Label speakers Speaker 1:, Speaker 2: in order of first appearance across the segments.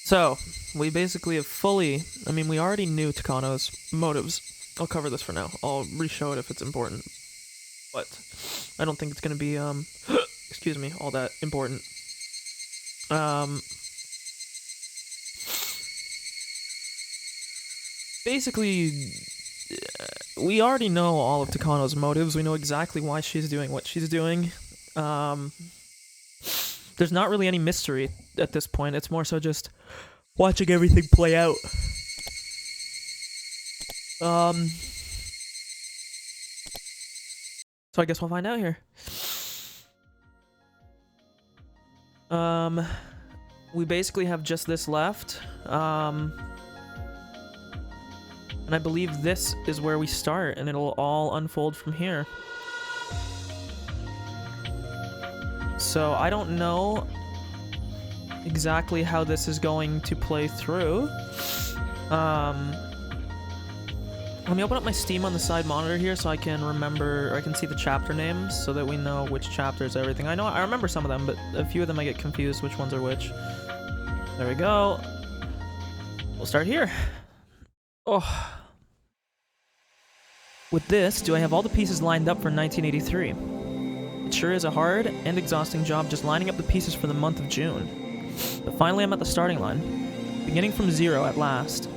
Speaker 1: So, we basically have fully... I mean, we already knew Takano's motives. I'll cover this for now. I'll re-show it if it's important. But I don't think it's going to be, excuse me, all that important. Basically, we already know all of Takano's motives. We know exactly why she's doing what she's doing. There's not really any mystery at this point. It's more so just watching everything play out. So I guess we'll find out here. We basically have just this left. And I believe this is where we start, and it'll all unfold from here. So I don't know exactly how this is going to play through. Let me open up my Steam on the side monitor here so I can remember, or I can see the chapter names so that we know which chapters everything. I remember some of them, but a few of them I get confused which ones are which. There we go. We'll start here. Oh. With this, do I have all the pieces lined up for 1983? It sure is a hard and exhausting job just lining up the pieces for the month of June. But finally I'm at the starting line, beginning from zero at last.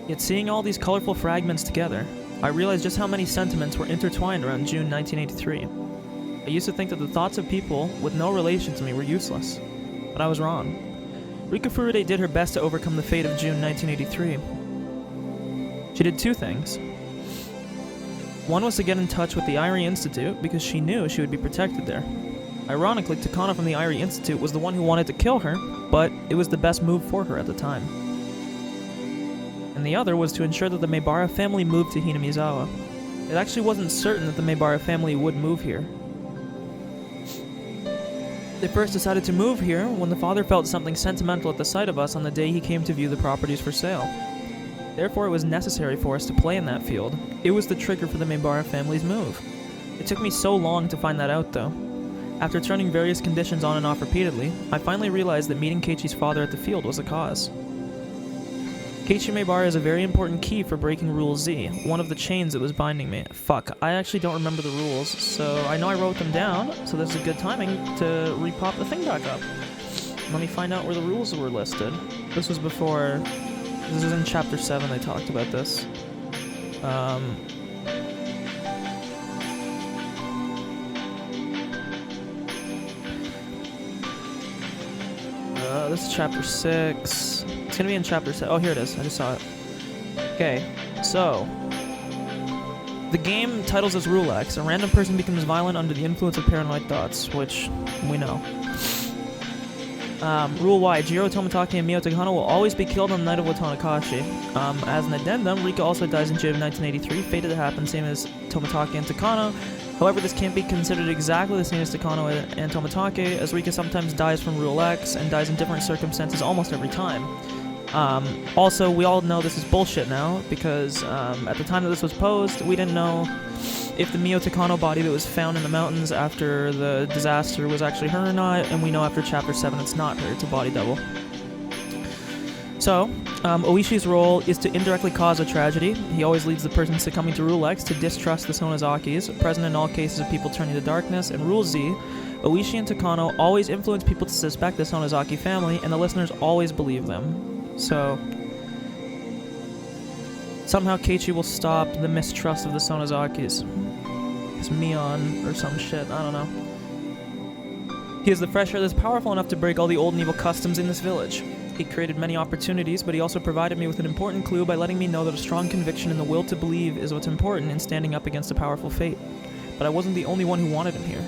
Speaker 1: Yet seeing all these colorful fragments together, I realized just how many sentiments were intertwined around June 1983. I used to think that the thoughts of people with no relation to me were useless, but I was wrong. Rika Furude did her best to overcome the fate of June 1983. She did two things. One was to get in touch with the Irie Institute because she knew she would be protected there. Ironically, Takano from the Irie Institute was the one who wanted to kill her, but it was the best move for her at the time. And the other was to ensure that the Maebara family moved to Hinamizawa. It actually wasn't certain that the Maebara family would move here. They first decided to move here when the father felt something sentimental at the sight of us on the day he came to view the properties for sale. Therefore, it was necessary for us to play in that field. It was the trigger for the Maebara family's move. It took me so long to find that out, though. After turning various conditions on and off repeatedly, I finally realized that meeting Keiichi's father at the field was the cause. Keiichi Maebara is a very important key for breaking Rule Z, one of the chains that was binding me. Fuck, I actually don't remember the rules, so I know I wrote them down, so this is good timing to repop the thing back up. Let me find out where the rules were listed. This was before... This is in Chapter 7, they talked about this. This is Chapter 6. It's gonna be in Chapter 7. Oh, here it is. I just saw it. Okay, so... The game titles as Rule X. A random person becomes violent under the influence of paranoid thoughts, which we know. Rule Y. Jiro Tomitake and Mio Takano will always be killed on the night of Watanakashi. As an addendum, Rika also dies in June of 1983, fated to happen, same as Tomitake and Takano. However, this can't be considered exactly the same as Takano and Tomitake, as Rika sometimes dies from Rule X and dies in different circumstances almost every time. Also, we all know this is bullshit now, because at the time that this was posed, we didn't know if the Mio Takano body that was found in the mountains after the disaster was actually her or not, and we know after Chapter 7 it's not her, it's a body double. So, Oishi's role is to indirectly cause a tragedy. He always leads the person succumbing to Rule X to distrust the Sonozakis, present in all cases of people turning to darkness, and Rule Z. Oishi and Takano always influence people to suspect the Sonozaki family, and the listeners always believe them. So... somehow Keiichi will stop the mistrust of the Sonozakis. It's Mion or some shit, I don't know. He is the fresh air that's powerful enough to break all the old and evil customs in this village. He created many opportunities, but he also provided me with an important clue by letting me know that a strong conviction and the will to believe is what's important in standing up against a powerful fate. But I wasn't the only one who wanted him here.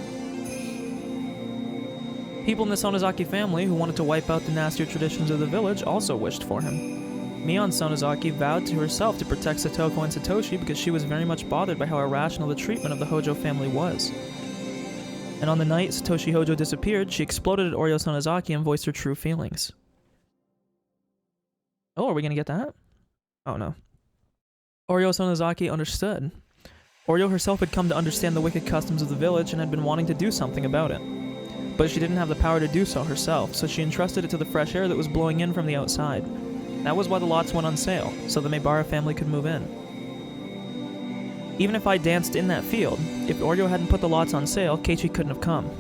Speaker 1: People in the Sonozaki family who wanted to wipe out the nastier traditions of the village also wished for him. Mion Sonozaki vowed to herself to protect Satoko and Satoshi because she was very much bothered by how irrational the treatment of the Hojo family was. And on the night Satoshi Hojo disappeared, she exploded at Oryo Sonozaki and voiced her true feelings. Oh, are we gonna get that? Oh no. Oryo Sonozaki understood. Oryo herself had come to understand the wicked customs of the village and had been wanting to do something about it. but she didn't have the power to do so herself, so she entrusted it to the fresh air that was blowing in from the outside. That was why the lots went on sale, so the Maebara family could move in. Even if I danced in that field, if Oryo hadn't put the lots on sale, Keiichi couldn't have come.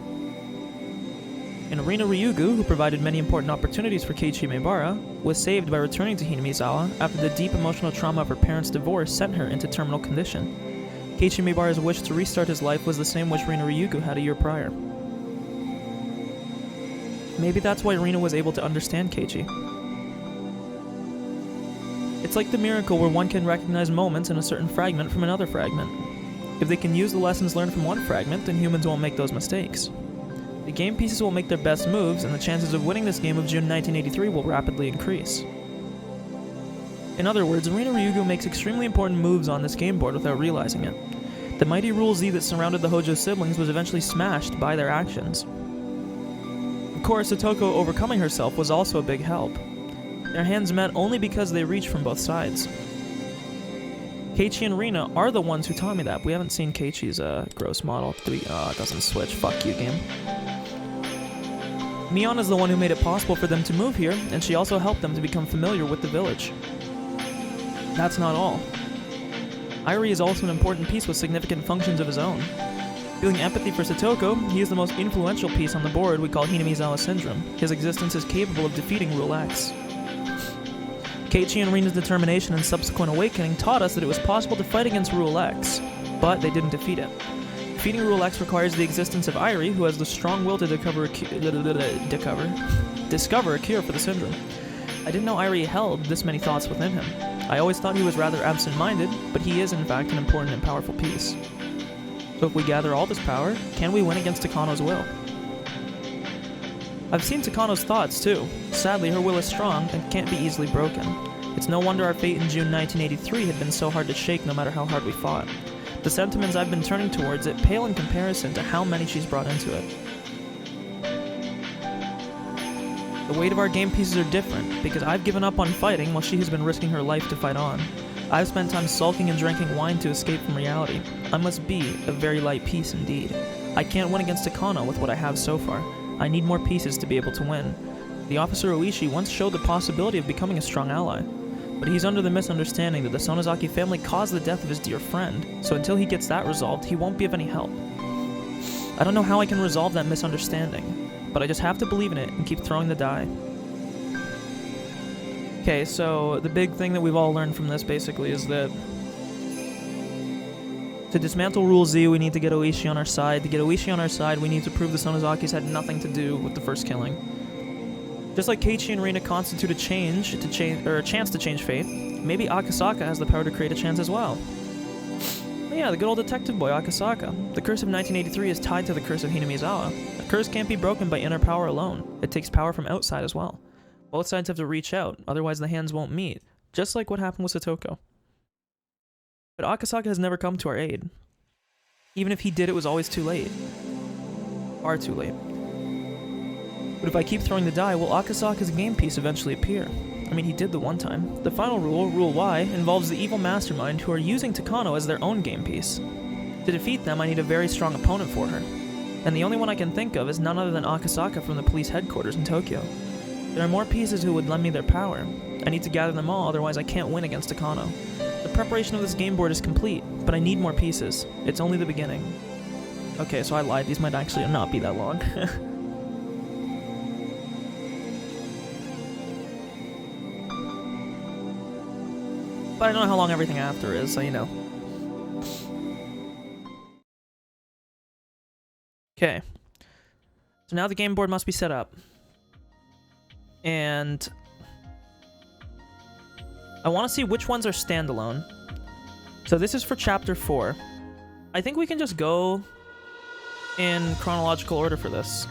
Speaker 1: And Rina Ryugu, who provided many important opportunities for Keiichi Maebara, was saved by returning to Hinamizawa after the deep emotional trauma of her parents' divorce sent her into terminal condition. Keiichi Maebara's wish to restart his life was the same wish Rina Ryugu had a year prior. Maybe that's why Rina was able to understand Keiichi. It's like the miracle where one can recognize moments in a certain fragment from another fragment. If they can use the lessons learned from one fragment, then humans won't make those mistakes. The game pieces will make their best moves, and the chances of winning this game of June 1983 will rapidly increase. In other words, Rina Ryugu makes extremely important moves on this game board without realizing it. The mighty Rule Z that surrounded the Hojo siblings was eventually smashed by their actions. Of course, Satoko overcoming herself was also a big help. Their hands met only because they reached from both sides. Keiichi and Rina are the ones who taught me that. We haven't seen Keiichi's gross model. It doesn't switch. Fuck you, game. Mion is the one who made it possible for them to move here, and she also helped them to become familiar with the village. That's not all. Irie is also an important piece with significant functions of his own. Feeling empathy for Satoko, he is the most influential piece on the board we call Hinamizawa Syndrome. His existence is capable of defeating Rule X. Keiichi and Rina's determination and subsequent awakening taught us that it was possible to fight against Rule X, but they didn't defeat it. Defeating Rule X requires the existence of Irie, who has the strong will to discover a cure for the syndrome. I didn't know Irie held this many thoughts within him. I always thought he was rather absent-minded, but he is in fact an important and powerful piece. So if we gather all this power, can we win against Takano's will? I've seen Takano's thoughts too. Sadly, her will is strong and can't be easily broken. It's no wonder our fate in June 1983 had been so hard to shake no matter how hard we fought. The sentiments I've been turning towards it pale in comparison to how many she's brought into it. The weight of our game pieces are different, because I've given up on fighting while she has been risking her life to fight on. I've spent time sulking and drinking wine to escape from reality. I must be a very light piece indeed. I can't win against Takano with what I have so far. I need more pieces to be able to win. The officer Oishi once showed the possibility of becoming a strong ally, but he's under the misunderstanding that the Sonozaki family caused the death of his dear friend, so until he gets that resolved, he won't be of any help. I don't know how I can resolve that misunderstanding, but I just have to believe in it and keep throwing the die. Okay, so the big thing that we've all learned from this basically is that to dismantle Rule Z, we need to get Oishi on our side. To get Oishi on our side, we need to prove the Sonozakis had nothing to do with the first killing. Just like Keiichi and Rina constitute a chance to change fate, maybe Akasaka has the power to create a chance as well. But yeah, the good old detective boy, Akasaka. The curse of 1983 is tied to the curse of Hinamizawa. A curse can't be broken by inner power alone. It takes power from outside as well. Both sides have to reach out, otherwise the hands won't meet, just like what happened with Satoko. But Akasaka has never come to our aid. Even if he did, it was always too late. Far too late. But if I keep throwing the die, will Akasaka's game piece eventually appear? I mean, he did the one time. The final rule, Rule Y, involves the evil mastermind who are using Takano as their own game piece. To defeat them, I need a very strong opponent for her. And the only one I can think of is none other than Akasaka from the police headquarters in Tokyo. There are more pieces who would lend me their power. I need to gather them all, otherwise I can't win against Takano. The preparation of this game board is complete, but I need more pieces. It's only the beginning. Okay, so I lied. These might actually not be that long. But I don't know how long everything after is, so you know. Okay. So now the game board must be set up. And I want to see which ones are standalone. So this is for Chapter 4. I think we can just go in chronological order for this.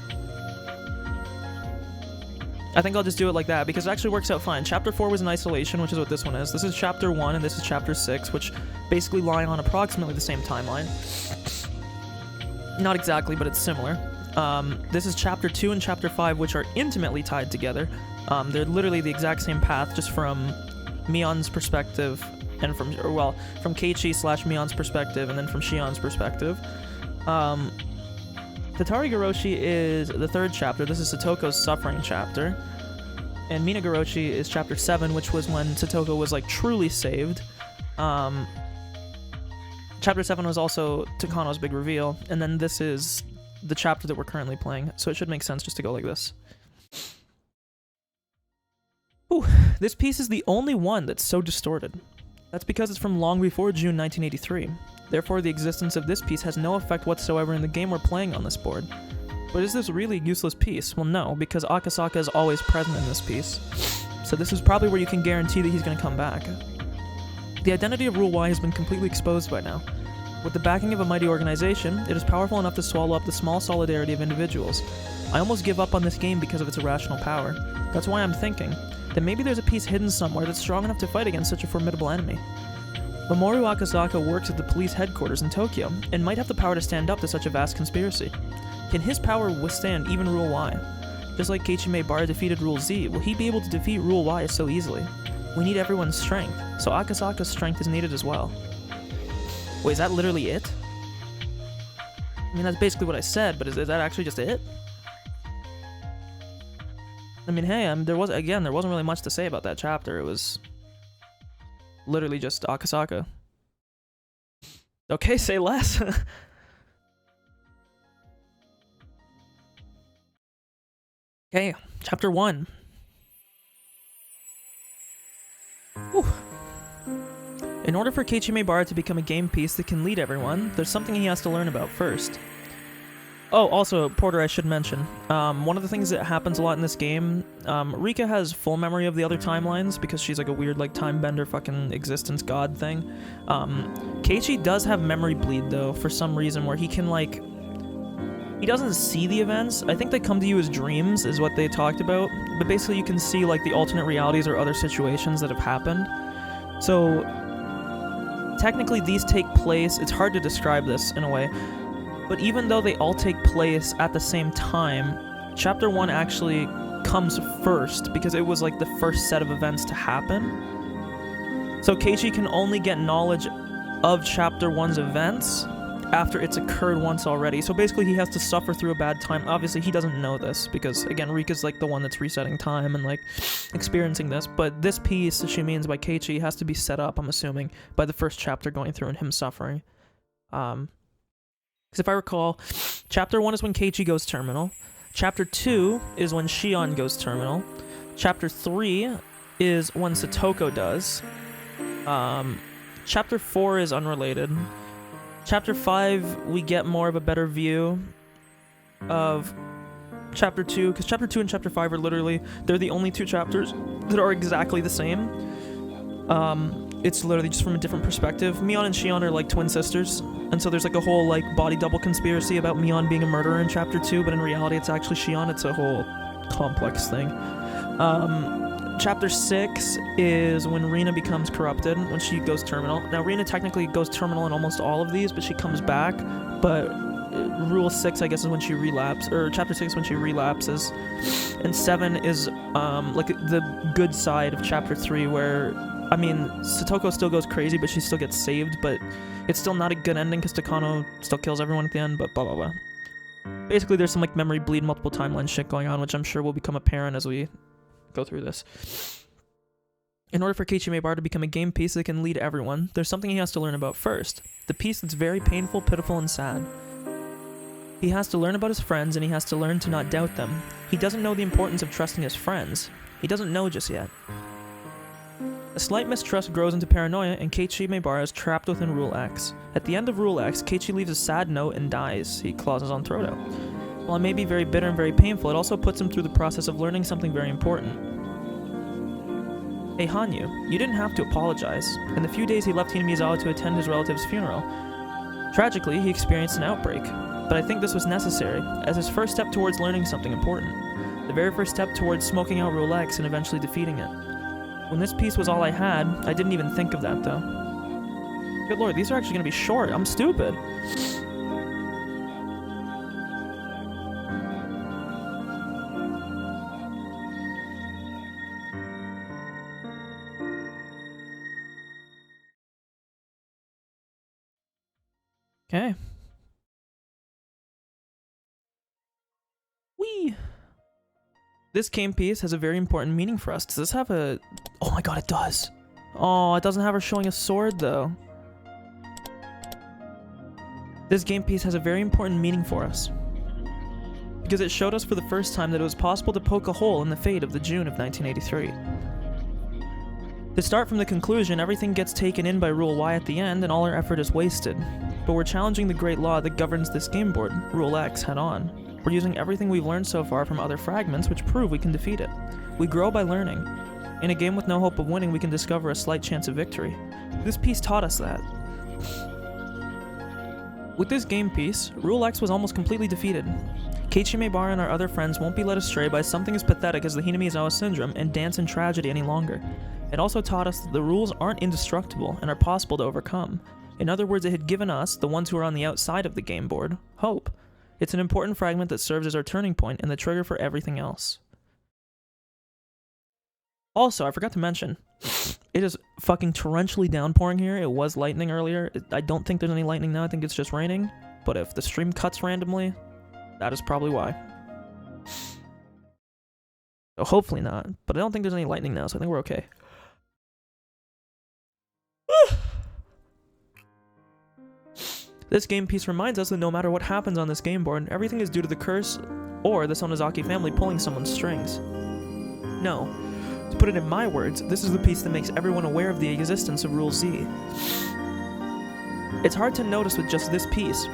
Speaker 1: I think I'll just do it like that, because it actually works out fine. Chapter 4 was in isolation, which is what this one is. This is Chapter 1, and this is Chapter 6, which basically lie on approximately the same timeline. Not exactly, but it's similar. This is Chapter 2 and Chapter 5, which are intimately tied together. They're literally the exact same path, just from Mion's perspective, and from Keiichi / Mion's perspective, and then from Shion's perspective. Higurashi is the 3rd chapter. This is Satoko's suffering chapter. And Minagoroshi is chapter 7, which was when Satoko was like truly saved. Chapter 7 was also Takano's big reveal, and then this is the chapter that we're currently playing, so it should make sense just to go like this. Ooh, this piece is the only one that's so distorted. That's because it's from long before June 1983. Therefore, the existence of this piece has no effect whatsoever in the game we're playing on this board. But is this really a useless piece? Well, no, because Akasaka is always present in this piece. So this is probably where you can guarantee that he's going to come back. The identity of Rule Y has been completely exposed by now. With the backing of a mighty organization, it is powerful enough to swallow up the small solidarity of individuals. I almost give up on this game because of its irrational power. That's why I'm thinking that maybe there's a piece hidden somewhere that's strong enough to fight against such a formidable enemy. Mamoru Akasaka works at the police headquarters in Tokyo, and might have the power to stand up to such a vast conspiracy. Can his power withstand even Rule Y? Just like Keiichi Maebara defeated Rule Z, will he be able to defeat Rule Y so easily? We need everyone's strength, so Akasaka's strength is needed as well. Wait, is that literally it? I mean, that's basically what I said, but is that actually just it? I mean, hey, there wasn't really much to say about that chapter. It was literally just Akasaka. Okay, say less. Okay, chapter 1. Whew. In order for Keiichi Maebara to become a game piece that can lead everyone, there's something he has to learn about first. Oh, also, Porter, I should mention, one of the things that happens a lot in this game, Rika has full memory of the other timelines because she's like a weird like time bender fucking existence god thing. Keiichi does have memory bleed though, for some reason, where he can like, he doesn't see the events. I think they come to you as dreams is what they talked about, but basically you can see like the alternate realities or other situations that have happened. So technically these take place, it's hard to describe this in a way, but even though they all take place at the same time, Chapter 1 actually comes first because it was like the first set of events to happen. So Keiichi can only get knowledge of Chapter 1's events after it's occurred once already. So basically he has to suffer through a bad time. Obviously he doesn't know this because, again, Rika's like the one that's resetting time and like experiencing this. But this piece, she means by Keiichi, has to be set up, I'm assuming, by the first chapter going through and him suffering. Because if I recall, Chapter 1 is when Keiichi goes terminal. Chapter 2 is when Shion goes terminal. Chapter 3 is when Satoko does. Chapter 4 is unrelated. Chapter 5, we get more of a better view of Chapter 2, because Chapter 2 and Chapter 5 are literally, they're the only two chapters that are exactly the same. It's literally just from a different perspective. Mion and Shion are like twin sisters, and so there's like a whole like body double conspiracy about Mion being a murderer in Chapter 2, but in reality it's actually Shion. It's a whole complex thing. Chapter 6 is when Rina becomes corrupted, when she goes terminal. Now Rina technically goes terminal in almost all of these, but she comes back, but Rule 6 I guess is when she relapses, or Chapter 6 when she relapses, and 7 is like the good side of Chapter 3 where, I mean, Satoko still goes crazy, but she still gets saved, but it's still not a good ending because Takano still kills everyone at the end, but blah blah blah. Basically, there's some like memory bleed, multiple timeline shit going on, which I'm sure will become apparent as we go through this. In order for Keiichi Maebara to become a game piece that can lead everyone, there's something he has to learn about first. The piece that's very painful, pitiful, and sad. He has to learn about his friends, and he has to learn to not doubt them. He doesn't know the importance of trusting his friends. He doesn't know just yet. A slight mistrust grows into paranoia, and Keiichi Maebara is trapped within Rule X. At the end of Rule X, Keiichi leaves a sad note and dies. He claws his own throat out. While it may be very bitter and very painful, it also puts him through the process of learning something very important. Hey Hanyu, you didn't have to apologize. In the few days he left Hinamizawa to attend his relative's funeral. Tragically, he experienced an outbreak, but I think this was necessary, as his first step towards learning something important. The very first step towards smoking out Rule X and eventually defeating it. When this piece was all I had, I didn't even think of that though. Good lord, these are actually gonna be short. I'm stupid. Okay. This game piece has a very important meaning for us. Does this have a... Oh my god, it does. Oh, it doesn't have her showing a sword, though. This game piece has a very important meaning for us, because it showed us for the first time that it was possible to poke a hole in the fate of the June of 1983. To start from the conclusion, everything gets taken in by Rule Y at the end, and all our effort is wasted. But we're challenging the great law that governs this game board, Rule X, head-on. We're using everything we've learned so far from other fragments which prove we can defeat it. We grow by learning. In a game with no hope of winning, we can discover a slight chance of victory. This piece taught us that. With this game piece, Rule X was almost completely defeated. Keiichi Maebara and our other friends won't be led astray by something as pathetic as the Hinamizawa syndrome and dance in tragedy any longer. It also taught us that the rules aren't indestructible and are possible to overcome. In other words, it had given us, the ones who are on the outside of the game board, hope. It's an important fragment that serves as our turning point and the trigger for everything else. Also, I forgot to mention, it is fucking torrentially downpouring here. It was lightning earlier. I don't think there's any lightning now. I think it's just raining. But if the stream cuts randomly, that is probably why. So hopefully not. But I don't think there's any lightning now, so I think we're okay. This game piece reminds us that no matter what happens on this game board, everything is due to the curse or the Sonozaki family pulling someone's strings. No. To put it in my words, this is the piece that makes everyone aware of the existence of Rule Z. It's hard to notice with just this piece,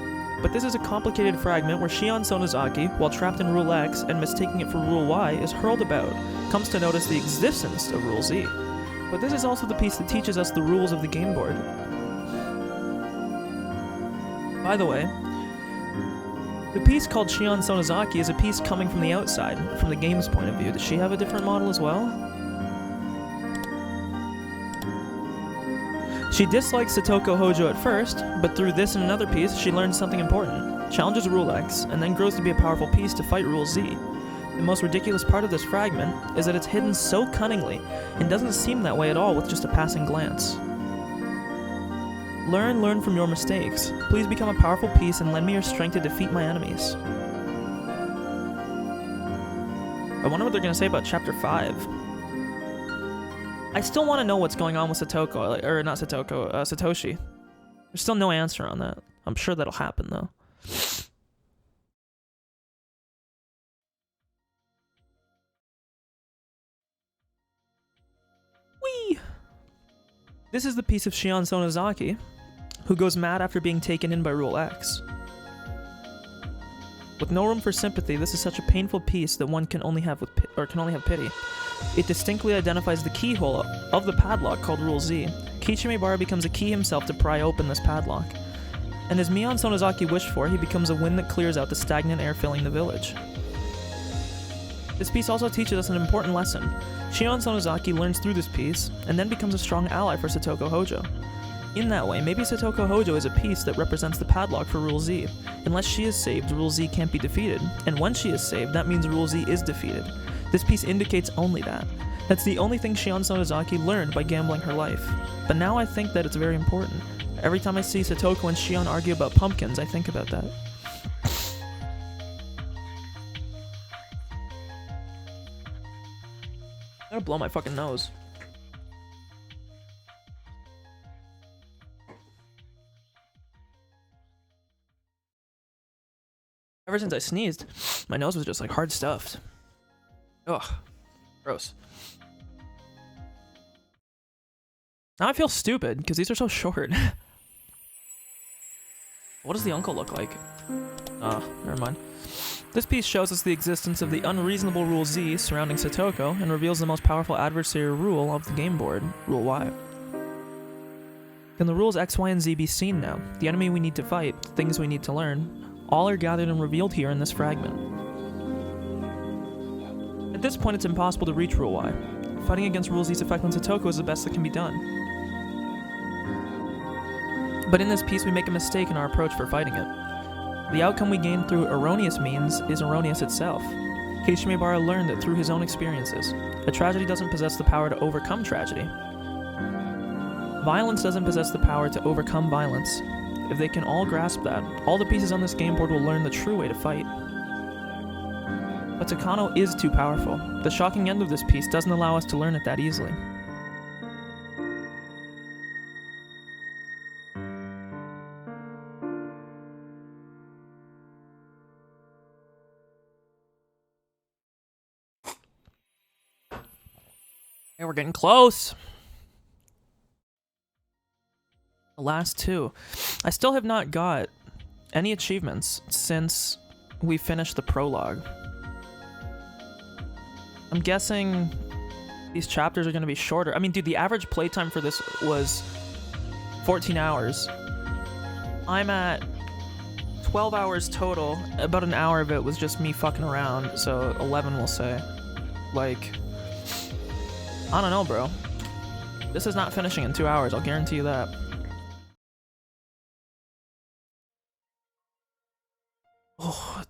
Speaker 1: but this is a complicated fragment where Shion Sonozaki, while trapped in Rule X and mistaking it for Rule Y, is hurled about, comes to notice the existence of Rule Z. But this is also the piece that teaches us the rules of the game board. By the way, the piece called Shion Sonozaki is a piece coming from the outside, from the game's point of view. Does she have a different model as well? She dislikes Satoko Hojo at first, but through this and another piece, she learns something important, challenges Rule X, and then grows to be a powerful piece to fight Rule Z. The most ridiculous part of this fragment is that it's hidden so cunningly, and doesn't seem that way at all with just a passing glance. Learn from your mistakes. Please become a powerful piece and lend me your strength to defeat my enemies. I wonder what they're going to say about Chapter 5. I still want to know what's going on with Satoko, or not Satoko, Satoshi. There's still no answer on that. I'm sure that'll happen, though. Whee! This is the piece of Shion Sonozaki, who goes mad after being taken in by Rule X. With no room for sympathy, this is such a painful piece that one can only have pity. It distinctly identifies the keyhole of the padlock called Rule Z. Keiichi Maebara becomes a key himself to pry open this padlock. And as Mion Sonozaki wished for, he becomes a wind that clears out the stagnant air filling the village. This piece also teaches us an important lesson. Shion Sonozaki learns through this piece, and then becomes a strong ally for Satoko Hojo. In that way, maybe Satoko Hojo is a piece that represents the padlock for Rule Z. Unless she is saved, Rule Z can't be defeated, and when she is saved, that means Rule Z is defeated. This piece indicates only that. That's the only thing Shion Sonozaki learned by gambling her life. But now I think that it's very important. Every time I see Satoko and Shion argue about pumpkins, I think about that. I'm gonna blow my fucking nose. Ever since I sneezed, my nose was just like hard stuffed. Ugh. Gross. Now I feel stupid, because these are so short. What does the uncle look like? Never mind. This piece shows us the existence of the unreasonable Rule Z surrounding Satoko, and reveals the most powerful adversary rule of the game board, Rule Y. Can the rules X, Y, and Z be seen now? The enemy we need to fight, the things we need to learn, all are gathered and revealed here in this fragment. At this point, it's impossible to reach Rule Y. Fighting against Rule Z's effect on Satoko is the best that can be done. But in this piece, we make a mistake in our approach for fighting it. The outcome we gain through erroneous means is erroneous itself. Keiichi Maebara learned that through his own experiences. A tragedy doesn't possess the power to overcome tragedy. Violence doesn't possess the power to overcome violence. If they can all grasp that, all the pieces on this game board will learn the true way to fight. But Takano is too powerful. The shocking end of this piece doesn't allow us to learn it that easily. Hey, we're getting close. The last two. I still have not got any achievements since we finished the prologue. I'm guessing these chapters are going to be shorter. I mean, dude, the average playtime for this was 14 hours. I'm at 12 hours total. About an hour of it was just me fucking around, so 11 we'll say. Like, I don't know, bro. This is not finishing in 2 hours, I'll guarantee you that. Oh,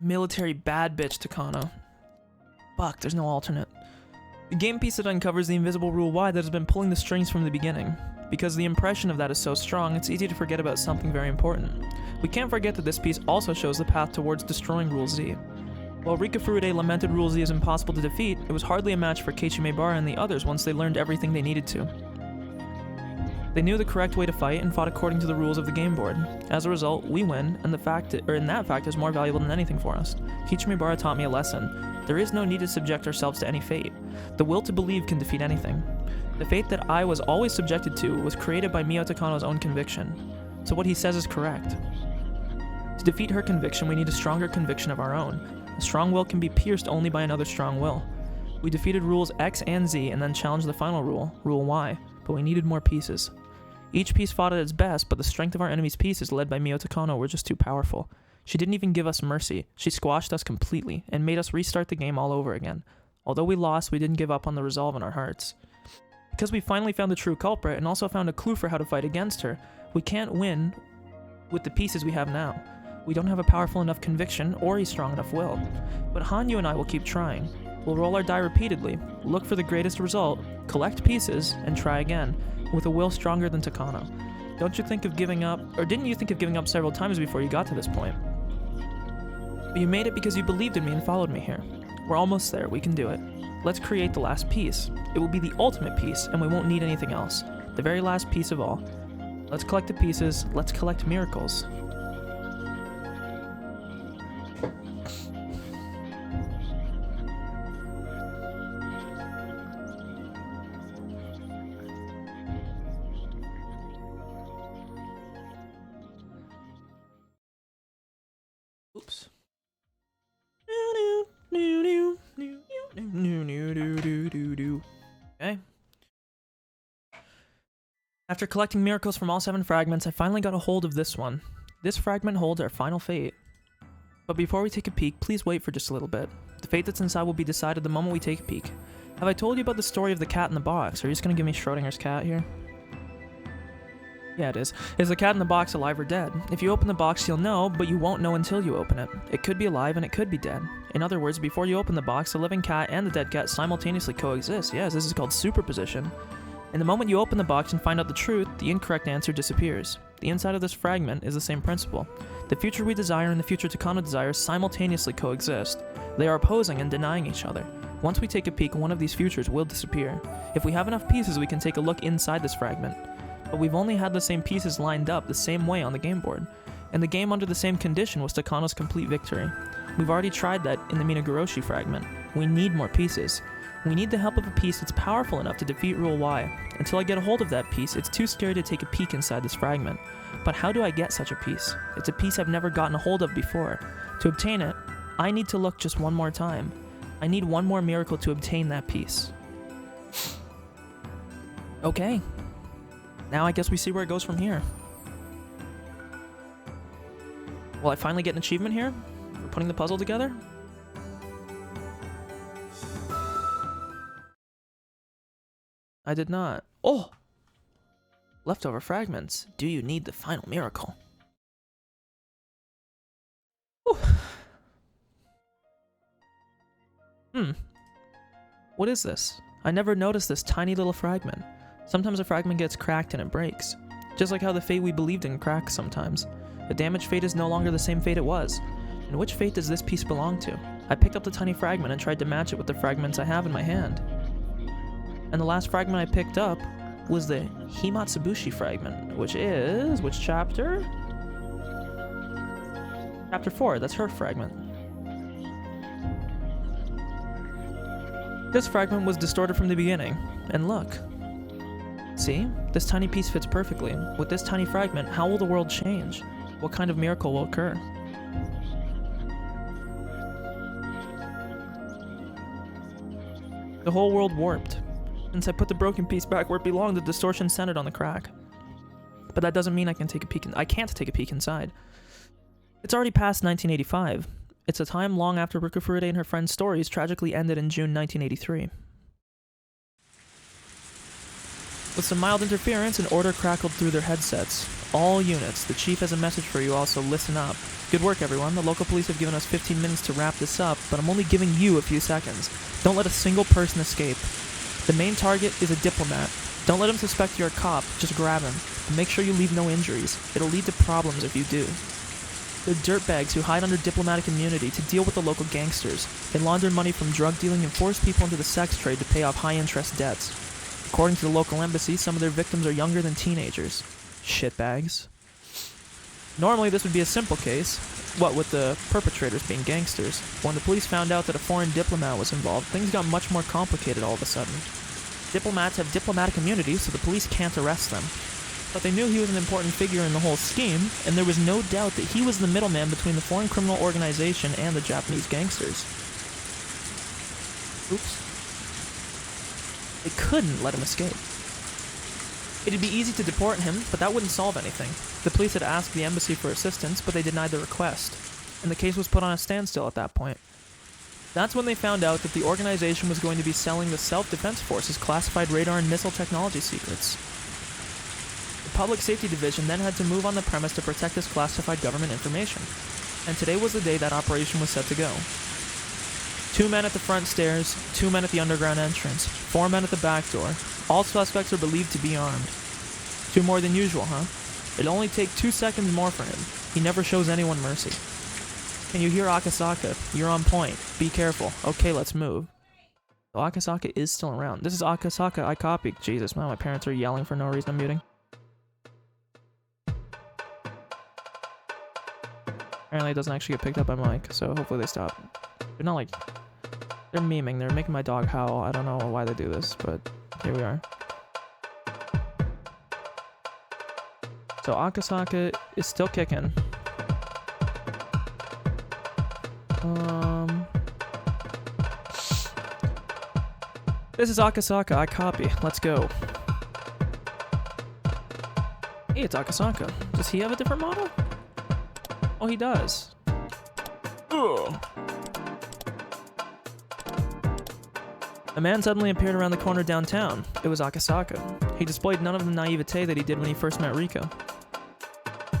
Speaker 1: military bad bitch Takano. Fuck, there's no alternate. The game piece that uncovers the invisible rule Y that has been pulling the strings from the beginning. Because the impression of that is so strong, it's easy to forget about something very important. We can't forget that this piece also shows the path towards destroying Rule Z. While Rika Furude lamented Rule Z as impossible to defeat, it was hardly a match for Keiichi Maebara and the others once they learned everything they needed to. They knew the correct way to fight and fought according to the rules of the game board. As a result, we win, and that fact is more valuable than anything for us. Keiichi Maebara taught me a lesson. There is no need to subject ourselves to any fate. The will to believe can defeat anything. The fate that I was always subjected to was created by Mio Takano's own conviction. So what he says is correct. To defeat her conviction, we need a stronger conviction of our own. A strong will can be pierced only by another strong will. We defeated rules X and Z and then challenged the final rule, Rule Y, but we needed more pieces. Each piece fought at its best, but the strength of our enemy's pieces led by Mio Takano were just too powerful. She didn't even give us mercy. She squashed us completely and made us restart the game all over again. Although we lost, we didn't give up on the resolve in our hearts. Because we finally found the true culprit and also found a clue for how to fight against her, we can't win with the pieces we have now. We don't have a powerful enough conviction or a strong enough will. But Hanyu and I will keep trying. We'll roll our die repeatedly, look for the greatest result, collect pieces, and try again, with a will stronger than Takano. Don't you think of giving up, or didn't you think of giving up several times before you got to this point? But you made it because you believed in me and followed me here. We're almost there, we can do it. Let's create the last piece. It will be the ultimate piece, and we won't need anything else. The very last piece of all. Let's collect the pieces, let's collect miracles. Oops. Okay. After collecting miracles from all 7 fragments, I finally got a hold of this one. This fragment holds our final fate. But before we take a peek, please wait for just a little bit. The fate that's inside will be decided the moment we take a peek. Have I told you about the story of the cat in the box? Are you just gonna give me Schrodinger's cat here? Yeah, it is. Is the cat in the box alive or dead? If you open the box, you'll know, but you won't know until you open it. It could be alive and it could be dead. In other words, before you open the box, the living cat and the dead cat simultaneously coexist. Yes, this is called superposition. And the moment you open the box and find out the truth, the incorrect answer disappears. The inside of this fragment is the same principle. The future we desire and the future Takano desires simultaneously coexist. They are opposing and denying each other. Once we take a peek, one of these futures will disappear. If we have enough pieces, we can take a look inside this fragment. But we've only had the same pieces lined up the same way on the game board. And the game under the same condition was Takano's complete victory. We've already tried that in the Higurashi fragment. We need more pieces. We need the help of a piece that's powerful enough to defeat Rule Y. Until I get a hold of that piece, it's too scary to take a peek inside this fragment. But how do I get such a piece? It's a piece I've never gotten a hold of before. To obtain it, I need to look just one more time. I need one more miracle to obtain that piece. Okay. Now I guess we see where it goes from here. Will I finally get an achievement here for putting the puzzle together? I did not. Oh! Leftover fragments. Do you need the final miracle? Ooh. What is this? I never noticed this tiny little fragment. Sometimes a fragment gets cracked and it breaks. Just like how the fate we believed in cracks sometimes. A damaged fate is no longer the same fate it was. And which fate does this piece belong to? I picked up the tiny fragment and tried to match it with the fragments I have in my hand. And the last fragment I picked up was the Himatsubushi fragment, which is... which chapter? Chapter 4, that's her fragment. This fragment was distorted from the beginning, and look. See? This tiny piece fits perfectly. With this tiny fragment, how will the world change? What kind of miracle will occur? The whole world warped. Since I put the broken piece back where it belonged, the distortion centered on the crack. But that doesn't mean I can't take a peek inside. It's already past 1985. It's a time long after Riku Furude and her friend's stories tragically ended in June 1983. With some mild interference, an order crackled through their headsets. All units, the chief has a message for you, also listen up. Good work, everyone. The local police have given us 15 minutes to wrap this up, but I'm only giving you a few seconds. Don't let a single person escape. The main target is a diplomat. Don't let him suspect you're a cop, just grab him. But make sure you leave no injuries. It'll lead to problems if you do. They're dirtbags who hide under diplomatic immunity to deal with the local gangsters. They launder money from drug dealing and force people into the sex trade to pay off high-interest debts. According to the local embassy, some of their victims are younger than teenagers. Shitbags. Normally this would be a simple case, what with the perpetrators being gangsters. When the police found out that a foreign diplomat was involved, things got much more complicated all of a sudden. Diplomats have diplomatic immunity, so the police can't arrest them. But they knew he was an important figure in the whole scheme, and there was no doubt that he was the middleman between the foreign criminal organization and the Japanese gangsters. Oops. They couldn't let him escape. It'd be easy to deport him, but that wouldn't solve anything. The police had asked the embassy for assistance, but they denied the request, and the case was put on a standstill at that point. That's when they found out that the organization was going to be selling the Self-Defense Force's classified radar and missile technology secrets. The Public Safety Division then had to move on the premise to protect this classified government information, and today was the day that operation was set to go. 2 men at the front stairs, 2 men at the underground entrance, 4 men at the back door. All suspects are believed to be armed. 2 more than usual, huh? It'll only take 2 seconds more for him. He never shows anyone mercy. Can you hear Akasaka? You're on point. Be careful. Okay, let's move. So Akasaka is still around. This is Akasaka, I copy. Jesus, man, my parents are yelling for no reason. I'm muting. Apparently it doesn't actually get picked up by mic, so hopefully they stop. They're not like... They're memeing. They're making my dog howl. I don't know why they do this, but here we are. So Akasaka is still kicking. This is Akasaka, I copy. Let's go. Hey, it's Akasaka. Does he have a different model? Oh, he does. Ugh. A man suddenly appeared around the corner downtown. It was Akasaka. He displayed none of the naivete that he did when he first met Riko.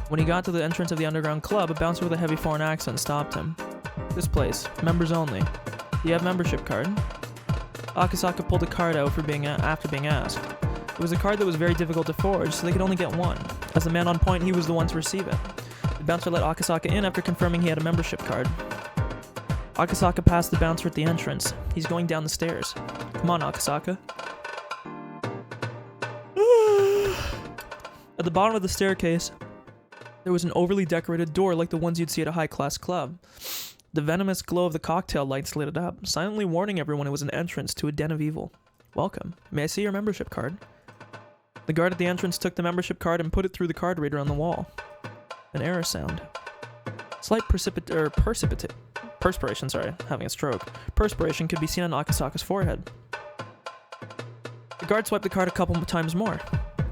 Speaker 1: When he got to the entrance of the underground club, a bouncer with a heavy foreign accent stopped him. This place, members only. Do you have membership card? Akasaka pulled a card out after being asked. It was a card that was very difficult to forge, so they could only get one. As the man on point, he was the one to receive it. The bouncer let Akasaka in after confirming he had a membership card. Akasaka passed the bouncer at the entrance. He's going down the stairs. Come on, Akasaka. At the bottom of the staircase, there was an overly decorated door like the ones you'd see at a high-class club. The venomous glow of the cocktail lights lit it up, silently warning everyone it was an entrance to a den of evil. Welcome. May I see your membership card? The guard at the entrance took the membership card and put it through the card reader on the wall. An error sound. Slight perspiration, having a stroke. Perspiration could be seen on Akasaka's forehead. The guard swiped the card a couple times more.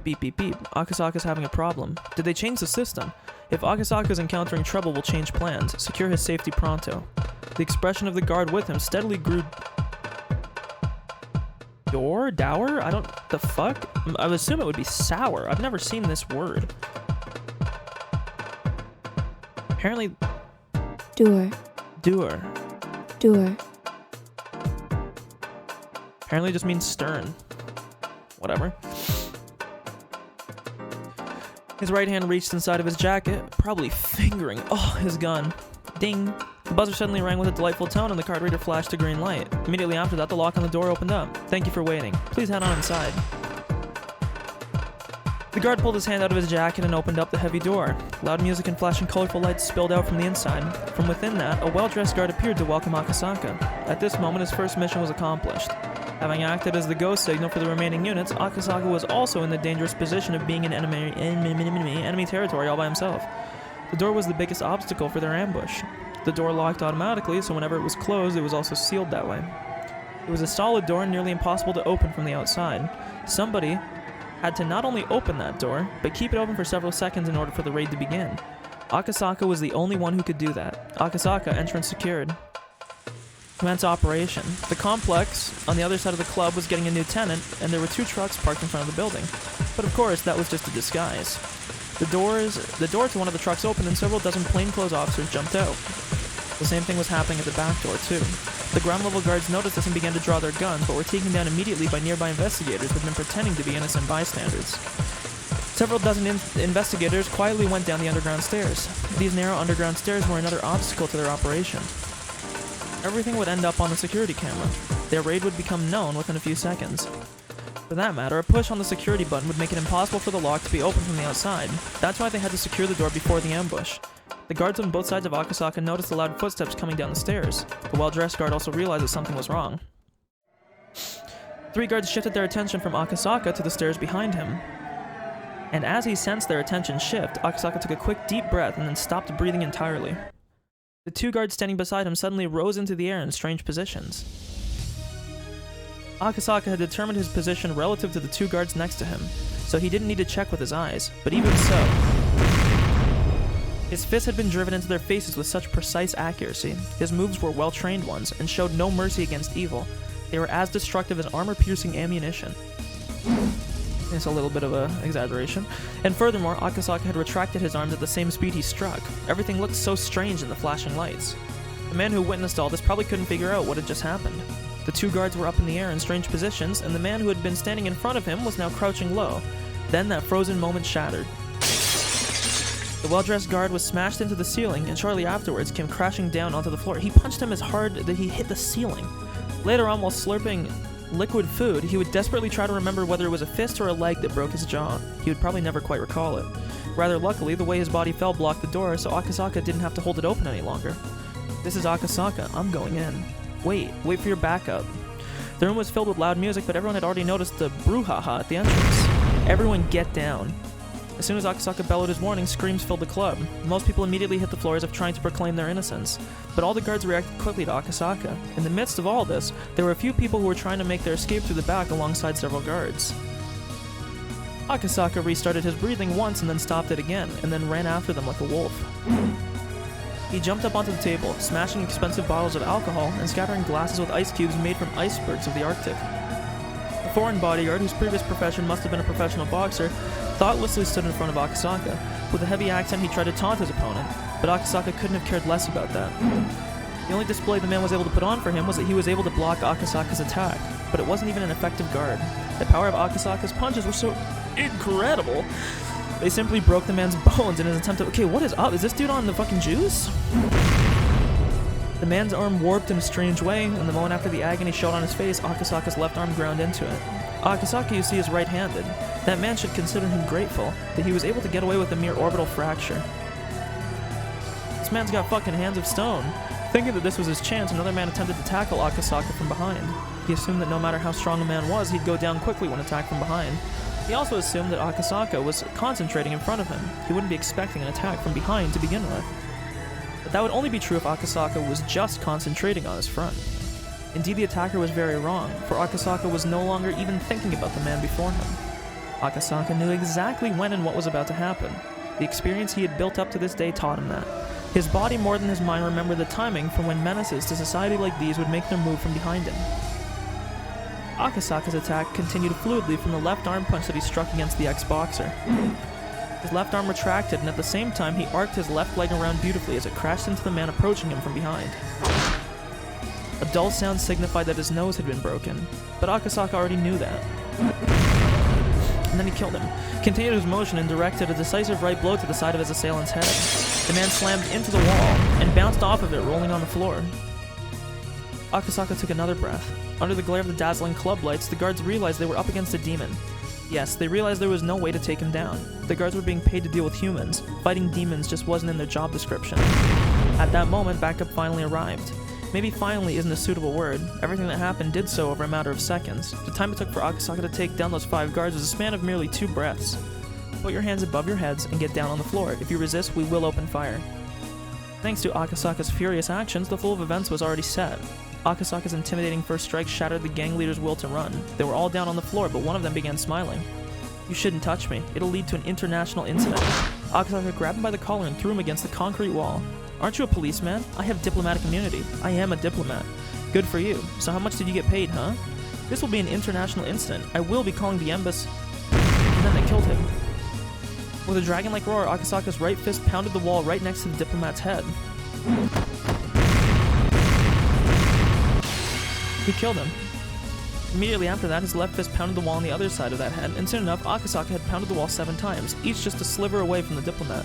Speaker 1: Beep, beep, beep. Akasaka's having a problem. Did they change the system? If Akasaka's encountering trouble, we'll change plans. Secure his safety pronto. The expression of the guard with him steadily grew... Dour? I don't... The fuck? I would assume it would be sour. I've never seen this word. Apparently...
Speaker 2: Doer.
Speaker 1: Apparently it just means stern. Whatever. His right hand reached inside of his jacket, probably fingering, his gun. Ding. The buzzer suddenly rang with a delightful tone and the card reader flashed a green light. Immediately after that, the lock on the door opened up. "Thank you for waiting. Please head on inside." The guard pulled his hand out of his jacket and opened up the heavy door. Loud music and flashing colorful lights spilled out from the inside. From within that, a well-dressed guard appeared to welcome Akasaka. At this moment, his first mission was accomplished. Having acted as the go signal for the remaining units, Akasaka was also in the dangerous position of being in enemy territory all by himself. The door was the biggest obstacle for their ambush. The door locked automatically, so whenever it was closed, it was also sealed that way. It was a solid door, nearly impossible to open from the outside. Somebody had to not only open that door, but keep it open for several seconds in order for the raid to begin. Akasaka was the only one who could do that. Akasaka, entrance secured. Commence operation. The complex on the other side of the club was getting a new tenant, and there were 2 trucks parked in front of the building. But of course, that was just a disguise. The door to one of the trucks opened and several dozen plainclothes officers jumped out. The same thing was happening at the back door too. The ground level guards noticed this and began to draw their guns, but were taken down immediately by nearby investigators who had been pretending to be innocent bystanders. Several dozen investigators quietly went down the underground stairs. These narrow underground stairs were another obstacle to their operation. Everything would end up on the security camera. Their raid would become known within a few seconds. For that matter, a push on the security button would make it impossible for the lock to be opened from the outside. That's why they had to secure the door before the ambush. The guards on both sides of Akasaka noticed the loud footsteps coming down the stairs. The well-dressed guard also realized that something was wrong. 3 guards shifted their attention from Akasaka to the stairs behind him. And as he sensed their attention shift, Akasaka took a quick deep breath and then stopped breathing entirely. The 2 guards standing beside him suddenly rose into the air in strange positions. Akasaka had determined his position relative to the 2 guards next to him, so he didn't need to check with his eyes, but even so, his fists had been driven into their faces with such precise accuracy. His moves were well-trained ones and showed no mercy against evil. They were as destructive as armor-piercing ammunition. It's a little bit of an exaggeration. And furthermore, Akasaka had retracted his arms at the same speed he struck. Everything looked so strange in the flashing lights. The man who witnessed all this probably couldn't figure out what had just happened. The 2 guards were up in the air in strange positions, and the man who had been standing in front of him was now crouching low. Then that frozen moment shattered. The well-dressed guard was smashed into the ceiling, and shortly afterwards came crashing down onto the floor. He punched him as hard that he hit the ceiling. Later on, while slurping liquid food, he would desperately try to remember whether it was a fist or a leg that broke his jaw. He would probably never quite recall it. Rather luckily, the way his body fell blocked the door, so Akasaka didn't have to hold it open any longer. "This is Akasaka. I'm going in." Wait for your backup." The room was filled with loud music, but everyone had already noticed the brouhaha at the entrance. "Everyone get down." As soon as Akasaka bellowed his warning, screams filled the club. Most people immediately hit the floor as if trying to proclaim their innocence. But all the guards reacted quickly to Akasaka. In the midst of all this, there were a few people who were trying to make their escape through the back alongside several guards. Akasaka restarted his breathing once and then stopped it again, and then ran after them like a wolf. He jumped up onto the table, smashing expensive bottles of alcohol and scattering glasses with ice cubes made from icebergs of the Arctic. A foreign bodyguard, whose previous profession must have been a professional boxer, thoughtlessly stood in front of Akasaka. With a heavy accent, he tried to taunt his opponent, but Akasaka couldn't have cared less about that. The only display the man was able to put on for him was that he was able to block Akasaka's attack, but it wasn't even an effective guard. The power of Akasaka's punches were so incredible. They simply broke the man's bones in his attempt to— okay, what is up? Is this dude on the fucking juice? The man's arm warped in a strange way, and the moment after the agony showed on his face, Akasaka's left arm ground into it. Akasaka, you see, is right-handed. That man should consider him grateful that he was able to get away with a mere orbital fracture. This man's got fucking hands of stone. Thinking that this was his chance, another man attempted to tackle Akasaka from behind. He assumed that no matter how strong a man was, he'd go down quickly when attacked from behind. He also assumed that Akasaka was concentrating in front of him. He wouldn't be expecting an attack from behind to begin with. But that would only be true if Akasaka was just concentrating on his front. Indeed, the attacker was very wrong, for Akasaka was no longer even thinking about the man before him. Akasaka knew exactly when and what was about to happen. The experience he had built up to this day taught him that. His body more than his mind remembered the timing for when menaces to society like these would make their move from behind him. Akasaka's attack continued fluidly from the left arm punch that he struck against the ex-boxer. His left arm retracted, and at the same time he arced his left leg around beautifully as it crashed into the man approaching him from behind. A dull sound signified that his nose had been broken, but Akasaka already knew that. And then he killed him, continued his motion, and directed a decisive right blow to the side of his assailant's head. The man slammed into the wall and bounced off of it, rolling on the floor. Akasaka took another breath. Under the glare of the dazzling club lights, the guards realized they were up against a demon. Yes, they realized there was no way to take him down. The guards were being paid to deal with humans. Fighting demons just wasn't in their job description. At that moment, backup finally arrived. Maybe finally isn't a suitable word. Everything that happened did so over a matter of seconds. The time it took for Akasaka to take down those 5 guards was a span of merely 2 breaths. Put your hands above your heads and get down on the floor. If you resist, we will open fire. Thanks to Akasaka's furious actions, the flow of events was already set. Akasaka's intimidating first strike shattered the gang leader's will to run. They were all down on the floor, but one of them began smiling. You shouldn't touch me. It'll lead to an international incident. Akasaka grabbed him by the collar and threw him against the concrete wall. Aren't you a policeman? I have diplomatic immunity. I am a diplomat. Good for you. So how much did you get paid, huh? This will be an international incident. I will be calling the embassy. And then they killed him. With a dragon-like roar, Akasaka's right fist pounded the wall right next to the diplomat's head. He killed him. Immediately after that, his left fist pounded the wall on the other side of that head, and soon enough, Akasaka had pounded the wall 7 times, each just a sliver away from the diplomat.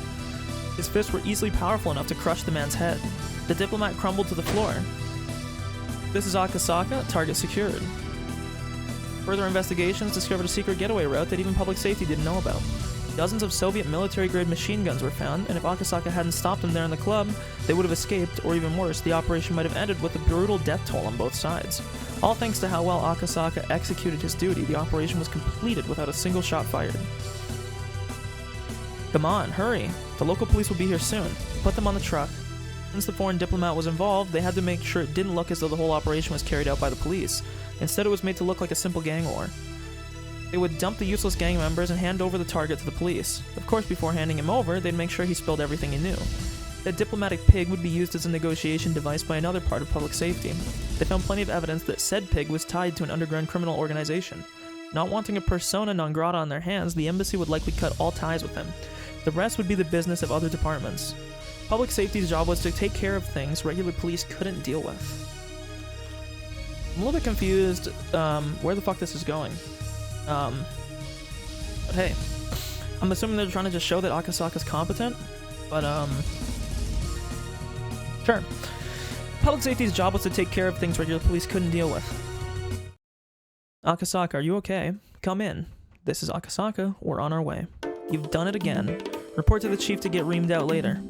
Speaker 1: His fists were easily powerful enough to crush the man's head. The diplomat crumbled to the floor. This is Akasaka, target secured. Further investigations discovered a secret getaway route that even public safety didn't know about. Dozens of Soviet military-grade machine guns were found, and if Akasaka hadn't stopped them there in the club, they would have escaped, or even worse, the operation might have ended with a brutal death toll on both sides. All thanks to how well Akasaka executed his duty, the operation was completed without a single shot fired. Come on, hurry! The local police will be here soon. Put them on the truck. Since the foreign diplomat was involved, they had to make sure it didn't look as though the whole operation was carried out by the police. Instead, it was made to look like a simple gang war. They would dump the useless gang members and hand over the target to the police. Of course, before handing him over, they'd make sure he spilled everything he knew. That diplomatic pig would be used as a negotiation device by another part of public safety. They found plenty of evidence that said pig was tied to an underground criminal organization. Not wanting a persona non grata on their hands, the embassy would likely cut all ties with him. The rest would be the business of other departments. Public safety's job was to take care of things regular police couldn't deal with. I'm a little bit confused where the fuck this is going. But hey, I'm assuming they're trying to just show that Akasaka's competent, but sure. Public safety's job was to take care of things regular police couldn't deal with. Akasaka, are you okay? Come in. This is Akasaka, we're on our way. You've done it again. Report to the chief to get reamed out later.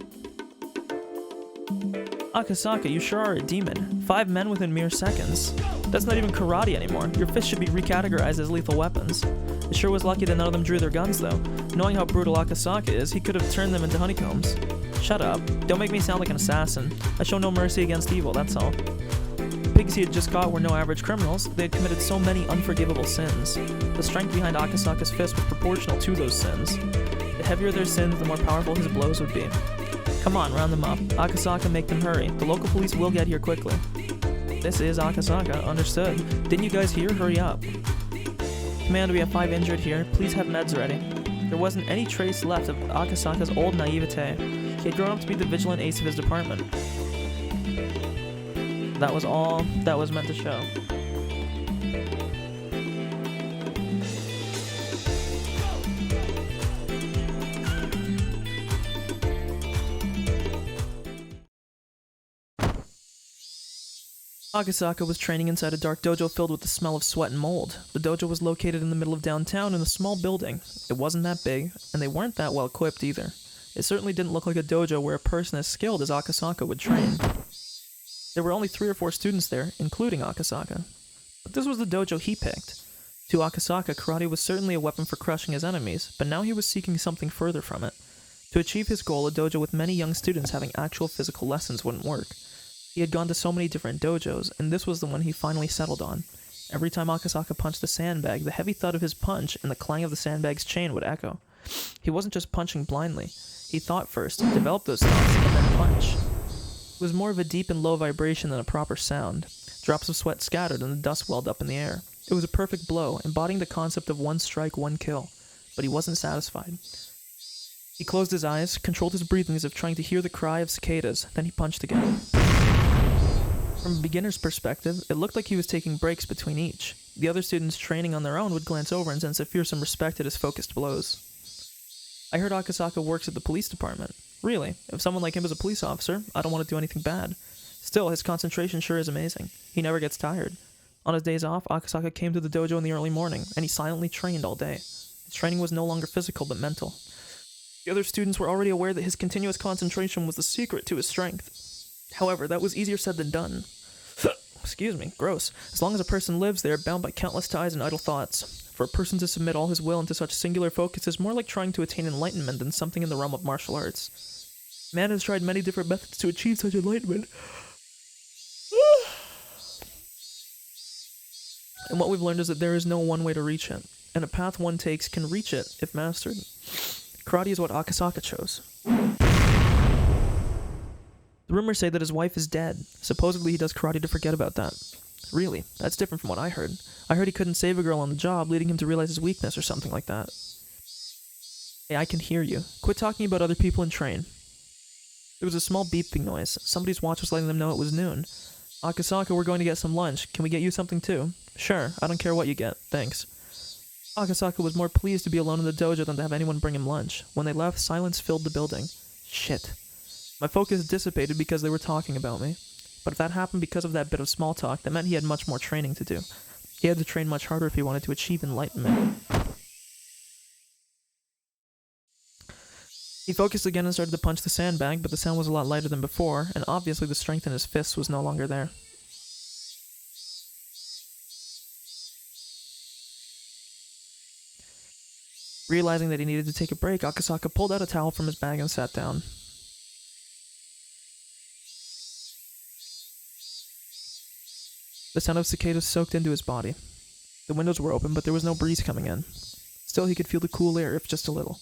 Speaker 1: Akasaka, you sure are a demon. 5 men within mere seconds. That's not even karate anymore. Your fists should be recategorized as lethal weapons. It sure was lucky that none of them drew their guns, though. Knowing how brutal Akasaka is, he could have turned them into honeycombs. Shut up. Don't make me sound like an assassin. I show no mercy against evil, that's all. The pigs he had just caught were no average criminals. They had committed so many unforgivable sins. The strength behind Akasaka's fist was proportional to those sins. The heavier their sins, the more powerful his blows would be. Come on, round them up. Akasaka, make them hurry. The local police will get here quickly. This is Akasaka, understood. Didn't you guys hear? Hurry up. Command, we have 5 injured here. Please have meds ready. There wasn't any trace left of Akasaka's old naivete. He had grown up to be the vigilant ace of his department. That was all that was meant to show. Akasaka was training inside a dark dojo filled with the smell of sweat and mold. The dojo was located in the middle of downtown in a small building. It wasn't that big, and they weren't that well equipped either. It certainly didn't look like a dojo where a person as skilled as Akasaka would train. There were only 3 or 4 students there, including Akasaka. But this was the dojo he picked. To Akasaka, karate was certainly a weapon for crushing his enemies, but now he was seeking something further from it. To achieve his goal, a dojo with many young students having actual physical lessons wouldn't work. He had gone to so many different dojos, and this was the one he finally settled on. Every time Akasaka punched a sandbag, the heavy thud of his punch and the clang of the sandbag's chain would echo. He wasn't just punching blindly. He thought first, developed those thoughts, and then punch. It was more of a deep and low vibration than a proper sound. Drops of sweat scattered and the dust welled up in the air. It was a perfect blow, embodying the concept of 1 strike, 1 kill. But he wasn't satisfied. He closed his eyes, controlled his breathing as if trying to hear the cry of cicadas, then he punched again. From a beginner's perspective, it looked like he was taking breaks between each. The other students training on their own would glance over and sense a fearsome respect at his focused blows. I heard Akasaka works at the police department. Really, if someone like him is a police officer, I don't want to do anything bad. Still, his concentration sure is amazing. He never gets tired. On his days off, Akasaka came to the dojo in the early morning, and he silently trained all day. His training was no longer physical, but mental. The other students were already aware that his continuous concentration was the secret to his strength. However, that was easier said than done. Excuse me, gross. As long as a person lives, they are bound by countless ties and idle thoughts. For a person to submit all his will into such singular focus is more like trying to attain enlightenment than something in the realm of martial arts. Man has tried many different methods to achieve such enlightenment. And what we've learned is that there is no one way to reach it, and a path one takes can reach it if mastered. Karate is what Akasaka chose. The rumors say that his wife is dead. Supposedly he does karate to forget about that. Really, that's different from what I heard. I heard he couldn't save a girl on the job, leading him to realize his weakness or something like that. Hey, I can hear you. Quit talking about other people and train. There was a small beeping noise. Somebody's watch was letting them know it was noon. Akasaka, we're going to get some lunch. Can we get you something too? Sure, I don't care what you get. Thanks. Akasaka was more pleased to be alone in the dojo than to have anyone bring him lunch. When they left, silence filled the building. Shit. My focus dissipated because they were talking about me. But if that happened because of that bit of small talk, that meant he had much more training to do. He had to train much harder if he wanted to achieve enlightenment. He focused again and started to punch the sandbag, but the sound was a lot lighter than before, and obviously the strength in his fists was no longer there. Realizing that he needed to take a break, Akasaka pulled out a towel from his bag and sat down. The sound of cicadas soaked into his body. The windows were open, but there was no breeze coming in. Still, he could feel the cool air, if just a little.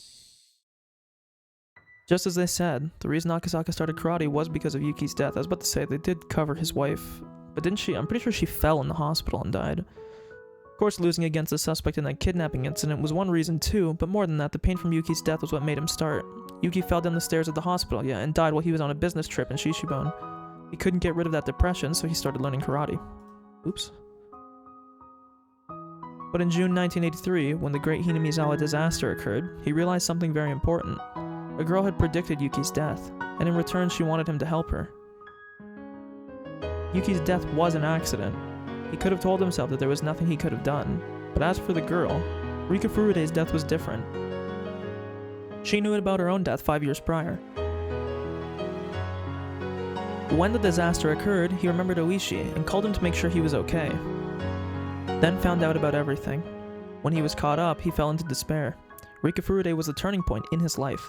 Speaker 1: Just as they said, the reason Akasaka started karate was because of Yuki's death. I was about to say, they did cover his wife, but didn't she? I'm pretty sure she fell in the hospital and died. Of course, losing against the suspect in that kidnapping incident was one reason too, but more than that, the pain from Yuki's death was what made him start. Yuki fell down the stairs at the hospital, and died while he was on a business trip in Shishibone. He couldn't get rid of that depression, so he started learning karate. Oops. But in June 1983, when the Great Hinamizawa disaster occurred, he realized something very important. A girl had predicted Yuki's death, and in return she wanted him to help her. Yuki's death was an accident. He could have told himself that there was nothing he could have done, but as for the girl, Rika Furude's death was different. She knew about her own death 5 years prior. When the disaster occurred, he remembered Oishi and called him to make sure he was okay. Then found out about everything. When he was caught up, he fell into despair. Rika Furude was the turning point in his life.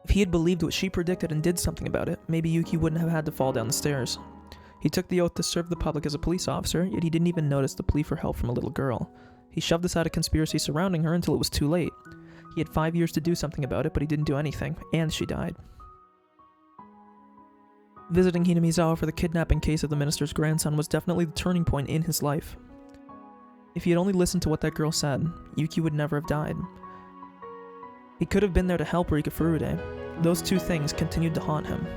Speaker 1: If he had believed what she predicted and did something about it, maybe Yuki wouldn't have had to fall down the stairs. He took the oath to serve the public as a police officer, yet he didn't even notice the plea for help from a little girl. He shoved aside a conspiracy surrounding her until it was too late. He had 5 years to do something about it, but he didn't do anything, and she died. Visiting Hinamizawa for the kidnapping case of the minister's grandson was definitely the turning point in his life. If he had only listened to what that girl said, Yuki would never have died. He could have been there to help Rika Furude. Those two things continued to haunt him.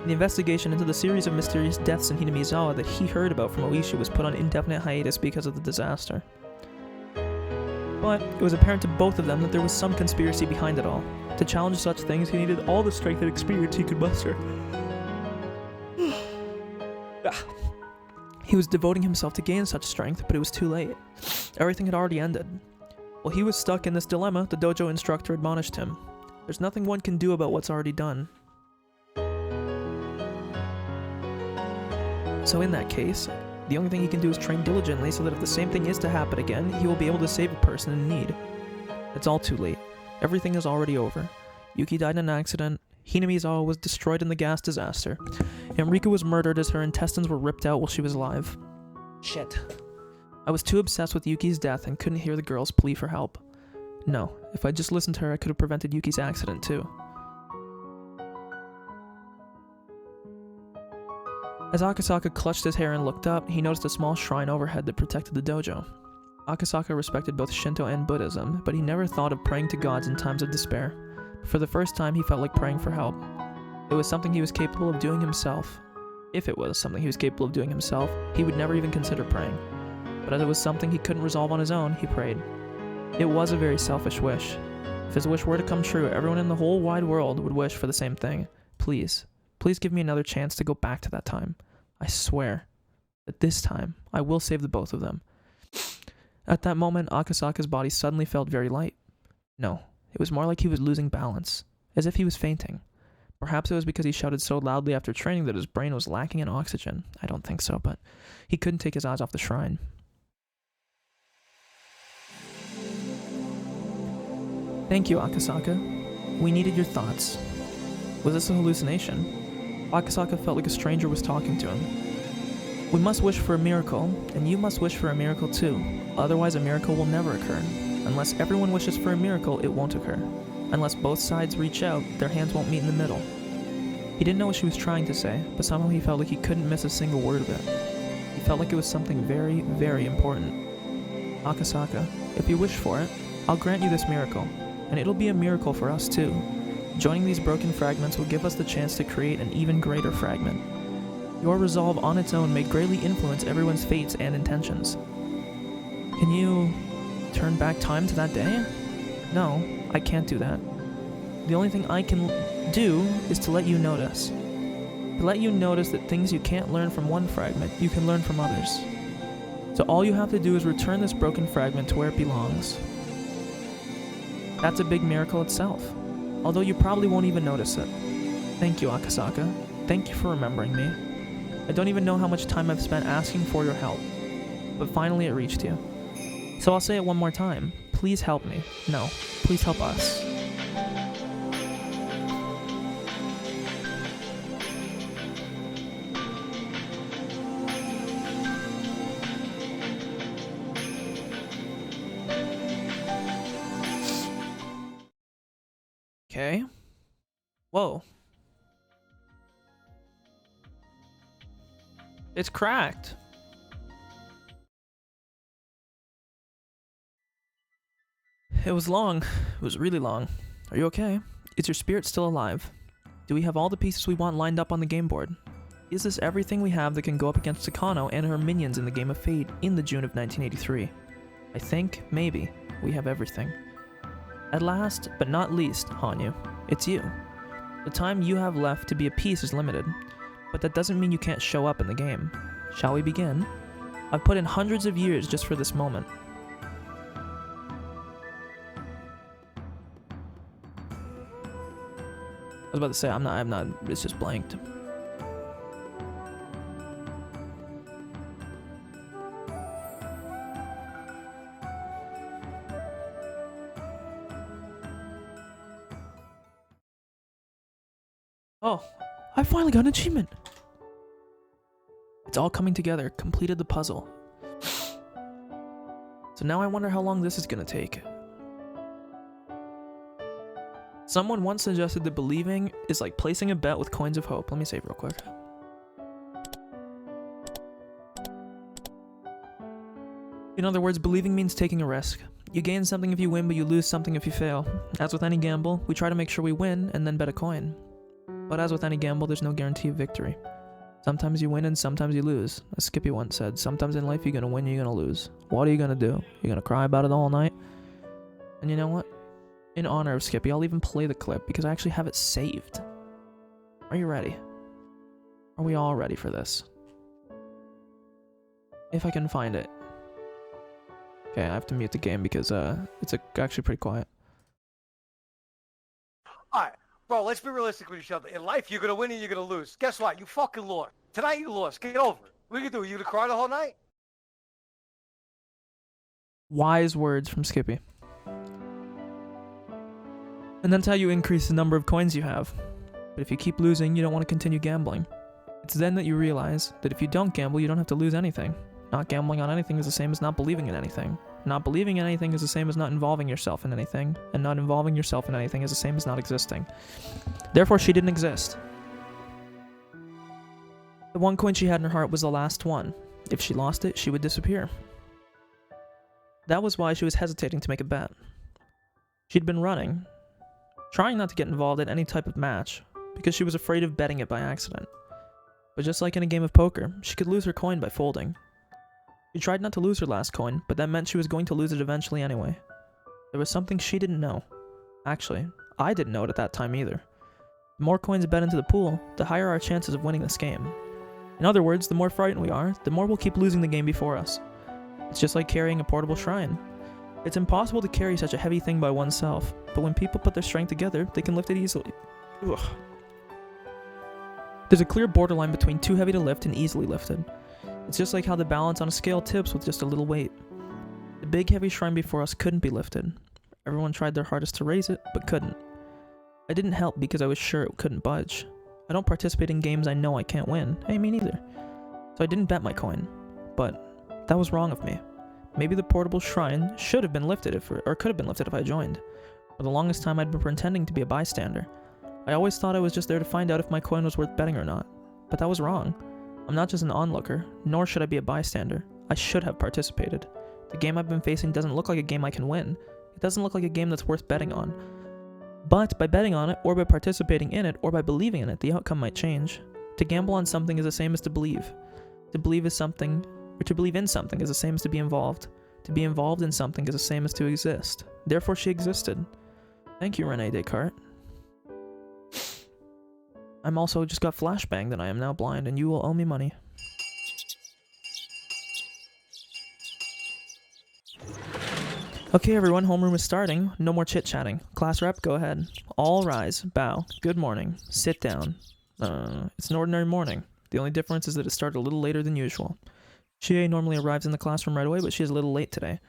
Speaker 1: The investigation into the series of mysterious deaths in Hinamizawa that he heard about from Oishi was put on indefinite hiatus because of the disaster. But it was apparent to both of them that there was some conspiracy behind it all. To challenge such things, he needed all the strength and experience he could muster. He was devoting himself to gain such strength, but it was too late. Everything had already ended. While he was stuck in this dilemma, the dojo instructor admonished him. There's nothing one can do about what's already done. So in that case, the only thing he can do is train diligently so that if the same thing is to happen again, he will be able to save a person in need. It's all too late. Everything is already over. Yuki died in an accident, Hinamizawa was destroyed in the gas disaster, and Rika was murdered as her intestines were ripped out while she was alive. Shit. I was too obsessed with Yuki's death and couldn't hear the girl's plea for help. No, if I'd just listened to her, I could have prevented Yuki's accident too. As Akasaka clutched his hair and looked up, he noticed a small shrine overhead that protected the dojo. Akasaka respected both Shinto and Buddhism, but he never thought of praying to gods in times of despair. For the first time, he felt like praying for help. It was something he was capable of doing himself. If it was something he was capable of doing himself, he would never even consider praying. But as it was something he couldn't resolve on his own, he prayed. It was a very selfish wish. If his wish were to come true, everyone in the whole wide world would wish for the same thing. Please, please give me another chance to go back to that time. I swear that this time I will save the both of them. At that moment, Akasaka's body suddenly felt very light. No, it was more like he was losing balance, as if he was fainting. Perhaps it was because he shouted so loudly after training that his brain was lacking in oxygen. I don't think so, but he couldn't take his eyes off the shrine. Thank you, Akasaka. We needed your thoughts. Was this a hallucination? Akasaka felt like a stranger was talking to him. We must wish for a miracle, and you must wish for a miracle too. Otherwise, a miracle will never occur. Unless everyone wishes for a miracle, it won't occur. Unless both sides reach out, their hands won't meet in the middle. He didn't know what she was trying to say, but somehow he felt like he couldn't miss a single word of it. He felt like it was something very, very important. Akasaka, if you wish for it, I'll grant you this miracle. And it'll be a miracle for us too. Joining these broken fragments will give us the chance to create an even greater fragment. Your resolve on its own may greatly influence everyone's fates and intentions. Can you turn back time to that day? No, I can't do that. The only thing I can do is to let you notice. To let you notice that things you can't learn from one fragment, you can learn from others. So all you have to do is return this broken fragment to where it belongs. That's a big miracle itself, although you probably won't even notice it. Thank you, Akasaka. Thank you for remembering me. I don't even know how much time I've spent asking for your help, but finally it reached you. So I'll say it one more time. Please help me. No, please help us. Okay. Whoa. It's cracked. It was long. It was really long. Are you okay? Is your spirit still alive? Do we have all the pieces we want lined up on the game board? Is this everything we have that can go up against Takano and her minions in the Game of Fate in the June of 1983? I think, maybe, we have everything. At last, but not least, Hanyu, it's you. The time you have left to be a piece is limited, but that doesn't mean you can't show up in the game. Shall we begin? I've put in hundreds of years just for this moment. I was about to say, I'm not, it's just blanked. Oh, I finally got an achievement! It's all coming together, completed the puzzle. So now I wonder how long this is gonna take. Someone once suggested that believing is like placing a bet with coins of hope. Let me save real quick. In other words, believing means taking a risk. You gain something if you win, but you lose something if you fail. As with any gamble, we try to make sure we win and then bet a coin. But as with any gamble, there's no guarantee of victory. Sometimes you win and sometimes you lose. As Skippy once said, sometimes in life you're gonna win, you're gonna lose. What are you gonna do? You're gonna cry about it all night? And you know what? In honor of Skippy, I'll even play the clip because I actually have it saved. Are you ready? Are we all ready for this? If I can find it. Okay, I have to mute the game because it's actually pretty quiet.
Speaker 2: Alright, bro, let's be realistic with each other. In life, you're gonna win and you're gonna lose. Guess what? You fucking lost. Tonight you lost. Get over it. What are you gonna do? You gonna cry the whole night?
Speaker 1: Wise words from Skippy. And that's how you increase the number of coins you have. But if you keep losing, you don't want to continue gambling. It's then that you realize that if you don't gamble, you don't have to lose anything. Not gambling on anything is the same as not believing in anything. Not believing in anything is the same as not involving yourself in anything. And not involving yourself in anything is the same as not existing. Therefore, she didn't exist. The one coin she had in her heart was the last one. If she lost it, she would disappear. That was why she was hesitating to make a bet. She'd been running, trying not to get involved in any type of match, because she was afraid of betting it by accident. But just like in a game of poker, she could lose her coin by folding. She tried not to lose her last coin, but that meant she was going to lose it eventually anyway. There was something she didn't know. Actually, I didn't know it at that time either. The more coins bet into the pool, the higher our chances of winning this game. In other words, the more frightened we are, the more we'll keep losing the game before us. It's just like carrying a portable shrine. It's impossible to carry such a heavy thing by oneself, but when people put their strength together, they can lift it easily. Ugh. There's a clear borderline between too heavy to lift and easily lifted. It's just like how the balance on a scale tips with just a little weight. The big heavy shrine before us couldn't be lifted. Everyone tried their hardest to raise it, but couldn't. I didn't help because I was sure it couldn't budge. I don't participate in games I know I can't win. Hey, me neither. So I didn't bet my coin. But that was wrong of me. Maybe the portable shrine should have been lifted or could have been lifted if I joined. For the longest time I'd been pretending to be a bystander. I always thought I was just there to find out if my coin was worth betting or not. But that was wrong. I'm not just an onlooker, nor should I be a bystander. I should have participated. The game I've been facing doesn't look like a game I can win. It doesn't look like a game that's worth betting on. But by betting on it, or by participating in it, or by believing in it, the outcome might change. To gamble on something is the same as to believe. To believe in something is the same as to be involved. To be involved in something is the same as to exist. Therefore she existed. Thank you, Rene Descartes. I'm also just got flashbanged and I am now blind, and you will owe me money. Okay everyone, homeroom is starting. No more chit-chatting. Class rep, go ahead. All rise, bow, good morning, sit down. It's an ordinary morning. The only difference is that it started a little later than usual. Chie normally arrives in the classroom right away, but she is a little late today.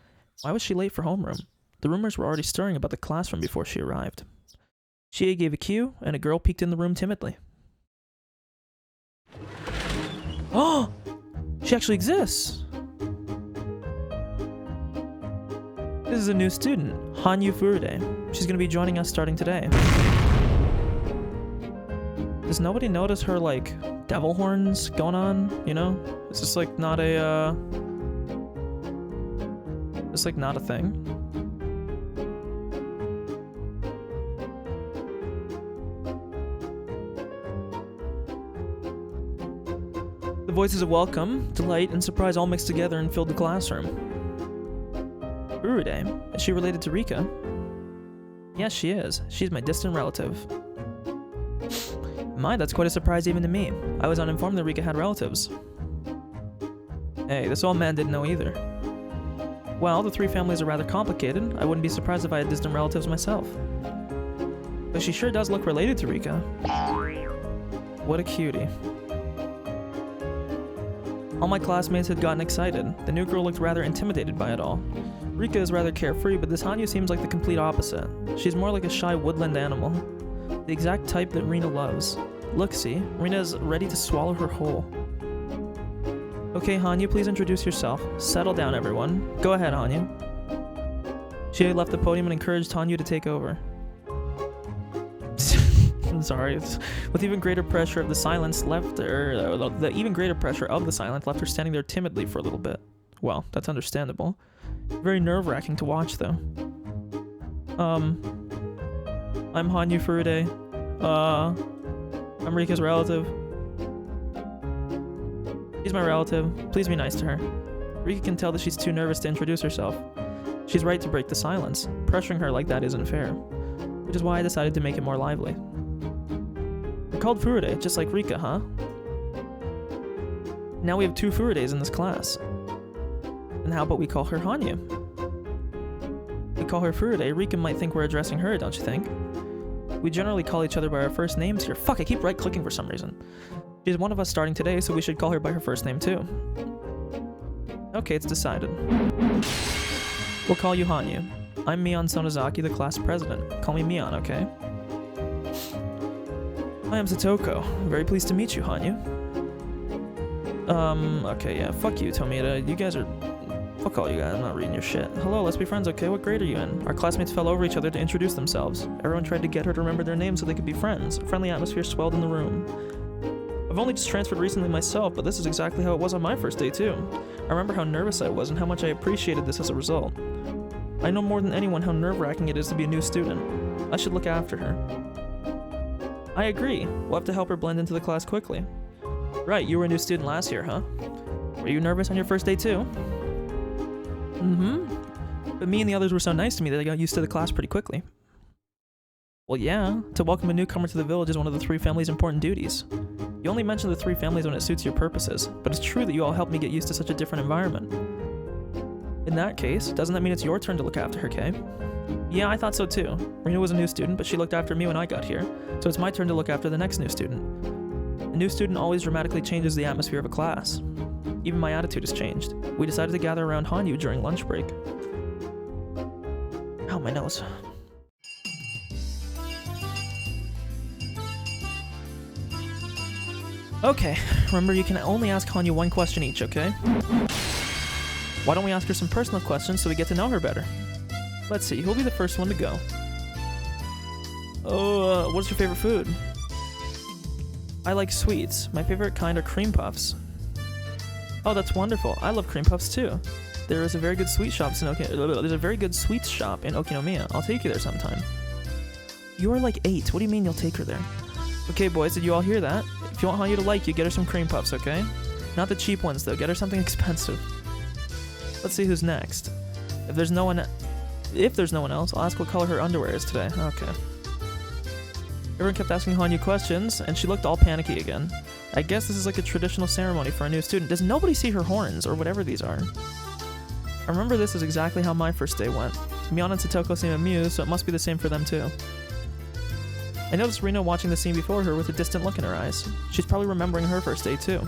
Speaker 1: Why was she late for homeroom? The rumors were already stirring about the classroom before she arrived. Chie gave a cue, and a girl peeked in the room timidly. Oh! She actually exists! This is a new student, Hanyu Furude. She's gonna be joining us starting today. Does nobody notice her, like, devil horns going on, you know? It's just, like, not a, it's, like, not a thing. The voices of welcome, delight, and surprise all mixed together and filled the classroom. Furude? Is she related to Rika? Yes, she is. She's my distant relative. My, that's quite a surprise even to me. I was uninformed that Rika had relatives. Hey, this old man didn't know either. Well, the three families are rather complicated. I wouldn't be surprised if I had distant relatives myself. But she sure does look related to Rika. What a cutie. All my classmates had gotten excited. The new girl looked rather intimidated by it all. Rika is rather carefree, but this Hanyu seems like the complete opposite. She's more like a shy woodland animal. The exact type that Rina loves. Look, see? Rina's ready to swallow her whole. Okay, Hanyu, please introduce yourself. Settle down, everyone. Go ahead, Hanyu. She left the podium and encouraged Hanyu to take over. I'm sorry. With even greater pressure of the silence left her, the even greater pressure of the silence left her standing there timidly for a little bit. Well, that's understandable. Very nerve-wracking to watch, though. I'm Hanyu Furude. I'm Rika's relative. She's my relative. Please be nice to her. Rika can tell that she's too nervous to introduce herself. She's right to break the silence. Pressuring her like that isn't fair. Which is why I decided to make it more lively. You're called Furude, just like Rika, huh? Now we have two Furudes in this class. And how about we call her Hanyu? We call her Furude, Rika might think we're addressing her, don't you think? We generally call each other by our first names here. Fuck, I keep right-clicking for some reason. She's one of us starting today, so we should call her by her first name too. Okay, it's decided. We'll call you Hanyu. I'm Mion Sonozaki, the class president. Call me Mion, okay? I am Satoko. Very pleased to meet you, Hanyu. Okay, yeah, fuck you, Tomita. You guys are... Fuck all you guys, I'm not reading your shit. Hello, let's be friends, okay? What grade are you in? Our classmates fell over each other to introduce themselves. Everyone tried to get her to remember their names so they could be friends. A friendly atmosphere swelled in the room. I've only just transferred recently myself, but this is exactly how it was on my first day too. I remember how nervous I was and how much I appreciated this as a result. I know more than anyone how nerve-wracking it is to be a new student. I should look after her. I agree. We'll have to help her blend into the class quickly. Right, you were a new student last year, huh? Were you nervous on your first day too? Mm-hmm. But me and the others were so nice to me that I got used to the class pretty quickly. Well, yeah, to welcome a newcomer to the village is one of the 3 families' important duties. You only mention the 3 families when it suits your purposes, but it's true that you all helped me get used to such a different environment. In that case, doesn't that mean it's your turn to look after her, Kay? Yeah, I thought so too. Rena was a new student, but she looked after me when I got here, so it's my turn to look after the next new student. A new student always dramatically changes the atmosphere of a class. Even my attitude has changed. We decided to gather around Hanyu during lunch break. Ow, my nose. Okay, remember you can only ask Hanyu 1 question each, okay? Why don't we ask her some personal questions so we get to know her better? Let's see, who'll be the first one to go? Oh, what's your favorite food? I like sweets. My favorite kind are cream puffs. Oh, that's wonderful. I love cream puffs too. There is a very good sweet shop in There's a very good sweets shop in Okinomiya. I'll take you there sometime. You are like 8. What do you mean you'll take her there? Okay, boys, did you all hear that? If you want Hanyu to like you, get her some cream puffs, okay? Not the cheap ones though. Get her something expensive. Let's see who's next. If there's no one else, I'll ask what color her underwear is today. Okay. Everyone kept asking Hanyu questions, and she looked all panicky again. I guess this is like a traditional ceremony for a new student. Does nobody see her horns, or whatever these are? I remember this is exactly how my first day went. Mion and Satoko seem amused, so it must be the same for them too. I noticed Rena watching the scene before her with a distant look in her eyes. She's probably remembering her first day too.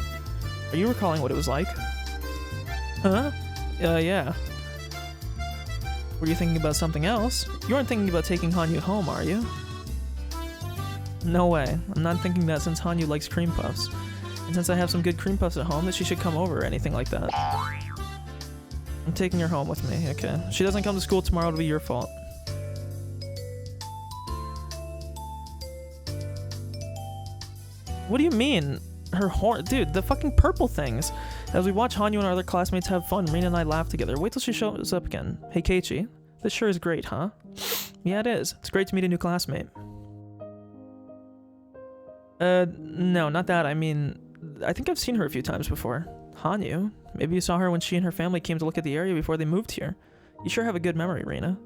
Speaker 1: Are you recalling what it was like? Huh? Yeah. Were you thinking about something else? You aren't thinking about taking Hanyu home, are you? No way. I'm not thinking that since Hanyu likes cream puffs. And since I have some good cream puffs at home, that she should come over or anything like that. I'm taking her home with me, okay. If she doesn't come to school tomorrow, it'll be your fault. What do you mean? Her horn? Dude, the fucking purple things. As we watch Hanyu and our other classmates have fun, Rena and I laugh together. Wait till she shows up again. Hey, Keiichi. This sure is great, huh? Yeah, it is. It's great to meet a new classmate. No, not that. I mean, I think I've seen her a few times before. Hanyu? Maybe you saw her when she and her family came to look at the area before they moved here. You sure have a good memory, Rena.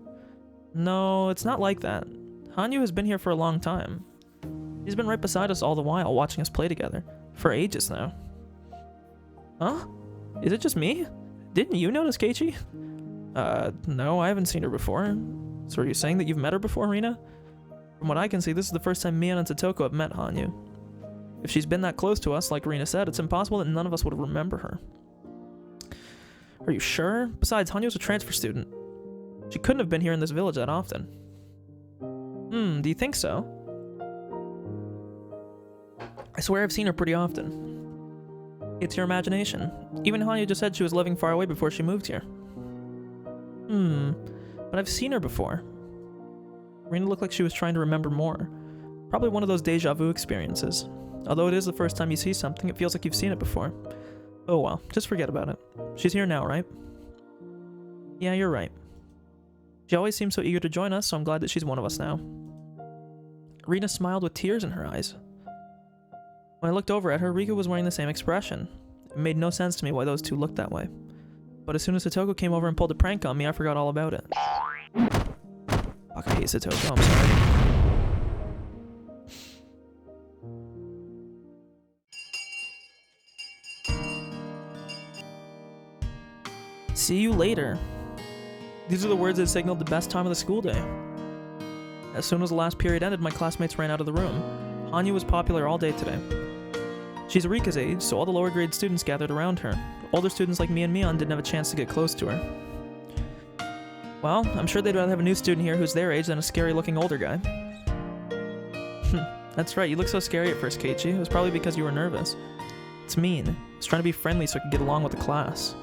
Speaker 1: No, it's not like that. Hanyu has been here for a long time. She's been right beside us all the while, watching us play together. For ages now. Huh? Is it just me? Didn't you notice Keiichi? No, I haven't seen her before. So are you saying that you've met her before, Rena? From what I can see, this is the first time Mion and Satoko have met Hanyu. If she's been that close to us, like Rena said, it's impossible that none of us would remember her. Are you sure? Besides, Hanyu's a transfer student. She couldn't have been here in this village that often. Do you think so? I swear I've seen her pretty often. It's your imagination. Even Hanyu just said she was living far away before she moved here. But I've seen her before. Rena looked like she was trying to remember more. Probably one of those deja vu experiences. Although it is the first time you see something, it feels like you've seen it before. Oh well, just forget about it. She's here now, right? Yeah, you're right. She always seems so eager to join us, so I'm glad that she's one of us now. Rena smiled with tears in her eyes. When I looked over at her, Rika was wearing the same expression. It made no sense to me why those two looked that way. But as soon as Satoko came over and pulled a prank on me, I forgot all about it. Fuck, I hate Satoko, I'm sorry. See you later. These are the words that signaled the best time of the school day. As soon as the last period ended, my classmates ran out of the room. Hanyu was popular all day today. She's Rika's age, so all the lower grade students gathered around her. Older students like me and Mion didn't have a chance to get close to her. Well, I'm sure they'd rather have a new student here who's their age than a scary-looking older guy. That's right, you look so scary at first, Keiichi. It was probably because you were nervous. It's mean. I was trying to be friendly so I could get along with the class.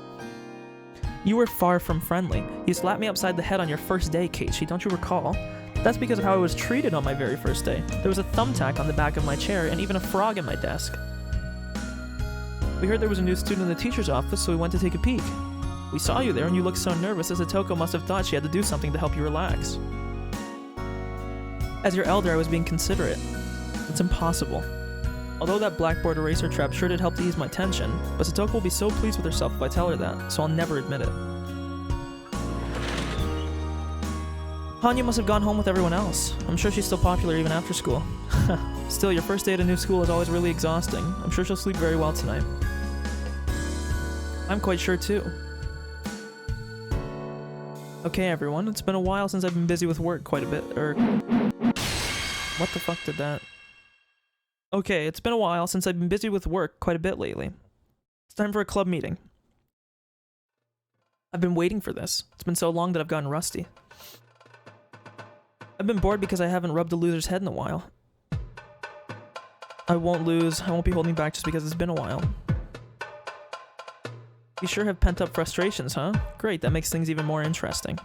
Speaker 1: You were far from friendly. You slapped me upside the head on your first day, Keiichi, don't you recall? That's because of how I was treated on my very first day. There was a thumbtack on the back of my chair and even a frog in my desk. We heard there was a new student in the teacher's office, so we went to take a peek. We saw you there and you looked so nervous that Satoko must have thought she had to do something to help you relax. As your elder, I was being considerate. It's impossible. Although that blackboard eraser trap sure did help to ease my tension, but Satoko will be so pleased with herself if I tell her that, so I'll never admit it. Hanya must have gone home with everyone else. I'm sure she's still popular even after school. Still, your first day at a new school is always really exhausting. I'm sure she'll sleep very well tonight. I'm quite sure too. Okay, everyone, it's been a while since I've been busy with work quite a bit, What the fuck did that? Okay, it's been a while since I've been busy with work quite a bit lately. It's time for a club meeting. I've been waiting for this. It's been so long that I've gotten rusty. I've been bored because I haven't rubbed a loser's head in a while. I won't lose. I won't be holding back just because it's been a while. You sure have pent-up frustrations, huh? Great, that makes things even more interesting.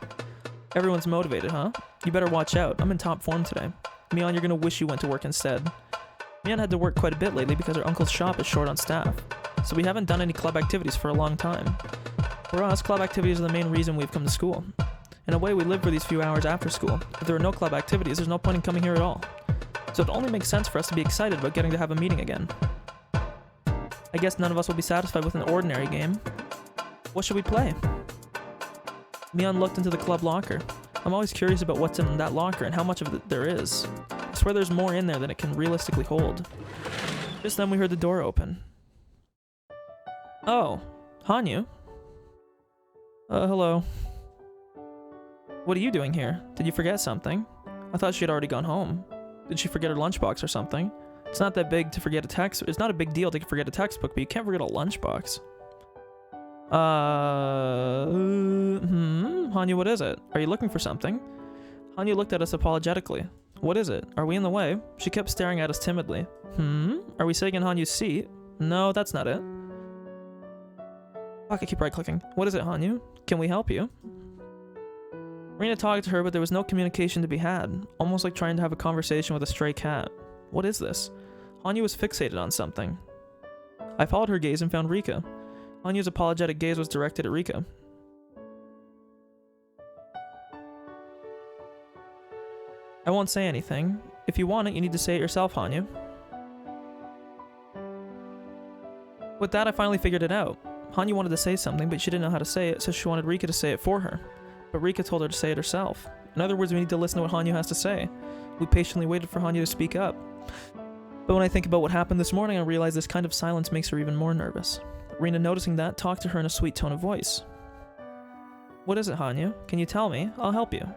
Speaker 1: Everyone's motivated, huh? You better watch out. I'm in top form today. Mion, you're gonna wish you went to work instead. Mion had to work quite a bit lately because her uncle's shop is short on staff. So we haven't done any club activities for a long time. For us, club activities are the main reason we've come to school. In a way, we live for these few hours after school. If there are no club activities, there's no point in coming here at all. So it only makes sense for us to be excited about getting to have a meeting again. I guess none of us will be satisfied with an ordinary game. What should we play? Mion looked into the club locker. I'm always curious about what's in that locker and how much of it there is. I swear there's more in there than it can realistically hold. Just then we heard the door open. Oh, Hanyu? Hello. What are you doing here? Did you forget something? I thought she had already gone home. Did she forget her lunchbox or something? It's not that big to forget a text. It's not a big deal to forget a textbook, but you can't forget a lunchbox. Hanyu, what is it? Are you looking for something? Hanyu looked at us apologetically. What is it? Are we in the way? She kept staring at us timidly. Are we sitting in Hanyu's seat? No, that's not it. Fuck, I keep right-clicking. What is it, Hanyu? Can we help you? Rina talked to her, but there was no communication to be had, almost like trying to have a conversation with a stray cat. What is this? Hanyu was fixated on something. I followed her gaze and found Rika. Hanyu's apologetic gaze was directed at Rika. I won't say anything. If you want it, you need to say it yourself, Hanyu. With that, I finally figured it out. Hanyu wanted to say something, but she didn't know how to say it, so she wanted Rika to say it for her. But Rika told her to say it herself. In other words, we need to listen to what Hanyu has to say. We patiently waited for Hanyu to speak up. But when I think about what happened this morning, I realize this kind of silence makes her even more nervous. Rina, noticing that, talked to her in a sweet tone of voice. What is it, Hanyu? Can you tell me? I'll help you.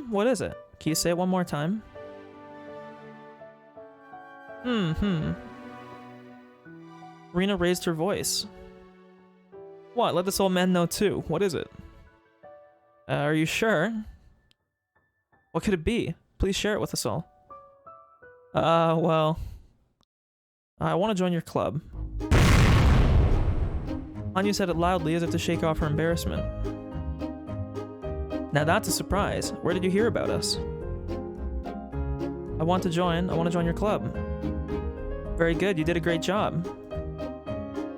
Speaker 1: What is it? Can you say it one more time? Rina raised her voice. What? Let this old man know too. What is it? Are you sure? What could it be? Please share it with us all. Well... I want to join your club. Hanyu said it loudly as if to shake off her embarrassment. Now that's a surprise. Where did you hear about us? I want to join your club. Very good, you did a great job.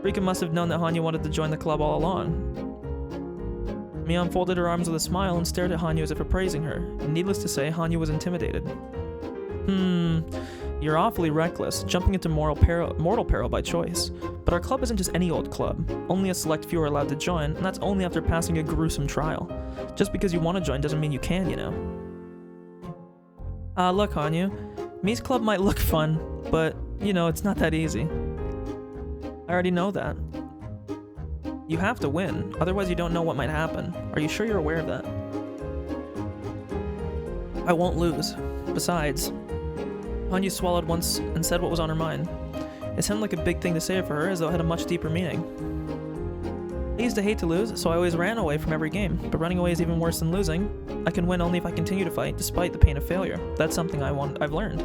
Speaker 1: Rika must have known that Hanyu wanted to join the club all along. Mion folded her arms with a smile and stared at Hanyu as if appraising her. And needless to say, Hanyu was intimidated. You're awfully reckless, jumping into mortal peril by choice. But our club isn't just any old club. Only a select few are allowed to join, and that's only after passing a gruesome trial. Just because you want to join doesn't mean you can, you know. Look, Hanyu. Mi's club might look fun, but, you know, it's not that easy. I already know that. You have to win, otherwise you don't know what might happen. Are you sure you're aware of that? I won't lose. Besides... Hanyu swallowed once and said what was on her mind. It sounded like a big thing to say for her, as though it had a much deeper meaning. I used to hate to lose, so I always ran away from every game, but running away is even worse than losing. I can win only if I continue to fight, despite the pain of failure. That's something I've learned.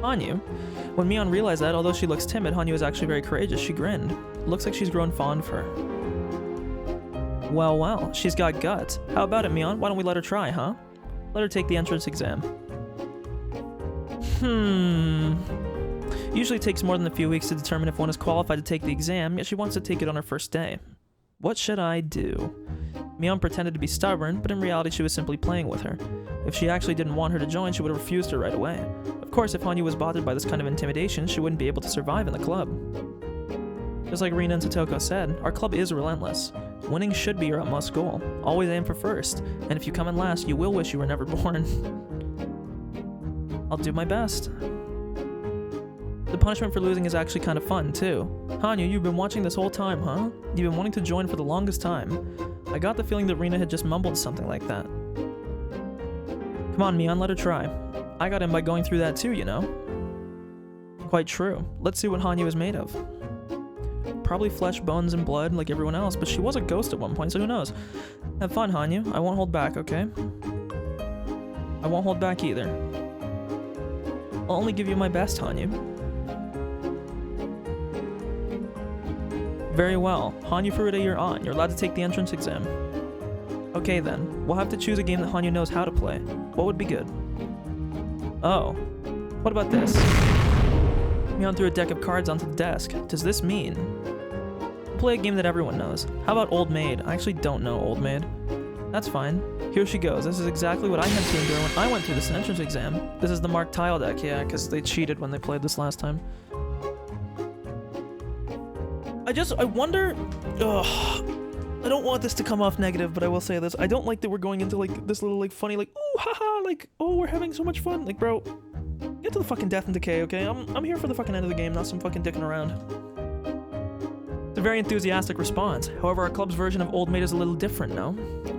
Speaker 1: Hanyu? When Mion realized that, although she looks timid, Hanyu is actually very courageous. She grinned. It looks like she's grown fond for her. Well, well, she's got guts. How about it, Mion? Why don't we let her try, huh? Let her take the entrance exam. Usually takes more than a few weeks to determine if one is qualified to take the exam, yet she wants to take it on her first day. What should I do? Mion pretended to be stubborn, but in reality she was simply playing with her. If she actually didn't want her to join, she would have refused her right away. Of course, if Hanyu was bothered by this kind of intimidation, she wouldn't be able to survive in the club. Just like Rina and Satoko said, our club is relentless. Winning should be your utmost goal. Always aim for first, and if you come in last, you will wish you were never born. I'll do my best. The punishment for losing is actually kind of fun, too. Hanyu, you've been watching this whole time, huh? You've been wanting to join for the longest time. I got the feeling that Rina had just mumbled something like that. Come on, Mion, let her try. I got in by going through that too, you know? Quite true. Let's see what Hanyu is made of. Probably flesh, bones, and blood like everyone else, but she was a ghost at one point, so who knows? Have fun, Hanyu. I won't hold back, okay? I won't hold back either. I'll only give you my best, Hanyu. Very well. Hanyu Furuta, you're on. You're allowed to take the entrance exam. Okay then, we'll have to choose a game that Hanyu knows how to play. What would be good? Oh. What about this? Mion threw a deck of cards onto the desk. Does this mean? Play a game that everyone knows. How about Old Maid? I actually don't know Old Maid. That's fine. Here she goes. This is exactly what I had to endure when I went through this entrance exam. This is the marked tile deck, yeah, because they cheated when they played this last time. I wonder, I don't want this to come off negative, but I will say this. I don't like that we're going into, like, this little, like, funny, like, ooh, haha, like, oh, we're having so much fun. Like, bro, get to the fucking death and decay, okay? I'm here for the fucking end of the game, not some fucking dicking around. It's a very enthusiastic response. However, our club's version of Old Maid is a little different, no?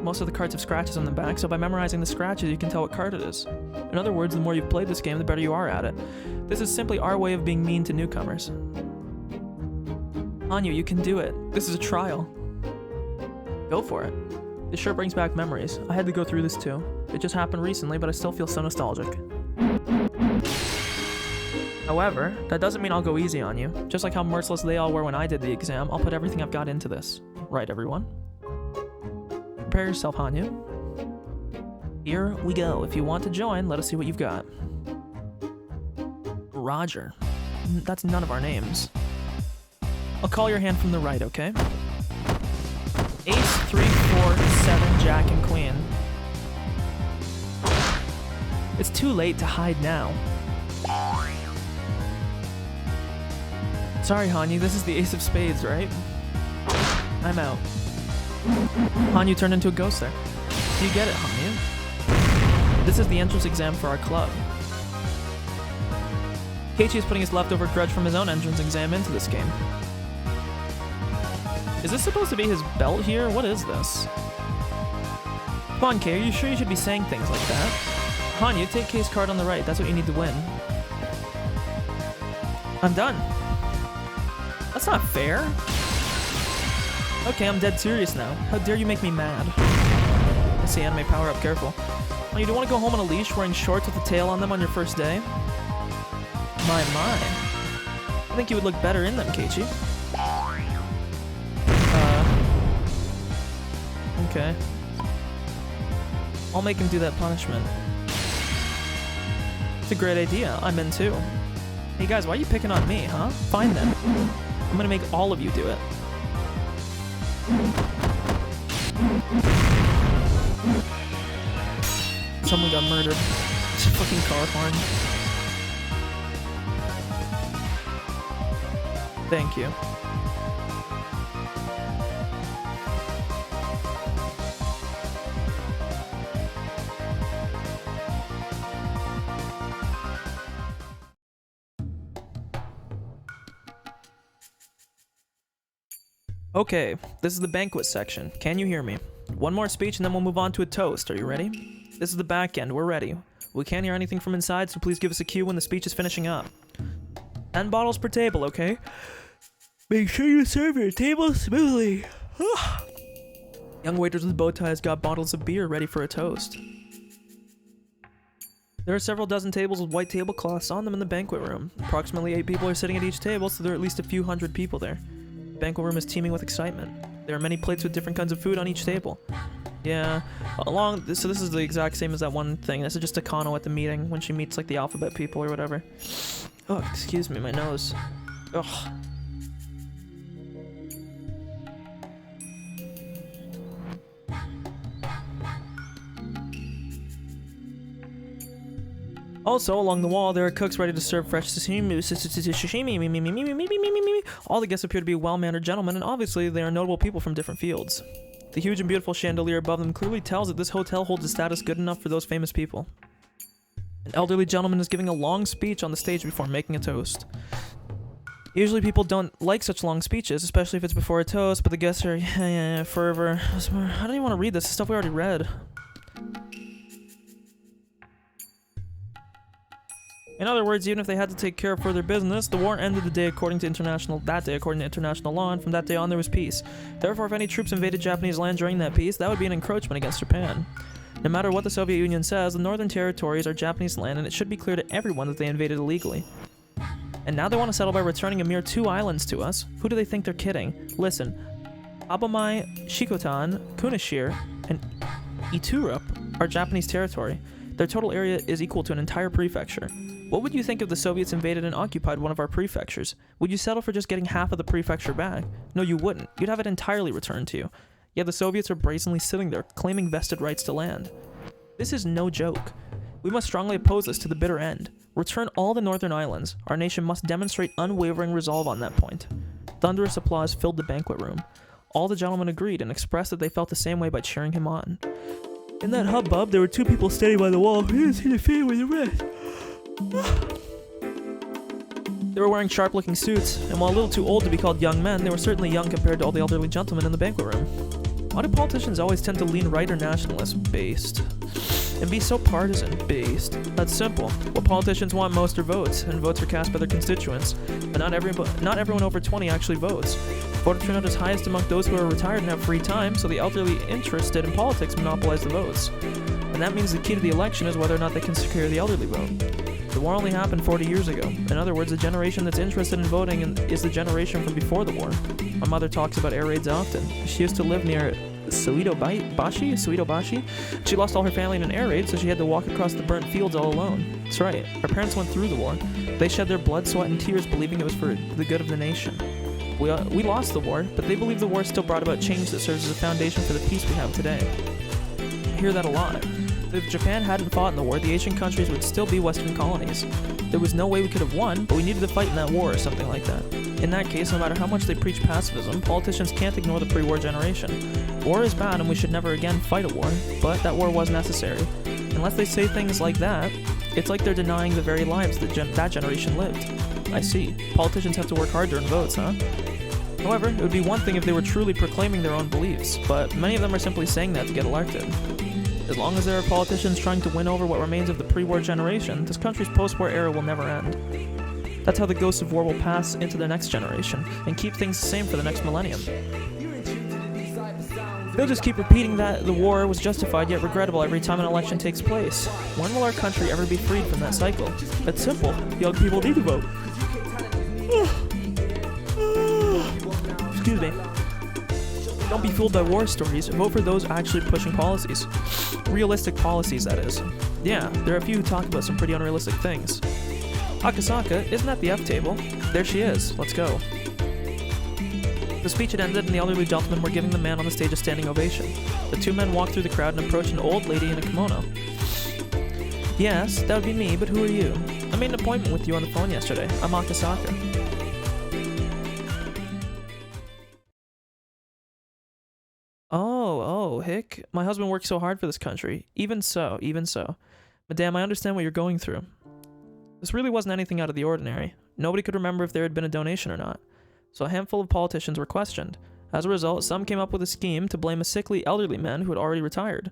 Speaker 1: Most of the cards have scratches on the back, so by memorizing the scratches, you can tell what card it is. In other words, the more you've played this game, the better you are at it. This is simply our way of being mean to newcomers. Hanyu, you can do it. This is a trial. Go for it. This sure brings back memories. I had to go through this too. It just happened recently, but I still feel so nostalgic. However, that doesn't mean I'll go easy on you. Just like how merciless they all were when I did the exam, I'll put everything I've got into this. Right, everyone? Prepare yourself, Hanyu. Here we go. If you want to join, let us see what you've got. Roger. That's none of our names. I'll call your hand from the right, okay? Ace, 3, 4, 7, Jack, and Queen. It's too late to hide now. Sorry, Hanyu, this is the Ace of Spades, right? I'm out. Hanyu turned into a ghost there. Do you get it, Hanyu? This is the entrance exam for our club. Keiichi is putting his leftover grudge from his own entrance exam into this game. Is this supposed to be his belt here? What is this? Come on, Kei, are you sure you should be saying things like that? Hanyu, take Kei's card on the right. That's what you need to win. I'm done. That's not fair. Okay, I'm dead serious now. How dare you make me mad? I see anime power up, careful. Oh, you don't want to go home on a leash wearing shorts with a tail on them on your first day? My. I think you would look better in them, Keiichi. Okay. I'll make him do that punishment. It's a great idea. I'm in too. Hey guys, why are you picking on me, huh? Fine then. I'm gonna make all of you do it. Someone got murdered. It's a fucking car horn. Thank you. Okay, this is the banquet section. Can you hear me? One more speech and then we'll move on to a toast. Are you ready? This is the back end. We're ready. We can't hear anything from inside, so please give us a cue when the speech is finishing up. 10 bottles per table, okay? Make sure you serve your table smoothly. Young waiters with bow ties got bottles of beer ready for a toast. There are several dozen tables with white tablecloths on them in the banquet room. Approximately 8 people are sitting at each table, so there are at least a few hundred people there. The banquet room is teeming with excitement. There are many plates with different kinds of food on each table. Yeah, so this is the exact same as that one thing. This is just Akano at the meeting when she meets like the alphabet people or whatever. Oh, excuse me, my nose. Ugh. Also, along the wall, there are cooks ready to serve fresh sashimi. All the guests appear to be well-mannered gentlemen, and obviously they are notable people from different fields. The huge and beautiful chandelier above them clearly tells that this hotel holds a status good enough for those famous people. An elderly gentleman is giving a long speech on the stage before making a toast. Usually people don't like such long speeches, especially if it's before a toast, but the guests are, fervor. I don't even want to read this, stuff we already read. In other words, even if they had to take care of further business, the war ended that day according to international law, and from that day on there was peace. Therefore, if any troops invaded Japanese land during that peace, that would be an encroachment against Japan. No matter what the Soviet Union says, the northern territories are Japanese land, and it should be clear to everyone that they invaded illegally. And now they want to settle by returning a mere 2 islands to us. Who do they think they're kidding? Listen, Abamai, Shikotan, Kunashir, and Iturup are Japanese territory. Their total area is equal to an entire prefecture. What would you think if the Soviets invaded and occupied one of our prefectures? Would you settle for just getting half of the prefecture back? No, you wouldn't. You'd have it entirely returned to you. Yet the Soviets are brazenly sitting there, claiming vested rights to land. This is no joke. We must strongly oppose this to the bitter end. Return all the northern islands. Our nation must demonstrate unwavering resolve on that point. Thunderous applause filled the banquet room. All the gentlemen agreed and expressed that they felt the same way by cheering him on. In that hubbub, there were 2 people standing by the wall. He didn't see the fame with the rest. They were wearing sharp-looking suits, and while a little too old to be called young men, they were certainly young compared to all the elderly gentlemen in the banquet room. Why do politicians always tend to lean right or nationalist-based? And be so partisan-based? That's simple. What politicians want most are votes, and votes are cast by their constituents. But not everyone over 20 actually votes. Voter turnout is highest among those who are retired and have free time, so the elderly interested in politics monopolize the votes. And that means the key to the election is whether or not they can secure the elderly vote. The war only happened 40 years ago. In other words, the generation that's interested in voting is the generation from before the war. My mother talks about air raids often. She used to live near Suidobashi. She lost all her family in an air raid, so she had to walk across the burnt fields all alone. That's right. Our parents went through the war. They shed their blood, sweat, and tears believing it was for the good of the nation. We lost the war, but they believe the war still brought about change that serves as a foundation for the peace we have today. I hear that a lot. If Japan hadn't fought in the war, the Asian countries would still be Western colonies. There was no way we could have won, but we needed to fight in that war or something like that. In that case, no matter how much they preach pacifism, politicians can't ignore the pre-war generation. War is bad and we should never again fight a war, but that war was necessary. Unless they say things like that, it's like they're denying the very lives that that generation lived. I see. Politicians have to work hard to earn votes, huh? However, it would be one thing if they were truly proclaiming their own beliefs, but many of them are simply saying that to get elected. As long as there are politicians trying to win over what remains of the pre-war generation, this country's post-war era will never end. That's how the ghost of war will pass into the next generation, and keep things the same for the next millennium. They'll just keep repeating that the war was justified yet regrettable every time an election takes place. When will our country ever be freed from that cycle? It's simple. Young people need to vote. Excuse me. Don't be fooled by war stories. Vote for those actually pushing policies. Realistic policies, that is. Yeah, there are a few who talk about some pretty unrealistic things. Akasaka, isn't that the F table? There she is. Let's go. The speech had ended and the elderly gentlemen were giving the man on the stage a standing ovation. The 2 men walked through the crowd and approached an old lady in a kimono. Yes, that would be me, but who are you? I made an appointment with you on the phone yesterday. I'm Akasaka. Oh, Hick. My husband worked so hard for this country. Even so. Madame, I understand what you're going through. This really wasn't anything out of the ordinary. Nobody could remember if there had been a donation or not. So a handful of politicians were questioned. As a result, some came up with a scheme to blame a sickly elderly man who had already retired.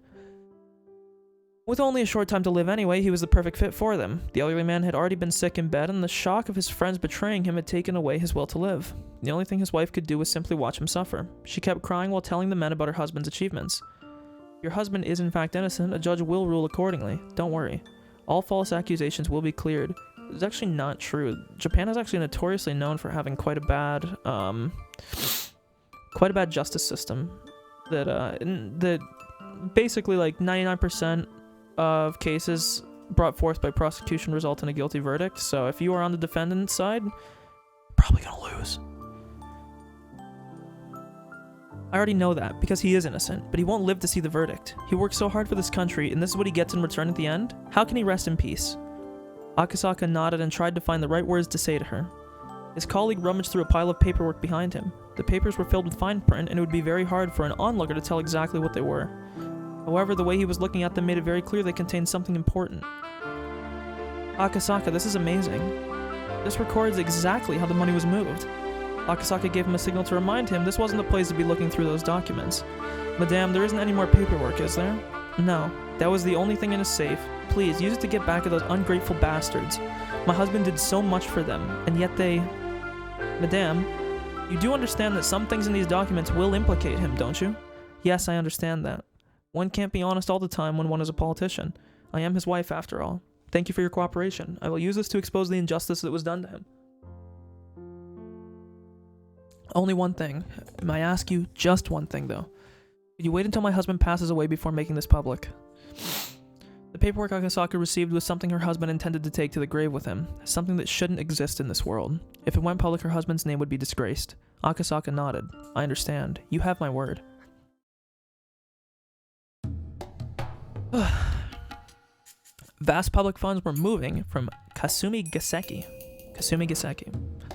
Speaker 1: With only a short time to live anyway, he was the perfect fit for them. The elderly man had already been sick in bed, and the shock of his friends betraying him had taken away his will to live. The only thing his wife could do was simply watch him suffer. She kept crying while telling the men about her husband's achievements. Your husband is in fact innocent. A judge will rule accordingly. Don't worry. All false accusations will be cleared. It's actually not true. Japan is actually notoriously known for having quite a bad justice system. That basically like 99% of cases brought forth by prosecution result in a guilty verdict. So if you are on the defendant's side, you're probably gonna lose. I already know that because he is innocent, but he won't live to see the verdict. He worked so hard for this country, and this is what he gets in return at the end? How can he rest in peace? Akasaka nodded and tried to find the right words to say to her. His colleague rummaged through a pile of paperwork behind him. The papers were filled with fine print, and it would be very hard for an onlooker to tell exactly what they were. However, the way he was looking at them made it very clear they contained something important. Akasaka, this is amazing. This records exactly how the money was moved. Akasaka gave him a signal to remind him this wasn't the place to be looking through those documents. Madame, there isn't any more paperwork, is there? No, that was the only thing in his safe. Please, use it to get back at those ungrateful bastards. My husband did so much for them, and yet they... Madame, you do understand that some things in these documents will implicate him, don't you? Yes, I understand that. One can't be honest all the time when one is a politician. I am his wife, after all. Thank you for your cooperation. I will use this to expose the injustice that was done to him. Only one thing. May I ask you just one thing, though? Could you wait until my husband passes away before making this public? The paperwork Akasaka received was something her husband intended to take to the grave with him, something that shouldn't exist in this world. If it went public, her husband's name would be disgraced. Akasaka nodded. I understand. You have my word. Vast public funds were moving from Kasumi Gaseki.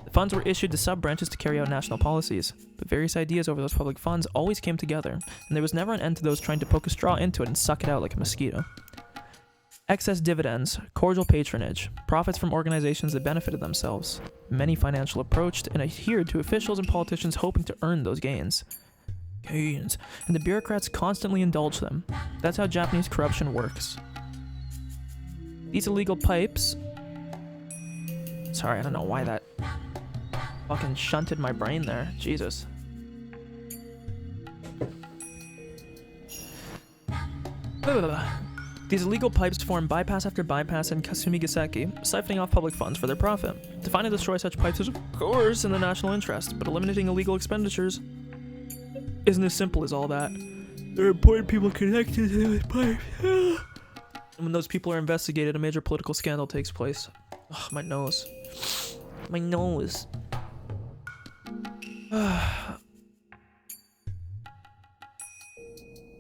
Speaker 1: The funds were issued to sub-branches to carry out national policies, but various ideas over those public funds always came together, and there was never an end to those trying to poke a straw into it and suck it out like a mosquito. Excess dividends, cordial patronage, profits from organizations that benefited themselves. Many financial approached and adhered to officials and politicians hoping to earn those gains. And the bureaucrats constantly indulged them. That's how Japanese corruption works. These illegal pipes... Sorry, I don't know why that fucking shunted my brain there. Jesus. These illegal pipes form bypass after bypass in Kasumi Gaseki, siphoning off public funds for their profit. To find and destroy such pipes is, of course, in the national interest, but eliminating illegal expenditures isn't as simple as all that. There are important people connected to those pipes. And when those people are investigated, a major political scandal takes place. Ugh, my nose. My nose. I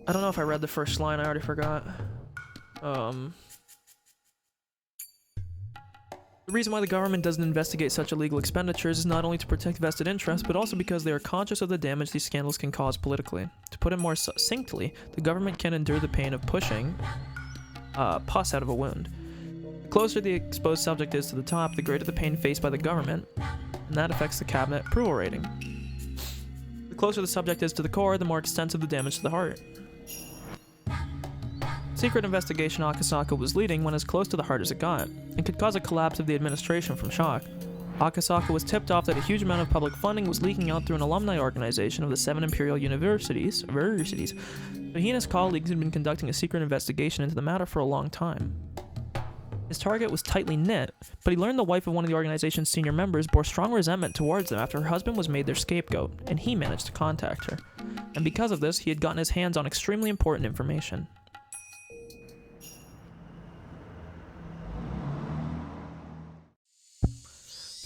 Speaker 1: don't know if I read the first line, I already forgot. The reason why the government doesn't investigate such illegal expenditures is not only to protect vested interests, but also because they are conscious of the damage these scandals can cause politically. To put it more succinctly, the government can endure the pain of pushing pus out of a wound. The closer the exposed subject is to the top, the greater the pain faced by the government, and that affects the cabinet approval rating. The closer the subject is to the core, the more extensive the damage to the heart. Secret investigation Akasaka was leading went as close to the heart as it got, and could cause a collapse of the administration from shock. Akasaka was tipped off that a huge amount of public funding was leaking out through an alumni organization of the 7 imperial universities, but he and his colleagues had been conducting a secret investigation into the matter for a long time. His target was tightly knit, but he learned the wife of one of the organization's senior members bore strong resentment towards them after her husband was made their scapegoat, and he managed to contact her. And because of this, he had gotten his hands on extremely important information.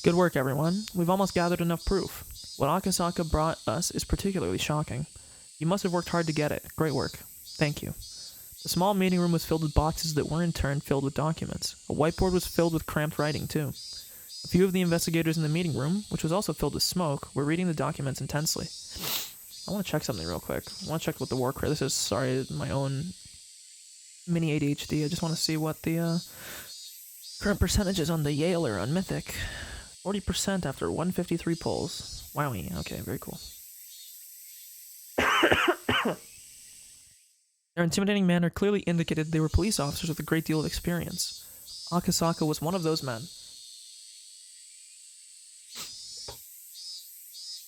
Speaker 1: Good work, everyone. We've almost gathered enough proof. What Akasaka brought us is particularly shocking. You must have worked hard to get it. Great work. Thank you. The small meeting room was filled with boxes that were in turn filled with documents. A whiteboard was filled with cramped writing, too. A few of the investigators in the meeting room, which was also filled with smoke, were reading the documents intensely. I want to check something real quick. I want to check what the war credit. This is, sorry, my own mini ADHD. I just want to see what the current percentage is on the Yale or on Mythic. 40% after 153 polls. Wowie. Okay, very cool. Their intimidating manner clearly indicated they were police officers with a great deal of experience. Akasaka was one of those men.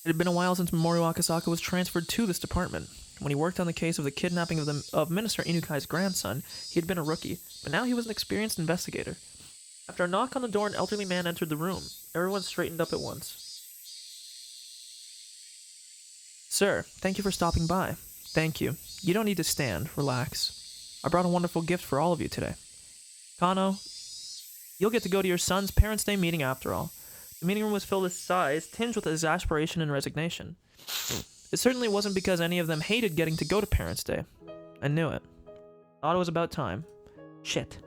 Speaker 1: It had been a while since Mamoru Akasaka was transferred to this department. When he worked on the case of the kidnapping of Minister Inukai's grandson, he had been a rookie, but now he was an experienced investigator. After a knock on the door, an elderly man entered the room. Everyone straightened up at once. Sir, thank you for stopping by. Thank you. You don't need to stand. Relax. I brought a wonderful gift for all of you today. Kano, you'll get to go to your son's Parents' Day meeting after all. The meeting room was filled with sighs, tinged with exasperation and resignation. It certainly wasn't because any of them hated getting to go to Parents' Day. I knew it. Thought it was about time. Shit.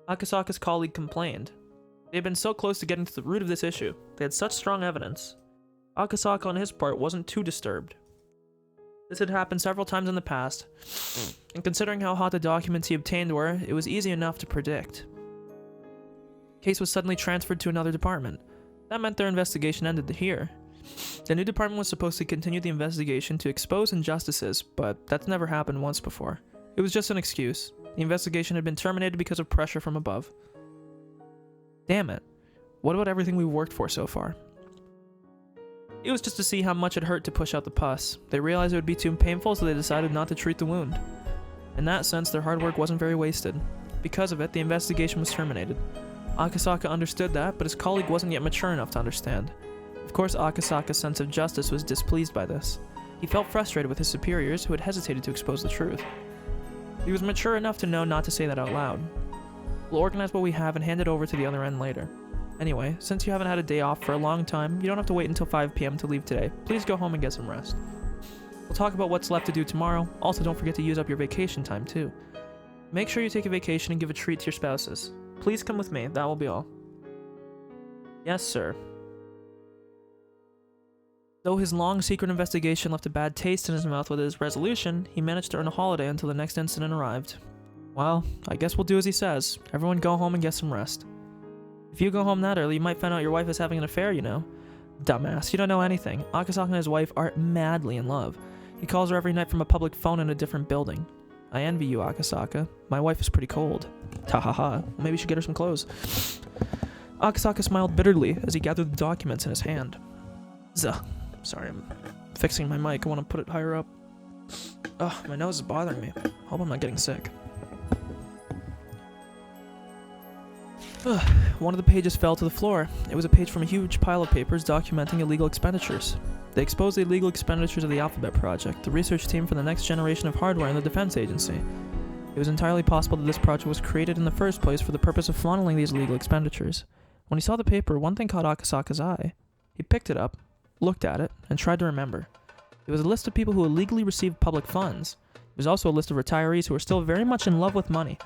Speaker 1: Akasaka's colleague complained. They had been so close to getting to the root of this issue. They had such strong evidence. Akasaka on his part wasn't too disturbed. This had happened several times in the past, and considering how hot the documents he obtained were, it was easy enough to predict. The case was suddenly transferred to another department. That meant their investigation ended here. The new department was supposed to continue the investigation to expose injustices, but that's never happened once before. It was just an excuse. The investigation had been terminated because of pressure from above. Damn it. What about everything we've worked for so far? It was just to see how much it hurt to push out the pus. They realized it would be too painful, so they decided not to treat the wound. In that sense, their hard work wasn't very wasted. Because of it, the investigation was terminated. Akasaka understood that, but his colleague wasn't yet mature enough to understand. Of course, Akasaka's sense of justice was displeased by this. He felt frustrated with his superiors who had hesitated to expose the truth. He was mature enough to know not to say that out loud. We'll organize what we have and hand it over to the other end later. Anyway, since you haven't had a day off for a long time, you don't have to wait until 5 p.m. to leave today. Please go home and get some rest. We'll talk about what's left to do tomorrow. Also, don't forget to use up your vacation time, too. Make sure you take a vacation and give a treat to your spouses. Please come with me. That will be all. Yes, sir. Though his long secret investigation left a bad taste in his mouth with his resolution, he managed to earn a holiday until the next incident arrived. Well, I guess we'll do as he says. Everyone go home and get some rest. If you go home that early, you might find out your wife is having an affair, you know. Dumbass, you don't know anything. Akasaka and his wife are madly in love. He calls her every night from a public phone in a different building. I envy you, Akasaka. My wife is pretty cold. Ha ha ha. Maybe you should get her some clothes. Akasaka smiled bitterly as he gathered the documents in his hand. Zuh. Sorry, I'm fixing my mic. I want to put it higher up. Ugh, my nose is bothering me. Hope I'm not getting sick. One of the pages fell to the floor. It was a page from a huge pile of papers documenting illegal expenditures. They exposed the illegal expenditures of the Alphabet Project, the research team for the next generation of hardware in the Defense Agency. It was entirely possible that this project was created in the first place for the purpose of funneling these illegal expenditures. When he saw the paper, one thing caught Akasaka's eye. He picked it up, looked at it, and tried to remember. It was a list of people who illegally received public funds. It was also a list of retirees who were still very much in love with money.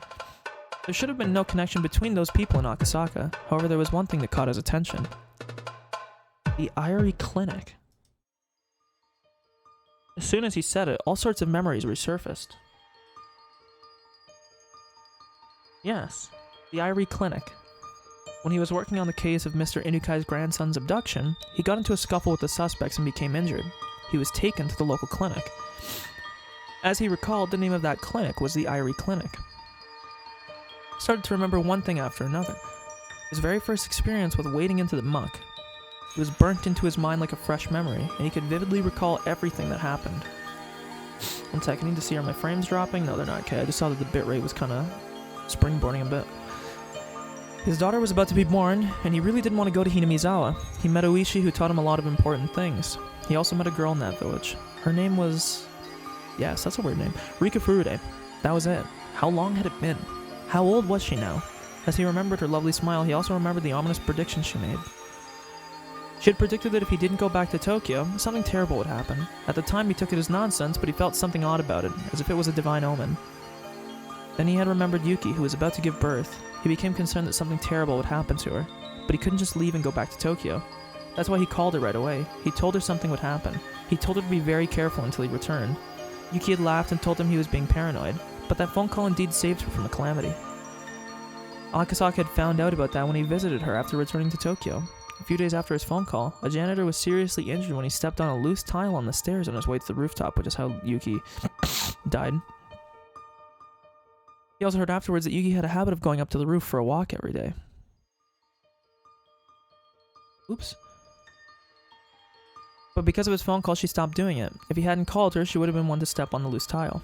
Speaker 1: There should have been no connection between those people and Akasaka. However, there was one thing that caught his attention. The Irie Clinic. As soon as he said it, all sorts of memories resurfaced. Yes, the Irie Clinic. When he was working on the case of Mr. Inukai's grandson's abduction, he got into a scuffle with the suspects and became injured. He was taken to the local clinic. As he recalled, the name of that clinic was the Irie Clinic. He started to remember one thing after another. His very first experience with wading into the muck. It was burnt into his mind like a fresh memory, and he could vividly recall everything that happened. One sec, I need to see are my frames dropping? No, they're not. Okay, I just saw that the bitrate was kind of springboarding a bit. His daughter was about to be born, and he really didn't want to go to Hinamizawa. He met Oishi, who taught him a lot of important things. He also met a girl in that village. Her name was... yes, that's a weird name. Rika Furude. That was it. How long had it been? How old was she now? As he remembered her lovely smile, he also remembered the ominous prediction she made. She had predicted that if he didn't go back to Tokyo, something terrible would happen. At the time, he took it as nonsense, but he felt something odd about it, as if it was a divine omen. Then he had remembered Yuki, who was about to give birth. He became concerned that something terrible would happen to her, but he couldn't just leave and go back to Tokyo. That's why he called her right away. He told her something would happen. He told her to be very careful until he returned. Yuki had laughed and told him he was being paranoid, but that phone call indeed saved her from a calamity. Akasaka had found out about that when he visited her after returning to Tokyo. A few days after his phone call, a janitor was seriously injured when he stepped on a loose tile on the stairs on his way to the rooftop, which is how Yuki died. He also heard afterwards that Yuki had a habit of going up to the roof for a walk every day. Oops. But because of his phone call, she stopped doing it. If he hadn't called her, she would have been one to step on the loose tile.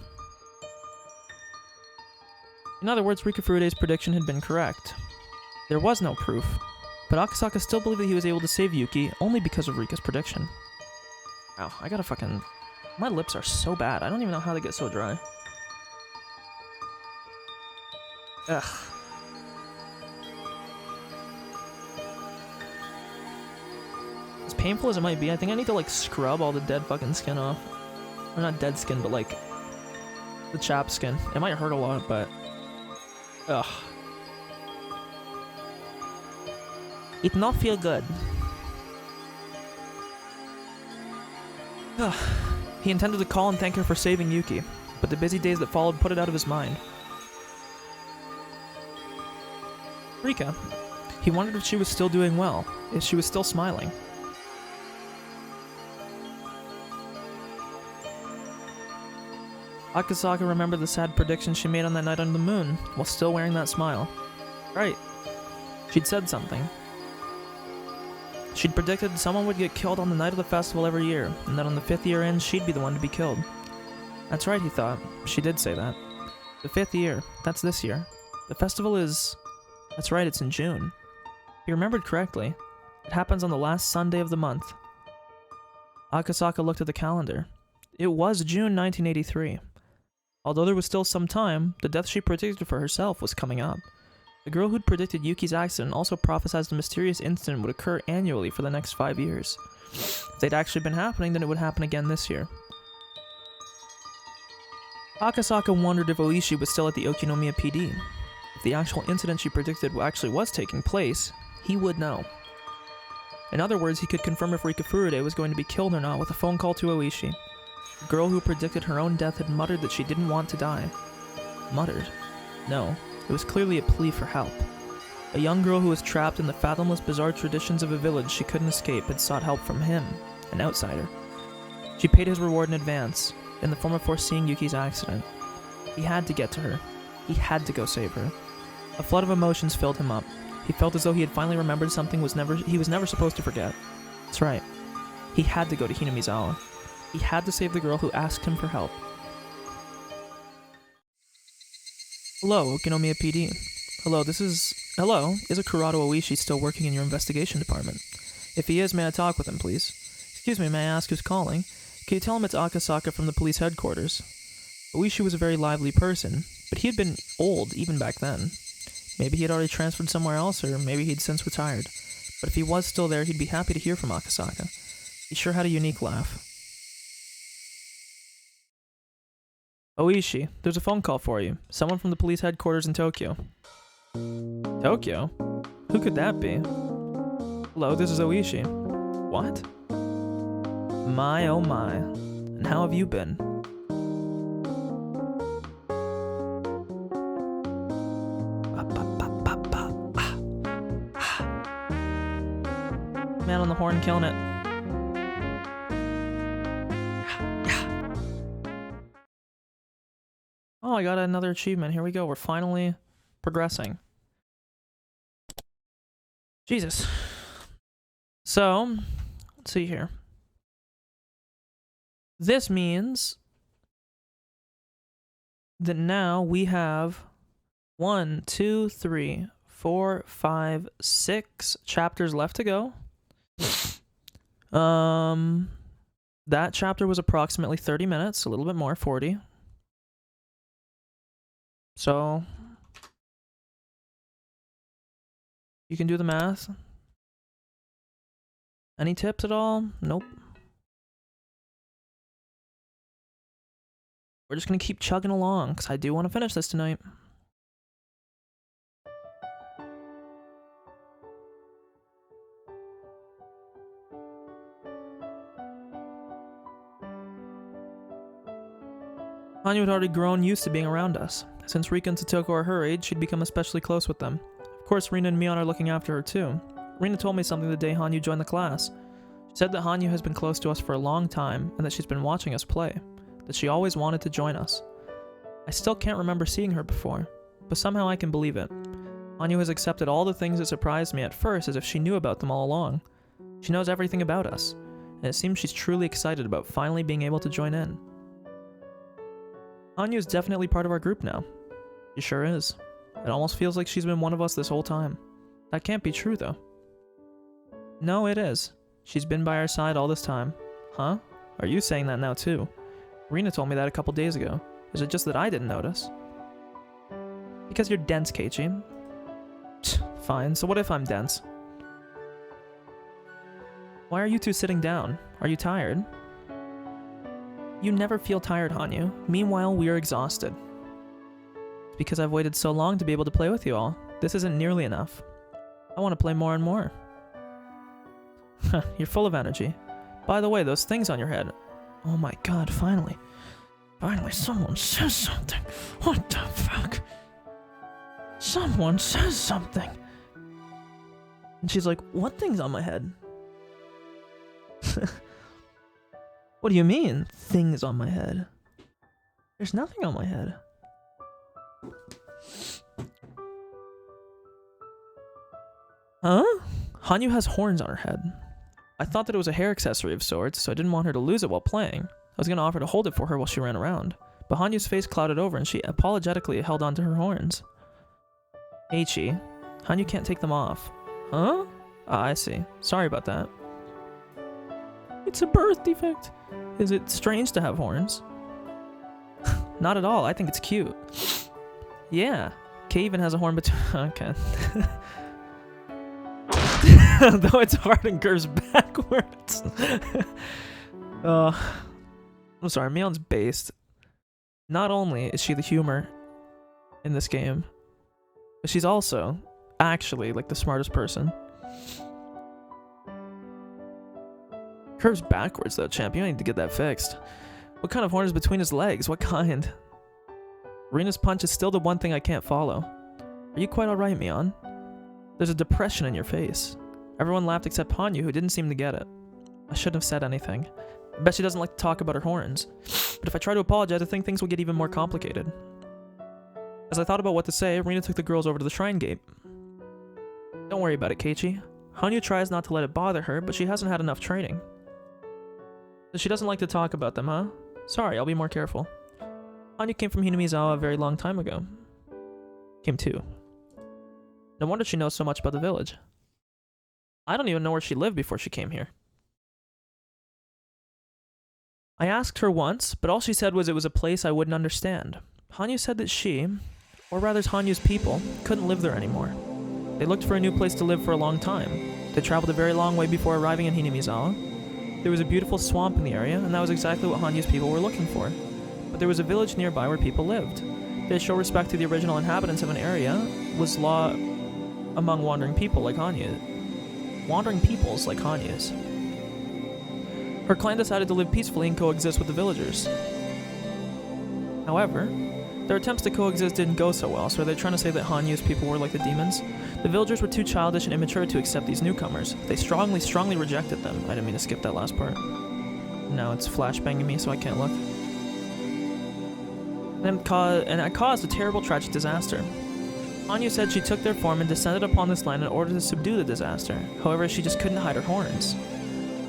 Speaker 1: In other words, Rika Furude's prediction had been correct. There was no proof, but Akasaka still believed that he was able to save Yuki only because of Rika's prediction. Wow, I gotta fucking... my lips are so bad, I don't even know how they get so dry. Ugh. As painful as it might be, I think I need to like scrub all the dead fucking skin off. Or not dead skin, but like the chapped skin. It might hurt a lot, but ugh. It not feel good. He intended to call and thank her for saving Yuki, but the busy days that followed put it out of his mind. Rika. He wondered if she was still doing well, if she was still smiling. Akasaka remembered the sad prediction she made on that night under the moon, while still wearing that smile. Right. She'd said something. She'd predicted someone would get killed on the night of the festival every year, and that on the 5th year in, she'd be the one to be killed. That's right, he thought. She did say that. The 5th year. That's this year. The festival is... That's right, it's in June. He remembered correctly. It happens on the last Sunday of the month. Akasaka looked at the calendar. It was June 1983. Although there was still some time, the death she predicted for herself was coming up. The girl who'd predicted Yuki's accident also prophesied a mysterious incident would occur annually for the next 5 years. If they'd actually been happening, then it would happen again this year. Akasaka wondered if Oishi was still at the Okinomiya PD. If the actual incident she predicted actually was taking place, he would know. In other words, he could confirm if Rika Furude was going to be killed or not with a phone call to Oishi. The girl who predicted her own death had muttered that she didn't want to die. Muttered? No. It was clearly a plea for help. A young girl who was trapped in the fathomless bizarre traditions of a village she couldn't escape had sought help from him, an outsider. She paid his reward in advance, in the form of foreseeing Yuki's accident. He had to get to her. He had to go save her. A flood of emotions filled him up. He felt as though he had finally remembered something he was never supposed to forget. That's right. He had to go to Hinamizawa. He had to save the girl who asked him for help. Hello, Okinomiya PD. Hello, is a Kurado Oishi still working in your investigation department? If he is, may I talk with him, please? Excuse me, may I ask who's calling? Can you tell him it's Akasaka from the police headquarters? Oishi was a very lively person, but he had been old even back then. Maybe he had already transferred somewhere else, or maybe he'd since retired. But if he was still there, he'd be happy to hear from Akasaka. He sure had a unique laugh. Oishi, there's a phone call for you. Someone from the police headquarters in Tokyo. Tokyo? Who could that be? Hello, this is Oishi. What? My oh my. And how have you been? Man on the horn killing it. Oh, I got another achievement. Here we go. We're finally progressing. Jesus. So, let's see here. This means that now we have 1, 2, 3, 4, 5, 6 chapters left to go. That chapter was approximately 30 minutes, a little bit more, 40. So, you can do the math. Any tips at all? Nope. We're just gonna keep chugging along, because I do want to finish this tonight. Hanyu had already grown used to being around us. Since Rika and Satoko are her age, she'd become especially close with them. Of course, Rina and Mion are looking after her too. Rina told me something the day Hanyu joined the class. She said that Hanyu has been close to us for a long time, and that she's been watching us play. That she always wanted to join us. I still can't remember seeing her before, but somehow I can believe it. Hanyu has accepted all the things that surprised me at first as if she knew about them all along. She knows everything about us, and it seems she's truly excited about finally being able to join in. Hanyu is definitely part of our group now. She sure is. It almost feels like she's been one of us this whole time. That can't be true, though. No, it is. She's been by our side all this time. Huh? Are you saying that now, too? Rina told me that a couple days ago. Is it just that I didn't notice? Because you're dense, Keiichi. Fine, so what if I'm dense? Why are you two sitting down? Are you tired? You never feel tired, Hanyu. Meanwhile, we are exhausted. It's because I've waited so long to be able to play with you all. This isn't nearly enough. I want to play more and more. You're full of energy. By the way, those things on your head. Oh my god, finally. Finally, someone says something. What the fuck? Someone says something. And she's like, what thing's on my head? What do you mean, things on my head? There's nothing on my head. Huh? Hanyu has horns on her head. I thought that it was a hair accessory of sorts, so I didn't want her to lose it while playing. I was going to offer to hold it for her while she ran around. But Hanyu's face clouded over and she apologetically held onto her horns. Eiichi, Hanyu can't take them off. Huh? Ah, I see. Sorry about that. It's a birth defect. Is it strange to have horns? Not at all. I think it's cute. Yeah. Kay even has a horn between... Okay. Though it's hard and curves backwards. I'm sorry, Mion's based. Not only is she the humor in this game, but she's also actually like the smartest person. Curves backwards though, champ. You need to get that fixed. What kind of horn is between his legs? What kind? Rena's punch is still the one thing I can't follow. Are you quite alright, Mion? There's a depression in your face. Everyone laughed except Hanyu, who didn't seem to get it. I shouldn't have said anything. I bet she doesn't like to talk about her horns. But if I try to apologize, I think things will get even more complicated. As I thought about what to say, Rena took the girls over to the shrine gate. Don't worry about it, Keiichi. Hanyu tries not to let it bother her, but she hasn't had enough training. So she doesn't like to talk about them, huh? Sorry, I'll be more careful. Hanyu came from Hinamizawa a very long time ago. Came too. No wonder she knows so much about the village. I don't even know where she lived before she came here. I asked her once, but all she said was it was a place I wouldn't understand. Hanyu said that she, or rather Hanyu's people, couldn't live there anymore. They looked for a new place to live for a long time. They traveled a very long way before arriving in Hinamizawa. There was a beautiful swamp in the area, and that was exactly what Hanyu's people were looking for. But there was a village nearby where people lived. They show respect to the original inhabitants of an area was law among wandering people like Hanyu. Wandering peoples like Hanyu's. Her clan decided to live peacefully and coexist with the villagers. However, their attempts to coexist didn't go so well, so are they trying to say that Hanyu's people were like the demons? The villagers were too childish and immature to accept these newcomers. They strongly rejected them. I didn't mean to skip that last part. No, it's flashbanging me so I can't look. And that caused a terrible tragic disaster. Hanyu said she took their form and descended upon this land in order to subdue the disaster. However, she just couldn't hide her horns.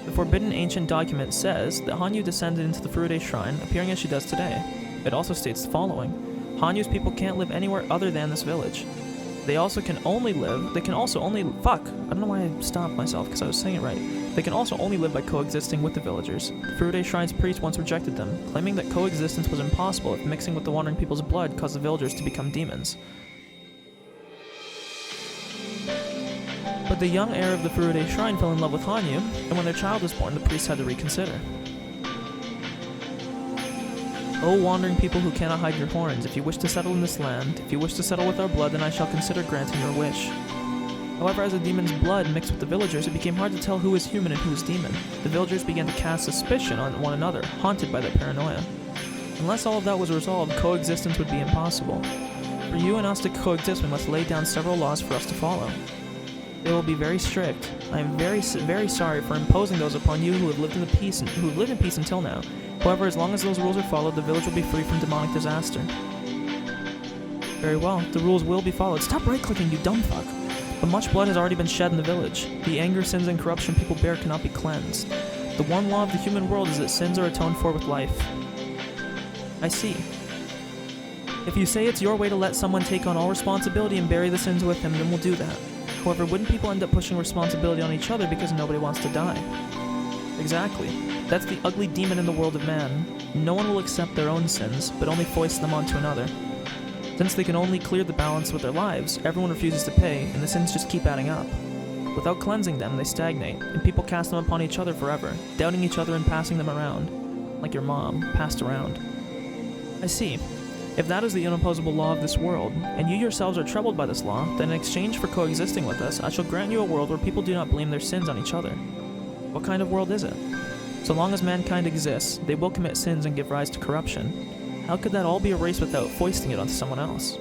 Speaker 1: The forbidden ancient document says that Hanyu descended into the Furude Shrine, appearing as she does today. It also states the following. Hanyu's people can't live anywhere other than this village. They can also only fuck! I don't know why I stopped myself because I was saying it right. They can also only live by coexisting with the villagers. The Furude Shrine's priest once rejected them, claiming that coexistence was impossible if mixing with the wandering people's blood caused the villagers to become demons. But the young heir of the Furude Shrine fell in love with Hanyu, and when their child was born, the priest had to reconsider. O wandering people who cannot hide your horns, if you wish to settle in this land, if you wish to settle with our blood, then I shall consider granting your wish. However, as the demon's blood mixed with the villagers, it became hard to tell who was human and who was demon. The villagers began to cast suspicion on one another, haunted by their paranoia. Unless all of that was resolved, coexistence would be impossible. For you and us to coexist, we must lay down several laws for us to follow. They will be very strict. I am very sorry for imposing those upon you who have lived in peace until now. However, as long as those rules are followed, the village will be free from demonic disaster. Very well, the rules will be followed. Stop right-clicking, you dumb fuck. But much blood has already been shed in the village. The anger, sins, and corruption people bear cannot be cleansed. The one law of the human world is that sins are atoned for with life. I see. If you say it's your way to let someone take on all responsibility and bury the sins with him, then we'll do that. However, wouldn't people end up pushing responsibility on each other because nobody wants to die? Exactly. That's the ugly demon in the world of man. No one will accept their own sins, but only foist them onto another. Since they can only clear the balance with their lives, everyone refuses to pay, and the sins just keep adding up. Without cleansing them, they stagnate, and people cast them upon each other forever, doubting each other and passing them around. Like your mom, passed around. I see. If that is the unopposable law of this world, and you yourselves are troubled by this law, then in exchange for coexisting with us, I shall grant you a world where people do not blame their sins on each other. What kind of world is it? So long as mankind exists, they will commit sins and give rise to corruption. How could that all be erased without foisting it onto someone else?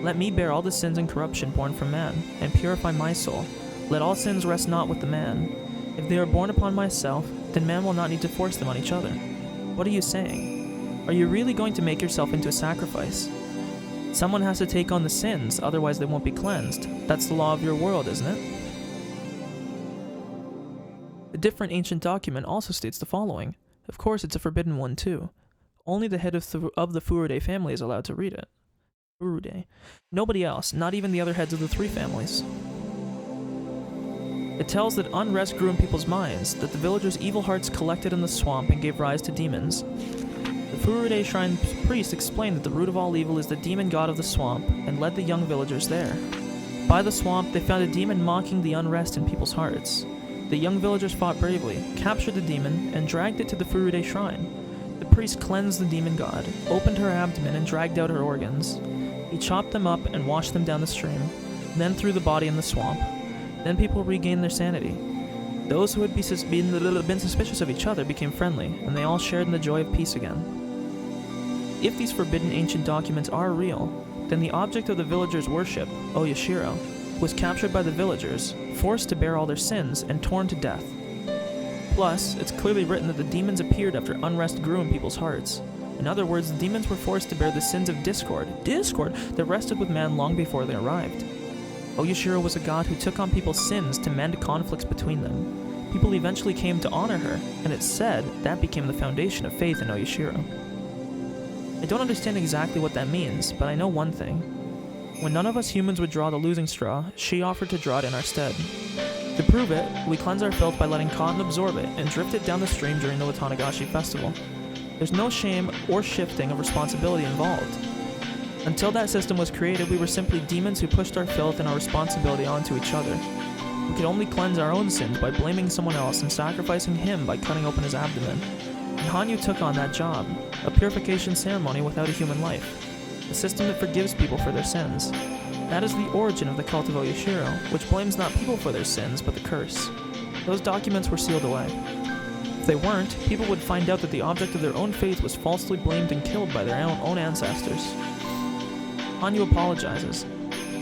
Speaker 1: Let me bear all the sins and corruption born from man, and purify my soul. Let all sins rest not with the man. If they are born upon myself, then man will not need to force them on each other. What are you saying? Are you really going to make yourself into a sacrifice? Someone has to take on the sins, otherwise they won't be cleansed. That's the law of your world, isn't it? A different ancient document also states the following. Of course, it's a forbidden one too. Only the head of the Furude family is allowed to read it. Furude. Nobody else, not even the other heads of the 3 families. It tells that unrest grew in people's minds, that the villagers' evil hearts collected in the swamp and gave rise to demons. The Furude Shrine priest explained that the root of all evil is the demon god of the swamp, and led the young villagers there. By the swamp, they found a demon mocking the unrest in people's hearts. The young villagers fought bravely, captured the demon, and dragged it to the Furude Shrine. The priest cleansed the demon god, opened her abdomen, and dragged out her organs. He chopped them up and washed them down the stream, then threw the body in the swamp. Then people regained their sanity. Those who had been suspicious of each other became friendly, and they all shared in the joy of peace again. If these forbidden ancient documents are real, then the object of the villagers' worship, Oyashiro, was captured by the villagers, forced to bear all their sins, and torn to death. Plus, it's clearly written that the demons appeared after unrest grew in people's hearts. In other words, the demons were forced to bear the sins of discord that rested with man long before they arrived. Oyashiro was a god who took on people's sins to mend conflicts between them. People eventually came to honor her, and it's said that became the foundation of faith in Oyashiro. I don't understand exactly what that means, but I know one thing. When none of us humans would draw the losing straw, she offered to draw it in our stead. To prove it, we cleanse our filth by letting cotton absorb it and drift it down the stream during the Watanagashi festival. There's no shame or shifting of responsibility involved. Until that system was created, we were simply demons who pushed our filth and our responsibility onto each other. We could only cleanse our own sins by blaming someone else and sacrificing him by cutting open his abdomen. And Hanyu took on that job, a purification ceremony without a human life. A system that forgives people for their sins. That is the origin of the cult of Oyashiro, which blames not people for their sins, but the curse. Those documents were sealed away. If they weren't, people would find out that the object of their own faith was falsely blamed and killed by their own ancestors. Hanyu apologizes.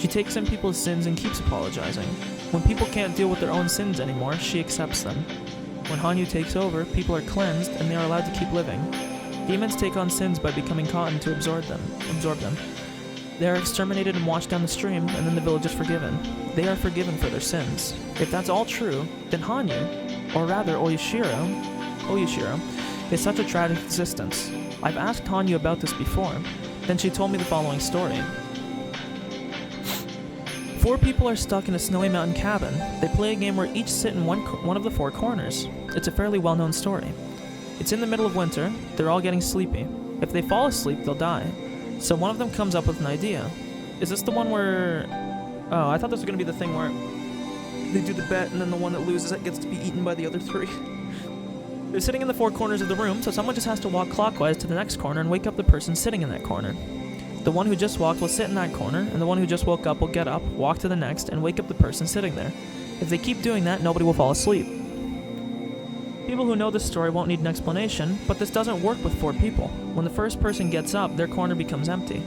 Speaker 1: She takes in people's sins and keeps apologizing. When people can't deal with their own sins anymore, she accepts them. When Hanyu takes over, people are cleansed and they are allowed to keep living. Demons take on sins by becoming cotton to absorb them. They are exterminated and washed down the stream, and then the village is forgiven. They are forgiven for their sins. If that's all true, then Hanyu, or rather Oyashiro, is such a tragic existence. I've asked Hanyu about this before. Then she told me the following story. 4 people are stuck in a snowy mountain cabin. They play a game where each sit in one of the 4 corners. It's a fairly well-known story. It's in the middle of winter. They're all getting sleepy. If they fall asleep, they'll die. So one of them comes up with an idea. Is this the one where... Oh, I thought this was going to be the thing where they do the bet and then the one that loses it gets to be eaten by the other 3. They're sitting in the 4 corners of the room, so someone just has to walk clockwise to the next corner and wake up the person sitting in that corner. The one who just walked will sit in that corner, and the one who just woke up will get up, walk to the next, and wake up the person sitting there. If they keep doing that, nobody will fall asleep. People who know this story won't need an explanation, but this doesn't work with 4 people. When the first person gets up, their corner becomes empty.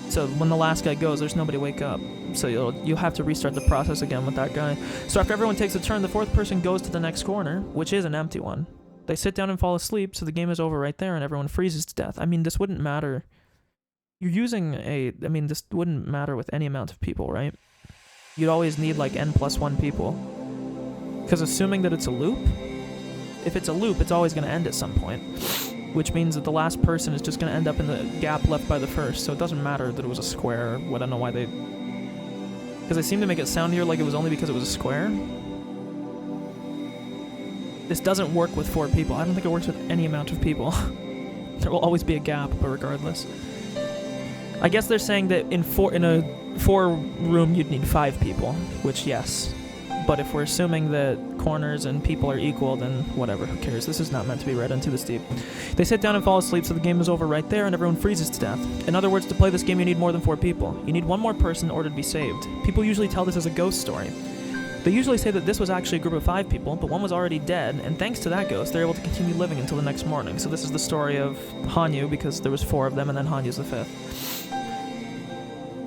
Speaker 1: So when the last guy goes, there's nobody wake up. So you'll have to restart the process again with that guy. So after everyone takes a turn, the 4th person goes to the next corner, which is an empty one. They sit down and fall asleep, so the game is over right there, and everyone freezes to death. I mean, this wouldn't matter. This wouldn't matter with any amount of people, right? You'd always need like n+1 people. Because assuming that it's a loop, if it's a loop, it's always going to end at some point. Which means that the last person is just going to end up in the gap left by the first, so it doesn't matter that it was a square. I don't know why they... Because they seem to make it sound here like it was only because it was a square. This doesn't work with 4 people. I don't think it works with any amount of people. There will always be a gap, but regardless. I guess they're saying that in a 4 room you'd need 5 people, which yes. But if we're assuming that corners and people are equal, then whatever, who cares? This is not meant to be read into this deep. They sit down and fall asleep, so the game is over right there and everyone freezes to death. In other words, to play this game you need more than 4 people. You need 1 more person in order to be saved. People usually tell this as a ghost story. They usually say that this was actually a group of 5 people, but one was already dead, and thanks to that ghost, they're able to continue living until the next morning. So this is the story of Hanyu, because there was 4 of them, and then Hanyu's the 5th.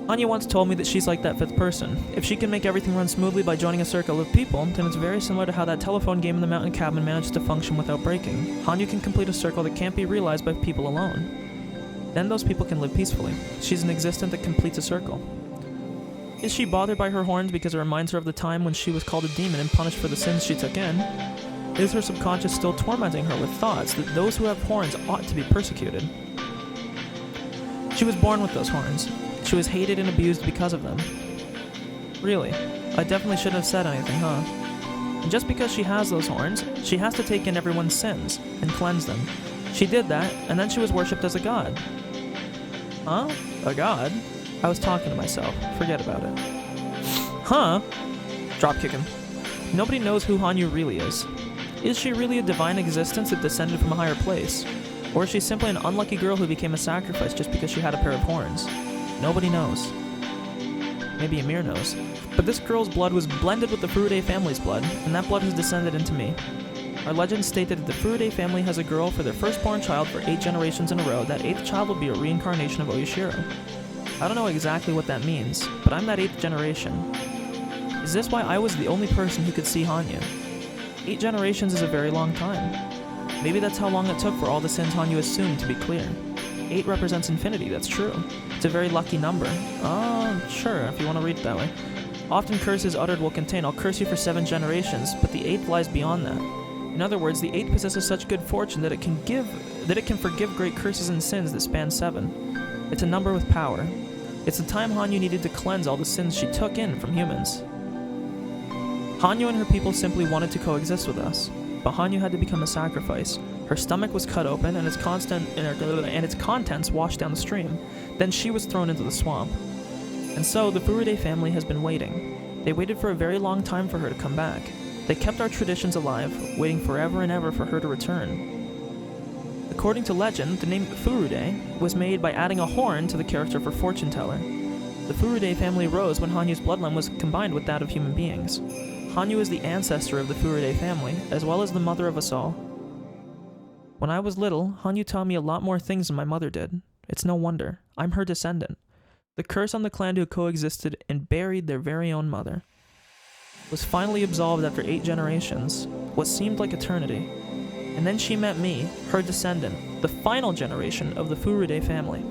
Speaker 1: Hanyu once told me that she's like that 5th person. If she can make everything run smoothly by joining a circle of people, then it's very similar to how that telephone game in the mountain cabin managed to function without breaking. Hanyu can complete a circle that can't be realized by people alone. Then those people can live peacefully. She's an existent that completes a circle. Is she bothered by her horns because it reminds her of the time when she was called a demon and punished for the sins she took in? Is her subconscious still tormenting her with thoughts that those who have horns ought to be persecuted? She was born with those horns. She was hated and abused because of them. Really, I definitely shouldn't have said anything, huh? And just because she has those horns, she has to take in everyone's sins and cleanse them. She did that, and then she was worshipped as a god. Huh? A god? I was talking to myself. Forget about it. Huh? Dropkick him. Nobody knows who Hanyu really is. Is she really a divine existence that descended from a higher place? Or is she simply an unlucky girl who became a sacrifice just because she had a pair of horns? Nobody knows. Maybe Ymir knows. But this girl's blood was blended with the Furude family's blood, and that blood has descended into me. Our legends state that if the Furude family has a girl for their firstborn child for 8 generations in a row, that 8th child will be a reincarnation of Oyashiro. I don't know exactly what that means, but I'm that 8th generation. Is this why I was the only person who could see Hanyu? 8 generations is a very long time. Maybe that's how long it took for all the sins Hanyu assumed to be clear. 8 represents infinity, that's true. It's a very lucky number. Sure, if you want to read it that way. Often curses uttered will contain, I'll curse you for 7 generations, but the 8th lies beyond that. In other words, the 8th possesses such good fortune that it can forgive great curses and sins that span 7. It's a number with power. It's the time Hanyu needed to cleanse all the sins she took in from humans. Hanyu and her people simply wanted to coexist with us, but Hanyu had to become a sacrifice. Her stomach was cut open and its contents washed down the stream. Then she was thrown into the swamp. And so the Furude family has been waiting. They waited for a very long time for her to come back. They kept our traditions alive, waiting forever and ever for her to return. According to legend, the name Furude was made by adding a horn to the character for fortune teller. The Furude family rose when Hanyu's bloodline was combined with that of human beings. Hanyu is the ancestor of the Furude family, as well as the mother of us all. When I was little, Hanyu taught me a lot more things than my mother did. It's no wonder. I'm her descendant. The curse on the clan who coexisted and buried their very own mother was finally absolved after 8 generations, what seemed like eternity. And then she met me, her descendant, the final generation of the Furude family.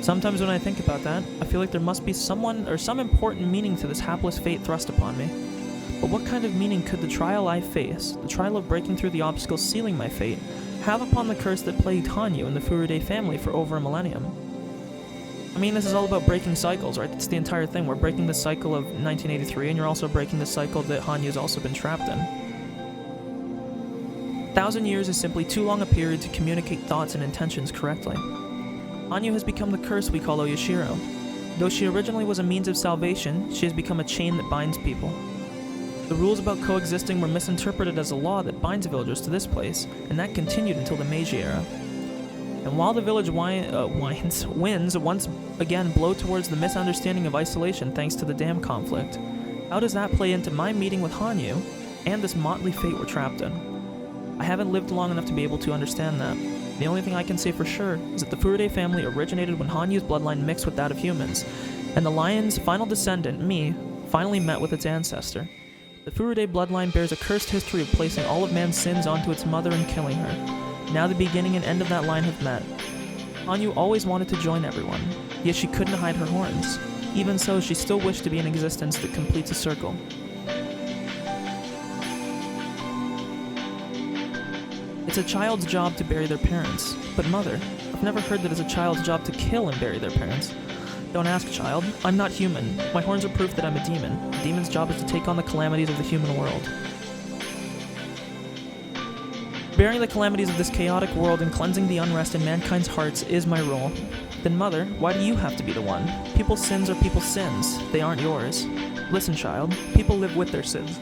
Speaker 1: Sometimes when I think about that, I feel like there must be someone or some important meaning to this hapless fate thrust upon me. But what kind of meaning could the trial I face, the trial of breaking through the obstacles sealing my fate, have upon the curse that plagued Hanyu and the Furude family for over a millennium? I mean, this is all about breaking cycles, right? That's the entire thing. We're breaking the cycle of 1983, and you're also breaking the cycle that Hanyu's also been trapped in. 1,000 years is simply too long a period to communicate thoughts and intentions correctly. Hanyu has become the curse we call Oyashiro. Though she originally was a means of salvation, she has become a chain that binds people. The rules about coexisting were misinterpreted as a law that binds villagers to this place, and that continued until the Meiji era. And while the village winds once again blow towards the misunderstanding of isolation thanks to the dam conflict, how does that play into my meeting with Hanyu and this motley fate we're trapped in? I haven't lived long enough to be able to understand that. The only thing I can say for sure is that the Furude family originated when Hanyu's bloodline mixed with that of humans, and the lion's final descendant, me, finally met with its ancestor. The Furude bloodline bears a cursed history of placing all of man's sins onto its mother and killing her. Now the beginning and end of that line have met. Hanyu always wanted to join everyone, yet she couldn't hide her horns. Even so, she still wished to be an existence that completes a circle. It's a child's job to bury their parents. But mother, I've never heard that it's a child's job to kill and bury their parents. Don't ask, child. I'm not human. My horns are proof that I'm a demon. A demon's job is to take on the calamities of the human world. Bearing the calamities of this chaotic world and cleansing the unrest in mankind's hearts is my role. Then mother, why do you have to be the one? People's sins are people's sins. They aren't yours. Listen, child. People live with their sins.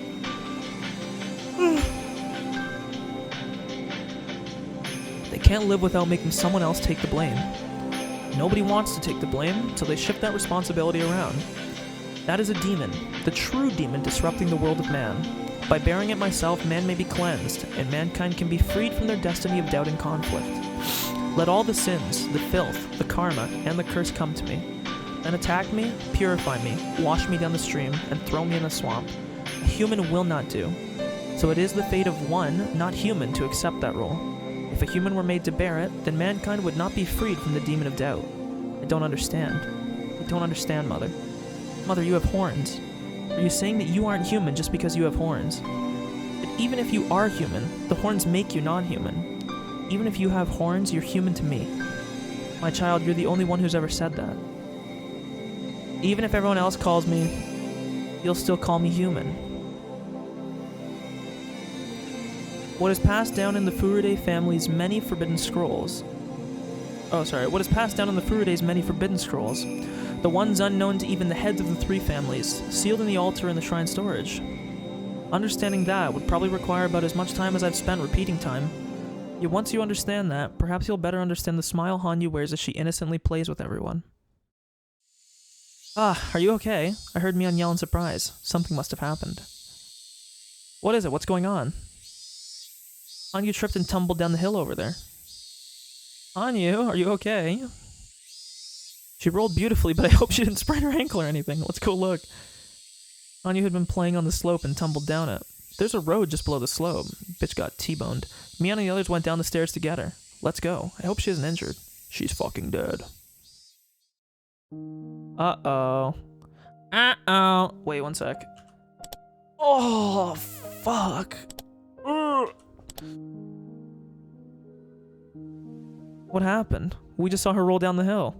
Speaker 1: They can't live without making someone else take the blame. Nobody wants to take the blame, so they shift that responsibility around. That is a demon, the true demon disrupting the world of man. By bearing it myself, man may be cleansed, and mankind can be freed from their destiny of doubt and conflict. Let all the sins, the filth, the karma, and the curse come to me. Then attack me, purify me, wash me down the stream, and throw me in the swamp. A human will not do. So it is the fate of one, not human, to accept that role. If a human were made to bear it, then mankind would not be freed from the demon of doubt. I don't understand. I don't understand, Mother. Mother, you have horns. Are you saying that you aren't human just because you have horns? But even if you are human, the horns make you non-human. Even if you have horns, you're human to me. My child, you're the only one who's ever said that. Even if everyone else calls me, you'll still call me human. What is passed down in the Furude family's many forbidden scrolls. What is passed down in the Furude's many forbidden scrolls. The ones unknown to even the heads of the three families, sealed in the altar in the shrine storage. Understanding that would probably require about as much time as I've spent repeating time. Yet once you understand that, perhaps you'll better understand the smile Hanyu wears as she innocently plays with everyone. Ah, are you okay? I heard Mion yell in surprise. Something must have happened. What is it? What's going on? Hanyu tripped and tumbled down the hill over there. Hanyu, are you okay? She rolled beautifully, but I hope she didn't sprain her ankle or anything. Let's go look. Hanyu had been playing on the slope and tumbled down it. There's a road just below the slope. Bitch got T-boned. Me and the others went down the stairs to get her. Let's go. I hope she isn't injured. She's fucking dead. Uh-oh. Uh-oh. Wait 1 sec. Oh, fuck. Ugh. What happened? We just saw her roll down the hill.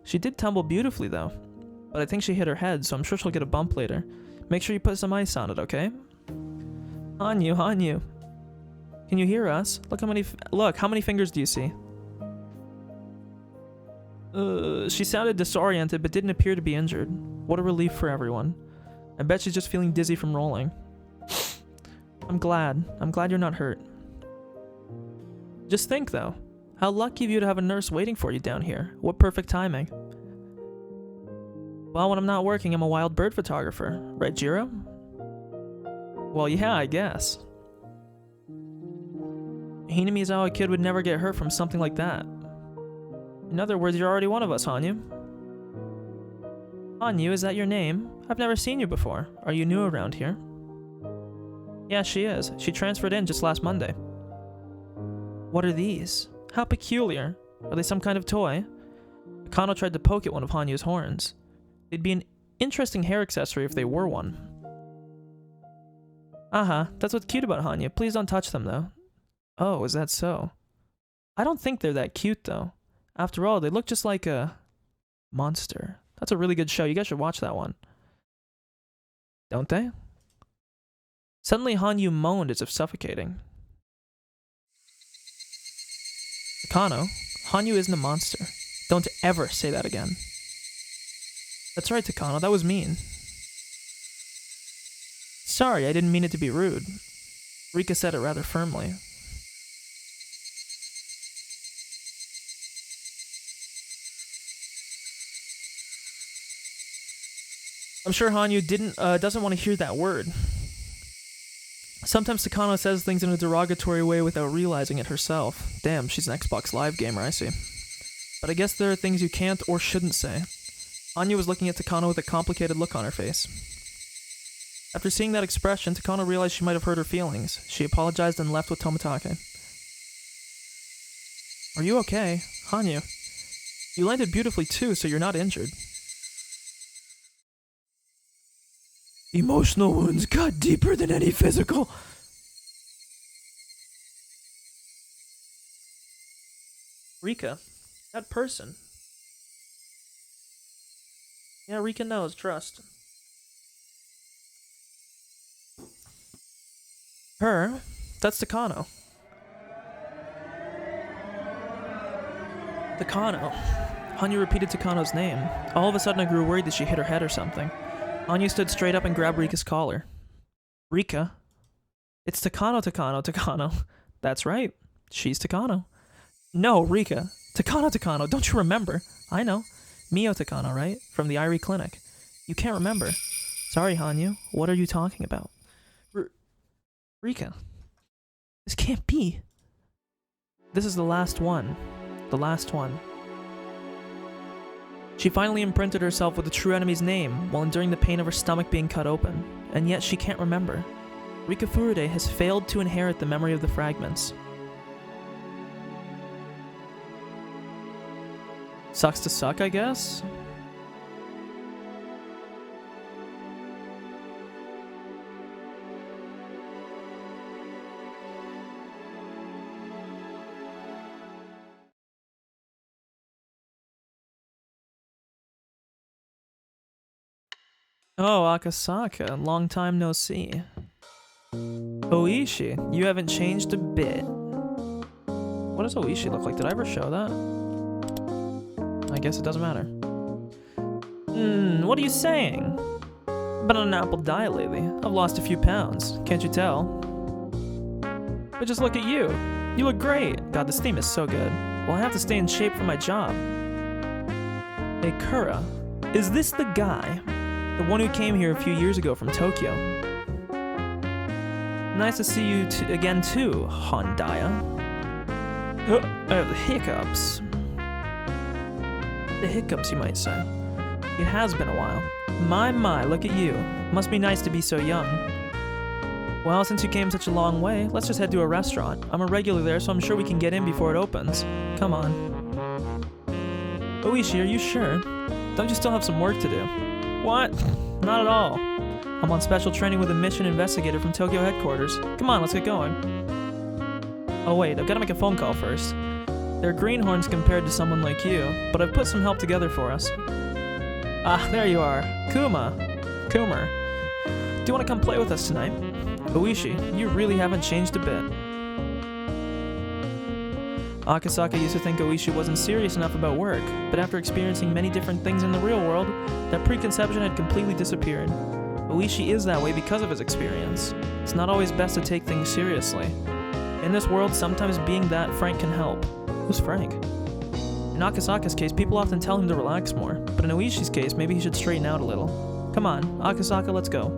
Speaker 1: She did tumble beautifully, though. But I think she hit her head, so I'm sure she'll get a bump later. Make sure you put some ice on it, okay? Hanyu. Can you hear us? Look, how many fingers do you see? She sounded disoriented, but didn't appear to be injured. What a relief for everyone. I bet she's just feeling dizzy from rolling. I'm glad you're not hurt. Just think, though. How lucky of you to have a nurse waiting for you down here. What perfect timing. Well, when I'm not working, I'm a wild bird photographer. Right, Jiro? Well, yeah, I guess. Hinamizawa kid would never get hurt from something like that. In other words, you're already one of us, Hanyu. Hanyu, is that your name? I've never seen you before. Are you new around here? Yeah, she is. She transferred in just last Monday. What are these? How peculiar. Are they some kind of toy? Akano tried to poke at one of Hanyu's horns. They'd be an interesting hair accessory if they were one. That's what's cute about Hanyu. Please don't touch them, though. Oh, is that so? I don't think they're that cute, though. After all, they look just like a monster. That's a really good show. You guys should watch that one. Don't they? Suddenly, Hanyu moaned as if suffocating. Akano, Hanyu isn't a monster. Don't ever say that again. That's right, Takano, that was mean. Sorry, I didn't mean it to be rude. Rika said it rather firmly. I'm sure Hanyu doesn't want to hear that word. Sometimes Takano says things in a derogatory way without realizing it herself. Damn, she's an Xbox Live gamer, I see. But I guess there are things you can't or shouldn't say. Hanyu was looking at Takano with a complicated look on her face. After seeing that expression, Takano realized she might have hurt her feelings. She apologized and left with Tomitake. Are you okay? Hanyu, you landed beautifully too, so you're not injured. Emotional wounds cut deeper than any physical. Rika, that person. Yeah, Rika knows, trust. Her? That's Takano. Takano. Hanyu repeated Takano's name. All of a sudden I grew worried that she hit her head or something. Hanyu stood straight up and grabbed Rika's collar. Rika? It's Takano. That's right. She's Takano. No, Rika. Takano, don't you remember? I know. Mio Takano, right? From the Irie Clinic. You can't remember. Sorry, Hanyu. What are you talking about? Rika. This can't be. This is the last one. The last one. She finally imprinted herself with the true enemy's name while enduring the pain of her stomach being cut open, and yet she can't remember. Rika Furude has failed to inherit the memory of the fragments. Sucks to suck, I guess? Oh, Akasaka, long time no see. Oishi, you haven't changed a bit. What does Oishi look like? Did I ever show that? I guess it doesn't matter. What are you saying? I've been on an apple diet lately. I've lost a few pounds. Can't you tell? But just look at you. You look great. God, this theme is so good. Well, I have to stay in shape for my job. Hey, Kura, is this the guy? The one who came here a few years ago from Tokyo. Nice to see you again too, Hondaya. I have the hiccups. The hiccups, you might say. It has been a while. My, look at you. Must be nice to be so young. Well, since you came such a long way, let's just head to a restaurant. I'm a regular there, so I'm sure we can get in before it opens. Come on. Oishi, are you sure? Don't you still have some work to do? What? Not at all. I'm on special training with a mission investigator from Tokyo headquarters. Come on, let's get going. Oh wait, I've got to make a phone call first. They're greenhorns compared to someone like you, but I've put some help together for us. Ah, there you are. Coomer. Do you want to come play with us tonight? Oishi, you really haven't changed a bit. Akasaka used to think Oishi wasn't serious enough about work, but after experiencing many different things in the real world, that preconception had completely disappeared. Oishi is that way because of his experience. It's not always best to take things seriously. In this world, sometimes being that frank can help. Who's Frank? In Akasaka's case, people often tell him to relax more, but in Oishi's case, maybe he should straighten out a little. Come on, Akasaka, let's go.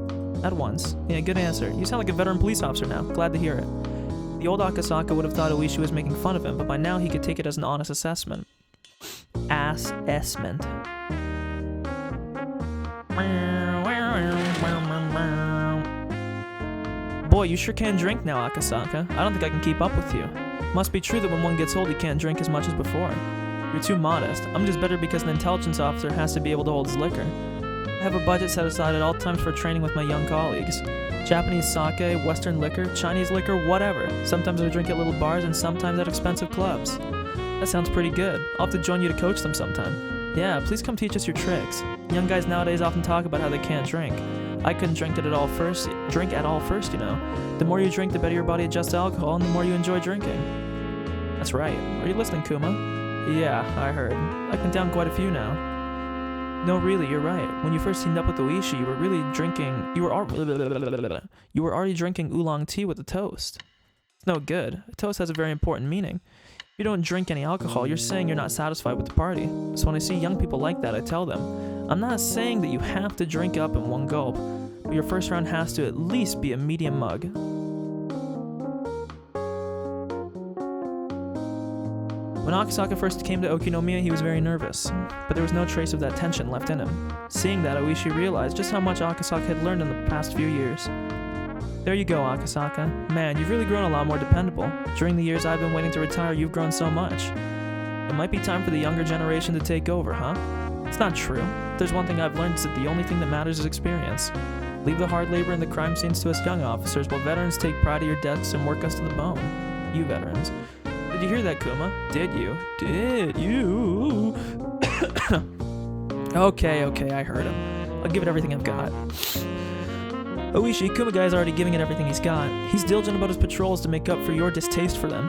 Speaker 1: At once. Yeah, good answer. You sound like a veteran police officer now. Glad to hear it. The old Akasaka would have thought Oishi was making fun of him, but by now he could take it as an honest assessment. Assessment. Boy, you sure can drink now, Akasaka. I don't think I can keep up with you. Must be true that when one gets old, he can't drink as much as before. You're too modest. I'm just better because an intelligence officer has to be able to hold his liquor. I have a budget set aside at all times for training with my young colleagues. Japanese sake, Western liquor, Chinese liquor, whatever. Sometimes I drink at little bars and sometimes at expensive clubs. That sounds pretty good. I'll have to join you to coach them sometime. Yeah, please come teach us your tricks. Young guys nowadays often talk about how they can't drink. I couldn't drink at all first, you know. The more you drink, the better your body adjusts to alcohol and the more you enjoy drinking. That's right. Are you listening, Kuma? Yeah, I heard. I've been down quite a few now. No, really, you're right. When you first teamed up with Oishi, you were really drinking... You were already drinking oolong tea with a toast. It's no good. A toast has a very important meaning. If you don't drink any alcohol, you're saying you're not satisfied with the party. So when I see young people like that, I tell them, I'm not saying that you have to drink up in one gulp, but your first round has to at least be a medium mug. When Akasaka first came to Okinomiya, he was very nervous, but there was no trace of that tension left in him. Seeing that, Oishi realized just how much Akasaka had learned in the past few years. There you go, Akasaka. Man, you've really grown a lot more dependable. During the years I've been waiting to retire, you've grown so much. It might be time for the younger generation to take over, huh? It's not true. If there's one thing I've learned, is that the only thing that matters is experience. Leave the hard labor and the crime scenes to us young officers, while veterans take pride of your desks and work us to the bone. You veterans. Did you hear that, Kuma? Did you? Did you? Okay, I heard him. I'll give it everything I've got. Oishi, Kuma guy's already giving it everything he's got. He's diligent about his patrols to make up for your distaste for them.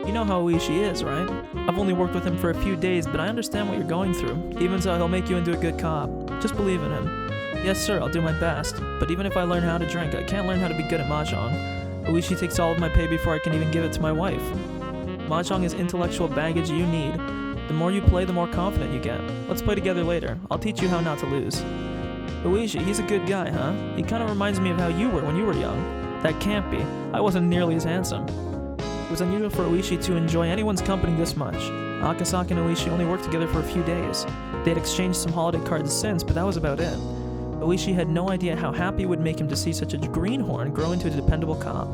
Speaker 1: You know how Oishi is, right? I've only worked with him for a few days, but I understand what you're going through. Even so, he'll make you into a good cop. Just believe in him. Yes, sir, I'll do my best. But even if I learn how to drink, I can't learn how to be good at mahjong. Oishi takes all of my pay before I can even give it to my wife. Mahjong is intellectual baggage you need. The more you play, the more confident you get. Let's play together later. I'll teach you how not to lose. Oishi, he's a good guy, huh? He kind of reminds me of how you were when you were young. That can't be. I wasn't nearly as handsome. It was unusual for Oishi to enjoy anyone's company this much. Akasaka and Oishi only worked together for a few days. They had exchanged some holiday cards since, but that was about it. Oishi had no idea how happy it would make him to see such a greenhorn grow into a dependable cop.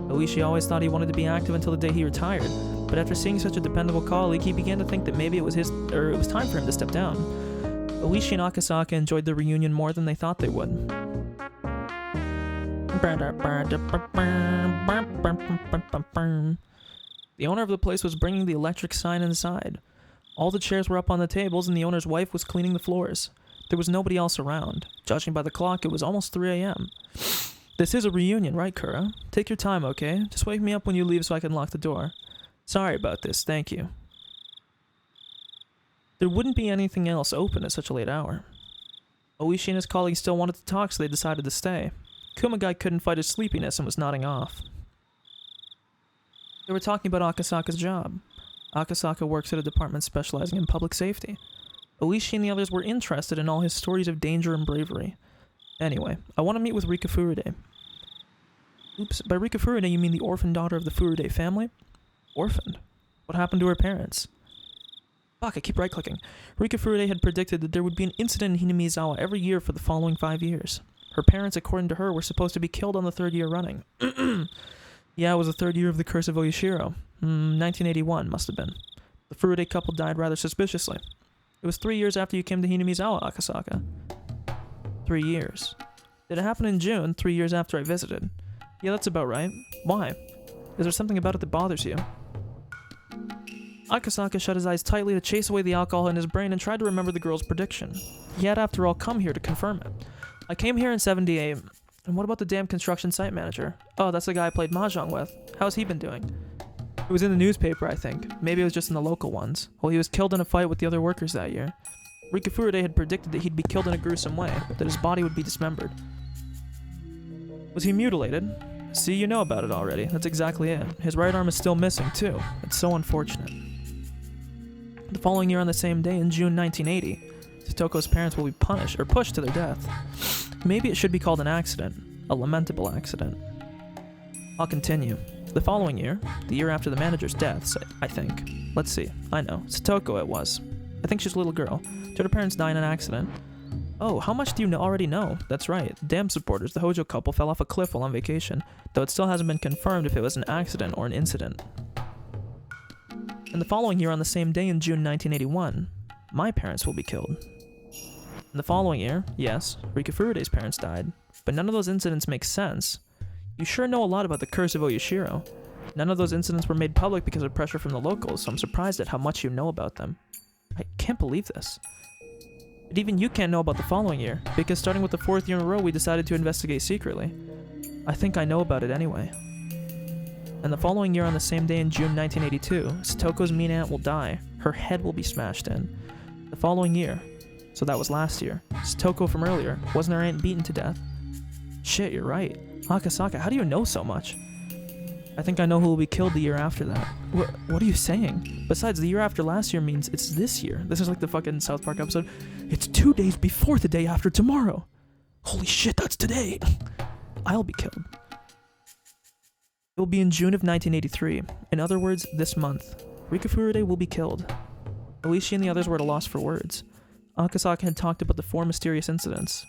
Speaker 1: Oishi always thought he wanted to be active until the day he retired, but after seeing such a dependable colleague, he began to think that maybe it was time for him to step down. Oishi and Akasaka enjoyed the reunion more than they thought they would. The owner of the place was bringing the electric sign inside. All the chairs were up on the tables, and the owner's wife was cleaning the floors. There was nobody else around. Judging by the clock, it was almost 3 a.m. This is a reunion, right, Kura? Take your time, okay? Just wake me up when you leave so I can lock the door. Sorry about this, thank you. There wouldn't be anything else open at such a late hour. Oishi and his colleagues still wanted to talk, so they decided to stay. Kumagai couldn't fight his sleepiness and was nodding off. They were talking about Akasaka's job. Akasaka works at a department specializing in public safety. Oishi and the others were interested in all his stories of danger and bravery. Anyway, I want to meet with Rika Furude. Oops, by Rika Furude you mean the orphan daughter of the Furude family? Orphaned? What happened to her parents? Fuck, I keep right-clicking. Rika Furude had predicted that there would be an incident in Hinamizawa every year for the following 5 years. Her parents, according to her, were supposed to be killed on the 3rd year running. Yeah, it was the 3rd year of the Curse of Oyashiro. 1981, must have been. The Furude couple died rather suspiciously. It was 3 years after you came to Hinamizawa, Akasaka. 3 years. Did it happen in June, 3 years after I visited? Yeah, that's about right. Why? Is there something about it that bothers you? Akasaka shut his eyes tightly to chase away the alcohol in his brain and tried to remember the girl's prediction. He had, after all, come here to confirm it. I came here in 78. And what about the damn construction site manager? Oh, that's the guy I played mahjong with. How's he been doing? It was in the newspaper, I think. Maybe it was just in the local ones. Well, he was killed in a fight with the other workers that year. Rika Furude had predicted that he'd be killed in a gruesome way, that his body would be dismembered. Was he mutilated? See, you know about it already. That's exactly it. His right arm is still missing, too. It's so unfortunate. The following year on the same day, in June 1980, Satoko's parents will be pushed to their death. Maybe it should be called an accident. A lamentable accident. I'll continue. The following year, the year after the manager's death, I think. Let's see. I know. Satoko it was. I think she's a little girl. Did her parents die in an accident? Oh, how much do you already know? That's right. Dam supporters, the Hojo couple, fell off a cliff while on vacation, though it still hasn't been confirmed if it was an accident or an incident. And the following year on the same day in June 1981, my parents will be killed. In the following year, yes, Rika Furude's parents died, but none of those incidents make sense. You sure know a lot about the Curse of Oyashiro. None of those incidents were made public because of pressure from the locals, so I'm surprised at how much you know about them. I can't believe this. But even you can't know about the following year, because starting with the 4th year in a row we decided to investigate secretly. I think I know about it anyway. And the following year on the same day in June 1982, Satoko's mean aunt will die. Her head will be smashed in. The following year, so that was last year, Satoko from earlier, wasn't her aunt beaten to death? Shit, you're right. Akasaka, how do you know so much? I think I know who will be killed the year after that. What are you saying? Besides, the year after last year means it's this year. This is like the fucking South Park episode. It's 2 days before the day after tomorrow. Holy shit, that's today. I'll be killed. It will be in June of 1983. In other words, this month. Rika Furude will be killed. Oishi and the others were at a loss for words. Akasaka had talked about the 4 mysterious incidents.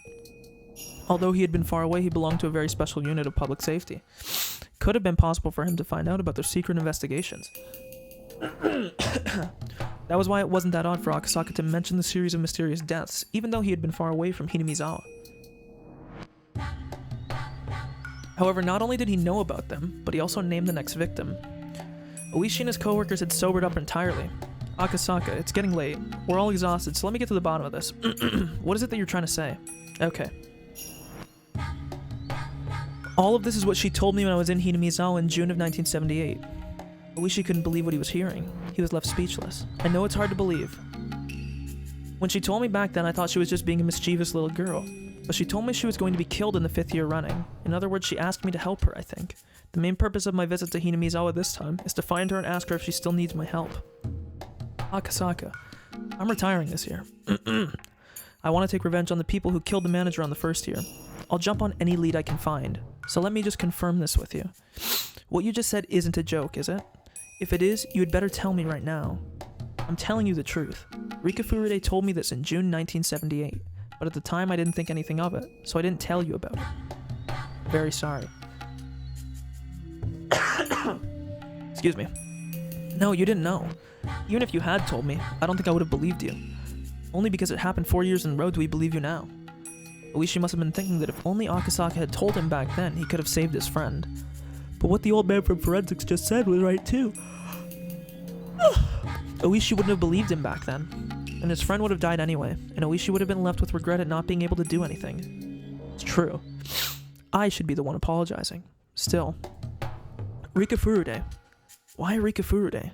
Speaker 1: Although he had been far away, he belonged to a very special unit of public safety. Could have been possible for him to find out about their secret investigations. That was why it wasn't that odd for Akasaka to mention the series of mysterious deaths, even though he had been far away from Hinamizawa. However, not only did he know about them, but he also named the next victim. Oishi and his coworkers had sobered up entirely. Akasaka, it's getting late. We're all exhausted, so let me get to the bottom of this. What is it that you're trying to say? Okay. All of this is what she told me when I was in Hinamizawa in June of 1978. Oishi couldn't believe what he was hearing. He was left speechless. I know it's hard to believe. When she told me back then, I thought she was just being a mischievous little girl. But she told me she was going to be killed in the 5th year running. In other words, she asked me to help her, I think. The main purpose of my visit to Hinamizawa this time is to find her and ask her if she still needs my help. Akasaka, I'm retiring this year. I want to take revenge on the people who killed the manager on the first year. I'll jump on any lead I can find. So let me just confirm this with you. What you just said isn't a joke, is it? If it is, you had better tell me right now. I'm telling you the truth. Rika Furude told me this in June 1978, but at the time I didn't think anything of it, so I didn't tell you about it. Very sorry. Excuse me. No, you didn't know. Even if you had told me, I don't think I would have believed you. Only because it happened 4 years in a row do we believe you now. Oishi must have been thinking that if only Akasaka had told him back then, he could have saved his friend. But what the old man from forensics just said was right too. Oishi wouldn't have believed him back then, and his friend would have died anyway, and Oishi would have been left with regret at not being able to do anything. It's true. I should be the one apologizing. Still. Rika Furude. Why Rika Furude?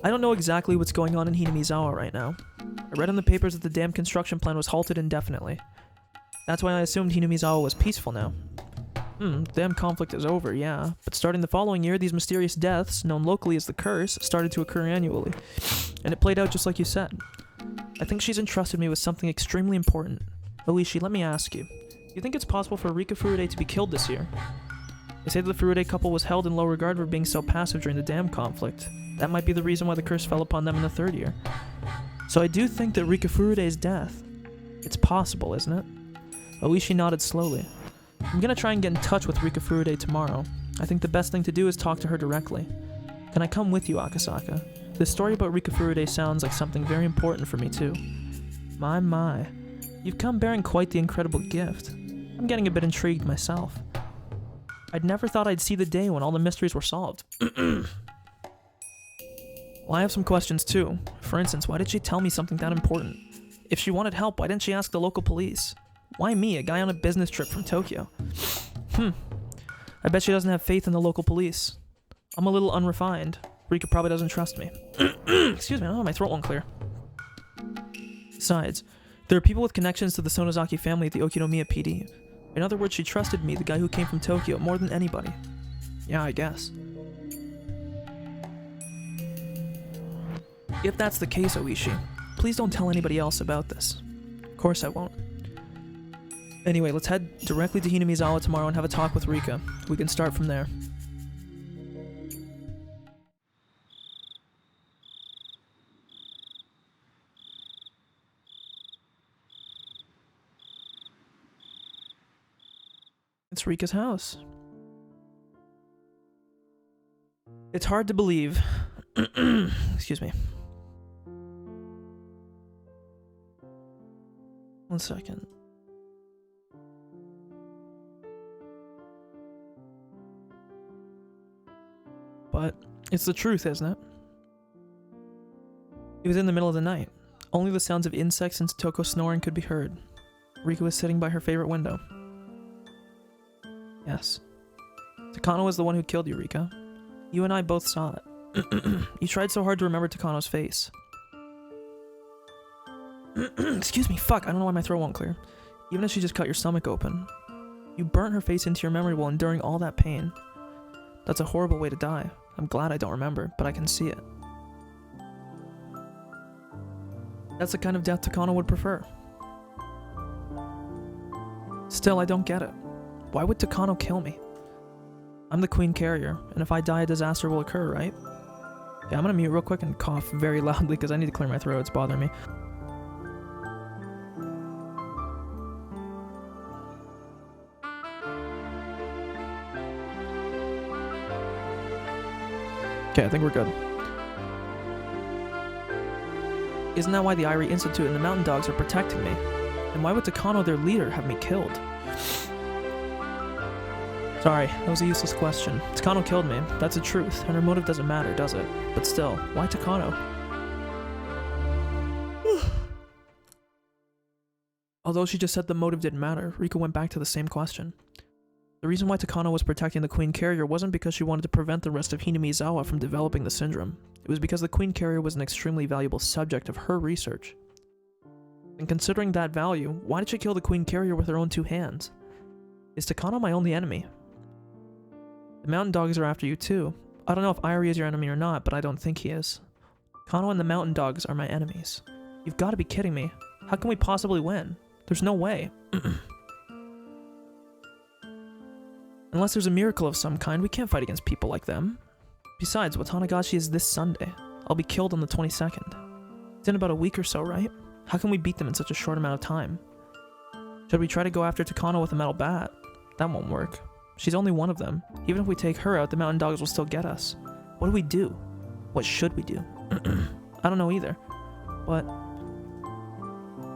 Speaker 1: I don't know exactly what's going on in Hinamizawa right now. I read in the papers that the dam construction plan was halted indefinitely. That's why I assumed Hinamizawa was peaceful now. The dam conflict is over, yeah, but starting the following year, these mysterious deaths, known locally as the curse, started to occur annually. And it played out just like you said. I think she's entrusted me with something extremely important. Oishi, let me ask you. You think it's possible for Rika Furude to be killed this year? They say that the Furude couple was held in low regard for being so passive during the dam conflict. That might be the reason why the curse fell upon them in the third year. So I do think that Rika Furude's death. It's possible, isn't it? Oishi nodded slowly. I'm gonna try and get in touch with Rika Furude tomorrow. I think the best thing to do is talk to her directly. Can I come with you, Akasaka? This story about Rika Furude sounds like something very important for me too. My. You've come bearing quite the incredible gift. I'm getting a bit intrigued myself. I'd never thought I'd see the day when all the mysteries were solved. Well, I have some questions too. For instance, why did she tell me something that important? If she wanted help, why didn't she ask the local police? Why me, a guy on a business trip from Tokyo? I bet she doesn't have faith in the local police. I'm a little unrefined. Rika probably doesn't trust me. Excuse me, oh, my throat won't clear. Besides, there are people with connections to the Sonozaki family at the Okinomiya PD. In other words, she trusted me, the guy who came from Tokyo, more than anybody. Yeah, I guess. If that's the case, Oishi, please don't tell anybody else about this. Of course I won't. Anyway, let's head directly to Hinamizawa tomorrow and have a talk with Rika. We can start from there. It's Rika's house. It's hard to believe. Excuse me. 1 second. But it's the truth, isn't it? It was in the middle of the night. Only the sounds of insects and Toko snoring could be heard. Rika was sitting by her favorite window. Yes. Takano was the one who killed you, Rika. You and I both saw it. You tried so hard to remember Takano's face. Excuse me, fuck, I don't know why my throat won't clear. Even if she just cut your stomach open. You burnt her face into your memory while enduring all that pain. That's a horrible way to die. I'm glad I don't remember, but I can see it. That's the kind of death Takano would prefer. Still, I don't get it. Why would Takano kill me? I'm the Queen Carrier, and if I die, a disaster will occur, right? Yeah, I'm gonna mute real quick and cough very loudly because I need to clear my throat. It's bothering me. Okay, I think we're good. Isn't that why the Irie Institute and the Mountain Dogs are protecting me? And why would Takano, their leader, have me killed? Sorry, that was a useless question. Takano killed me, that's the truth, and her motive doesn't matter, does it? But still, why Takano? Although she just said the motive didn't matter, Rika went back to the same question. The reason why Takano was protecting the Queen Carrier wasn't because she wanted to prevent the rest of Hinamizawa from developing the syndrome. It was because the Queen Carrier was an extremely valuable subject of her research. And considering that value, why did she kill the Queen Carrier with her own 2 hands? Is Takano my only enemy? The Mountain Dogs are after you too, I don't know if Irie is your enemy or not, but I don't think he is. Kano and the mountain dogs are my enemies. You've got to be kidding me. How can we possibly win? There's no way. Unless there's a miracle of some kind, we can't fight against people like them. Besides, Watanagashi is this Sunday. I'll be killed on the 22nd. It's in about a week or so, right? How can we beat them in such a short amount of time? Should we try to go after Takano with a metal bat? That won't work. She's only one of them. Even if we take her out, the mountain dogs will still get us. What do we do? What should we do? I don't know either. But...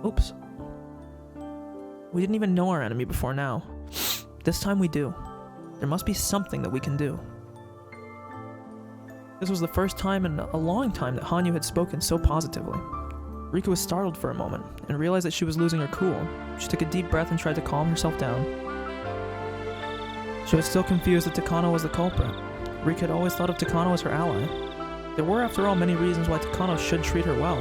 Speaker 1: Oops. We didn't even know our enemy before now. This time we do. There must be something that we can do. This was the first time in a long time that Hanyu had spoken so positively. Rika was startled for a moment and realized that she was losing her cool. She took a deep breath and tried to calm herself down. She was still confused that Takano was the culprit. Rika had always thought of Takano as her ally. There were, after all, many reasons why Takano should treat her well.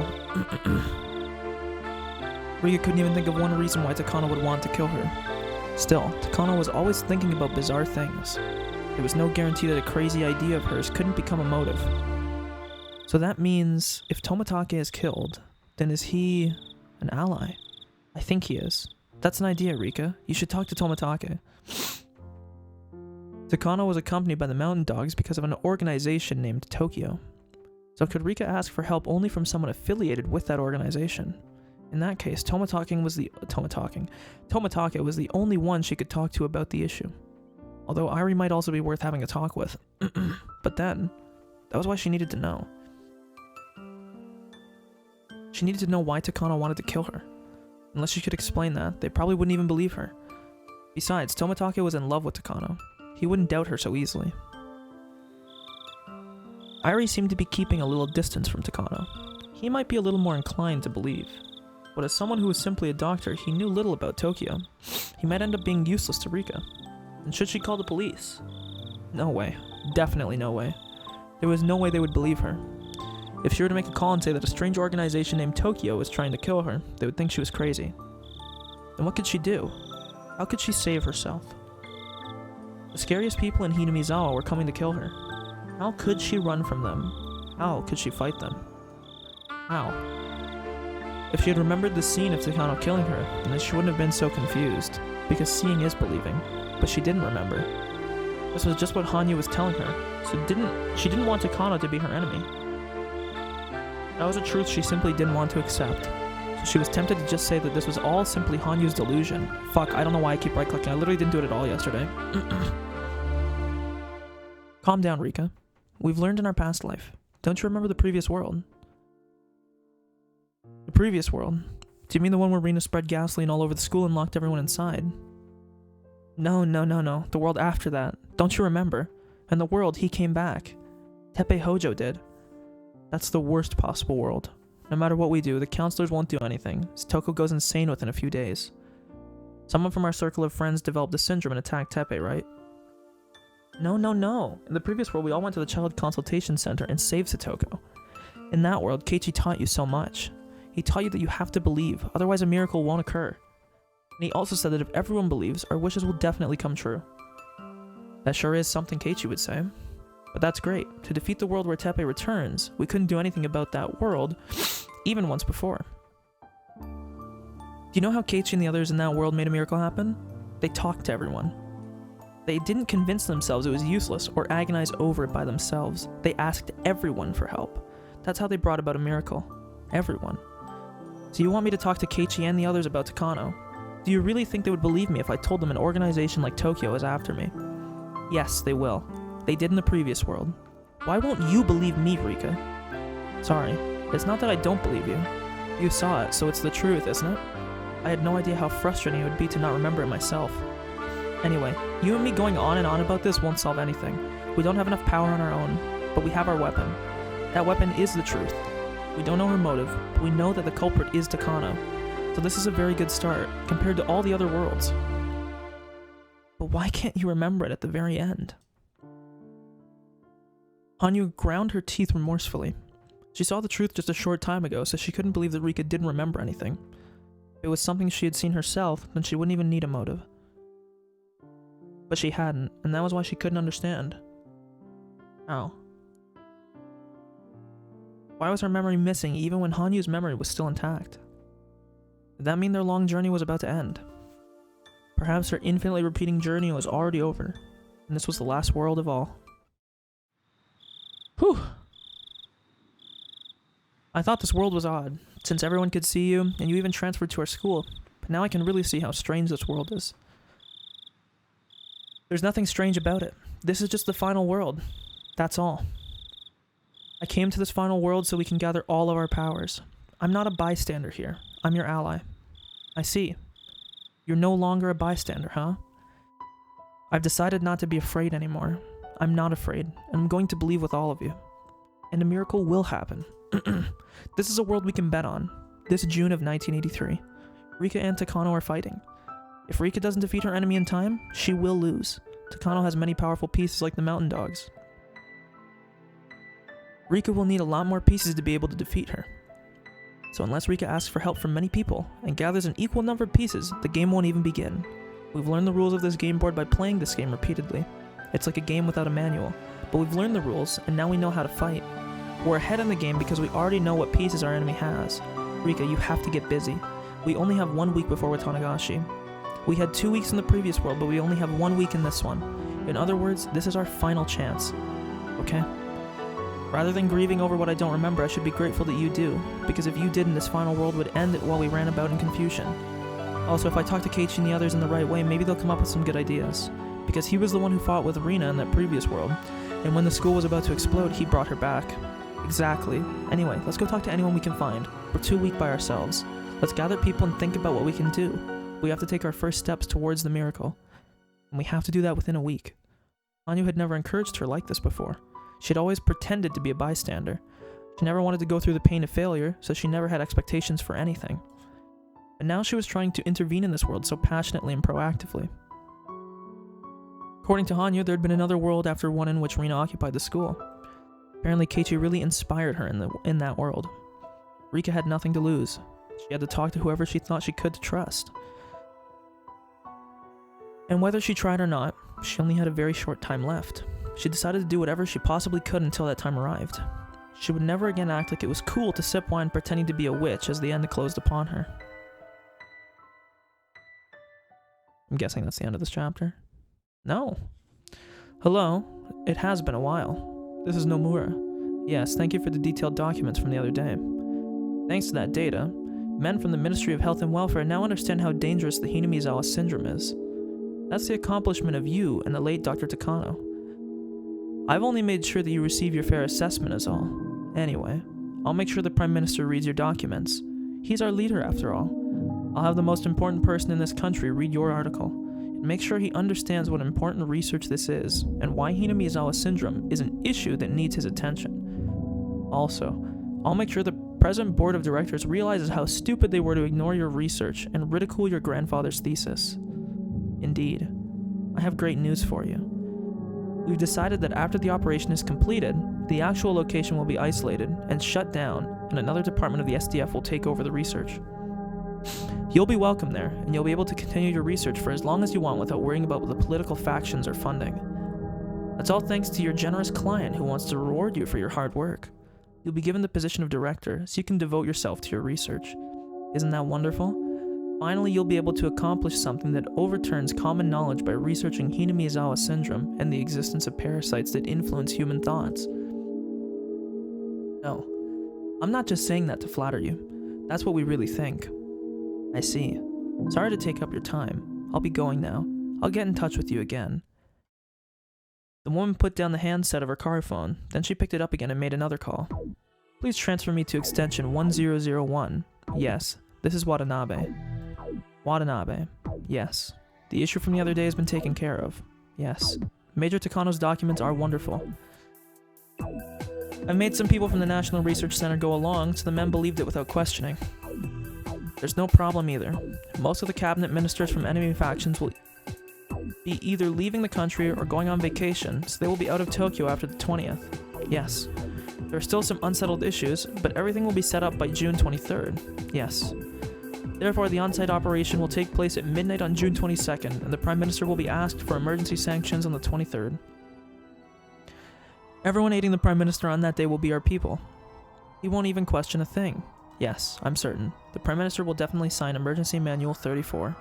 Speaker 1: Rika couldn't even think of one reason why Takano would want to kill her. Still, Takano was always thinking about bizarre things. There was no guarantee that a crazy idea of hers couldn't become a motive. So that means, if Tomitake is killed, then is he an ally? I think he is. That's an idea, Rika. You should talk to Tomitake. Takano was accompanied by the mountain dogs because of an organization named Tokyo. So could Rika ask for help only from someone affiliated with that organization? In that case, Tomitake was the only one she could talk to about the issue. Although Irie might also be worth having a talk with. But then, that was why she needed to know. She needed to know why Takano wanted to kill her. Unless she could explain that, they probably wouldn't even believe her. Besides, Tomitake was in love with Takano. He wouldn't doubt her so easily. Irie seemed to be keeping a little distance from Takano. He might be a little more inclined to believe. But as someone who was simply a doctor, he knew little about Tokyo. He might end up being useless to Rika. And should she call the police? No way. Definitely no way. There was no way they would believe her. If she were to make a call and say that a strange organization named Tokyo was trying to kill her, they would think she was crazy. Then what could she do? How could she save herself? The scariest people in Hinamizawa were coming to kill her. How could she run from them? How could she fight them? How? If she had remembered the scene of Takano killing her, then she wouldn't have been so confused, because seeing is believing. But she didn't remember. This was just what Hanyu was telling her, so she didn't want Takano to be her enemy. That was a truth she simply didn't want to accept. So she was tempted to just say that this was all simply Hanyu's delusion. Fuck, I don't know why I keep right-clicking. I literally didn't do it at all yesterday. Calm down, Rika. We've learned in our past life. Don't you remember the previous world? The previous world? Do you mean the one where Rina spread gasoline all over the school and locked everyone inside? No. The world after that. Don't you remember? In the world, he came back. Teppei Hojo did. That's the worst possible world. No matter what we do, the counselors won't do anything, as Toko goes insane within a few days. Someone from our circle of friends developed the syndrome and attacked Teppei, right? No. In the previous world, we all went to the Child Consultation Center and saved Satoko. In that world, Keiichi taught you so much. He taught you that you have to believe, otherwise a miracle won't occur. And he also said that if everyone believes, our wishes will definitely come true. That sure is something Keiichi would say. But that's great. To defeat the world where Teppei returns, we couldn't do anything about that world, even once before. Do you know how Keiichi and the others in that world made a miracle happen? They talked to everyone. They didn't convince themselves it was useless or agonize over it by themselves. They asked everyone for help. That's how they brought about a miracle. Everyone. So you want me to talk to Keiichi and the others about Takano? Do you really think they would believe me if I told them an organization like Tokyo is after me? Yes, they will. They did in the previous world. Why won't you believe me, Rika? Sorry, it's not that I don't believe you. You saw it, so it's the truth, isn't it? I had no idea how frustrating it would be to not remember it myself. Anyway, you and me going on and on about this won't solve anything. We don't have enough power on our own, but we have our weapon. That weapon is the truth. We don't know her motive, but we know that the culprit is Takano. So this is a very good start, compared to all the other worlds. But why can't you remember it at the very end? Hanyu ground her teeth remorsefully. She saw the truth just a short time ago, so she couldn't believe that Rika didn't remember anything. If it was something she had seen herself, then she wouldn't even need a motive. But she hadn't, and that was why she couldn't understand. How? Why was her memory missing even when Hanyu's memory was still intact? Did that mean their long journey was about to end? Perhaps her infinitely repeating journey was already over, and this was the last world of all. Whew! I thought this world was odd, since everyone could see you, and you even transferred to our school, but now I can really see how strange this world is. There's nothing strange about it. This is just the final world. That's all. I came to this final world so we can gather all of our powers. I'm not a bystander here. I'm your ally. I see. You're no longer a bystander, huh? I've decided not to be afraid anymore. I'm not afraid, and I'm going to believe with all of you. And a miracle will happen. This is a world we can bet on. This June of 1983. Rika and Takano are fighting. If Rika doesn't defeat her enemy in time, she will lose. Takano has many powerful pieces like the Mountain Dogs. Rika will need a lot more pieces to be able to defeat her. So unless Rika asks for help from many people and gathers an equal number of pieces, the game won't even begin. We've learned the rules of this game board by playing this game repeatedly. It's like a game without a manual, but we've learned the rules and now we know how to fight. We're ahead in the game because we already know what pieces our enemy has. Rika, you have to get busy. We only have 1 week before Watanagashi. We had 2 weeks in the previous world, but we only have 1 week in this one. In other words, this is our final chance. Okay? Rather than grieving over what I don't remember, I should be grateful that you do, because if you didn't, this final world would end while we ran about in confusion. Also, if I talk to Keiichi and the others in the right way, maybe they'll come up with some good ideas. Because he was the one who fought with Rina in that previous world, and when the school was about to explode, he brought her back. Exactly. Anyway, let's go talk to anyone we can find. We're too weak by ourselves. Let's gather people and think about what we can do. We have to take our first steps towards the miracle. And we have to do that within a week. Hanyu had never encouraged her like this before. She'd always pretended to be a bystander. She never wanted to go through the pain of failure, so she never had expectations for anything. And now she was trying to intervene in this world so passionately and proactively. According to Hanyu, there had been another world after one in which Rina occupied the school. Apparently Keiichi really inspired her in that world. Rika had nothing to lose. She had to talk to whoever she thought she could to trust. And whether she tried or not, she only had a very short time left. She decided to do whatever she possibly could until that time arrived. She would never again act like it was cool to sip wine pretending to be a witch as the end closed upon her. I'm guessing that's the end of this chapter. No. Hello. It has been a while. This is Nomura. Yes, thank you for the detailed documents from the other day. Thanks to that data, men from the Ministry of Health and Welfare now understand how dangerous the Hinamizawa syndrome is. That's the accomplishment of you and the late Dr. Takano. I've only made sure that you receive your fair assessment is all. Anyway, I'll make sure the Prime Minister reads your documents. He's our leader after all. I'll have the most important person in this country read your article. Make sure he understands what important research this is, and why Hinamizawa syndrome is an issue that needs his attention. Also, I'll make sure the present board of directors realizes how stupid they were to ignore your research and ridicule your grandfather's thesis. Indeed, I have great news for you. We've decided that after the operation is completed, the actual location will be isolated and shut down, and another department of the SDF will take over the research. You'll be welcome there, and you'll be able to continue your research for as long as you want without worrying about the political factions or funding. That's all thanks to your generous client who wants to reward you for your hard work. You'll be given the position of director, so you can devote yourself to your research. Isn't that wonderful? Finally, you'll be able to accomplish something that overturns common knowledge by researching Hinamizawa syndrome and the existence of parasites that influence human thoughts. No, I'm not just saying that to flatter you. That's what we really think. I see. Sorry to take up your time. I'll be going now. I'll get in touch with you again. The woman put down the handset of her car phone, then she picked it up again and made another call. Please transfer me to extension 1001. Yes, this is Watanabe. Watanabe. Yes. The issue from the other day has been taken care of. Yes. Major Takano's documents are wonderful. I've made some people from the National Research Center go along, so the men believed it without questioning. There's no problem either. Most of the cabinet ministers from enemy factions will be either leaving the country or going on vacation, so they will be out of Tokyo after the 20th. Yes. There are still some unsettled issues, but everything will be set up by June 23rd. Yes. Therefore, the on-site operation will take place at midnight on June 22nd, and the Prime Minister will be asked for emergency sanctions on the 23rd. Everyone aiding the Prime Minister on that day will be our people. He won't even question a thing. Yes, I'm certain. The Prime Minister will definitely sign Emergency Manual 34.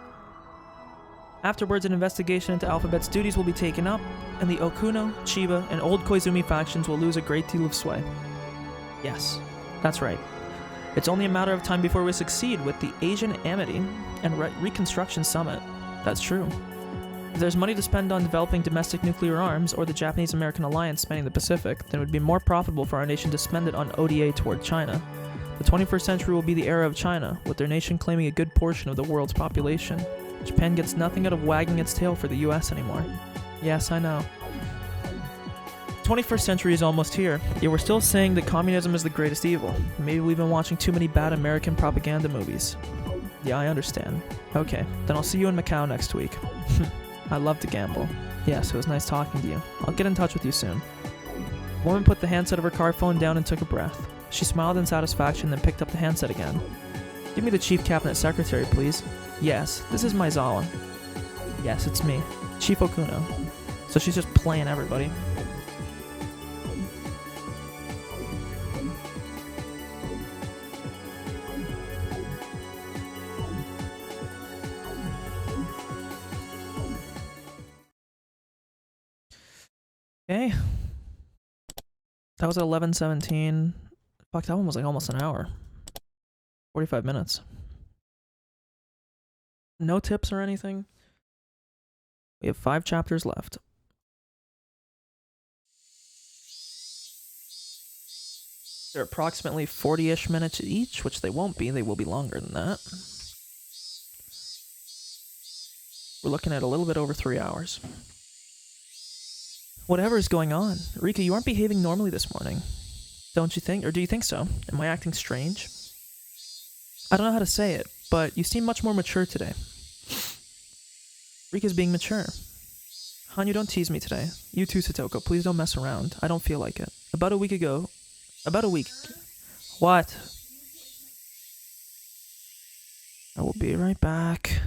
Speaker 1: Afterwards, an investigation into Alphabet's duties will be taken up, and the Okuno, Chiba, and Old Koizumi factions will lose a great deal of sway. Yes, that's right. It's only a matter of time before we succeed with the Asian Amity and Reconstruction Summit. That's true. If there's money to spend on developing domestic nuclear arms or the Japanese-American alliance spanning the Pacific, then it would be more profitable for our nation to spend it on ODA toward China. The 21st century will be the era of China, with their nation claiming a good portion of the world's population. Japan gets nothing out of wagging its tail for the US anymore. Yes, I know. The 21st century is almost here, yet we're still saying that communism is the greatest evil. Maybe we've been watching too many bad American propaganda movies. Yeah, I understand. Okay, then I'll see you in Macau next week. I love to gamble. Yes, it was nice talking to you. I'll get in touch with you soon. The woman put the handset of her car phone down and took a breath. She smiled in satisfaction, then picked up the handset again. Give me the Chief Cabinet Secretary, please. Yes, this is Maizawa. Yes, it's me, Chief Okuno. So she's just playing everybody. Okay. That was at 11:17. Fuck, that one was like almost an hour. 45 minutes. No tips or anything. We have 5 chapters left. They're approximately 40-ish minutes each, which they won't be. They will be longer than that. We're looking at a little bit over 3 hours. Whatever is going on. Rika, you aren't behaving normally this morning. Don't you think? Or do you think so? Am I acting strange? I don't know how to say it, but you seem much more mature today. Rika's being mature. Han, you don't tease me today. You too, Satoko. Please don't mess around. I don't feel like it. About a week. What? I will be right back.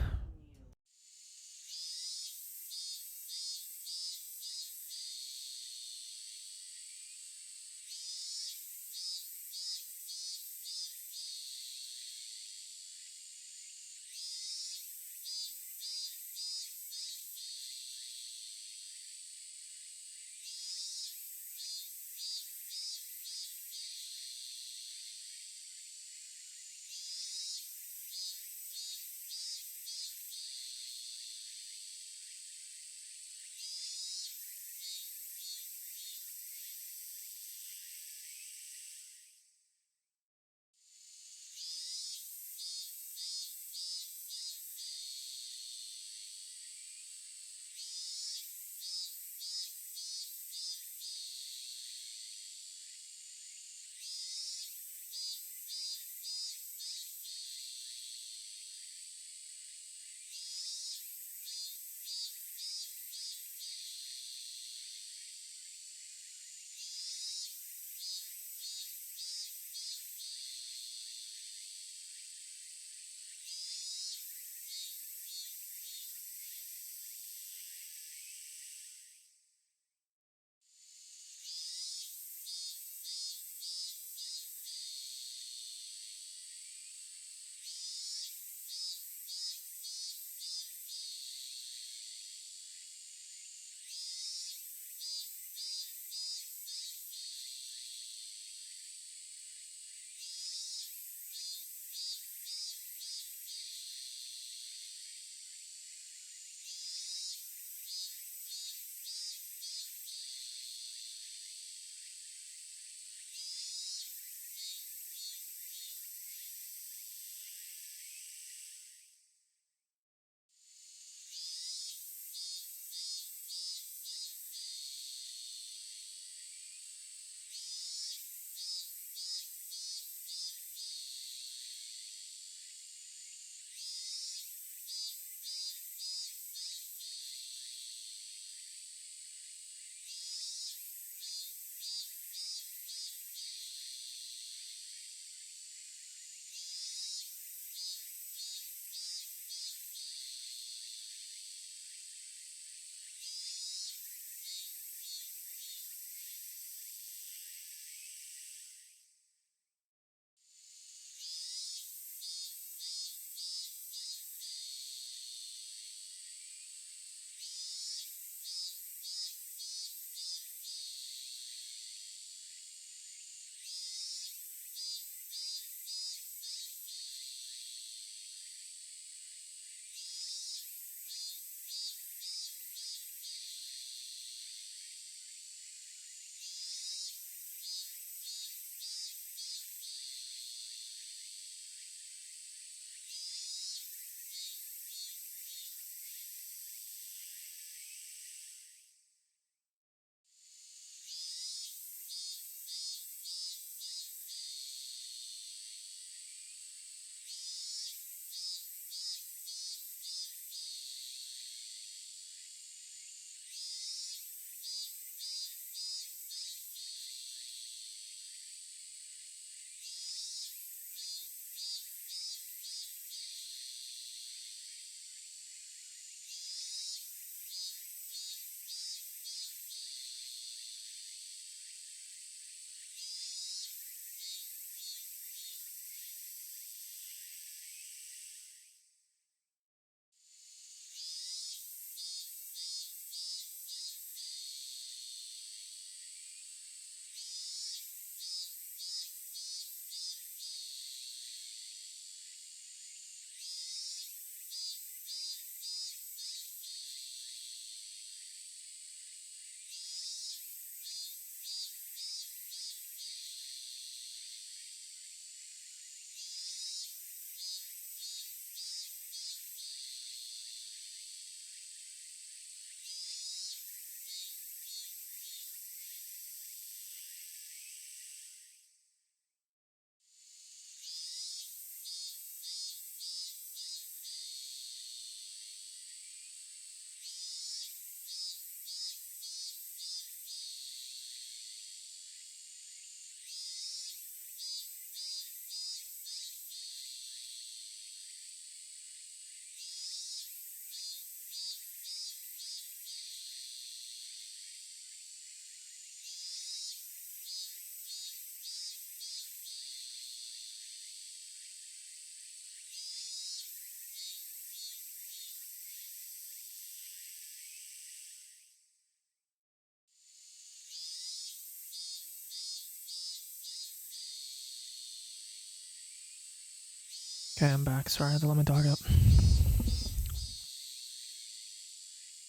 Speaker 1: Okay, I'm back. Sorry, I had to let my dog up.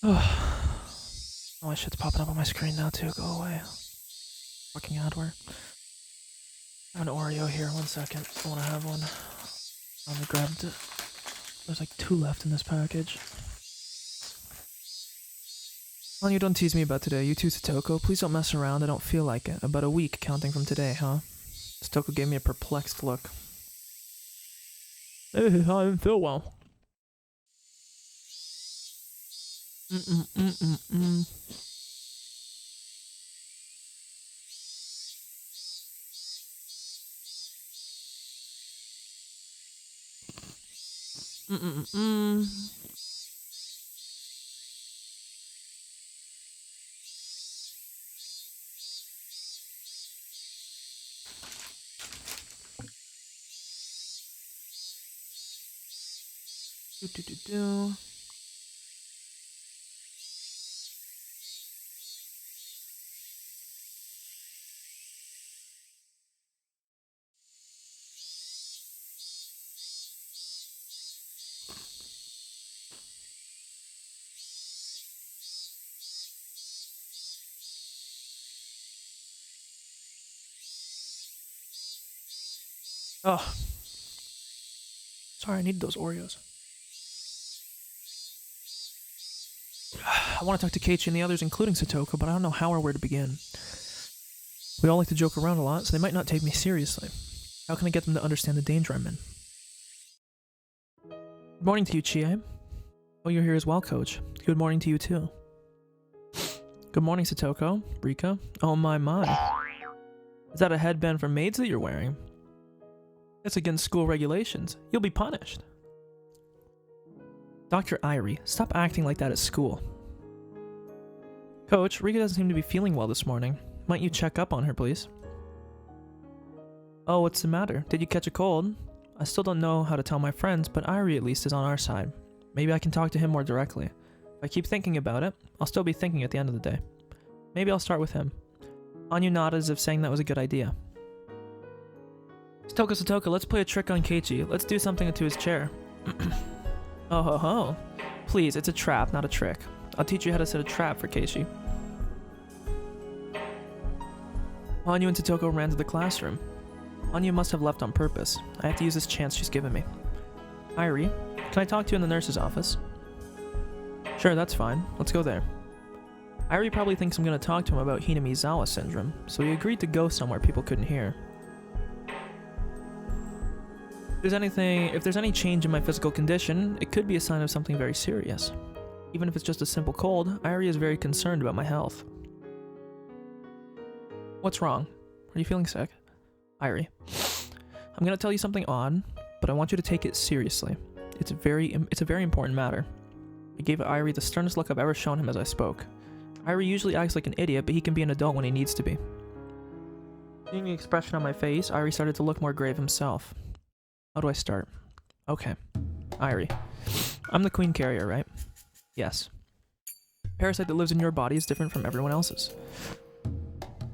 Speaker 1: Oh, my shit's popping up on my screen now too. Go away. Fucking adware. I have an Oreo here. 1 second. I want to have one. I grabbed it. There's like 2 left in this package. Oh, you don't tease me about today. You too, Satoko. Please don't mess around. I don't feel like it. About a week counting from today, huh? Satoko gave me a perplexed look. Hey, I didn't feel well. Mm-mm-mm-mm-mm. Mm-mm-mm-mm. Do-do-do-do. Oh. Sorry, I need those Oreos. I want to talk to Keiichi and the others, including Satoko, but I don't know how or where to begin. We all like to joke around a lot, so they might not take me seriously. How can I get them to understand the danger I'm in? Good morning to you, Chie. Oh, you're here as well, Coach. Good morning to you, too. Good morning, Satoko. Rika. Oh my. Is that a headband for maids that you're wearing? That's against school regulations. You'll be punished. Dr. Irie, stop acting like that at school. Coach, Rika doesn't seem to be feeling well this morning. Might you check up on her, please? Oh, what's the matter? Did you catch a cold? I still don't know how to tell my friends, but Irie at least is on our side. Maybe I can talk to him more directly. If I keep thinking about it, I'll still be thinking at the end of the day. Maybe I'll start with him. Anyu nodded as if saying that was a good idea. Satoko, let's play a trick on Keiichi. Let's do something to his chair. Oh ho ho. Please, it's a trap, not a trick. I'll teach you how to set a trap for Keiichi. Anyu and Satoko ran to the classroom. Anyu must have left on purpose. I have to use this chance she's given me. Irie, can I talk to you in the nurse's office? Sure, that's fine. Let's go there. Irie probably thinks I'm going to talk to him about Hinamizawa syndrome, so he agreed to go somewhere people couldn't hear. If there's any change in my physical condition, it could be a sign of something very serious. Even if it's just a simple cold, Irie is very concerned about my health. What's wrong? Are you feeling sick? Irie, I'm gonna tell you something odd, but I want you to take it seriously. It's a very important matter. I gave Irie the sternest look I've ever shown him as I spoke. Irie usually acts like an idiot, but he can be an adult when he needs to be. Seeing the expression on my face, Irie started to look more grave himself. How do I start? Okay. Irie, I'm the queen carrier, right? Yes. The parasite that lives in your body is different from everyone else's.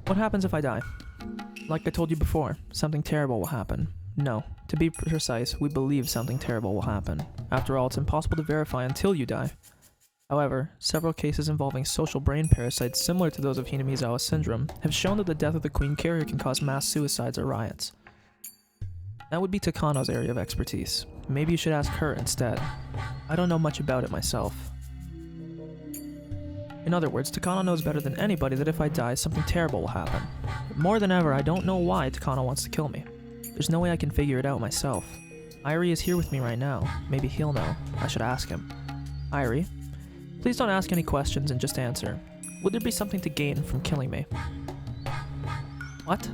Speaker 1: What happens if I die? Like I told you before, something terrible will happen. No, to be precise, we believe something terrible will happen. After all, it's impossible to verify until you die. However, several cases involving social brain parasites similar to those of Hinamizawa syndrome have shown that the death of the queen carrier can cause mass suicides or riots. That would be Takano's area of expertise. Maybe you should ask her instead. I don't know much about it myself. In other words, Takano knows better than anybody that if I die, something terrible will happen. But more than ever, I don't know why Takano wants to kill me. There's no way I can figure it out myself. Irie is here with me right now. Maybe he'll know. I should ask him. Irie, please don't ask any questions and just answer. Would there be something to gain from killing me? What?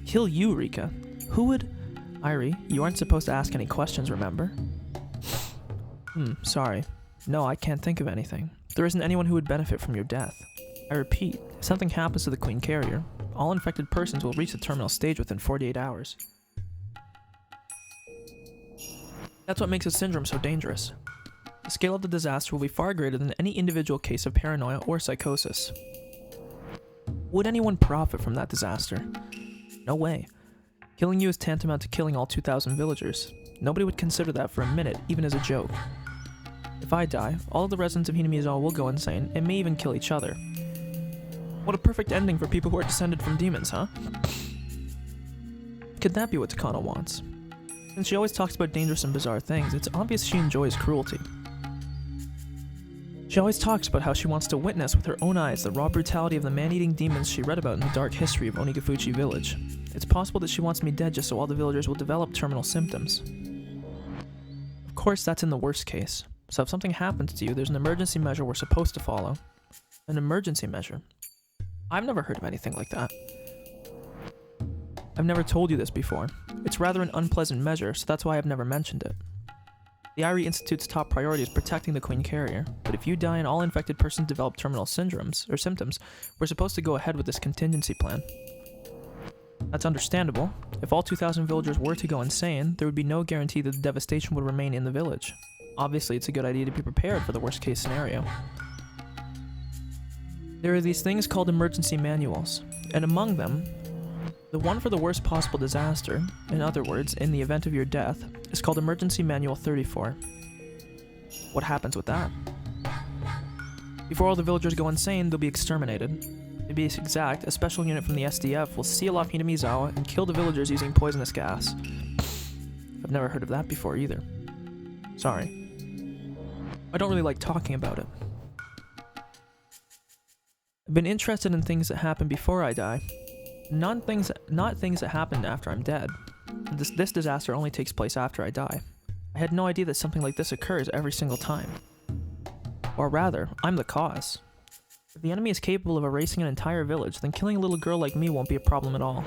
Speaker 1: Kill you, Rika? Who would... Irie, you aren't supposed to ask any questions, remember? Sorry. No, I can't think of anything. There isn't anyone who would benefit from your death. I repeat, if something happens to the queen carrier, all infected persons will reach the terminal stage within 48 hours. That's what makes a syndrome so dangerous. The scale of the disaster will be far greater than any individual case of paranoia or psychosis. Would anyone profit from that disaster? No way. Killing you is tantamount to killing all 2,000 villagers. Nobody would consider that for a minute, even as a joke. If I die, all of the residents of Hinamizawa will go insane, and may even kill each other. What a perfect ending for people who are descended from demons, huh? Could that be what Takano wants? Since she always talks about dangerous and bizarre things, it's obvious she enjoys cruelty. She always talks about how she wants to witness with her own eyes the raw brutality of the man-eating demons she read about in the dark history of Onigafuchi village. It's possible that she wants me dead just so all the villagers will develop terminal symptoms. Of course, that's in the worst case. So if something happens to you, there's an emergency measure we're supposed to follow. An emergency measure? I've never heard of anything like that. I've never told you this before. It's rather an unpleasant measure, so that's why I've never mentioned it. The Irie Institute's top priority is protecting the Queen Carrier, but if you die and all infected persons develop terminal syndromes, or symptoms, we're supposed to go ahead with this contingency plan. That's understandable. If all 2,000 villagers were to go insane, there would be no guarantee that the devastation would remain in the village. Obviously, it's a good idea to be prepared for the worst case scenario. There are these things called emergency manuals, and among them, the one for the worst possible disaster, in other words, in the event of your death, is called Emergency Manual 34. What happens with that? Before all the villagers go insane, they'll be exterminated. To be exact, a special unit from the SDF will seal off Hinamizawa and kill the villagers using poisonous gas. I've never heard of that before either. Sorry. I don't really like talking about it. I've been interested in things that happen before I die. Not things that happen after I'm dead. This disaster only takes place after I die. I had no idea that something like this occurs every single time. Or rather, I'm the cause. If the enemy is capable of erasing an entire village, then killing a little girl like me won't be a problem at all.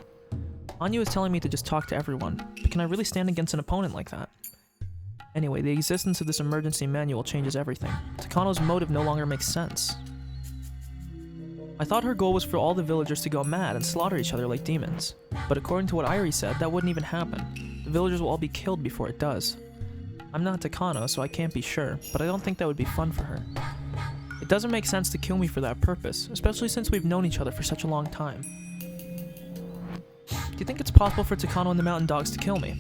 Speaker 1: Anyu is telling me to just talk to everyone, but can I really stand against an opponent like that? Anyway, the existence of this emergency manual changes everything. Takano's motive no longer makes sense. I thought her goal was for all the villagers to go mad and slaughter each other like demons. But according to what Irie said, that wouldn't even happen. The villagers will all be killed before it does. I'm not Takano, so I can't be sure, but I don't think that would be fun for her. It doesn't make sense to kill me for that purpose, especially since we've known each other for such a long time. Do you think it's possible for Takano and the Mountain Dogs to kill me?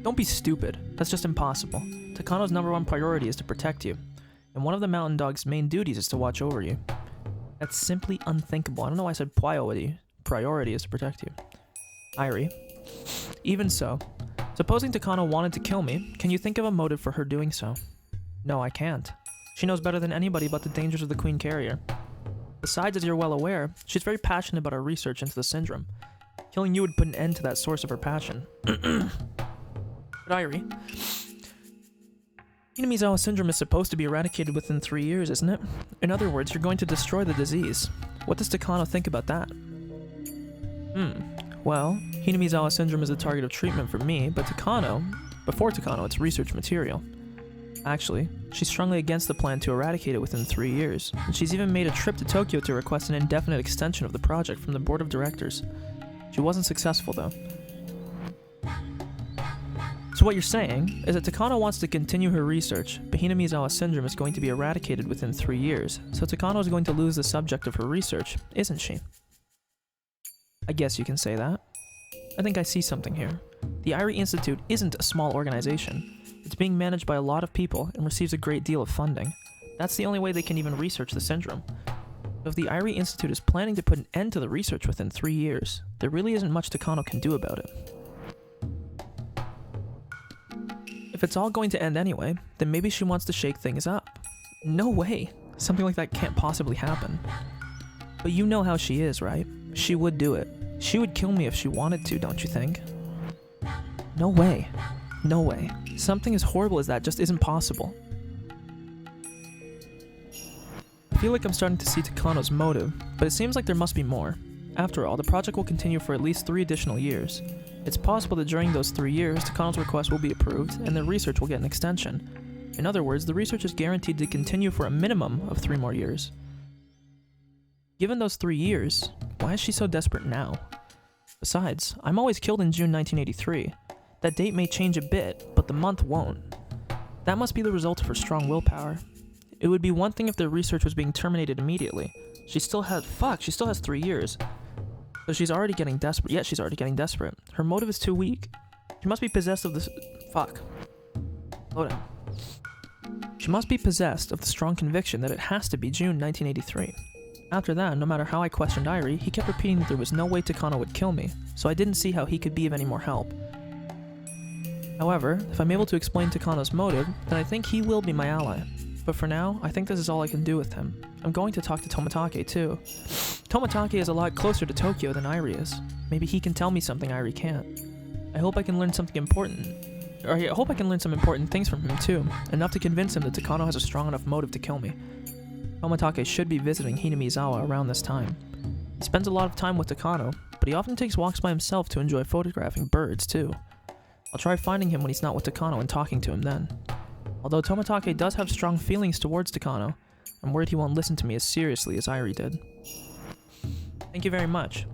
Speaker 1: Don't be stupid. That's just impossible. Takano's #1 priority is to protect you, and one of the Mountain Dogs' main duties is to watch over you. That's simply unthinkable. I don't know why I said priority. Priority is to protect you. Irie. Even so, supposing Takano wanted to kill me, can you think of a motive for her doing so? No, I can't. She knows better than anybody about the dangers of the Queen Carrier. Besides, as you're well aware, she's very passionate about her research into the syndrome. Killing you would put an end to that source of her passion. But Irie, Hinamizawa syndrome is supposed to be eradicated within 3 years, isn't it? In other words, you're going to destroy the disease. What does Takano think about that? Well, Hinamizawa syndrome is the target of treatment for me, but before Takano, it's research material. Actually, she's strongly against the plan to eradicate it within 3 years, and she's even made a trip to Tokyo to request an indefinite extension of the project from the board of directors. She wasn't successful, though. So what you're saying is that Takano wants to continue her research, but Hinamizawa syndrome is going to be eradicated within 3 years, so Takano is going to lose the subject of her research, isn't she? I guess you can say that. I think I see something here. The Irie Institute isn't a small organization. It's being managed by a lot of people and receives a great deal of funding. That's the only way they can even research the syndrome. So if the Irie Institute is planning to put an end to the research within 3 years, there really isn't much Takano can do about it. If it's all going to end anyway, then maybe she wants to shake things up. No way! Something like that can't possibly happen. But you know how she is, right? She would do it. She would kill me if she wanted to, don't you think? No way. No way. Something as horrible as that just isn't possible. I feel like I'm starting to see Takano's motive, but it seems like there must be more. After all, the project will continue for at least 3 additional years. It's possible that during those 3 years, Takano's request will be approved, and the research will get an extension. In other words, the research is guaranteed to continue for a minimum of 3 more years. Given those 3 years, why is she so desperate now? Besides, I'm always killed in June 1983. That date may change a bit, but the month won't. That must be the result of her strong willpower. It would be one thing if the research was being terminated immediately. She still has 3 years. So she's already getting desperate. Yeah, she's already getting desperate. Her motive is too weak. She must be possessed of the... Fuck. Slow down. She must be possessed of the strong conviction that it has to be June 1983. After that, no matter how I questioned Irie, he kept repeating that there was no way Takano would kill me, so I didn't see how he could be of any more help. However, if I'm able to explain Takano's motive, then I think he will be my ally. But for now, I think this is all I can do with him. I'm going to talk to Tomitake too. Tomitake is a lot closer to Tokyo than Irie is. Maybe he can tell me something Irie can't. I hope I can learn something important. Or I hope I can learn some important things from him too, enough to convince him that Takano has a strong enough motive to kill me. Tomitake should be visiting Hinamizawa around this time. He spends a lot of time with Takano, but he often takes walks by himself to enjoy photographing birds too. I'll try finding him when he's not with Takano and talking to him then. Although Tomitake does have strong feelings towards Takano, I'm worried he won't listen to me as seriously as Irie did. Thank you very much.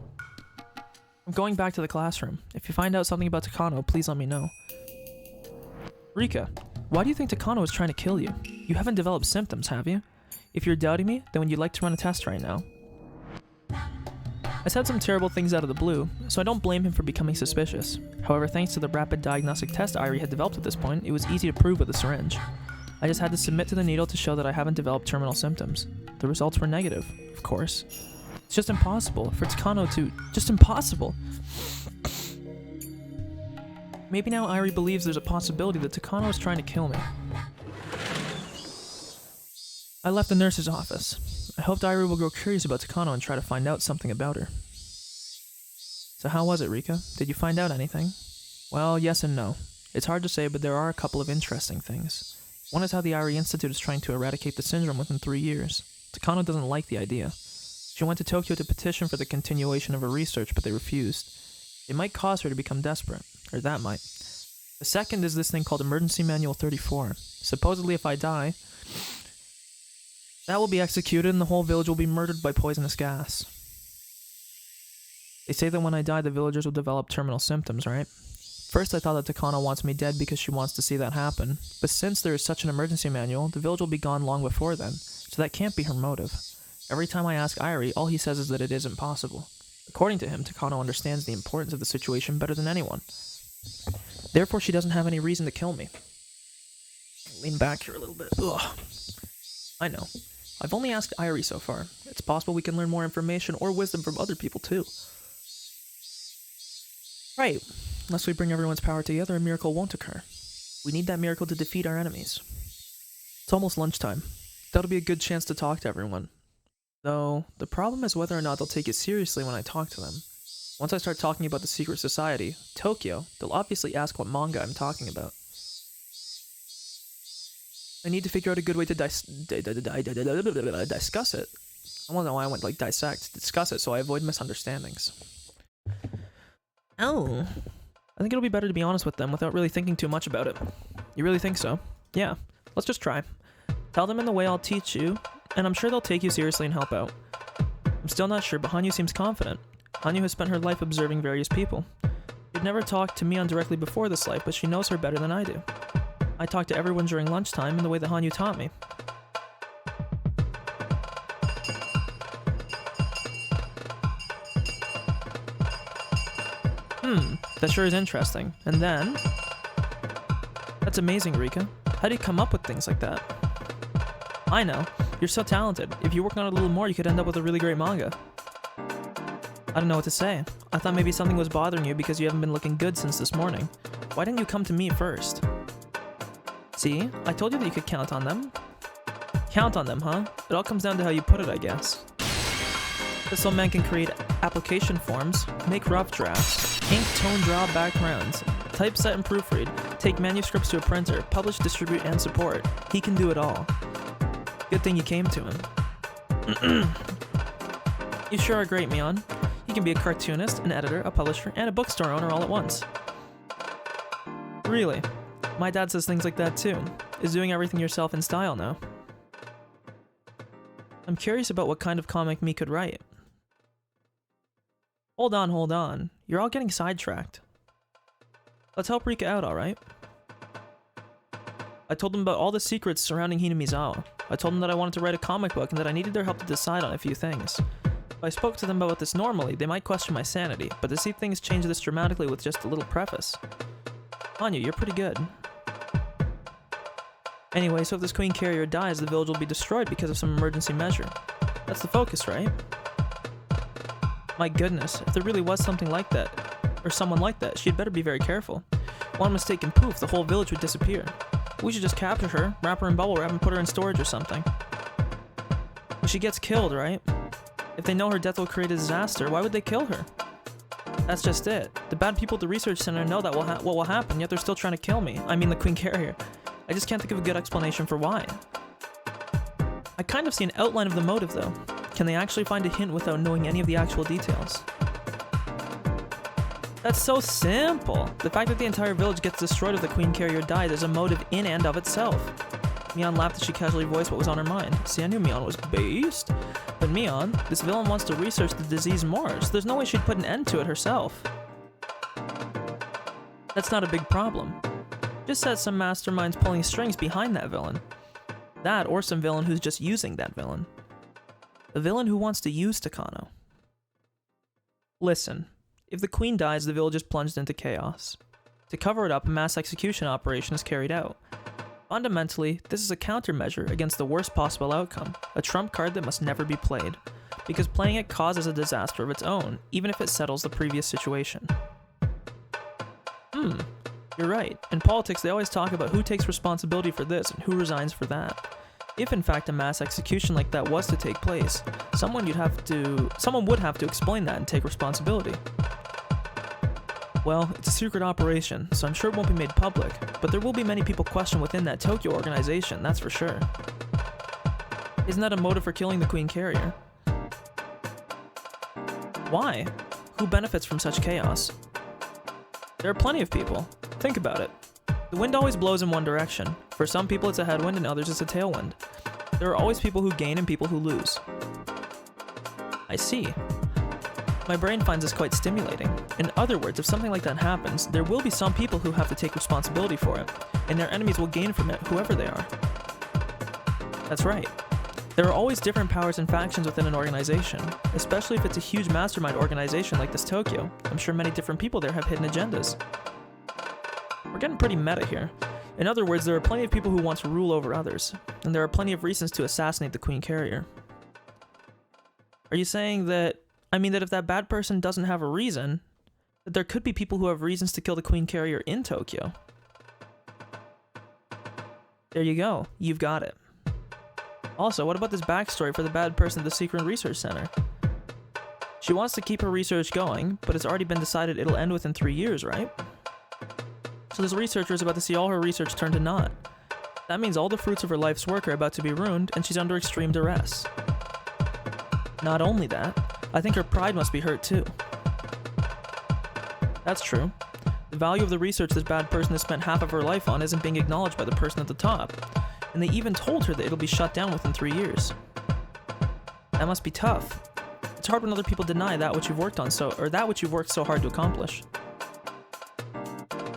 Speaker 1: I'm going back to the classroom. If you find out something about Takano, please let me know. Rika, why do you think Takano is trying to kill you? You haven't developed symptoms, have you? If you're doubting me, then would you like to run a test right now? I said some terrible things out of the blue, so I don't blame him for becoming suspicious. However, thanks to the rapid diagnostic test Irie had developed at this point, it was easy to prove with a syringe. I just had to submit to the needle to show that I haven't developed terminal symptoms. The results were negative, of course. It's just impossible for Takano to... Just impossible! Maybe now Irie believes there's a possibility that Takano is trying to kill me. I left the nurse's office. I hoped Irie will grow curious about Takano and try to find out something about her. So how was it, Rika? Did you find out anything? Well, yes and no. It's hard to say, but there are a couple of interesting things. One is how the Irie Institute is trying to eradicate the syndrome within 3 years. Takano doesn't like the idea. She went to Tokyo to petition for the continuation of her research, but they refused. It might cause her to become desperate. Or that might. The second is this thing called Emergency Manual 34. Supposedly if I die, that will be executed and the whole village will be murdered by poisonous gas. They say that when I die, the villagers will develop terminal symptoms, right? First I thought that Takano wants me dead because she wants to see that happen, but since there is such an emergency manual, the village will be gone long before then, so that can't be her motive. Every time I ask Irie, all he says is that it isn't possible. According to him, Takano understands the importance of the situation better than anyone. Therefore, she doesn't have any reason to kill me. Lean back here a little bit. Ugh. I know. I've only asked Irie so far. It's possible we can learn more information or wisdom from other people too. Right. Unless we bring everyone's power together, a miracle won't occur. We need that miracle to defeat our enemies. It's almost lunchtime. That'll be a good chance to talk to everyone. Though, the problem is whether or not they'll take it seriously when I talk to them. Once I start talking about the secret society, Tokyo, they'll obviously ask what manga I'm talking about. I need to figure out a good way to discuss it. I don't know why I went like dissect. Discuss it so I avoid misunderstandings. Oh. I think it'll be better to be honest with them without really thinking too much about it. You really think so? Yeah. Let's just try. Tell them in the way I'll teach you, and I'm sure they'll take you seriously and help out. I'm still not sure, but Hanyu seems confident. Hanyu has spent her life observing various people. She'd never talked to Mion directly before this life, but she knows her better than I do. I talk to everyone during lunchtime in the way that Hanyu taught me. That sure is interesting. And then... That's amazing, Rika. How do you come up with things like that? I know. You're so talented. If you work on it a little more, you could end up with a really great manga. I don't know what to say. I thought maybe something was bothering you because you haven't been looking good since this morning. Why didn't you come to me first? See? I told you that you could count on them. Count on them, huh? It all comes down to how you put it, I guess. This old man can create application forms, make rough drafts, ink, tone, draw backgrounds, typeset and proofread, take manuscripts to a printer, publish, distribute, and support. He can do it all. Good thing you came to him. You sure are great, Mion. You can be a cartoonist, an editor, a publisher, and a bookstore owner all at once. Really? My dad says things like that too. Is doing everything yourself in style now. I'm curious about what kind of comic me could write. Hold on. You're all getting sidetracked. Let's help Rika out, alright? I told them about all the secrets surrounding Hinamizawa. I told them that I wanted to write a comic book and that I needed their help to decide on a few things. If I spoke to them about this normally, they might question my sanity, but to see things change this dramatically with just a little preface. Anya, you're pretty good. Anyway, so if this queen carrier dies, the village will be destroyed because of some emergency measure. That's the focus, right? My goodness, if there really was something like that, or someone like that, she'd better be very careful. One mistake and poof, the whole village would disappear. We should just capture her, wrap her in bubble wrap, and put her in storage or something. If she gets killed, right? If they know her death will create a disaster, why would they kill her? That's just it. The bad people at the research center know that what will happen, yet they're still trying to kill me. I mean the queen carrier. I just can't think of a good explanation for why. I kind of see an outline of the motive though. Can they actually find a hint without knowing any of the actual details? That's so simple! The fact that the entire village gets destroyed if the queen carrier dies is a motive in and of itself. Mion laughed as she casually voiced what was on her mind. See, I knew Mion was based. But Mion, this villain wants to research the disease more, so there's no way she'd put an end to it herself. That's not a big problem. Just says some mastermind's pulling strings behind that villain. That, or some villain who's just using that villain. A villain who wants to use Takano. Listen, if the queen dies, the village is plunged into chaos. To cover it up, a mass execution operation is carried out. Fundamentally, this is a countermeasure against the worst possible outcome, a trump card that must never be played, because playing it causes a disaster of its own, even if it settles the previous situation. You're right. In politics, they always talk about who takes responsibility for this and who resigns for that. If in fact a mass execution like that was to take place, someone would have to explain that and take responsibility. Well, it's a secret operation, so I'm sure it won't be made public, but there will be many people questioned within that Tokyo organization, that's for sure. Isn't that a motive for killing the queen carrier? Why? Who benefits from such chaos? There are plenty of people. Think about it. The wind always blows in one direction. For some people it's a headwind and others it's a tailwind. There are always people who gain and people who lose. I see. My brain finds this quite stimulating. In other words, if something like that happens, there will be some people who have to take responsibility for it, and their enemies will gain from it, whoever they are. That's right. There are always different powers and factions within an organization, especially if it's a huge mastermind organization like this Tokyo. I'm sure many different people there have hidden agendas. We're getting pretty meta here. In other words, there are plenty of people who want to rule over others, and there are plenty of reasons to assassinate the queen carrier. Are you saying that, that if that bad person doesn't have a reason, that there could be people who have reasons to kill the queen carrier in Tokyo? There you go, you've got it. Also, what about this backstory for the bad person at the Secret Research Center? She wants to keep her research going, but it's already been decided it'll end within 3 years, right? So this researcher is about to see all her research turn to naught. That means all the fruits of her life's work are about to be ruined, and she's under extreme duress. Not only that, I think her pride must be hurt too. That's true. The value of the research this bad person has spent half of her life on isn't being acknowledged by the person at the top, and they even told her that it'll be shut down within 3 years. That must be tough. It's hard when other people deny that which you've worked so hard to accomplish.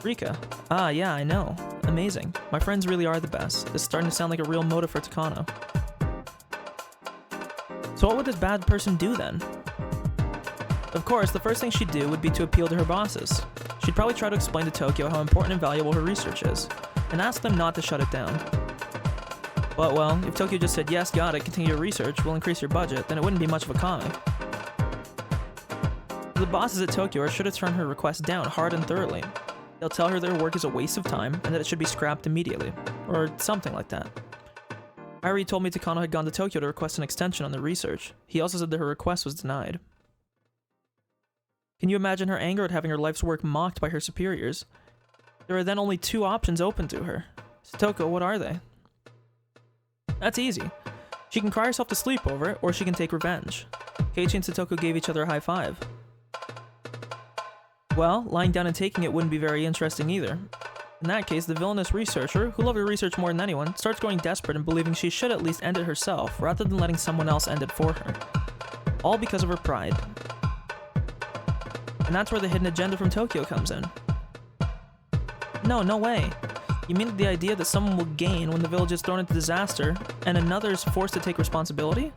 Speaker 1: Rika. Ah, yeah, I know. Amazing. My friends really are the best. This is starting to sound like a real motive for Takano. So what would this bad person do then? Of course, the first thing she'd do would be to appeal to her bosses. She'd probably try to explain to Tokyo how important and valuable her research is, and ask them not to shut it down. But well, if Tokyo just said, yes, got it, continue your research, we'll increase your budget, then it wouldn't be much of a comic. The bosses at Tokyo are sure to turn her request down hard and thoroughly. They'll tell her their work is a waste of time, and that it should be scrapped immediately. Or something like that. Irie told me Takano had gone to Tokyo to request an extension on their research. He also said that her request was denied. Can you imagine her anger at having her life's work mocked by her superiors? There are then only 2 options open to her. Satoko, what are they? That's easy. She can cry herself to sleep over it, or she can take revenge. Keiichi and Satoko gave each other a high five. Well, lying down and taking it wouldn't be very interesting either. In that case, the villainous researcher, who loved her research more than anyone, starts growing desperate and believing she should at least end it herself, rather than letting someone else end it for her. All because of her pride. And that's where the hidden agenda from Tokyo comes in. No way. You mean the idea that someone will gain when the village is thrown into disaster, and another is forced to take responsibility?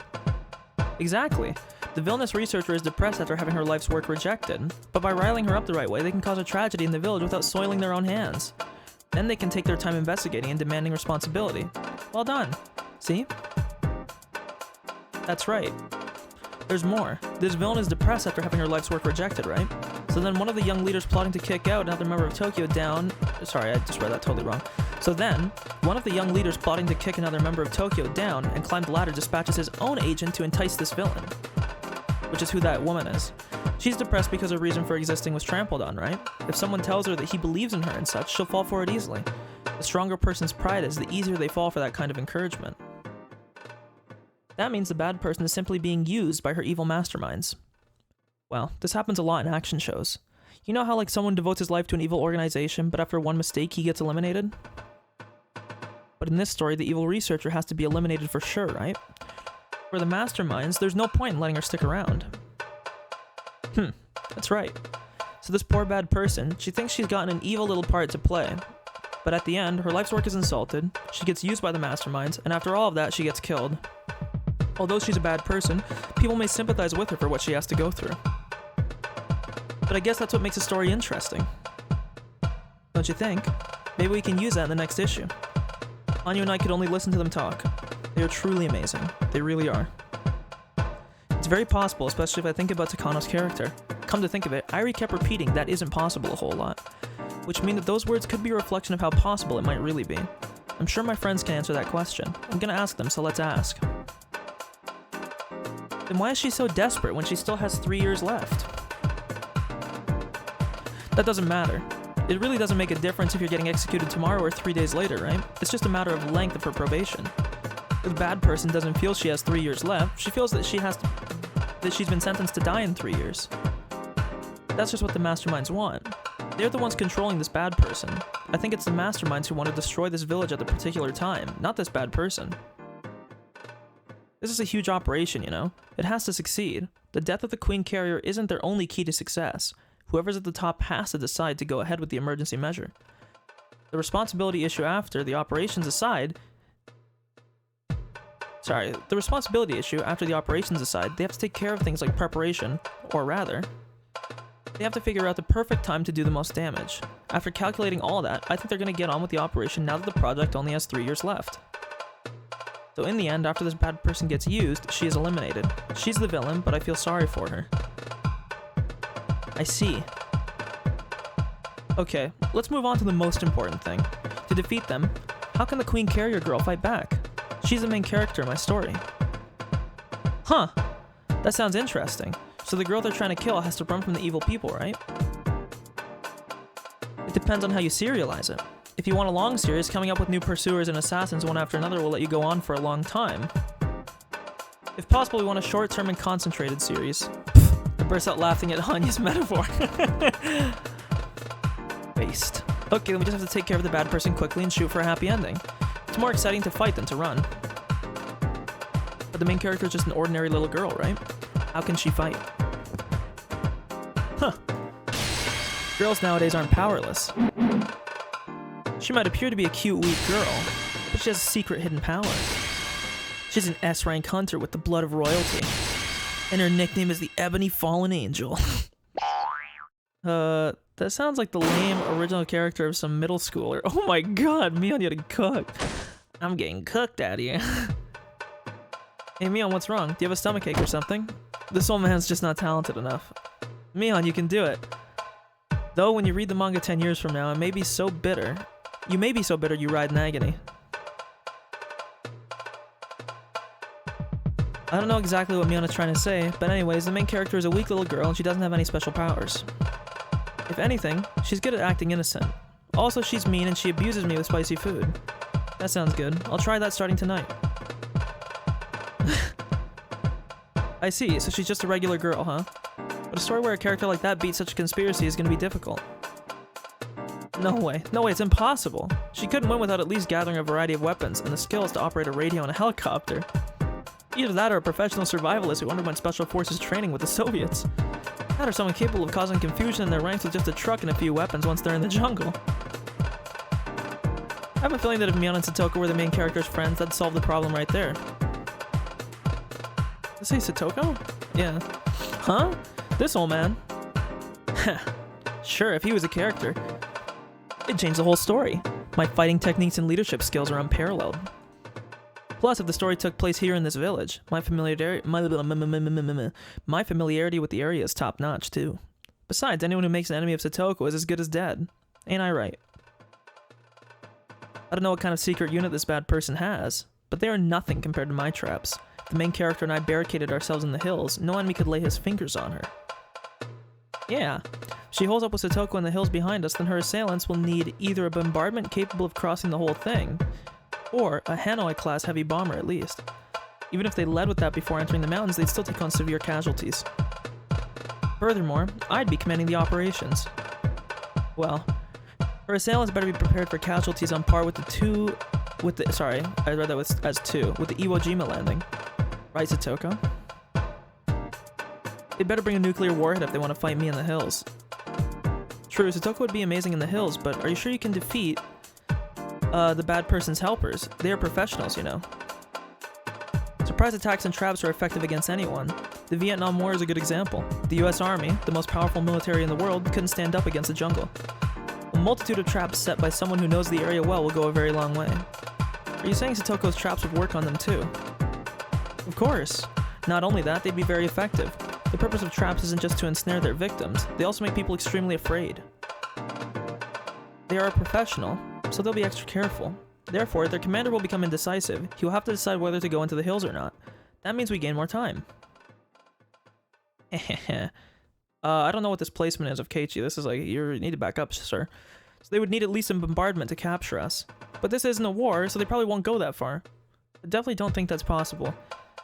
Speaker 1: Exactly. The villainous researcher is depressed after having her life's work rejected, but by riling her up the right way, they can cause a tragedy in the village without soiling their own hands. Then they can take their time investigating and demanding responsibility. Well done. See? That's right. There's more. This villain is depressed after having her life's work rejected, right? So then one of the young leaders plotting to kick out another member of Tokyo down... Sorry, I just read that totally wrong. So then, one of the young leaders plotting to kick another member of Tokyo down and climb the ladder dispatches his own agent to entice this villain. Which is who that woman is. She's depressed because her reason for existing was trampled on, right? If someone tells her that he believes in her and such, she'll fall for it easily. The stronger a person's pride is, the easier they fall for that kind of encouragement. That means the bad person is simply being used by her evil masterminds. Well, this happens a lot in action shows. You know how like someone devotes his life to an evil organization, but after one mistake he gets eliminated? But in this story, the evil researcher has to be eliminated for sure, right? For the masterminds, there's no point in letting her stick around. That's right. So this poor bad person, she thinks she's gotten an evil little part to play. But at the end, her life's work is insulted, she gets used by the masterminds, and after all of that, she gets killed. Although she's a bad person, people may sympathize with her for what she has to go through. But I guess that's what makes a story interesting. Don't you think? Maybe we can use that in the next issue. Anya and I could only listen to them talk. They are truly amazing. They really are. It's very possible, especially if I think about Takano's character. Come to think of it, Irie kept repeating that isn't possible a whole lot, which means that those words could be a reflection of how possible it might really be. I'm sure my friends can answer that question. I'm gonna ask them, so let's ask. Then why is she so desperate when she still has 3 years left? That doesn't matter. It really doesn't make a difference if you're getting executed tomorrow or 3 days later, right? It's just a matter of length of her probation. If the bad person doesn't feel she has 3 years left, she feels that she's been sentenced to die in 3 years. That's just what the masterminds want. They're the ones controlling this bad person. I think it's the masterminds who want to destroy this village at the particular time, not this bad person. This is a huge operation, you know? It has to succeed. The death of the Queen Carrier isn't their only key to success. Whoever's at the top has to decide to go ahead with the emergency measure. The responsibility issue after the operations aside, they have to take care of things like preparation, or rather, they have to figure out the perfect time to do the most damage. After calculating all that, I think they're going to get on with the operation now that the project only has 3 years left. So in the end, after this bad person gets used, she is eliminated. She's the villain, but I feel sorry for her. I see. Okay, let's move on to the most important thing. To defeat them, how can the Queen Carrier girl fight back? She's the main character in my story. Huh, that sounds interesting. So the girl they're trying to kill has to run from the evil people, right? It depends on how you serialize it. If you want a long series, coming up with new pursuers and assassins one after another will let you go on for a long time. If possible, we want a short-term and concentrated series. I burst out laughing at Hanya's metaphor. Waste. Okay, then we just have to take care of the bad person quickly and shoot for a happy ending. It's more exciting to fight than to run. But the main character is just an ordinary little girl, right? How can she fight? Huh. Girls nowadays aren't powerless. She might appear to be a cute, weak girl, but she has a secret hidden power. She's an S-rank hunter with the blood of royalty, and her nickname is the Ebony Fallen Angel. That sounds like the lame original character of some middle schooler. Oh my god, Mion, you had cooked. I'm getting cooked out here. Hey Mion, what's wrong? Do you have a stomachache or something? This old man's just not talented enough. Mion, you can do it. Though when you read the manga 10 years from now, it may be so bitter. You may be so bitter you ride in agony. I don't know exactly what Mion is trying to say, but anyways, the main character is a weak little girl and she doesn't have any special powers. If anything, she's good at acting innocent. Also, she's mean and she abuses me with spicy food. That sounds good. I'll try that starting tonight. I see, so she's just a regular girl, huh? But a story where a character like that beats such a conspiracy is gonna be difficult. No way, it's impossible. She couldn't win without at least gathering a variety of weapons and the skills to operate a radio and a helicopter. Either that or a professional survivalist who underwent special forces training with the Soviets. That or someone capable of causing confusion in their ranks with just a truck and a few weapons once they're in the jungle. I have a feeling that if Mion and Satoko were the main character's friends, that'd solve the problem right there. Did I say Satoko? Yeah. Huh? This old man? Sure, if he was a character, it'd change the whole story. My fighting techniques and leadership skills are unparalleled. Plus, if the story took place here in this village, my familiarity with the area is top-notch, too. Besides, anyone who makes an enemy of Satoko is as good as dead. Ain't I right? I don't know what kind of secret unit this bad person has, but they are nothing compared to my traps. If the main character and I barricaded ourselves in the hills, no enemy could lay his fingers on her. Yeah. If she holds up with Satoko in the hills behind us, then her assailants will need either a bombardment capable of crossing the whole thing, or a Hanoi-class heavy bomber at least. Even if they led with that before entering the mountains, they'd still take on severe casualties. Furthermore, I'd be commanding the operations. Well, her assailants better be prepared for casualties on par with with the Iwo Jima landing. Right, Satoko? They'd better bring a nuclear warhead if they want to fight me in the hills. True, Satoko would be amazing in the hills, but are you sure you can defeat the bad person's helpers? They are professionals, you know. Surprise attacks and traps are effective against anyone. The Vietnam War is a good example. The US Army, the most powerful military in the world, couldn't stand up against the jungle. A multitude of traps set by someone who knows the area well will go a very long way. Are you saying Satoko's traps would work on them too? Of course. Not only that, they'd be very effective. The purpose of traps isn't just to ensnare their victims, they also make people extremely afraid. They are a professional, so they'll be extra careful. Therefore, their commander will become indecisive. He will have to decide whether to go into the hills or not. That means we gain more time. I don't know what this placement is of Keiichi. This is like, you need to back up, sir. So they would need at least some bombardment to capture us. But this isn't a war, so they probably won't go that far. I definitely don't think that's possible.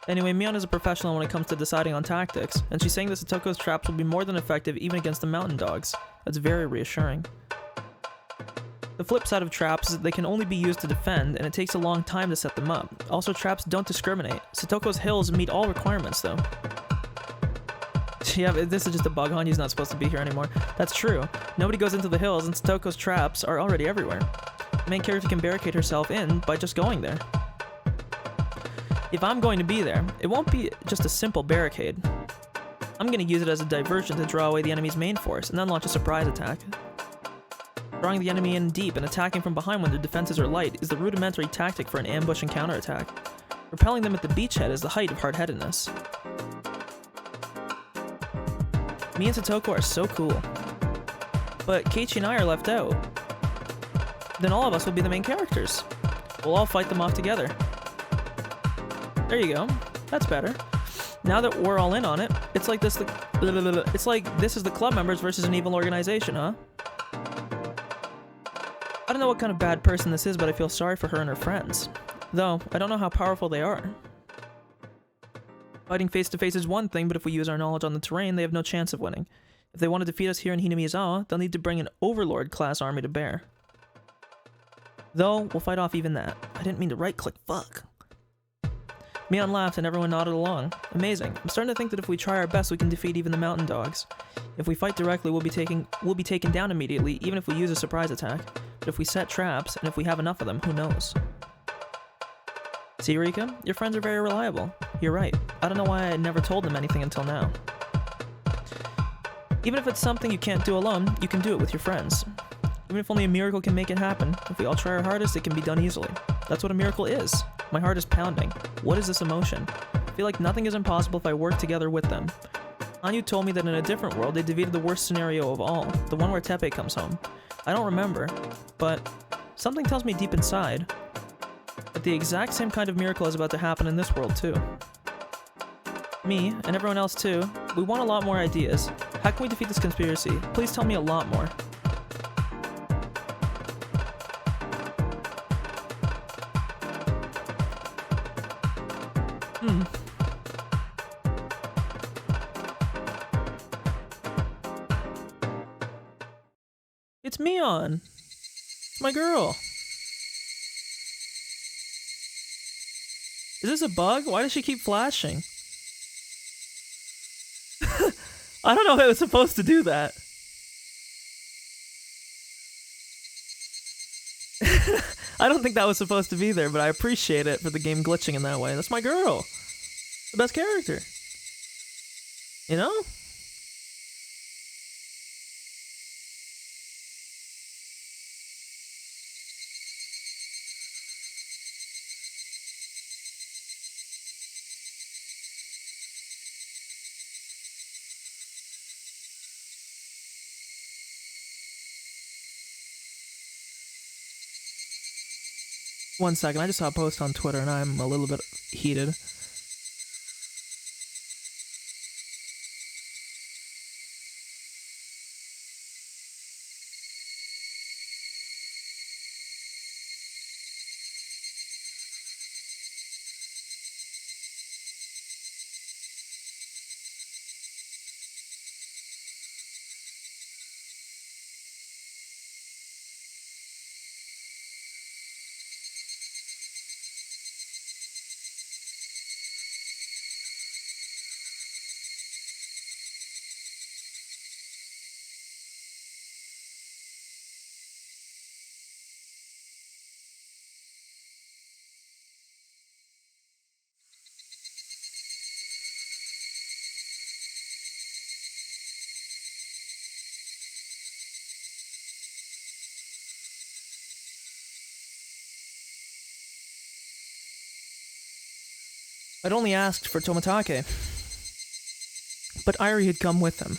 Speaker 1: Anyway, Mion is a professional when it comes to deciding on tactics, and she's saying that Satoko's traps will be more than effective even against the mountain dogs. That's very reassuring. The flip side of traps is that they can only be used to defend, and it takes a long time to set them up. Also, traps don't discriminate. Satoko's hills meet all requirements, though. Yeah, this is just a bug. Hanya's not supposed to be here anymore. That's true. Nobody goes into the hills, and Satoko's traps are already everywhere. The main character can barricade herself in by just going there. If I'm going to be there, it won't be just a simple barricade. I'm going to use it as a diversion to draw away the enemy's main force, and then launch a surprise attack. Drawing the enemy in deep and attacking from behind when their defenses are light is the rudimentary tactic for an ambush and counterattack. Repelling them at the beachhead is the height of hard-headedness. Me and Satoko are so cool. But Keiichi and I are left out. Then all of us will be the main characters. We'll all fight them off together. There you go. That's better. Now that we're all in on it, it's like this is the club members versus an evil organization, huh? I don't know what kind of bad person this is, but I feel sorry for her and her friends. Though, I don't know how powerful they are. Fighting face-to-face is one thing, but if we use our knowledge on the terrain, they have no chance of winning. If they want to defeat us here in Hinamizawa, they'll need to bring an Overlord-class army to bear. Though, we'll fight off even that. I didn't mean to right-click, fuck. Mion laughed and everyone nodded along. Amazing. I'm starting to think that if we try our best, we can defeat even the mountain dogs. If we fight directly, we'll be taken down immediately, even if we use a surprise attack. But if we set traps, and if we have enough of them, who knows? See, Rika? Your friends are very reliable. You're right. I don't know why I never told them anything until now. Even if it's something you can't do alone, you can do it with your friends. Even if only a miracle can make it happen, if we all try our hardest, it can be done easily. That's what a miracle is. My heart is pounding. What is this emotion? I feel like nothing is impossible if I work together with them. Hanyu told me that in a different world, they defeated the worst scenario of all, the one where Teppei comes home. I don't remember, but something tells me deep inside that the exact same kind of miracle is about to happen in this world too. Me, and everyone else too, we want a lot more ideas. How can we defeat this conspiracy? Please tell me a lot more. It's Mion! My girl! Is this a bug? Why does she keep flashing? I don't know if it was supposed to do that. I don't think that was supposed to be there, but I appreciate it for the game glitching in that way. That's my girl! The best character! You know? One second, I just saw a post on Twitter and I'm a little bit heated. I'd only asked for Tomitake. But Irie had come with him.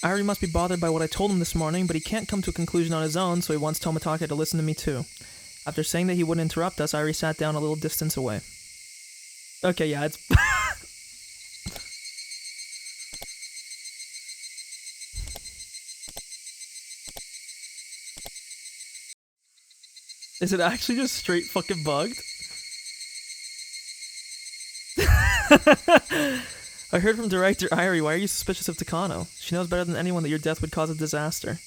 Speaker 1: Irie must be bothered by what I told him this morning, but he can't come to a conclusion on his own, so he wants Tomitake to listen to me too. After saying that he wouldn't interrupt us, Irie sat down a little distance away. Okay, yeah, it's... Is it actually just straight fucking bugged? I heard from director Irie, why are you suspicious of Takano? She knows better than anyone that your death would cause a disaster.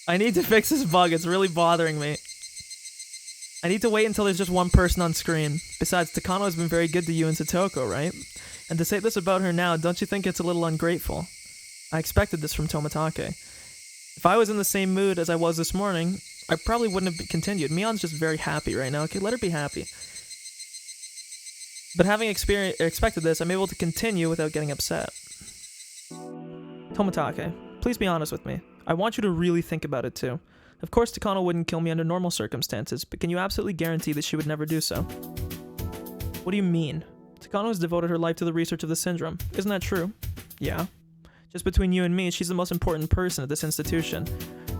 Speaker 1: I need to fix this bug, it's really bothering me. I need to wait until there's just one person on screen. Besides, Takano has been very good to you and Satoko, right? And to say this about her now, don't you think it's a little ungrateful? I expected this from Tomitake. If I was in the same mood as I was this morning, I probably wouldn't have continued. Mion's just very happy right now, okay? Let her be happy. But having expected this, I'm able to continue without getting upset. Tomitake, please be honest with me. I want you to really think about it too. Of course Takano wouldn't kill me under normal circumstances, but can you absolutely guarantee that she would never do so? What do you mean? Takano has devoted her life to the research of the syndrome. Isn't that true? Yeah. Just between you and me, she's the most important person at this institution.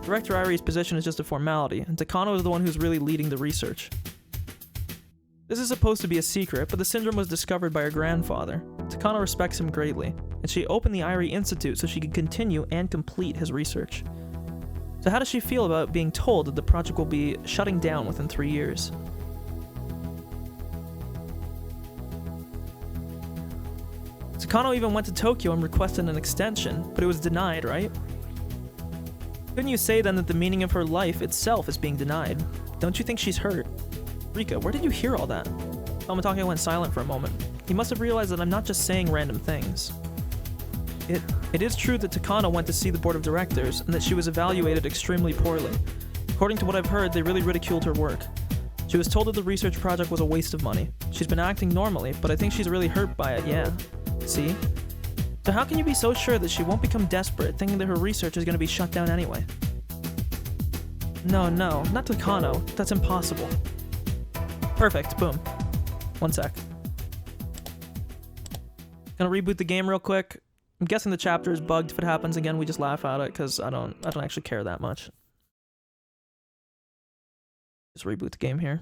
Speaker 1: Director Irie's position is just a formality, and Takano is the one who's really leading the research. This is supposed to be a secret, but the syndrome was discovered by her grandfather. Takano respects him greatly, and she opened the Irie Institute so she could continue and complete his research. So how does she feel about being told that the project will be shutting down within 3 years? Takano even went to Tokyo and requested an extension, but it was denied, right? Couldn't you say then that the meaning of her life itself is being denied? Don't you think she's hurt? Rika, where did you hear all that? Tomitake went silent for a moment. He must have realized that I'm not just saying random things. It is true that Takano went to see the board of directors, and that she was evaluated extremely poorly. According to what I've heard, they really ridiculed her work. She was told that the research project was a waste of money. She's been acting normally, but I think she's really hurt by it, yeah. See? So how can you be so sure that she won't become desperate, thinking that her research is going to be shut down anyway? No, not Takano. That's impossible. Perfect, boom. One sec. Gonna reboot the game real quick. I'm guessing the chapter is bugged. If it happens again, we just laugh at it, because I don't actually care that much. Just reboot the game here.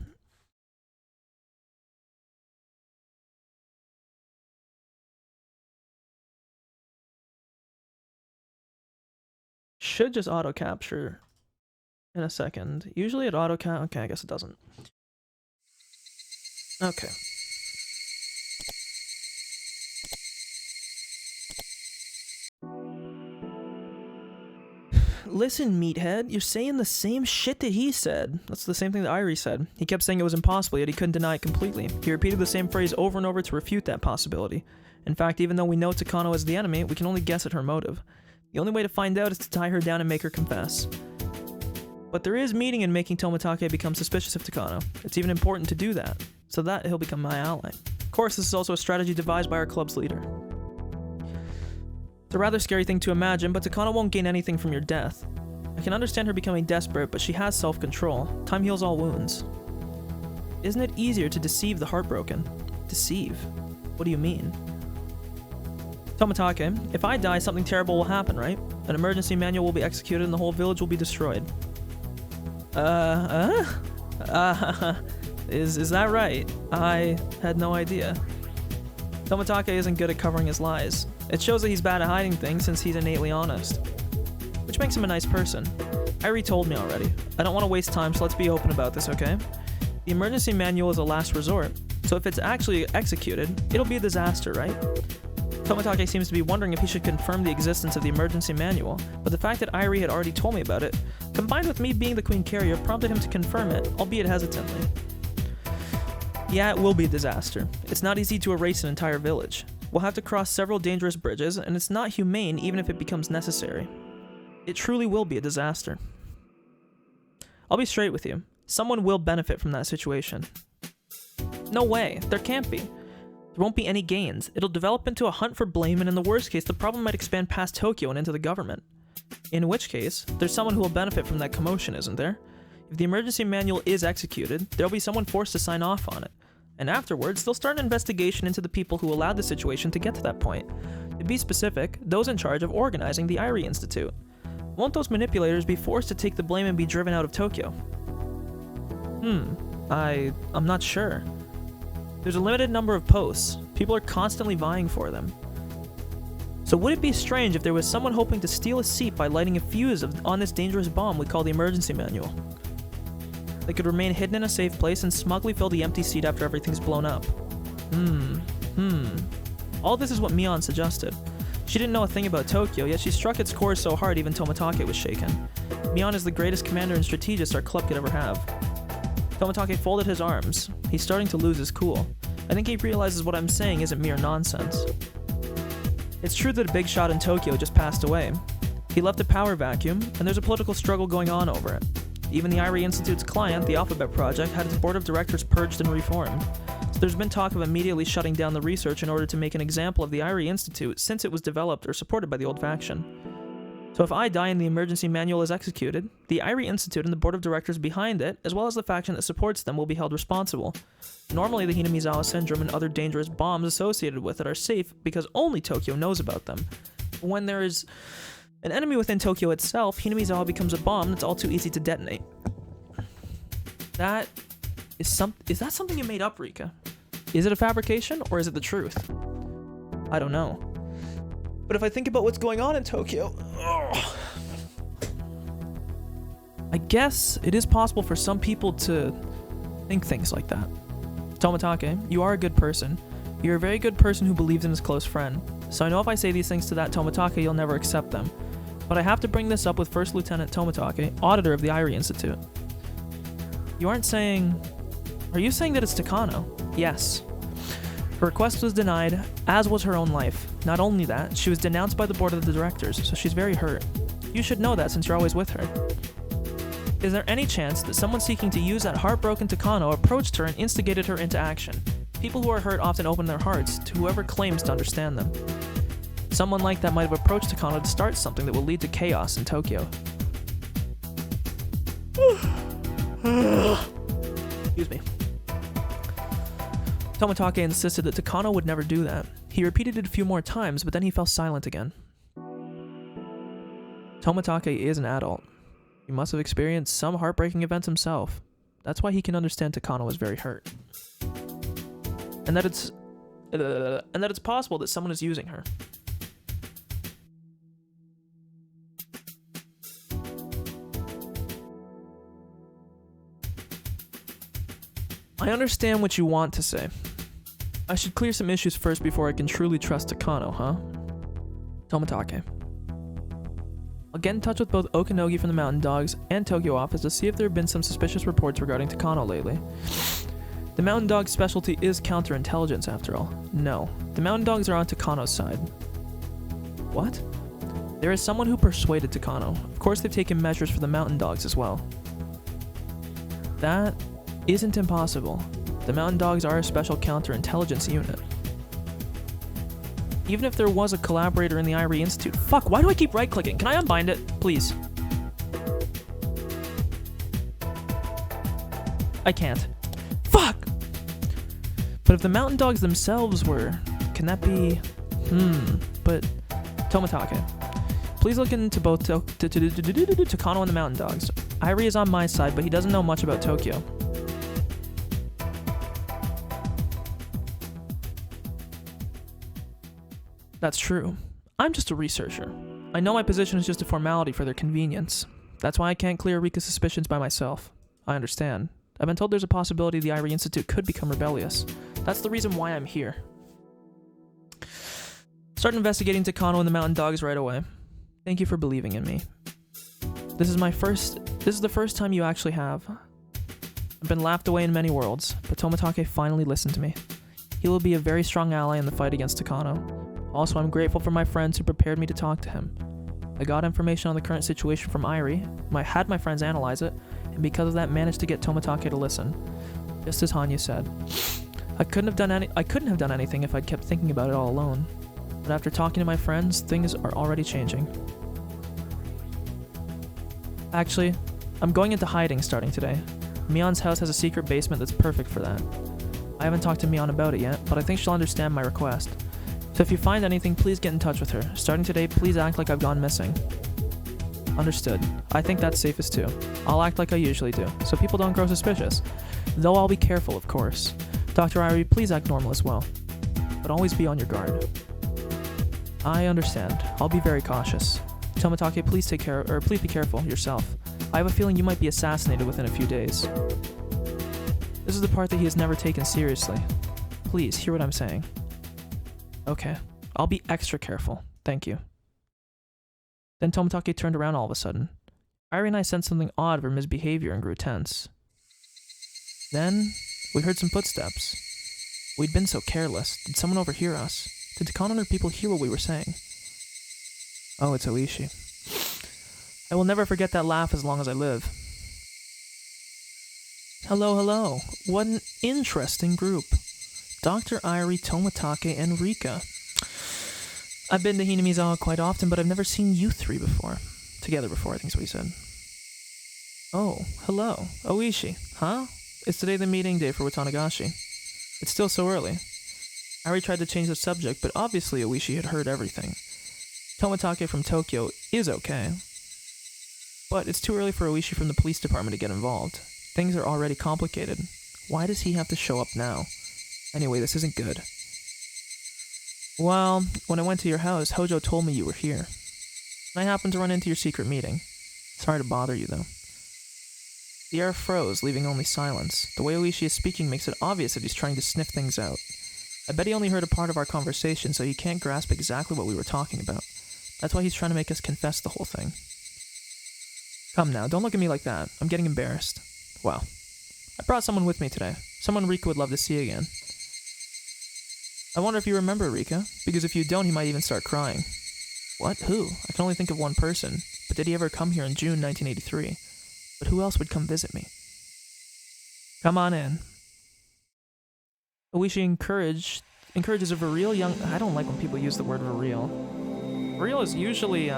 Speaker 1: Should just auto capture in a second. Usually it auto cap. Okay, I guess it doesn't. Okay. Listen, meathead, you're saying the same shit that he said. That's the same thing that Irie said. He kept saying it was impossible, yet he couldn't deny it completely. He repeated the same phrase over and over to refute that possibility. In fact, even though we know Takano is the enemy, we can only guess at her motive. The only way to find out is to tie her down and make her confess. But there is meaning in making Tomitake become suspicious of Takano. It's even important to do that, so that he'll become my ally. Of course, this is also a strategy devised by our club's leader. It's a rather scary thing to imagine, but Takano won't gain anything from your death. I can understand her becoming desperate, but she has self-control. Time heals all wounds. Isn't it easier to deceive the heartbroken? Deceive? What do you mean? Tomitake, if I die, something terrible will happen, right? An emergency manual will be executed and the whole village will be destroyed. Is that right? I had no idea. Tomitake isn't good at covering his lies. It shows that he's bad at hiding things since he's innately honest. Which makes him a nice person. Irie told me already. I don't want to waste time, so let's be open about this, okay? The emergency manual is a last resort, so if it's actually executed, it'll be a disaster, right? Tomitake seems to be wondering if he should confirm the existence of the emergency manual, but the fact that Irie had already told me about it, combined with me being the Queen Carrier, prompted him to confirm it, albeit hesitantly. Yeah, it will be a disaster. It's not easy to erase an entire village. We'll have to cross several dangerous bridges, and it's not humane even if it becomes necessary. It truly will be a disaster. I'll be straight with you. Someone will benefit from that situation. No way. There can't be. There won't be any gains. It'll develop into a hunt for blame, and in the worst case, the problem might expand past Tokyo and into the government. In which case, there's someone who will benefit from that commotion, isn't there? If the emergency manual is executed, there'll be someone forced to sign off on it. And afterwards, they'll start an investigation into the people who allowed the situation to get to that point. To be specific, those in charge of organizing the Irie Institute. Won't those manipulators be forced to take the blame and be driven out of Tokyo? I'm not sure. There's a limited number of posts. People are constantly vying for them. So would it be strange if there was someone hoping to steal a seat by lighting a fuse on this dangerous bomb we call the emergency manual? They could remain hidden in a safe place and smugly fill the empty seat after everything's blown up. All this is what Mion suggested. She didn't know a thing about Tokyo, yet she struck its core so hard even Tomitake was shaken. Mion is the greatest commander and strategist our club could ever have. Tomitake folded his arms. He's starting to lose his cool. I think he realizes what I'm saying isn't mere nonsense. It's true that a big shot in Tokyo just passed away. He left a power vacuum, and there's a political struggle going on over it. Even the Irie Institute's client, the Alphabet Project, had its board of directors purged and reformed. So there's been talk of immediately shutting down the research in order to make an example of the Irie Institute since it was developed or supported by the old faction. So if I die and the emergency manual is executed, the Irie Institute and the board of directors behind it, as well as the faction that supports them, will be held responsible. Normally, the Hinamizawa Syndrome and other dangerous bombs associated with it are safe because only Tokyo knows about them. When there is an enemy within Tokyo itself, Hinamizawa becomes a bomb that's all too easy to detonate. Is that something you made up, Rika? Is it a fabrication, or is it the truth? I don't know. But if I think about what's going on in Tokyo, I guess it is possible for some people to think things like that. Tomitake, you are a good person. You're a very good person who believes in his close friend. So I know if I say these things to that Tomitake, you'll never accept them. But I have to bring this up with First Lieutenant Tomitake, auditor of the Irie Institute. Are you saying that it's Takano? Yes. Her request was denied, as was her own life. Not only that, she was denounced by the board of the directors, so she's very hurt. You should know that since you're always with her. Is there any chance that someone seeking to use that heartbroken Takano approached her and instigated her into action? People who are hurt often open their hearts to whoever claims to understand them. Someone like that might have approached Takano to start something that will lead to chaos in Tokyo. Excuse me. Tomitake insisted that Takano would never do that. He repeated it a few more times, but then he fell silent again. Tomitake is an adult. He must have experienced some heartbreaking events himself. That's why he can understand Takano was very hurt. And that it's possible that someone is using her. I understand what you want to say. I should clear some issues first before I can truly trust Takano, huh? Tomitake. I'll get in touch with both Okanogi from the Mountain Dogs and Tokyo office to see if there have been some suspicious reports regarding Takano lately. The Mountain Dogs' specialty is counterintelligence, after all. No, the Mountain Dogs are on Takano's side. What? There is someone who persuaded Takano. Of course, they've taken measures for the Mountain Dogs as well. That isn't impossible. The Mountain Dogs are a special counterintelligence unit. Even if there was a collaborator in the Irie Institute... Fuck, why do I keep right-clicking? Can I unbind it? Please. I can't. Fuck! But if the Mountain Dogs themselves were... Can that be... But... Tomatake. Please look into both Takano and the Mountain Dogs. Irie is on my side, but he doesn't know much about Tokyo. That's true. I'm just a researcher. I know my position is just a formality for their convenience. That's why I can't clear Rika's suspicions by myself. I understand. I've been told there's a possibility the Irie Institute could become rebellious. That's the reason why I'm here. Start investigating Takano and the Mountain Dogs right away. Thank you for believing in me. This is the first time you actually have. I've been laughed away in many worlds, but Tomatake finally listened to me. He will be a very strong ally in the fight against Takano. Also, I'm grateful for my friends who prepared me to talk to him. I got information on the current situation from Irie, had my friends analyze it, and because of that managed to get Tomatake to listen. Just as Hanya said. I couldn't have done anything if I'd kept thinking about it all alone. But after talking to my friends, things are already changing. Actually, I'm going into hiding starting today. Mion's house has a secret basement that's perfect for that. I haven't talked to Mion about it yet, but I think she'll understand my request. So if you find anything, please get in touch with her. Starting today, please act like I've gone missing. Understood. I think that's safest too. I'll act like I usually do, so people don't grow suspicious. Though I'll be careful, of course. Dr. Irie, please act normal as well. But always be on your guard. I understand. I'll be very cautious. Tomatake, please be careful yourself. I have a feeling you might be assassinated within a few days. This is the part that he has never taken seriously. Please, hear what I'm saying. Okay, I'll be extra careful. Thank you. Then Tomatake turned around all of a sudden. Irie and I sensed something odd from his behavior and grew tense. Then, we heard some footsteps. We'd been so careless. Did someone overhear us? Did Takano and her people hear what we were saying? Oh, it's Oishi. I will never forget that laugh as long as I live. Hello, hello. What an interesting group. Dr. Irie, Tomatake, and Rika. I've been to Hinamizawa quite often, but I've never seen you three before. Together before, I think is what he said. Oh, hello. Oishi. Huh? Is today the meeting day for Watanagashi? It's still so early. Irie tried to change the subject, but obviously Oishi had heard everything. Tomatake from Tokyo is okay. But it's too early for Oishi from the police department to get involved. Things are already complicated. Why does he have to show up now? Anyway, this isn't good. Well, when I went to your house, Hojo told me you were here. And I happened to run into your secret meeting. Sorry to bother you, though. The air froze, leaving only silence. The way Oishi is speaking makes it obvious that he's trying to sniff things out. I bet he only heard a part of our conversation, so he can't grasp exactly what we were talking about. That's why he's trying to make us confess the whole thing. Come now, don't look at me like that. I'm getting embarrassed. Well, I brought someone with me today. Someone Rika would love to see again. I wonder if you remember Rika, because if you don't, he might even start crying. What? Who? I can only think of one person, but did he ever come here in June 1983? But who else would come visit me? Come on in. Oishi encourages a virile young... I don't like when people use the word virile. Virile is usually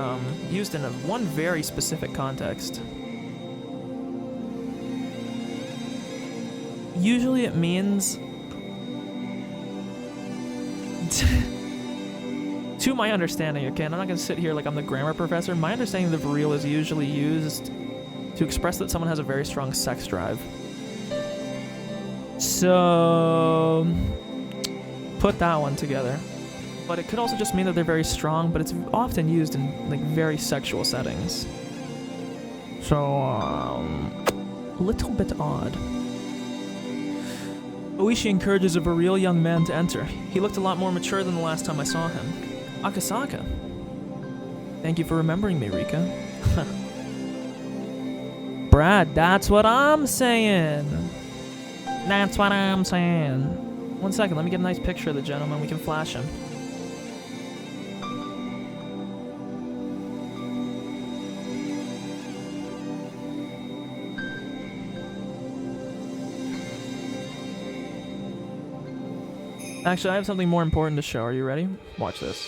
Speaker 1: used in one very specific context. Usually it means... to my understanding, okay, and I'm not going to sit here like I'm the grammar professor, my understanding of the virile is usually used to express that someone has a very strong sex drive. So, put that one together. But it could also just mean that they're very strong, but it's often used in like very sexual settings. So, a little bit odd. Oishi encourages a virile young man to enter. He looked a lot more mature than the last time I saw him. Akasaka. Thank you for remembering me, Rika. Brad, that's what I'm saying. That's what I'm saying. 1 second, let me get a nice picture of the gentleman. We can flash him. Actually, I have something more important to show. Are you ready? Watch this.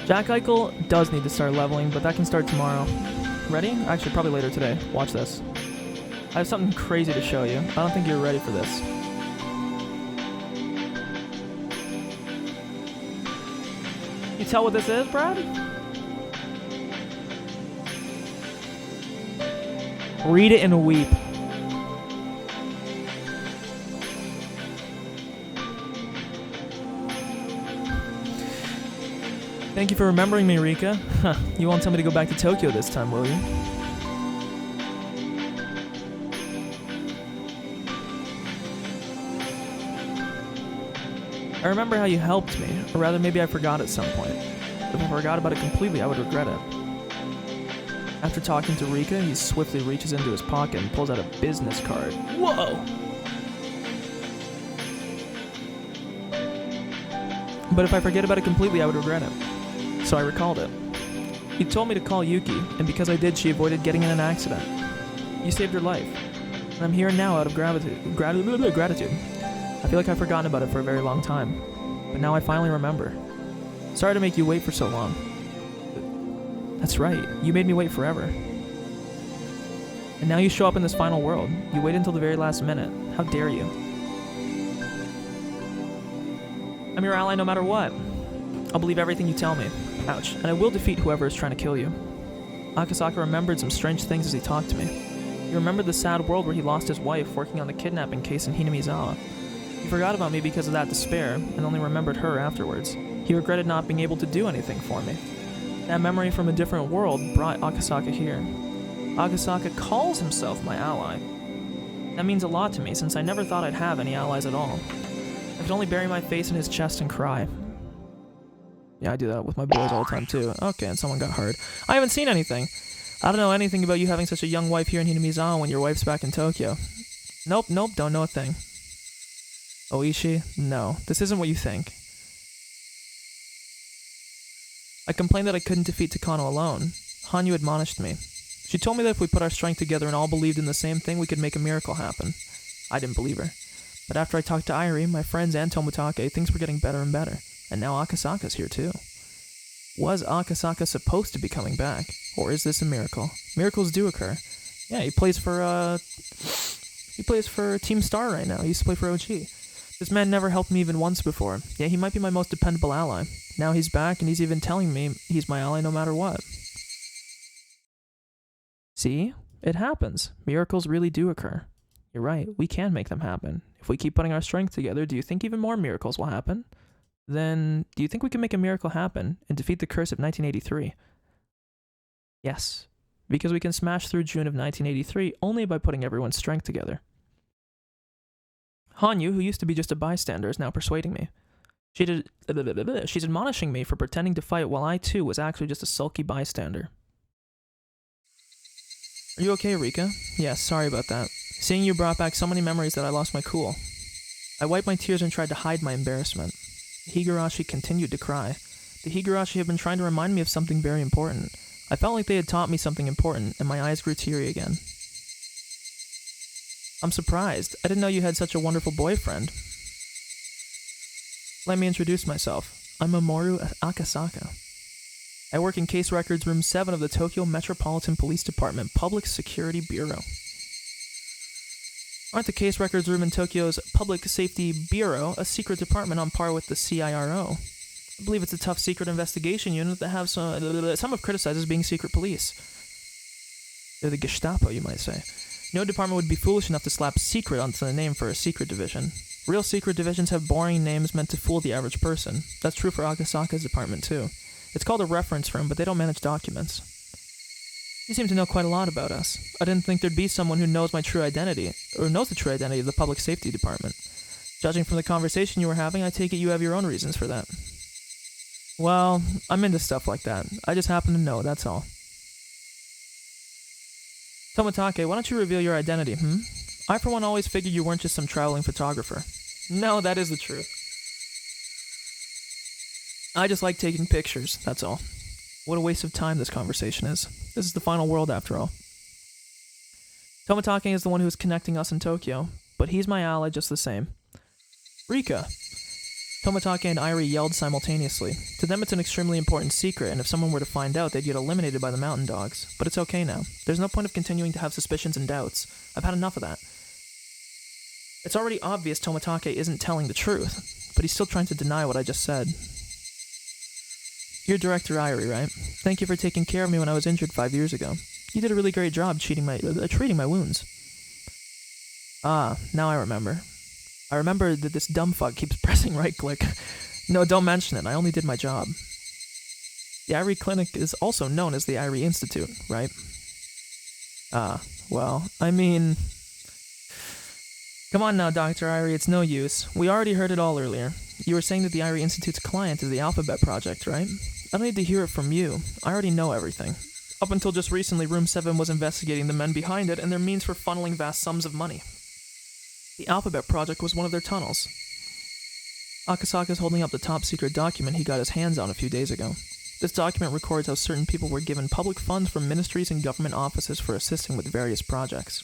Speaker 1: Jack Eichel does need to start leveling, but that can start tomorrow. Ready? Actually, probably later today. Watch this. I have something crazy to show you. I don't think you're ready for this. You tell what this is, Brad? Read it and weep. Thank you for remembering me, Rika. Huh, you won't tell me to go back to Tokyo this time, will you? I remember how you helped me, or rather maybe I forgot at some point. If I forgot about it completely, I would regret it. After talking to Rika, he swiftly reaches into his pocket and pulls out a business card. Whoa! But if I forget about it completely, I would regret it. So I recalled it. You told me to call Yuki, and because I did, she avoided getting in an accident. You saved her life. And I'm here now out of gratitude. I feel like I've forgotten about it for a very long time. But now I finally remember. Sorry to make you wait for so long. That's right, you made me wait forever. And now you show up in this final world. You wait until the very last minute. How dare you? I'm your ally no matter what. I'll believe everything you tell me. Ouch. And I will defeat whoever is trying to kill you. Akasaka remembered some strange things as he talked to me. He remembered the sad world where he lost his wife working on the kidnapping case in Hinamizawa. He forgot about me because of that despair, and only remembered her afterwards. He regretted not being able to do anything for me. That memory from a different world brought Akasaka here. Akasaka calls himself my ally. That means a lot to me, since I never thought I'd have any allies at all. I could only bury my face in his chest and cry. Yeah, I do that with my boys all the time too. Okay, and someone got hurt. I haven't seen anything. I don't know anything about you having such a young wife here in Hinamizawa when your wife's back in Tokyo. Nope, don't know a thing. Oishi, no, this isn't what you think. I complained that I couldn't defeat Takano alone. Hanyu admonished me. She told me that if we put our strength together and all believed in the same thing, we could make a miracle happen. I didn't believe her. But after I talked to Airi, my friends, and Tomotake, things were getting better and better. And now Akasaka's here too. Was Akasaka supposed to be coming back? Or is this a miracle? Miracles do occur. Yeah, he plays for Team Star right now. He used to play for OG. This man never helped me even once before. Yeah, he might be my most dependable ally. Now he's back and he's even telling me he's my ally no matter what. See? It happens. Miracles really do occur. You're right, we can make them happen. If we keep putting our strength together, do you think even more miracles will happen? Then, do you think we can make a miracle happen and defeat the curse of 1983? Yes, because we can smash through June of 1983 only by putting everyone's strength together. Hanyu, who used to be just a bystander, is now persuading me. She's admonishing me for pretending to fight while I too was actually just a sulky bystander. Are you okay, Rika? Yes, sorry about that. Seeing you brought back so many memories that I lost my cool. I wiped my tears and tried to hide my embarrassment. The Higurashi continued to cry. The Higurashi had been trying to remind me of something very important. I felt like they had taught me something important, and my eyes grew teary again. I'm surprised. I didn't know you had such a wonderful boyfriend. Let me introduce myself. I'm Mamoru Akasaka. I work in Case Records Room 7 of the Tokyo Metropolitan Police Department Public Security Bureau. Aren't the Case Records Room in Tokyo's Public Safety Bureau a secret department on par with the CIRO? I believe it's a tough secret investigation unit that have some have criticized as being secret police. They're the Gestapo, you might say. No department would be foolish enough to slap secret onto the name for a secret division. Real secret divisions have boring names meant to fool the average person. That's true for Akasaka's department, too. It's called a reference room, but they don't manage documents. You seem to know quite a lot about us. I didn't think there'd be someone who knows my true identity, or knows the true identity of the Public Safety Department. Judging from the conversation you were having, I take it you have your own reasons for that. Well, I'm into stuff like that. I just happen to know, that's all. Tomotake, why don't you reveal your identity, I for one always figured you weren't just some traveling photographer. No, that is the truth. I just like taking pictures, that's all. What a waste of time this conversation is. This is the final world, after all. Tomitake is the one who's connecting us in Tokyo, but he's my ally just the same. Rika! Tomitake and Irie yelled simultaneously. To them it's an extremely important secret, and if someone were to find out, they'd get eliminated by the mountain dogs. But it's okay now. There's no point of continuing to have suspicions and doubts. I've had enough of that. It's already obvious Tomitake isn't telling the truth, but he's still trying to deny what I just said. You're Director Irie, right? Thank you for taking care of me when I was injured 5 years ago. You did a really great job treating my wounds. Ah, now I remember. I remember that this dumb fuck keeps pressing right-click. No, don't mention it. I only did my job. The Irie Clinic is also known as the Irie Institute, right? Ah, well, I mean... Come on now, Dr. Irie, it's no use. We already heard it all earlier. You were saying that the Irie Institute's client is the Alphabet Project, right? I don't need to hear it from you. I already know everything. Up until just recently, Room 7 was investigating the men behind it and their means for funneling vast sums of money. The Alphabet Project was one of their tunnels. Akasaka's holding up the top-secret document he got his hands on a few days ago. This document records how certain people were given public funds from ministries and government offices for assisting with various projects.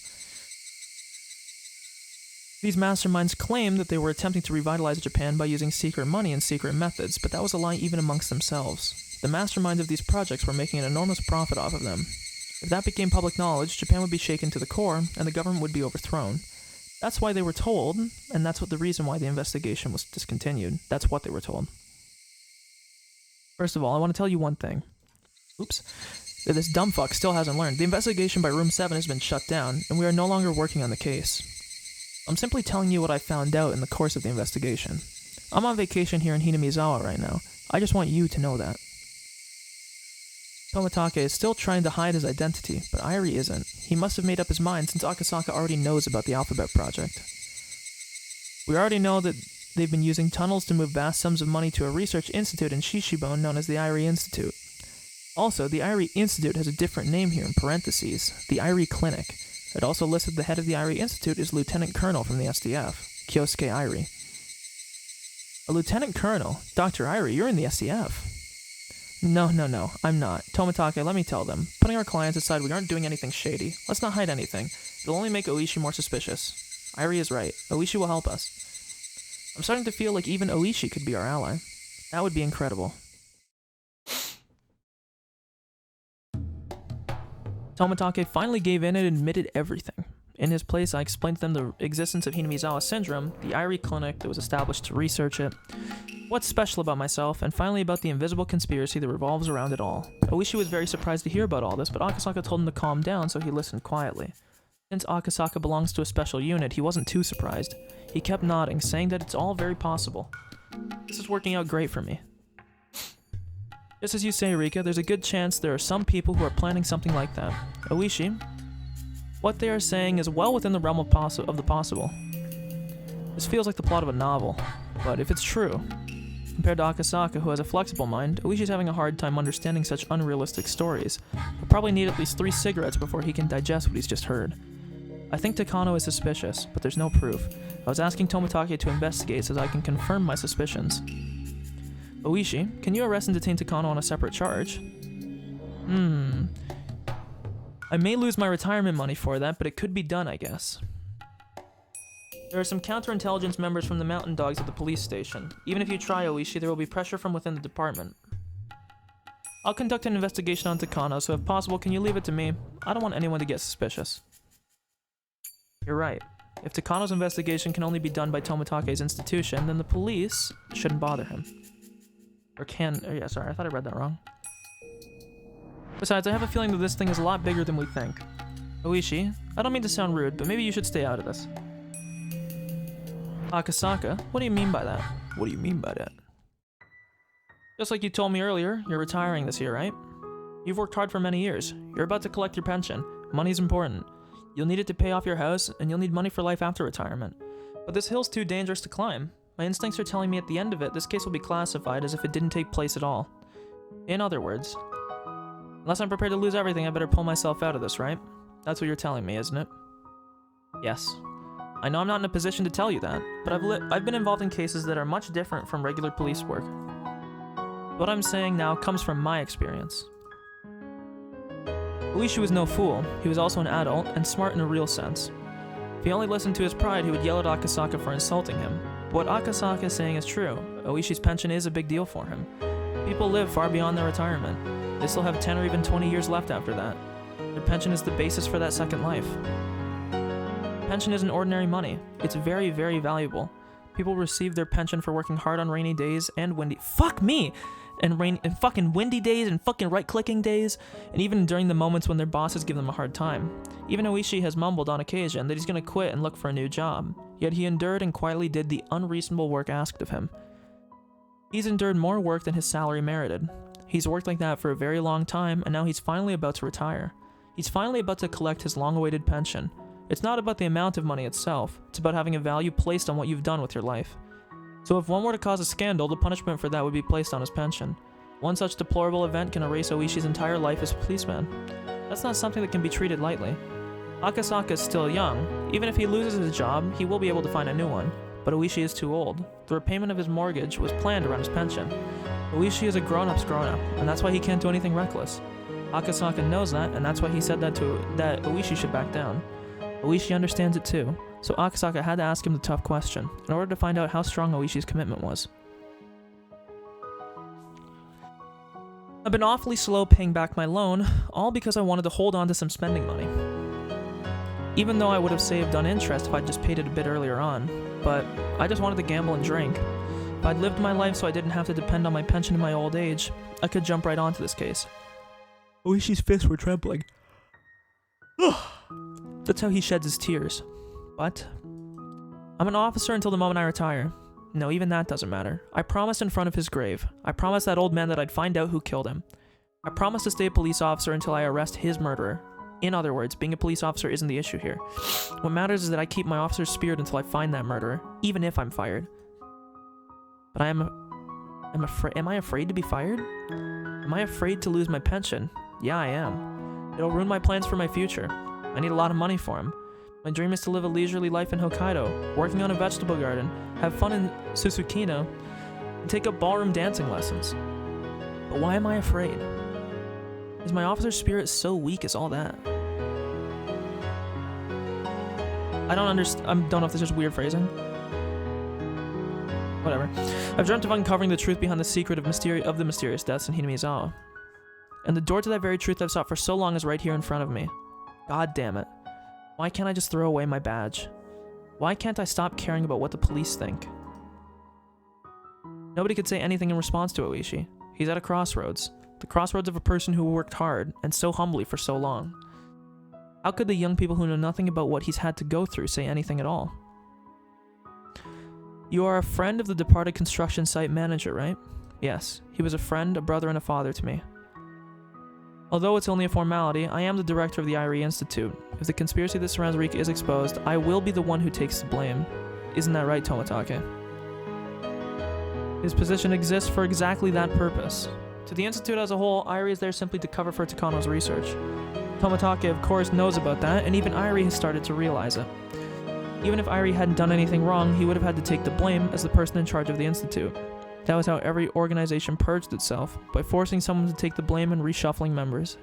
Speaker 1: These masterminds claimed that they were attempting to revitalize Japan by using secret money and secret methods, but that was a lie even amongst themselves. The masterminds of these projects were making an enormous profit off of them. If that became public knowledge, Japan would be shaken to the core, and the government would be overthrown. That's why they were told, and that's the reason why the investigation was discontinued. That's what they were told. First of all, I want to tell you one thing. Oops. That this dumb fuck still hasn't learned. The investigation by Room 7 has been shut down, and we are no longer working on the case. I'm simply telling you what I found out in the course of the investigation. I'm on vacation here in Hinamizawa right now. I just want you to know that. Tomitake is still trying to hide his identity, but Irie isn't. He must have made up his mind since Akasaka already knows about the Alphabet Project. We already know that they've been using tunnels to move vast sums of money to a research institute in Shishibone known as the Irie Institute. Also, the Irie Institute has a different name here in parentheses, the Irie Clinic. It also listed the head of the Irie Institute as Lieutenant Colonel from the SDF, Kyosuke Irie. A Lieutenant Colonel? Dr. Irie, you're in the SDF. No, I'm not. Tomitake, let me tell them. Putting our clients aside, we aren't doing anything shady. Let's not hide anything. It'll only make Oishi more suspicious. Irie is right. Oishi will help us. I'm starting to feel like even Oishi could be our ally. That would be incredible. Tomitake finally gave in and admitted everything. In his place, I explained to them the existence of Hinamizawa syndrome, the Irie clinic that was established to research it, what's special about myself, and finally about the invisible conspiracy that revolves around it all. Oishi was very surprised to hear about all this, but Akasaka told him to calm down, so he listened quietly. Since Akasaka belongs to a special unit, he wasn't too surprised. He kept nodding, saying that it's all very possible. This is working out great for me. Just as you say, Rika, there's a good chance there are some people who are planning something like that. Oishi, what they are saying is well within the realm of the possible. This feels like the plot of a novel, but if it's true, compared to Akasaka, who has a flexible mind, Oishi's having a hard time understanding such unrealistic stories. He'll probably need at least 3 cigarettes before he can digest what he's just heard. I think Takano is suspicious, but there's no proof. I was asking Tomitake to investigate so that I can confirm my suspicions. Oishi, can you arrest and detain Takano on a separate charge? I may lose my retirement money for that, but it could be done, I guess. There are some counterintelligence members from the Mountain Dogs at the police station. Even if you try, Oishi, there will be pressure from within the department. I'll conduct an investigation on Takano, so if possible, can you leave it to me? I don't want anyone to get suspicious. You're right. If Takano's investigation can only be done by Tomitake's institution, then the police shouldn't bother him. Sorry, I thought I read that wrong. Besides, I have a feeling that this thing is a lot bigger than we think. Oishi, I don't mean to sound rude, but maybe you should stay out of this. Akasaka, what do you mean by that? What do you mean by that? Just like you told me earlier, you're retiring this year, right? You've worked hard for many years. You're about to collect your pension. Money's important. You'll need it to pay off your house, and you'll need money for life after retirement. But this hill's too dangerous to climb. My instincts are telling me at the end of it, this case will be classified as if it didn't take place at all. In other words, unless I'm prepared to lose everything, I better pull myself out of this, right? That's what you're telling me, isn't it? Yes. I know I'm not in a position to tell you that, but I've been involved in cases that are much different from regular police work. What I'm saying now comes from my experience. Oishi was no fool. He was also an adult, and smart in a real sense. If he only listened to his pride, he would yell at Akasaka for insulting him. But what Akasaka is saying is true. Oishi's pension is a big deal for him. People live far beyond their retirement. They still have 10 or even 20 years left after that. Their pension is the basis for that second life. Pension isn't ordinary money. It's very, very valuable. People receive their pension for working hard on rainy days and windy— Fuck me! And fucking windy days and fucking right-clicking days, and even during the moments when their bosses give them a hard time. Even Oishi has mumbled on occasion that he's gonna quit and look for a new job, yet he endured and quietly did the unreasonable work asked of him. He's endured more work than his salary merited. He's worked like that for a very long time, and now he's finally about to retire. He's finally about to collect his long-awaited pension. It's not about the amount of money itself, it's about having a value placed on what you've done with your life. So if one were to cause a scandal, the punishment for that would be placed on his pension. One such deplorable event can erase Oishi's entire life as a policeman. That's not something that can be treated lightly. Akasaka is still young. Even if he loses his job, he will be able to find a new one. But Oishi is too old. The repayment of his mortgage was planned around his pension. Oishi is a grown-up's grown-up, and that's why he can't do anything reckless. Akasaka knows that, and that's why he said that Oishi should back down. Oishi understands it too, so Akasaka had to ask him the tough question, in order to find out how strong Oishi's commitment was. I've been awfully slow paying back my loan, all because I wanted to hold on to some spending money. Even though I would have saved on interest if I'd just paid it a bit earlier on, but I just wanted to gamble and drink. If I'd lived my life so I didn't have to depend on my pension in my old age, I could jump right onto this case. Oishi's fists were trembling. That's how he sheds his tears. But I'm an officer until the moment I retire. No, even that doesn't matter. I promised in front of his grave. I promised that old man that I'd find out who killed him. I promised to stay a police officer until I arrest his murderer. In other words, being a police officer isn't the issue here. What matters is that I keep my officer's spirit until I find that murderer, even if I'm fired. But am I afraid to be fired? Am I afraid to lose my pension? Yeah, I am. It'll ruin my plans for my future. I need a lot of money for him. My dream is to live a leisurely life in Hokkaido, working on a vegetable garden, have fun in Susukino, and take up ballroom dancing lessons. But why am I afraid? Is my officer's spirit so weak as all that? I don't know if this is weird phrasing. Whatever. I've dreamt of uncovering the truth behind the secret of the mysterious deaths in Hinamizawa. And the door to that very truth I've sought for so long is right here in front of me. God damn it. Why can't I just throw away my badge? Why can't I stop caring about what the police think? Nobody could say anything in response to Oishi. He's at a crossroads. The crossroads of a person who worked hard, and so humbly for so long. How could the young people who know nothing about what he's had to go through say anything at all? You are a friend of the departed construction site manager, right? Yes, he was a friend, a brother, and a father to me. Although it's only a formality, I am the director of the Irie Institute. If the conspiracy that surrounds Rika is exposed, I will be the one who takes the blame. Isn't that right, Tomatake? His position exists for exactly that purpose. To the Institute as a whole, Irie is there simply to cover for Takano's research. Tomatake, of course, knows about that, and even Irie has started to realize it. Even if Irie hadn't done anything wrong, he would have had to take the blame as the person in charge of the Institute. That was how every organization purged itself, by forcing someone to take the blame and reshuffling members.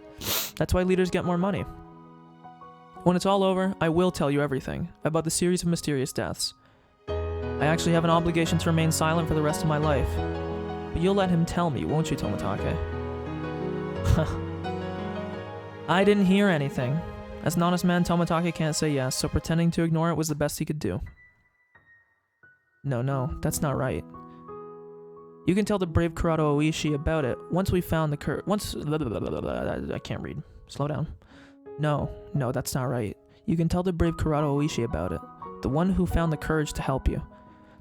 Speaker 1: That's why leaders get more money. When it's all over, I will tell you everything about the series of mysterious deaths. I actually have an obligation to remain silent for the rest of my life. But you'll let him tell me, won't you, Tomatake? I didn't hear anything. As an honest man, Tomatake can't say yes, so pretending to ignore it was the best he could do. No, that's not right. You can tell the brave Kurado Oishi about it once we found the I can't read. Slow down. No, that's not right. You can tell the brave Kurado Oishi about it. The one who found the courage to help you.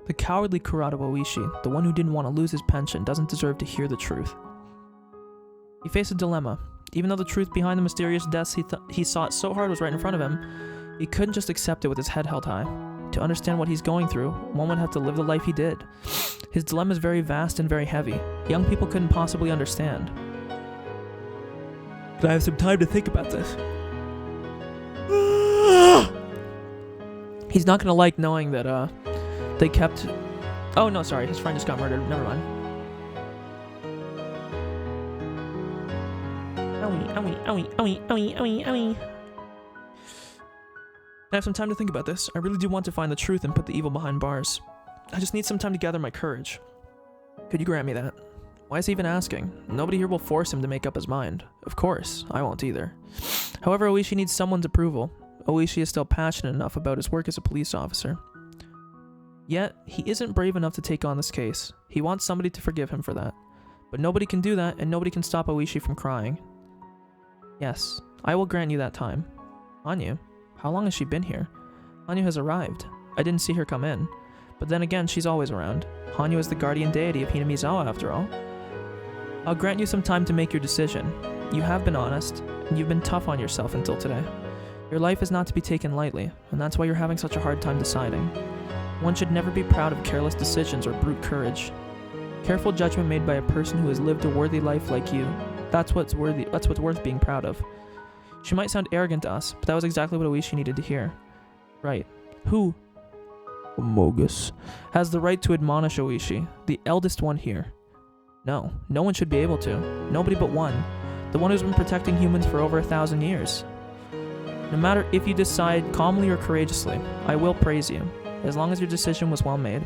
Speaker 1: The cowardly Kurado Oishi, the one who didn't want to lose his pension, doesn't deserve to hear the truth. He faced a dilemma. Even though the truth behind the mysterious deaths he sought so hard was right in front of him, he couldn't just accept it with his head held high. To understand what he's going through, one would have to live the life he did. His dilemma is very vast and very heavy. Young people couldn't possibly understand. Could I have some time to think about this? He's not gonna like knowing that, they kept... Oh, no, sorry, his friend just got murdered. Never mind. owie, owie, owie, owie, owie, owie, owie. I have some time to think about this. I really do want to find the truth and put the evil behind bars. I just need some time to gather my courage. Could you grant me that? Why is he even asking? Nobody here will force him to make up his mind. Of course, I won't either. However, Oishi needs someone's approval. Oishi is still passionate enough about his work as a police officer. Yet, he isn't brave enough to take on this case. He wants somebody to forgive him for that. But nobody can do that, and nobody can stop Oishi from crying. Yes, I will grant you that time. Hanyu? How long has she been here? Hanyu has arrived. I didn't see her come in. But then again, she's always around. Hanyu is the guardian deity of Hinamizawa, after all. I'll grant you some time to make your decision. You have been honest, and you've been tough on yourself until today. Your life is not to be taken lightly, and that's why you're having such a hard time deciding. One should never be proud of careless decisions or brute courage. Careful judgment made by a person who has lived a worthy life like you, that's what's worth being proud of. She might sound arrogant to us, but that was exactly what Oishi needed to hear. Right. Who? Amogus has the right to admonish Oishi, the eldest one here. No, no one should be able to. Nobody but one. The one who's been protecting humans for over 1,000 years. No matter if you decide calmly or courageously, I will praise you, as long as your decision was well made.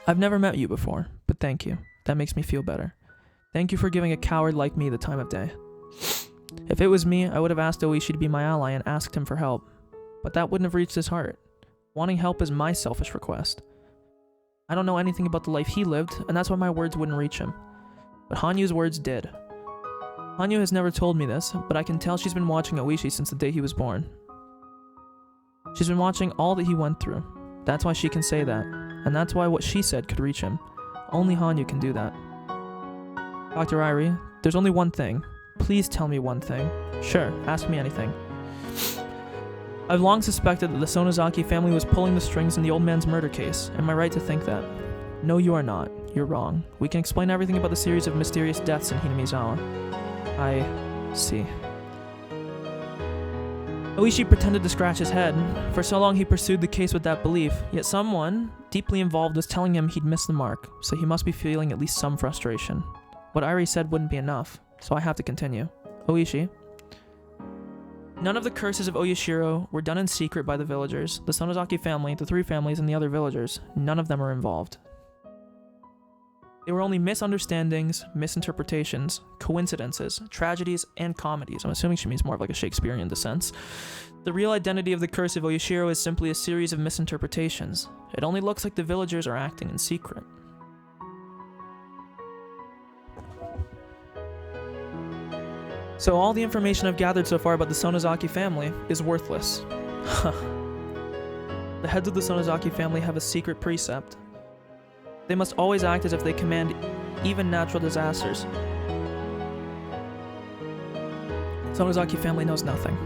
Speaker 1: I've never met you before, but thank you. That makes me feel better. Thank you for giving a coward like me the time of day. If it was me, I would have asked Oishi to be my ally and asked him for help. But that wouldn't have reached his heart. Wanting help is my selfish request. I don't know anything about the life he lived, and that's why my words wouldn't reach him. But Hanyu's words did. Hanyu has never told me this, but I can tell she's been watching Oishi since the day he was born. She's been watching all that he went through. That's why she can say that, and that's why what she said could reach him. Only Hanyu can do that. Dr. Irie, there's only one thing. Please tell me one thing. Sure, ask me anything. I've long suspected that the Sonozaki family was pulling the strings in the old man's murder case. Am I right to think that? No, you are not. You're wrong. We can explain everything about the series of mysterious deaths in Hinamizawa. I see. Oishi pretended to scratch his head. For so long he pursued the case with that belief, yet someone deeply involved was telling him he'd missed the mark, so he must be feeling at least some frustration. What Irie said wouldn't be enough, so I have to continue. Oishi. None of the curses of Oyashiro were done in secret by the villagers. The Sonozaki family, the 3 families, and the other villagers, none of them are involved. They were only misunderstandings, misinterpretations, coincidences, tragedies, and comedies. I'm assuming she means more of like a Shakespearean sense. The real identity of the curse of Oyashiro is simply a series of misinterpretations. It only looks like the villagers are acting in secret. So all the information I've gathered so far about the Sonozaki family is worthless. The heads of the Sonozaki family have a secret precept. They must always act as if they command even natural disasters. Sonozaki family knows nothing.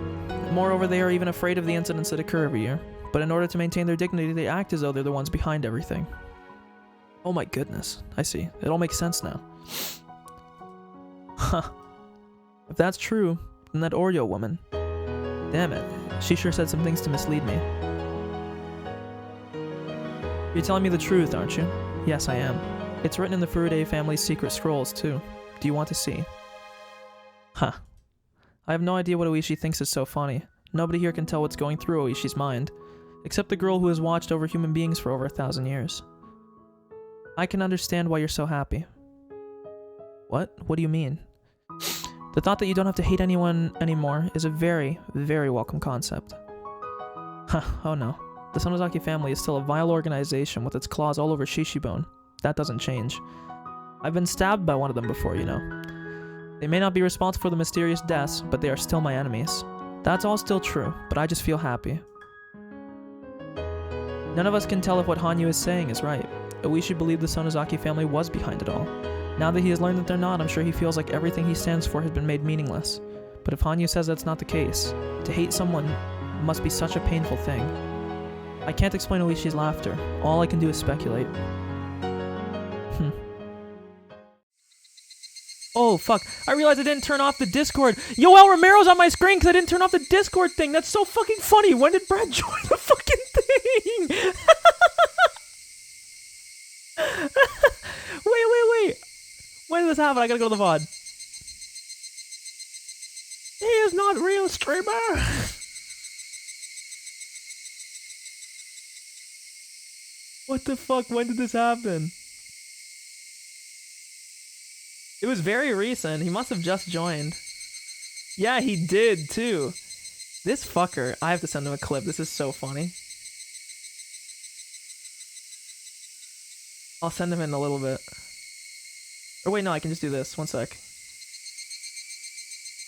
Speaker 1: Moreover, they are even afraid of the incidents that occur every year. But in order to maintain their dignity, they act as though they're the ones behind everything. Oh my goodness. I see. It all makes sense now. Huh. If that's true, then that Oreo woman. Damn it. She sure said some things to mislead me. You're telling me the truth, aren't you? Yes, I am. It's written in the Furude family's secret scrolls, too. Do you want to see? Huh. I have no idea what Oishi thinks is so funny. Nobody here can tell what's going through Oishi's mind, except the girl who has watched over human beings for over 1,000 years. I can understand why you're so happy. What? What do you mean? The thought that you don't have to hate anyone anymore is a very, very welcome concept. Huh, oh no. The Sonozaki family is still a vile organization with its claws all over Shishibone. That doesn't change. I've been stabbed by one of them before, you know. They may not be responsible for the mysterious deaths, but they are still my enemies. That's all still true, but I just feel happy. None of us can tell if what Hanyu is saying is right. Oishi believed the Sonozaki family was behind it all. Now that he has learned that they're not, I'm sure he feels like everything he stands for has been made meaningless. But if Hanyu says that's not the case, to hate someone must be such a painful thing. I can't explain Oishi's laughter. All I can do is speculate. Oh, fuck. I realized I didn't turn off the Discord. Yoel Romero's on my screen because I didn't turn off the Discord thing. That's so fucking funny. When did Brad join the fucking thing? Wait. When did this happen? I gotta go to the VOD. is not real, streamer! What the fuck? When did this happen? It was very recent. He must have just joined. Yeah, he did, too. This fucker. I have to send him a clip. This is so funny. I'll send him in a little bit. Or wait, no, I can just do this. One sec.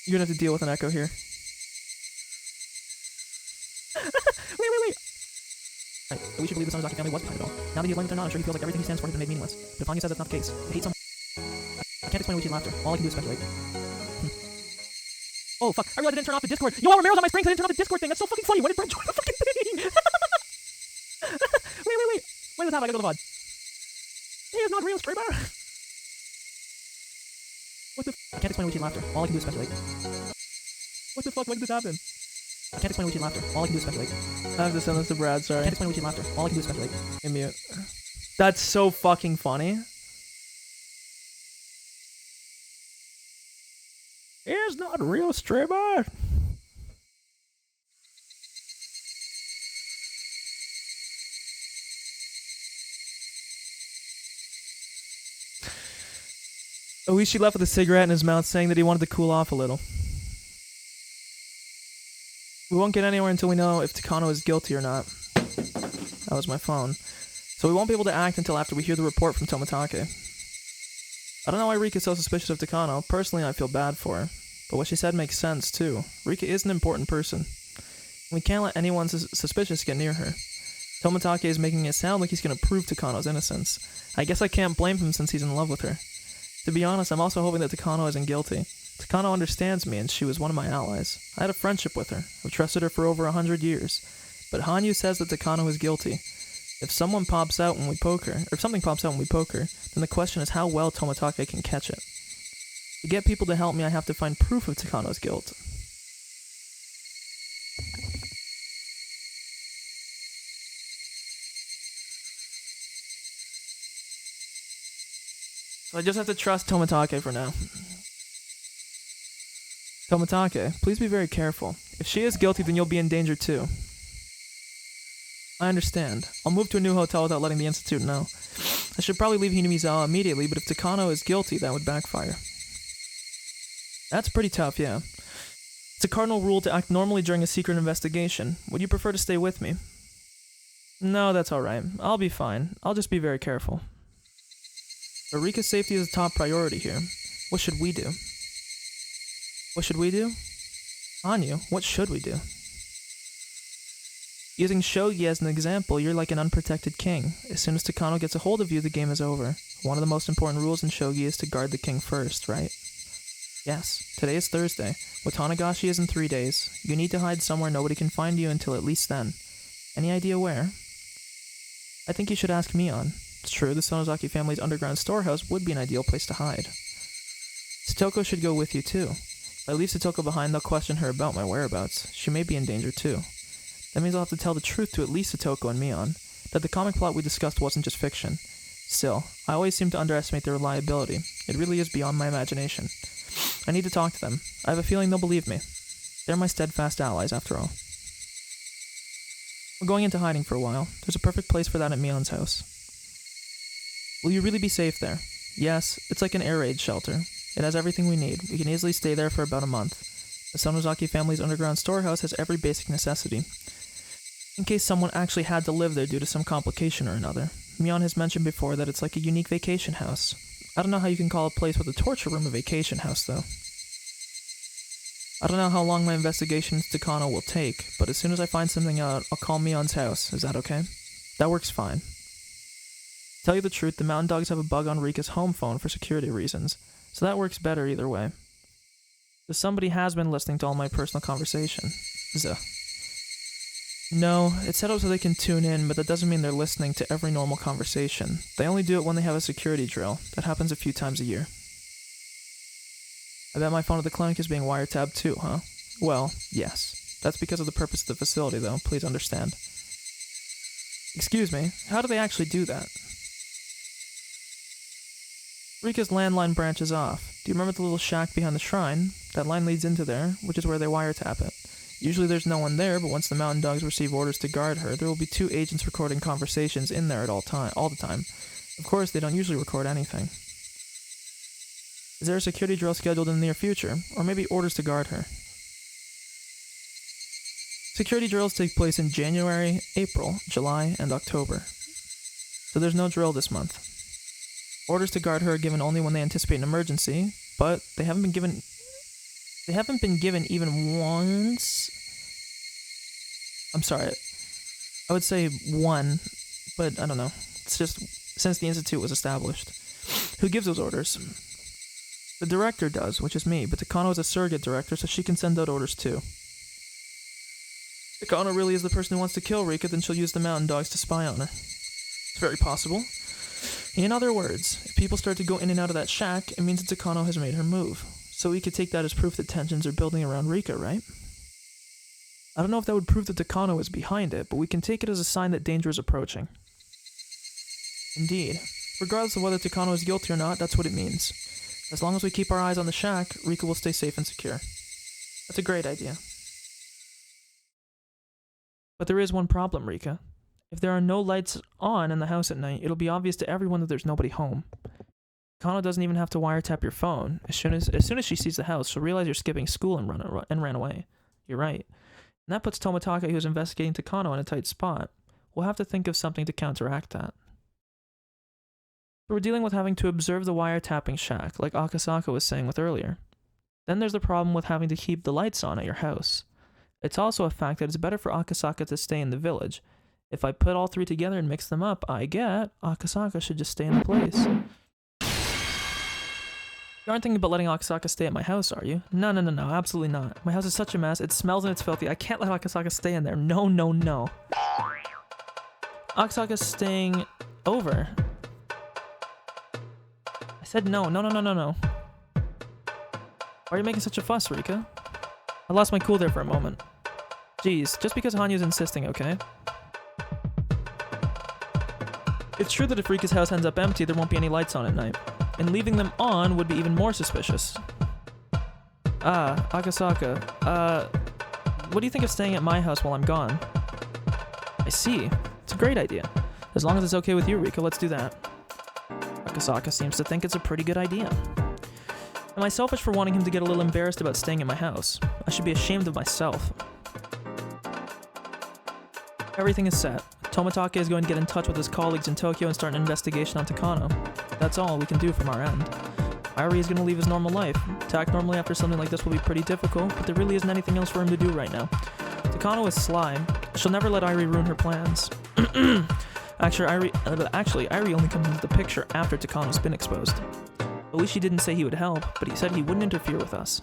Speaker 1: You're gonna have to deal with an echo here. Wait. Right, we should believe the Sonozaki family was behind it all. Now that he's learned that they're not, I'm sure he feels like everything he stands for has been made meaningless. But if Hanyu says that's not the case, I hate someone. I can't explain Luigi's laughter. All I can do is speculate. Oh, fuck. I realized I didn't turn off the Discord. Yo, Romero's on my screen because I didn't turn off the Discord thing. That's so fucking funny. When did Brent join the fucking thing? Wait. When does this happen? I gotta go to the VOD. He is not real, streamer. What the I can't explain Luigi's laughter. All I can do is speculate. What the fuck? When did this happen? I can't explain Luigi's laughter. All I can do is speculate. I have to send this to Brad, sorry. I can't explain Luigi's laughter. All I can do is speculate. In mute. That's so fucking funny. He is not real, streamer. Oishi left with a cigarette in his mouth, saying that he wanted to cool off a little. We won't get anywhere until we know if Takano is guilty or not. That was my phone. So we won't be able to act until after we hear the report from Tomitake. I don't know why Rika's so suspicious of Takano. Personally, I feel bad for her. But what she said makes sense, too. Rika is an important person. We can't let anyone suspicious get near her. Tomitake is making it sound like he's going to prove Takano's innocence. I guess I can't blame him since he's in love with her. To be honest, I'm also hoping that Takano isn't guilty. Takano understands me, and she was one of my allies. I had a friendship with her. I've trusted her for over 100 years. But Hanyu says that Takano is guilty. If someone pops out when we poke her, or if something pops out when we poke her, then the question is how well Tomitake can catch it. To get people to help me, I have to find proof of Takano's guilt. So I just have to trust Tomitake for now. Tomitake, please be very careful. If she is guilty, then you'll be in danger too. I understand. I'll move to a new hotel without letting the Institute know. I should probably leave Hinamizawa immediately, but if Takano is guilty, that would backfire. That's pretty tough, yeah. It's a cardinal rule to act normally during a secret investigation. Would you prefer to stay with me? No, that's alright. I'll be fine. I'll just be very careful. But Rika's safety is a top priority here. What should we do? What should we do? Hanyu, what should we do? Using shogi as an example, you're like an unprotected king. As soon as Takano gets a hold of you, the game is over. One of the most important rules in shogi is to guard the king first, right? Yes, today is Thursday. Watanagashi is in 3 days. You need to hide somewhere nobody can find you until at least then. Any idea where? I think you should ask Mion. It's true, the Sonozaki family's underground storehouse would be an ideal place to hide. Satoko should go with you too. If I leave Satoko behind, they'll question her about my whereabouts. She may be in danger too. That means I'll have to tell the truth to at least Satoko and Mion, that the comic plot we discussed wasn't just fiction. Still, I always seem to underestimate their reliability. It really is beyond my imagination. I need to talk to them. I have a feeling they'll believe me. They're my steadfast allies, after all. We're going into hiding for a while. There's a perfect place for that at Mion's house. Will you really be safe there? Yes, it's like an air raid shelter. It has everything we need. We can easily stay there for about a month. The Sonozaki family's underground storehouse has every basic necessity. In case someone actually had to live there due to some complication or another. Mion has mentioned before that it's like a unique vacation house. I don't know how you can call a place with a torture room a vacation house, though. I don't know how long my investigation into Takano will take, but as soon as I find something out, I'll call Mion's house. Is that okay? That works fine. To tell you the truth, the Mountain Dogs have a bug on Rika's home phone for security reasons, so that works better either way. So somebody has been listening to all my personal conversation. No, it's set up so they can tune in, but that doesn't mean they're listening to every normal conversation. They only do it when they have a security drill. That happens a few times a year. I bet my phone at the clinic is being wiretapped too, huh? Well, yes. That's because of the purpose of the facility, though, please understand. Excuse me, how do they actually do that? Rika's landline branches off. Do you remember the little shack behind the shrine? That line leads into there, which is where they wiretap it. Usually there's no one there, but once the mountain dogs receive orders to guard her, there will be 2 agents recording conversations in there at all the time. Of course, they don't usually record anything. Is there a security drill scheduled in the near future, or maybe orders to guard her? Security drills take place in January, April, July, and October. So there's no drill this month. Orders to guard her are given only when they anticipate an emergency, but they haven't been given even once. I'm sorry. I would say one, but I don't know. It's just since the institute was established. Who gives those orders? The director does, which is me, but Takano is a surrogate director, so she can send out orders too. If Takano really is the person who wants to kill Rika, then she'll use the mountain dogs to spy on her. It's very possible. In other words, if people start to go in and out of that shack, it means that Takano has made her move. So we could take that as proof that tensions are building around Rika, right? I don't know if that would prove that Takano is behind it, but we can take it as a sign that danger is approaching. Indeed. Regardless of whether Takano is guilty or not, that's what it means. As long as we keep our eyes on the shack, Rika will stay safe and secure. That's a great idea. But there is one problem, Rika. If there are no lights on in the house at night, it'll be obvious to everyone that there's nobody home. Takano doesn't even have to wiretap your phone. As soon as she sees the house, she'll realize you're skipping school and ran away. You're right. And that puts Tomitake, who's investigating Takano, in a tight spot. We'll have to think of something to counteract that. So we're dealing with having to observe the wiretapping shack, like Akasaka was saying with earlier. Then there's the problem with having to keep the lights on at your house. It's also a fact that it's better for Akasaka to stay in the village. If I put all 3 together and mix them up, I get Akasaka should just stay in the place. You aren't thinking about letting Akasaka stay at my house, are you? No, absolutely not. My house is such a mess, it smells and it's filthy. I can't let Akasaka stay in there. No. Akasaka's staying over. I said no. Why are you making such a fuss, Rika? I lost my cool there for a moment. Jeez, just because Hanyu's insisting, okay? It's true that if Rika's house ends up empty, there won't be any lights on at night. And leaving them on would be even more suspicious. Akasaka, what do you think of staying at my house while I'm gone? I see. It's a great idea. As long as it's okay with you, Rika, let's do that. Akasaka seems to think it's a pretty good idea. Am I selfish for wanting him to get a little embarrassed about staying at my house? I should be ashamed of myself. Everything is set. Tomitake is going to get in touch with his colleagues in Tokyo and start an investigation on Takano. That's all we can do from our end. Irie is going to leave his normal life. To act normally after something like this will be pretty difficult, but there really isn't anything else for him to do right now. Takano is sly. She'll never let Irie ruin her plans. Actually, Irie only comes into the picture after Takano's been exposed. Oishi didn't say he would help, but he said he wouldn't interfere with us.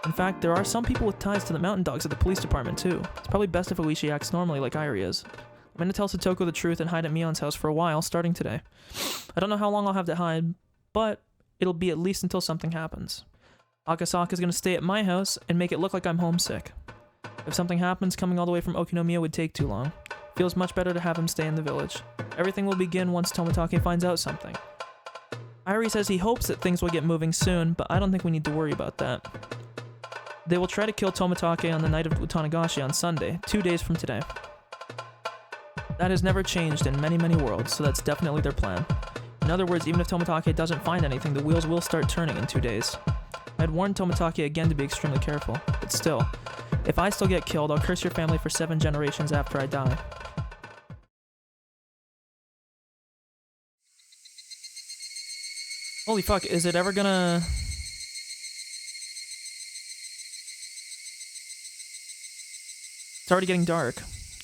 Speaker 1: In fact, there are some people with ties to the mountain dogs at the police department too. It's probably best if Oishi acts normally like Irie is. I'm gonna tell Satoko the truth and hide at Mion's house for a while, starting today. I don't know how long I'll have to hide, but it'll be at least until something happens. Akasaka's gonna stay at my house and make it look like I'm homesick. If something happens, coming all the way from Okinomiya would take too long. Feels much better to have him stay in the village. Everything will begin once Tomitake finds out something. Irie says he hopes that things will get moving soon, but I don't think we need to worry about that. They will try to kill Tomitake on the night of Utanagashi on Sunday, 2 days from today. That has never changed in many, many worlds, so that's definitely their plan. In other words, even if Tomitake doesn't find anything, the wheels will start turning in 2 days. I'd warned Tomitake again to be extremely careful, but still, if I still get killed, I'll curse your family for 7 generations after I die. Holy fuck, is it ever gonna... It's already getting dark.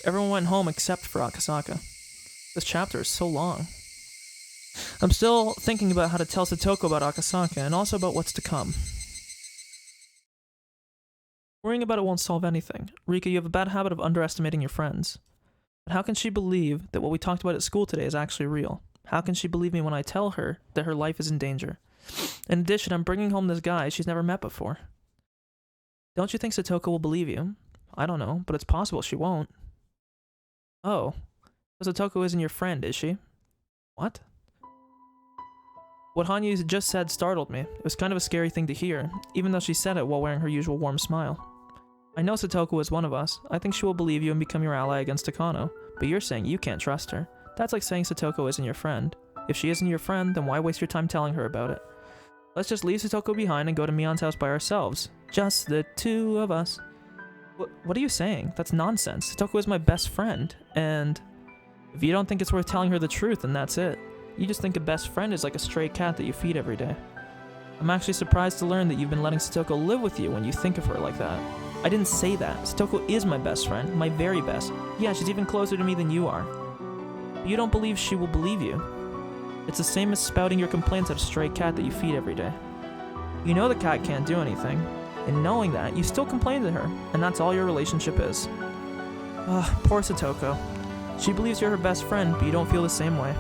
Speaker 1: Everyone went home except for Akasaka. This chapter is so long. I'm still thinking about how to tell Satoko about Akasaka, and also about what's to come. Worrying about it won't solve anything. Rika, you have a bad habit of underestimating your friends. But how can she believe that what we talked about at school today is actually real? How can she believe me when I tell her that her life is in danger? In addition, I'm bringing home this guy she's never met before. Don't you think Satoko will believe you? I don't know, but it's possible she won't. Oh, so Satoko isn't your friend, is she? What? What Hanyu just said startled me. It was kind of a scary thing to hear, even though she said it while wearing her usual warm smile. I know Satoko is one of us. I think she will believe you and become your ally against Takano, but you're saying you can't trust her. That's like saying Satoko isn't your friend. If she isn't your friend, then why waste your time telling her about it? Let's just leave Satoko behind and go to Mion's house by ourselves. Just the two of us. What are you saying? That's nonsense. Satoko is my best friend, and if you don't think it's worth telling her the truth, then that's it. You just think a best friend is like a stray cat that you feed every day. I'm actually surprised to learn that you've been letting Satoko live with you when you think of her like that. I didn't say that. Satoko is my best friend, my very best. Yeah, she's even closer to me than you are. But you don't believe she will believe you. It's the same as spouting your complaints at a stray cat that you feed every day. You know the cat can't do anything, and knowing that, you still complain to her, and that's all your relationship is. Poor Satoko. She believes you're her best friend, but you don't feel the same way.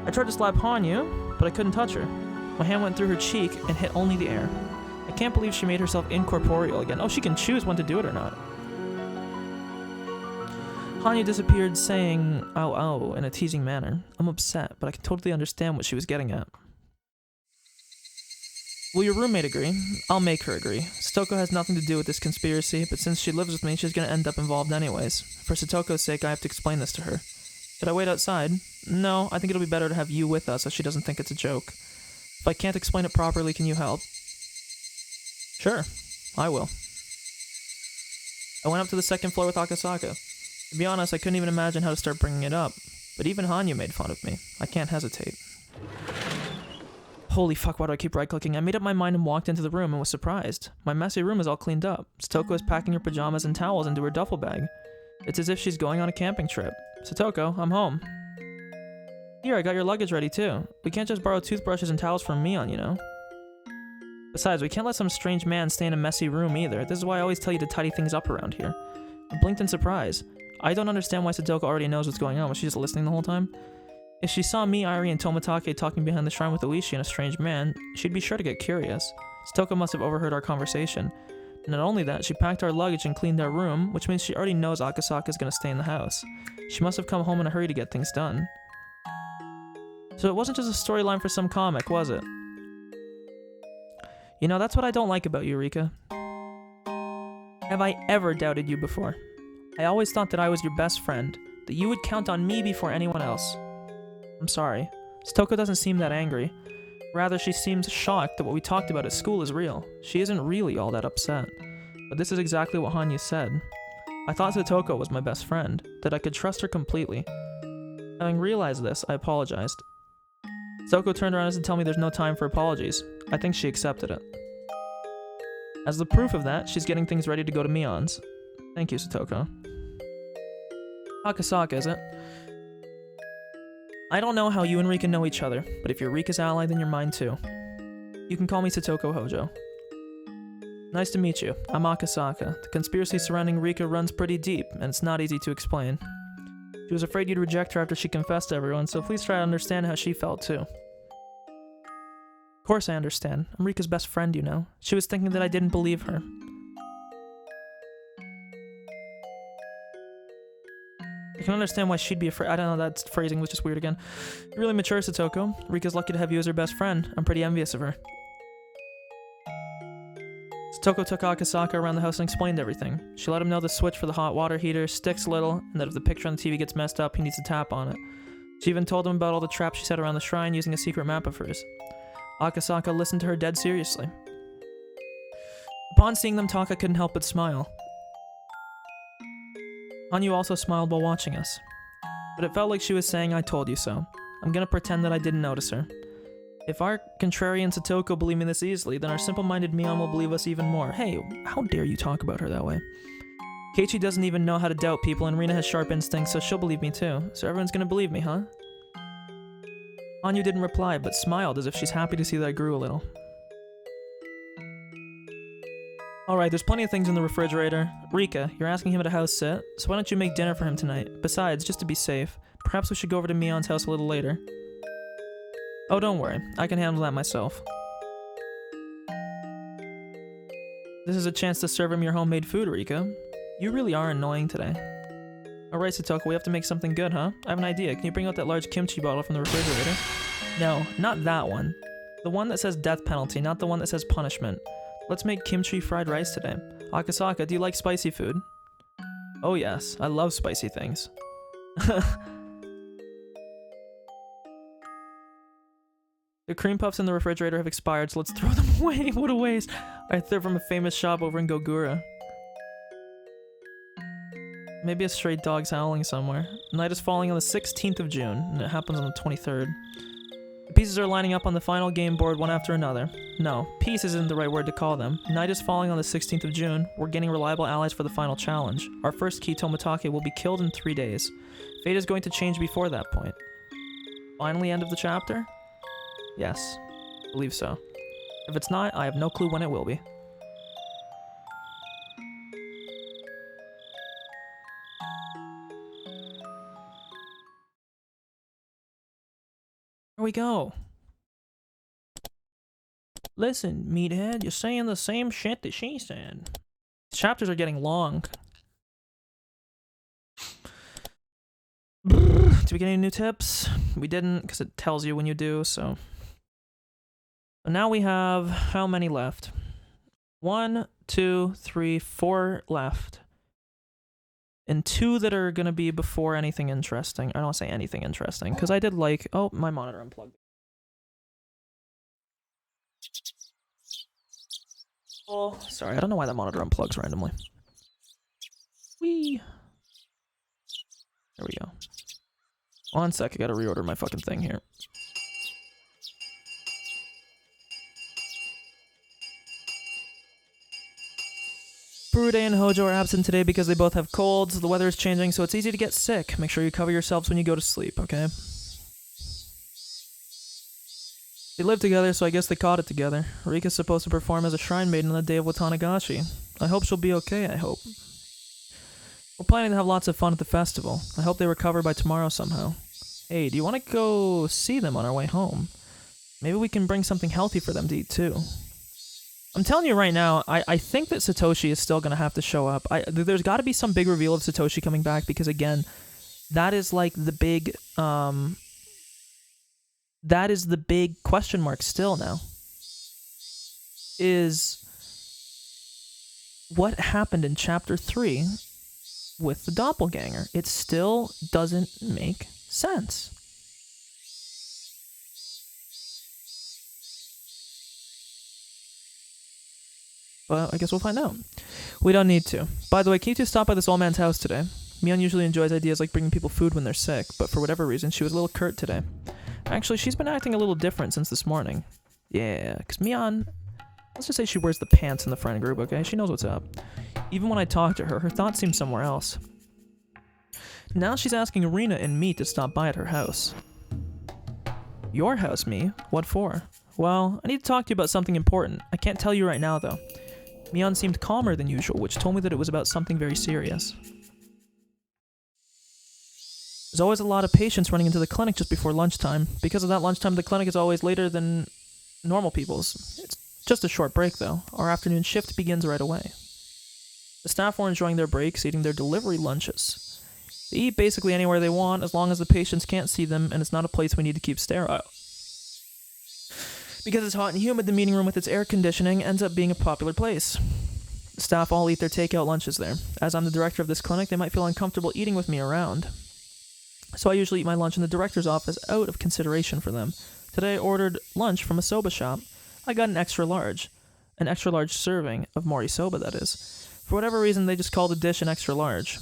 Speaker 1: I tried to slap Hanyu, but I couldn't touch her. My hand went through her cheek and hit only the air. I can't believe she made herself incorporeal again. Oh, she can choose when to do it or not. Hanyu disappeared saying, "Ow, ow," in a teasing manner. I'm upset, but I can totally understand what she was getting at. Will your roommate agree? I'll make her agree. Satoko has nothing to do with this conspiracy, but since she lives with me, she's gonna end up involved anyways. For Satoko's sake, I have to explain this to her. Should I wait outside? No, I think it'll be better to have you with us so she doesn't think it's a joke. If I can't explain it properly, can you help? Sure, I will. I went up to the second floor with Akasaka. To be honest, I couldn't even imagine how to start bringing it up, but even Hanyu made fun of me. I can't hesitate. Holy fuck, why do I keep right-clicking? I made up my mind and walked into the room and was surprised. My messy room is all cleaned up. Satoko is packing her pajamas and towels into her duffel bag. It's as if she's going on a camping trip. Satoko, I'm home. Here, I got your luggage ready too. We can't just borrow toothbrushes and towels from Mion, you know? Besides, we can't let some strange man stay in a messy room either. This is why I always tell you to tidy things up around here. I blinked in surprise. I don't understand why Satoko already knows what's going on. Was she just listening the whole time? If she saw me, Irie, and Tomatake talking behind the shrine with Oishi and a strange man, she'd be sure to get curious. Satoko must have overheard our conversation. And not only that, she packed our luggage and cleaned our room, which means she already knows Akasaka is going to stay in the house. She must have come home in a hurry to get things done. So it wasn't just a storyline for some comic, was it? You know, that's what I don't like about you, Rika. Have I ever doubted you before? I always thought that I was your best friend, that you would count on me before anyone else. I'm sorry. Satoko doesn't seem that angry. Rather, she seems shocked that what we talked about at school is real. She isn't really all that upset. But this is exactly what Hanyu said. I thought Satoko was my best friend, that I could trust her completely. Having realized this, I apologized. Satoko turned around to tell me there's no time for apologies. I think she accepted it. As the proof of that, she's getting things ready to go to Mion's. Thank you, Satoko. Akasaka, is it? I don't know how you and Rika know each other, but if you're Rika's ally, then you're mine too. You can call me Satoko Hojo. Nice to meet you. I'm Akasaka. The conspiracy surrounding Rika runs pretty deep, and it's not easy to explain. She was afraid you'd reject her after she confessed to everyone, so please try to understand how she felt too. Of course I understand. I'm Rika's best friend, you know. She was thinking that I didn't believe her. I can understand why she'd be afraid. I don't know, that phrasing was just weird again. You're really mature, Satoko. Rika's lucky to have you as her best friend. I'm pretty envious of her. Satoko took Akasaka around the house and explained everything. She let him know the switch for the hot water heater sticks a little, and that if the picture on the TV gets messed up, he needs to tap on it. She even told him about all the traps she set around the shrine using a secret map of hers. Akasaka listened to her dead seriously. Upon seeing them talk, I couldn't help but smile. Hanyu also smiled while watching us. But it felt like she was saying, I told you so. I'm gonna pretend that I didn't notice her. If our contrarian Satoko believe me this easily, then our simple-minded Mion will believe us even more. Hey, how dare you talk about her that way? Keiichi doesn't even know how to doubt people, and Rina has sharp instincts, so she'll believe me too. So everyone's gonna believe me, huh? Hanyu didn't reply, but smiled as if she's happy to see that I grew a little. Alright, there's plenty of things in the refrigerator. Rika, you're asking him to house sit, so why don't you make dinner for him tonight? Besides, just to be safe, perhaps we should go over to Mion's house a little later. Oh, don't worry, I can handle that myself. This is a chance to serve him your homemade food, Rika. You really are annoying today. Alright, Satoko, we have to make something good, huh? I have an idea. Can you bring out that large kimchi bottle from the refrigerator? No, not that one. The one that says death penalty, not the one that says punishment. Let's make kimchi fried rice today. Akasaka, do you like spicy food? Oh yes, I love spicy things. The cream puffs in the refrigerator have expired, so let's throw them away. What a waste. They're from a famous shop over in Gogura. Maybe a stray dog's howling somewhere. Night is falling on the 16th of June, and it happens on the 23rd. The pieces are lining up on the final game board one after another. No, pieces isn't the right word to call them. Night is falling on the 16th of June. We're getting reliable allies for the final challenge. Our first key, Tomitake, will be killed in 3 days. Fate is going to change before that point. Finally, end of the chapter? Yes, I believe so. If it's not, I have no clue when it will be. Here we go. Listen, meathead, you're saying the same shit that she said. These chapters are getting long. Did we get any new tips? We didn't, because it tells you when you do, so... And now we have how many left? 1, 2, 3, 4 left. And 2 that are gonna be before anything interesting. I don't want to say anything interesting, because I did like... Oh, my monitor unplugged. Oh, sorry, I don't know why that monitor unplugs randomly. Whee! There we go. 1 sec, I gotta reorder my fucking thing here. Furude and Hojo are absent today because they both have colds. The weather is changing, so it's easy to get sick. Make sure you cover yourselves when you go to sleep, okay? They live together, so I guess they caught it together. Rika's supposed to perform as a shrine maiden on the day of Watanagashi. I hope she'll be okay, I hope. We're planning to have lots of fun at the festival. I hope they recover by tomorrow somehow. Hey, do you want to go see them on our way home? Maybe we can bring something healthy for them to eat, too. I'm telling you right now, I think that Satoshi is still going to have to show up. There's got to be some big reveal of Satoshi coming back, because again, that is like the big, that is the big question mark still now. Is what happened in chapter 3 with the doppelganger? It still doesn't make sense. But I guess we'll find out. We don't need to. By the way, can you two stop by this old man's house today? Mion usually enjoys ideas like bringing people food when they're sick, but for whatever reason, she was a little curt today. Actually, she's been acting a little different since this morning. Yeah, because Mion, let's just say she wears the pants in the friend group, okay? She knows what's up. Even when I talk to her, her thoughts seem somewhere else. Now she's asking Arena and me to stop by at her house. Your house, me? What for? Well, I need to talk to you about something important. I can't tell you right now, though. Mion seemed calmer than usual, which told me that it was about something very serious. There's always a lot of patients running into the clinic just before lunchtime. Because of that, lunchtime at the clinic is always later than normal people's. It's just a short break, though. Our afternoon shift begins right away. The staff were enjoying their breaks, eating their delivery lunches. They eat basically anywhere they want, as long as the patients can't see them, and it's not a place we need to keep sterile. Because it's hot and humid, the meeting room with its air conditioning ends up being a popular place. The staff all eat their takeout lunches there. As I'm the director of this clinic, they might feel uncomfortable eating with me around. So I usually eat my lunch in the director's office out of consideration for them. Today I ordered lunch from a soba shop. I got an extra large serving of mori soba, that is. For whatever reason, they just call the dish an extra large.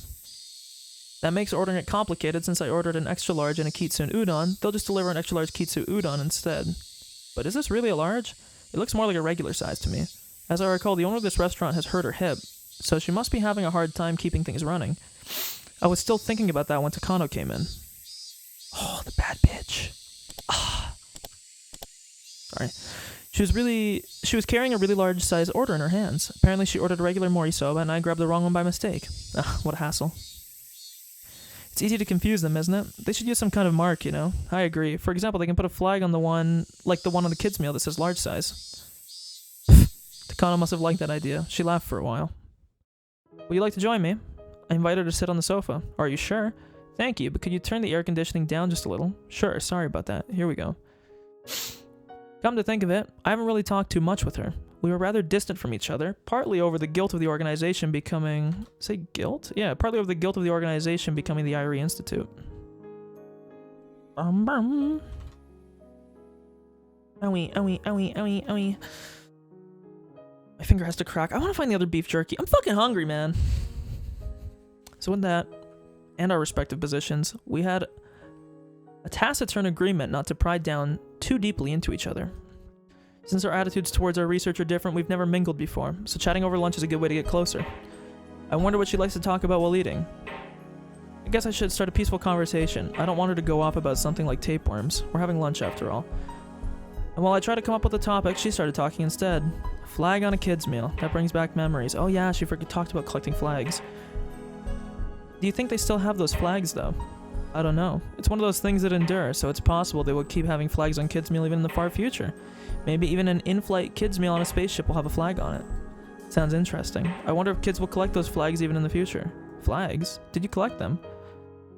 Speaker 1: That makes ordering it complicated. Since I ordered an extra large and a kitsune udon, they'll just deliver an extra large kitsune udon instead. But is this really a large? It looks more like a regular size to me. As I recall, the owner of this restaurant has hurt her hip, so she must be having a hard time keeping things running. I was still thinking about that when Takano came in. Oh, the bad bitch. Ah. Sorry. She was carrying a really large size order in her hands. Apparently she ordered a regular mori soba and I grabbed the wrong one by mistake. Ah, what a hassle. It's easy to confuse them, isn't it? They should use some kind of mark, you know? I agree. For example, they can put a flag on the one, like the one on the kids' meal that says large size. Takano must have liked that idea. She laughed for a while. Would you like to join me? I invited her to sit on the sofa. Are you sure? Thank you, but could you turn the air conditioning down just a little? Sure, sorry about that. Here we go. Come to think of it, I haven't really talked too much with her. We were rather distant from each other, partly over the guilt of the organization becoming... Say guilt? Yeah, partly over the guilt of the organization becoming the Irie Institute. Owie, owie, owie, owie, owie. My finger has to crack. I want to find the other beef jerky. I'm fucking hungry, man. So with that, and our respective positions, we had a taciturn agreement not to pry down too deeply into each other. Since our attitudes towards our research are different, we've never mingled before, so chatting over lunch is a good way to get closer. I wonder what she likes to talk about while eating. I guess I should start a peaceful conversation. I don't want her to go off about something like tapeworms. We're having lunch after all. And while I tried to come up with a topic, she started talking instead. A flag on a kid's meal. That brings back memories. Oh yeah, she talked about collecting flags. Do you think they still have those flags, though? I don't know. It's one of those things that endure, so it's possible they will keep having flags on kids' meal even in the far future. Maybe even an in-flight kids' meal on a spaceship will have a flag on it. Sounds interesting. I wonder if kids will collect those flags even in the future. Flags? Did you collect them?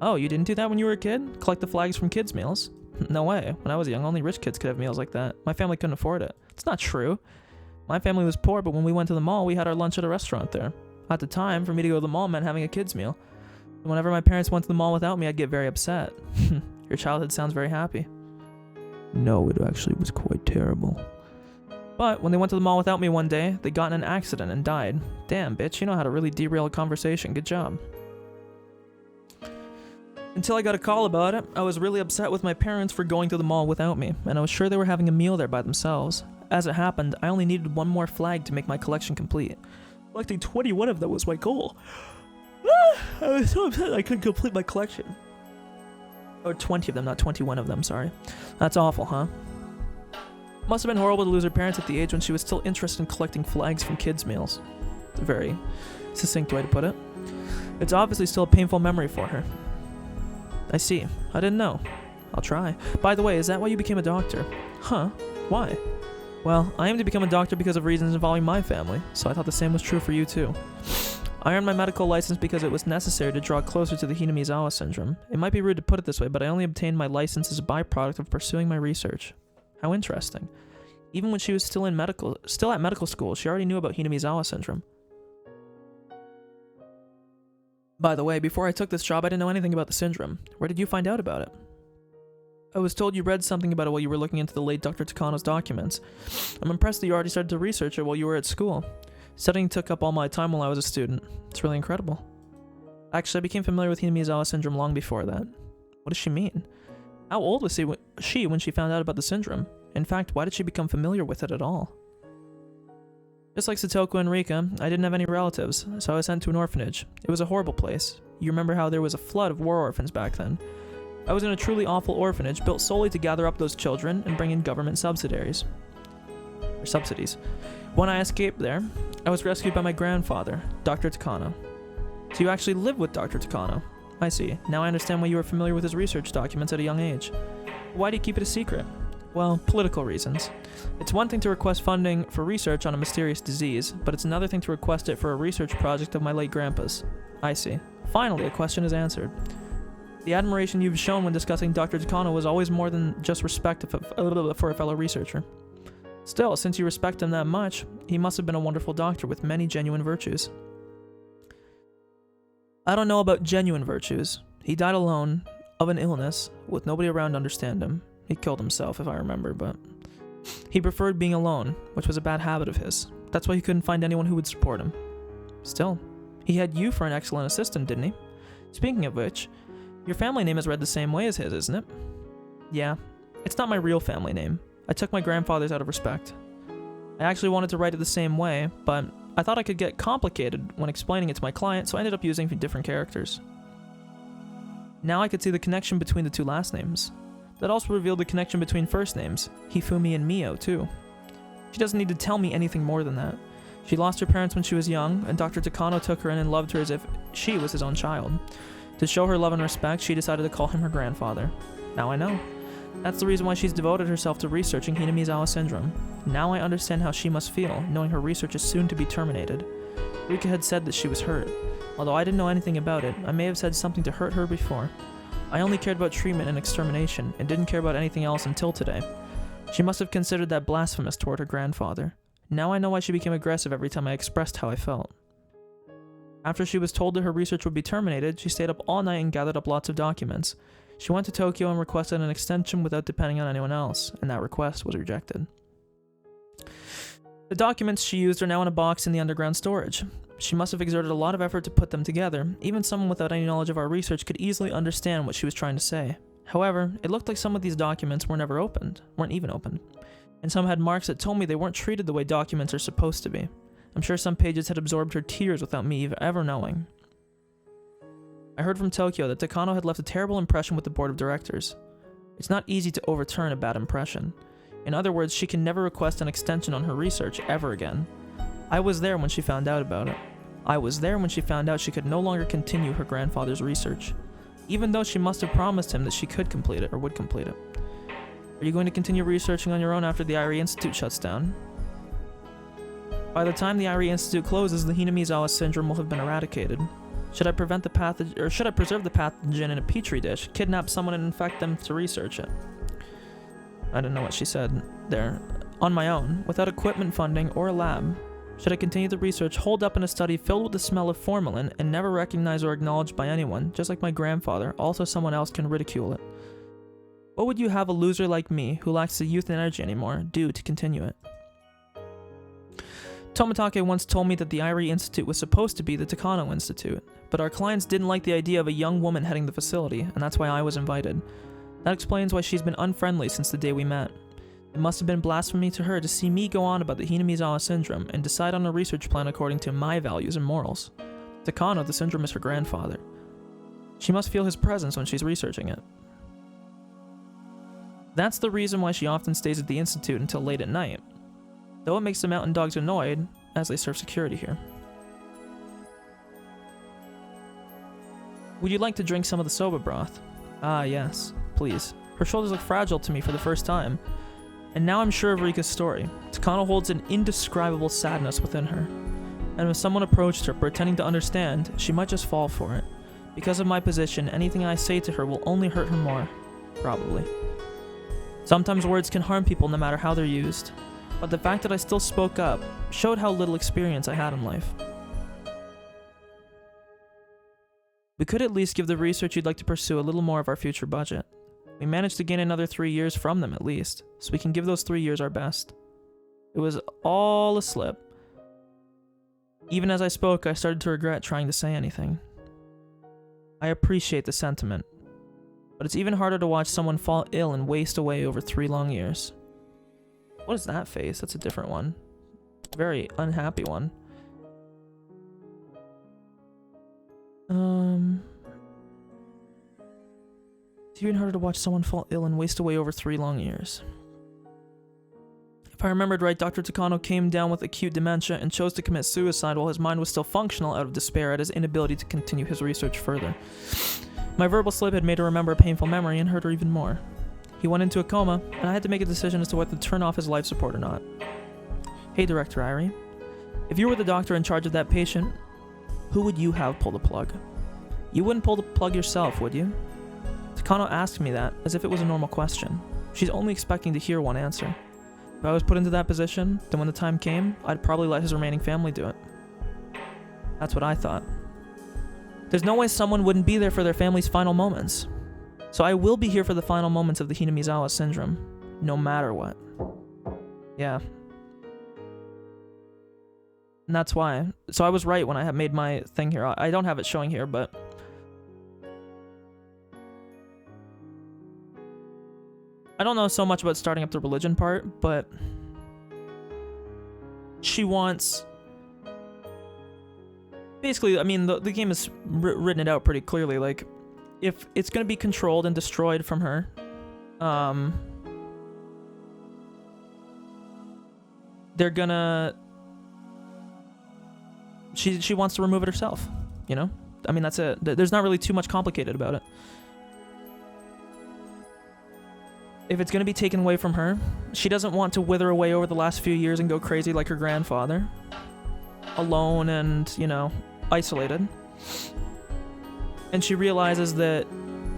Speaker 1: Oh, you didn't do that when you were a kid? Collect the flags from kids' meals? No way. When I was young, only rich kids could have meals like that. My family couldn't afford it. It's not true. My family was poor, but when we went to the mall, we had our lunch at a restaurant there. At the time, for me to go to the mall meant having a kids' meal. Whenever my parents went to the mall without me, I'd get very upset. Your childhood sounds very happy. No, it actually was quite terrible. But when they went to the mall without me one day, they got in an accident and died. Damn, bitch, you know how to really derail a conversation. Good job. Until I got a call about it, I was really upset with my parents for going to the mall without me, and I was sure they were having a meal there by themselves. As it happened, I only needed one more flag to make my collection complete. Collecting 21 of them was my goal. I was so upset I couldn't complete my collection. Or 20 of them, not 21 of them, sorry. That's awful, huh? Must have been horrible to lose her parents at the age when she was still interested in collecting flags from kids' meals. It's a very succinct way to put it. It's obviously still a painful memory for her. I see. I didn't know. I'll try. By the way, is that why you became a doctor? Huh? Why? Well, I aim to become a doctor because of reasons involving my family, so I thought the same was true for you too. I earned my medical license because it was necessary to draw closer to the Hinamizawa syndrome. It might be rude to put it this way, but I only obtained my license as a byproduct of pursuing my research. How interesting. Even when she was still at medical school, she already knew about Hinamizawa syndrome. By the way, before I took this job, I didn't know anything about the syndrome. Where did you find out about it? I was told you read something about it while you were looking into the late Dr. Takano's documents. I'm impressed that you already started to research it while you were at school. Studying took up all my time while I was a student. It's really incredible. Actually, I became familiar with Hinamizawa syndrome long before that. What does she mean? How old was she when she found out about the syndrome? In fact, why did she become familiar with it at all? Just like Satoko and Rika, I didn't have any relatives, so I was sent to an orphanage. It was a horrible place. You remember how there was a flood of war orphans back then. I was in a truly awful orphanage built solely to gather up those children and bring in government subsidies. When I escaped there, I was rescued by my grandfather, Dr. Takano. So you actually lived with Dr. Takano? I see. Now I understand why you were familiar with his research documents at a young age. Why do you keep it a secret? Well, political reasons. It's one thing to request funding for research on a mysterious disease, but it's another thing to request it for a research project of my late grandpa's. I see. Finally, a question is answered. The admiration you've shown when discussing Dr. Takano was always more than just respect for a fellow researcher. Still, since you respect him that much, he must have been a wonderful doctor with many genuine virtues. I don't know about genuine virtues. He died alone, of an illness, with nobody around to understand him. He killed himself, if I remember, but... He preferred being alone, which was a bad habit of his. That's why he couldn't find anyone who would support him. Still, he had you for an excellent assistant, didn't he? Speaking of which, your family name is read the same way as his, isn't it? Yeah, it's not my real family name. I took my grandfather's out of respect. I actually wanted to write it the same way, but I thought I could get complicated when explaining it to my client, so I ended up using different characters. Now I could see the connection between the two last names. That also revealed the connection between first names, Hifumi and Mio, too. She doesn't need to tell me anything more than that. She lost her parents when she was young, and Dr. Takano took her in and loved her as if she was his own child. To show her love and respect, she decided to call him her grandfather. Now I know. That's the reason why she's devoted herself to researching Hinamizawa syndrome. Now I understand how she must feel, knowing her research is soon to be terminated. Rika had said that she was hurt. Although I didn't know anything about it, I may have said something to hurt her before. I only cared about treatment and extermination, and didn't care about anything else until today. She must have considered that blasphemous toward her grandfather. Now I know why she became aggressive every time I expressed how I felt. After she was told that her research would be terminated, she stayed up all night and gathered up lots of documents. She went to Tokyo and requested an extension without depending on anyone else, and that request was rejected. The documents she used are now in a box in the underground storage. She must have exerted a lot of effort to put them together. Even someone without any knowledge of our research could easily understand what she was trying to say. However, it looked like some of these documents weren't even opened, and some had marks that told me they weren't treated the way documents are supposed to be. I'm sure some pages had absorbed her tears without me ever knowing. I heard from Tokyo that Takano had left a terrible impression with the board of directors. It's not easy to overturn a bad impression. In other words, she can never request an extension on her research ever again. I was there when she found out about it. I was there when she found out she could no longer continue her grandfather's research, even though she must have promised him that she could complete it or would complete it. Are you going to continue researching on your own after the Irie Institute shuts down? By the time the Irie Institute closes, the Hinamizawa syndrome will have been eradicated. Should I preserve the pathogen in a petri dish, kidnap someone and infect them to research it? I don't know what she said there. On my own, without equipment funding or a lab. Should I continue the research holed up in a study filled with the smell of formalin and never recognized or acknowledged by anyone, just like my grandfather, also someone else can ridicule it? What would you have a loser like me, who lacks the youth and energy anymore, do to continue it? Tomitake once told me that the Irie Institute was supposed to be the Takano Institute, but our clients didn't like the idea of a young woman heading the facility, and that's why I was invited. That explains why she's been unfriendly since the day we met. It must have been blasphemy to her to see me go on about the Hinamizawa syndrome and decide on a research plan according to my values and morals. Takano, the syndrome is her grandfather. She must feel his presence when she's researching it. That's the reason why she often stays at the Institute until late at night. Though it makes the mountain dogs annoyed, as they serve security here. Would you like to drink some of the soba broth? Ah, yes, please. Her shoulders look fragile to me for the first time. And now I'm sure of Rika's story. Takano holds an indescribable sadness within her. And if someone approached her pretending to understand, she might just fall for it. Because of my position, anything I say to her will only hurt her more. Probably. Sometimes words can harm people no matter how they're used. But the fact that I still spoke up showed how little experience I had in life. We could at least give the research you'd like to pursue a little more of our future budget. We managed to gain another 3 years from them at least, so we can give those 3 years our best. It was all a slip. Even as I spoke, I started to regret trying to say anything. I appreciate the sentiment, but it's even harder to watch someone fall ill and waste away over 3 long years. What is that face? That's a different one. Very unhappy one. It's even harder to watch someone fall ill and waste away over 3 long years. If I remembered right, Dr. Takano came down with acute dementia and chose to commit suicide while his mind was still functional out of despair at his inability to continue his research further. My verbal slip had made her remember a painful memory and hurt her even more. He went into a coma, and I had to make a decision as to whether to turn off his life support or not. Hey, Director Irie. If you were the doctor in charge of that patient, who would you have pull the plug? You wouldn't pull the plug yourself, would you? Takano asked me that, as if it was a normal question. She's only expecting to hear one answer. If I was put into that position, then when the time came, I'd probably let his remaining family do it. That's what I thought. There's no way someone wouldn't be there for their family's final moments. So I will be here for the final moments of the Hinamizawa syndrome, no matter what. Yeah. And that's why. So I was right when I had made my thing here. I don't have it showing here, but... I don't know so much about starting up the religion part, but... She wants... Basically, I mean, the game has written it out pretty clearly, like... If it's going to be controlled and destroyed from her, they're gonna... She wants to remove it herself, you know? I mean, that's it. There's not really too much complicated about it. If it's going to be taken away from her, she doesn't want to wither away over the last few years and go crazy like her grandfather. Alone and, you know, isolated. And she realizes that,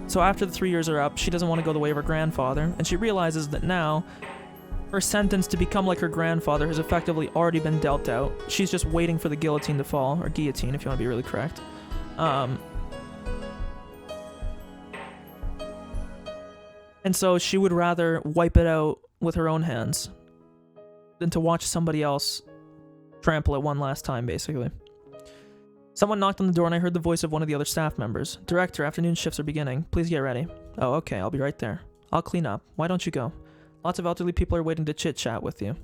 Speaker 1: so after the 3 years are up, she doesn't want to go the way of her grandfather, and she realizes that now her sentence to become like her grandfather has effectively already been dealt out. She's just waiting for the guillotine to fall, or guillotine if you want to be really correct. And so she would rather wipe it out with her own hands than to watch somebody else trample it one last time, basically. Someone knocked on the door and I heard the voice of one of the other staff members. Director, afternoon shifts are beginning. Please get ready. Oh, okay, I'll be right there. I'll clean up. Why don't you go? Lots of elderly people are waiting to chit-chat with you.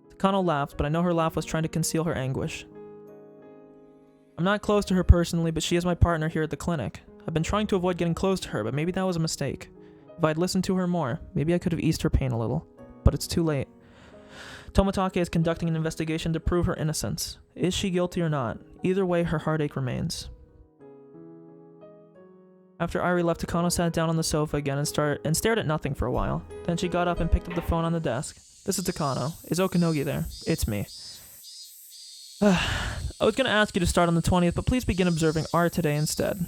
Speaker 1: Takano laughed, but I know her laugh was trying to conceal her anguish. I'm not close to her personally, but she is my partner here at the clinic. I've been trying to avoid getting close to her, but maybe that was a mistake. If I'd listened to her more, maybe I could have eased her pain a little. But it's too late. Tomitake is conducting an investigation to prove her innocence. Is she guilty or not? Either way, her heartache remains. After Irie left, Takano sat down on the sofa again and stared at nothing for a while. Then she got up and picked up the phone on the desk. This is Takano. Is Okanogi there? It's me. I was going to ask you to start on the 20th, but please begin observing art today instead.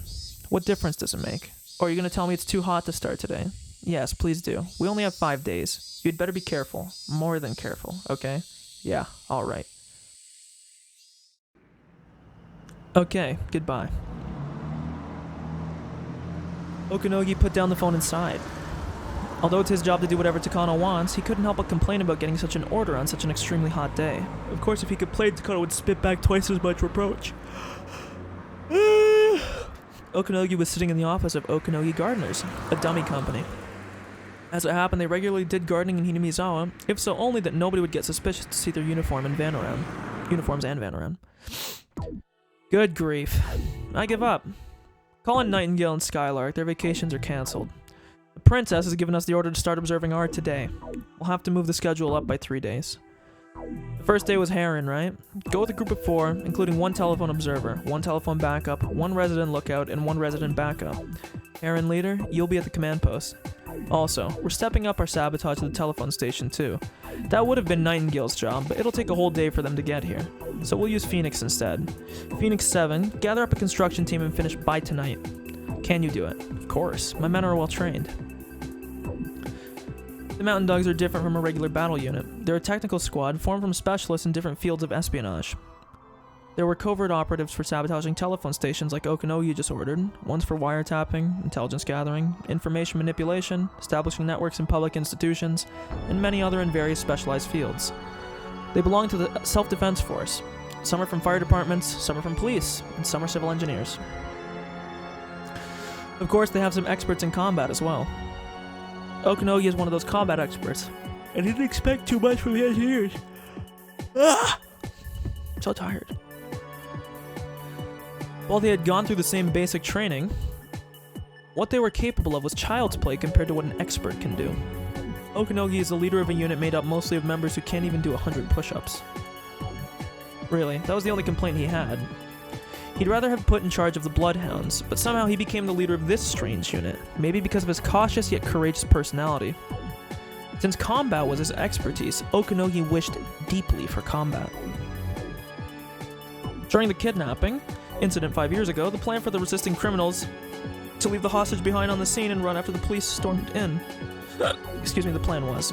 Speaker 1: What difference does it make? Or are you going to tell me it's too hot to start today? Yes, please do. We only have 5 days. You'd better be careful. More than careful, okay? Yeah, alright. Okay, goodbye. Okanogi put down the phone and sighed. Although it's his job to do whatever Takano wants, he couldn't help but complain about getting such an order on such an extremely hot day. Of course, if he complained, Takano would spit back twice as much reproach. Okanogi was sitting in the office of Okanogi Gardeners, a dummy company. As it happened, they regularly did gardening in Hinamizawa, if so only that nobody would get suspicious to see their uniforms and van around. Good grief. I give up. Call in Nightingale and Skylark, their vacations are cancelled. The princess has given us the order to start observing art today. We'll have to move the schedule up by 3 days. The first day was Heron, right? Go with a group of 4, including 1 telephone observer, 1 telephone backup, 1 resident lookout, and 1 resident backup. Heron leader, you'll be at the command post. Also, we're stepping up our sabotage at the telephone station too. That would have been Nightingale's job, but it'll take a whole day for them to get here. So we'll use Phoenix instead. Phoenix 7, gather up a construction team and finish by tonight. Can you do it? Of course, my men are well trained. The Mountain Dogs are different from a regular battle unit. They're a technical squad formed from specialists in different fields of espionage. There were covert operatives for sabotaging telephone stations like Okanogi just ordered, ones for wiretapping, intelligence gathering, information manipulation, establishing networks in public institutions, and many other in various specialized fields. They belong to the self-defense force. Some are from fire departments, some are from police, and some are civil engineers. Of course, they have some experts in combat as well. Okanogi is one of those combat experts. I didn't expect too much from the engineers. I'm so tired. While they had gone through the same basic training, what they were capable of was child's play compared to what an expert can do. Okanogi is the leader of a unit made up mostly of members who can't even do 100 push-ups. Really, that was the only complaint he had. He'd rather have put in charge of the Bloodhounds, but somehow he became the leader of this strange unit, maybe because of his cautious yet courageous personality. Since combat was his expertise, Okanogi wished deeply for combat. During the kidnapping incident 5 years ago, the plan for the resisting criminals to leave the hostage behind on the scene and run after the police stormed in. The plan was.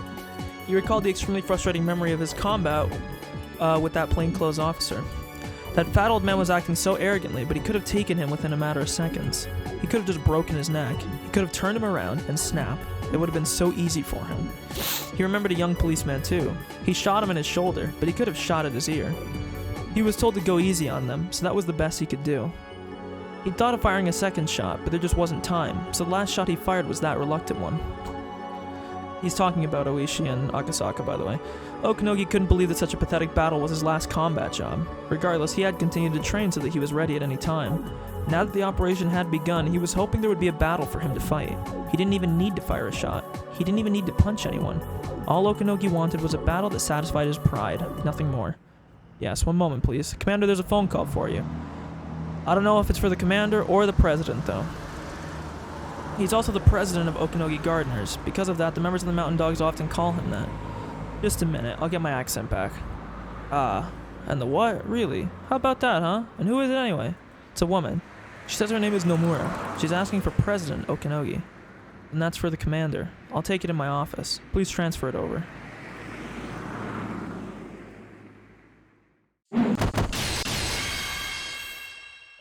Speaker 1: He recalled the extremely frustrating memory of his combat with that plainclothes officer. That fat old man was acting so arrogantly, but he could have taken him within a matter of seconds. He could have just broken his neck. He could have turned him around and snapped. It would have been so easy for him. He remembered a young policeman too. He shot him in his shoulder, but he could have shot at his ear. He was told to go easy on them, so that was the best he could do. He thought of firing a second shot, but there just wasn't time, so the last shot he fired was that reluctant one. He's talking about Oishi and Akasaka, by the way. Okanogi couldn't believe that such a pathetic battle was his last combat job. Regardless, he had continued to train so that he was ready at any time. Now that the operation had begun, he was hoping there would be a battle for him to fight. He didn't even need to fire a shot. He didn't even need to punch anyone. All Okanogi wanted was a battle that satisfied his pride, nothing more. Yes, one moment please. Commander, there's a phone call for you. I don't know if it's for the commander or the president, though. He's also the president of Okanogi Gardeners. Because of that, the members of the Mountain Dogs often call him that. Just a minute, I'll get my accent back. And the what? Really? How about that, huh? And who is it anyway? It's a woman. She says her name is Nomura. She's asking for President Okinogi. And that's for the commander. I'll take it in my office. Please transfer it over. I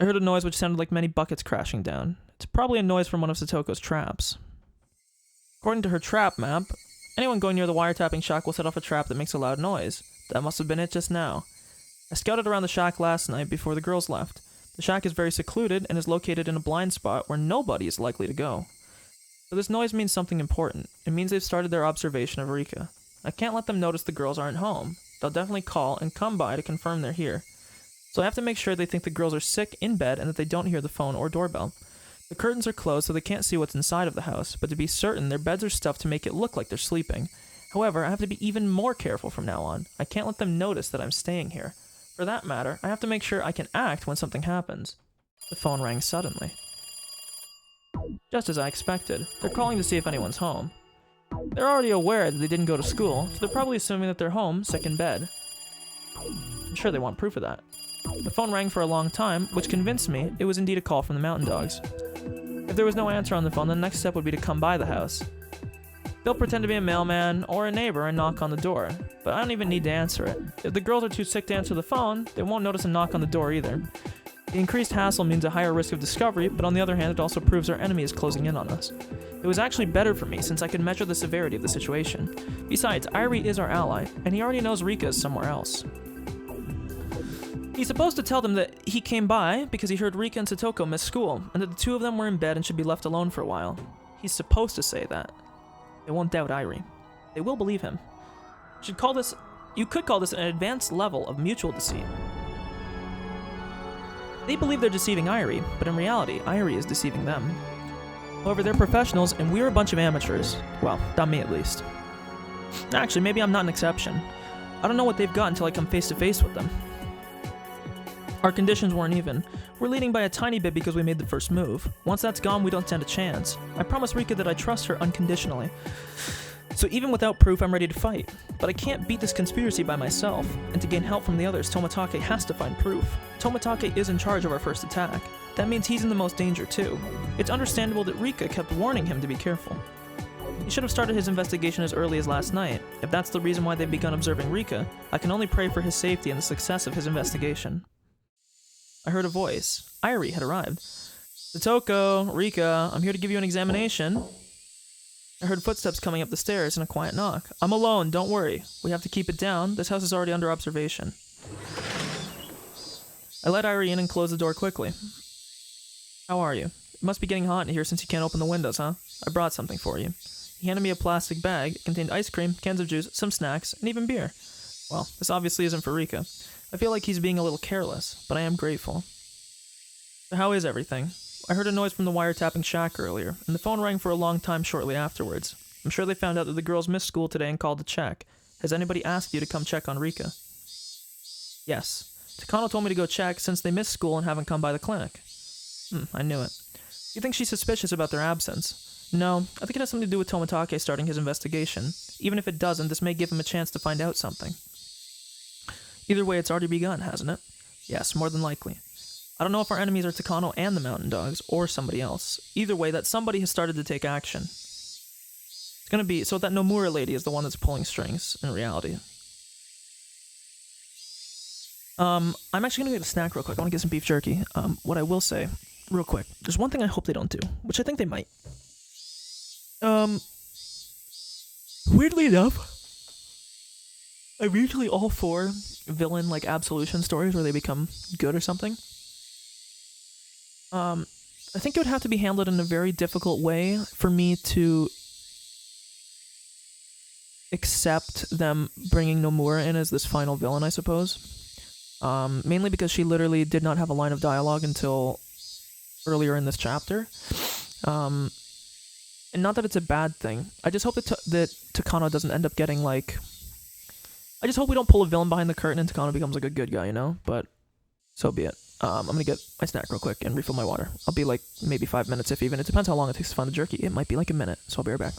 Speaker 1: heard a noise which sounded like many buckets crashing down. It's probably a noise from one of Satoko's traps. According to her trap map, anyone going near the wiretapping shack will set off a trap that makes a loud noise. That must have been it just now. I scouted around the shack last night before the girls left. The shack is very secluded and is located in a blind spot where nobody is likely to go. So this noise means something important. It means they've started their observation of Rika. I can't let them notice the girls aren't home. They'll definitely call and come by to confirm they're here. So I have to make sure they think the girls are sick in bed and that they don't hear the phone or doorbell. The curtains are closed so they can't see what's inside of the house, but to be certain, their beds are stuffed to make it look like they're sleeping. However, I have to be even more careful from now on. I can't let them notice that I'm staying here. For that matter, I have to make sure I can act when something happens. The phone rang suddenly. Just as I expected, they're calling to see if anyone's home. They're already aware that they didn't go to school, so they're probably assuming that they're home, sick in bed. I'm sure they want proof of that. The phone rang for a long time, which convinced me it was indeed a call from the Mountain Dogs. If there was no answer on the phone, the next step would be to come by the house. They'll pretend to be a mailman or a neighbor and knock on the door, but I don't even need to answer it. If the girls are too sick to answer the phone, they won't notice a knock on the door either. The increased hassle means a higher risk of discovery, but on the other hand, it also proves our enemy is closing in on us. It was actually better for me since I could measure the severity of the situation. Besides, Irie is our ally, and he already knows Rika is somewhere else. He's supposed to tell them that he came by because he heard Rika and Satoko miss school, and that the two of them were in bed and should be left alone for a while. He's supposed to say that. They won't doubt Irie. They will believe him. You could call this an advanced level of mutual deceit. They believe they're deceiving Irie, but in reality, Irie is deceiving them. However, they're professionals and we're a bunch of amateurs. Well, not me at least. Actually, maybe I'm not an exception. I don't know what they've got until I come face to face with them. Our conditions weren't even. We're leading by a tiny bit because we made the first move. Once that's gone, we don't stand a chance. I promised Rika that I trust her unconditionally. So even without proof, I'm ready to fight. But I can't beat this conspiracy by myself, and to gain help from the others, Tomitake has to find proof. Tomitake is in charge of our first attack. That means he's in the most danger too. It's understandable that Rika kept warning him to be careful. He should have started his investigation as early as last night. If that's the reason why they've begun observing Rika, I can only pray for his safety and the success of his investigation. I heard a voice. Irie had arrived. Satoko, Rika, I'm here to give you an examination. I heard footsteps coming up the stairs and a quiet knock. I'm alone, don't worry. We have to keep it down. This house is already under observation. I let Irie in and closed the door quickly. How are you? It must be getting hot in here since you can't open the windows, huh? I brought something for you. He handed me a plastic bag. It contained ice cream, cans of juice, some snacks, and even beer. Well, this obviously isn't for Rika. I feel like he's being a little careless, but I am grateful. So how is everything? I heard a noise from the wiretapping shack earlier, and the phone rang for a long time shortly afterwards. I'm sure they found out that the girls missed school today and called to check. Has anybody asked you to come check on Rika? Yes. Takano told me to go check since they missed school and haven't come by the clinic. I knew it. You think she's suspicious about their absence? No, I think it has something to do with Tomitake starting his investigation. Even if it doesn't, this may give him a chance to find out something. Either way, it's already begun, hasn't it? Yes, more than likely. I don't know if our enemies are Takano and the Mountain Dogs, or somebody else. Either way, that somebody has started to take action. It's gonna be, so that Nomura lady is the one that's pulling strings, in reality. I'm actually gonna get a snack real quick. I wanna get some beef jerky. What I will say, real quick, there's one thing I hope they don't do, which I think they might. Weirdly enough, I'm usually all for villain, like, absolution stories where they become good or something. I think it would have to be handled in a very difficult way for me to accept them bringing Nomura in as this final villain, I suppose. Mainly because she literally did not have a line of dialogue until earlier in this chapter. And not that it's a bad thing. I just hope that Takano doesn't end up getting, like... I just hope we don't pull a villain behind the curtain and Takano becomes, like, a good guy, you know? But so be it. I'm gonna get my snack real quick and refill my water. I'll be, like, maybe 5 minutes if even. It depends how long it takes to find the jerky. It might be, like, a minute, so I'll be right back.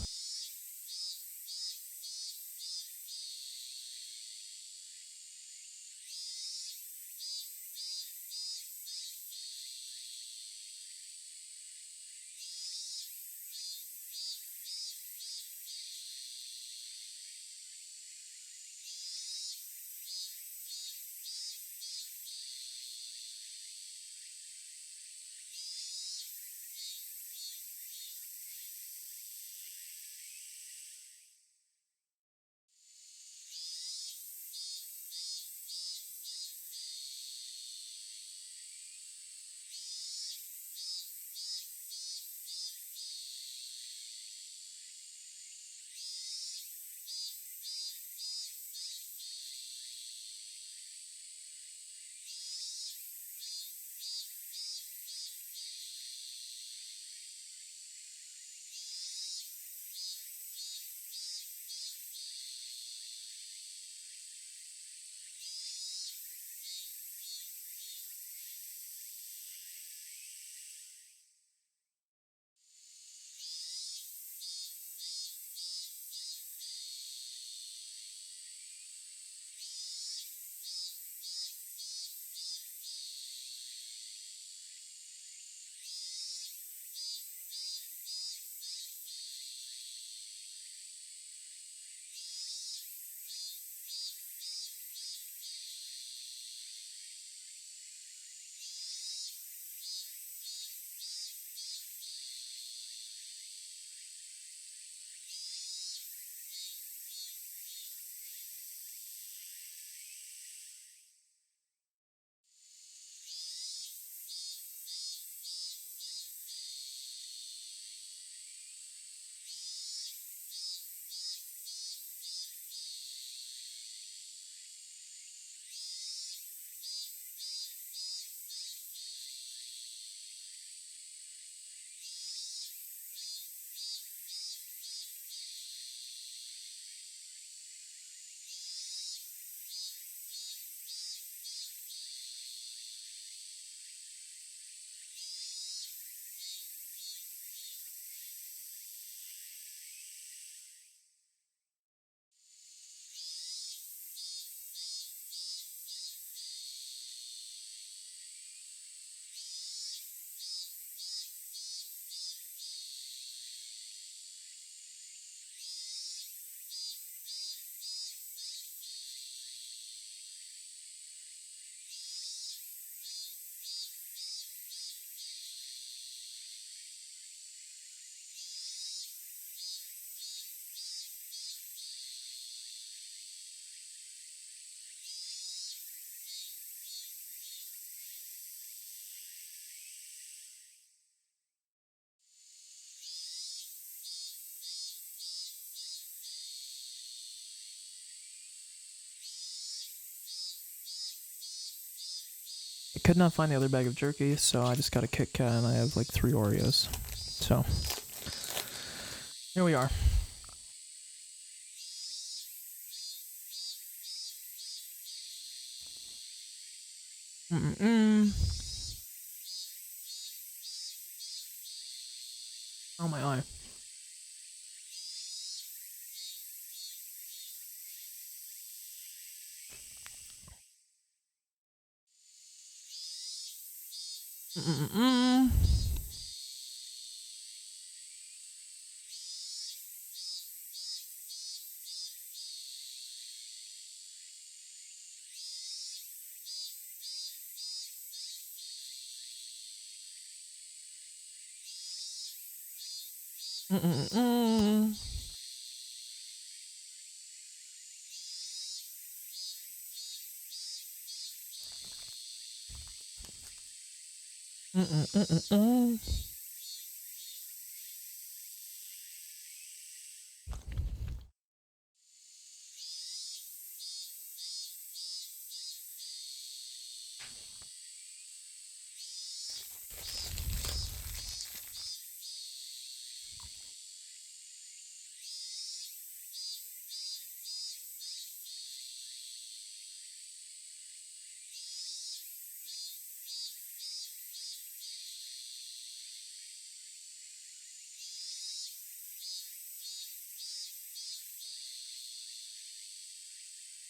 Speaker 1: could not find the other bag of jerky, so I just got a Kit Kat and I have like 3 Oreos. So, here we are. Oh, my eye.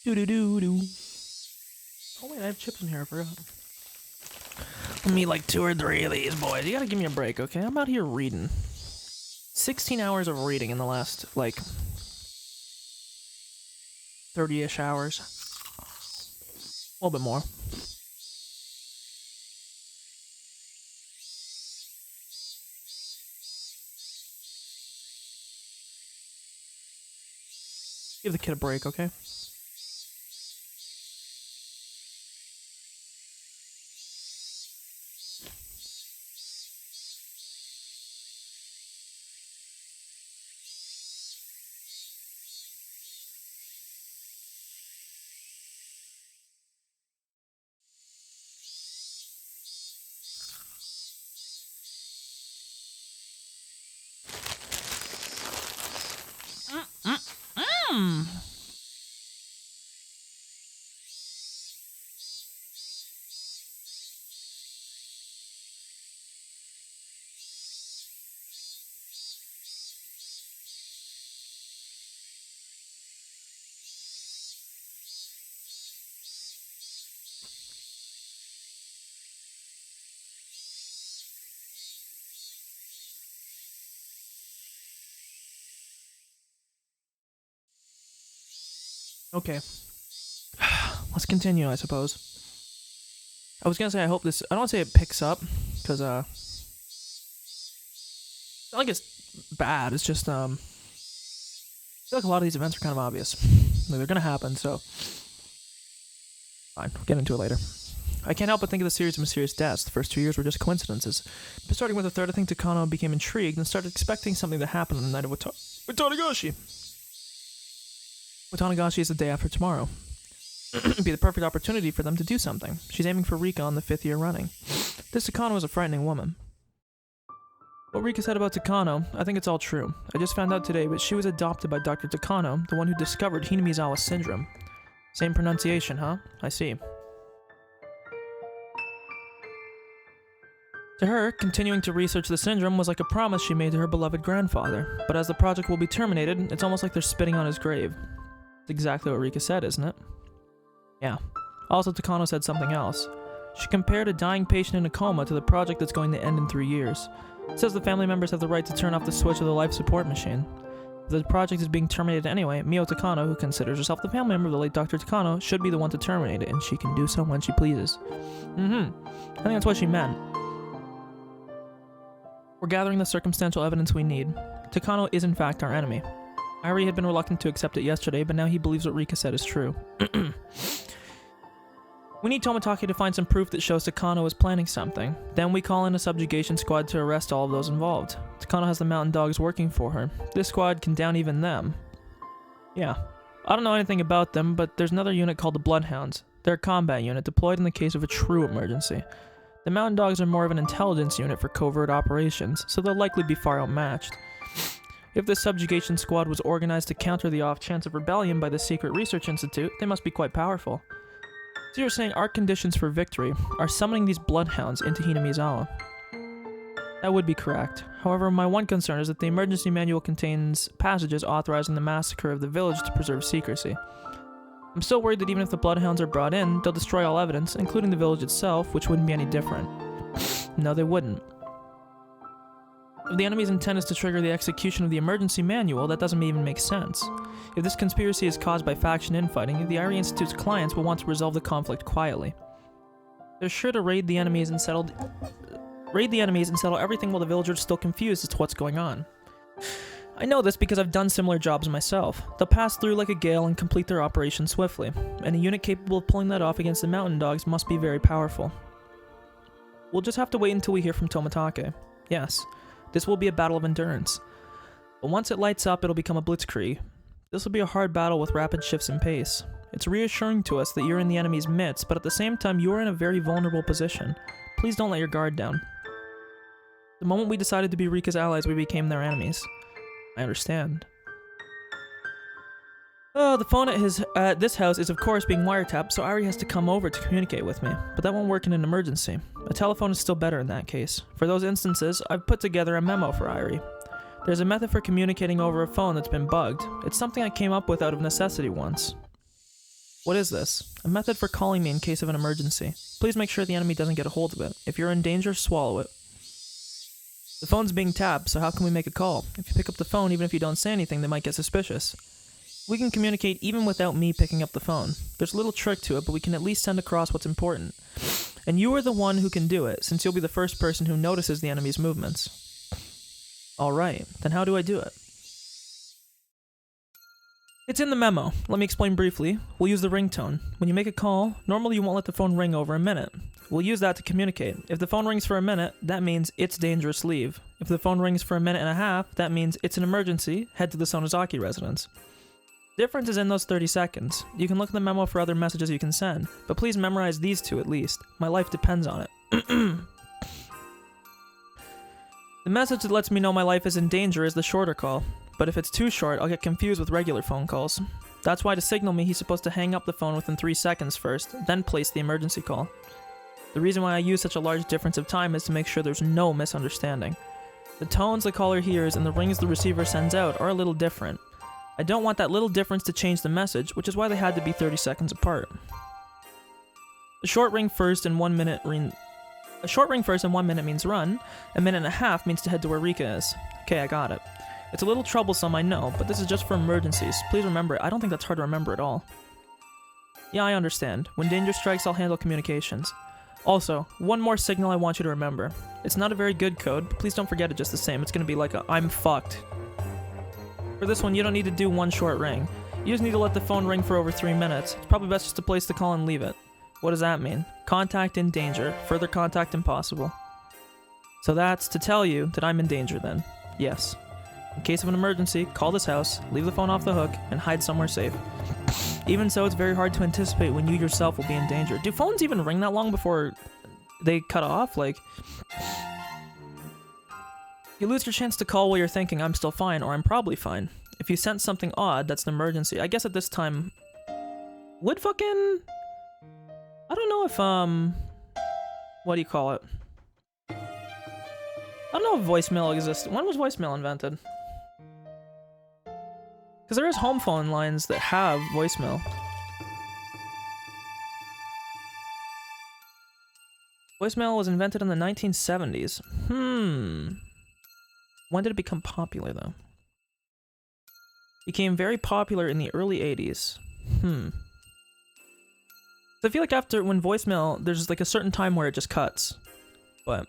Speaker 1: Doo-doo-doo-doo. Oh wait, I have chips in here, I forgot. Let me like 2 or 3 of these, boys. You gotta give me a break, okay? I'm out here reading. 16 hours of reading in the last, like, 30-ish hours. A little bit more. Give the kid a break, okay? Okay. Let's continue, I suppose. I was gonna say, I hope this... I don't want to say it picks up, because, it's not like it's bad, it's just, I feel like a lot of these events are kind of obvious. Like, they're gonna happen, so... Fine, we'll get into it later. I can't help but think of the series of mysterious deaths. The first 2 years were just coincidences. But starting with the third, I think Takano became intrigued and started expecting something to happen on the night of Watanagashi. Watanagashi is the day after tomorrow. It'd be the perfect opportunity for them to do something. She's aiming for Rika on the 5th year running. This Takano is a frightening woman. What Rika said about Takano, I think it's all true. I just found out today, but she was adopted by Dr. Takano, the one who discovered Hinamizawa syndrome. Same pronunciation, huh? I see. To her, continuing to research the syndrome was like a promise she made to her beloved grandfather. But as the project will be terminated, it's almost like they're spitting on his grave. That's exactly what Rika said, isn't it? Yeah. Also, Takano said something else. She compared a dying patient in a coma to the project that's going to end in 3 years. It says the family members have the right to turn off the switch of the life support machine. If the project is being terminated anyway, Mio Takano, who considers herself the family member of the late Dr. Takano, should be the one to terminate it, and she can do so when she pleases. I think that's what she meant. We're gathering the circumstantial evidence we need. Takano is in fact our enemy. Irie had been reluctant to accept it yesterday, but now he believes what Rika said is true. We need Tomitake to find some proof that shows Takano is planning something. Then we call in a subjugation squad to arrest all of those involved. Takano has the mountain dogs working for her. This squad can down even them. Yeah. I don't know anything about them, but there's another unit called the Bloodhounds. They're a combat unit deployed in the case of a true emergency. The mountain dogs are more of an intelligence unit for covert operations, so they'll likely be far outmatched. If this subjugation squad was organized to counter the off chance of rebellion by the Secret Research Institute, they must be quite powerful. So you're saying our conditions for victory are summoning these bloodhounds into Hinamizawa? That would be correct. However, my one concern is that the emergency manual contains passages authorizing the massacre of the village to preserve secrecy. I'm still worried that even if the bloodhounds are brought in, they'll destroy all evidence, including the village itself, which wouldn't be any different. No, they wouldn't. If the enemy's intent is to trigger the execution of the emergency manual, that doesn't even make sense. If this conspiracy is caused by faction infighting, the IRI Institute's clients will want to resolve the conflict quietly. They're sure to raid the enemies and settle everything while the villagers are still confused as to what's going on. I know this because I've done similar jobs myself. They'll pass through like a gale and complete their operation swiftly, and a unit capable of pulling that off against the mountain dogs must be very powerful. We'll just have to wait until we hear from Tomitake. Yes, this will be a battle of endurance. But once it lights up, it'll become a blitzkrieg. This will be a hard battle with rapid shifts in pace. It's reassuring to us that you're in the enemy's midst, but at the same time, you're in a very vulnerable position. Please don't let your guard down. The moment we decided to be Rika's allies, we became their enemies. I understand. Oh, the phone at this house is of course being wiretapped, so Ari has to come over to communicate with me. But that won't work in an emergency. A telephone is still better in that case. For those instances, I've put together a memo for Ari. There's a method for communicating over a phone that's been bugged. It's something I came up with out of necessity once. What is this? A method for calling me in case of an emergency. Please make sure the enemy doesn't get a hold of it. If you're in danger, swallow it. The phone's being tapped, so how can we make a call? If you pick up the phone, even if you don't say anything, they might get suspicious. We can communicate even without me picking up the phone. There's a little trick to it, but we can at least send across what's important. And you are the one who can do it, since you'll be the first person who notices the enemy's movements. Alright, then how do I do it? It's in the memo. Let me explain briefly. We'll use the ringtone. When you make a call, normally you won't let the phone ring over a minute. We'll use that to communicate. If the phone rings for a minute, that means it's dangerous, leave. If the phone rings for a minute and a half, that means it's an emergency, head to the Sonozaki residence. Difference is in those 30 seconds. You can look at the memo for other messages you can send, but please memorize these two at least. My life depends on it. The message that lets me know my life is in danger is the shorter call, but if it's too short, I'll get confused with regular phone calls. That's why to signal me, he's supposed to hang up the phone within 3 seconds first, then place the emergency call. The reason why I use such a large difference of time is to make sure there's no misunderstanding. The tones the caller hears and the rings the receiver sends out are a little different. I don't want that little difference to change the message, which is why they had to be 30 seconds apart. A short ring first and 1 minute means run, a minute and a half means to head to where Rika is. Okay, I got it. It's a little troublesome, I know, but this is just for emergencies. Please remember it. I don't think that's hard to remember at all. Yeah, I understand. When danger strikes, I'll handle communications. Also, one more signal I want you to remember. It's not a very good code, but please don't forget it just the same. It's gonna be like a I'm fucked. For this one, you don't need to do one short ring. You just need to let the phone ring for over 3 minutes. It's probably best just to place the call and leave it. What does that mean? Contact in danger. Further contact impossible. So that's to tell you that I'm in danger then. Yes. In case of an emergency, call this house, leave the phone off the hook, and hide somewhere safe. Even so, it's very hard to anticipate when you yourself will be in danger. Do phones even ring that long before they cut off? Like, you lose your chance to call while you're thinking, I'm still fine, or I'm probably fine. If you sense something odd, that's an emergency. I guess at this time, would fucking... I don't know if, what do you call it? I don't know if voicemail existed. When was voicemail invented? Because there is home phone lines that have voicemail. Voicemail was invented in the 1970s. When did it become popular, though? Became very popular in the early 80s. So I feel like after, when voicemail, there's like a certain time where it just cuts. But...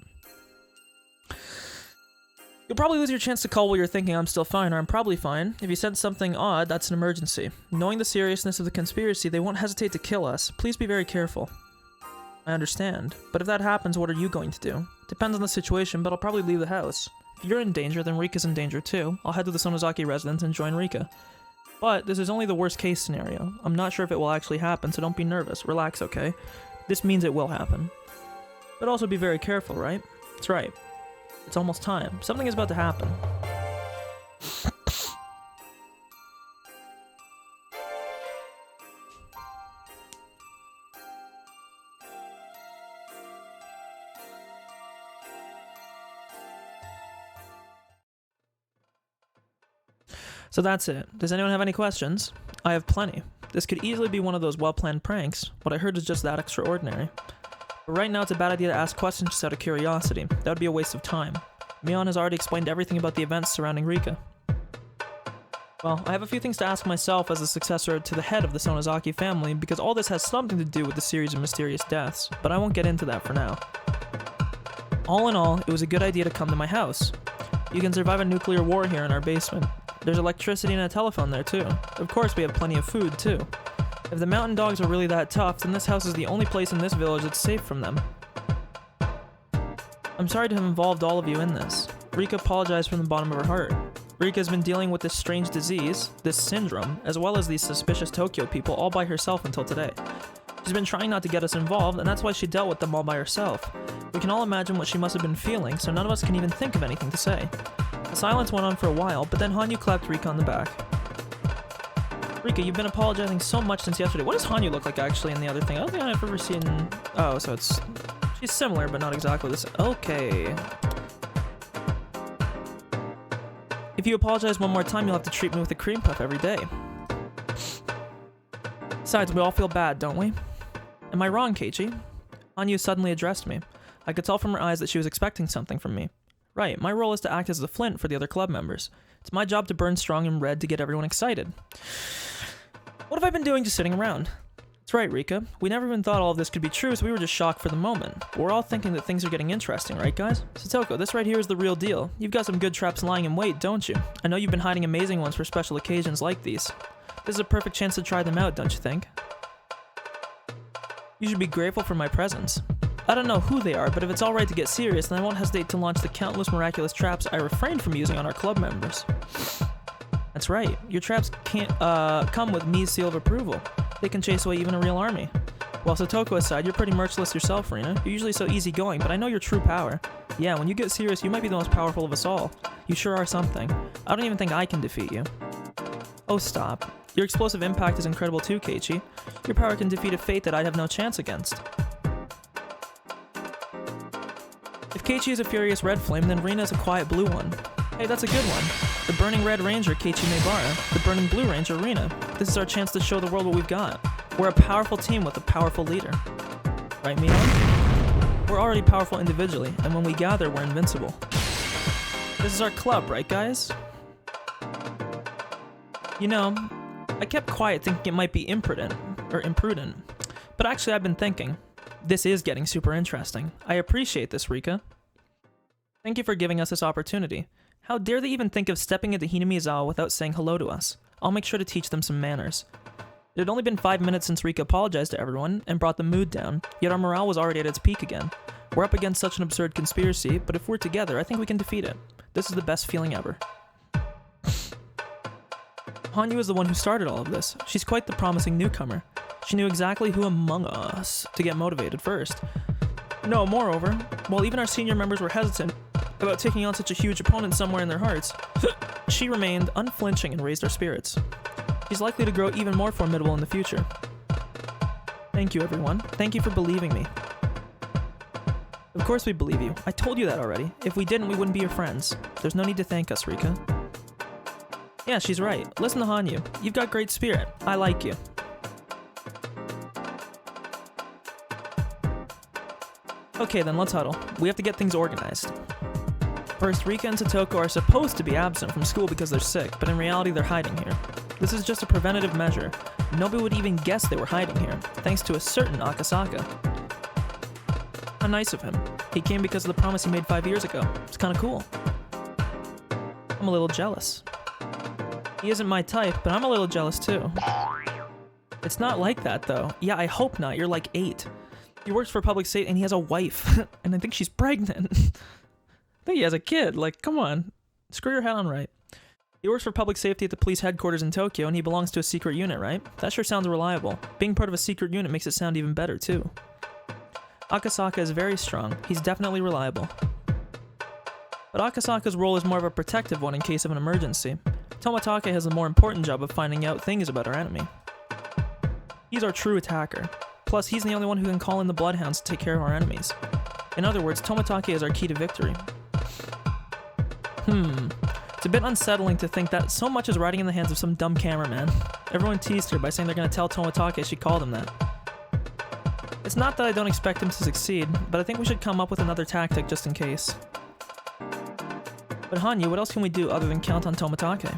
Speaker 1: you'll probably lose your chance to call while you're thinking I'm still fine or I'm probably fine. If you sense something odd, that's an emergency. Knowing the seriousness of the conspiracy, they won't hesitate to kill us. Please be very careful. I understand. But if that happens, what are you going to do? Depends on the situation, but I'll probably leave the house. If you're in danger, then Rika's in danger too. I'll head to the Sonozaki residence and join Rika. But this is only the worst case scenario. I'm not sure if it will actually happen, so don't be nervous. Relax, okay? This means it will happen. But also be very careful, right? That's right. It's almost time. Something is about to happen. So that's it. Does anyone have any questions? I have plenty. This could easily be one of those well-planned pranks. What I heard is just that extraordinary. But right now it's a bad idea to ask questions just out of curiosity. That would be a waste of time. Mion has already explained everything about the events surrounding Rika. Well, I have a few things to ask myself as the successor to the head of the Sonozaki family, because all this has something to do with the series of mysterious deaths, but I won't get into that for now. All in all, it was a good idea to come to my house. You can survive a nuclear war here in our basement. There's electricity and a telephone there too. Of course we have plenty of food too. If the mountain dogs are really that tough, then this house is the only place in this village that's safe from them. I'm sorry to have involved all of you in this. Rika apologized from the bottom of her heart. Rika has been dealing with this strange disease, this syndrome, as well as these suspicious Tokyo people all by herself until today. She's been trying not to get us involved, and that's why she dealt with them all by herself. We can all imagine what she must have been feeling, so none of us can even think of anything to say. The silence went on for a while, but then Hanyu clapped Rika on the back. Rika, you've been apologizing so much since yesterday. What does Hanyu look like actually in the other thing? I don't think I've ever seen... Oh, so it's... She's similar, but not exactly the same. Okay. If you apologize one more time, you'll have to treat me with a cream puff every day. Besides, we all feel bad, don't we? Am I wrong, Keiichi? Hanyu suddenly addressed me. I could tell from her eyes that she was expecting something from me. Right, my role is to act as the flint for the other club members. It's my job to burn strong and red to get everyone excited. What have I been doing just sitting around? That's right, Rika. We never even thought all of this could be true, so we were just shocked for the moment. But we're all thinking that things are getting interesting, right, guys? Satoko, this right here is the real deal. You've got some good traps lying in wait, don't you? I know you've been hiding amazing ones for special occasions like these. This is a perfect chance to try them out, don't you think? You should be grateful for my presence. I don't know who they are, but if it's alright to get serious, then I won't hesitate to launch the countless miraculous traps I refrained from using on our club members. That's right, your traps can't come with Mii's seal of approval. They can chase away even a real army. While Satoko aside, you're pretty merciless yourself, Rina. You're usually so easygoing, but I know your true power. Yeah, when you get serious, you might be the most powerful of us all. You sure are something. I don't even think I can defeat you. Oh, stop. Your explosive impact is incredible too, Keiichi. Your power can defeat a fate that I'd have no chance against. If Keiichi is a furious red flame, then Rina is a quiet blue one. Hey, that's a good one. The burning red ranger, Keiichi Maebara. The burning blue ranger, Rina. This is our chance to show the world what we've got. We're a powerful team with a powerful leader. Right, Mion? We're already powerful individually, and when we gather, we're invincible. This is our club, right, guys? You know, I kept quiet thinking it might be imprudent. But actually, I've been thinking. This is getting super interesting. I appreciate this, Rika. Thank you for giving us this opportunity. How dare they even think of stepping into Hinamizawa without saying hello to us? I'll make sure to teach them some manners. It had only been 5 minutes since Rika apologized to everyone and brought the mood down, yet our morale was already at its peak again. We're up against such an absurd conspiracy, but if we're together, I think we can defeat it. This is the best feeling ever. Hanyu is the one who started all of this. She's quite the promising newcomer. She knew exactly who among us to get motivated first. No, moreover, while even our senior members were hesitant about taking on such a huge opponent somewhere in their hearts, she remained unflinching and raised our spirits. She's likely to grow even more formidable in the future. Thank you, everyone. Thank you for believing me. Of course we believe you. I told you that already. If we didn't, we wouldn't be your friends. There's no need to thank us, Rika. Yeah, she's right. Listen to Hanyu. You've got great spirit. I like you. Okay then, let's huddle. We have to get things organized. First, Rika and Satoko are supposed to be absent from school because they're sick, but in reality they're hiding here. This is just a preventative measure. Nobody would even guess they were hiding here, thanks to a certain Akasaka. How nice of him. He came because of the promise he made 5 years ago. It's kinda cool. I'm a little jealous. He isn't my type, but I'm a little jealous too. It's not like that though. Yeah, I hope not. You're like 8. He works for public safety and he has a wife. And I think she's pregnant. I think he has a kid. Like, come on. Screw your head on right. He works for public safety at the police headquarters in Tokyo, and he belongs to a secret unit, right? That sure sounds reliable. Being part of a secret unit makes it sound even better, too. Akasaka is very strong. He's definitely reliable. But Akasaka's role is more of a protective one in case of an emergency. Tomatake has the more important job of finding out things about our enemy. He's our true attacker. Plus, he's the only one who can call in the Bloodhounds to take care of our enemies. In other words, Tomatake is our key to victory. It's a bit unsettling to think that so much is riding in the hands of some dumb cameraman. Everyone teased her by saying they're going to tell Tomatake she called him that. It's not that I don't expect him to succeed, but I think we should come up with another tactic just in case. But Hanyu, what else can we do other than count on Tomatake?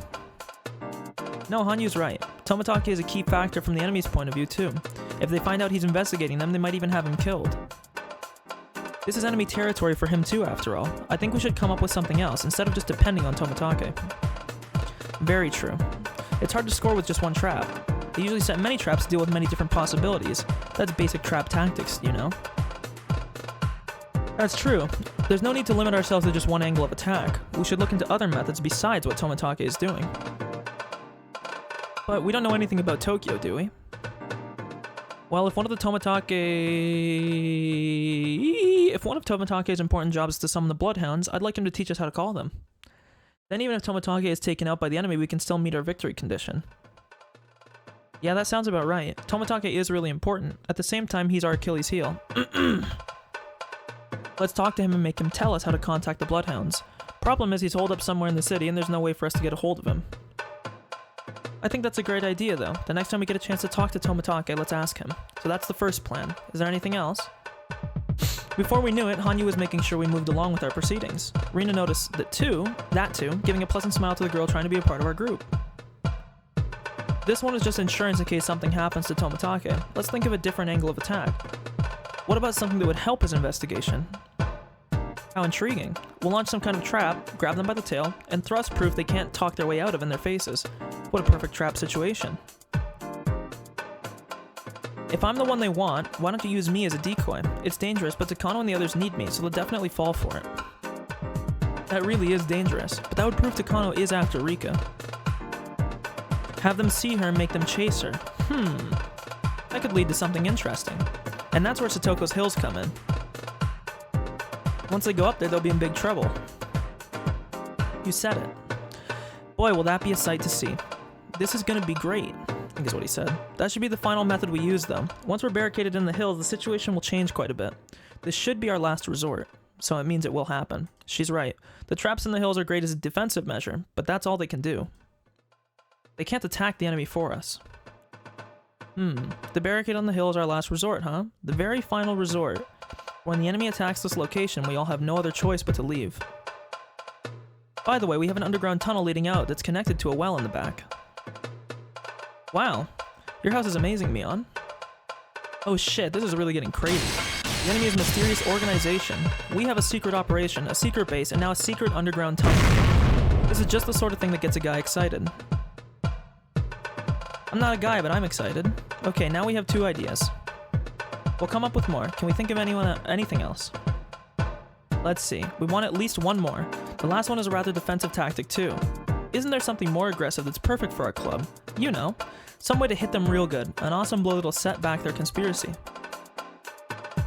Speaker 1: No, Hanyu's right. Tomatake is a key factor from the enemy's point of view too. If they find out he's investigating them, they might even have him killed. This is enemy territory for him too, after all. I think we should come up with something else, instead of just depending on Tomatake. Very true. It's hard to score with just one trap. They usually set many traps to deal with many different possibilities. That's basic trap tactics, you know? That's true. There's no need to limit ourselves to just one angle of attack. We should look into other methods besides what Tomatake is doing. But we don't know anything about Tokyo, do we? Well, if one of Tomatake's important jobs is to summon the Bloodhounds, I'd like him to teach us how to call them. Then even if Tomatake is taken out by the enemy, we can still meet our victory condition. Yeah, that sounds about right. Tomatake is really important. At the same time, he's our Achilles heel. Let's talk to him and make him tell us how to contact the Bloodhounds. Problem is he's holed up somewhere in the city and there's no way for us to get a hold of him. I think that's a great idea though. The next time we get a chance to talk to Tomatake, let's ask him. So that's the first plan. Is there anything else? Before we knew it, Hanyu was making sure we moved along with our proceedings. Rina noticed that too, giving a pleasant smile to the girl trying to be a part of our group. This one is just insurance in case something happens to Tomatake. Let's think of a different angle of attack. What about something that would help his investigation? How intriguing. We'll launch some kind of trap, grab them by the tail, and thrust proof they can't talk their way out of in their faces. What a perfect trap situation. If I'm the one they want, why don't you use me as a decoy? It's dangerous, but Takano and the others need me, so they'll definitely fall for it. That really is dangerous, but that would prove Takano is after Rika. Have them see her and make them chase her. That could lead to something interesting. And that's where Satoko's hills come in. Once they go up there, they'll be in big trouble. You said it. Boy, will that be a sight to see. This is gonna be great, I think is what he said. That should be the final method we use though. Once we're barricaded in the hills, the situation will change quite a bit. This should be our last resort, so it means it will happen. She's right. The traps in the hills are great as a defensive measure, but that's all they can do. They can't attack the enemy for us. The barricade on the hill is our last resort, huh? The very final resort. When the enemy attacks this location, we all have no other choice but to leave. By the way, we have an underground tunnel leading out that's connected to a well in the back. Wow, your house is amazing, Mion. Oh shit, this is really getting crazy. The enemy is a mysterious organization. We have a secret operation, a secret base, and now a secret underground tunnel. This is just the sort of thing that gets a guy excited. I'm not a guy, but I'm excited. Okay, now we have 2 ideas. We'll come up with more. Can we think of anything else? Let's see. We want at least one more. The last one is a rather defensive tactic too. Isn't there something more aggressive that's perfect for our club? You know, some way to hit them real good. An awesome blow that'll set back their conspiracy.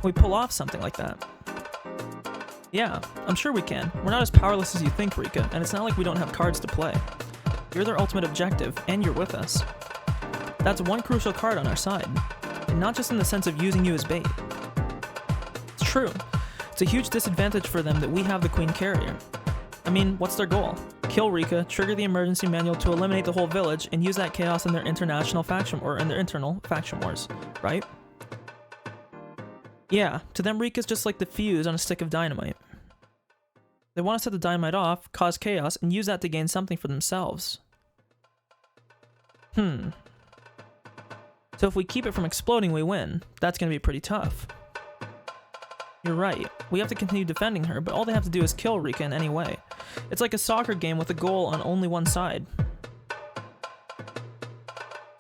Speaker 1: We pull off something like that. Yeah, I'm sure we can. We're not as powerless as you think, Rika, and it's not like we don't have cards to play. You're their ultimate objective, and you're with us. That's one crucial card on our side. And not just in the sense of using you as bait. It's true. It's a huge disadvantage for them that we have the Queen Carrier. I mean, what's their goal? Kill Rika, trigger the emergency manual to eliminate the whole village, and use that chaos in their international faction, or in their internal faction wars, right? Yeah, to them Rika's just like the fuse on a stick of dynamite. They want to set the dynamite off, cause chaos, and use that to gain something for themselves. So if we keep it from exploding, we win. That's gonna be pretty tough. You're right. We have to continue defending her, but all they have to do is kill Rika in any way. It's like a soccer game with a goal on only one side.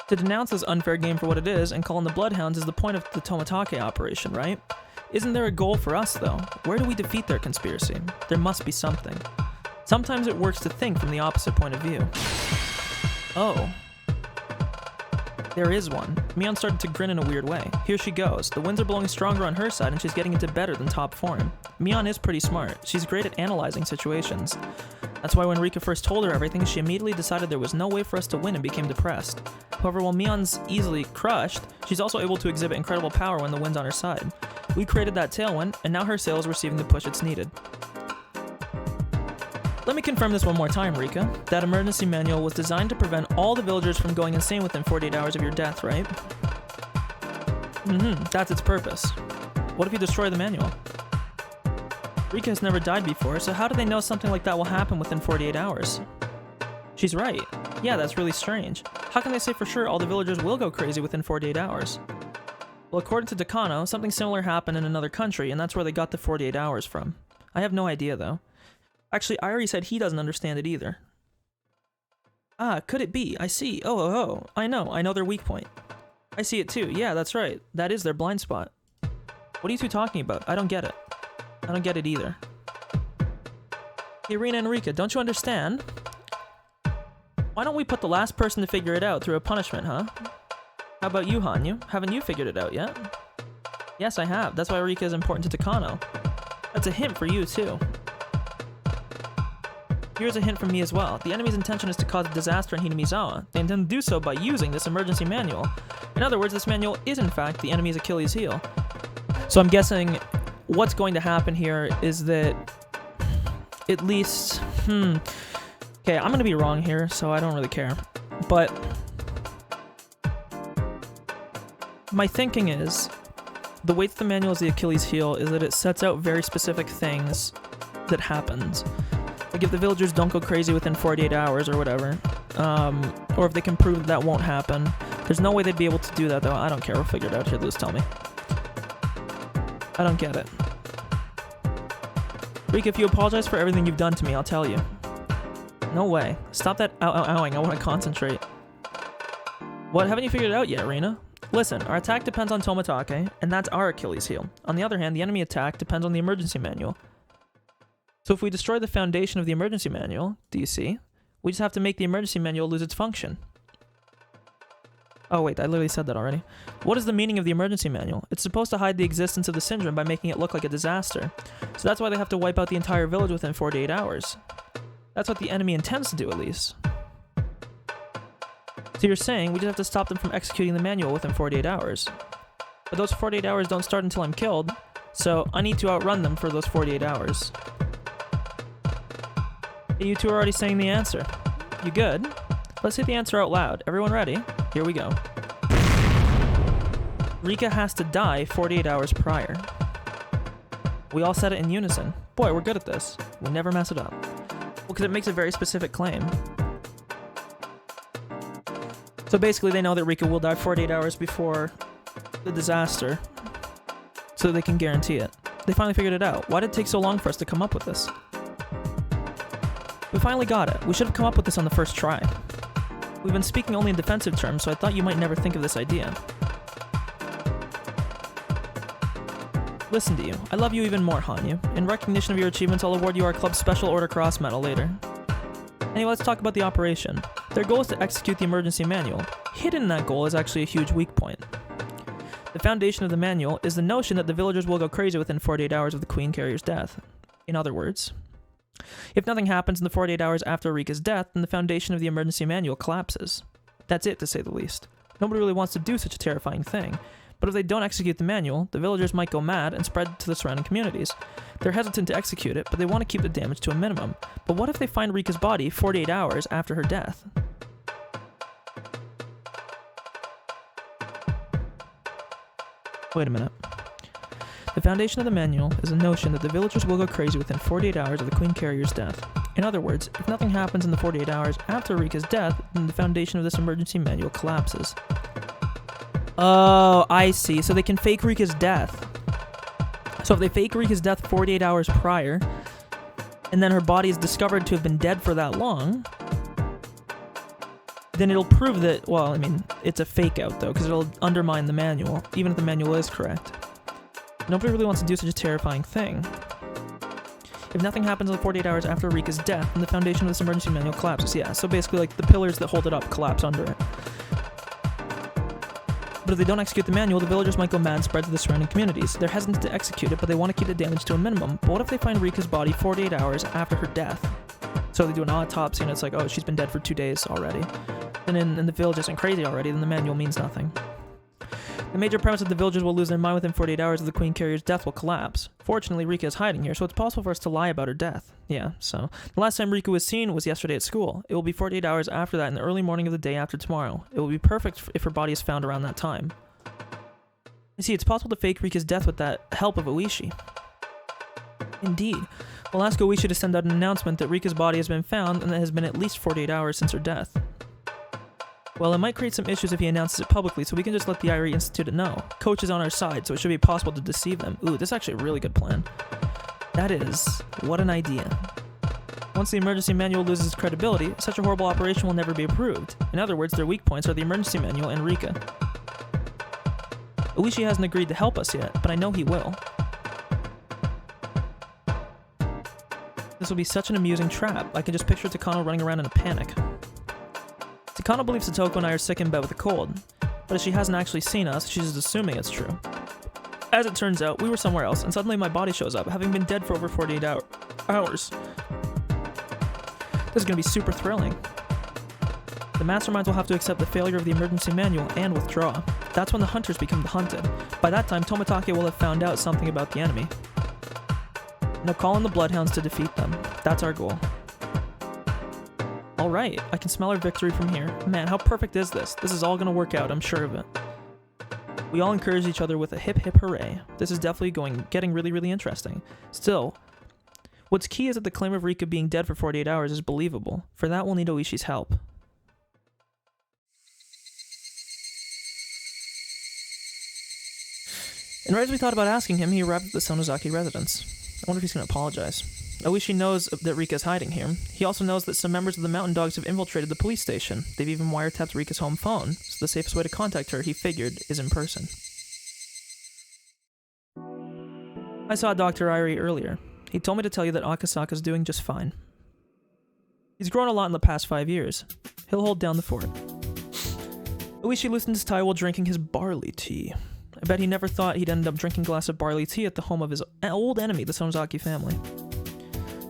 Speaker 1: To denounce this unfair game for what it is and call in the Bloodhounds is the point of the Tomatake operation, right? Isn't there a goal for us, though? Where do we defeat their conspiracy? There must be something. Sometimes it works to think from the opposite point of view. Oh. There is one. Mion started to grin in a weird way. Here she goes. The winds are blowing stronger on her side and she's getting into better than top form. Mion is pretty smart. She's great at analyzing situations. That's why when Rika first told her everything, she immediately decided there was no way for us to win and became depressed. However, while Mion's easily crushed, she's also able to exhibit incredible power when the wind's on her side. We created that tailwind, and now her sail is receiving the push it's needed. Let me confirm this one more time, Rika. That emergency manual was designed to prevent all the villagers from going insane within 48 hours of your death, right? That's its purpose. What if you destroy the manual? Rika has never died before, so how do they know something like that will happen within 48 hours? She's right. Yeah, that's really strange. How can they say for sure all the villagers will go crazy within 48 hours? Well, according to Decano, something similar happened in another country, and that's where they got the 48 hours from. I have no idea, though. Actually, Irie said he doesn't understand it either. Ah, could it be? I see. Oh. I know their weak point. I see it too. Yeah, that's right. That is their blind spot. What are you two talking about? I don't get it. I don't get it either. Hey, Rina and Rika, don't you understand? Why don't we put the last person to figure it out through a punishment, huh? How about you, Hanyu? Haven't you figured it out yet? Yes, I have. That's why Rika is important to Takano. That's a hint for you, too. Here's a hint from me as well. The enemy's intention is to cause a disaster in Hinamizawa. They intend to do so by using this emergency manual. In other words, this manual is in fact the enemy's Achilles heel. So I'm guessing what's going to happen here is that at least... Okay, I'm going to be wrong here, so I don't really care. But my thinking is the way that the manual is the Achilles heel is that it sets out very specific things that happens. Like if the villagers don't go crazy within 48 hours or whatever, or if they can prove that won't happen. There's no way they'd be able to do that though. I don't care. We'll figure it out here. Just tell me. I don't get it. Rika, if you apologize for everything you've done to me, I'll tell you. No way. Stop that owing. I want to concentrate. What? Haven't you figured it out yet, Rina? Listen, our attack depends on Tomatake, and that's our Achilles heel. On the other hand, the enemy attack depends on the emergency manual. So if we destroy the foundation of the emergency manual, do you see? We just have to make the emergency manual lose its function. Oh wait, I literally said that already. What is the meaning of the emergency manual? It's supposed to hide the existence of the syndrome by making it look like a disaster. So that's why they have to wipe out the entire village within 48 hours. That's what the enemy intends to do, at least. So you're saying we just have to stop them from executing the manual within 48 hours. But those 48 hours don't start until I'm killed, so I need to outrun them for those 48 hours. Hey, you two are already saying the answer. You good? Let's say the answer out loud. Everyone ready? Here we go. Rika has to die 48 hours prior. We all said it in unison. Boy, we're good at this. We never mess it up. Well, because it makes a very specific claim. So basically they know that Rika will die 48 hours before the disaster, so they can guarantee it. They finally figured it out. Why did it take so long for us to come up with this? We finally got it. We should have come up with this on the first try. We've been speaking only in defensive terms, so I thought you might never think of this idea. Listen to you. I love you even more, Hanyu. In recognition of your achievements, I'll award you our club's Special Order Cross Medal later. Anyway, let's talk about the operation. Their goal is to execute the emergency manual. Hidden in that goal is actually a huge weak point. The foundation of the manual is the notion that the villagers will go crazy within 48 hours of the Queen Carrier's death. In other words, if nothing happens in the 48 hours after Rika's death, then the foundation of the emergency manual collapses. That's it, to say the least. Nobody really wants to do such a terrifying thing. But if they don't execute the manual, the villagers might go mad and spread to the surrounding communities. They're hesitant to execute it, but they want to keep the damage to a minimum. But what if they find Rika's body 48 hours after her death? Wait a minute. The foundation of the manual is the notion that the villagers will go crazy within 48 hours of the Queen Carrier's death. In other words, if nothing happens in the 48 hours after Rika's death, then the foundation of this emergency manual collapses. Oh, I see. So they can fake Rika's death. So if they fake Rika's death 48 hours prior, and then her body is discovered to have been dead for that long, then it'll prove that, well, I mean, it's a fake out though, because it'll undermine the manual, even if the manual is correct. Nobody really wants to do such a terrifying thing. If nothing happens in the 48 hours after Rika's death, then the foundation of this emergency manual collapses. Yeah, so basically like the pillars that hold it up collapse under it. But if they don't execute the manual, the villagers might go mad and spread to the surrounding communities. They're hesitant to execute it, but they want to keep the damage to a minimum. But what if they find Rika's body 48 hours after her death? So they do an autopsy and it's like, oh, she's been dead for 2 days already. And the village isn't crazy already, then the manual means nothing. The major premise that the villagers will lose their mind within 48 hours of the Queen Carrier's death will collapse. Fortunately, Rika is hiding here, so it's possible for us to lie about her death. Yeah, so the last time Rika was seen was yesterday at school. It will be 48 hours after that in the early morning of the day after tomorrow. It will be perfect if her body is found around that time. You see, it's possible to fake Rika's death with that help of Oishi. Indeed. We'll ask Oishi to send out an announcement that Rika's body has been found and that it has been at least 48 hours since her death. Well, it might create some issues if he announces it publicly, so we can just let the IRE Institute know. Coach is on our side, so it should be possible to deceive them. Ooh, this is actually a really good plan. That is, what an idea. Once the emergency manual loses its credibility, such a horrible operation will never be approved. In other words, their weak points are the emergency manual and Rika. Oishi hasn't agreed to help us yet, but I know he will. This will be such an amusing trap. I can just picture Takano running around in a panic. Takano believes Satoko and I are sick in bed with a cold, but as she hasn't actually seen us, she's just assuming it's true. As it turns out, we were somewhere else, and suddenly my body shows up, having been dead for over 48 hours. This is going to be super thrilling. The masterminds will have to accept the failure of the emergency manual and withdraw. That's when the hunters become the hunted. By that time, Tomitake will have found out something about the enemy. Now call in the Bloodhounds to defeat them. That's our goal. Alright, I can smell our victory from here. Man, how perfect is this? This is all gonna work out, I'm sure of it. We all encourage each other with a hip hip hooray. This is definitely getting really, really interesting. Still, what's key is that the claim of Rika being dead for 48 hours is believable. For that, we'll need Oishi's help. And right as we thought about asking him, he arrived at the Sonozaki residence. I wonder if he's gonna apologize. Oishi knows that Rika's hiding here. He also knows that some members of the Mountain Dogs have infiltrated the police station. They've even wiretapped Rika's home phone, so the safest way to contact her, he figured, is in person. I saw Dr. Irie earlier. He told me to tell you that Akasaka's doing just fine. He's grown a lot in the past 5 years. He'll hold down the fort. Oishi loosened his tie while drinking his barley tea. I bet he never thought he'd end up drinking a glass of barley tea at the home of his old enemy, the Sonozaki family.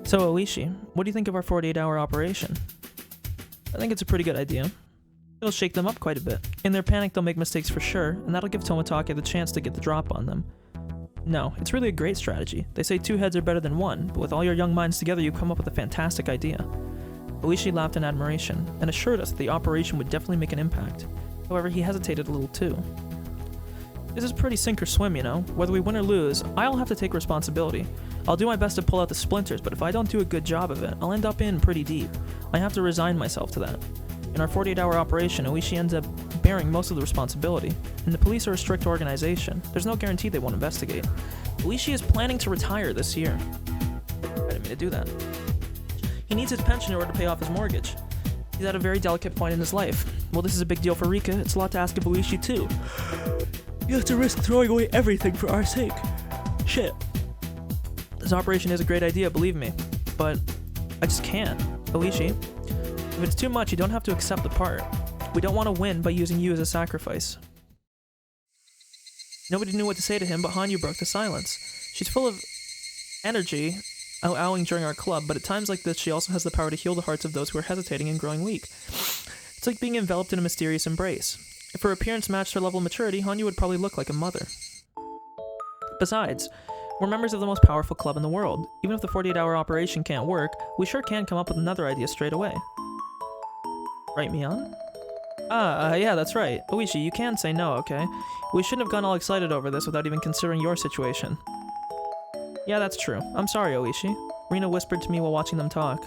Speaker 1: So, Oishi, what do you think of our 48-hour operation? I think it's a pretty good idea. It'll shake them up quite a bit. In their panic, they'll make mistakes for sure, and that'll give Tomitake the chance to get the drop on them. No, it's really a great strategy. They say 2 heads are better than 1, but with all your young minds together, you come up with a fantastic idea. Oishi laughed in admiration, and assured us that the operation would definitely make an impact. However, he hesitated a little too. This is pretty sink or swim, you know. Whether we win or lose, I'll have to take responsibility. I'll do my best to pull out the splinters, but if I don't do a good job of it, I'll end up in pretty deep. I have to resign myself to that. In our 48-hour operation, Oishi ends up bearing most of the responsibility, and the police are a strict organization. There's no guarantee they won't investigate. Oishi is planning to retire this year. I didn't mean to do that. He needs his pension in order to pay off his mortgage. He's at a very delicate point in his life. Well, this is a big deal for Rika. It's a lot to ask of Oishi, too. You have to risk throwing away everything for our sake. Shit. This operation is a great idea, believe me. But I just can't. Oishi, if it's too much, you don't have to accept the part. We don't want to win by using you as a sacrifice. Nobody knew what to say to him, but Hanyu broke the silence. She's full of energy, owing during our club, but at times like this, she also has the power to heal the hearts of those who are hesitating and growing weak. It's like being enveloped in a mysterious embrace. If her appearance matched her level of maturity, Hanyu would probably look like a mother. Besides, we're members of the most powerful club in the world. Even if the 48-hour operation can't work, we sure can come up with another idea straight away. Right, Mion? Yeah, that's right. Oishi, you can say no, okay? We shouldn't have gone all excited over this without even considering your situation. Yeah, that's true. I'm sorry, Oishi. Rina whispered to me while watching them talk.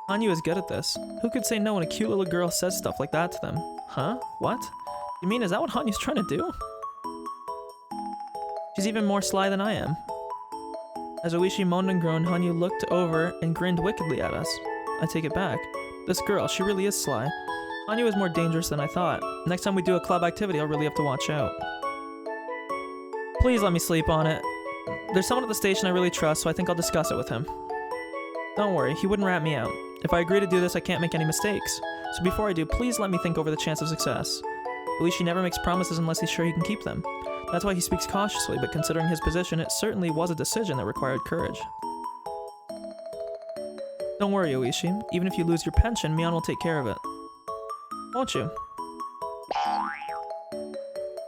Speaker 1: Hanyu is good at this. Who could say no when a cute little girl says stuff like that to them? Huh? What? You mean, is that what Hanyu's trying to do? She's even more sly than I am. As Oishi moaned and groaned, Hanyu looked over and grinned wickedly at us. I take it back. This girl, she really is sly. Hanyu is more dangerous than I thought. Next time we do a club activity, I'll really have to watch out. Please let me sleep on it. There's someone at the station I really trust, so I think I'll discuss it with him. Don't worry, he wouldn't rat me out. If I agree to do this, I can't make any mistakes. So before I do, please let me think over the chance of success. Higurashi never makes promises unless he's sure he can keep them. That's why he speaks cautiously, but considering his position, it certainly was a decision that required courage. Don't worry, Higurashi. Even if you lose your pension, Mion will take care of it. Won't you?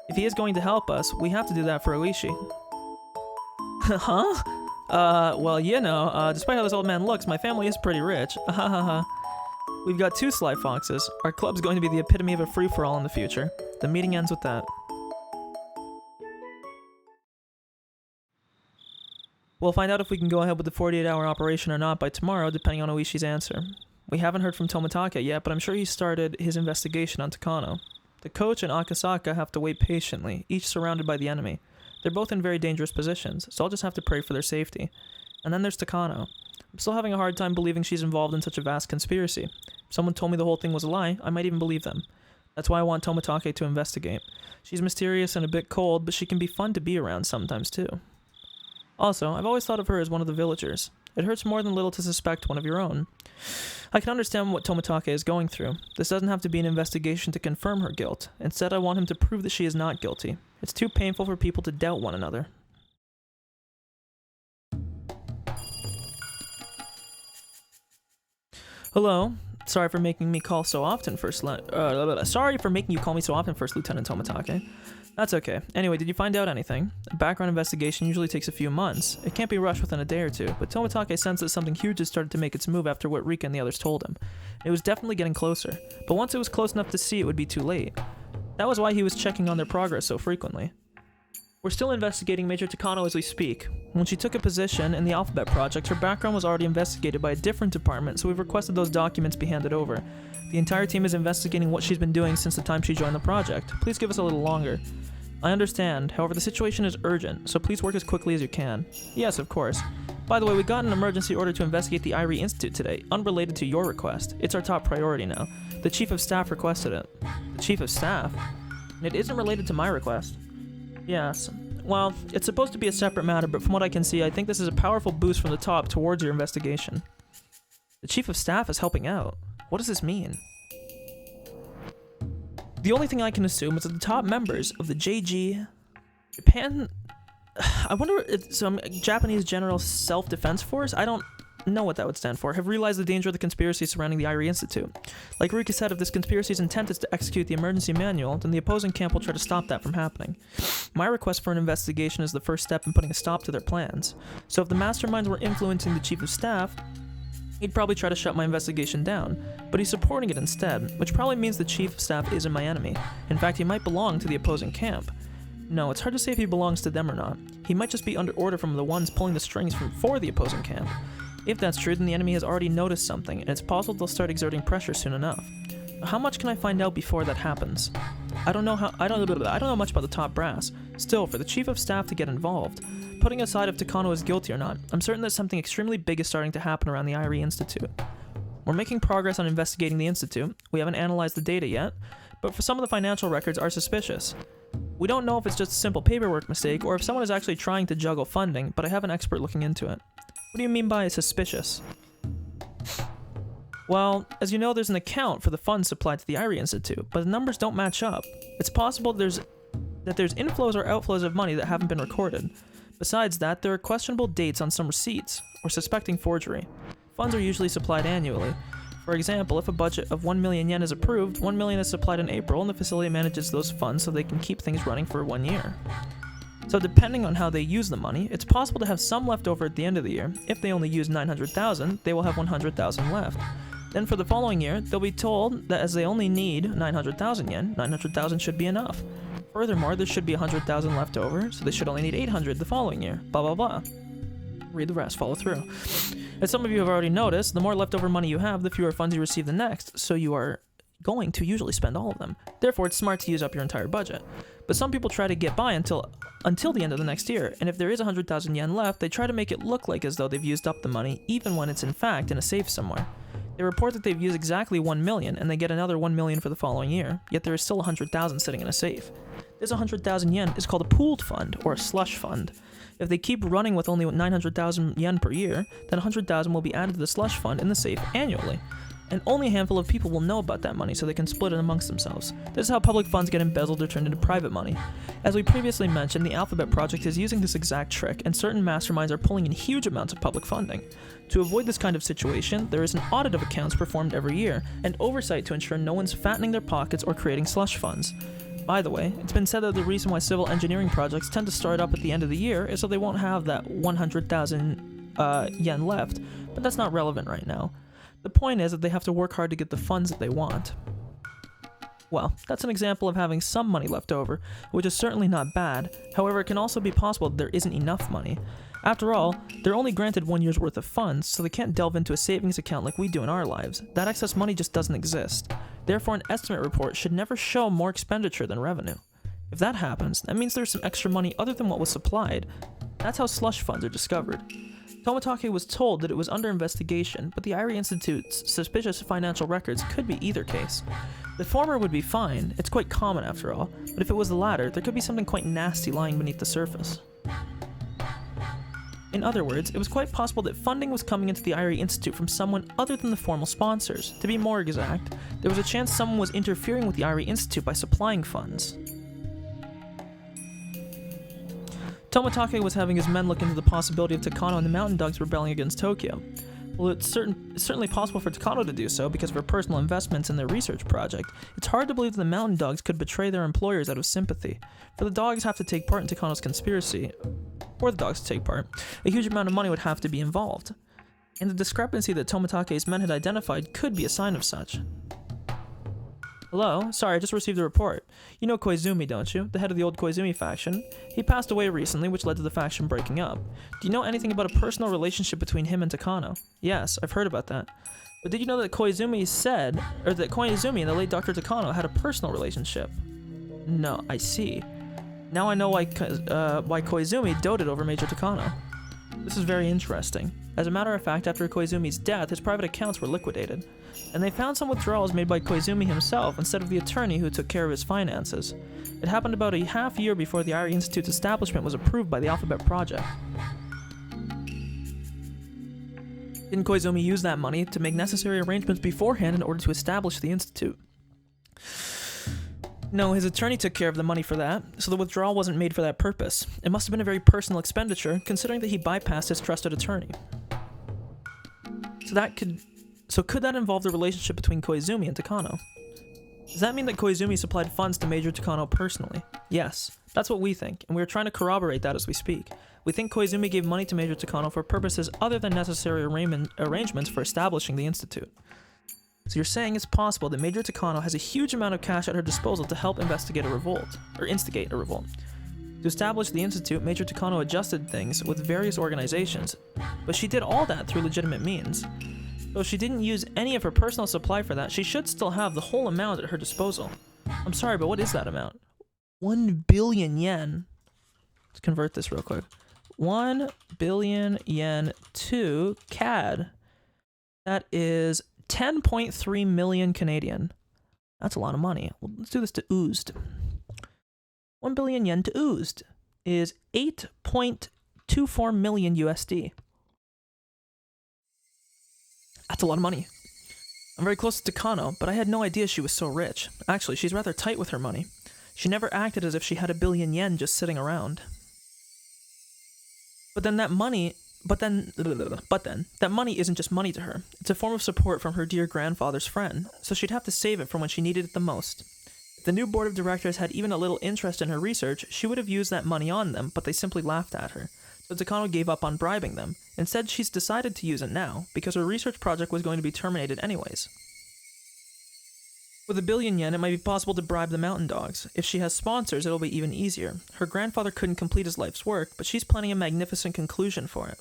Speaker 1: If he is going to help us, we have to do that for Higurashi. Huh? Well, you know, despite how this old man looks, my family is pretty rich. We've got 2 sly foxes. Our club's going to be the epitome of a free-for-all in the future. The meeting ends with that. We'll find out if we can go ahead with the 48-hour operation or not by tomorrow, depending on Oishi's answer. We haven't heard from Tomitake yet, but I'm sure he started his investigation on Takano. The coach and Akasaka have to wait patiently, each surrounded by the enemy. They're both in very dangerous positions, so I'll just have to pray for their safety. And then there's Takano. I'm still having a hard time believing she's involved in such a vast conspiracy. If someone told me the whole thing was a lie, I might even believe them. That's why I want Tomitake to investigate. She's mysterious and a bit cold, but she can be fun to be around sometimes too. Also, I've always thought of her as one of the villagers. It hurts more than little to suspect one of your own. I can understand what Tomitake is going through. This doesn't have to be an investigation to confirm her guilt. Instead, I want him to prove that she is not guilty. It's too painful for people to doubt one another. Hello. Sorry for making me call so often, sorry for making you call me so often, First Lieutenant Tomitake. That's okay. Anyway, did you find out anything? A background investigation usually takes a few months. It can't be rushed within a day or two, but Tomitake sensed that something huge had started to make its move after what Rika and the others told him. It was definitely getting closer, but once it was close enough to see, it would be too late. That was why he was checking on their progress so frequently. We're still investigating Major Takano as we speak. When she took a position in the Alphabet Project, her background was already investigated by a different department, so we've requested those documents be handed over. The entire team is investigating what she's been doing since the time she joined the project. Please give us a little longer. I understand, however the situation is urgent, so please work as quickly as you can. Yes, of course. By the way, we got an emergency order to investigate the IRE Institute today, unrelated to your request. It's our top priority now. The Chief of Staff requested it. The Chief of Staff? It isn't related to my request. Yes. Well, it's supposed to be a separate matter, but from what I can see, I think this is a powerful boost from the top towards your investigation. The Chief of Staff is helping out. What does this mean? The only thing I can assume is that the top members of the Japan... I wonder if it's some Japanese General Self-Defense Force? I don't know what that would stand for. Have realized the danger of the conspiracy surrounding the IRE Institute. Like Rika said, if this conspiracy's intent is to execute the emergency manual, then the opposing camp will try to stop that from happening. My request for an investigation is the first step in putting a stop to their plans. So if the masterminds were influencing the Chief of Staff, he'd probably try to shut my investigation down, but he's supporting it instead, which probably means the Chief of Staff isn't my enemy. In fact, he might belong to the opposing camp. No, it's hard to say if he belongs to them or not. He might just be under order from the ones pulling the strings for the opposing camp. If that's true, then the enemy has already noticed something, and it's possible they'll start exerting pressure soon enough. How much can I find out before that happens? I don't know much about the top brass. Still, for the Chief of Staff to get involved, putting aside if Takano is guilty or not, I'm certain that something extremely big is starting to happen around the IRE Institute. We're making progress on investigating the Institute. We haven't analyzed the data yet, but for some of the financial records are suspicious. We don't know if it's just a simple paperwork mistake or if someone is actually trying to juggle funding, but I have an expert looking into it. What do you mean by suspicious? Well, as you know, there's an account for the funds supplied to the IRE Institute, but the numbers don't match up. It's possible that there's inflows or outflows of money that haven't been recorded. Besides that, there are questionable dates on some receipts. We're suspecting forgery. Funds are usually supplied annually. For example, if a budget of 1 million yen is approved, 1 million is supplied in April, and the facility manages those funds so they can keep things running for 1 year. So depending on how they use the money, it's possible to have some left over at the end of the year. If they only use 900,000, they will have 100,000 left. Then for the following year, they'll be told that as they only need 900,000 yen, 900,000 should be enough. Furthermore, there should be 100,000 left over, so they should only need 800 the following year. Blah blah blah. Read the rest, follow through. As some of you have already noticed, the more leftover money you have, the fewer funds you receive the next, so you are going to usually spend all of them. Therefore, it's smart to use up your entire budget. But some people try to get by until the end of the next year, and if there is 100,000 yen left, they try to make it look like as though they've used up the money, even when it's in fact in a safe somewhere. They report that they've used exactly 1 million, and they get another 1 million for the following year, yet there is still 100,000 sitting in a safe. This 100,000 yen is called a pooled fund, or a slush fund. If they keep running with only 900,000 yen per year, then 100,000 will be added to the slush fund in the safe annually. And only a handful of people will know about that money so they can split it amongst themselves. This is how public funds get embezzled or turned into private money. As we previously mentioned, the Alphabet Project is using this exact trick, and certain masterminds are pulling in huge amounts of public funding. To avoid this kind of situation, there is an audit of accounts performed every year, and oversight to ensure no one's fattening their pockets or creating slush funds. By the way, it's been said that the reason why civil engineering projects tend to start up at the end of the year is so they won't have that 100,000 yen left, but that's not relevant right now. The point is that they have to work hard to get the funds that they want. Well, that's an example of having some money left over, which is certainly not bad. However, it can also be possible that there isn't enough money. After all, they're only granted 1 year's worth of funds, so they can't delve into a savings account like we do in our lives. That excess money just doesn't exist. Therefore, an estimate report should never show more expenditure than revenue. If that happens, that means there's some extra money other than what was supplied. That's how slush funds are discovered. Tomitake was told that it was under investigation, but the Irie Institute's suspicious financial records could be either case. The former would be fine, it's quite common after all, but if it was the latter, there could be something quite nasty lying beneath the surface. In other words, it was quite possible that funding was coming into the Irie Institute from someone other than the formal sponsors. To be more exact, there was a chance someone was interfering with the Irie Institute by supplying funds. Tomitake was having his men look into the possibility of Takano and the Mountain Dogs rebelling against Tokyo. Well, it's certainly possible for Takano to do so because of her personal investments in their research project. It's hard to believe that the Mountain Dogs could betray their employers out of sympathy. For the dogs have to take part in Takano's conspiracy, or the dogs to take part, a huge amount of money would have to be involved. And the discrepancy that Tomitake's men had identified could be a sign of such. Hello? Sorry, I just received a report. You know Koizumi, don't you? The head of the old Koizumi faction. He passed away recently, which led to the faction breaking up. Do you know anything about a personal relationship between him and Takano? Yes, I've heard about that. But did you know that Koizumi and the late Dr. Takano had a personal relationship? No, I see. Now I know why Koizumi doted over Major Takano. This is very interesting. As a matter of fact, after Koizumi's death, his private accounts were liquidated, and they found some withdrawals made by Koizumi himself instead of the attorney who took care of his finances. It happened about a half year before the Irie Institute's establishment was approved by the Alphabet Project. Didn't Koizumi use that money to make necessary arrangements beforehand in order to establish the institute? No, his attorney took care of the money for that, so the withdrawal wasn't made for that purpose. It must have been a very personal expenditure, considering that he bypassed his trusted attorney. So could that involve the relationship between Koizumi and Takano? Does that mean that Koizumi supplied funds to Major Takano personally? Yes, that's what we think, and we are trying to corroborate that as we speak. We think Koizumi gave money to Major Takano for purposes other than necessary arrangements for establishing the institute. So you're saying it's possible that Major Takano has a huge amount of cash at her disposal to help instigate a revolt. To establish the institute, Major Takano adjusted things with various organizations, but she did all that through legitimate means. Though she didn't use any of her personal supply for that, she should still have the whole amount at her disposal. I'm sorry, but what is that amount? 1 billion yen. Let's convert this real quick. 1 billion yen to CAD. That is 10.3 million Canadian. That's a lot of money. Well, let's do this to oozed. 1 billion yen to oozed is 8.24 million USD. That's a lot of money. I'm very close to Takano, but I had no idea she was so rich. Actually, she's rather tight with her money. She never acted as if she had 1 billion yen just sitting around. But then that money isn't just money to her. It's a form of support from her dear grandfather's friend, so she'd have to save it for when she needed it the most. If the new board of directors had even a little interest in her research, she would have used that money on them, but they simply laughed at her. So Takano gave up on bribing them. Instead, she's decided to use it now, because her research project was going to be terminated anyways. With 1 billion yen, it might be possible to bribe the Mountain Dogs. If she has sponsors, it'll be even easier. Her grandfather couldn't complete his life's work, but she's planning a magnificent conclusion for it.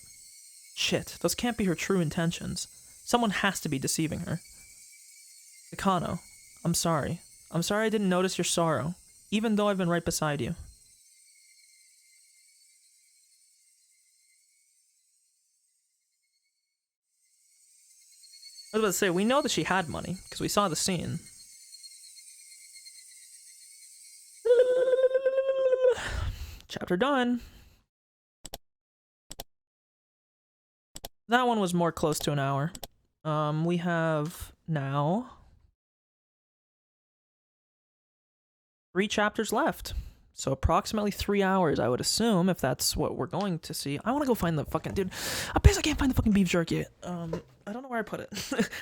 Speaker 1: Shit, those can't be her true intentions. Someone has to be deceiving her. Takano, I'm sorry. I'm sorry I didn't notice your sorrow, even though I've been right beside you. about to say, we know that she had money, because we saw the scene. Chapter done. That one was more close to an hour. We have now 3 chapters left. So approximately 3 hours, I would assume, if that's what we're going to see. I want to go find the fucking... Dude, I'm pissed I can't find the fucking beef jerky yet. I don't know where I put it.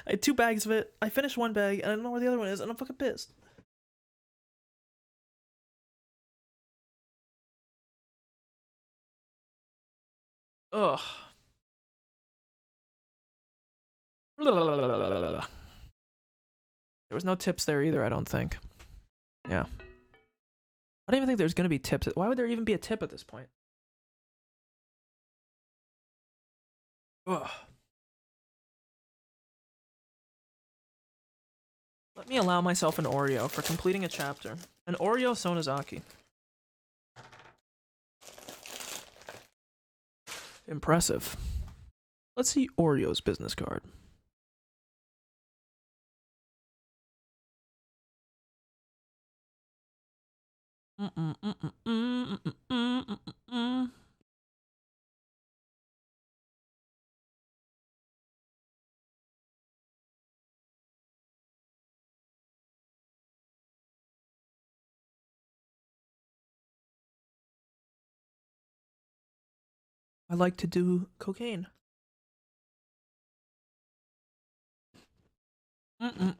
Speaker 1: I had 2 bags of it. I finished 1 bag, and I don't know where the other one is, and I'm fucking pissed. Ugh. There was no tips there either, I don't think. Yeah. I don't even think there's gonna be tips. Why would there even be a tip at this point? Ugh. Let me allow myself an Oreo for completing a chapter. An Oreo Sonozaki. Impressive. Let's see Oreo's business card. I like to do cocaine. I'm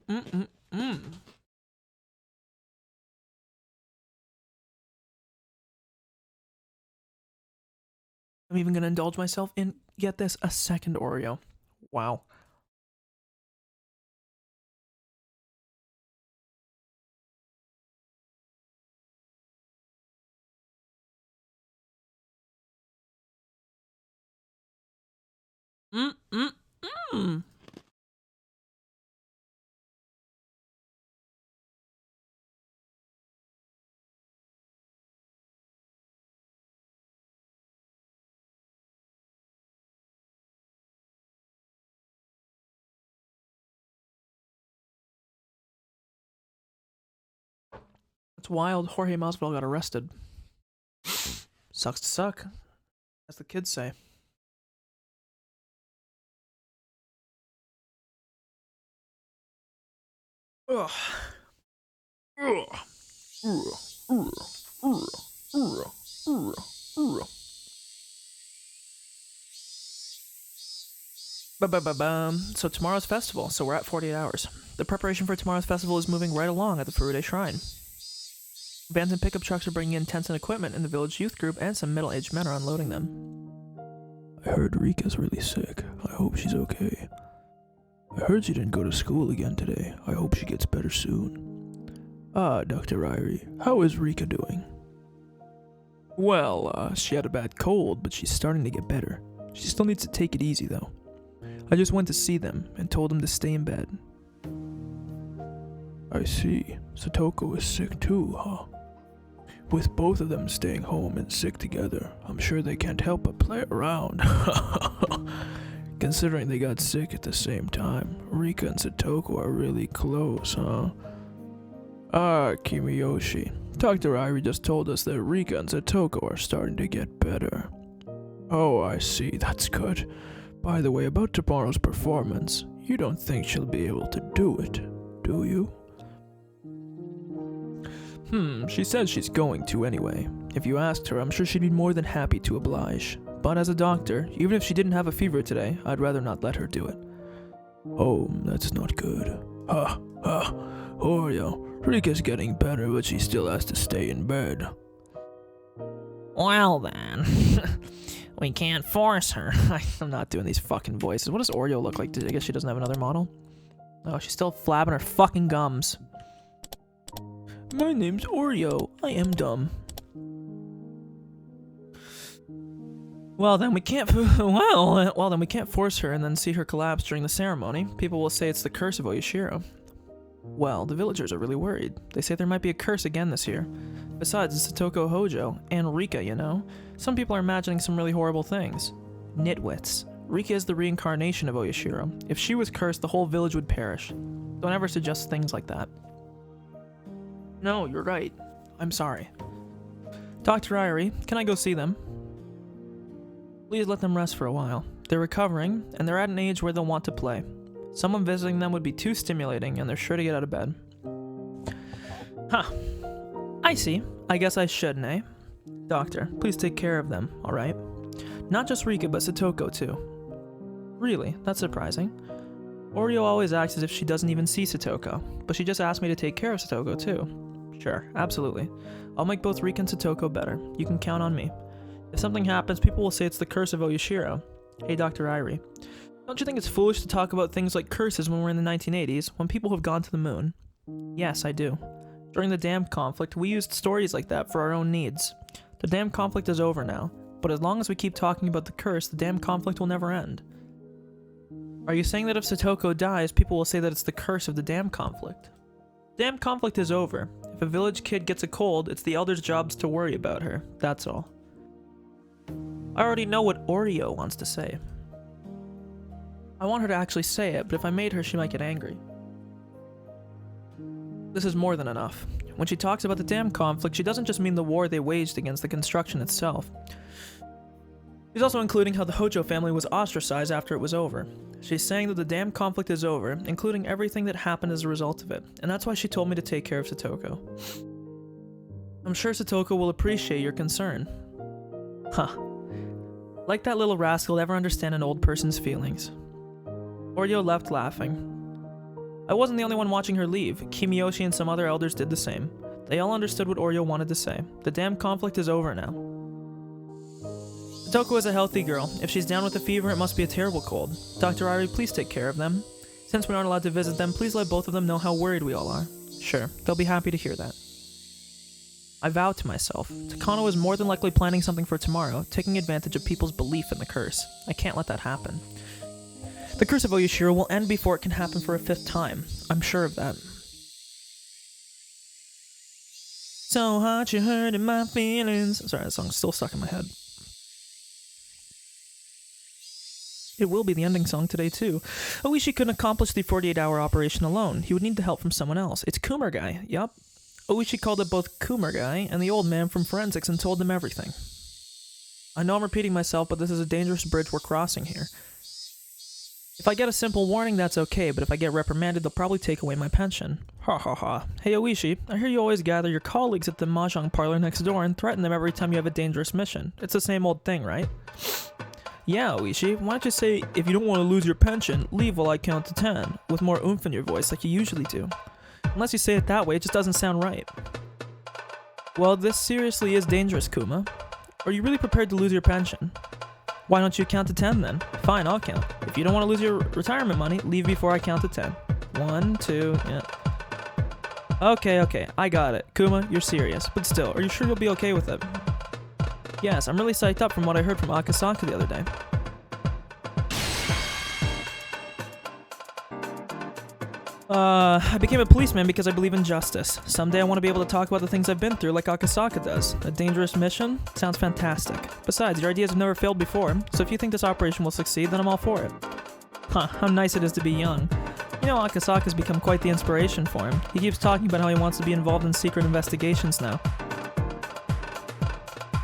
Speaker 1: even gonna indulge myself in, get this, a second Oreo. Wow. It's wild. Jorge Masvidal got arrested. Sucks to suck, as the kids say. Ugh. Ugh. So tomorrow's festival, so we're at 48 hours. The preparation for tomorrow's festival is moving right along at the Furude Shrine. Vans and pickup trucks are bringing in tents and equipment, and the village youth group and some middle-aged men are unloading them. I heard Rika's really sick. I hope she's okay. I heard she didn't go to school again today. I hope she gets better soon. Dr. Ryrie, how is Rika doing? Well, she had a bad cold, but she's starting to get better. She still needs to take it easy, though. I just went to see them and told them to stay in bed. I see. Satoko is sick too, huh? With both of them staying home and sick together, I'm sure they can't help but play around. Considering they got sick at the same time, Rika and Satoko are really close, huh? Kimiyoshi. Dr. Irie just told us that Rika and Satoko are starting to get better. Oh, I see. That's good. By the way, about tomorrow's performance, you don't think she'll be able to do it, do you? She says she's going to anyway. If you asked her, I'm sure she'd be more than happy to oblige. But as a doctor, even if she didn't have a fever today, I'd rather not let her do it. Oh, that's not good. Oreo, Rika's getting better, but she still has to stay in bed. Well then, we can't force her. I'm not doing these fucking voices. What does Oreo look like? I guess she doesn't have another model? Oh, she's still flapping her fucking gums. My name's Oreo. I am dumb. Well, then we can't. Well, then we can't force her and then see her collapse during the ceremony. People will say it's the curse of Oyashiro. Well, the villagers are really worried. They say there might be a curse again this year. Besides, it's Satoko Hojo and Rika, you know. Some people are imagining some really horrible things. Nitwits. Rika is the reincarnation of Oyashiro. If she was cursed, the whole village would perish. Don't ever suggest things like that. No, you're right. I'm sorry. Dr. Irie, can I go see them? Please let them rest for a while. They're recovering, and they're at an age where they'll want to play. Someone visiting them would be too stimulating, and they're sure to get out of bed. Huh. I see. I guess I shouldn't, eh? Doctor, please take care of them, alright? Not just Rika, but Satoko, too. Really? That's surprising. Oreo always acts as if she doesn't even see Satoko, but she just asked me to take care of Satoko, too. Sure, absolutely. I'll make both Rika and Satoko better. You can count on me. If something happens, people will say it's the curse of Oyashiro. Hey, Dr. Irie. Don't you think it's foolish to talk about things like curses when we're in the 1980s, when people have gone to the moon? Yes, I do. During the dam conflict, we used stories like that for our own needs. The dam conflict is over now, but as long as we keep talking about the curse, the dam conflict will never end. Are you saying that if Satoko dies, people will say that it's the curse of the dam conflict? Dam conflict is over. If a village kid gets a cold, it's the elders' jobs to worry about her. That's all. I already know what Oreo wants to say. I want her to actually say it, but if I made her, she might get angry. This is more than enough. When she talks about the dam conflict, she doesn't just mean the war they waged against the construction itself. She's also including how the Hojo family was ostracized after it was over. She's saying that the dam conflict is over, including everything that happened as a result of it, and that's why she told me to take care of Satoko. I'm sure Satoko will appreciate your concern. Huh. Like that little rascal ever understand an old person's feelings. Oreo left laughing. I wasn't the only one watching her leave. Kimiyoshi and some other elders did the same. They all understood what Oreo wanted to say. The damn conflict is over now. Satoko is a healthy girl. If she's down with a fever, it must be a terrible cold. Dr. Irie, please take care of them. Since we aren't allowed to visit them, please let both of them know how worried we all are. Sure, they'll be happy to hear that. I vowed to myself. Takano is more than likely planning something for tomorrow, taking advantage of people's belief in the curse. I can't let that happen. The curse of Oyashiro will end before it can happen for a 5th time. I'm sure of that. So hot you hurting my feelings. Sorry, that song's still stuck in my head. It will be the ending song today, too. Oishi couldn't accomplish the 48-hour operation alone. He would need the help from someone else. It's Kumar Guy, yup. Oishi called up both Kumar Guy and the old man from forensics and told them everything. I know I'm repeating myself, but this is a dangerous bridge we're crossing here. If I get a simple warning, that's okay, but if I get reprimanded, they'll probably take away my pension. Ha ha ha. Hey Oishi, I hear you always gather your colleagues at the mahjong parlor next door and threaten them every time you have a dangerous mission. It's the same old thing, right? Yeah, Oishi, why don't you say, if you don't want to lose your pension, leave while I count to 10, with more oomph in your voice like you usually do. Unless you say it that way, it just doesn't sound right. Well, this seriously is dangerous, Kuma. Are you really prepared to lose your pension? Why don't you count to 10 then? Fine, I'll count. If you don't want to lose your retirement money, leave before I count to 10. 1, 2, yeah. Okay, I got it. Kuma, you're serious. But still, are you sure you'll be okay with it? Yes, I'm really psyched up from what I heard from Akasaka the other day. I became a policeman because I believe in justice. Someday I want to be able to talk about the things I've been through like Akasaka does. A dangerous mission? Sounds fantastic. Besides, your ideas have never failed before, so if you think this operation will succeed, then I'm all for it. Huh, how nice it is to be young. You know, Akasaka's become quite the inspiration for him. He keeps talking about how he wants to be involved in secret investigations now.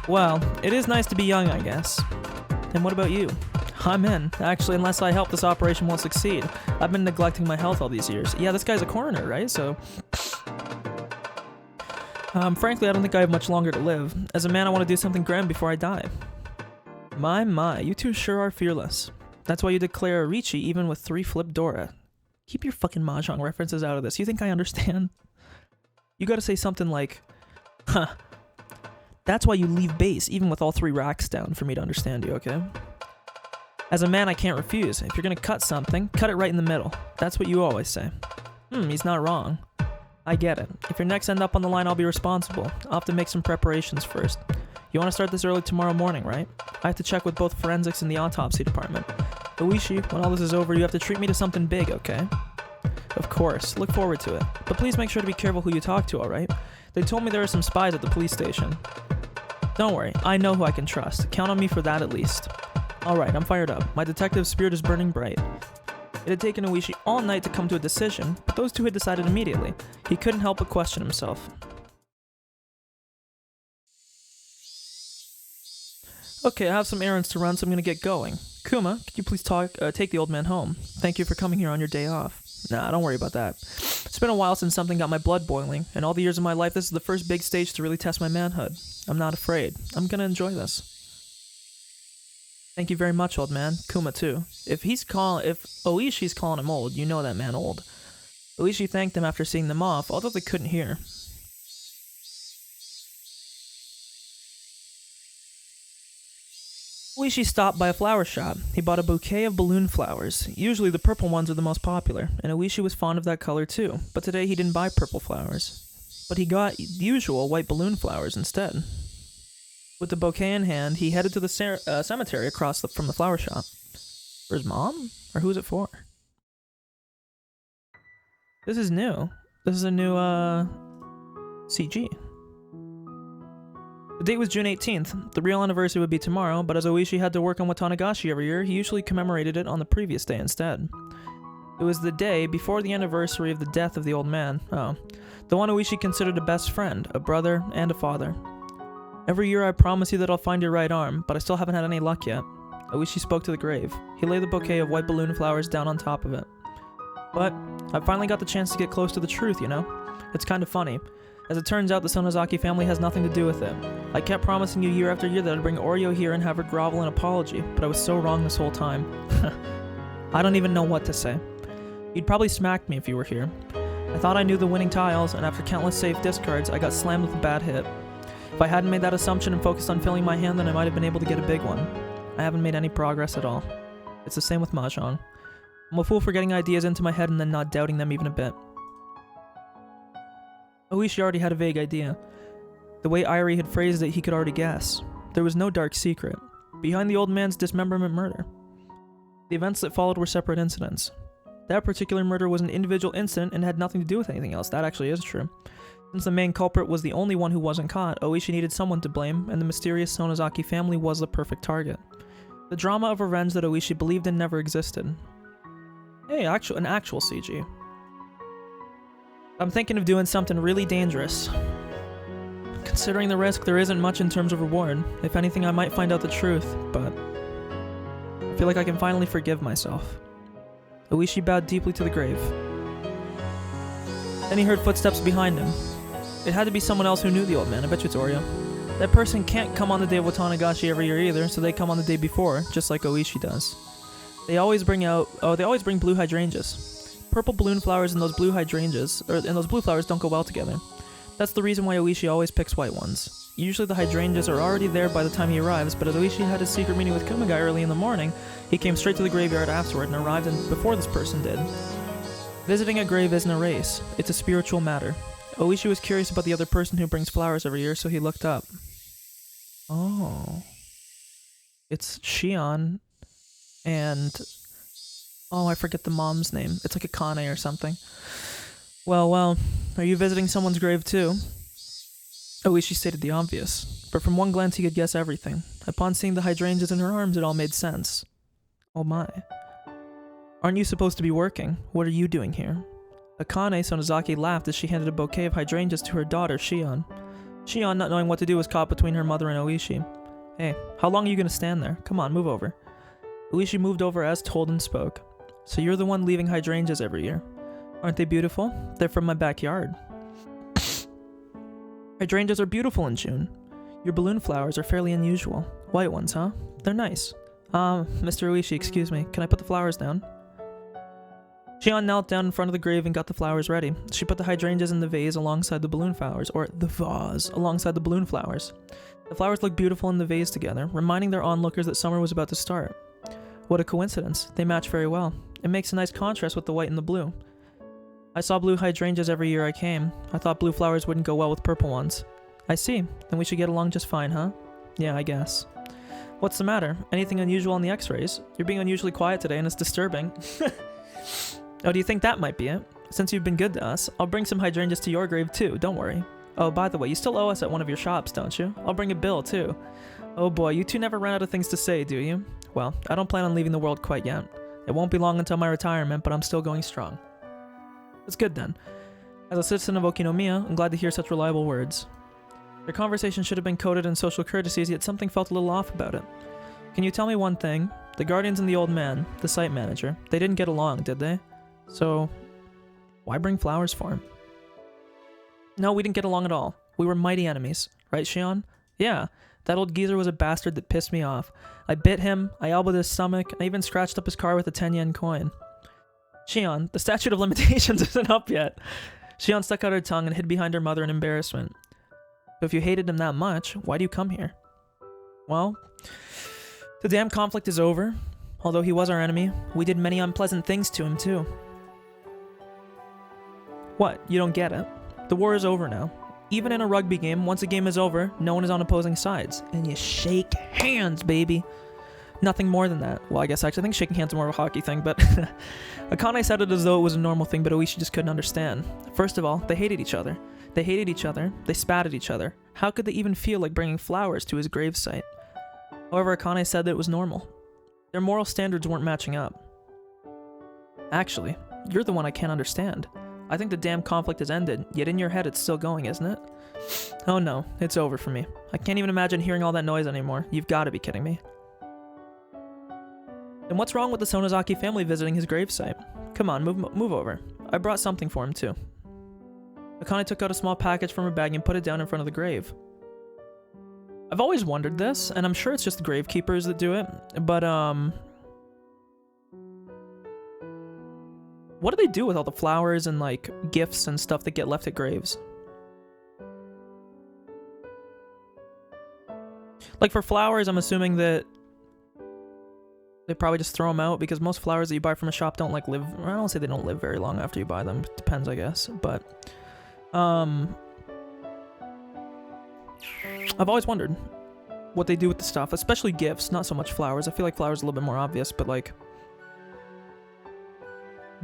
Speaker 1: Well, it is nice to be young, I guess. And what about you? I'm in. Actually, unless I help, this operation won't succeed. I've been neglecting my health all these years. Yeah, this guy's a coroner, right? So... frankly, I don't think I have much longer to live. As a man, I want to do something grand before I die. My, you two sure are fearless. That's why you declare Arichi even with 3 flip Dora. Keep your fucking mahjong references out of this. You think I understand? You gotta say something like, huh. That's why you leave base even with all 3 racks down for me to understand you, okay? As a man, I can't refuse. If you're gonna cut something, cut it right in the middle. That's what you always say. He's not wrong. I get it. If your necks end up on the line, I'll be responsible. I'll have to make some preparations first. You want to start this early tomorrow morning, right? I have to check with both forensics and the autopsy department. Oishi, when all this is over, you have to treat me to something big, okay? Of course. Look forward to it. But please make sure to be careful who you talk to, alright? They told me there are some spies at the police station. Don't worry. I know who I can trust. Count on me for that at least. Alright, I'm fired up. My detective spirit is burning bright. It had taken Oishi all night to come to a decision, but those two had decided immediately. He couldn't help but question himself. Okay, I have some errands to run, so I'm gonna get going. Kuma, could you please take the old man home? Thank you for coming here on your day off. Nah, don't worry about that. It's been a while since something got my blood boiling, and all the years of my life, this is the first big stage to really test my manhood. I'm not afraid. I'm gonna enjoy this. Thank you very much, old man. Kuma, too. If Oishi's calling him old, you know that man old. Oishi thanked them after seeing them off, although they couldn't hear. Oishi stopped by a flower shop. He bought a bouquet of balloon flowers. Usually the purple ones are the most popular, and Oishi was fond of that color too, but today he didn't buy purple flowers. But he got the usual white balloon flowers instead. With the bouquet in hand, he headed to the cemetery across from the flower shop. For his mom? Or who's it for? This is new. This is a new, CG. The date was June 18th. The real anniversary would be tomorrow, but as Oishi had to work on Watanagashi every year, he usually commemorated it on the previous day instead. It was the day before the anniversary of the death of the old man. Oh. The one Oishi considered a best friend, a brother, and a father. Every year I promise you that I'll find your right arm, but I still haven't had any luck yet. Oishi spoke to the grave. He laid the bouquet of white balloon flowers down on top of it. But I finally got the chance to get close to the truth, you know? It's kind of funny. As it turns out, the Sonozaki family has nothing to do with it. I kept promising you year after year that I'd bring Oreo here and have her grovel in apology, but I was so wrong this whole time. I don't even know what to say. You'd probably smack me if you were here. I thought I knew the winning tiles, and after countless safe discards, I got slammed with a bad hit. If I hadn't made that assumption and focused on filling my hand, then I might have been able to get a big one. I haven't made any progress at all. It's the same with Mahjong. I'm a fool for getting ideas into my head and then not doubting them even a bit. Oishi already had a vague idea. The way Irie had phrased it, he could already guess. There was no dark secret. Behind the old man's dismemberment murder. The events that followed were separate incidents. That particular murder was an individual incident and had nothing to do with anything else. That actually is true. Since the main culprit was the only one who wasn't caught, Oishi needed someone to blame, and the mysterious Sonozaki family was the perfect target. The drama of revenge that Oishi believed in never existed. Hey, an actual CG. I'm thinking of doing something really dangerous. Considering the risk, there isn't much in terms of reward. If anything, I might find out the truth, but I feel like I can finally forgive myself. Oishi bowed deeply to the grave. Then he heard footsteps behind him. It had to be someone else who knew the old man. I bet you it's Oreo. That person can't come on the day of Watanagashi every year either, so they come on the day before, just like Oishi does. They always bring blue hydrangeas. Purple balloon flowers and those blue hydrangeas, and those blue flowers don't go well together. That's the reason why Oishi always picks white ones. Usually the hydrangeas are already there by the time he arrives, but as Oishi had his secret meeting with Kumagai early in the morning, he came straight to the graveyard afterward and arrived before this person did. Visiting a grave isn't a race, it's a spiritual matter. Oishi was curious about the other person who brings flowers every year, so he looked up. Oh. It's Shion, and... oh, I forget the mom's name. It's like Akane or something. Well, are you visiting someone's grave too? Oishi stated the obvious, but from one glance he could guess everything. Upon seeing the hydrangeas in her arms, it all made sense. Oh my. Aren't you supposed to be working? What are you doing here? Akane Sonozaki laughed as she handed a bouquet of hydrangeas to her daughter, Shion. Shion, not knowing what to do, was caught between her mother and Oishi. Hey, how long are you gonna stand there? Come on, move over. Oishi moved over as told and spoke. So you're the one leaving hydrangeas every year. Aren't they beautiful? They're from my backyard. Hydrangeas are beautiful in June. Your balloon flowers are fairly unusual. White ones, huh? They're nice. Mr. Oishi, excuse me. Can I put the flowers down? Shion knelt down in front of the grave and got the flowers ready. She put the hydrangeas in the vase alongside the balloon flowers, or the vase alongside the balloon flowers. The flowers looked beautiful in the vase together, reminding their onlookers that summer was about to start. What a coincidence. They match very well. It makes a nice contrast with the white and the blue. I saw blue hydrangeas every year I came. I thought blue flowers wouldn't go well with purple ones. I see. Then we should get along just fine, huh? Yeah, I guess. What's the matter? Anything unusual on the x-rays? You're being unusually quiet today and it's disturbing. Oh, do you think that might be it? Since you've been good to us, I'll bring some hydrangeas to your grave too, don't worry. Oh, by the way, you still owe us at one of your shops, don't you? I'll bring a bill too. Oh boy, you two never run out of things to say, do you? Well, I don't plan on leaving the world quite yet. It won't be long until my retirement, but I'm still going strong. That's good then. As a citizen of Okinomiya, I'm glad to hear such reliable words. Their conversation should have been coded in social courtesies, yet something felt a little off about it. Can you tell me one thing? The Guardians and the old man, the site manager, they didn't get along, did they? So, why bring flowers for him? No, we didn't get along at all. We were mighty enemies. Right, Shion? Yeah, that old geezer was a bastard that pissed me off. I bit him, I elbowed his stomach, and I even scratched up his car with a 10-yen coin. Shion, the statute of limitations isn't up yet. Shion stuck out her tongue and hid behind her mother in embarrassment. So if you hated him that much, why do you come here? Well, the damn conflict is over. Although he was our enemy, we did many unpleasant things to him too. What? You don't get it? The war is over now. Even in a rugby game, once a game is over, no one is on opposing sides. And you shake hands, baby. Nothing more than that. Well, I guess actually I think shaking hands is more of a hockey thing, but Akane said it as though it was a normal thing, but Oishi just couldn't understand. First of all, they hated each other. They hated each other. They spat at each other. How could they even feel like bringing flowers to his gravesite? However, Akane said that it was normal. Their moral standards weren't matching up. Actually, you're the one I can't understand. I think the damn conflict has ended, yet in your head it's still going, isn't it? Oh no, it's over for me. I can't even imagine hearing all that noise anymore. You've got to be kidding me. And what's wrong with the Sonozaki family visiting his gravesite? Come on, move over. I brought something for him too. Akane took out a small package from her bag and put it down in front of the grave. I've always wondered this, and I'm sure it's just the gravekeepers that do it, but what do they do with all the flowers and like gifts and stuff that get left at graves? Like for flowers, I'm assuming that they probably just throw them out, because most flowers that you buy from a shop don't like live, I don't say they don't live very long after you buy them. It depends, I guess, but I've always wondered what they do with the stuff, especially gifts, not so much flowers. I feel like flowers are a little bit more obvious, but like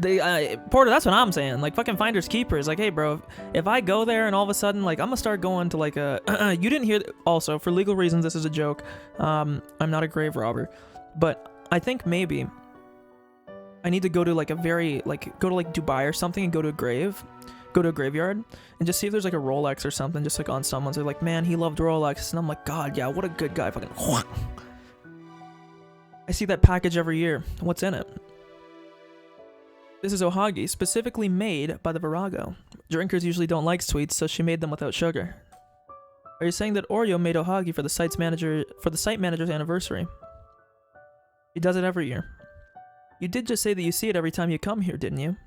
Speaker 1: Porter, that's what I'm saying. Like, fucking finders keepers. Like, hey, bro, if I go there and all of a sudden, like, I'm gonna start going to like a you didn't hear also, for legal reasons, this is a joke. I'm not a grave robber, but I think maybe I need to go to like a very, like, go to like Dubai or something and go to a graveyard and just see if there's like a Rolex or something just like on someone's. They're like, man, he loved Rolex, and I'm like, God, yeah, what a good guy. Fucking I see that package every year. What's in it? This is ohagi, specifically made by the Virago. Drinkers usually don't like sweets, so she made them without sugar. Are you saying that Oreo made ohagi for the site manager's anniversary? He does it every year. You did just say that you see it every time you come here, didn't you?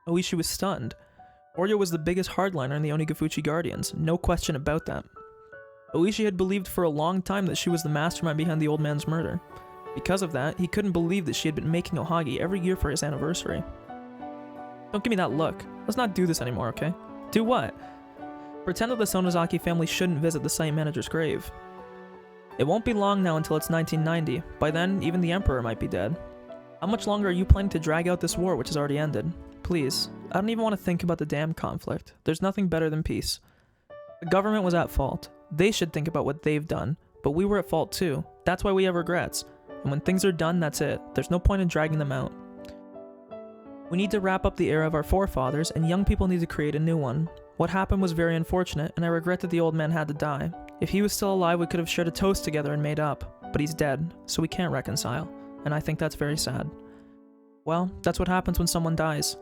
Speaker 1: Oishi was stunned. Oreo was the biggest hardliner in the Onigafuchi Guardians, no question about that. Oishi had believed for a long time that she was the mastermind behind the old man's murder. Because of that, he couldn't believe that she had been making ohagi every year for his anniversary. Don't give me that look. Let's not do this anymore, okay? Do what? Pretend that the Sonozaki family shouldn't visit the site manager's grave. It won't be long now until it's 1990. By then, even the Emperor might be dead. How much longer are you planning to drag out this war which has already ended? Please, I don't even want to think about the damn conflict. There's nothing better than peace. The government was at fault. They should think about what they've done. But we were at fault too. That's why we have regrets. And when things are done, that's it. There's no point in dragging them out. We need to wrap up the era of our forefathers, and young people need to create a new one. What happened was very unfortunate, and I regret that the old man had to die. If he was still alive, we could have shared a toast together and made up. But he's dead, so we can't reconcile. And I think that's very sad. Well, that's what happens when someone dies.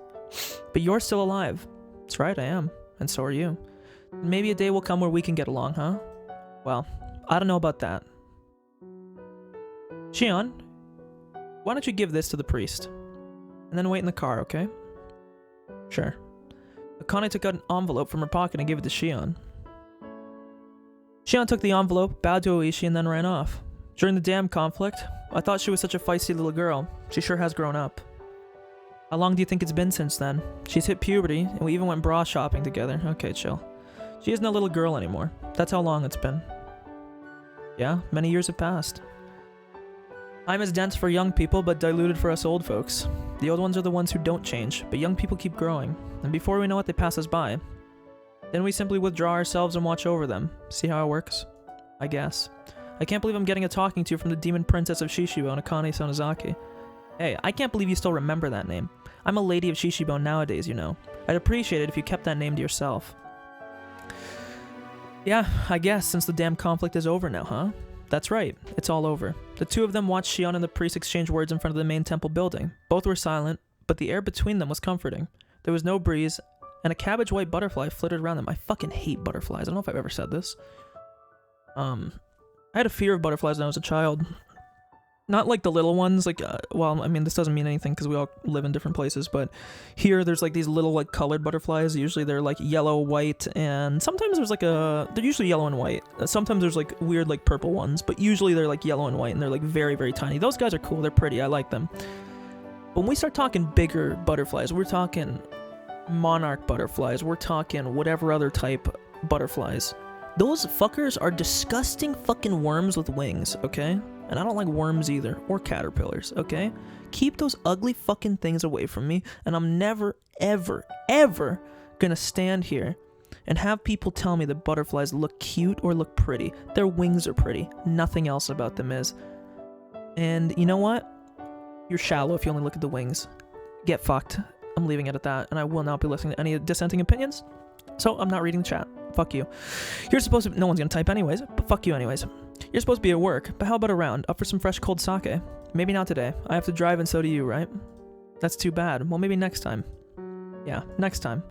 Speaker 1: But you're still alive. That's right, I am. And so are you. Maybe a day will come where we can get along, huh? Well, I don't know about that. Shion, why don't you give this to the priest? And then wait in the car, okay? Sure. Akane took out an envelope from her pocket and gave it to Shion. Shion took the envelope, bowed to Oishi, and then ran off. During the damn conflict, I thought she was such a feisty little girl. She sure has grown up. How long do you think it's been since then? She's hit puberty, and we even went bra shopping together. Okay, chill. She isn't a little girl anymore. That's how long it's been. Yeah, many years have passed. Time is dense for young people, but diluted for us old folks. The old ones are the ones who don't change, but young people keep growing, and before we know it, they pass us by. Then we simply withdraw ourselves and watch over them. See how it works? I guess. I can't believe I'm getting a talking to from the demon princess of Shishibo, Akane Sonozaki. Hey, I can't believe you still remember that name. I'm a lady of Shishibo nowadays, you know. I'd appreciate it if you kept that name to yourself. Yeah, I guess, since the damn conflict is over now, huh? That's right, it's all over. The two of them watched Shion and the priest exchange words in front of the main temple building. Both were silent, but the air between them was comforting. There was no breeze, and a cabbage-white butterfly flitted around them. I fucking hate butterflies. I don't know if I've ever said this. I had a fear of butterflies when I was a child. Not like the little ones, like, well, I mean, this doesn't mean anything because we all live in different places, but here there's like these little like colored butterflies. Usually they're like yellow, white, and sometimes there's like they're usually yellow and white. Sometimes there's like weird like purple ones, but usually they're like yellow and white and they're like very, very tiny. Those guys are cool. They're pretty. I like them. But when we start talking bigger butterflies, we're talking monarch butterflies, we're talking whatever other type butterflies. Those fuckers are disgusting fucking worms with wings, okay? And I don't like worms either, or caterpillars, okay? Keep those ugly fucking things away from me, and I'm never, ever, ever gonna stand here and have people tell me that butterflies look cute or look pretty. Their wings are pretty. Nothing else about them is. And you know what? You're shallow if you only look at the wings. Get fucked. I'm leaving it at that, and I will not be listening to any dissenting opinions, so I'm not reading the chat. Fuck you. You're supposed to... No one's gonna type anyways, but fuck you anyways. You're supposed to be at work, but how about around? Up for some fresh cold sake? Maybe not today. I have to drive and so do you, right? That's too bad. Well, maybe next time. Yeah, next time.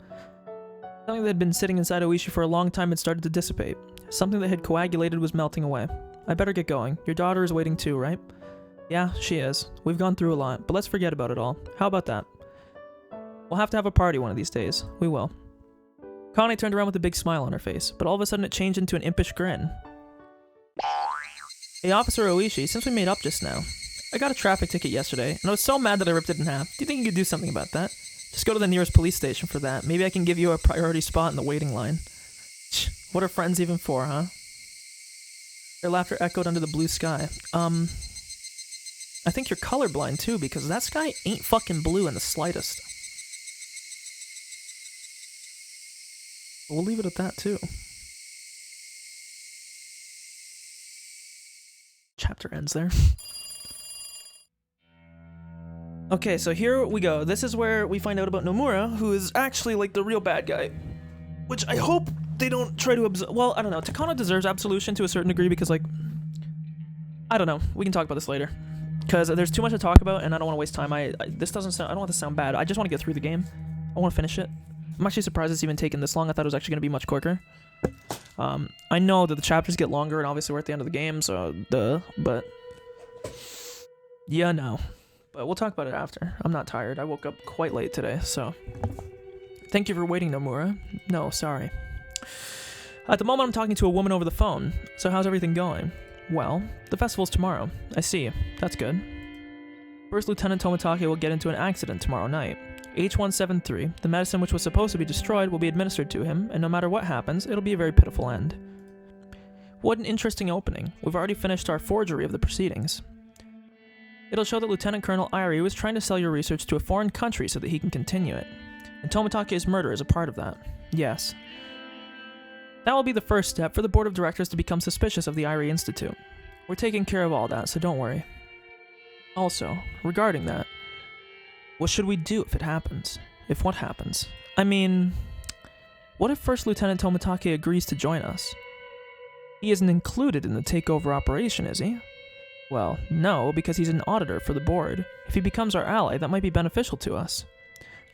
Speaker 1: Something that had been sitting inside Oishi for a long time had started to dissipate. Something that had coagulated was melting away. I better get going. Your daughter is waiting too, right? Yeah, she is. We've gone through a lot, but let's forget about it all. How about that? We'll have to have a party one of these days. We will. Connie turned around with a big smile on her face, but all of a sudden it changed into an impish grin. Hey, Officer Oishi, since we made up just now, I got a traffic ticket yesterday, and I was so mad that I ripped it in half. Do you think you could do something about that? Just go to the nearest police station for that. Maybe I can give you a priority spot in the waiting line. What are friends even for, huh? Their laughter echoed under the blue sky. I think you're colorblind too, because that sky ain't fucking blue in the slightest. We'll leave it at that too. Chapter ends there. Okay, so here we go. This is where we find out about Nomura, who is actually like the real bad guy. Which I hope they don't try to well, I don't know. Takano deserves absolution to a certain degree because, like, I don't know. We can talk about this later. Because there's too much to talk about and I don't want to waste time. This doesn't sound, I don't want this to sound bad. I just want to get through the game. I want to finish it. I'm actually surprised it's even taken this long. I thought it was actually going to be much quicker. I know that the chapters get longer, and obviously we're at the end of the game, so duh, but yeah, no. But we'll talk about it after. I'm not tired. I woke up quite late today, so thank you for waiting, Nomura. No, sorry. At the moment, I'm talking to a woman over the phone, so how's everything going? Well, the festival's tomorrow. I see. That's good. First Lieutenant Tomitake will get into an accident tomorrow night. H173, the medicine which was supposed to be destroyed, will be administered to him, and no matter what happens, it'll be a very pitiful end. What an interesting opening. We've already finished our forgery of the proceedings. It'll show that Lieutenant Colonel Irie was trying to sell your research to a foreign country so that he can continue it. And Tomitake's murder is a part of that. Yes. That will be the first step for the board of directors to become suspicious of the Irie Institute. We're taking care of all that, so don't worry. Also, regarding that, what should we do if it happens? If what happens? I mean, what if First Lieutenant Tomitake agrees to join us? He isn't included in the takeover operation, is he? Well, no, because he's an auditor for the board. If he becomes our ally, that might be beneficial to us.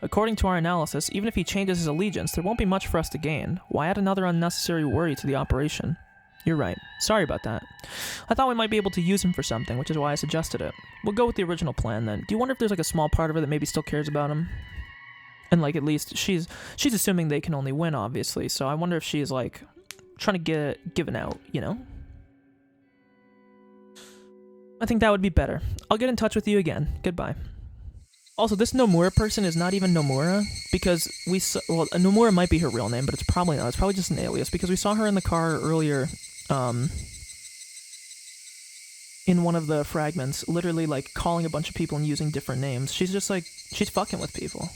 Speaker 1: According to our analysis, even if he changes his allegiance, there won't be much for us to gain. Why add another unnecessary worry to the operation? You're right. Sorry about that. I thought we might be able to use him for something, which is why I suggested it. We'll go with the original plan then. Do you wonder if there's like a small part of her that maybe still cares about him? And like at least she's assuming they can only win, obviously, so I wonder if she's like trying to get given out, you know? I think that would be better. I'll get in touch with you again. Goodbye. Also, this Nomura person is not even Nomura, because we saw, well, Nomura might be her real name, but it's probably not. It's probably just an alias, because we saw her in the car earlier, in one of the fragments, literally, like, calling a bunch of people and using different names. She's just, like, she's fucking with people.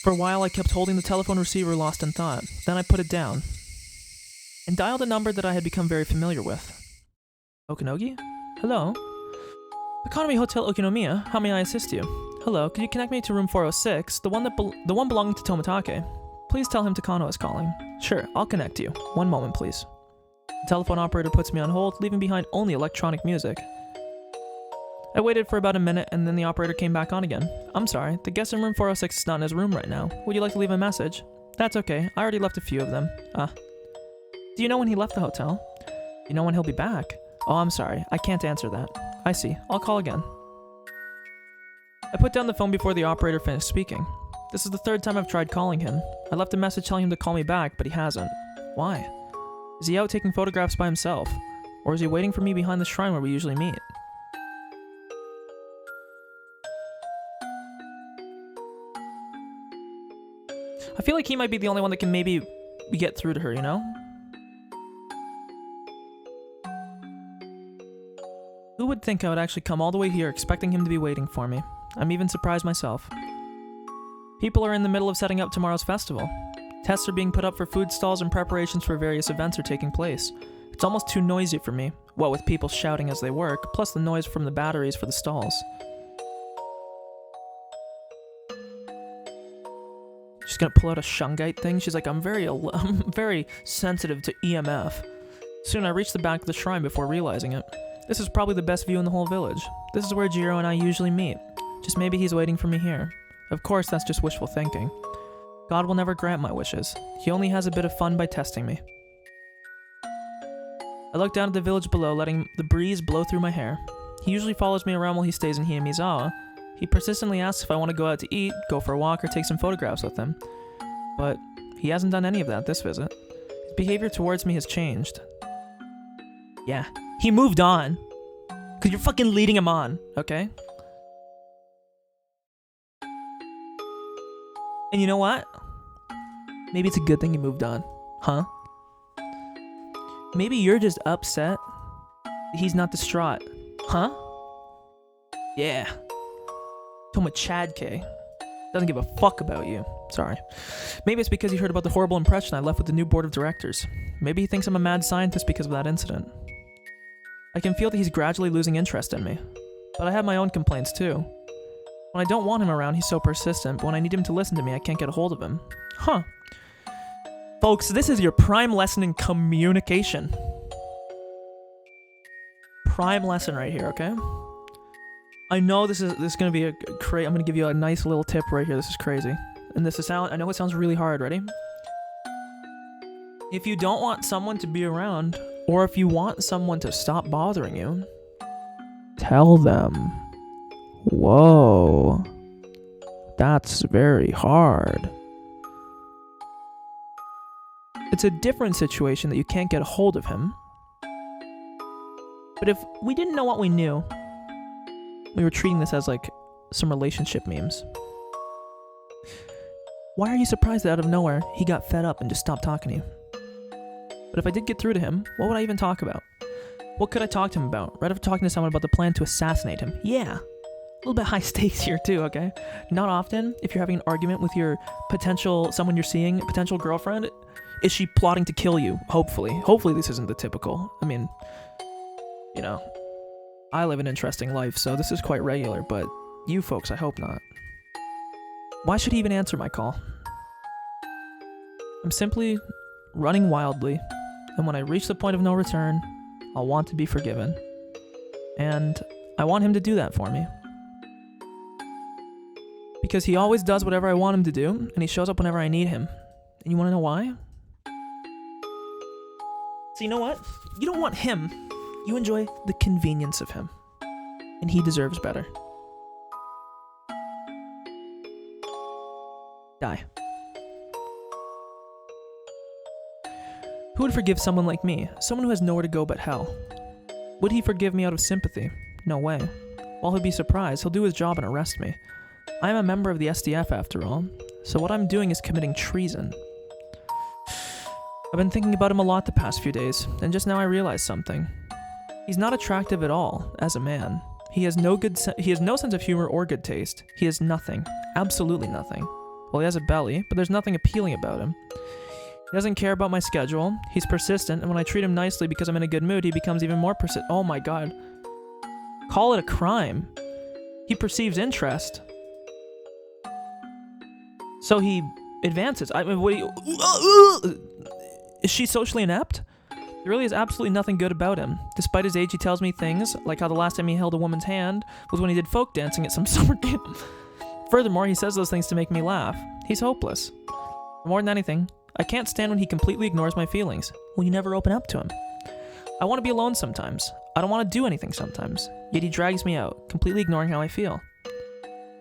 Speaker 1: For a while, I kept holding the telephone receiver lost in thought. Then I put it down. and dialed a number that I had become very familiar with. Okanogi? Hello? Economy Hotel Okinomiya, how may I assist you? Hello, could you connect me to room 406, the one belonging to Tomitake? Please tell him Takano is calling. Sure, I'll connect you. One moment, please. The telephone operator puts me on hold, leaving behind only electronic music. I waited for about a minute, and then the operator came back on again. I'm sorry, the guest in room 406 is not in his room right now. Would you like to leave a message? That's okay, I already left a few of them. Do you know when he left the hotel? You know when he'll be back? Oh, I'm sorry, I can't answer that. I see, I'll call again. I put down the phone before the operator finished speaking. This is the third time I've tried calling him. I left a message telling him to call me back, but he hasn't. Why? Is he out taking photographs by himself? Or is he waiting for me behind the shrine where we usually meet? I feel like he might be the only one that can maybe get through to her, you know? Who would think I would actually come all the way here expecting him to be waiting for me? I'm even surprised myself. People are in the middle of setting up tomorrow's festival. Tests are being put up for food stalls and preparations for various events are taking place. It's almost too noisy for me, what with people shouting as they work, plus the noise from the batteries for the stalls. She's gonna pull out a shungite thing. She's like, I'm very sensitive to EMF. Soon I reached the back of the shrine before realizing it. This is probably the best view in the whole village. This is where Jiro and I usually meet. Just maybe he's waiting for me here. Of course, that's just wishful thinking. God will never grant my wishes. He only has a bit of fun by testing me. I look down at the village below, letting the breeze blow through my hair. He usually follows me around while he stays in Hinamizawa. He persistently asks if I want to go out to eat, go for a walk, or take some photographs with him. But he hasn't done any of that this visit. His behavior towards me has changed. Yeah, he moved on. Because you're fucking leading him on, okay? And you know what? Maybe it's a good thing you moved on, huh? Maybe you're just upset that he's not distraught, huh? Yeah. Toma Chadke doesn't give a fuck about you. Sorry. Maybe it's because he heard about the horrible impression I left with the new board of directors. Maybe he thinks I'm a mad scientist because of that incident. I can feel that he's gradually losing interest in me. But I have my own complaints too. When I don't want him around, he's so persistent, but when I need him to listen to me, I can't get a hold of him. Huh. Folks, this is your prime lesson in communication. Prime lesson right here, okay? I know this is gonna be I'm gonna give you a nice little tip right here. This is crazy. And I know it sounds really hard. Ready? If you don't want someone to be around, or if you want someone to stop bothering you, tell them. Whoa. That's very hard. It's a different situation that you can't get a hold of him. But if we didn't know what we knew, we were treating this as like some relationship memes. Why are you surprised that out of nowhere he got fed up and just stopped talking to you? But if I did get through to him, what would I even talk about? What could I talk to him about? Right after talking to someone about the plan to assassinate him. Yeah. A little bit high stakes here too, okay? Not often, if you're having an argument with your someone you're seeing, potential girlfriend, is she plotting to kill you? Hopefully. Hopefully this isn't the typical. I mean, you know, I live an interesting life, so this is quite regular, but you folks, I hope not. Why should he even answer my call? I'm simply running wildly, and when I reach the point of no return, I'll want to be forgiven. And I want him to do that for me. Because he always does whatever I want him to do, and he shows up whenever I need him. And you want to know why? So you know what? You don't want him. You enjoy the convenience of him. And he deserves better. Die. Who would forgive someone like me? Someone who has nowhere to go but hell. Would he forgive me out of sympathy? No way. While he'll be surprised, he'll do his job and arrest me. I am a member of the SDF after all, so what I'm doing is committing treason. I've been thinking about him a lot the past few days, and just now I realized something. He's not attractive at all, as a man. He has no sense of humor or good taste. He has nothing. Absolutely nothing. Well, he has a belly, but there's nothing appealing about him. He doesn't care about my schedule. He's persistent, and when I treat him nicely because I'm in a good mood, he becomes even more persistent. Oh my god. Call it a crime. He perceives interest. So he advances. I mean, what do you... Is she socially inept? There really is absolutely nothing good about him. Despite his age, he tells me things, like how the last time he held a woman's hand was when he did folk dancing at some summer camp. Furthermore, he says those things to make me laugh. He's hopeless. More than anything, I can't stand when he completely ignores my feelings. Will you never open up to him? I want to be alone sometimes. I don't want to do anything sometimes. Yet he drags me out, completely ignoring how I feel.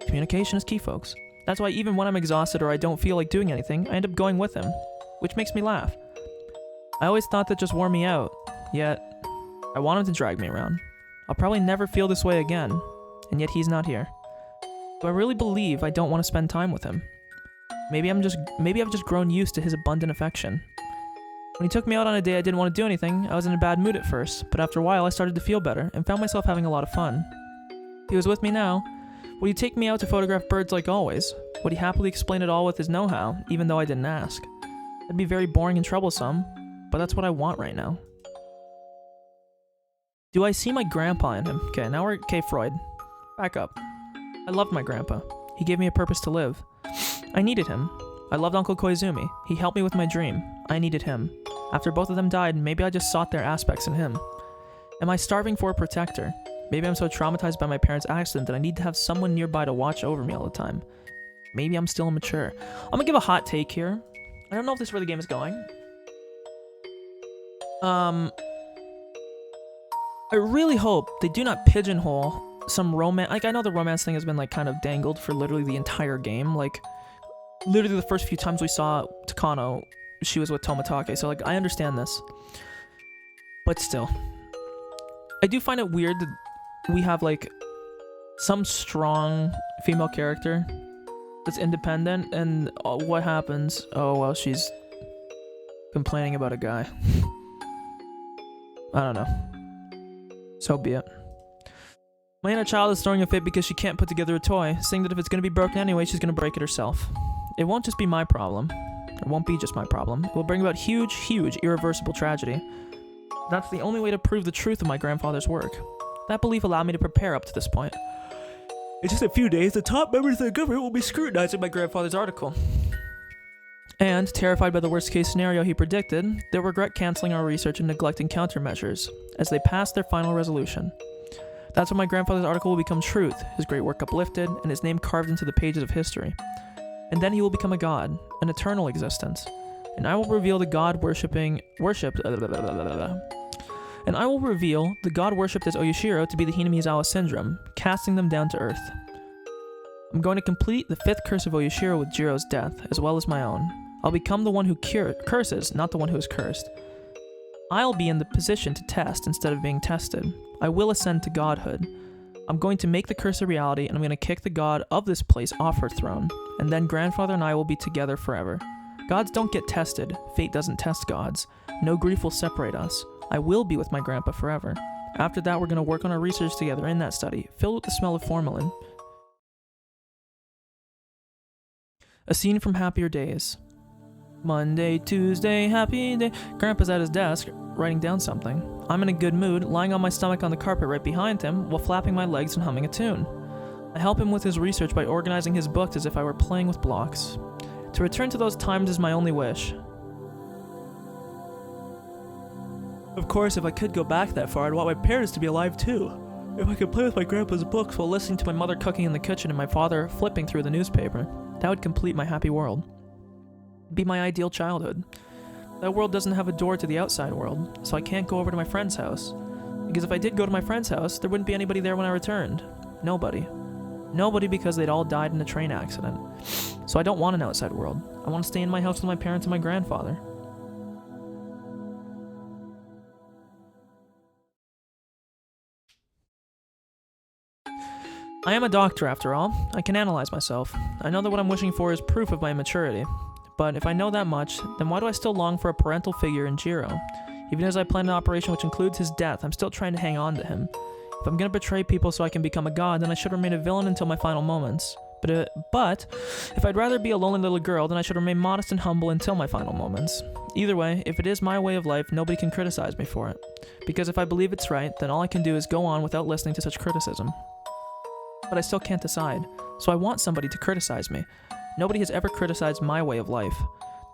Speaker 1: Communication is key, folks. That's why even when I'm exhausted or I don't feel like doing anything, I end up going with him, which makes me laugh. I always thought that just wore me out, yet I want him to drag me around. I'll probably never feel this way again, and yet he's not here. Do I really believe I don't want to spend time with him? Maybe I've just grown used to his abundant affection. When he took me out on a day I didn't want to do anything, I was in a bad mood at first, but after a while I started to feel better and found myself having a lot of fun. If he was with me now, would he take me out to photograph birds like always? Would he happily explain it all with his know-how, even though I didn't ask? That'd be very boring and troublesome, but that's what I want right now. Do I see my grandpa in him? Okay, Freud. Back up. I loved my grandpa. He gave me a purpose to live. I needed him. I loved Uncle Koizumi. He helped me with my dream. I needed him. After both of them died, maybe I just sought their aspects in him. Am I starving for a protector? Maybe I'm so traumatized by my parents' accident that I need to have someone nearby to watch over me all the time. Maybe I'm still immature. I'm gonna give a hot take here. I don't know if this is where the game is going. I really hope they do not pigeonhole some romance. Like, I know the romance thing has been, like, kind of dangled for literally the entire game. Like, literally the first few times we saw Takano, she was with Tomatake. So, like, I understand this. But still. I do find it weird that we have, like, some strong female character that's independent, and what happens? Oh, well, she's complaining about a guy. I don't know. So be it. My inner child is throwing a fit because she can't put together a toy, saying that if it's going to be broken anyway, she's going to break it herself. It won't just be my problem. It won't be just my problem. It will bring about huge, irreversible tragedy. That's the only way to prove the truth of my grandfather's work. That belief allowed me to prepare up to this point. In just a few days, the top members of the government will be scrutinizing my grandfather's article. And, terrified by the worst-case scenario he predicted, they'll regret canceling our research and neglecting countermeasures as they pass their final resolution. That's when my grandfather's article will become truth, his great work uplifted, and his name carved into the pages of history. And then he will become a god, an eternal existence. And I will reveal the god worshipped as Oyashiro to be the Hinamizawa syndrome, casting them down to earth. I'm going to complete the 5th curse of Oyashiro with Jiro's death, as well as my own. I'll become the one who curses, not the one who is cursed. I'll be in the position to test instead of being tested. I will ascend to godhood. I'm going to make the curse a reality, and I'm going to kick the god of this place off her throne, and then grandfather and I will be together forever. Gods don't get tested. Fate doesn't test gods. No grief will separate us. I will be with my grandpa forever. After that, we're going to work on our research together in that study, filled with the smell of formalin. A scene from Happier Days. Monday, Tuesday, happy day. Grandpa's at his desk, writing down something. I'm in a good mood, lying on my stomach on the carpet right behind him, while flapping my legs and humming a tune. I help him with his research by organizing his books as if I were playing with blocks. To return to those times is my only wish. Of course, if I could go back that far, I'd want my parents to be alive too. If I could play with my grandpa's books while listening to my mother cooking in the kitchen and my father flipping through the newspaper, that would complete my happy world. It'd be my ideal childhood. That world doesn't have a door to the outside world, so I can't go over to my friend's house. Because if I did go to my friend's house, there wouldn't be anybody there when I returned. Nobody. Nobody, because they'd all died in a train accident. So I don't want an outside world. I want to stay in my house with my parents and my grandfather. I am a doctor, after all. I can analyze myself. I know that what I'm wishing for is proof of my immaturity. But if I know that much, then why do I still long for a parental figure in Jiro? Even as I plan an operation which includes his death, I'm still trying to hang on to him. If I'm gonna betray people so I can become a god, then I should remain a villain until my final moments. But if I'd rather be a lonely little girl, then I should remain modest and humble until my final moments. Either way, if it is my way of life, nobody can criticize me for it. Because if I believe it's right, then all I can do is go on without listening to such criticism. But I still can't decide, so I want somebody to criticize me. Nobody has ever criticized my way of life.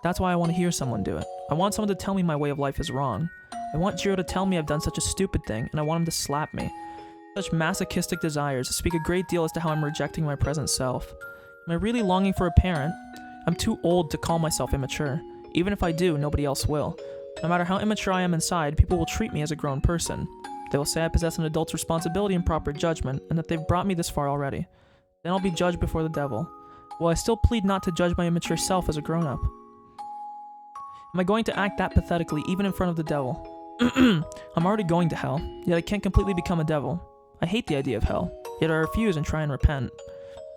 Speaker 1: That's why I want to hear someone do it. I want someone to tell me my way of life is wrong. I want Jiro to tell me I've done such a stupid thing, and I want him to slap me. Such masochistic desires speak a great deal as to how I'm rejecting my present self. Am I really longing for a parent? I'm too old to call myself immature. Even if I do, nobody else will. No matter how immature I am inside, people will treat me as a grown person. They will say I possess an adult's responsibility and proper judgment, and that they've brought me this far already. Then I'll be judged before the devil. Will I still plead not to judge my immature self as a grown-up? Am I going to act that pathetically even in front of the devil? I'm already going to hell, yet I can't completely become a devil. I hate the idea of hell, yet I refuse and try and repent.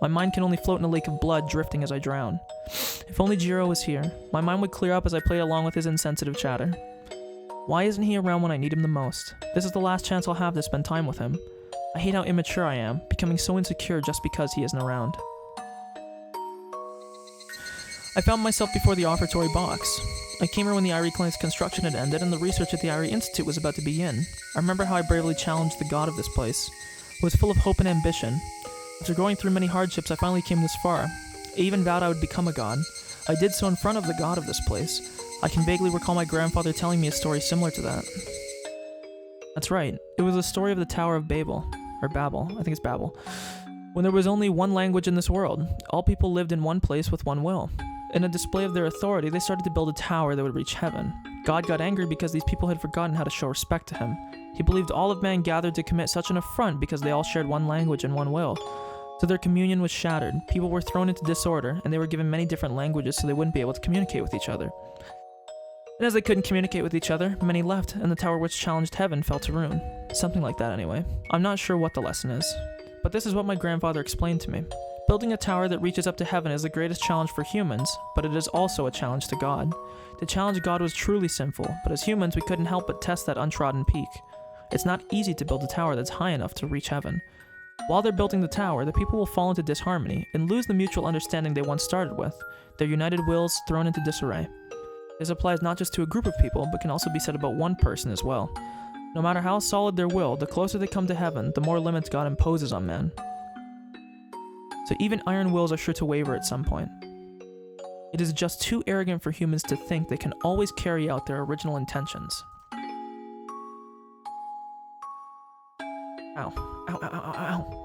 Speaker 1: My mind can only float in a lake of blood, drifting as I drown. If only Jiro was here, my mind would clear up as I played along with his insensitive chatter. Why isn't he around when I need him the most? This is the last chance I'll have to spend time with him. I hate how immature I am, becoming so insecure just because he isn't around. I found myself before the offertory box. I came here when the Irie clinic's construction had ended and the research at the Irie Institute was about to begin. I remember how I bravely challenged the god of this place. I was full of hope and ambition. After going through many hardships, I finally came this far. I even vowed I would become a god. I did so in front of the god of this place. I can vaguely recall my grandfather telling me a story similar to that. That's right, it was the story of the Tower of Babel. Or Babel, I think it's Babel. When there was only one language in this world, all people lived in one place with one will. In a display of their authority, they started to build a tower that would reach heaven. God got angry because these people had forgotten how to show respect to him. He believed all of man gathered to commit such an affront because they all shared one language and one will. So their communion was shattered, people were thrown into disorder, and they were given many different languages so they wouldn't be able to communicate with each other. And as they couldn't communicate with each other, many left, and the tower which challenged heaven fell to ruin. Something like that anyway. I'm not sure what the lesson is. But this is what my grandfather explained to me. Building a tower that reaches up to heaven is the greatest challenge for humans, but it is also a challenge to God. To challenge God was truly sinful, but as humans we couldn't help but test that untrodden peak. It's not easy to build a tower that's high enough to reach heaven. While they're building the tower, the people will fall into disharmony and lose the mutual understanding they once started with, their united wills thrown into disarray. This applies not just to a group of people, but can also be said about one person as well. No matter how solid their will, the closer they come to heaven, the more limits God imposes on man. So even iron wills are sure to waver at some point. It is just too arrogant for humans to think they can always carry out their original intentions. Ow. Ow, ow, ow, ow, ow.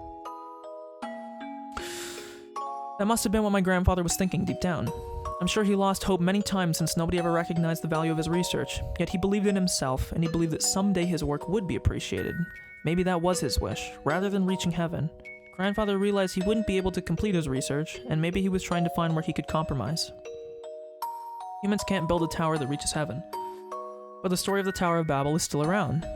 Speaker 1: That must have been what my grandfather was thinking deep down. I'm sure he lost hope many times since nobody ever recognized the value of his research, yet he believed in himself, and he believed that someday his work would be appreciated. Maybe that was his wish, rather than reaching heaven. Grandfather realized he wouldn't be able to complete his research, and maybe he was trying to find where he could compromise. Humans can't build a tower that reaches heaven, but the story of the Tower of Babel is still around.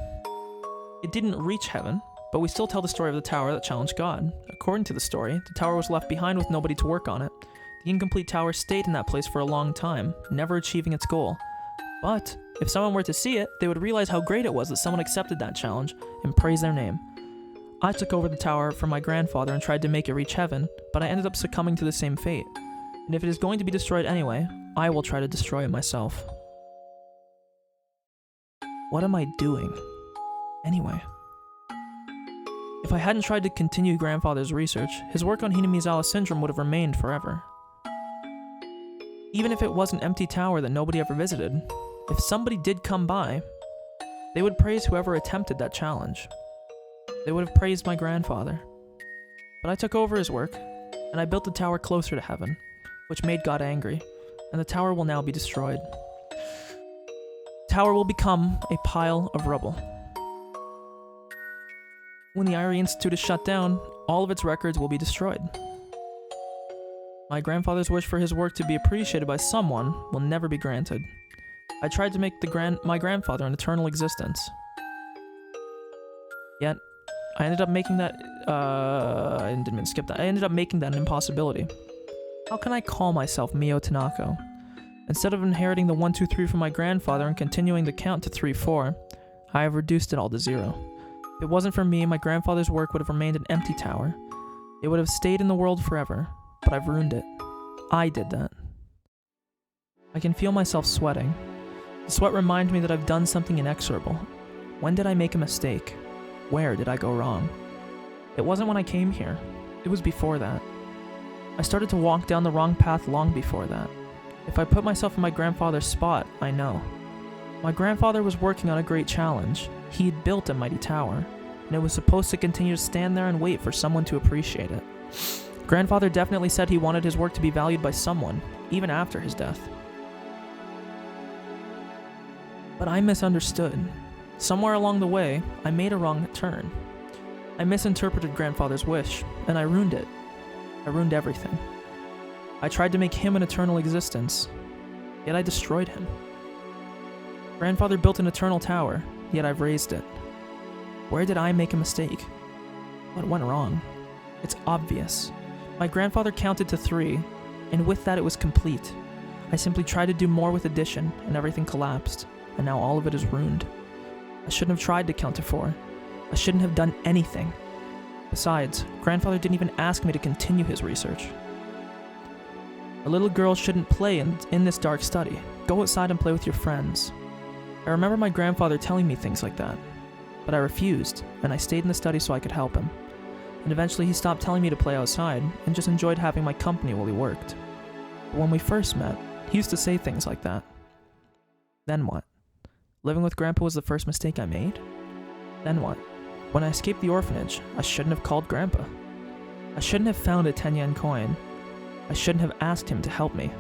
Speaker 1: It didn't reach heaven, but we still tell the story of the tower that challenged God. According to the story, the tower was left behind with nobody to work on it. The incomplete tower stayed in that place for a long time, never achieving its goal. But if someone were to see it, they would realize how great it was that someone accepted that challenge and praised their name. I took over the tower from my grandfather and tried to make it reach heaven, but I ended up succumbing to the same fate. And if it is going to be destroyed anyway, I will try to destroy it myself. What am I doing? Anyway. If I hadn't tried to continue grandfather's research, his work on Hinamizawa syndrome would have remained forever. Even if it was an empty tower that nobody ever visited, if somebody did come by, they would praise whoever attempted that challenge. They would have praised my grandfather. But I took over his work, and I built the tower closer to heaven, which made God angry, and the tower will now be destroyed. The tower will become a pile of rubble. When the Irie Institute is shut down, all of its records will be destroyed. My grandfather's wish for his work to be appreciated by someone will never be granted. I tried to make my grandfather an eternal existence. Yet, I ended up making that, I didn't mean to skip that. I ended up making that an impossibility. How can I call myself Mio Tanako? Instead of inheriting the 1, 2, 3 from my grandfather and continuing the count to 3, 4, I have reduced it all to 0. If it wasn't for me, my grandfather's work would have remained an empty tower. It would have stayed in the world forever, but I've ruined it. I did that. I can feel myself sweating. The sweat reminds me that I've done something inexorable. When did I make a mistake? Where did I go wrong? It wasn't when I came here. It was before that. I started to walk down the wrong path long before that. If I put myself in my grandfather's spot, I know. My grandfather was working on a great challenge. He had built a mighty tower, and it was supposed to continue to stand there and wait for someone to appreciate it. Grandfather definitely said he wanted his work to be valued by someone, even after his death. But I misunderstood. Somewhere along the way, I made a wrong turn. I misinterpreted grandfather's wish, and I ruined it. I ruined everything. I tried to make him an eternal existence, yet I destroyed him. Grandfather built an eternal tower, yet I've raised it. Where did I make a mistake? What went wrong? It's obvious. My grandfather counted to 3, and with that it was complete. I simply tried to do more with addition, and everything collapsed, and now all of it is ruined. I shouldn't have tried to count to 4. I shouldn't have done anything. Besides, grandfather didn't even ask me to continue his research. A little girl shouldn't play in this dark study. Go outside and play with your friends. I remember my grandfather telling me things like that, but I refused, and I stayed in the study so I could help him. And eventually he stopped telling me to play outside, and just enjoyed having my company while he worked. But when we first met, he used to say things like that. Then what? Living with Grandpa was the first mistake I made? Then what? When I escaped the orphanage, I shouldn't have called Grandpa. I shouldn't have found a 10-yen coin. I shouldn't have asked him to help me.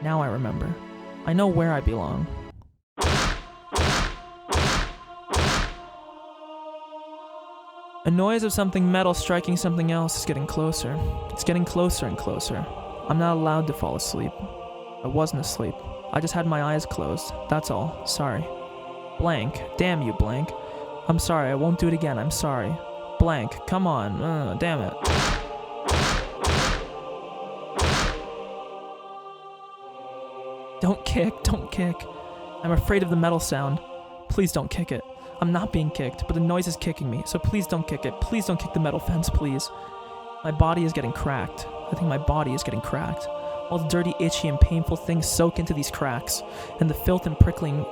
Speaker 1: Now I remember. I know where I belong. A noise of something metal striking something else is getting closer. It's getting closer and closer. I'm not allowed to fall asleep. I wasn't asleep. I just had my eyes closed. That's all. Sorry. Blank. Damn you, Blank. I'm sorry. I won't do it again. I'm sorry. Blank. Come on. Damn it. Don't kick. Don't kick. I'm afraid of the metal sound. Please don't kick it. I'm not being kicked, but the noise is kicking me, so please don't kick it. Please don't kick the metal fence, please. My body is getting cracked. I think my body is getting cracked. All the dirty, itchy, and painful things soak into these cracks, and the filth and prickling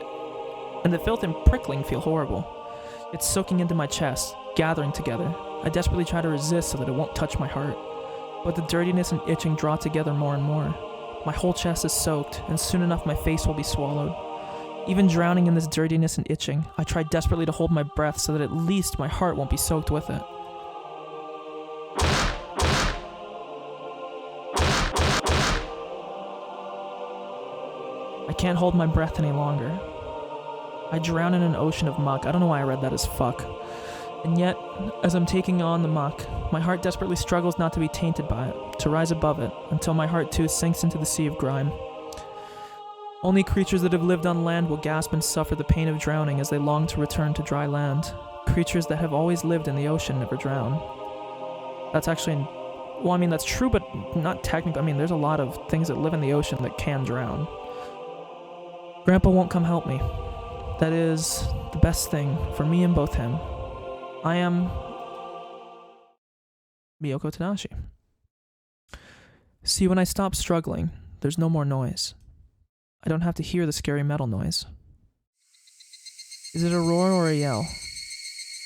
Speaker 1: feel horrible. It's soaking into my chest, gathering together. I desperately try to resist so that it won't touch my heart. But the dirtiness and itching draw together more and more. My whole chest is soaked, and soon enough my face will be swallowed. Even drowning in this dirtiness and itching, I try desperately to hold my breath so that at least my heart won't be soaked with it. I can't hold my breath any longer. I drown in an ocean of muck. I don't know why I read that as fuck. And yet, as I'm taking on the muck, my heart desperately struggles not to be tainted by it, to rise above it, until my heart too sinks into the sea of grime. Only creatures that have lived on land will gasp and suffer the pain of drowning as they long to return to dry land. Creatures that have always lived in the ocean never drown. That's actually, well, I mean, that's true, but not technically. I mean, there's a lot of things that live in the ocean that can drown. Grandpa won't come help me. That is the best thing for me and both him. I am Miyoko Tadashi. See, when I stop struggling, there's no more noise. I don't have to hear the scary metal noise. Is it a roar or a yell?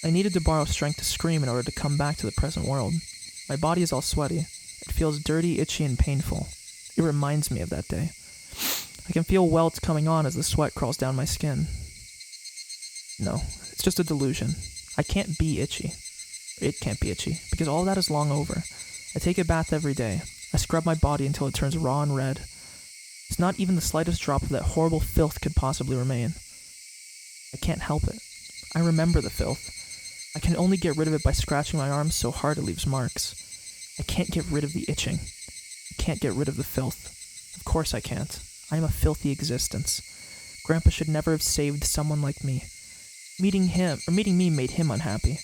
Speaker 1: I needed to borrow strength to scream in order to come back to the present world. My body is all sweaty. It feels dirty, itchy, and painful. It reminds me of that day. I can feel welts coming on as the sweat crawls down my skin. No, it's just a delusion. I can't be itchy. It can't be itchy, because all that is long over. I take a bath every day. I scrub my body until it turns raw and red. It's not even the slightest drop of that horrible filth could possibly remain. I can't help it. I remember the filth. I can only get rid of it by scratching my arms so hard it leaves marks. I can't get rid of the itching. I can't get rid of the filth. Of course I can't. I am a filthy existence. Grandpa should never have saved someone like me. Meeting me made him unhappy.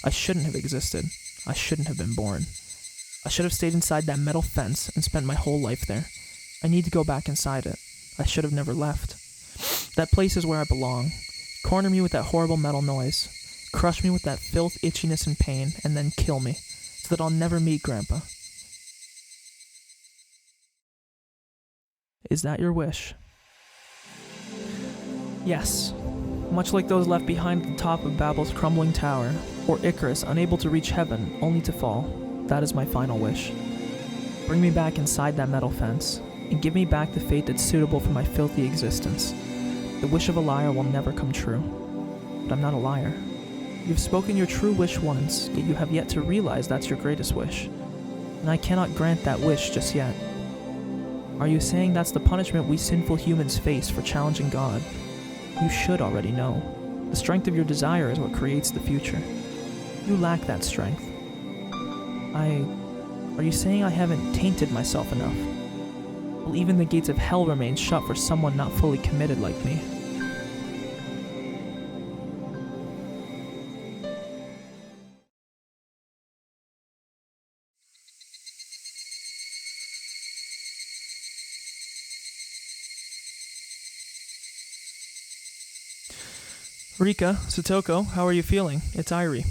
Speaker 1: I shouldn't have existed. I shouldn't have been born. I should have stayed inside that metal fence and spent my whole life there. I need to go back inside it. I should have never left. That place is where I belong. Corner me with that horrible metal noise. Crush me with that filth, itchiness, and pain, and then kill me, so that I'll never meet Grandpa. Is that your wish? Yes. Much like those left behind at the top of Babel's crumbling tower, or Icarus unable to reach heaven only to fall, that is my final wish. Bring me back inside that metal fence, and give me back the fate that's suitable for my filthy existence. The wish of a liar will never come true. But I'm not a liar. You've spoken your true wish once, yet you have yet to realize that's your greatest wish. And I cannot grant that wish just yet. Are you saying that's the punishment we sinful humans face for challenging God? You should already know. The strength of your desire is what creates the future. You lack that strength. Are you saying I haven't tainted myself enough? Well, even the gates of hell remain shut for someone not fully committed like me. Rika, Satoko, how are you feeling? It's Irie.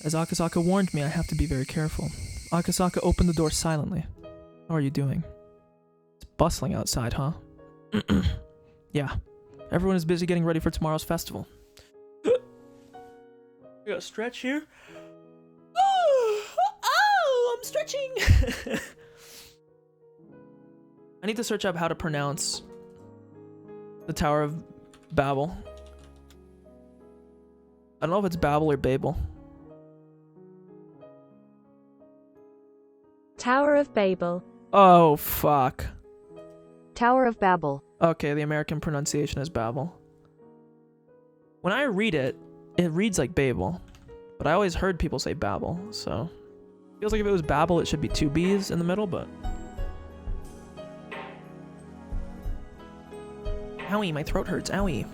Speaker 1: As Akasaka warned me, I have to be very careful. Akasaka opened the door silently. How are you doing? It's bustling outside, huh? Yeah. Everyone is busy getting ready for tomorrow's festival. You got a stretch here? Oh, I'm stretching! I need to search up how to pronounce the Tower of Babel. I don't know if it's Babel or Babel.
Speaker 3: Tower of Babel.
Speaker 1: Oh, fuck.
Speaker 3: Tower of Babel.
Speaker 1: Okay, the American pronunciation is Babel. When I read it, it reads like Babel. But I always heard people say Babel, so... Feels like if it was Babel, it should be two B's in the middle, but... Owie, my throat hurts, owie.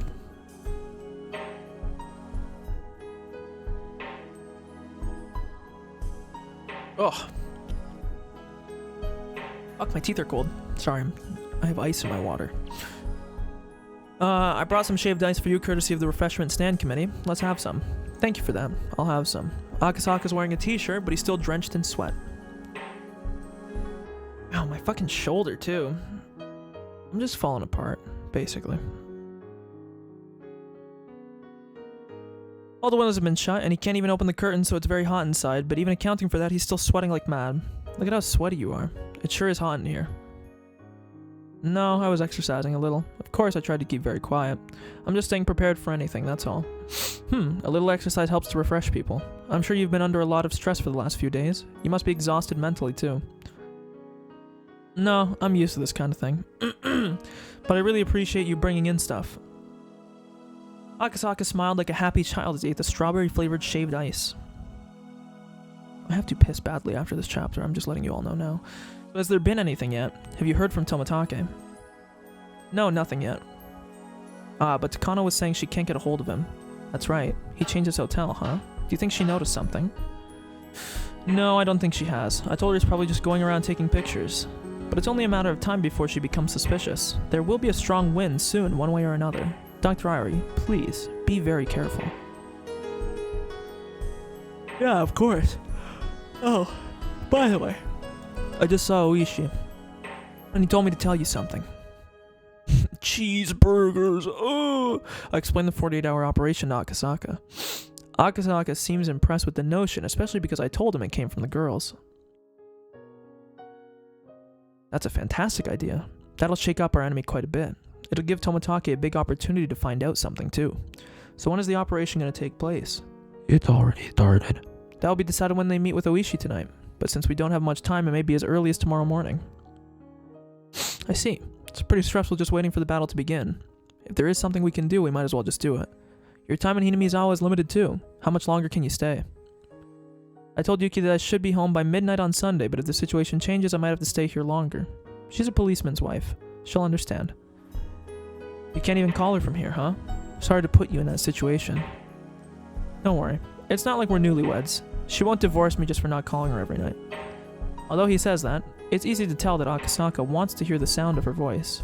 Speaker 1: Ugh. Fuck, my teeth are cold. Sorry, I have ice in my water. I brought some shaved ice for you courtesy of the refreshment stand committee. Let's have some. Thank you for that. I'll have some. Akasaka's wearing a t-shirt, but he's still drenched in sweat. Ow, my fucking shoulder, too. I'm just falling apart, basically. All the windows have been shut, and he can't even open the curtains, so it's very hot inside, but even accounting for that, he's still sweating like mad. Look at how sweaty you are. It sure is hot in here. No, I was exercising a little. Of course, I tried to keep very quiet. I'm just staying prepared for anything, that's all. A little exercise helps to refresh people. I'm sure you've been under a lot of stress for the last few days. You must be exhausted mentally, too. No, I'm used to this kind of thing. But I really appreciate you bringing in stuff. Akasaka smiled like a happy child as he ate the strawberry-flavored shaved ice. I have to piss badly after this chapter, I'm just letting you all know now. So has there been anything yet? Have you heard from Tomatake? No, nothing yet. But Takano was saying she can't get a hold of him. That's right, he changed his hotel, huh? Do you think she noticed something? No, I don't think she has. I told her he's probably just going around taking pictures. But it's only a matter of time before she becomes suspicious. There will be a strong wind soon, one way or another. Dr. Irie, please, be very careful. Yeah, of course. Oh, by the way, I just saw Oishi, and he told me to tell you something. Cheeseburgers, oh! I explained the 48-hour operation to Akasaka. Akasaka seems impressed with the notion, especially because I told him it came from the girls. That's a fantastic idea. That'll shake up our enemy quite a bit. It'll give Tomatake a big opportunity to find out something, too. So when is the operation going to take place? It's already started. That'll be decided when they meet with Oishi tonight. But since we don't have much time, it may be as early as tomorrow morning. I see. It's pretty stressful just waiting for the battle to begin. If there is something we can do, we might as well just do it. Your time in Hinamizawa is limited, too. How much longer can you stay? I told Yuki that I should be home by midnight on Sunday, but if the situation changes, I might have to stay here longer. She's a policeman's wife. She'll understand. You can't even call her from here, huh? Sorry to put you in that situation. Don't worry. It's not like we're newlyweds. She won't divorce me just for not calling her every night. Although he says that, it's easy to tell that Akasaka wants to hear the sound of her voice.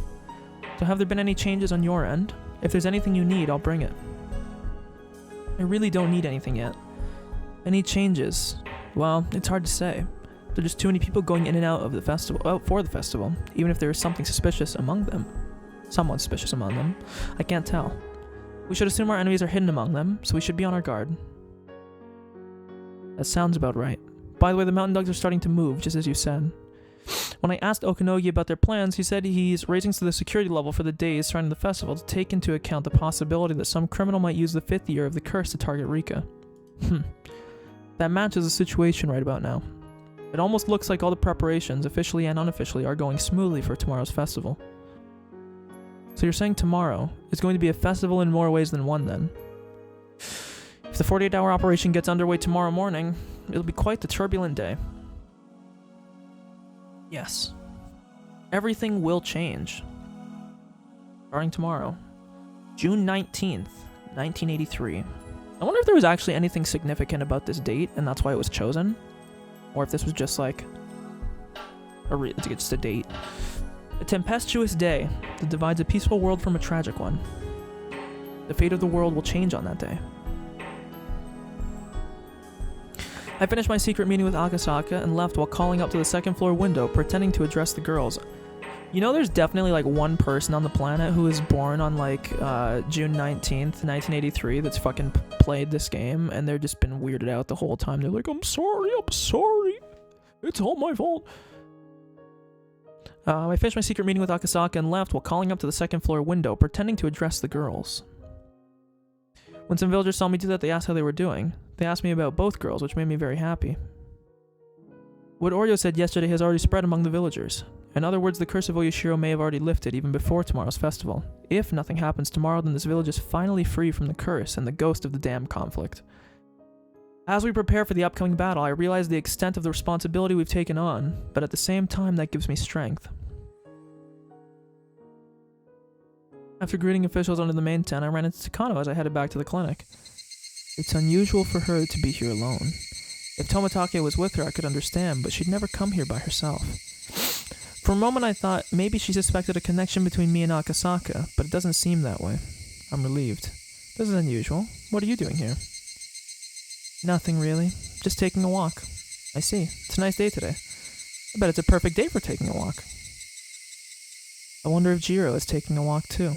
Speaker 1: So have there been any changes on your end? If there's anything you need, I'll bring it. I really don't need anything yet. Any changes? Well, it's hard to say. There are just too many people going in and out of the festival, for the festival, even if there is something suspicious among them. Someone suspicious among them. I can't tell. We should assume our enemies are hidden among them, so we should be on our guard. That sounds about right. By the way, the mountain dogs are starting to move, just as you said. When I asked Okanogi about their plans, he said he's raising the security level for the days surrounding the festival to take into account the possibility that some criminal might use the 5th year of the curse to target Rika. That matches the situation right about now. It almost looks like all the preparations, officially and unofficially, are going smoothly for tomorrow's festival. So you're saying tomorrow is going to be a festival in more ways than one, then? If the 48-hour operation gets underway tomorrow morning, it'll be quite the turbulent day. Yes. Everything will change. Starting tomorrow. June 19th, 1983. I wonder if there was actually anything significant about this date, and that's why it was chosen? Or if this was just like... just a date. A tempestuous day that divides a peaceful world from a tragic one. The fate of the world will change on that day. I finished my secret meeting with Akasaka and left while calling up to the second floor window, pretending to address the girls. You know, there's definitely like one person on the planet who was born on like June 19th, 1983 that's fucking played this game, and they've just been weirded out the whole time. They're like, I'm sorry. It's all my fault. I finished my secret meeting with Akasaka and left while calling up to the second floor window, pretending to address the girls. When some villagers saw me do that, they asked how they were doing. They asked me about both girls, which made me very happy. What Oryo said yesterday has already spread among the villagers. In other words, the curse of Oyashiro may have already lifted even before tomorrow's festival. If nothing happens tomorrow, then this village is finally free from the curse and the ghost of the damn conflict. As we prepare for the upcoming battle, I realize the extent of the responsibility we've taken on, but at the same time, that gives me strength. After greeting officials under the main tent, I ran into Takano as I headed back to the clinic. It's unusual for her to be here alone. If Tomitake was with her, I could understand, but she'd never come here by herself. For a moment, I thought maybe she suspected a connection between me and Akasaka, but it doesn't seem that way. I'm relieved. This is unusual. What are you doing here? Nothing, really. Just taking a walk. I see. It's a nice day today. I bet it's a perfect day for taking a walk. I wonder if Jiro is taking a walk, too.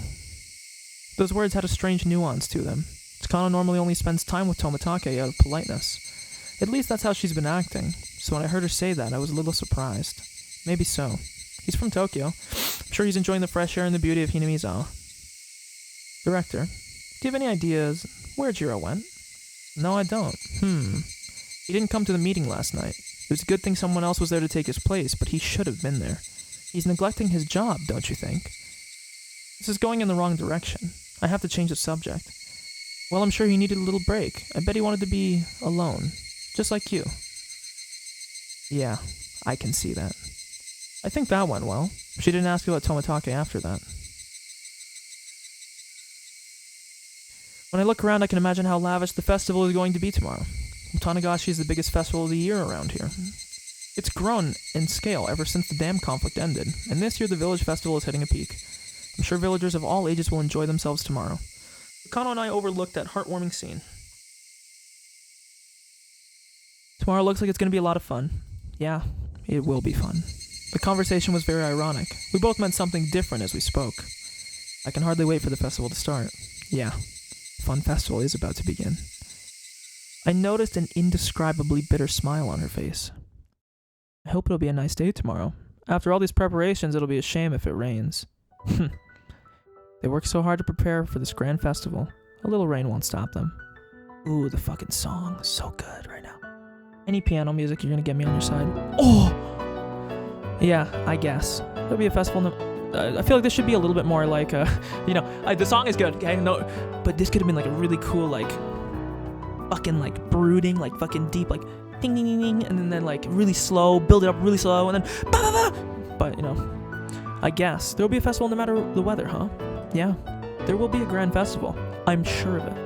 Speaker 1: Those words had a strange nuance to them. Takano normally only spends time with Tomitake out of politeness. At least that's how she's been acting, so when I heard her say that, I was a little surprised. Maybe so. He's from Tokyo. I'm sure he's enjoying the fresh air and the beauty of Hinamizawa. Director, do you have any ideas where Jiro went? No, I don't. He didn't come to the meeting last night. It was a good thing someone else was there to take his place, but he should have been there. He's neglecting his job, don't you think? This is going in the wrong direction. I have to change the subject. Well, I'm sure he needed a little break. I bet he wanted to be alone. Just like you. Yeah, I can see that. I think that went well. She didn't ask you about Tomitake after that. When I look around, I can imagine how lavish the festival is going to be tomorrow. Tanagashi is the biggest festival of the year around here. It's grown in scale ever since the dam conflict ended, and this year the village festival is hitting a peak. I'm sure villagers of all ages will enjoy themselves tomorrow. Kano and I overlooked that heartwarming scene. Tomorrow looks like it's going to be a lot of fun. Yeah, it will be fun. The conversation was very ironic. We both meant something different as we spoke. I can hardly wait for the festival to start. Yeah, the fun festival is about to begin. I noticed an indescribably bitter smile on her face. I hope it'll be a nice day tomorrow. After all these preparations, it'll be a shame if it rains. They worked so hard to prepare for this grand festival. A little rain won't stop them. Ooh, the fucking song is so good right now. Any piano music, you're gonna get me on your side. Oh! Yeah, I guess. It'll be a festival. I feel like this should be a little bit more like, the song is good, okay? No, but this could have been like a really cool, like, fucking like brooding, like fucking deep, like ding ding ding ding, and then like really slow, build it up really slow, and then ba ba ba. But I guess there'll be a festival no matter the weather, huh? Yeah, there will be a grand festival. I'm sure of it.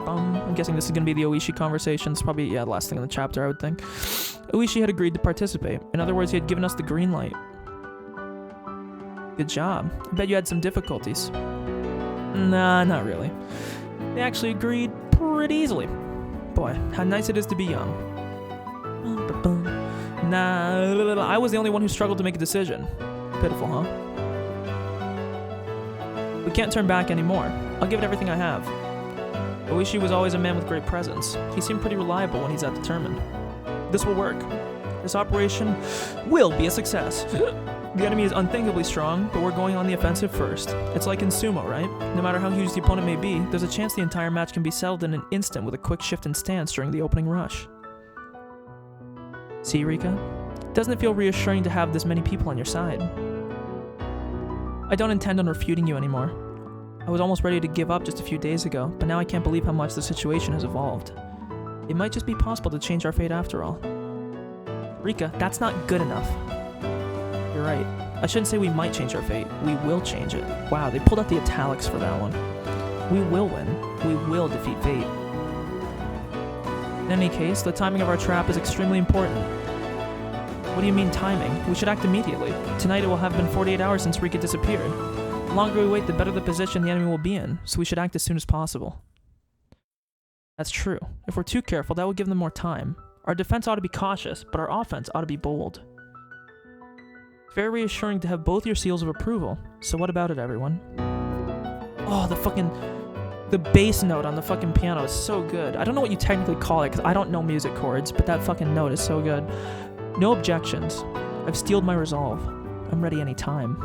Speaker 1: I'm guessing this is going to be the Oishi conversation. It's probably, the last thing in the chapter, I would think. Oishi had agreed to participate. In other words, he had given us the green light. Good job. I bet you had some difficulties. Nah, not really. They actually agreed pretty easily. Boy, how nice it is to be young. Nah, I was the only one who struggled to make a decision. Pitiful, huh? We can't turn back anymore. I'll give it everything I have. Oishi was always a man with great presence. He seemed pretty reliable when he's that determined. This will work. This operation will be a success. The enemy is unthinkably strong, but we're going on the offensive first. It's like in sumo, right? No matter how huge the opponent may be, there's a chance the entire match can be settled in an instant with a quick shift in stance during the opening rush. See, Rika? Doesn't it feel reassuring to have this many people on your side? I don't intend on refuting you anymore. I was almost ready to give up just a few days ago, but now I can't believe how much the situation has evolved. It might just be possible to change our fate after all. Rika, that's not good enough. You're right. I shouldn't say we might change our fate. We will change it. Wow, they pulled out the italics for that one. We will win. We will defeat fate. In any case, the timing of our trap is extremely important. What do you mean timing? We should act immediately. Tonight it will have been 48 hours since Rika disappeared. The longer we wait, the better the position the enemy will be in, so we should act as soon as possible. That's true. If we're too careful, that will give them more time. Our defense ought to be cautious, but our offense ought to be bold. It's very reassuring to have both your seals of approval. So what about it, everyone? Oh, the bass note on the fucking piano is so good. I don't know what you technically call it, because I don't know music chords, but that fucking note is so good. No objections. I've steeled my resolve. I'm ready any time.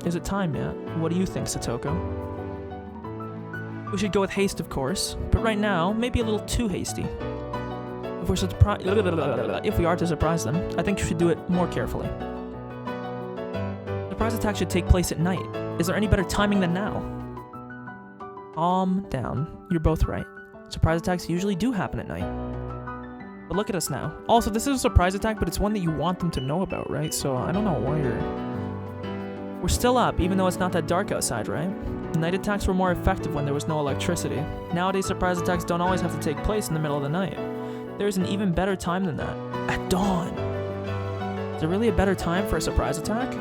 Speaker 1: Is it time yet? What do you think, Satoko? We should go with haste, of course, but right now, maybe a little too hasty. If we are to surprise them, I think we should do it more carefully. Surprise attack should take place at night. Is there any better timing than now? Calm down. You're both right. Surprise attacks usually do happen at night. But look at us now. Also, this is a surprise attack, but it's one that you want them to know about, right? So I don't know why we're still up, even though it's not that dark outside, right? Night attacks were more effective when there was no electricity. Nowadays, surprise attacks don't always have to take place in the middle of the night. There's an even better time than that. At dawn. Is there really a better time for a surprise attack?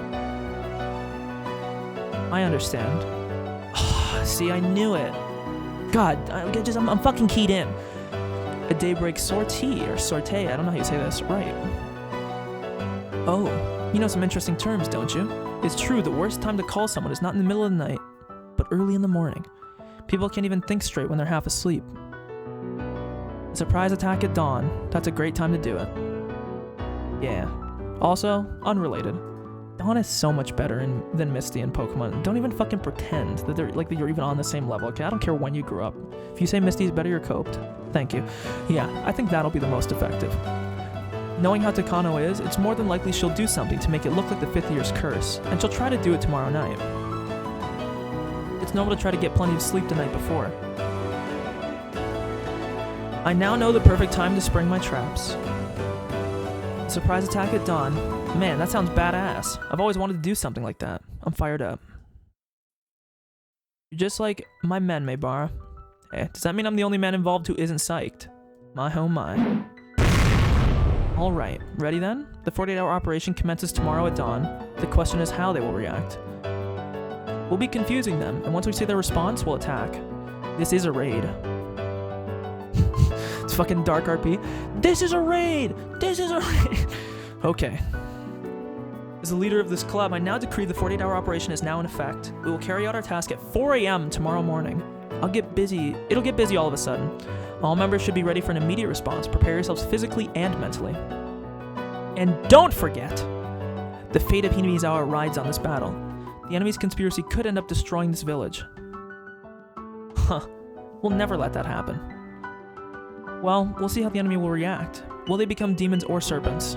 Speaker 1: I understand. See, I knew it. God, I'm fucking keyed in. A daybreak sortie, or sortie, I don't know how you say this, right. Oh, you know some interesting terms, don't you? It's true, the worst time to call someone is not in the middle of the night, but early in the morning. People can't even think straight when they're half asleep. A surprise attack at dawn, that's a great time to do it. Yeah. Also, unrelated. Dawn is so much better than Misty in Pokemon. Don't even fucking pretend that you're even on the same level, okay? I don't care when you grew up. If you say Misty's better, you're coped. Thank you. Yeah, I think that'll be the most effective. Knowing how Takano is, it's more than likely she'll do something to make it look like the 5th year's curse, and she'll try to do it tomorrow night. It's normal to try to get plenty of sleep the night before. I now know the perfect time to spring my traps. Surprise attack at dawn. Man, that sounds badass. I've always wanted to do something like that. I'm fired up. You're just like my men, Maybara. Hey, does that mean I'm the only man involved who isn't psyched? My oh my. Alright, ready then? The 48-hour operation commences tomorrow at dawn. The question is how they will react. We'll be confusing them, and once we see their response, we'll attack. This is a raid. It's fucking dark RP. This is a raid! This is a raid! Okay. As the leader of this club, I now decree the 48-hour operation is now in effect. We will carry out our task at 4 a.m. tomorrow morning. It'll get busy all of a sudden. All members should be ready for an immediate response. Prepare yourselves physically and mentally. And don't forget, the fate of Hinamizawa rides on this battle. The enemy's conspiracy could end up destroying this village. Huh. We'll never let that happen. Well, we'll see how the enemy will react. Will they become demons or serpents?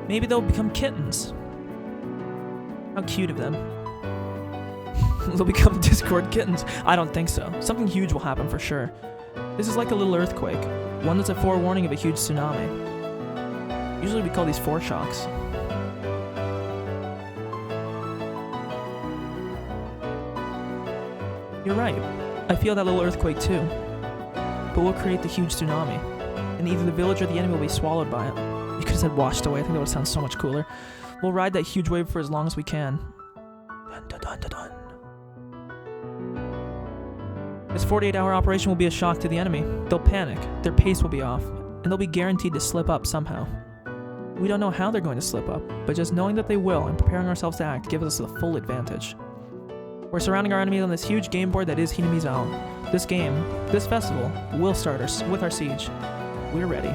Speaker 1: Maybe they'll become kittens. How cute of them. They'll become Discord kittens. I don't think so. Something huge will happen for sure. This is like a little earthquake. One that's a forewarning of a huge tsunami. Usually we call these foreshocks. You're right. I feel that little earthquake too. But we'll create the huge tsunami. And either the village or the enemy will be swallowed by it. You could have said washed away. I think that would sound so much cooler. We'll ride that huge wave for as long as we can. Dun dun dun dun dun. This 48-hour operation will be a shock to the enemy. They'll panic, their pace will be off, and they'll be guaranteed to slip up somehow. We don't know how they're going to slip up, but just knowing that they will and preparing ourselves to act gives us the full advantage. We're surrounding our enemies on this huge game board that is Hinamizawa. This game, this festival, will start with our siege. We're ready.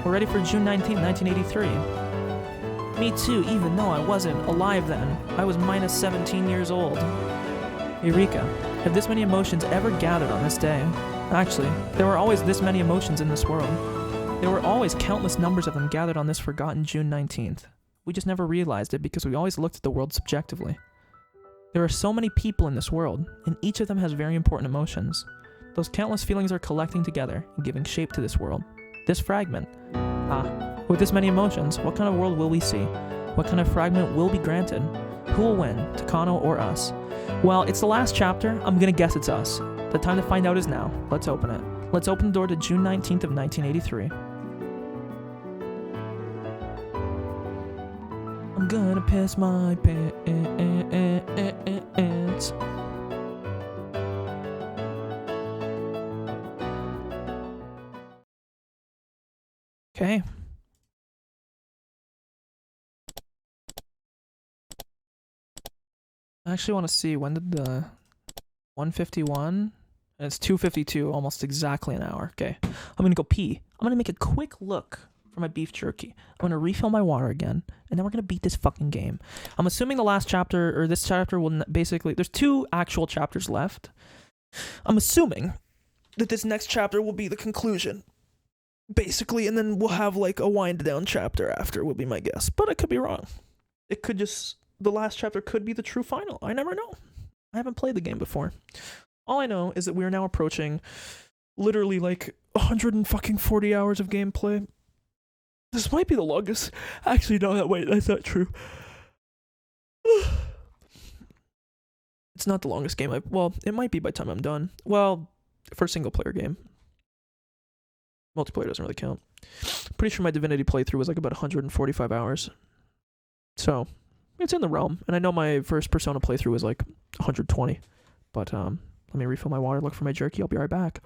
Speaker 1: We're ready for June 19, 1983. Me too, even though I wasn't alive then. I was minus 17 years old. Eureka. Have this many emotions ever gathered on this day? Actually, there were always this many emotions in this world. There were always countless numbers of them gathered on this forgotten June 19th. We just never realized it because we always looked at the world subjectively. There are so many people in this world, and each of them has very important emotions. Those countless feelings are collecting together and giving shape to this world. This fragment. With this many emotions, what kind of world will we see? What kind of fragment will be granted? Who will win, Takano or us? Well, it's the last chapter. I'm gonna guess it's us. The time to find out is now. Let's open it. Let's open the door to June 19th of 1983. I'm gonna piss my pants. Okay. I actually want to see, when did the 151? And it's 2:52, almost exactly an hour. Okay. I'm gonna go pee. I'm gonna make a quick look for my beef jerky. I'm gonna refill my water again, and then we're gonna beat this fucking game. I'm assuming the last chapter, or this chapter, will basically... There's 2 actual chapters left. I'm assuming that this next chapter will be the conclusion, basically, and then we'll have like a wind down chapter after, would be my guess. But I could be wrong. It could just... The last chapter could be the true final. I never know. I haven't played the game before. All I know is that we are now approaching literally like 140 hours of gameplay. This might be the longest. Actually, no, wait, that's not true. It's not the longest game well, it might be by the time I'm done. Well, for a single player game. Multiplayer doesn't really count. Pretty sure my Divinity playthrough was like about 145 hours. So, it's in the realm. And I know my first Persona playthrough was like 120. But let me refill my water, look for my jerky. I'll be right back.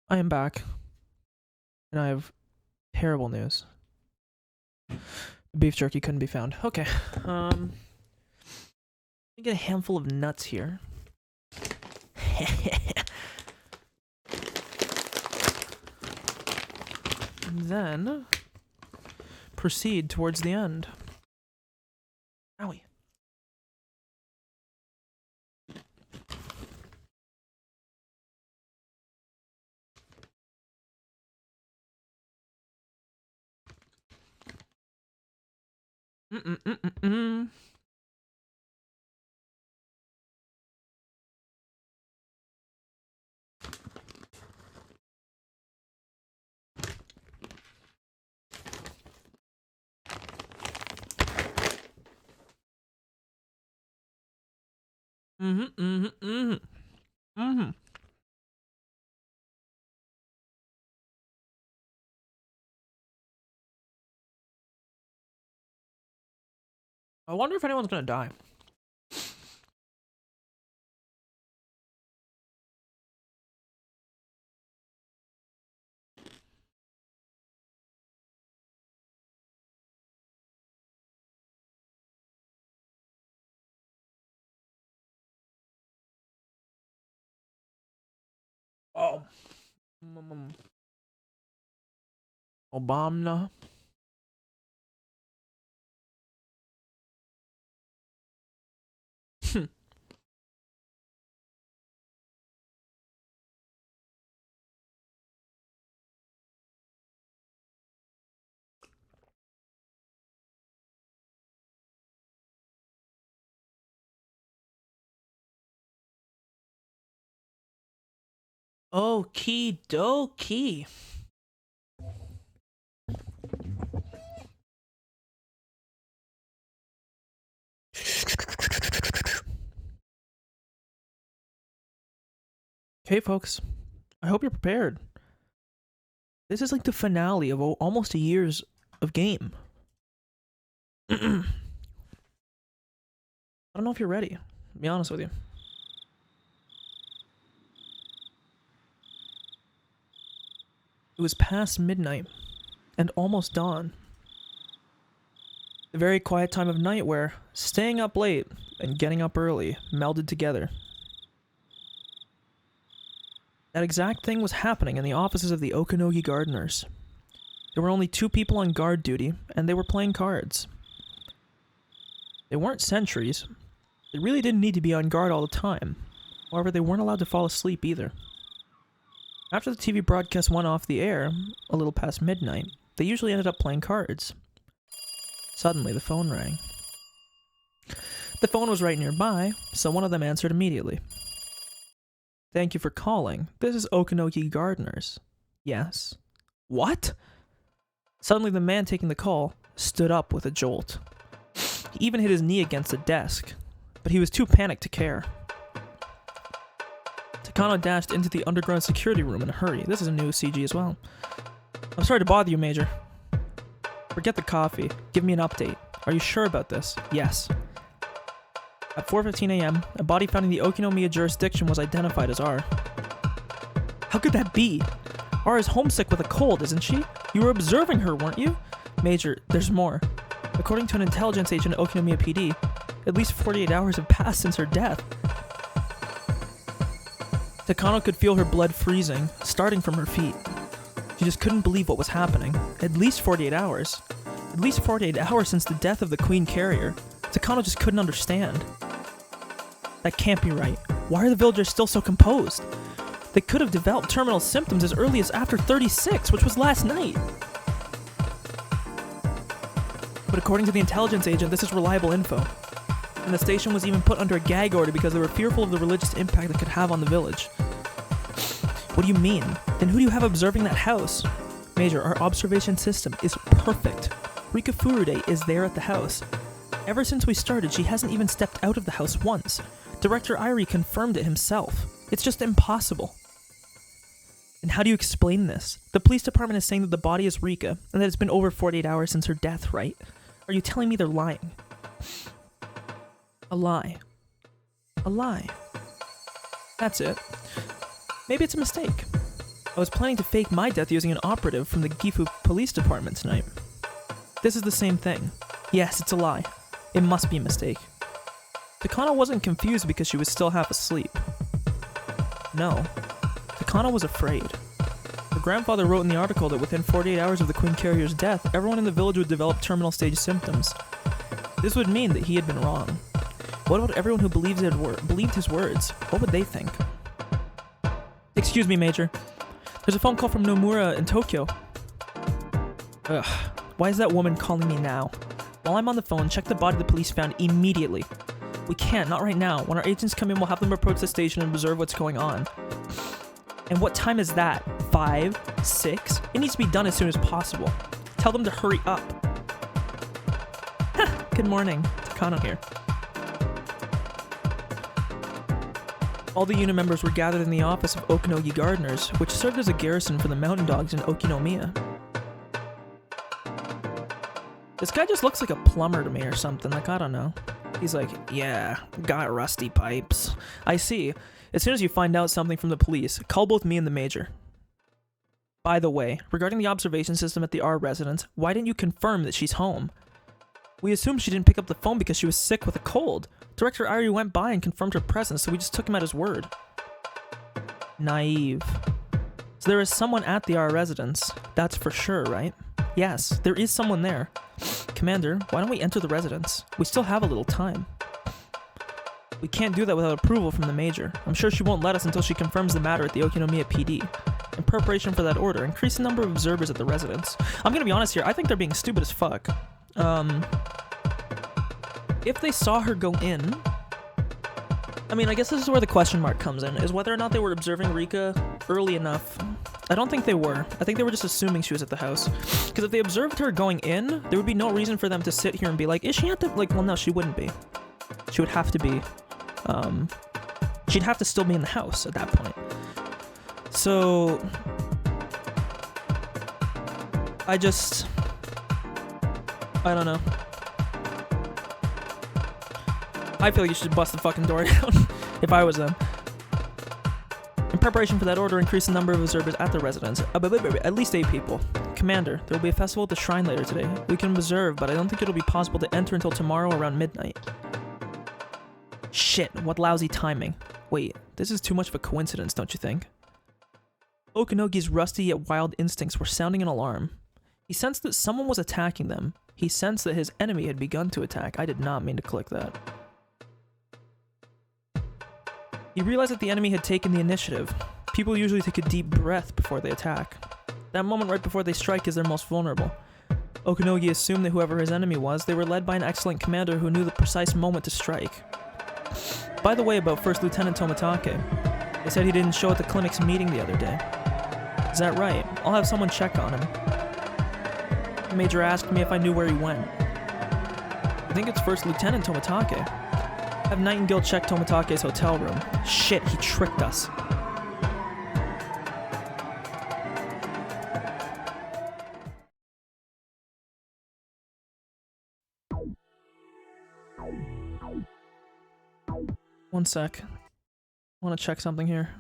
Speaker 1: I am back. And I have terrible news. Beef jerky couldn't be found. Okay. Let me get a handful of nuts here. And then proceed towards the end. Owie. Mm-mm-mm-mm-mm. Mm-hmm, mm-hmm, mm-hmm. Mm-hmm. I wonder if anyone's gonna die. Oh. Obama. Okie dokie. Okay, folks. I hope you're prepared. This is like the finale of almost a year's of game. I don't know if you're ready. To be honest with you. It was past midnight and almost dawn. The very quiet time of night where staying up late and getting up early melded together. That exact thing was happening in the offices of the Okanogi Gardeners. There were only 2 people on guard duty, and they were playing cards. They weren't sentries. They really didn't need to be on guard all the time. However, they weren't allowed to fall asleep either. After the TV broadcast went off the air, a little past midnight, they usually ended up playing cards. Suddenly, the phone rang. The phone was right nearby, so one of them answered immediately. "Thank you for calling. This is Okanogi Gardeners." "Yes." "What?" Suddenly, the man taking the call stood up with a jolt. He even hit his knee against the desk, but he was too panicked to care. Takano dashed into the underground security room in a hurry. This is a new CG as well. "I'm sorry to bother you, Major." "Forget the coffee. Give me an update. Are you sure about this?" "Yes." At 4:15 a.m., a body found in the Okinomiya jurisdiction was identified as R. "How could that be? R is homesick with a cold, isn't she? You were observing her, weren't you?" "Major, there's more. According to an intelligence agent at Okinomiya PD, at least 48 hours have passed since her death." Takano could feel her blood freezing, starting from her feet. She just couldn't believe what was happening. At least 48 hours. At least 48 hours since the death of the Queen Carrier. Takano just couldn't understand. That can't be right. Why are the villagers still so composed? They could have developed terminal symptoms as early as after 36, which was last night. But according to the intelligence agent, this is reliable info. And the station was even put under a gag order because they were fearful of the religious impact it could have on the village. "What do you mean? Then who do you have observing that house?" "Major, our observation system is perfect. Rika Furude is there at the house. Ever since we started, she hasn't even stepped out of the house once. Director Irie confirmed it himself. It's just impossible." "And how do you explain this? The police department is saying that the body is Rika, and that it's been over 48 hours since her death, right? Are you telling me they're lying?" "A lie. A lie. That's it. Maybe it's a mistake. I was planning to fake my death using an operative from the Gifu Police Department tonight. This is the same thing. Yes, it's a lie. It must be a mistake. Takano wasn't confused because she was still half asleep. No. Takano was afraid. Her grandfather wrote in the article that within 48 hours of the Queen Carrier's death, everyone in the village would develop terminal stage symptoms. This would mean that he had been wrong. What about everyone who believed his words? What would they think? Excuse me, Major. There's a phone call from Nomura in Tokyo. Ugh. Why is that woman calling me now? While I'm on the phone, check the body the police found immediately. We can't, not right now. When our agents come in, we'll have them approach the station and observe what's going on. And what time is that? 5? 6? It needs to be done as soon as possible. Tell them to hurry up. Good morning. Takano here. All the unit members were gathered in the office of Okinogi Gardeners, which served as a garrison for the mountain dogs in Okinomiya. This guy just looks like a plumber to me or something, like, I don't know. He's like, yeah, got rusty pipes. I see. As soon as you find out something from the police, call both me and the Major. By the way, regarding the observation system at the R residence, why didn't you confirm that she's home? We assumed she didn't pick up the phone because she was sick with a cold. Director Ari went by and confirmed her presence, so we just took him at his word. Naive. So there is someone at the R residence. That's for sure, right? Yes, there is someone there. Commander, why don't we enter the residence? We still have a little time. We can't do that without approval from the Major. I'm sure she won't let us until she confirms the matter at the Okinomiya PD. In preparation for that order, increase the number of observers at the residence. I'm gonna be honest here, I think they're being stupid as fuck. If they saw her go in... I mean, I guess this is where the question mark comes in, is whether or not they were observing Rika early enough. I don't think they were. I think they were just assuming she was at the house. Because if they observed her going in, there would be no reason for them to sit here and be like, is she at the... Like, well, no, she wouldn't be. She would have to be... she'd have to still be in the house at that point. So... I don't know. I feel like you should bust the fucking door down if I was them. In preparation for that order, increase the number of observers at the residence. At least 8 people. Commander, there will be a festival at the shrine later today. We can observe, but I don't think it'll be possible to enter until tomorrow around midnight. Shit, what lousy timing. Wait, this is too much of a coincidence, don't you think? Okinogi's rusty yet wild instincts were sounding an alarm. He sensed that someone was attacking them. He sensed that his enemy had begun to attack. I did not mean to click that. He realized that the enemy had taken the initiative. People usually take a deep breath before they attack. That moment right before they strike is their most vulnerable. Okinogi assumed that whoever his enemy was, they were led by an excellent commander who knew the precise moment to strike. By the way, about First Lieutenant Tomitake, they said he didn't show at the clinic's meeting the other day. Is that right? I'll have someone check on him. The Major asked me if I knew where he went. I think it's First Lieutenant Tomitake. Have Nightingale check Tomitake's hotel room. Shit, he tricked us. One sec. I want to check something here.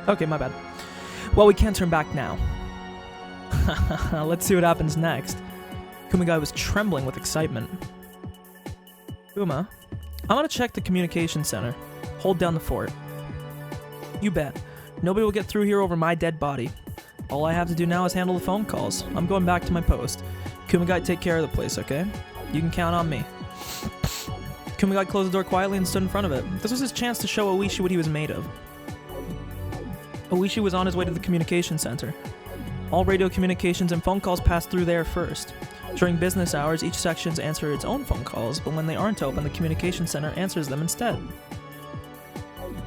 Speaker 1: Okay, my bad. Well, we can't turn back now. Let's see what happens next. Kumagai was trembling with excitement. Uma, I'm gonna check the communication center. Hold down the fort. You bet. Nobody will get through here over my dead body. All I have to do now is handle the phone calls. I'm going back to my post. Kumagai, take care of the place, okay? You can count on me. Kumagai closed the door quietly and stood in front of it. This was his chance to show Oishi what he was made of. Oishi was on his way to the communication center. All radio communications and phone calls pass through there first. During business hours, each section answers its own phone calls, but when they aren't open, the communication center answers them instead.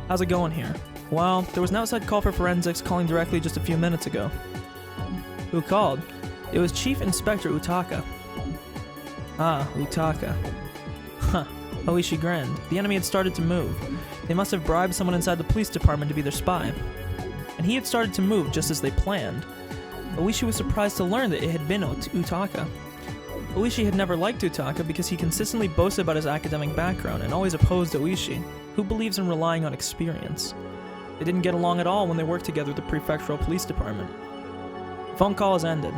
Speaker 1: How's it going here? Well, there was an outside call for forensics calling directly just a few minutes ago. Who called? It was Chief Inspector Utaka. Ah, Utaka. Huh. Oishi grinned. The enemy had started to move. They must have bribed someone inside the police department to be their spy. And he had started to move just as they planned. Oishi was surprised to learn that it had been Utaka. Oishi had never liked Utaka because he consistently boasted about his academic background and always opposed Oishi, who believes in relying on experience. They didn't get along at all when they worked together at the prefectural police department. The phone call has ended.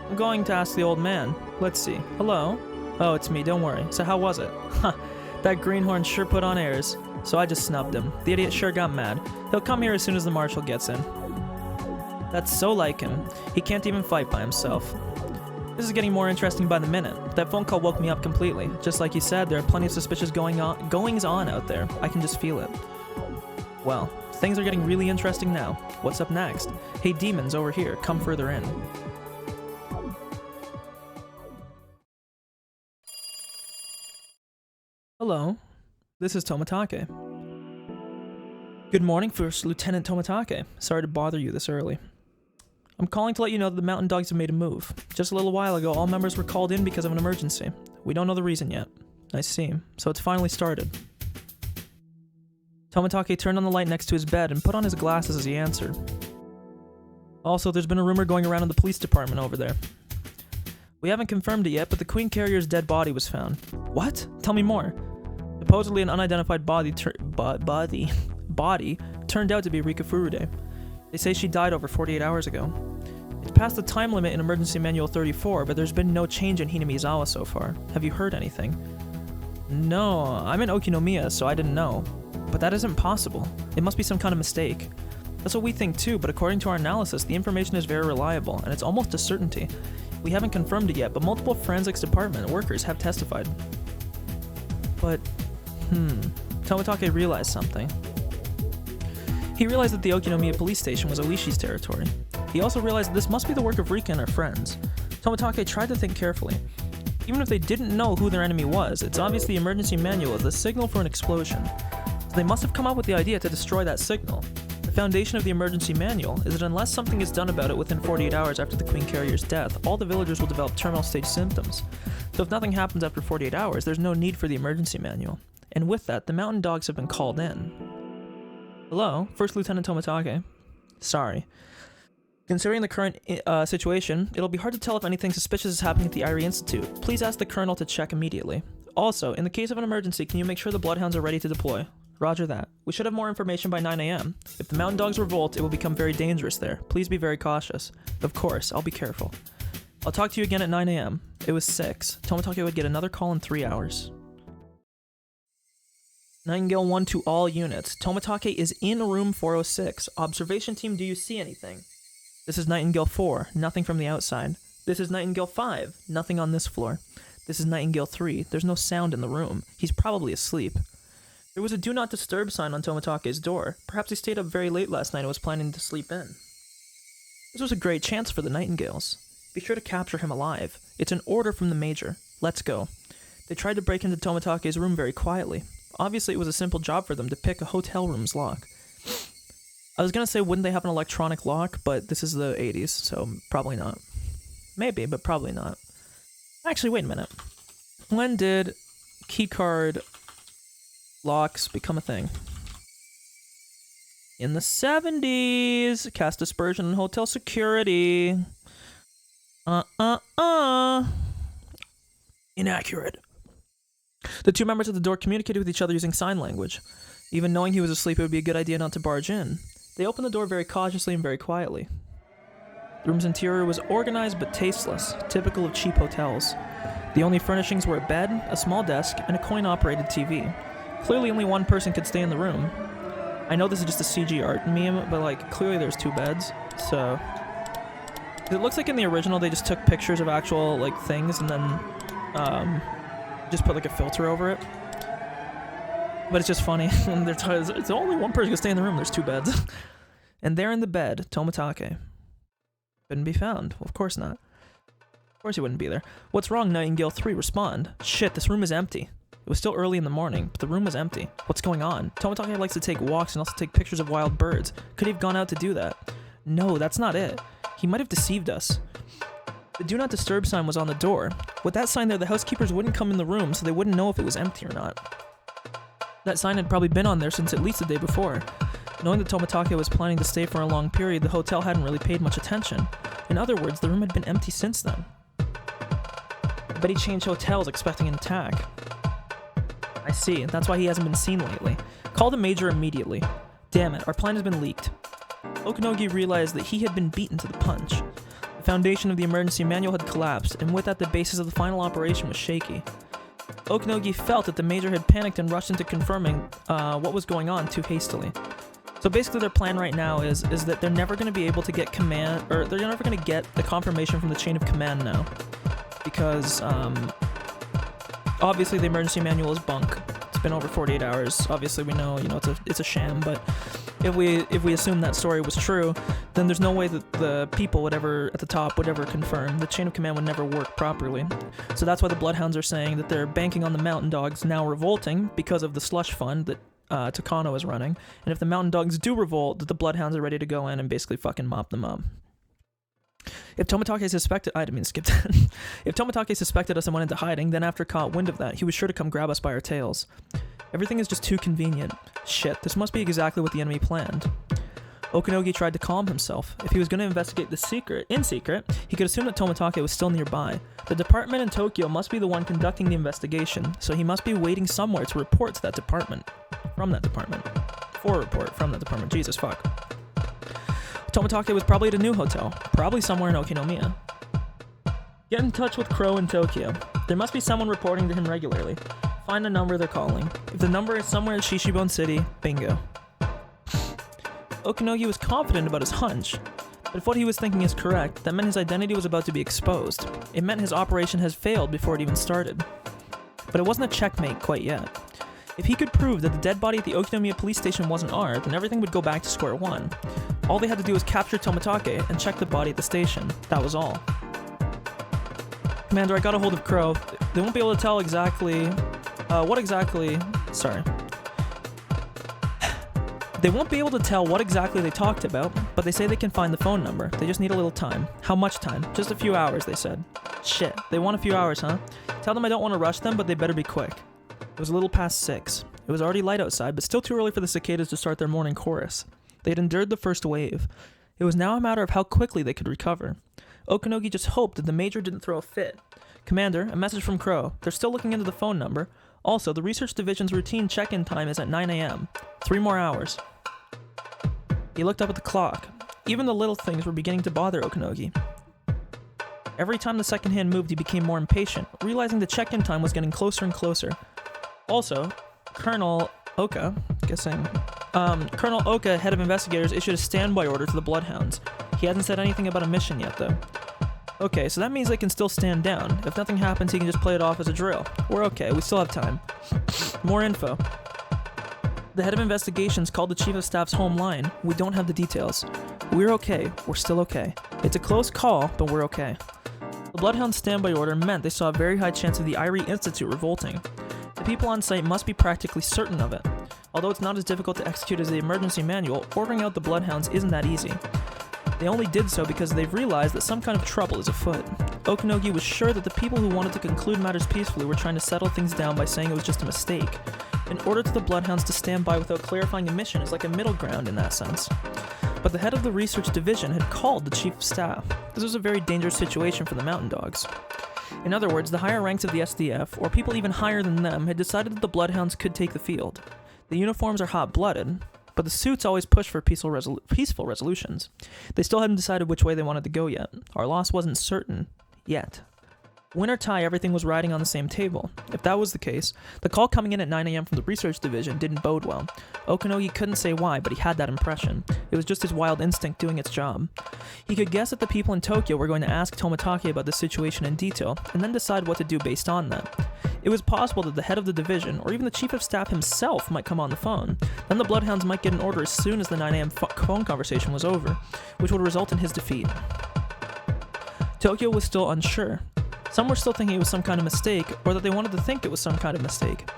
Speaker 1: I'm going to ask the old man. Let's see. Hello? Oh, it's me, don't worry. So how was it? Huh, that greenhorn sure put on airs. So I just snubbed him. The idiot sure got mad. He'll come here as soon as the marshal gets in. That's so like him. He can't even fight by himself. This is getting more interesting by the minute. That phone call woke me up completely. Just like you said, there are plenty of suspicious goings-on out there. I can just feel it. Well, things are getting really interesting now. What's up next? Hey demons, over here, come further in. Hello, this is Tomitake. Good morning, First Lieutenant Tomitake. Sorry to bother you this early. I'm calling to let you know that the Mountain Dogs have made a move. Just a little while ago, all members were called in because of an emergency. We don't know the reason yet. I see. So it's finally started. Tomitake turned on the light next to his bed and put on his glasses as he answered. Also, there's been a rumor going around in the police department over there. We haven't confirmed it yet, but the Queen Carrier's dead body was found. What? Tell me more. Supposedly an unidentified body turned out to be Rika Furude. They say she died over 48 hours ago. It's past the time limit in Emergency Manual 34, but there's been no change in Hinamizawa so far. Have you heard anything? No, I'm in Okinomiya, so I didn't know. But that isn't possible. It must be some kind of mistake. That's what we think too, but according to our analysis, the information is very reliable, and it's almost a certainty. We haven't confirmed it yet, but multiple forensics department workers have testified. But, Tomitake realized something. He realized that the Okinomiya police station was Oishi's territory. He also realized that this must be the work of Rika and her friends. Tomitake tried to think carefully. Even if they didn't know who their enemy was, it's obvious the emergency manual is the signal for an explosion. So they must have come up with the idea to destroy that signal. The foundation of the emergency manual is that unless something is done about it within 48 hours after the Queen Carrier's death, all the villagers will develop terminal stage symptoms. So if nothing happens after 48 hours, there's no need for the emergency manual. And with that, the Mountain Dogs have been called in. Hello, First Lieutenant Tomitake. Sorry. Considering the current situation, it'll be hard to tell if anything suspicious is happening at the Irie Institute. Please ask the Colonel to check immediately. Also, in the case of an emergency, can you make sure the Bloodhounds are ready to deploy? Roger that. We should have more information by 9 a.m. If the Mountain Dogs revolt, it will become very dangerous there. Please be very cautious. Of course, I'll be careful. I'll talk to you again at 9 a.m. It was 6. Tomitake would get another call in 3 hours. Nightingale 1 to all units. Tomitake is in room 406. Observation team, do you see anything? This is Nightingale 4. Nothing from the outside. This is Nightingale 5. Nothing on this floor. This is Nightingale 3. There's no sound in the room. He's probably asleep. There was a do not disturb sign on Tomitake's door. Perhaps he stayed up very late last night and was planning to sleep in. This was a great chance for the Nightingales. Be sure to capture him alive. It's an order from the Major. Let's go. They tried to break into Tomitake's room very quietly. Obviously, it was a simple job for them to pick a hotel room's lock. I was gonna say, wouldn't they have an electronic lock, but this is the 80s, so probably not. Maybe, but probably not. Actually, wait a minute. When did keycard locks become a thing? In the 70s! Cast dispersion and hotel security. Inaccurate. The two members at the door communicated with each other using sign language. Even knowing he was asleep, it would be a good idea not to barge in. They opened the door very cautiously and very quietly. The room's interior was organized but tasteless, typical of cheap hotels. The only furnishings were a bed, a small desk, and a coin-operated TV. Clearly only one person could stay in the room. I know this is just a CG art meme, but clearly there's two beds, so... It looks like in the original they just took pictures of actual like things and then just put like a filter over it. But it's just funny. It's only one person can stay in the room. There's 2 beds. And there in the bed, Tomitake. Couldn't be found. Well, of course not. Of course he wouldn't be there. What's wrong, Nightingale 3? Respond. Shit, this room is empty. It was still early in the morning, but the room was empty. What's going on? Tomitake likes to take walks and also take pictures of wild birds. Could he have gone out to do that? No, that's not it. He might have deceived us. The do not disturb sign was on the door. With that sign there, the housekeepers wouldn't come in the room, so they wouldn't know if it was empty or not. That sign had probably been on there since at least the day before. Knowing that Tomitake was planning to stay for a long period, the hotel hadn't really paid much attention. In other words, the room had been empty since then. I bet he changed hotels expecting an attack. I see, that's why he hasn't been seen lately. Call the major immediately. Damn it, our plan has been leaked. Okanogi realized that he had been beaten to the punch. The foundation of the emergency manual had collapsed, and with that the basis of the final operation was shaky. Okanogi felt that the major had panicked and rushed into confirming what was going on too hastily. So basically their plan right now is that they're never going to be able to get command, or they're never going to get the confirmation from the chain of command now. Because, obviously the emergency manual is bunk. It's been over 48 hours. Obviously we know, it's a sham, but if we assume that story was true, then there's no way that the people would ever, at the top, would ever confirm. The chain of command would never work properly. So that's why the Bloodhounds are saying that they're banking on the Mountain Dogs now revolting because of the slush fund that Takano is running, and if the Mountain Dogs do revolt, that the Bloodhounds are ready to go in and basically fucking mop them up. If Tomitake suspected, I didn't mean to skip that. If Tomitake suspected us and went into hiding, then after caught wind of that, he was sure to come grab us by our tails. Everything is just too convenient. Shit, this must be exactly what the enemy planned. Okanogi tried to calm himself. If he was going to investigate in secret, he could assume that Tomitake was still nearby. The department in Tokyo must be the one conducting the investigation, so he must be waiting somewhere to report to that department. From that department. For a report from that department. Jesus fuck. Tomitake was probably at a new hotel, probably somewhere in Okinomiya. Get in touch with Crow in Tokyo. There must be someone reporting to him regularly. Find the number they're calling. If the number is somewhere in Shishibon City, bingo. Okanogi was confident about his hunch, but if what he was thinking is correct, that meant his identity was about to be exposed. It meant his operation has failed before it even started. But it wasn't a checkmate quite yet. If he could prove that the dead body at the Okinomiya police station wasn't R, then everything would go back to square one. All they had to do was capture Tomitake and check the body at the station. That was all. Commander, I got a hold of Crow. They won't be able to tell exactly... They won't be able to tell what exactly they talked about, but they say they can find the phone number. They just need a little time. How much time? Just a few hours, they said. Shit, they want a few hours, huh? Tell them I don't want to rush them, but they better be quick. It was a little past 6. It was already light outside, but still too early for the cicadas to start their morning chorus. They had endured the first wave. It was now a matter of how quickly they could recover. Okanogi just hoped that the major didn't throw a fit. Commander, a message from Crow. They're still looking into the phone number. Also, the research division's routine check-in time is at 9 a.m. 3 more hours. He looked up at the clock. Even the little things were beginning to bother Okanogi. Every time the second hand moved, he became more impatient, realizing the check-in time was getting closer and closer. Also, Colonel Oka, head of investigators, issued a standby order to the Bloodhounds. He hasn't said anything about a mission yet, though. Okay, so that means they can still stand down. If nothing happens, he can just play it off as a drill. We're okay, we still have time. More info. The head of investigations called the chief of staff's home line. We don't have the details. We're okay. We're still okay. It's a close call, but we're okay. The Bloodhound standby order meant they saw a very high chance of the Irie Institute revolting. The people on site must be practically certain of it. Although it's not as difficult to execute as the emergency manual, ordering out the Bloodhounds isn't that easy. They only did so because they've realized that some kind of trouble is afoot. Okanogi was sure that the people who wanted to conclude matters peacefully were trying to settle things down by saying it was just a mistake. An order to the Bloodhounds to stand by without clarifying a mission is like a middle ground in that sense. But the head of the research division had called the chief of staff. This was a very dangerous situation for the Mountain Dogs. In other words, the higher ranks of the SDF, or people even higher than them, had decided that the Bloodhounds could take the field. The uniforms are hot-blooded, but the suits always push for peaceful resolutions. They still hadn't decided which way they wanted to go yet. Our loss wasn't certain. Yet. Win or tie, everything was riding on the same table. If that was the case, the call coming in at 9 a.m. from the research division didn't bode well. Okanogi couldn't say why, but he had that impression. It was just his wild instinct doing its job. He could guess that the people in Tokyo were going to ask Tomitake about the situation in detail, and then decide what to do based on that. It was possible that the head of the division, or even the chief of staff himself, might come on the phone. Then the Bloodhounds might get an order as soon as the 9 a.m. phone conversation was over, which would result in his defeat. Tokyo was still unsure. Some were still thinking it was some kind of mistake, or that they wanted to think it was some kind of mistake.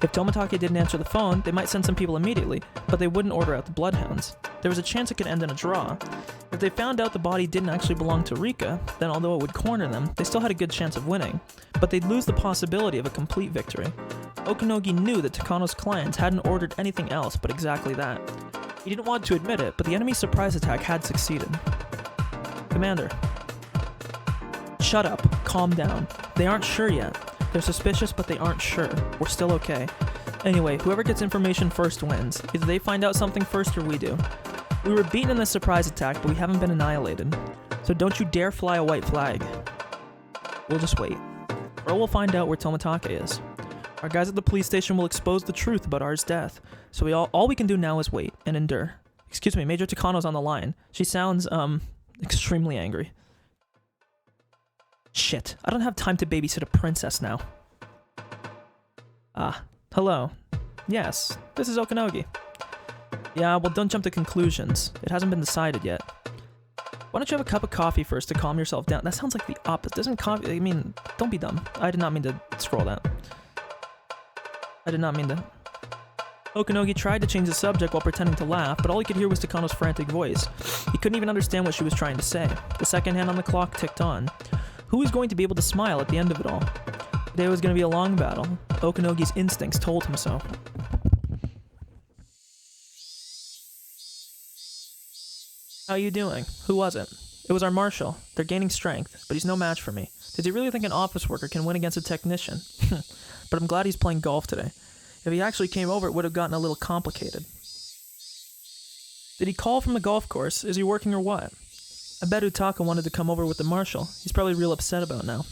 Speaker 1: If Tomitake didn't answer the phone, they might send some people immediately, but they wouldn't order out the Bloodhounds. There was a chance it could end in a draw. If they found out the body didn't actually belong to Rika, then although it would corner them, they still had a good chance of winning. But they'd lose the possibility of a complete victory. Okanogi knew that Takano's clients hadn't ordered anything else but exactly that. He didn't want to admit it, but the enemy's surprise attack had succeeded. Commander. Shut up. Calm down. They aren't sure yet. They're suspicious, but they aren't sure. We're still okay. Anyway, whoever gets information first wins. Either they find out something first or we do. We were beaten in this surprise attack, but we haven't been annihilated. So don't you dare fly a white flag. We'll just wait. Or we'll find out where Tomitake is. Our guys at the police station will expose the truth about R's death. So all we can do now is wait and endure. Excuse me, Major Takano's on the line. She sounds, extremely angry. Shit, I don't have time to babysit a princess now. Hello. Yes, this is Okanogi. Yeah, well, don't jump to conclusions. It hasn't been decided yet. Why don't you have a cup of coffee first to calm yourself down? That sounds like the opposite. Doesn't coffee... I mean, don't be dumb. I did not mean to scroll that. I did not mean to... Okanogi tried to change the subject while pretending to laugh, but all he could hear was Takano's frantic voice. He couldn't even understand what she was trying to say. The second hand on the clock ticked on. Who was going to be able to smile at the end of it all? Today was going to be a long battle. Okanogi's instincts told him so. How you doing? Who was it? It was our marshal. They're gaining strength, but he's no match for me. Did he really think an office worker can win against a technician? But I'm glad he's playing golf today. If he actually came over, it would have gotten a little complicated. Did he call from the golf course? Is he working or what? I bet Utaka wanted to come over with the marshal. He's probably real upset about now.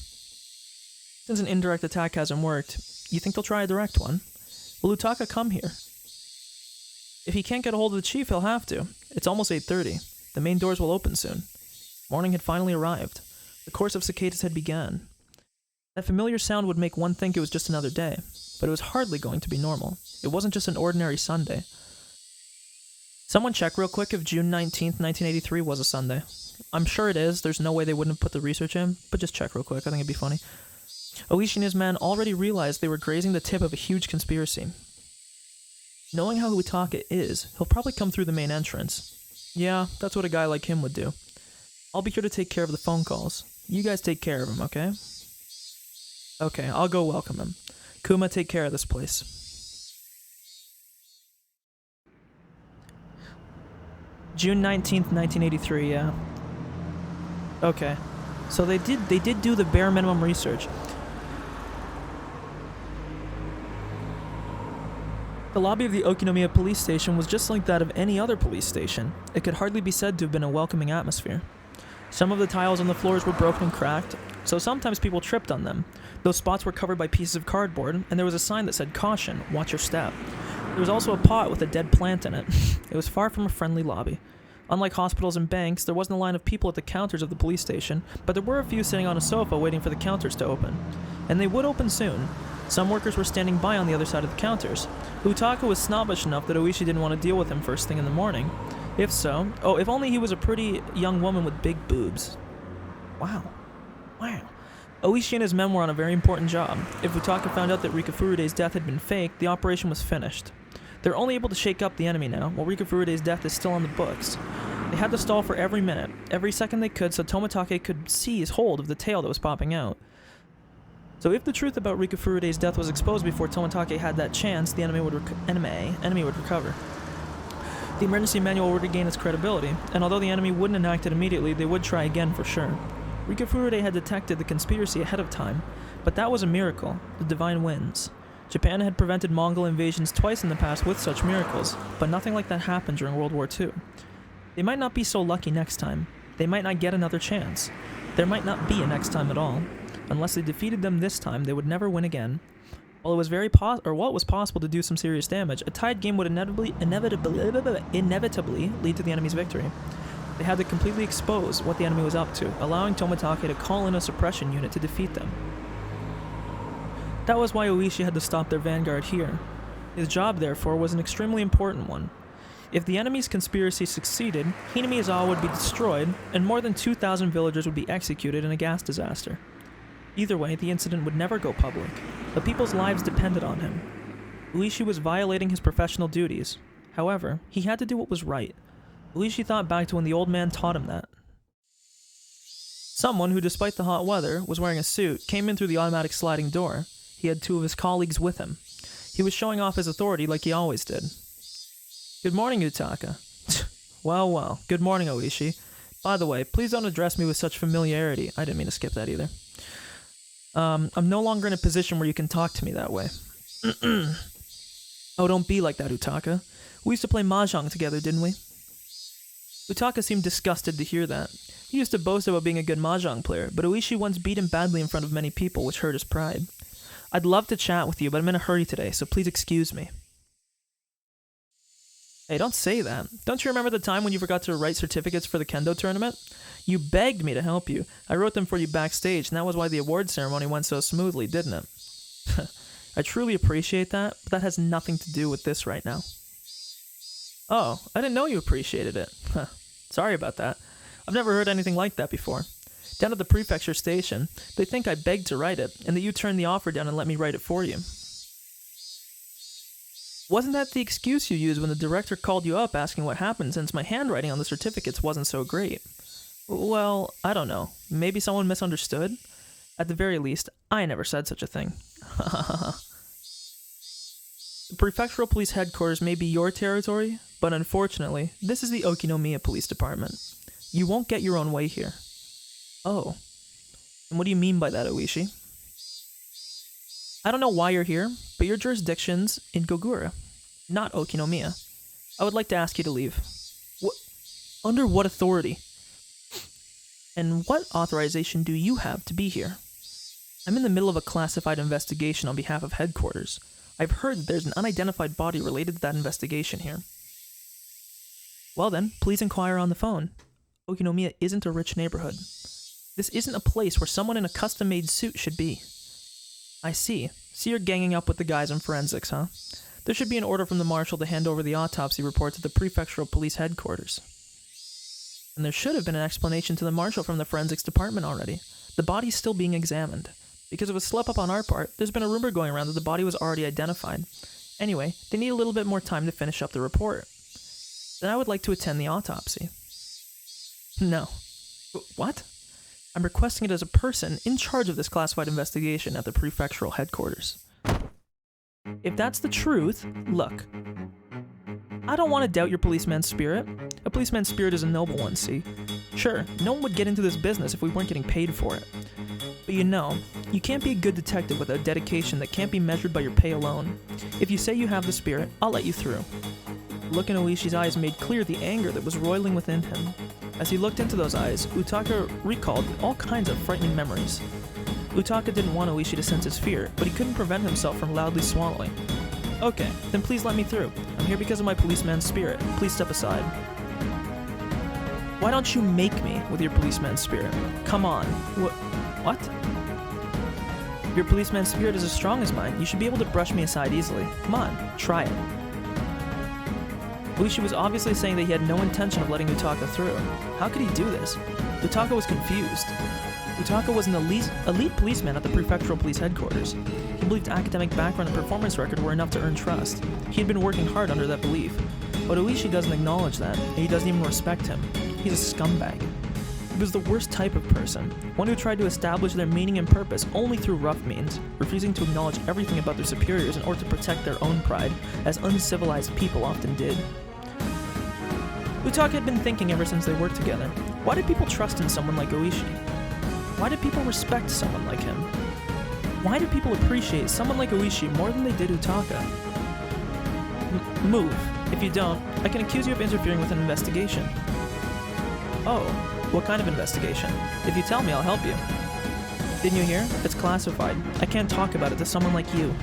Speaker 1: Since an indirect attack hasn't worked, you think they'll try a direct one? Will Utaka come here? If he can't get a hold of the chief, he'll have to. It's almost 8:30. The main doors will open soon. Morning had finally arrived. The course of cicadas had begun. That familiar sound would make one think it was just another day, but it was hardly going to be normal. It wasn't just an ordinary Sunday. Someone check real quick if June 19th, 1983 was a Sunday. I'm sure it is. There's no way they wouldn't have put the research in, but just check real quick. I think it'd be funny. Oishi and his men already realized they were grazing the tip of a huge conspiracy. Knowing how Utaka is, he'll probably come through the main entrance. Yeah, that's what a guy like him would do. I'll be here to take care of the phone calls. You guys take care of him, okay? Okay, I'll go welcome him. Kuma, take care of this place. June 19th, 1983, yeah. Okay. So they did do the bare minimum research. The lobby of the Okinomiya police station was just like that of any other police station. It could hardly be said to have been a welcoming atmosphere. Some of the tiles on the floors were broken and cracked, so sometimes people tripped on them. Those spots were covered by pieces of cardboard, and there was a sign that said, "Caution, watch your step." There was also a pot with a dead plant in it. It was far from a friendly lobby. Unlike hospitals and banks, there wasn't a line of people at the counters of the police station, but there were a few sitting on a sofa waiting for the counters to open. And they would open soon. Some workers were standing by on the other side of the counters. Utaka was snobbish enough that Oishi didn't want to deal with him first thing in the morning. If so, if only he was a pretty young woman with big boobs. Wow. Oishi and his men were on a very important job. If Utaka found out that Rika Furude's death had been faked, the operation was finished. They're only able to shake up the enemy now, while Rika Furude's death is still on the books. They had to stall for every minute, every second they could, so Tomitake could seize hold of the tail that was popping out. So if the truth about Rika Furude's death was exposed before Tomitake had that chance, the enemy would recover. The emergency manual would regain its credibility, and although the enemy wouldn't enact it immediately, they would try again for sure. Rika Furude had detected the conspiracy ahead of time, but that was a miracle, the divine winds. Japan had prevented Mongol invasions twice in the past with such miracles, but nothing like that happened during World War II. They might not be so lucky next time. They might not get another chance. There might not be a next time at all. Unless they defeated them this time, they would never win again. While it was what was possible to do some serious damage, a tied game would inevitably lead to the enemy's victory. They had to completely expose what the enemy was up to, allowing Tomitake to call in a suppression unit to defeat them. That was why Oishi had to stop their vanguard here. His job, therefore, was an extremely important one. If the enemy's conspiracy succeeded, Hinamizawa would be destroyed, and more than 2,000 villagers would be executed in a gas disaster. Either way, the incident would never go public. The people's lives depended on him. Oishi was violating his professional duties. However, he had to do what was right. Oishi thought back to when the old man taught him that. Someone who, despite the hot weather, was wearing a suit, came in through the automatic sliding door. He had 2 of his colleagues with him. He was showing off his authority like he always did. Good morning, Utaka. Well, well. Good morning, Oishi. By the way, please don't address me with such familiarity. I didn't mean to skip that either. I'm no longer in a position where you can talk to me that way. Oh, don't be like that, Utaka. We used to play mahjong together, didn't we? Utaka seemed disgusted to hear that. He used to boast about being a good mahjong player, but Oishi once beat him badly in front of many people, which hurt his pride. I'd love to chat with you, but I'm in a hurry today, so please excuse me. Hey, don't say that. Don't you remember the time when you forgot to write certificates for the kendo tournament? You begged me to help you. I wrote them for you backstage, and that was why the award ceremony went so smoothly, didn't it? I truly appreciate that, but that has nothing to do with this right now. Oh, I didn't know you appreciated it. Sorry about that. I've never heard anything like that before. Down at the prefecture station, they think I begged to write it, and that you turned the offer down and let me write it for you. Wasn't that the excuse you used when the director called you up asking what happened since my handwriting on the certificates wasn't so great? Well, I don't know. Maybe someone misunderstood? At the very least, I never said such a thing. The prefectural police headquarters may be your territory, but unfortunately, this is the Okinomiya Police Department. You won't get your own way here. Oh. And what do you mean by that, Oishi? I don't know why you're here, but your jurisdiction's in Gogura, not Okinomiya. I would like to ask you to leave. What? Under what authority? And what authorization do you have to be here? I'm in the middle of a classified investigation on behalf of headquarters. I've heard that there's an unidentified body related to that investigation here. Well then, please inquire on the phone. Okinomiya isn't a rich neighborhood. This isn't a place where someone in a custom-made suit should be. I see. So you're ganging up with the guys in forensics, huh? There should be an order from the marshal to hand over the autopsy report to the prefectural police headquarters. And there should have been an explanation to the marshal from the forensics department already. The body's still being examined. Because of a slip-up on our part, there's been a rumor going around that the body was already identified. Anyway, they need a little bit more time to finish up the report. Then I would like to attend the autopsy. No. What? I'm requesting it as a person in charge of this classified investigation at the prefectural headquarters. If that's the truth, look. I don't want to doubt your policeman's spirit. A policeman's spirit is a noble one, see? Sure, no one would get into this business if we weren't getting paid for it. But you know, you can't be a good detective without dedication that can't be measured by your pay alone. If you say you have the spirit, I'll let you through. The look in Oishi's eyes made clear the anger that was roiling within him. As he looked into those eyes, Utaka recalled all kinds of frightening memories. Utaka didn't want Oishi to sense his fear, but he couldn't prevent himself from loudly swallowing. Okay, then please let me through. I'm here because of my policeman's spirit. Please step aside. Why don't you make me with your policeman's spirit? Come on. What? If your policeman's spirit is as strong as mine, you should be able to brush me aside easily. Come on, try it. Oishi was obviously saying that he had no intention of letting Utaka through. How could he do this? Utaka was confused. Utaka was an elite policeman at the prefectural police headquarters. He believed academic background and performance record were enough to earn trust. He had been working hard under that belief. But Oishi doesn't acknowledge that, and he doesn't even respect him. He's a scumbag. He was the worst type of person, one who tried to establish their meaning and purpose only through rough means, refusing to acknowledge everything about their superiors in order to protect their own pride, as uncivilized people often did. Utaka had been thinking ever since they worked together. Why did people trust in someone like Oishi? Why did people respect someone like him? Why did people appreciate someone like Oishi more than they did Utaka? Move. If you don't, I can accuse you of interfering with an investigation. Oh, what kind of investigation? If you tell me, I'll help you. Didn't you hear? It's classified. I can't talk about it to someone like you.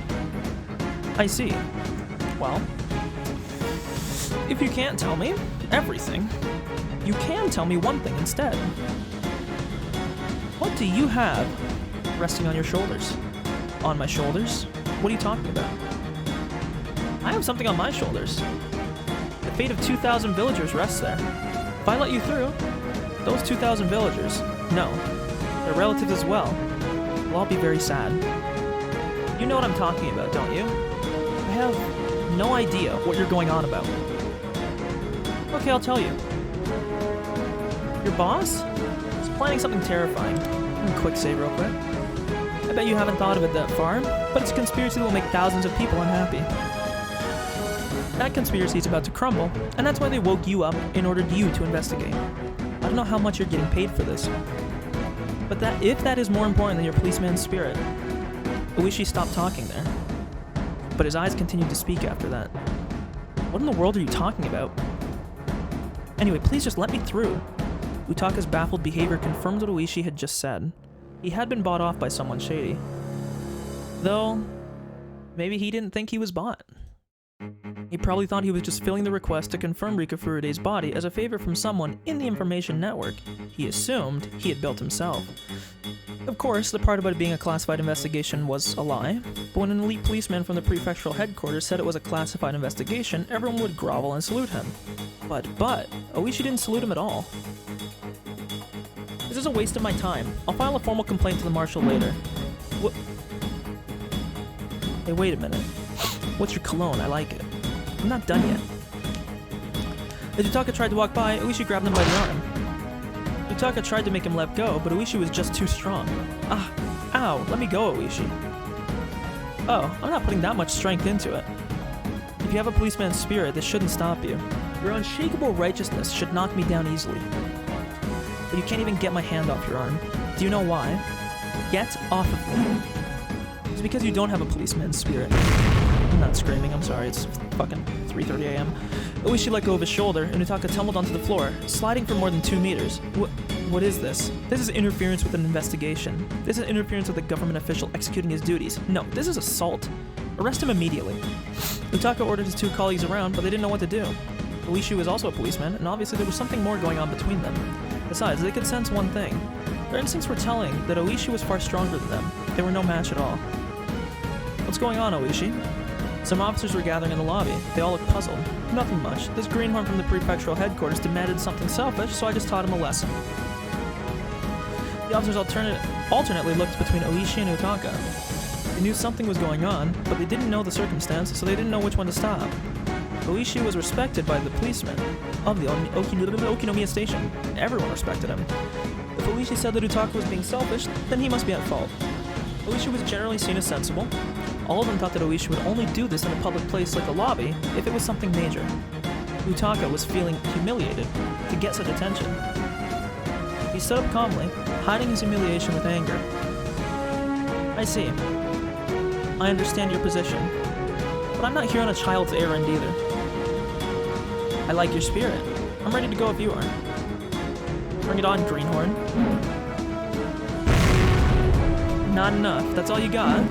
Speaker 1: I see. Well, if you can't tell me everything, you can tell me one thing instead. What do you have resting on your shoulders? On my shoulders? What are you talking about? I have something on my shoulders. The fate of 2,000 villagers rests there. If I let you through, those 2,000 villagers, no, their relatives as well, will all be very sad. You know what I'm talking about, don't you? I have no idea what you're going on about. Okay, I'll tell you. Your boss is planning something terrifying. Quick save real quick. I bet you haven't thought of it that far, but it's a conspiracy that will make thousands of people unhappy. That conspiracy is about to crumble, and that's why they woke you up and ordered you to investigate. I don't know how much you're getting paid for this, but if that is more important than your policeman's spirit, Oishi stopped talking there. But his eyes continued to speak after that. What in the world are you talking about? Anyway, please just let me through. Utaka's baffled behavior confirmed what Oishi had just said. He had been bought off by someone shady. Though, maybe he didn't think he was bought. He probably thought he was just filling the request to confirm Rika Furude's body as a favor from someone in the information network he assumed he had built himself. Of course, the part about it being a classified investigation was a lie, but when an elite policeman from the prefectural headquarters said it was a classified investigation, everyone would grovel and salute him. But, Oishi didn't salute him at all. This is a waste of my time. I'll file a formal complaint to the marshal later. What? Hey, wait a minute. What's your cologne? I like it. I'm not done yet. As Utaka tried to walk by, Oishi grabbed him by the arm. Utaka tried to make him let go, but Oishi was just too strong. Ah, ow, let me go, Oishi. Oh, I'm not putting that much strength into it. If you have a policeman's spirit, this shouldn't stop you. Your unshakable righteousness should knock me down easily. But you can't even get my hand off your arm. Do you know why? Get off of me. It's because you don't have a policeman's spirit. I'm not screaming, I'm sorry, it's fucking 3:30 a.m. Oishi let go of his shoulder, and Utaka tumbled onto the floor, sliding for more than 2 meters. What is this? This is interference with an investigation. This is interference with a government official executing his duties. No, this is assault. Arrest him immediately. Utaka ordered his 2 colleagues around, but they didn't know what to do. Oishi was also a policeman, and obviously there was something more going on between them. Besides, they could sense one thing. Their instincts were telling that Oishi was far stronger than them. They were no match at all. What's going on, Oishi? Some officers were gathering in the lobby. They all looked puzzled. Nothing much. This greenhorn from the prefectural headquarters demanded something selfish, so I just taught him a lesson. The officers alternately looked between Oishi and Utaka. They knew something was going on, but they didn't know the circumstance, so they didn't know which one to stop. Oishi was respected by the policemen of the Okinomiya station. Everyone respected him. If Oishi said that Utaka was being selfish, then he must be at fault. Oishi was generally seen as sensible. All of them thought that Oishi would only do this in a public place like a lobby if it was something major. Utaka was feeling humiliated to get such attention. He stood up calmly, hiding his humiliation with anger. I see. I understand your position. But I'm not here on a child's errand either. I like your spirit. I'm ready to go if you are. Bring it on, greenhorn. Not enough. That's all you got?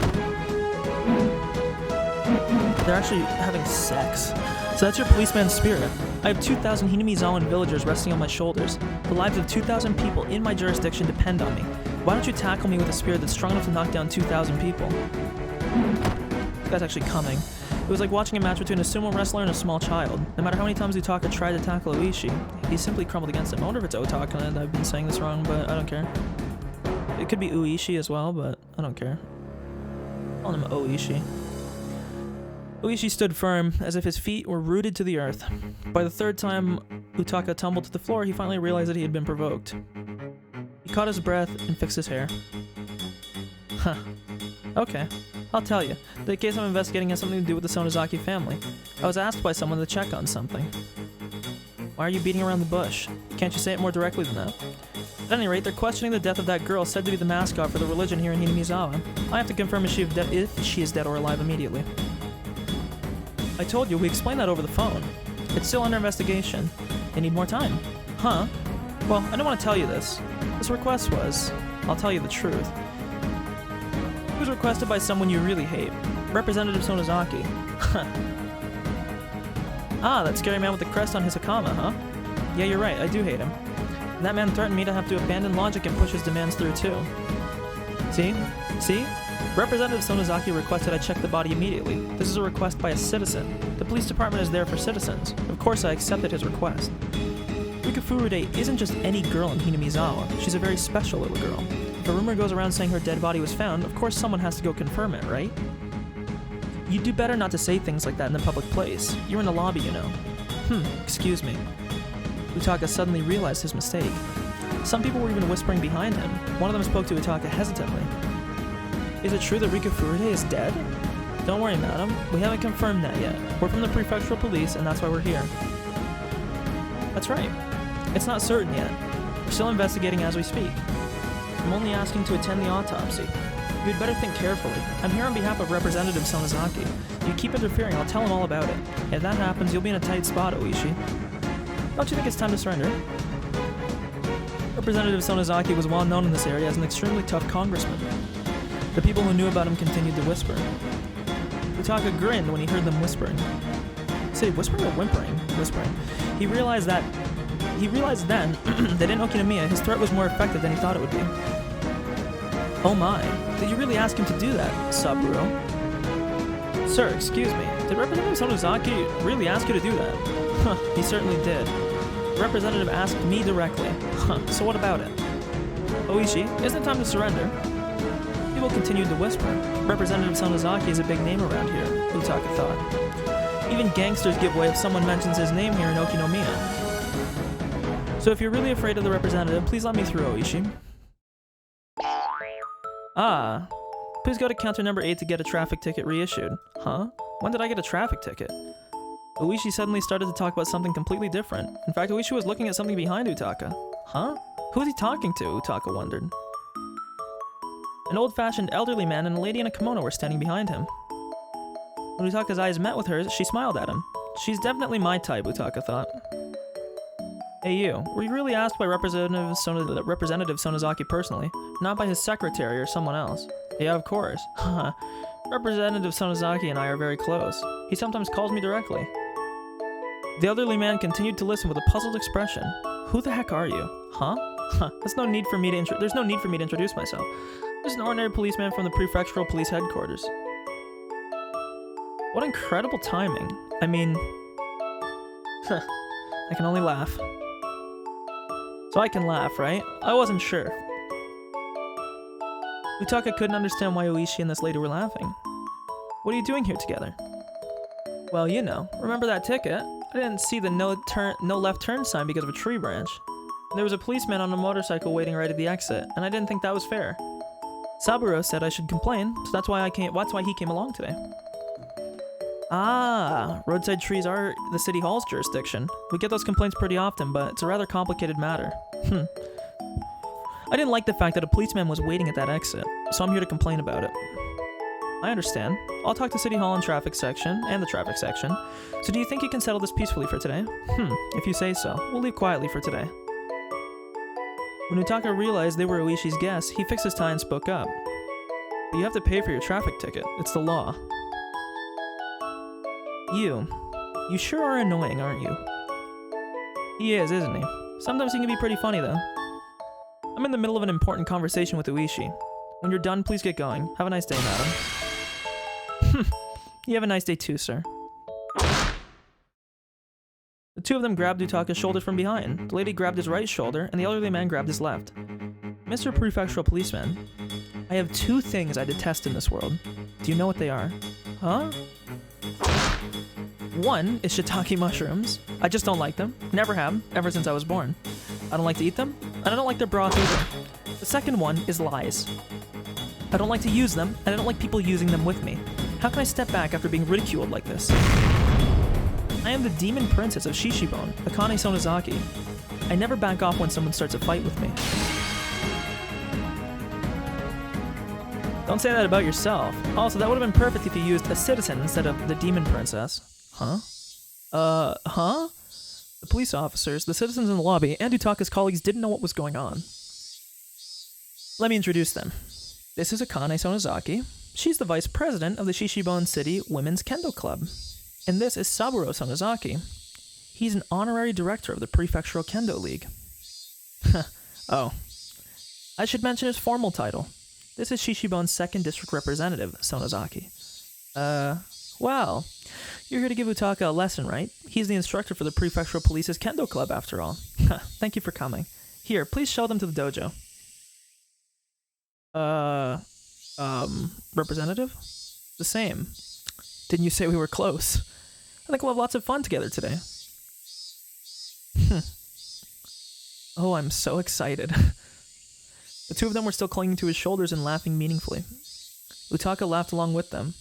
Speaker 1: They're actually having sex. So that's your policeman's spirit. I have 2,000 Hinamizawan villagers resting on my shoulders. The lives of 2,000 people in my jurisdiction depend on me. Why don't you tackle me with a spirit that's strong enough to knock down 2,000 people? This guy's actually coming. It was like watching a match between a sumo wrestler and a small child. No matter how many times Utaka tried to tackle Oishi, he simply crumbled against him. I wonder if it's Otaka, and I've been saying this wrong, but I don't care. It could be Uishi as well, but I don't care. I'm calling him Oishi. Oishi stood firm, as if his feet were rooted to the earth. By the 3rd time Utaka tumbled to the floor, he finally realized that he had been provoked. He caught his breath and fixed his hair. Huh. Okay, I'll tell you. The case I'm investigating has something to do with the Sonozaki family. I was asked by someone to check on something. Why are you beating around the bush? Can't you say it more directly than that? At any rate, they're questioning the death of that girl said to be the mascot for the religion here in Hinamizawa. I have to confirm if she is dead or alive immediately. I told you, we explained that over the phone. It's still under investigation. They need more time. Huh? Well, I don't want to tell you this. This request was, I'll tell you the truth. requested by someone you really hate. Representative Sonozaki. Ah, that scary man with the crest on his hakama, huh? Yeah, you're right, I do hate him. And that man threatened me to have to abandon logic and push his demands through too. See? See? Representative Sonozaki requested I check the body immediately. This is a request by a citizen. The police department is there for citizens. Of course I accepted his request. Rika Furude isn't just any girl in Hinamizawa. She's a very special little girl. If a rumor goes around saying her dead body was found, of course someone has to go confirm it, right? You'd do better not to say things like that in the public place. You're in the lobby, you know. Excuse me. Utaka suddenly realized his mistake. Some people were even whispering behind him. One of them spoke to Utaka hesitantly. Is it true that Rika Furude is dead? Don't worry, madam. We haven't confirmed that yet. We're from the prefectural police, and that's why we're here. That's right. It's not certain yet. We're still investigating as we speak. I'm only asking to attend the autopsy. You'd better think carefully. I'm here on behalf of Representative Sonozaki. If you keep interfering, I'll tell him all about it. If that happens, you'll be in a tight spot, Oishi. Don't you think it's time to surrender? Representative Sonozaki was well known in this area as an extremely tough congressman. The people who knew about him continued to whisper. Utaka grinned when he heard them whispering. Say whispering or whimpering? Whispering. He realized then that in Okinomiya, his threat was more effective than he thought it would be. Oh my, did you really ask him to do that, Saburo? Sir, excuse me, did Representative Sonozaki really ask you to do that? Huh, he certainly did. The representative asked me directly. So what about it? Oishi, isn't it time to surrender? People continued to whisper. Representative Sonozaki is a big name around here, Utaka thought. Even gangsters give way if someone mentions his name here in Okinomiya. So if you're really afraid of the representative, please let me through, Oishi. Ah, please go to counter number 8 to get a traffic ticket reissued. Huh? When did I get a traffic ticket? Oishi suddenly started to talk about something completely different. In fact, Oishi was looking at something behind Utaka. Huh? Who is he talking to? Utaka wondered. An old-fashioned elderly man and a lady in a kimono were standing behind him. When Utaka's eyes met with hers, she smiled at him. She's definitely my type, Utaka thought. Hey you, were you really asked by Representative Sonozaki personally, not by his secretary or someone else? Yeah, of course. Representative Sonozaki and I are very close. He sometimes calls me directly. The elderly man continued to listen with a puzzled expression. Who the heck are you? Huh? There's no need for me to introduce myself. Just an ordinary policeman from the prefectural police headquarters. What incredible timing. I mean... I can only laugh. So I can laugh, right? I wasn't sure. Utaka couldn't understand why Oishi and this lady were laughing. What are you doing here together? Well, you know, remember that ticket? I didn't see the no left turn sign because of a tree branch. There was a policeman on a motorcycle waiting right at the exit, and I didn't think that was fair. Saburo said I should complain, so that's why he came along today. Ah, roadside trees are the city hall's jurisdiction. We get those complaints pretty often, but it's a rather complicated matter. I didn't like the fact that a policeman was waiting at that exit, so I'm here to complain about it. I understand. I'll talk to City Hall and the traffic section. So do you think you can settle this peacefully for today? If you say so. We'll leave quietly for today. When Utaka realized they were Oishi's guests, he fixed his tie and spoke up. But you have to pay for your traffic ticket. It's the law. You sure are annoying, aren't you? He is, isn't he? Sometimes he can be pretty funny, though. I'm in the middle of an important conversation with Oishi. When you're done, please get going. Have a nice day, madam. You have a nice day too, sir. The two of them grabbed Utaka's shoulder from behind. The lady grabbed his right shoulder, and the elderly man grabbed his left. Mr. Prefectural Policeman, I have two things I detest in this world. Do you know what they are? Huh? One is shiitake mushrooms. I just don't like them. Never have, ever since I was born. I don't like to eat them, and I don't like their broth either. The second one is lies. I don't like to use them, and I don't like people using them with me. How can I step back after being ridiculed like this? I am the demon princess of Shishibone, Akane Sonozaki. I never back off when someone starts a fight with me. Don't say that about yourself. Also, that would have been perfect if you used a citizen instead of the demon princess. Huh? Huh? The police officers, the citizens in the lobby, and Utaka's colleagues didn't know what was going on. Let me introduce them. This is Akane Sonozaki. She's the vice president of the Shishibon City Women's Kendo Club. And this is Saburo Sonozaki. He's an honorary director of the Prefectural Kendo League. Oh. I should mention his formal title. This is Shishibon's 2nd District Representative, Sonozaki. Well, you're here to give Utaka a lesson, right? He's the instructor for the Prefectural Police's Kendo Club, after all. Thank you for coming. Here, please show them to the dojo. Representative? The same. Didn't you say we were close? I think we'll have lots of fun together today. Oh, I'm so excited. The two of them were still clinging to his shoulders and laughing meaningfully. Utaka laughed along with them.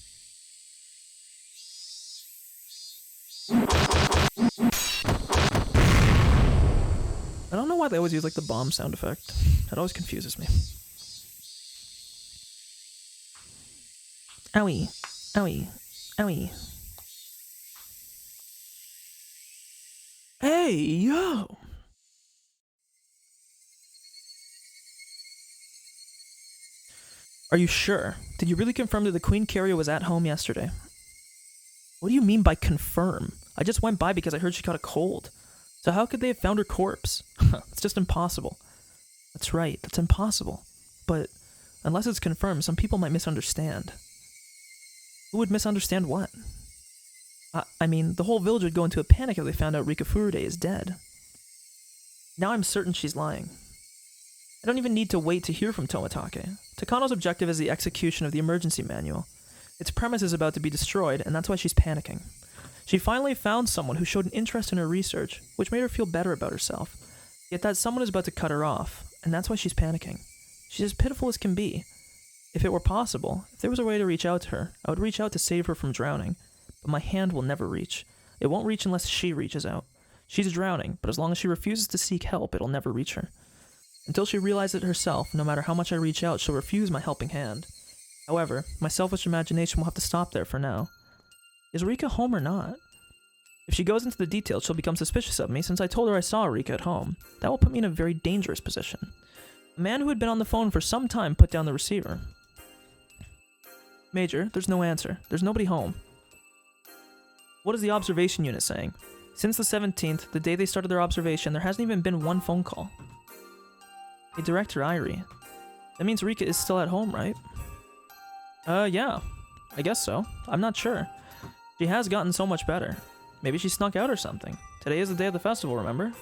Speaker 1: I don't know why they always use like the bomb sound effect. That always confuses me. Owie. Owie. Owie. Hey, yo! Are you sure? Did you really confirm that the Queen Carrier was at home yesterday? What do you mean by confirm? I just went by because I heard she caught a cold. So how could they have found her corpse? It's just impossible. That's right, that's impossible. But unless it's confirmed, some people might misunderstand. Who would misunderstand what? I mean, the whole village would go into a panic if they found out Rika Furude is dead. Now I'm certain she's lying. I don't even need to wait to hear from Tomitake. Takano's objective is the execution of the emergency manual. Its premise is about to be destroyed, and that's why she's panicking. She finally found someone who showed an interest in her research, which made her feel better about herself. Yet that someone is about to cut her off, and that's why she's panicking. She's as pitiful as can be. If it were possible, if there was a way to reach out to her, I would reach out to save her from drowning. But my hand will never reach. It won't reach unless she reaches out. She's drowning, but as long as she refuses to seek help, it'll never reach her. Until she realizes it herself, no matter how much I reach out, she'll refuse my helping hand. However, my selfish imagination will have to stop there for now. Is Rika home or not? If she goes into the details, she'll become suspicious of me since I told her I saw Rika at home. That will put me in a very dangerous position. A man who had been on the phone for some time put down the receiver. Major, there's no answer. There's nobody home. What is the observation unit saying? Since the 17th, the day they started their observation, there hasn't even been one phone call. Hey, Director Irie. That means Rika is still at home, right? Yeah. I guess so. I'm not sure. She has gotten so much better. Maybe she snuck out or something. Today is the day of the festival, remember?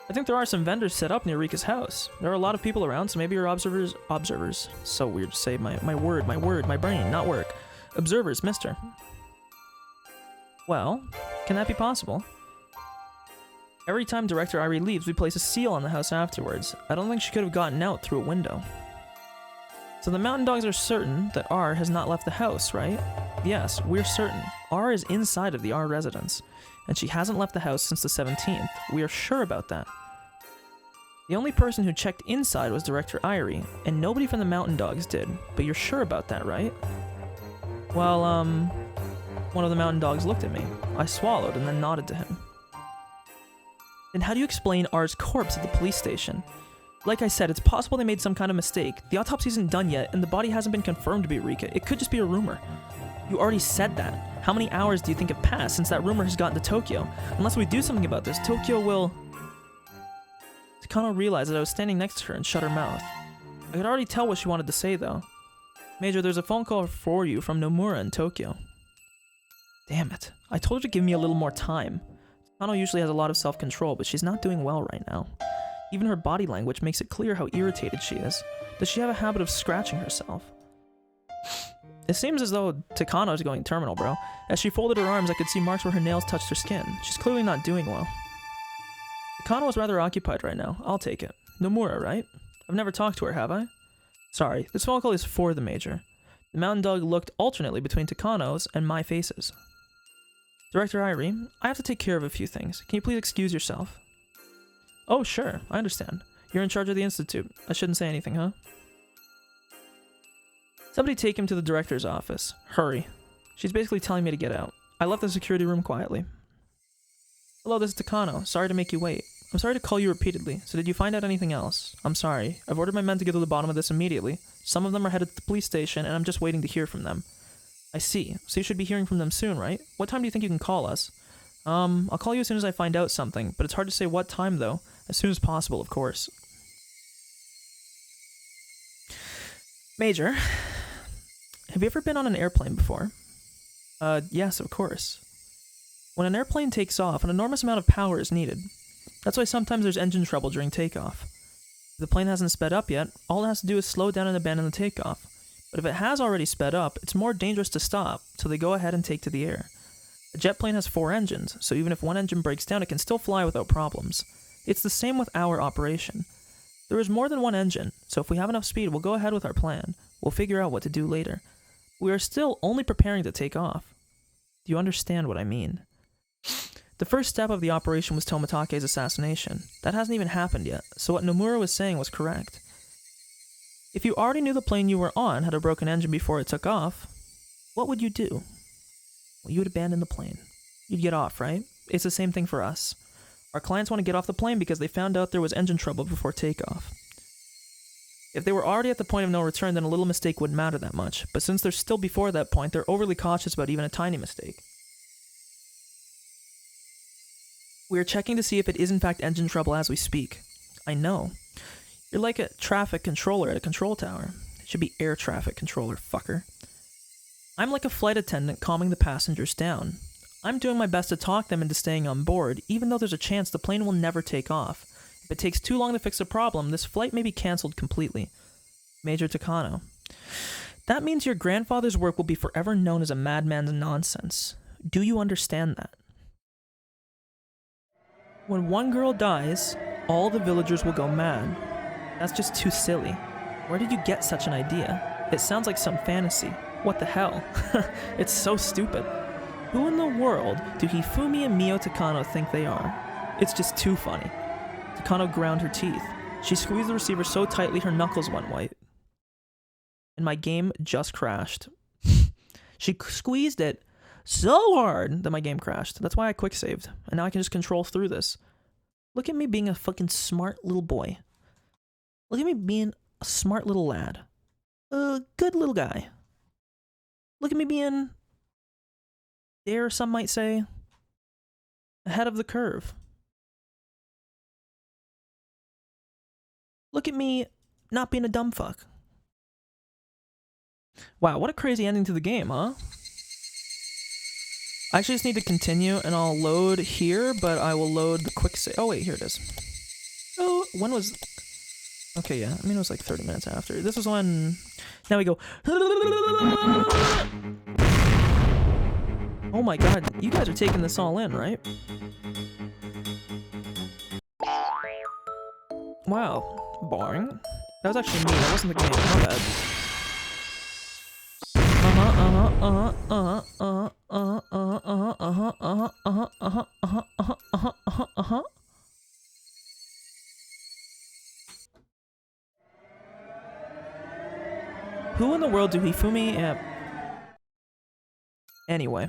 Speaker 1: I think there are some vendors set up near Rika's house. There are a lot of people around, so maybe her observers. So weird to say my brain, not work. Observers, mister. Well, can that be possible? Every time Director Irie leaves, we place a seal on the house afterwards. I don't think she could have gotten out through a window. So the Mountain Dogs are certain that R has not left the house, right? Yes, we're certain. R is inside of the R residence, and she hasn't left the house since the 17th. We are sure about that. The only person who checked inside was Director Irie, and nobody from the Mountain Dogs did. But you're sure about that, right? Well, one of the Mountain Dogs looked at me. I swallowed and then nodded to him. Then how do you explain R's corpse at the police station? Like I said, it's possible they made some kind of mistake. The autopsy isn't done yet, and the body hasn't been confirmed to be Rika. It could just be a rumor. You already said that. How many hours do you think have passed since that rumor has gotten to Tokyo? Unless we do something about this, Tokyo will... Takano realized that I was standing next to her and shut her mouth. I could already tell what she wanted to say, though. Major, there's a phone call for you from Nomura in Tokyo. Damn it. I told her to give me a little more time. Takano usually has a lot of self-control, but she's not doing well right now. Even her body language makes it clear how irritated she is. Does she have a habit of scratching herself? It seems as though Takano is going terminal, bro. As she folded her arms, I could see marks where her nails touched her skin. She's clearly not doing well. Takano is rather occupied right now. I'll take it. Nomura, right? I've never talked to her, have I? Sorry, this phone call is for the Major. The Mountain Dog looked alternately between Takano's and my faces. Director Irie, I have to take care of a few things. Can you please excuse yourself? Oh, sure. I understand. You're in charge of the Institute. I shouldn't say anything, huh? Somebody take him to the director's office. Hurry. She's basically telling me to get out. I left the security room quietly. Hello, this is Takano. Sorry to make you wait. I'm sorry to call you repeatedly, so did you find out anything else? I'm sorry. I've ordered my men to get to the bottom of this immediately. Some of them are headed to the police station, and I'm just waiting to hear from them. I see. So you should be hearing from them soon, right? What time do you think you can call us? I'll call you as soon as I find out something, but it's hard to say what time, though. As soon as possible, of course. Major, have you ever been on an airplane before? Yes, of course. When an airplane takes off, an enormous amount of power is needed. That's why sometimes there's engine trouble during takeoff. If the plane hasn't sped up yet, all it has to do is slow down and abandon the takeoff. But if it has already sped up, it's more dangerous to stop, so they go ahead and take to the air. A jet plane has 4 engines, so even if one engine breaks down, it can still fly without problems. It's the same with our operation. There is more than one engine, so if we have enough speed, we'll go ahead with our plan. We'll figure out what to do later. We are still only preparing to take off. Do you understand what I mean? The first step of the operation was Tomatake's assassination. That hasn't even happened yet, so what Nomura was saying was correct. If you already knew the plane you were on had a broken engine before it took off, what would you do? Well, you would abandon the plane. You'd get off, right? It's the same thing for us. Our clients want to get off the plane because they found out there was engine trouble before takeoff. If they were already at the point of no return, then a little mistake wouldn't matter that much, but since they're still before that point, they're overly cautious about even a tiny mistake. We are checking to see if it is in fact engine trouble as we speak. I know. You're like a traffic controller at a control tower. It should be air traffic controller, fucker. I'm like a flight attendant calming the passengers down. I'm doing my best to talk them into staying on board, even though there's a chance the plane will never take off. If it takes too long to fix the problem, this flight may be cancelled completely. Major Takano. That means your grandfather's work will be forever known as a madman's nonsense. Do you understand that? When one girl dies, all the villagers will go mad. That's just too silly. Where did you get such an idea? It sounds like some fantasy. What the hell? It's so stupid. Who in the world do Hifumi and Mio Takano think they are? It's just too funny. Takano ground her teeth. She squeezed the receiver so tightly her knuckles went white. And my game just crashed. She squeezed it so hard that my game crashed. That's why I quick saved. And now I can just control through this. Look at me being a fucking smart little boy. Look at me being a smart little lad. A good little guy. Look at me being, dare some might say, ahead of the curve. Look at me not being a dumb fuck. Wow, what a crazy ending to the game, huh? I actually just need to continue, and I'll load here, but I will load the quick save. Oh wait, here it is. Oh, when was... Okay, yeah, I mean it was like 30 minutes after. This was when... Now we go... Oh my god, you guys are taking this all in, right? Wow, boring. That was actually me, that wasn't the game, my bad. Who in the world do Hifumi... Anyway.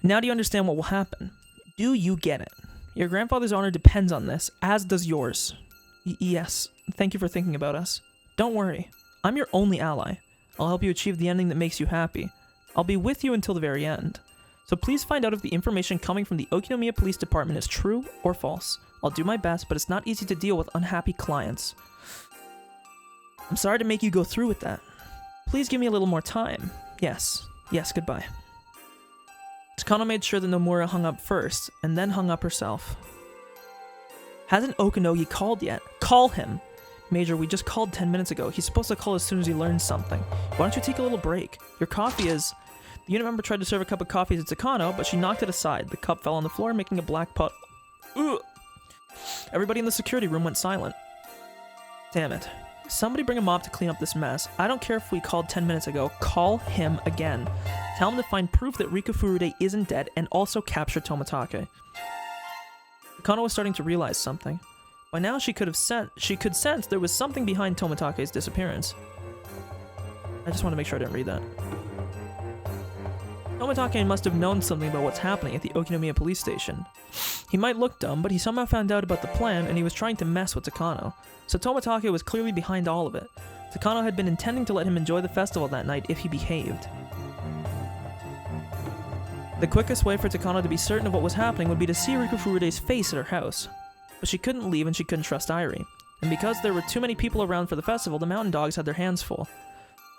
Speaker 1: Now do you understand what will happen? Do you get it? Your grandfather's honor depends on this, as does yours. Yes, thank you for thinking about us. Don't worry, I'm your only ally. I'll help you achieve the ending that makes you happy. I'll be with you until the very end. So please find out if the information coming from the Okinomiya Police Department is true or false. I'll do my best, but it's not easy to deal with unhappy clients. I'm sorry to make you go through with that. Please give me a little more time. Yes, goodbye. Takano made sure that Nomura hung up first, and then hung up herself. Hasn't Okanogi called yet? Call him! Major, we just called 10 minutes ago. He's supposed to call as soon as he learns something. Why don't you take a little break? Your coffee is... The unit member tried to serve a cup of coffee to Takano, but she knocked it aside. The cup fell on the floor, making a black puddle. Ugh. Everybody in the security room went silent. Damn it. Somebody bring a mop to clean up this mess. I don't care if we called 10 minutes ago. Call him again. Tell him to find proof that Rika Furude isn't dead and also capture Tomatake. Takano was starting to realize something. By now she could sense there was something behind Tomatake's disappearance. I just want to make sure I didn't read that. Tomitake must have known something about what's happening at the Okinomiya police station. He might look dumb, but he somehow found out about the plan and he was trying to mess with Takano. So Tomitake was clearly behind all of it. Takano had been intending to let him enjoy the festival that night if he behaved. The quickest way for Takano to be certain of what was happening would be to see Rika Furude's face at her house. But she couldn't leave and she couldn't trust Airi. And because there were too many people around for the festival, the mountain dogs had their hands full.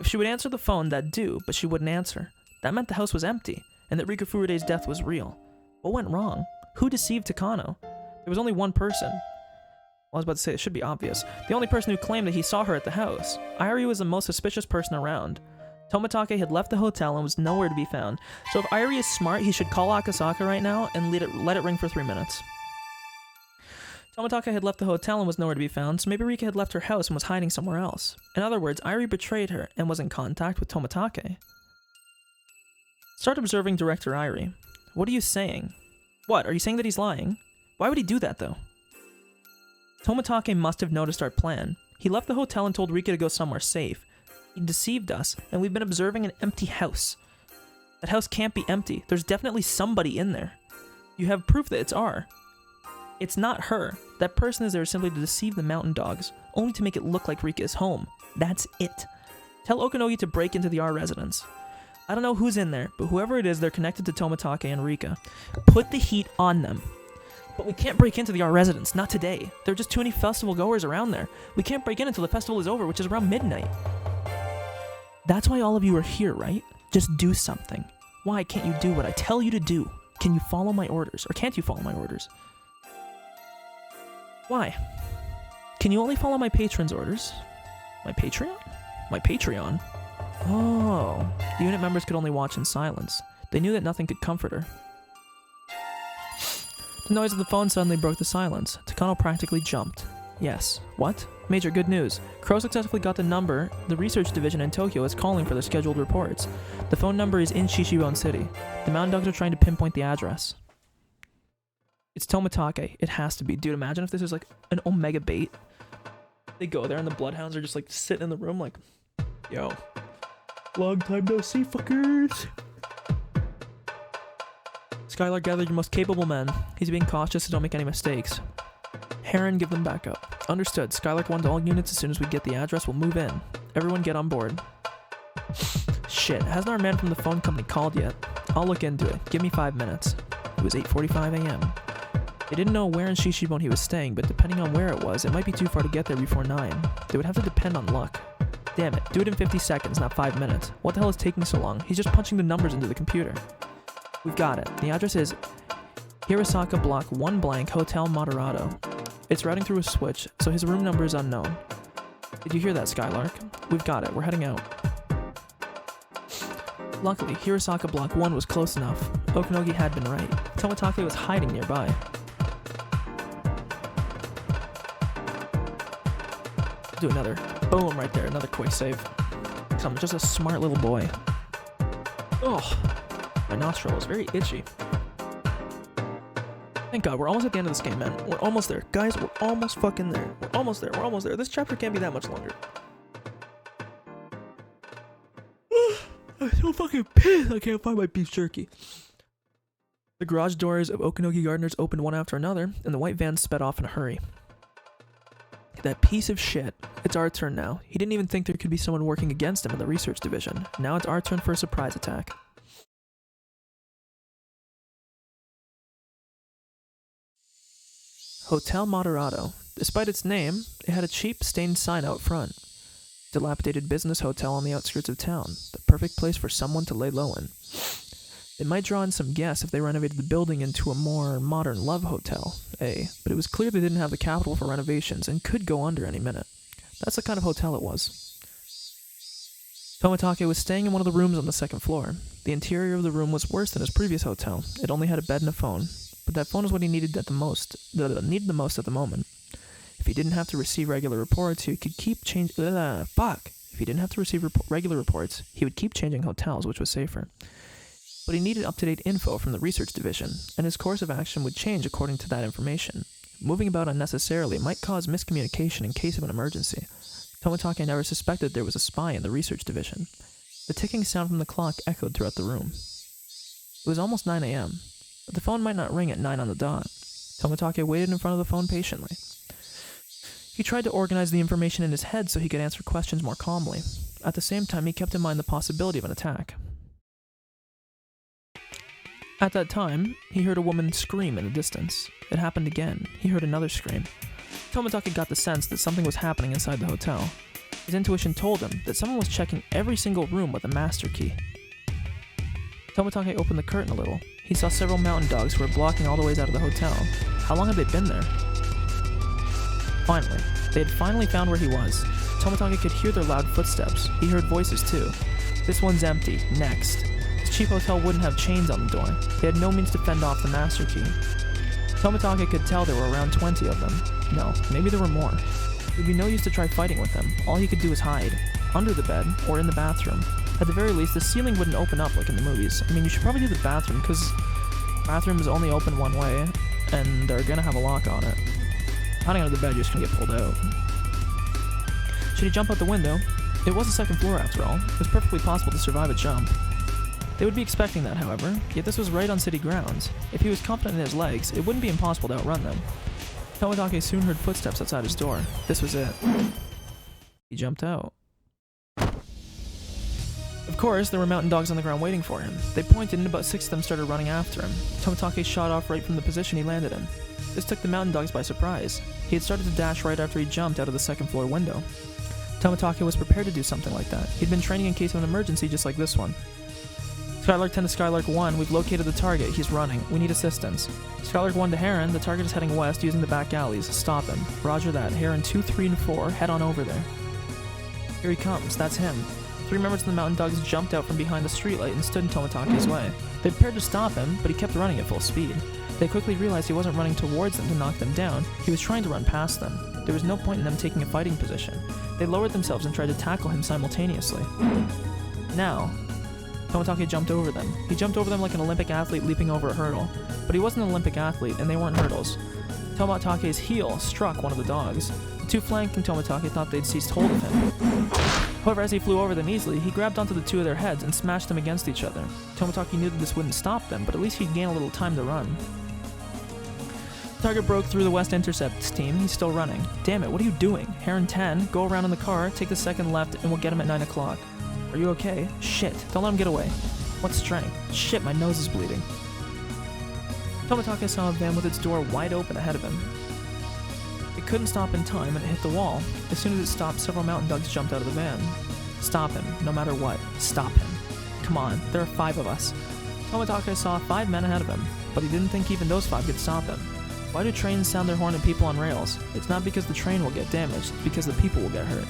Speaker 1: If she would answer the phone, that'd do, but she wouldn't answer. That meant the house was empty, and that Rika Furude's death was real. What went wrong? Who deceived Takano? There was only one person. Well, I was about to say, it should be obvious. The only person who claimed that he saw her at the house. Airi was the most suspicious person around. Tomitake had left the hotel and was nowhere to be found, so if Airi is smart, he should call Akasaka right now and let it ring for 3 minutes. Tomitake had left the hotel and was nowhere to be found, so maybe Rika had left her house and was hiding somewhere else. In other words, Airi betrayed her and was in contact with Tomitake. Start observing Director Airi. What are you saying? What, are you saying that he's lying? Why would he do that, though? Tomitake must have noticed our plan. He left the hotel and told Rika to go somewhere safe. He deceived us, and we've been observing an empty house. That house can't be empty. There's definitely somebody in there. You have proof that it's R. It's not her. That person is there simply to deceive the mountain dogs, only to make it look like Rika is home. That's it. Tell Okanogi to break into the R residence. I don't know who's in there, but whoever it is, they're connected to Tomitake and Rika. Put the heat on them. But we can't break into the R residence, not today. There are just too many festival goers around there. We can't break in until the festival is over, which is around midnight. That's why all of you are here, right? Just do something. Why can't you do what I tell you to do? Can you follow my orders, or can't you follow my orders? Why? Can you only follow my patron's orders? My Patreon? My Patreon? Oh, the unit members could only watch in silence. They knew that nothing could comfort her. The noise of the phone suddenly broke the silence. Takano practically jumped. Yes. What? Major, good news. Crow successfully got the number. The research division in Tokyo is calling for their scheduled reports. The phone number is in Shishibone City. The mountain dogs are trying to pinpoint the address. It's Tomitake. It has to be. Dude, imagine if this is like an Omega bait. They go there and the bloodhounds are just like sitting in the room like, yo, long time no see, fuckers. Skylark gathered your most capable men. He's being cautious, so don't make any mistakes. Heron, give them backup. Understood. Skylark 1 to all units. As soon as we get the address, we'll move in. Everyone get on board. Shit, hasn't our man from the phone company called yet? I'll look into it. Give me 5 minutes. It was 8:45 a.m. They didn't know where in Shishibone he was staying, but depending on where it was, it might be too far to get there before 9. They would have to depend on luck. Damn it, do it in 50 seconds, not 5 minutes. What the hell is taking so long? He's just punching the numbers into the computer. We've got it. The address is Hirosaka Block 1 blank Hotel Moderato. It's routing through a switch, so his room number is unknown. Did you hear that, Skylark? We've got it. We're heading out. Luckily, Hirosaka Block 1 was close enough. Okanogi had been right. Tomitake was hiding nearby. Do another. Boom, right there. Another quick save. I'm just a smart little boy. Oh, my nostril is very itchy. Thank God, we're almost at the end of this game, man. We're almost there. Guys, we're almost fucking there. We're almost there. We're almost there. This chapter can't be that much longer. I'm so fucking pissed I can't find my beef jerky. The garage doors of Okanogi Gardeners opened one after another, and the white van sped off in a hurry. That piece of shit. It's our turn now. He didn't even think there could be someone working against him in the research division. Now it's our turn for a surprise attack. Hotel Moderato. Despite its name, it had a cheap, stained sign out front. Dilapidated business hotel on the outskirts of town. The perfect place for someone to lay low in. It might draw in some guests if they renovated the building into a more modern love hotel, but it was clear they didn't have the capital for renovations and could go under any minute. That's the kind of hotel it was. Tomitake was staying in one of the rooms on the second floor. The interior of the room was worse than his previous hotel. It only had a bed and a phone. But that phone is what he needed the most at the moment. If he didn't have to receive regular reports, he could keep changing. If he didn't have to receive regular reports, he would keep changing hotels, which was safer. But he needed up-to-date info from the research division, and his course of action would change according to that information. Moving about unnecessarily might cause miscommunication in case of an emergency. Tomitake never suspected there was a spy in the research division. The ticking sound from the clock echoed throughout the room. It was almost 9 a.m., but the phone might not ring at 9 on the dot. Tomitake waited in front of the phone patiently. He tried to organize the information in his head so he could answer questions more calmly. At the same time, he kept in mind the possibility of an attack. At that time, he heard a woman scream in the distance. It happened again. He heard another scream. Tomitake got the sense that something was happening inside the hotel. His intuition told him that someone was checking every single room with a master key. Tomitake opened the curtain a little. He saw several mountain dogs who were blocking all the ways out of the hotel. How long had they been there? Finally, they had finally found where he was. Tomitake could hear their loud footsteps. He heard voices too. This one's empty. Next. This cheap hotel wouldn't have chains on the door. They had no means to fend off the master key. Tomitake could tell there were around 20 of them. No, maybe there were more. It would be no use to try fighting with them. All he could do was hide. Under the bed, or in the bathroom. At the very least, the ceiling wouldn't open up like in the movies. I mean, you should probably do the bathroom, because bathrooms only open one way, and they're gonna have a lock on it. Hiding under the bed, you're just gonna get pulled out. Should he jump out the window? It was the second floor after all. It was perfectly possible to survive a jump. They would be expecting that, however, yet this was right on city grounds. If he was confident in his legs, it wouldn't be impossible to outrun them. Tomitake soon heard footsteps outside his door. This was it. He jumped out. Of course, there were mountain dogs on the ground waiting for him. They pointed and about 6 of them started running after him. Tomitake shot off right from the position he landed in. This took the mountain dogs by surprise. He had started to dash right after he jumped out of the second floor window. Tomitake was prepared to do something like that. He'd been training in case of an emergency just like this one. Skylark 10 to Skylark 1, we've located the target. He's running. We need assistance. Skylark 1 to Heron, the target is heading west using the back alleys. Stop him. Roger that. Heron 2, 3, and 4, head on over there. Here he comes. That's him. 3 members of the mountain dogs jumped out from behind the streetlight and stood in Tomitake's way. They prepared to stop him, but he kept running at full speed. They quickly realized he wasn't running towards them to knock them down. He was trying to run past them. There was no point in them taking a fighting position. They lowered themselves and tried to tackle him simultaneously. Now, Tomitake jumped over them. He jumped over them like an Olympic athlete leaping over a hurdle. But he wasn't an Olympic athlete, and they weren't hurdles. Tomitake's heel struck one of the dogs. The 2 flanking Tomitake thought they'd seized hold of him. However, as he flew over them easily, he grabbed onto the 2 of their heads and smashed them against each other. Tomitake knew that this wouldn't stop them, but at least he'd gain a little time to run. The target broke through the West Intercepts team. He's still running. Damn it, what are you doing? Heron 10, go around in the car, take the second left, and we'll get him at 9 o'clock. Are you okay? Shit, don't let him get away. What strength? Shit, my nose is bleeding. Tomitake saw a van with its door wide open ahead of him. It couldn't stop in time and it hit the wall. As soon as it stopped, several mountain dogs jumped out of the van. Stop him, no matter what. Stop him. Come on, there are 5 of us. Tomitake saw 5 men ahead of him, but he didn't think even those 5 could stop him. Why do trains sound their horn at people on rails? It's not because the train will get damaged, it's because the people will get hurt.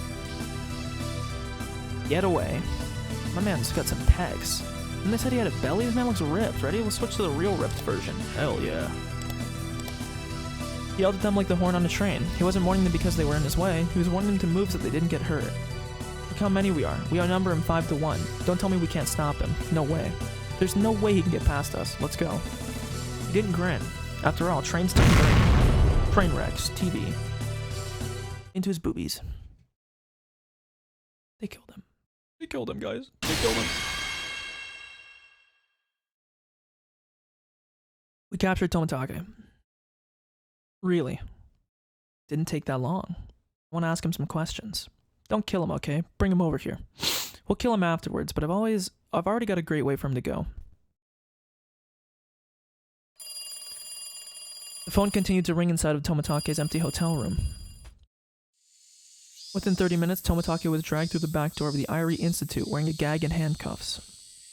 Speaker 1: Get away. My man's got some pecs. And they said he had a belly? This man looks ripped. Ready? We'll switch to the real ripped version. Hell yeah. He yelled at them like the horn on a train. He wasn't warning them because they were in his way. He was warning them to move so they didn't get hurt. Look how many we are. We outnumber him 5 to 1. Don't tell me we can't stop him. No way. There's no way he can get past us. Let's go. He didn't grin. After all, trains don't grin. Train wrecks. TV. Into his boobies. They killed him. They killed him, guys. They killed him. We captured Tomitake. Really. Didn't take that long. I want to ask him some questions. Don't kill him, okay? Bring him over here. We'll kill him afterwards, but I've already got a great way for him to go. The phone continued to ring inside of Tomitake's empty hotel room. Within 30 minutes, Tomitake was dragged through the back door of the Irie Institute wearing a gag and handcuffs.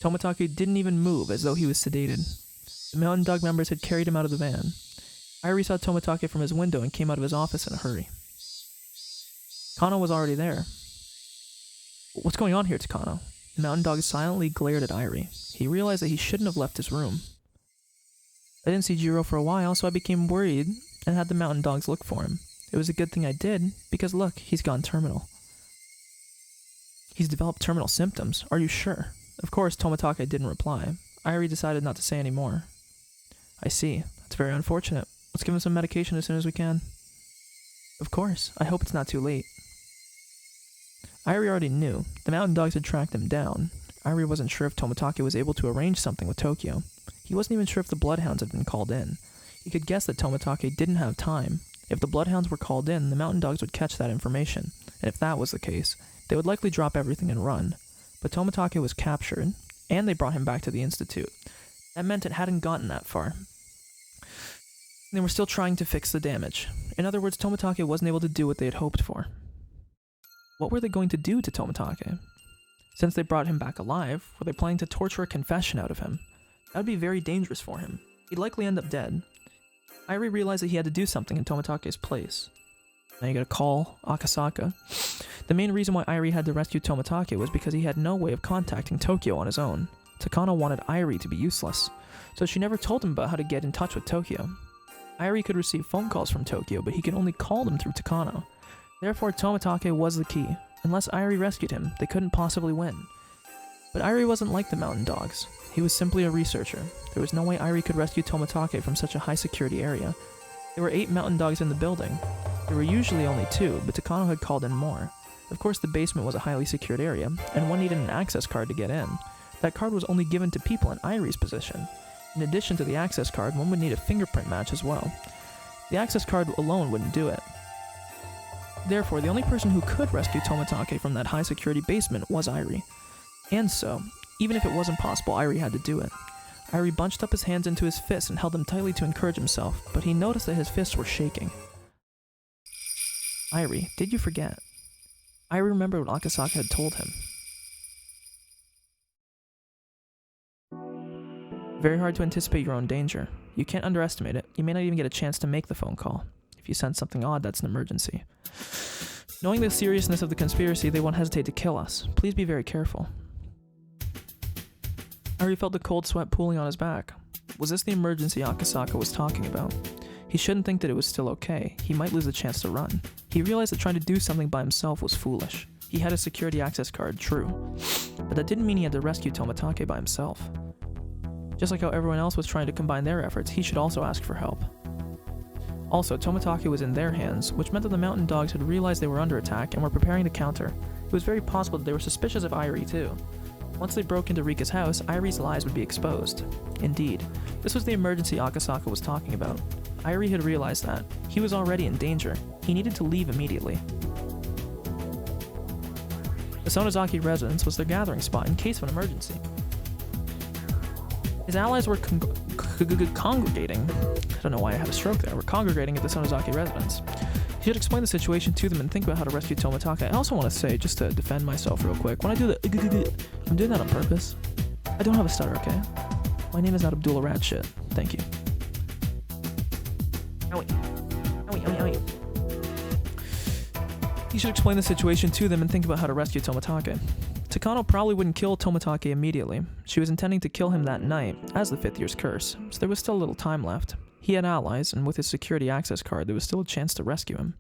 Speaker 1: Tomitake didn't even move as though he was sedated. The mountain dog members had carried him out of the van. Irie saw Tomitake from his window and came out of his office in a hurry. Kano was already there. What's going on here, Takano? The mountain dog silently glared at Irie. He realized that he shouldn't have left his room. I didn't see Jiro for a while, so I became worried and had the mountain dogs look for him. It was a good thing I did, because look, he's gone terminal. He's developed terminal symptoms. Are you sure? Of course, Tomitake didn't reply. Irie decided not to say any more. I see. That's very unfortunate. Let's give him some medication as soon as we can. Of course. I hope it's not too late. Irie already knew. The mountain dogs had tracked him down. Irie wasn't sure if Tomitake was able to arrange something with Tokyo. He wasn't even sure if the bloodhounds had been called in. He could guess that Tomitake didn't have time. If the bloodhounds were called in, the mountain dogs would catch that information, and if that was the case, they would likely drop everything and run. But Tomitake was captured, and they brought him back to the Institute. That meant it hadn't gotten that far. They were still trying to fix the damage. In other words, Tomitake wasn't able to do what they had hoped for. What were they going to do to Tomitake? Since they brought him back alive, were they planning to torture a confession out of him? That would be very dangerous for him. He'd likely end up dead. Irie realized that he had to do something in Tomitake's place. Now you gotta call Akasaka. The main reason why Irie had to rescue Tomitake was because he had no way of contacting Tokyo on his own. Takano wanted Irie to be useless, so she never told him about how to get in touch with Tokyo. Irie could receive phone calls from Tokyo, but he could only call them through Takano. Therefore, Tomitake was the key. Unless Irie rescued him, they couldn't possibly win. But Irie wasn't like the mountain dogs. He was simply a researcher. There was no way Irie could rescue Tomitake from such a high-security area. There were 8 mountain dogs in the building. There were usually only 2, but Takano had called in more. Of course, the basement was a highly secured area, and one needed an access card to get in. That card was only given to people in Irie's position. In addition to the access card, one would need a fingerprint match as well. The access card alone wouldn't do it. Therefore, the only person who could rescue Tomitake from that high-security basement was Irie. And so, even if it wasn't possible, Irie had to do it. Irie bunched up his hands into his fists and held them tightly to encourage himself, but he noticed that his fists were shaking. Irie, did you forget? Irie remembered what Akasaka had told him. Very hard to anticipate your own danger. You can't underestimate it. You may not even get a chance to make the phone call. If you sense something odd, that's an emergency. Knowing the seriousness of the conspiracy, they won't hesitate to kill us. Please be very careful. Irie felt the cold sweat pooling on his back. Was this the emergency Akasaka was talking about? He shouldn't think that it was still okay. He might lose the chance to run. He realized that trying to do something by himself was foolish. He had a security access card, true. But that didn't mean he had to rescue Tomitake by himself. Just like how everyone else was trying to combine their efforts, he should also ask for help. Also, Tomitake was in their hands, which meant that the mountain dogs had realized they were under attack and were preparing to counter. It was very possible that they were suspicious of Irie too. Once they broke into Rika's house, Irie's lies would be exposed. Indeed, this was the emergency Akasaka was talking about. Irie had realized that. He was already in danger. He needed to leave immediately. The Sonozaki residence was their gathering spot in case of an emergency. His allies were congregating. I don't know why I had a stroke there. We're congregating at the Sonozaki residence. He should explain the situation to them and think about how to rescue Tomitake. I also want to say, just to defend myself real quick, when I do the I'm doing that on purpose. I don't have a stutter, okay? My name is not Abdullah Radshit. Thank you. Owie. Owie, owie, owie. He should explain the situation to them and think about how to rescue Tomitake. Takano probably wouldn't kill Tomitake immediately. She was intending to kill him that night, as the 5th year's curse, so there was still a little time left. He had allies, and with his security access card, there was still a chance to rescue him.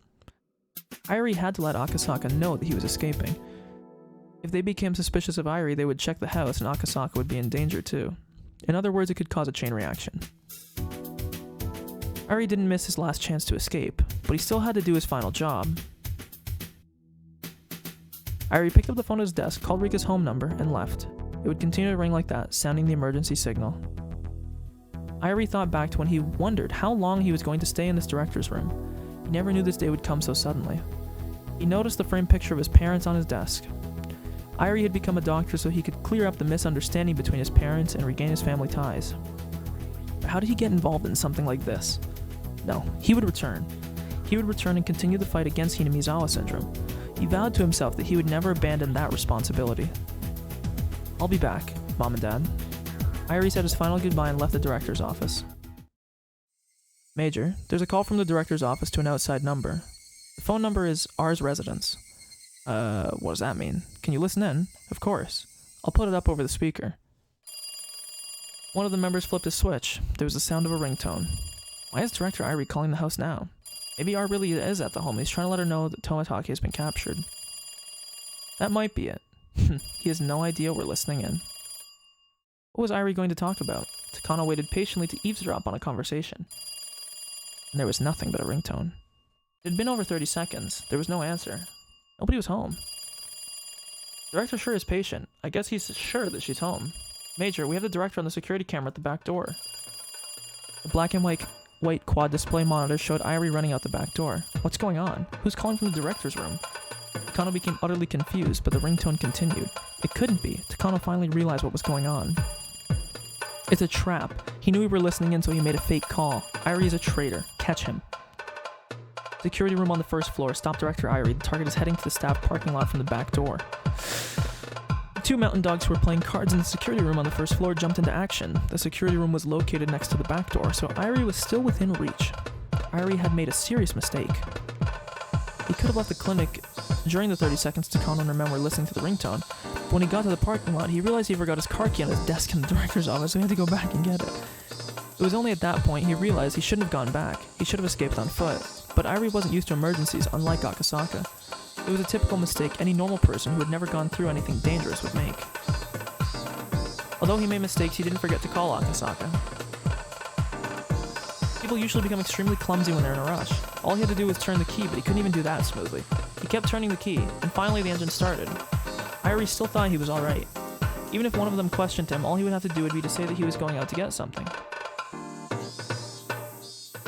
Speaker 1: Irie had to let Akasaka know that he was escaping. If they became suspicious of Irie, they would check the house, and Akasaka would be in danger too. In other words, it could cause a chain reaction. Irie didn't miss his last chance to escape, but he still had to do his final job. Irie picked up the phone at his desk, called Rika's home number, and left. It would continue to ring like that, sounding the emergency signal. Irie thought back to when he wondered how long he was going to stay in this director's room. He never knew this day would come so suddenly. He noticed the framed picture of his parents on his desk. Irie had become a doctor so he could clear up the misunderstanding between his parents and regain his family ties. But how did he get involved in something like this? No, he would return. He would return and continue the fight against Hinamizawa syndrome. He vowed to himself that he would never abandon that responsibility. I'll be back, Mom and Dad. Irie said his final goodbye and left the director's office. Major, there's a call from the director's office to an outside number. The phone number is ours residence. What does that mean? Can you listen in? Of course. I'll put it up over the speaker. One of the members flipped a switch. There was the sound of a ringtone. Why is Director Irie calling the house now? Maybe R really is at the home. He's trying to let her know that Tomitake has been captured. That might be it. He has no idea we're listening in. What was Irie going to talk about? Takano waited patiently to eavesdrop on a conversation. And there was nothing but a ringtone. It had been over 30 seconds. There was no answer. Nobody was home. Director sure is patient. I guess he's sure that she's home. Major, we have the director on the security camera at the back door. The black and white quad display monitor showed Irie running out the back door. What's going on? Who's calling from the director's room? Takano became utterly confused, but the ringtone continued. It couldn't be. Takano finally realized what was going on. It's a trap. He knew we were listening in, so he made a fake call. Irie is a traitor. Catch him. Security room on the first floor. Stop Director Irie. The target is heading to the staff parking lot from the back door. The two mountain dogs who were playing cards in the security room on the first floor jumped into action. The security room was located next to the back door, so Irie was still within reach. Irie had made a serious mistake. He could have left the clinic during the 30 seconds Takano and Ramen were listening to the ringtone, but when he got to the parking lot, he realized he forgot his car key on his desk in the director's office, so he had to go back and get it. It was only at that point he realized he shouldn't have gone back. He should have escaped on foot. But Irie wasn't used to emergencies, unlike Akasaka. It was a typical mistake any normal person who had never gone through anything dangerous would make. Although he made mistakes, he didn't forget to call Akasaka. People usually become extremely clumsy when they're in a rush. All he had to do was turn the key, but he couldn't even do that smoothly. He kept turning the key, and finally the engine started. Irie still thought he was alright. Even if one of them questioned him, all he would have to do would be to say that he was going out to get something.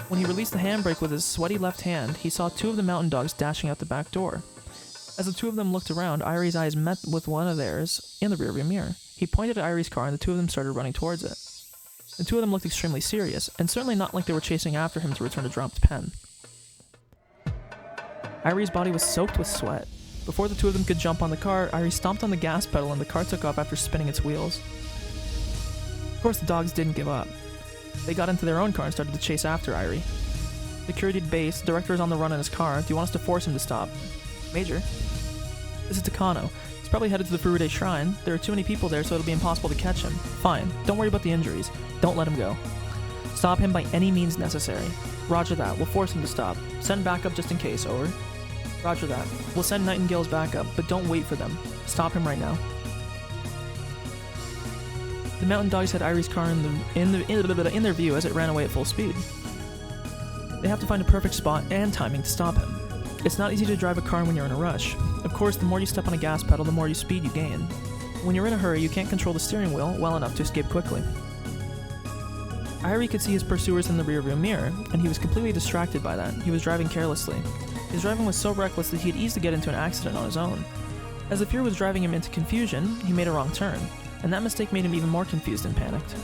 Speaker 1: When he released the handbrake with his sweaty left hand, he saw two of the mountain dogs dashing out the back door. As the two of them looked around, Irie's eyes met with one of theirs in the rearview mirror. He pointed at Irie's car and the two of them started running towards it. The two of them looked extremely serious, and certainly not like they were chasing after him to return a dropped pen. Irie's body was soaked with sweat. Before the two of them could jump on the car, Irie stomped on the gas pedal and the car took off after spinning its wheels. Of course, the dogs didn't give up. They got into their own car and started to chase after Irie. Security at base, the director is on the run in his car. Do you want us to force him to stop? Major? This is Takano. He's probably headed to the Furude Shrine. There are too many people there, so it'll be impossible to catch him. Fine. Don't worry about the injuries. Don't let him go. Stop him by any means necessary. Roger that. We'll force him to stop. Send backup just in case. Over. Roger that. We'll send Nightingale's backup, but don't wait for them. Stop him right now. The mountain dogs had Irie's car in their view as it ran away at full speed. They have to find a perfect spot and timing to stop him. It's not easy to drive a car when you're in a rush. Of course, the more you step on a gas pedal, the more speed you gain. When you're in a hurry, you can't control the steering wheel well enough to escape quickly. Irie could see his pursuers in the rearview mirror, and he was completely distracted by that. He was driving carelessly. His driving was so reckless that he had easily get into an accident on his own. As the fear was driving him into confusion, he made a wrong turn, and that mistake made him even more confused and panicked.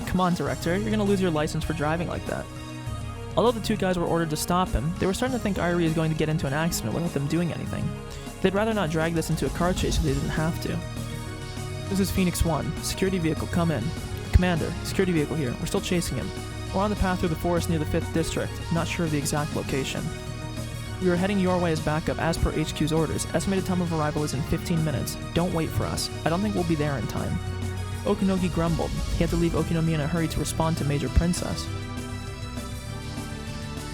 Speaker 1: Come on, director, you're gonna lose your license for driving like that. Although the two guys were ordered to stop him, they were starting to think Irie is going to get into an accident without them doing anything. They'd rather not drag this into a car chase if they didn't have to. This is Phoenix 1. Security vehicle, come in. Commander, security vehicle here. We're still chasing him. We're on the path through the forest near the 5th District. Not sure of the exact location. We are heading your way as backup as per HQ's orders. Estimated time of arrival is in 15 minutes. Don't wait for us. I don't think we'll be there in time. Okinogi grumbled. He had to leave Okinomi in a hurry to respond to Major Princess.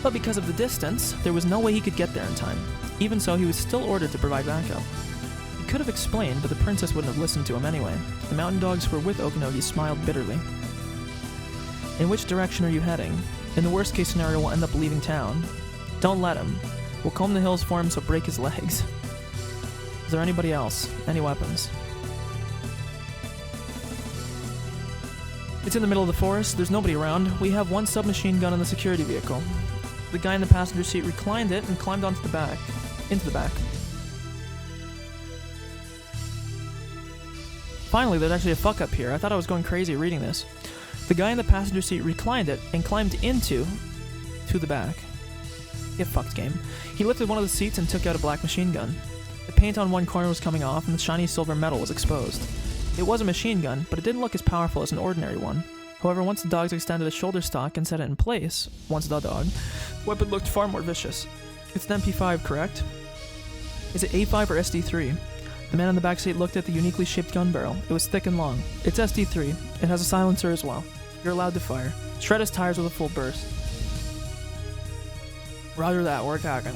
Speaker 1: But because of the distance, there was no way he could get there in time. Even so, he was still ordered to provide backup. He could have explained, but the princess wouldn't have listened to him anyway. The mountain dogs who were with Okinogi smiled bitterly. In which direction are you heading? In the worst case scenario, we'll end up leaving town. Don't let him. We'll comb the hills for him, so break his legs. Is there anybody else? Any weapons? It's in the middle of the forest. There's nobody around. We have one submachine gun in the security vehicle. The guy in the passenger seat reclined it and climbed into the back. Finally, there's actually a fuck up here. I thought I was going crazy reading this. The guy in the passenger seat reclined it and climbed to the back. Get fucked, game. He lifted one of the seats and took out a black machine gun. The paint on one corner was coming off and the shiny silver metal was exposed. It was a machine gun, but it didn't look as powerful as an ordinary one. However, once the dogs extended a shoulder stock and set it in place, the weapon looked far more vicious. It's an MP5, correct? Is it A5 or SD3? The man in the back seat looked at the uniquely shaped gun barrel. It was thick and long. It's SD3. It has a silencer as well. You're allowed to fire. Shred his tires with a full burst. Roger that, we're attacking.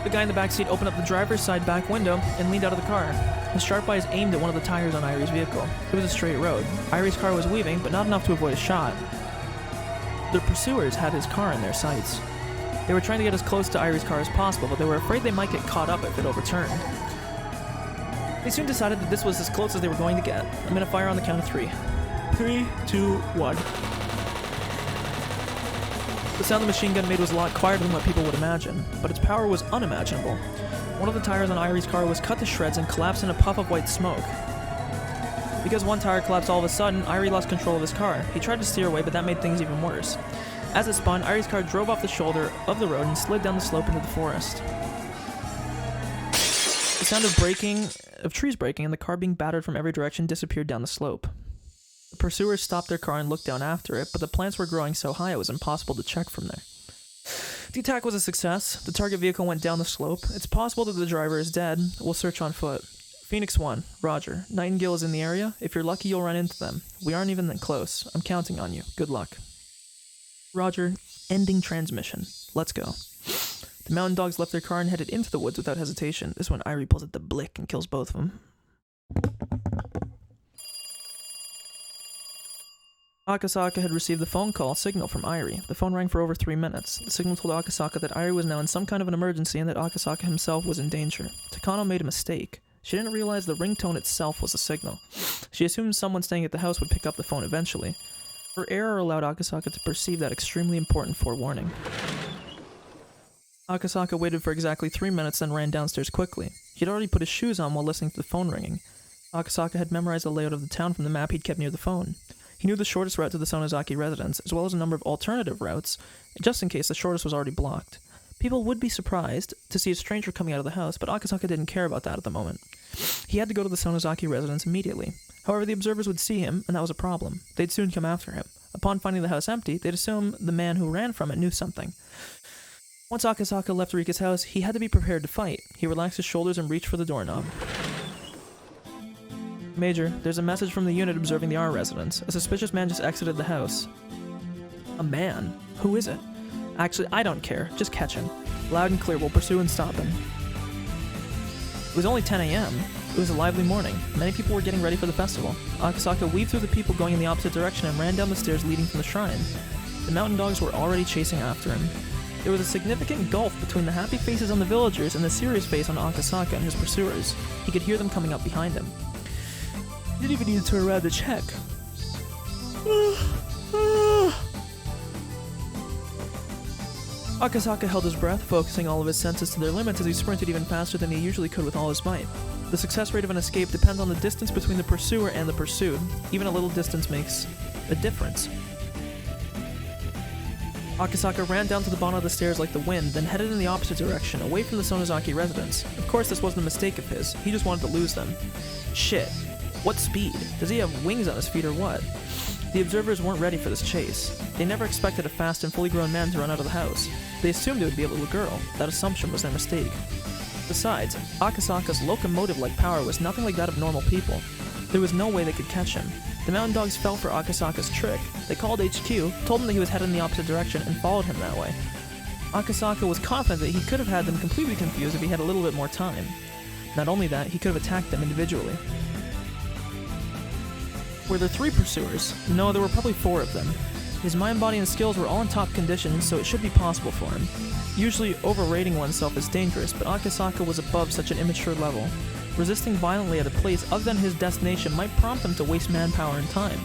Speaker 1: The guy in the backseat opened up the driver's side back window and leaned out of the car. His sharp eyes aimed at one of the tires on Irie's vehicle. It was a straight road. Irie's car was weaving, but not enough to avoid a shot. The pursuers had his car in their sights. They were trying to get as close to Irie's car as possible, but they were afraid they might get caught up if it overturned. They soon decided that this was as close as they were going to get. I'm gonna fire on the count of 3. 3, 2, 1. The sound the machine gun made was a lot quieter than what people would imagine, but its power was unimaginable. One of the tires on Irie's car was cut to shreds and collapsed in a puff of white smoke. Because one tire collapsed all of a sudden, Irie lost control of his car. He tried to steer away, but that made things even worse. As it spun, Irie's car drove off the shoulder of the road and slid down the slope into the forest. The sound of trees breaking and the car being battered from every direction disappeared down the slope. The pursuers stopped their car and looked down after it, but the plants were growing so high it was impossible to check from there. The attack was a success. The target vehicle went down the slope. It's possible that the driver is dead. We'll search on foot. Phoenix 1, Roger. Nightingale is in the area. If you're lucky, you'll run into them. We aren't even that close. I'm counting on you. Good luck. Roger, ending transmission. Let's go. The mountain dogs left their car and headed into the woods without hesitation. This is when Irie pulls out the blick and kills both of them. Akasaka had received the phone call signal from Irie. The phone rang for over 3 minutes. The signal told Akasaka that Irie was now in some kind of an emergency and that Akasaka himself was in danger. Takano made a mistake. She didn't realize the ringtone itself was a signal. She assumed someone staying at the house would pick up the phone eventually. Her error allowed Akasaka to perceive that extremely important forewarning. Akasaka waited for exactly 3 minutes, then ran downstairs quickly. He had already put his shoes on while listening to the phone ringing. Akasaka had memorized the layout of the town from the map he'd kept near the phone. He knew the shortest route to the Sonozaki residence, as well as a number of alternative routes, just in case the shortest was already blocked. People would be surprised to see a stranger coming out of the house, but Akasaka didn't care about that at the moment. He had to go to the Sonozaki residence immediately. However, the observers would see him, and that was a problem. They'd soon come after him. Upon finding the house empty, they'd assume the man who ran from it knew something. Once Akasaka left Rika's house, he had to be prepared to fight. He relaxed his shoulders and reached for the doorknob. Major, there's a message from the unit observing the R residence. A suspicious man just exited the house. A man? Who is it? Actually, I don't care. Just catch him. Loud and clear, we'll pursue and stop him. It was only 10 a.m. It was a lively morning. Many people were getting ready for the festival. Akasaka weaved through the people going in the opposite direction and ran down the stairs leading from the shrine. The mountain dogs were already chasing after him. There was a significant gulf between the happy faces on the villagers and the serious face on Akasaka and his pursuers. He could hear them coming up behind him. He didn't even need to turn around to check. Akasaka held his breath, focusing all of his senses to their limits as he sprinted even faster than he usually could with all his might. The success rate of an escape depends on the distance between the pursuer and the pursued. Even a little distance makes a difference. Akasaka ran down to the bottom of the stairs like the wind, then headed in the opposite direction, away from the Sonozaki residence. Of course, this wasn't a mistake of his. He just wanted to lose them. Shit. What speed? Does he have wings on his feet or what? The observers weren't ready for this chase. They never expected a fast and fully grown man to run out of the house. They assumed it would be a little girl. That assumption was their mistake. Besides, Akasaka's locomotive-like power was nothing like that of normal people. There was no way they could catch him. The mountain dogs fell for Akasaka's trick. They called HQ, told him that he was headed in the opposite direction, and followed him that way. Akasaka was confident that he could have had them completely confused if he had a little bit more time. Not only that, he could have attacked them individually. Were there 3 pursuers? No, there were probably 4 of them. His mind, body, and skills were all in top condition, so it should be possible for him. Usually, overrating oneself is dangerous, but Akasaka was above such an immature level. Resisting violently at a place other than his destination might prompt him to waste manpower and time.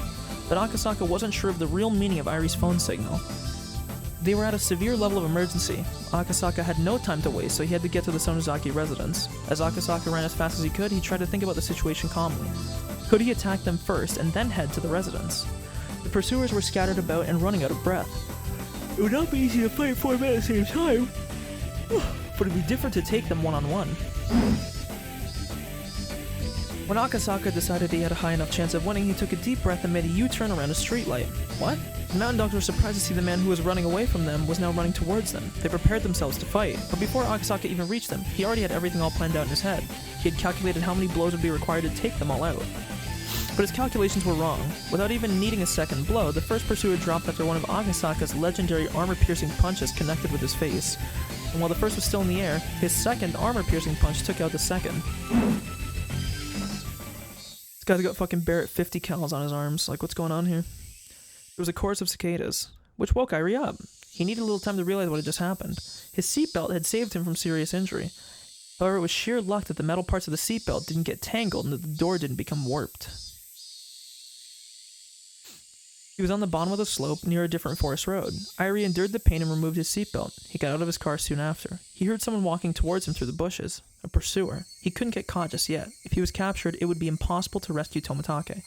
Speaker 1: But Akasaka wasn't sure of the real meaning of Irie's phone signal. They were at a severe level of emergency. Akasaka had no time to waste, so he had to get to the Sonozaki residence. As Akasaka ran as fast as he could, he tried to think about the situation calmly. Could he attack them first and then head to the residence? The pursuers were scattered about and running out of breath. It would not be easy to fight 4 men at the same time, but it'd be different to take them one-on-one. When Akasaka decided he had a high enough chance of winning, he took a deep breath and made a U-turn around a streetlight. What? The mountain dogs were surprised to see the man who was running away from them was now running towards them. They prepared themselves to fight, but before Akasaka even reached them, he already had everything all planned out in his head. He had calculated how many blows would be required to take them all out. But his calculations were wrong. Without even needing a second blow, the first pursuer dropped after one of Akasaka's legendary armor-piercing punches connected with his face. And while the first was still in the air, his second armor-piercing punch took out the second. This guy's got fucking Barrett 50 cals on his arms. Like, what's going on here? There was a chorus of cicadas, which woke Irie up. He needed a little time to realize what had just happened. His seatbelt had saved him from serious injury. However, it was sheer luck that the metal parts of the seatbelt didn't get tangled and that the door didn't become warped. He was on the bottom of the slope near a different forest road. Irie endured the pain and removed his seatbelt. He got out of his car soon after. He heard someone walking towards him through the bushes. A pursuer. He couldn't get caught just yet. If he was captured, it would be impossible to rescue Tomitake.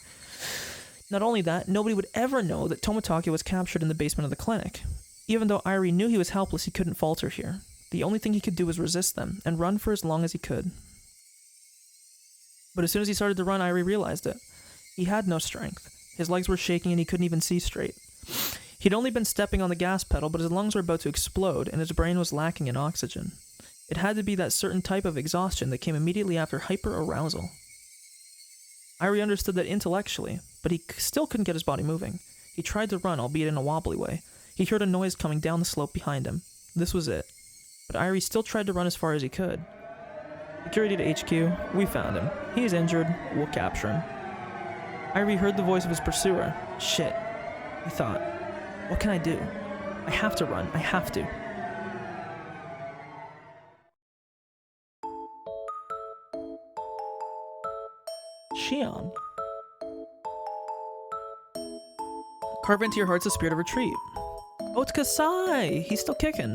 Speaker 1: Not only that, nobody would ever know that Tomitake was captured in the basement of the clinic. Even though Irie knew he was helpless, he couldn't falter here. The only thing he could do was resist them, and run for as long as he could. But as soon as he started to run, Irie realized it. He had no strength. His legs were shaking and he couldn't even see straight. He'd only been stepping on the gas pedal, but his lungs were about to explode, and his brain was lacking in oxygen. It had to be that certain type of exhaustion that came immediately after hyper-arousal. Irie understood that intellectually, but he still couldn't get his body moving. He tried to run, albeit in a wobbly way. He heard a noise coming down the slope behind him. This was it. But Irie still tried to run as far as he could. Security to HQ, we found him. He's injured, we'll capture him. Irie heard the voice of his pursuer. Shit, he thought. What can I do? I have to run, I have to. Shion. Carve into your hearts the spirit of retreat. Oh, it's Kasai! He's still kicking.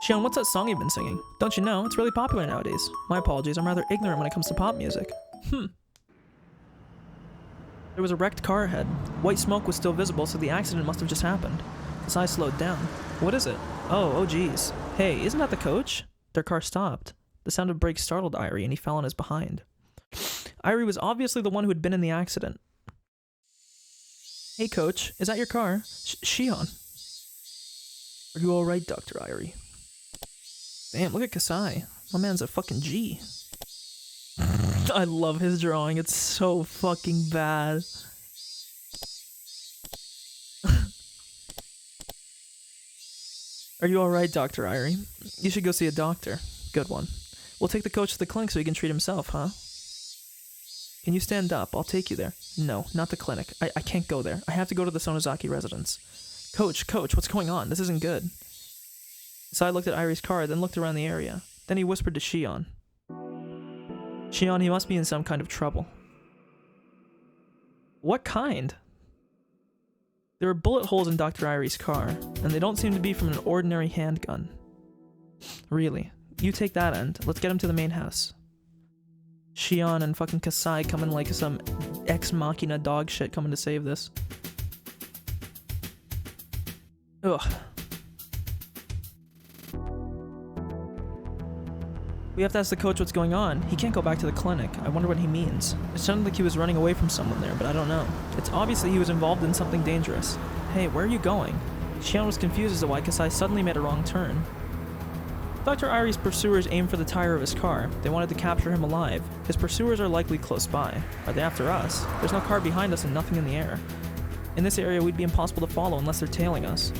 Speaker 1: Shion, what's that song you've been singing? Don't you know? It's really popular nowadays. My apologies, I'm rather ignorant when it comes to pop music. There was a wrecked car ahead. White smoke was still visible, so the accident must have just happened. Kasai slowed down. What is it? Oh geez. Hey, isn't that the coach? Their car stopped. The sound of brakes startled Irie, and he fell on his behind. Irie was obviously the one who had been in the accident. Hey coach, is that your car? Shion. Are you alright, Dr. Irie? Damn, look at Kasai. My man's a fucking G. I love his drawing, it's so fucking bad. Are you alright, Dr. Irie? You should go see a doctor. Good one. We'll take the coach to the clinic so he can treat himself, huh? Can you stand up? I'll take you there. No, not the clinic. I can't go there. I have to go to the Sonozaki residence. Coach, what's going on? This isn't good. Sai looked at Irie's car, then looked around the area. Then he whispered to Shion. Shion, he must be in some kind of trouble. What kind? There are bullet holes in Dr. Irie's car, and they don't seem to be from an ordinary handgun. Really. You take that end. Let's get him to the main house. Shion and fucking Kasai coming like some ex machina dog shit coming to save this. Ugh. We have to ask the coach what's going on. He can't go back to the clinic. I wonder what he means. It sounded like he was running away from someone there, but I don't know. It's obviously he was involved in something dangerous. Hey, where are you going? Shion was confused as to why Kasai suddenly made a wrong turn. Dr. Irie's pursuers aimed for the tire of his car. They wanted to capture him alive. His pursuers are likely close by. Are they after us? There's no car behind us and nothing in the air. In this area, we'd be impossible to follow unless they're tailing us.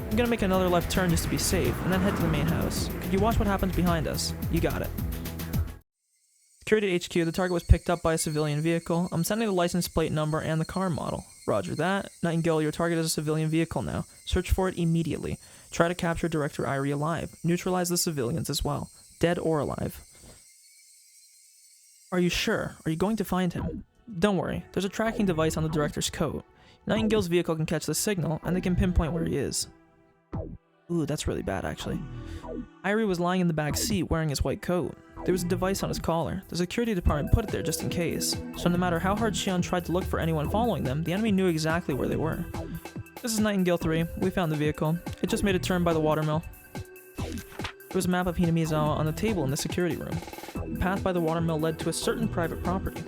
Speaker 1: I'm gonna make another left turn just to be safe, and then head to the main house. Could you watch what happens behind us? You got it. Security HQ, the target was picked up by a civilian vehicle. I'm sending the license plate number and the car model. Roger that. Nightingale, your target is a civilian vehicle now. Search for it immediately. Try to capture Director Irie alive. Neutralize the civilians as well. Dead or alive. Are you sure? Are you going to find him? Don't worry. There's a tracking device on the director's coat. Nightingale's vehicle can catch the signal, and they can pinpoint where he is. Ooh, that's really bad, actually. Irie was lying in the back seat wearing his white coat. There was a device on his collar. The security department put it there just in case. So no matter how hard Shion tried to look for anyone following them, the enemy knew exactly where they were. This is Nightingale 3. We found the vehicle. It just made a turn by the watermill. There was a map of Hinamizawa on the table in the security room. The path by the watermill led to a certain private property.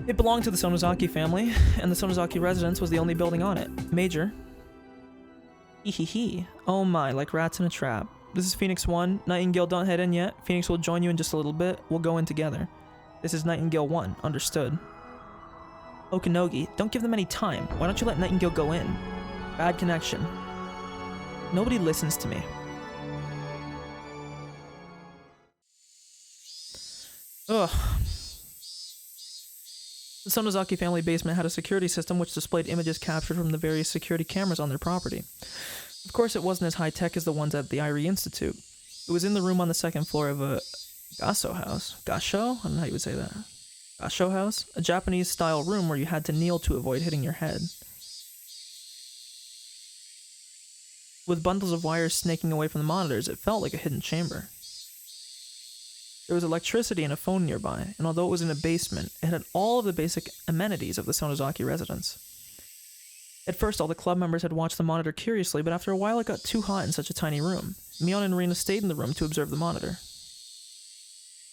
Speaker 1: It belonged to the Sonozaki family, and the Sonozaki residence was the only building on it. Major. Hee. Oh my, like rats in a trap. This is Phoenix 1. Nightingale, don't head in yet. Phoenix will join you in just a little bit. We'll go in together. This is Nightingale 1. Understood. Okanogi, don't give them any time. Why don't you let Nightingale go in? Bad connection. Nobody listens to me. Ugh. The Sonozaki family basement had a security system which displayed images captured from the various security cameras on their property. Of course, it wasn't as high-tech as the ones at the Irie Institute. It was in the room on the second floor of a gasso house. Gasho? I don't know how you would say that. Gasho house? A Japanese-style room where you had to kneel to avoid hitting your head. With bundles of wires snaking away from the monitors, it felt like a hidden chamber. There was electricity and a phone nearby, and although it was in a basement, it had all of the basic amenities of the Sonozaki residence. At first, all the club members had watched the monitor curiously, but after a while it got too hot in such a tiny room. Mion and Rina stayed in the room to observe the monitor.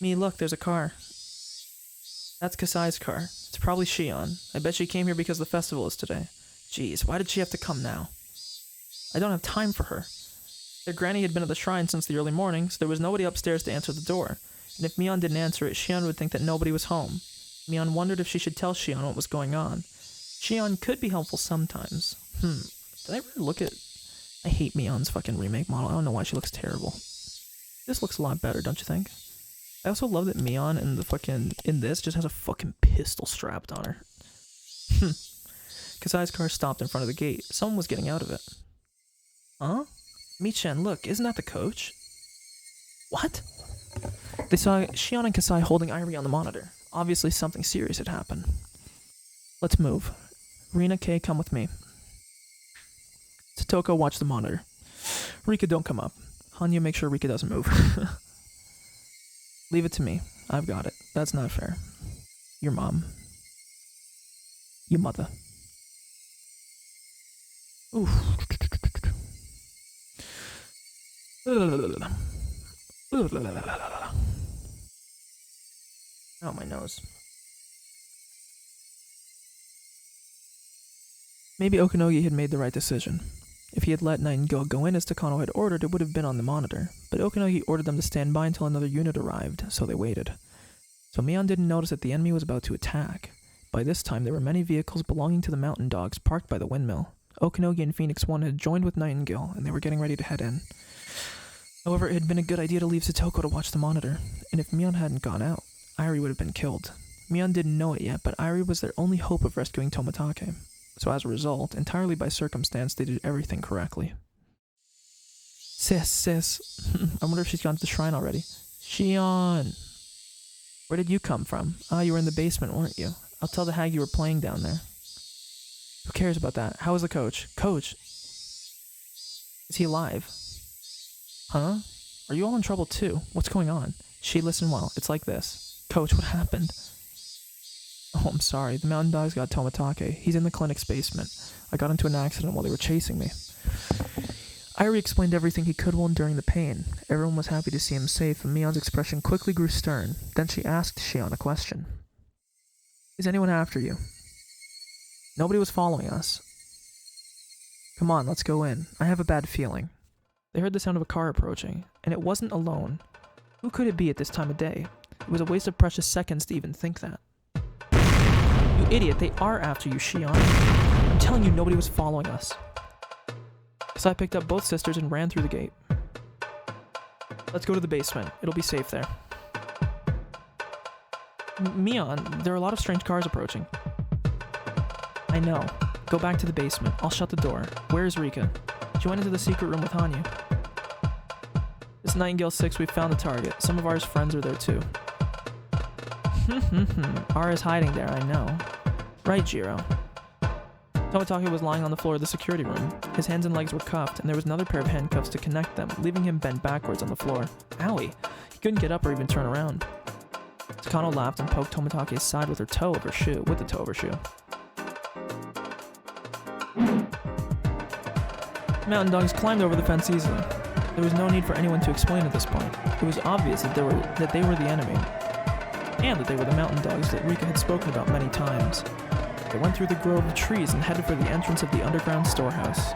Speaker 1: Me, look, there's a car. That's Kasai's car. It's probably Shion. I bet she came here because the festival is today. Jeez, why did she have to come now? I don't have time for her. Their granny had been at the shrine since the early morning, so there was nobody upstairs to answer the door. And if Mion didn't answer it, Shion would think that nobody was home. Mion wondered if she should tell Shion what was going on. Shion could be helpful sometimes. Did I really look at... I hate Mion's fucking remake model. I don't know why she looks terrible. This looks a lot better, don't you think? I also love that Mion in this just has a fucking pistol strapped on her. Kasai's car stopped in front of the gate. Someone was getting out of it. Huh? Michan, look, isn't that the coach? What? They saw Shion and Kasai holding Irie on the monitor. Obviously something serious had happened. Let's move. Rina, Kay, come with me. Totoko, watch the monitor. Rika, don't come up. Hanya, make sure Rika doesn't move. Leave it to me. I've got it. That's not fair. Your mom. Your mother. Oof. Oh, my nose. Maybe Okanogi had made the right decision. If he had let Nightingale go in as Takano had ordered, it would have been on the monitor, but Okanogi ordered them to stand by until another unit arrived, so they waited. So Mion didn't notice that the enemy was about to attack. By this time, there were many vehicles belonging to the mountain dogs parked by the windmill. Okanogi and Phoenix 1 had joined with Nightingale, and they were getting ready to head in. However, it had been a good idea to leave Satoko to watch the monitor, and if Mion hadn't gone out, Irie would have been killed. Mion didn't know it yet, but Irie was their only hope of rescuing Toмотake. So as a result, entirely by circumstance, they did everything correctly. Sis. I wonder if she's gone to the shrine already. Shion! Where did you come from? Ah, you were in the basement, weren't you? I'll tell the hag you were playing down there. Who cares about that? How is the coach? Coach! Is he alive? Huh? Are you all in trouble too? What's going on? She, listen well. It's like this. Coach, what happened? Oh, I'm sorry. The mountain dogs got Toмотake. He's in the clinic's basement. I got into an accident while they were chasing me. Irie explained everything he could while enduring the pain. Everyone was happy to see him safe, and Mion's expression quickly grew stern. Then she asked Shion a question. Is anyone after you? Nobody was following us. Come on, let's go in. I have a bad feeling. They heard the sound of a car approaching, and it wasn't alone. Who could it be at this time of day? It was a waste of precious seconds to even think that. You idiot, they are after you, Shion. I'm telling you, nobody was following us. So I picked up both sisters and ran through the gate. Let's go to the basement. It'll be safe there. Mion, there are a lot of strange cars approaching. I know. Go back to the basement. I'll shut the door. Where is Rika? She went into the secret room with Hanyu. This Nightingale 6, we found the target. Some of R's friends are there too. R is hiding there, I know. Right, Jiro. Toмотake was lying on the floor of the security room. His hands and legs were cuffed, and there was another pair of handcuffs to connect them, leaving him bent backwards on the floor. Owie! He couldn't get up or even turn around. Takano laughed and poked Tomotake's side with the toe of her shoe. Mountain dogs climbed over the fence easily. There was no need for anyone to explain at this point. It was obvious that they were the enemy, and that they were the mountain dogs that Rika had spoken about many times. They went through the grove of trees and headed for the entrance of the underground storehouse.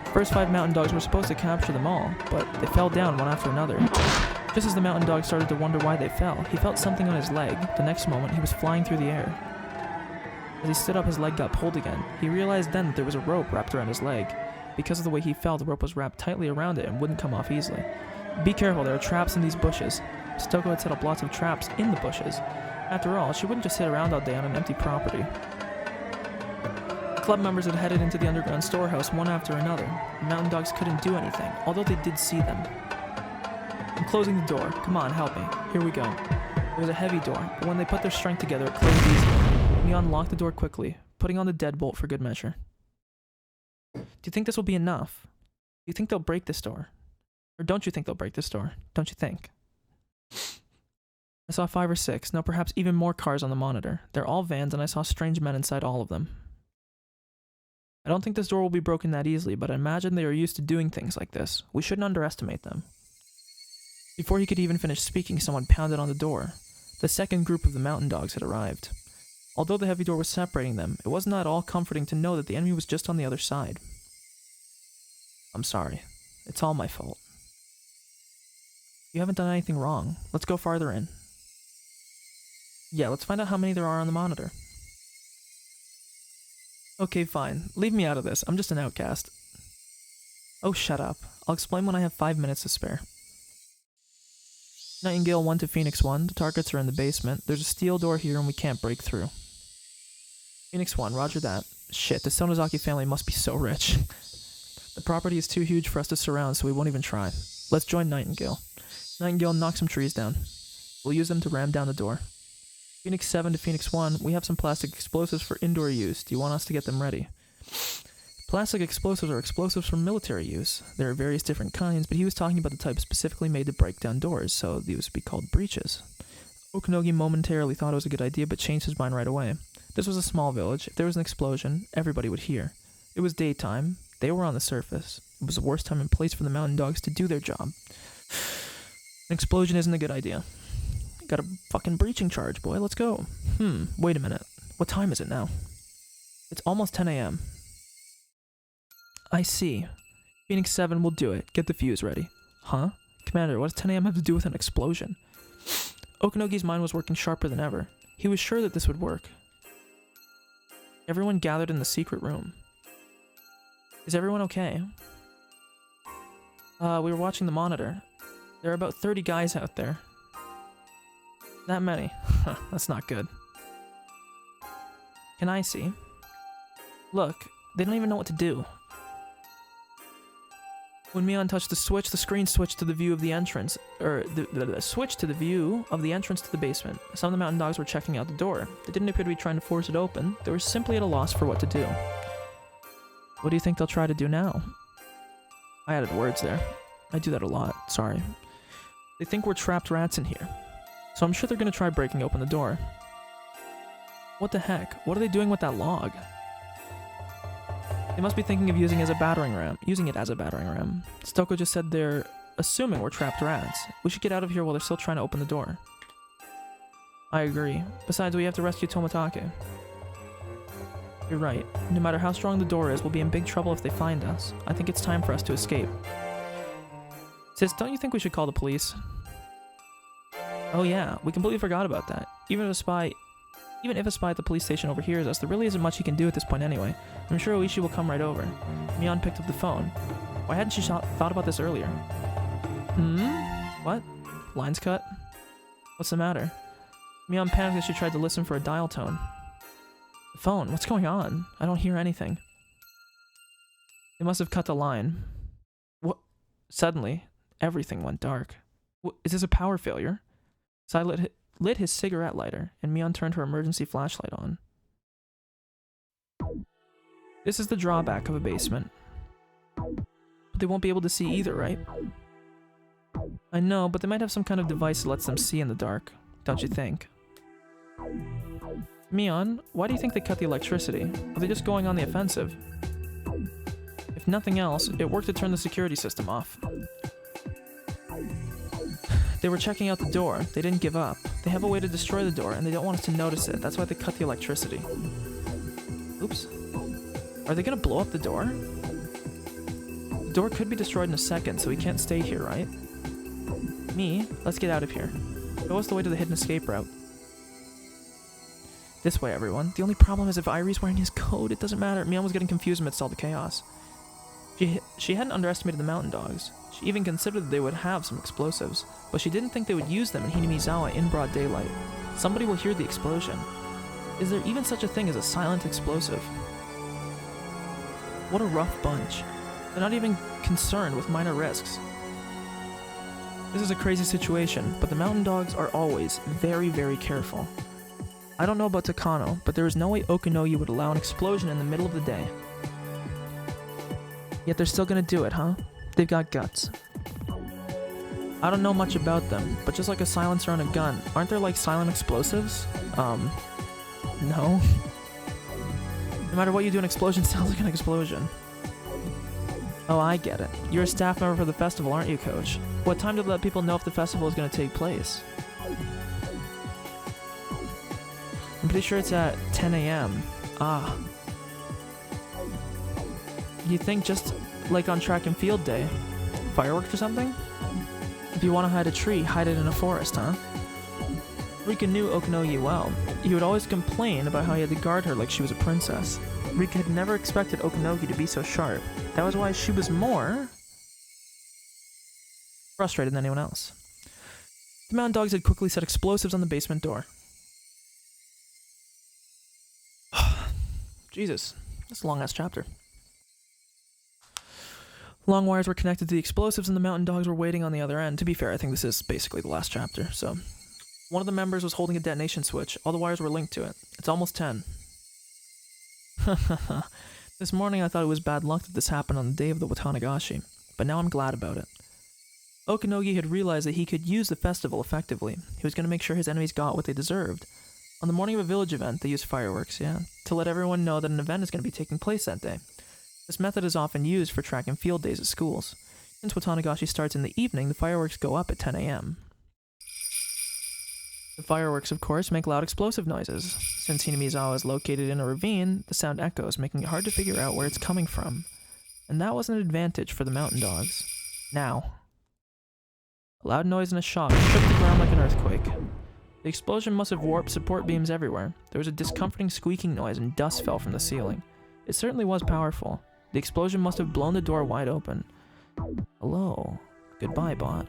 Speaker 1: The first 5 mountain dogs were supposed to capture them all, but they fell down one after another. Just as the mountain dog started to wonder why they fell, he felt something on his leg. The next moment, he was flying through the air. As he stood up, his leg got pulled again. He realized then that there was a rope wrapped around his leg. Because of the way he fell, the rope was wrapped tightly around it and wouldn't come off easily. Be careful, there are traps in these bushes. Stoko had set up lots of traps in the bushes. After all, she wouldn't just sit around all day on an empty property. The club members had headed into the underground storehouse one after another. The mountain dogs couldn't do anything, although they did see them. I'm closing the door. Come on, help me. Here we go. It was a heavy door, but when they put their strength together, it closed easily. Me unlocked the door quickly, putting on the deadbolt for good measure. Do you think this will be enough? Do you think they'll break this door? Or don't you think they'll break this door? Don't you think? I saw 5 or 6, no, perhaps even more cars on the monitor. They're all vans, and I saw strange men inside all of them. I don't think this door will be broken that easily, but I imagine they are used to doing things like this. We shouldn't underestimate them. Before he could even finish speaking, someone pounded on the door. The second group of the mountain dogs had arrived. Although the heavy door was separating them, it was not at all comforting to know that the enemy was just on the other side. I'm sorry. It's all my fault. You haven't done anything wrong. Let's go farther in. Yeah, let's find out how many there are on the monitor. Okay, fine. Leave me out of this. I'm just an outcast. Oh, shut up. I'll explain when I have 5 minutes to spare. Nightingale 1 to Phoenix 1. The targets are in the basement. There's a steel door here and we can't break through. Phoenix 1, roger that. Shit, the Sonozaki family must be so rich. The property is too huge for us to surround, so we won't even try. Let's join Nightingale. Nightingale, knock some trees down. We'll use them to ram down the door. Phoenix 7 to Phoenix 1, we have some plastic explosives for indoor use. Do you want us to get them ready? Plastic explosives are explosives for military use. There are various different kinds, but he was talking about the type specifically made to break down doors, so these would be called breaches. Okanogi momentarily thought it was a good idea, but changed his mind right away. This was a small village. If there was an explosion, everybody would hear. It was daytime. They were on the surface. It was the worst time and place for the mountain dogs to do their job. An explosion isn't a good idea. Got a fucking breaching charge, boy. Let's go. Wait a minute. What time is it now? It's almost 10 a.m. I see. Phoenix 7 will do it. Get the fuse ready. Huh? Commander, what does 10 a.m. have to do with an explosion? Okanogi's mind was working sharper than ever. He was sure that this would work. Everyone gathered in the secret room. Is everyone okay? We were watching the monitor. There are about 30 guys out there. That many. That's not good. Can I see? Look, they don't even know what to do. When Mion touched the switch, the screen switched to the view of the entrance, the switch to the view of the entrance to the basement. Some of the mountain dogs were checking out the door. They didn't appear to be trying to force it open. They were simply at a loss for what to do. What do you think they'll try to do now? I added words there. I do that a lot, sorry. They think we're trapped rats in here. So I'm sure they're gonna try breaking open the door. What the heck? What are they doing with that log? They must be thinking of using it as a battering ram. Stoko just said they're assuming we're trapped rats. We should get out of here while they're still trying to open the door. I agree. Besides, we have to rescue Tomatake. You're right. No matter how strong the door is, we'll be in big trouble if they find us. I think it's time for us to escape. Sis, don't you think we should call the police? Oh yeah, we completely forgot about that. Even if a spy at the police station overhears us, there really isn't much he can do at this point anyway. I'm sure Oishi will come right over. Mion picked up the phone. Why hadn't she thought about this earlier? What? Lines cut? What's the matter? Mion panicked as she tried to listen for a dial tone. The phone, what's going on? I don't hear anything. They must have cut the line. What? Suddenly, everything went dark. Is this a power failure? Sai lit his cigarette lighter, and Mion turned her emergency flashlight on. This is the drawback of a basement. But they won't be able to see either, right? I know, but they might have some kind of device that lets them see in the dark, don't you think? Mion, why do you think they cut the electricity? Are they just going on the offensive? If nothing else, it worked to turn the security system off. They were checking out the door. They didn't give up. They have a way to destroy the door, and they don't want us to notice it. That's why they cut the electricity. Oops. Are they gonna blow up the door? The door could be destroyed in a second, so we can't stay here, right? Me, let's get out of here. Show us the way to the hidden escape route. This way, everyone. The only problem is if Irie's wearing his coat, it doesn't matter. Mion was getting confused amidst all the chaos. She hadn't underestimated the mountain dogs. She even considered that they would have some explosives, but she didn't think they would use them in Hinamizawa in broad daylight. Somebody will hear the explosion. Is there even such a thing as a silent explosive? What a rough bunch. They're not even concerned with minor risks. This is a crazy situation, but the mountain dogs are always very, very careful. I don't know about Takano, but there is no way Okanogi would allow an explosion in the middle of the day. Yet they're still gonna do it, huh? They've got guts. I don't know much about them, but just like a silencer on a gun, aren't there like silent explosives? No. No matter what you do, an explosion sounds like an explosion. Oh, I get it. You're a staff member for the festival, aren't you, Coach? What time did let people know if the festival is going to take place? I'm pretty sure it's at 10 a.m. Ah. You think just like on track and field day? Fireworks or something? If you want to hide a tree, hide it in a forest, huh? Rika knew Okanogi well. He would always complain about how he had to guard her like she was a princess. Rika had never expected Okanogi to be so sharp. That was why she was more frustrated than anyone else. The mountain dogs had quickly set explosives on the basement door. Jesus, that's a long-ass chapter. Long wires were connected to the explosives and the mountain dogs were waiting on the other end. To be fair, I think this is basically the last chapter, so... One of the members was holding a detonation switch. All the wires were linked to it. It's almost 10. This morning I thought it was bad luck that this happened on the day of the Watanagashi, but now I'm glad about it. Okanogi had realized that he could use the festival effectively. He was going to make sure his enemies got what they deserved. On the morning of a village event, they used fireworks, to let everyone know that an event is going to be taking place that day. This method is often used for track and field days at schools. Since Watanagashi starts in the evening, the fireworks go up at 10 a.m. The fireworks, of course, make loud explosive noises. Since Hinamizawa is located in a ravine, the sound echoes, making it hard to figure out where it's coming from. And that was an advantage for the mountain dogs. Now. A loud noise and a shock shook the ground like an earthquake. The explosion must have warped support beams everywhere. There was a discomforting squeaking noise and dust fell from the ceiling. It certainly was powerful. The explosion must have blown the door wide open. Hello. Goodbye, bot.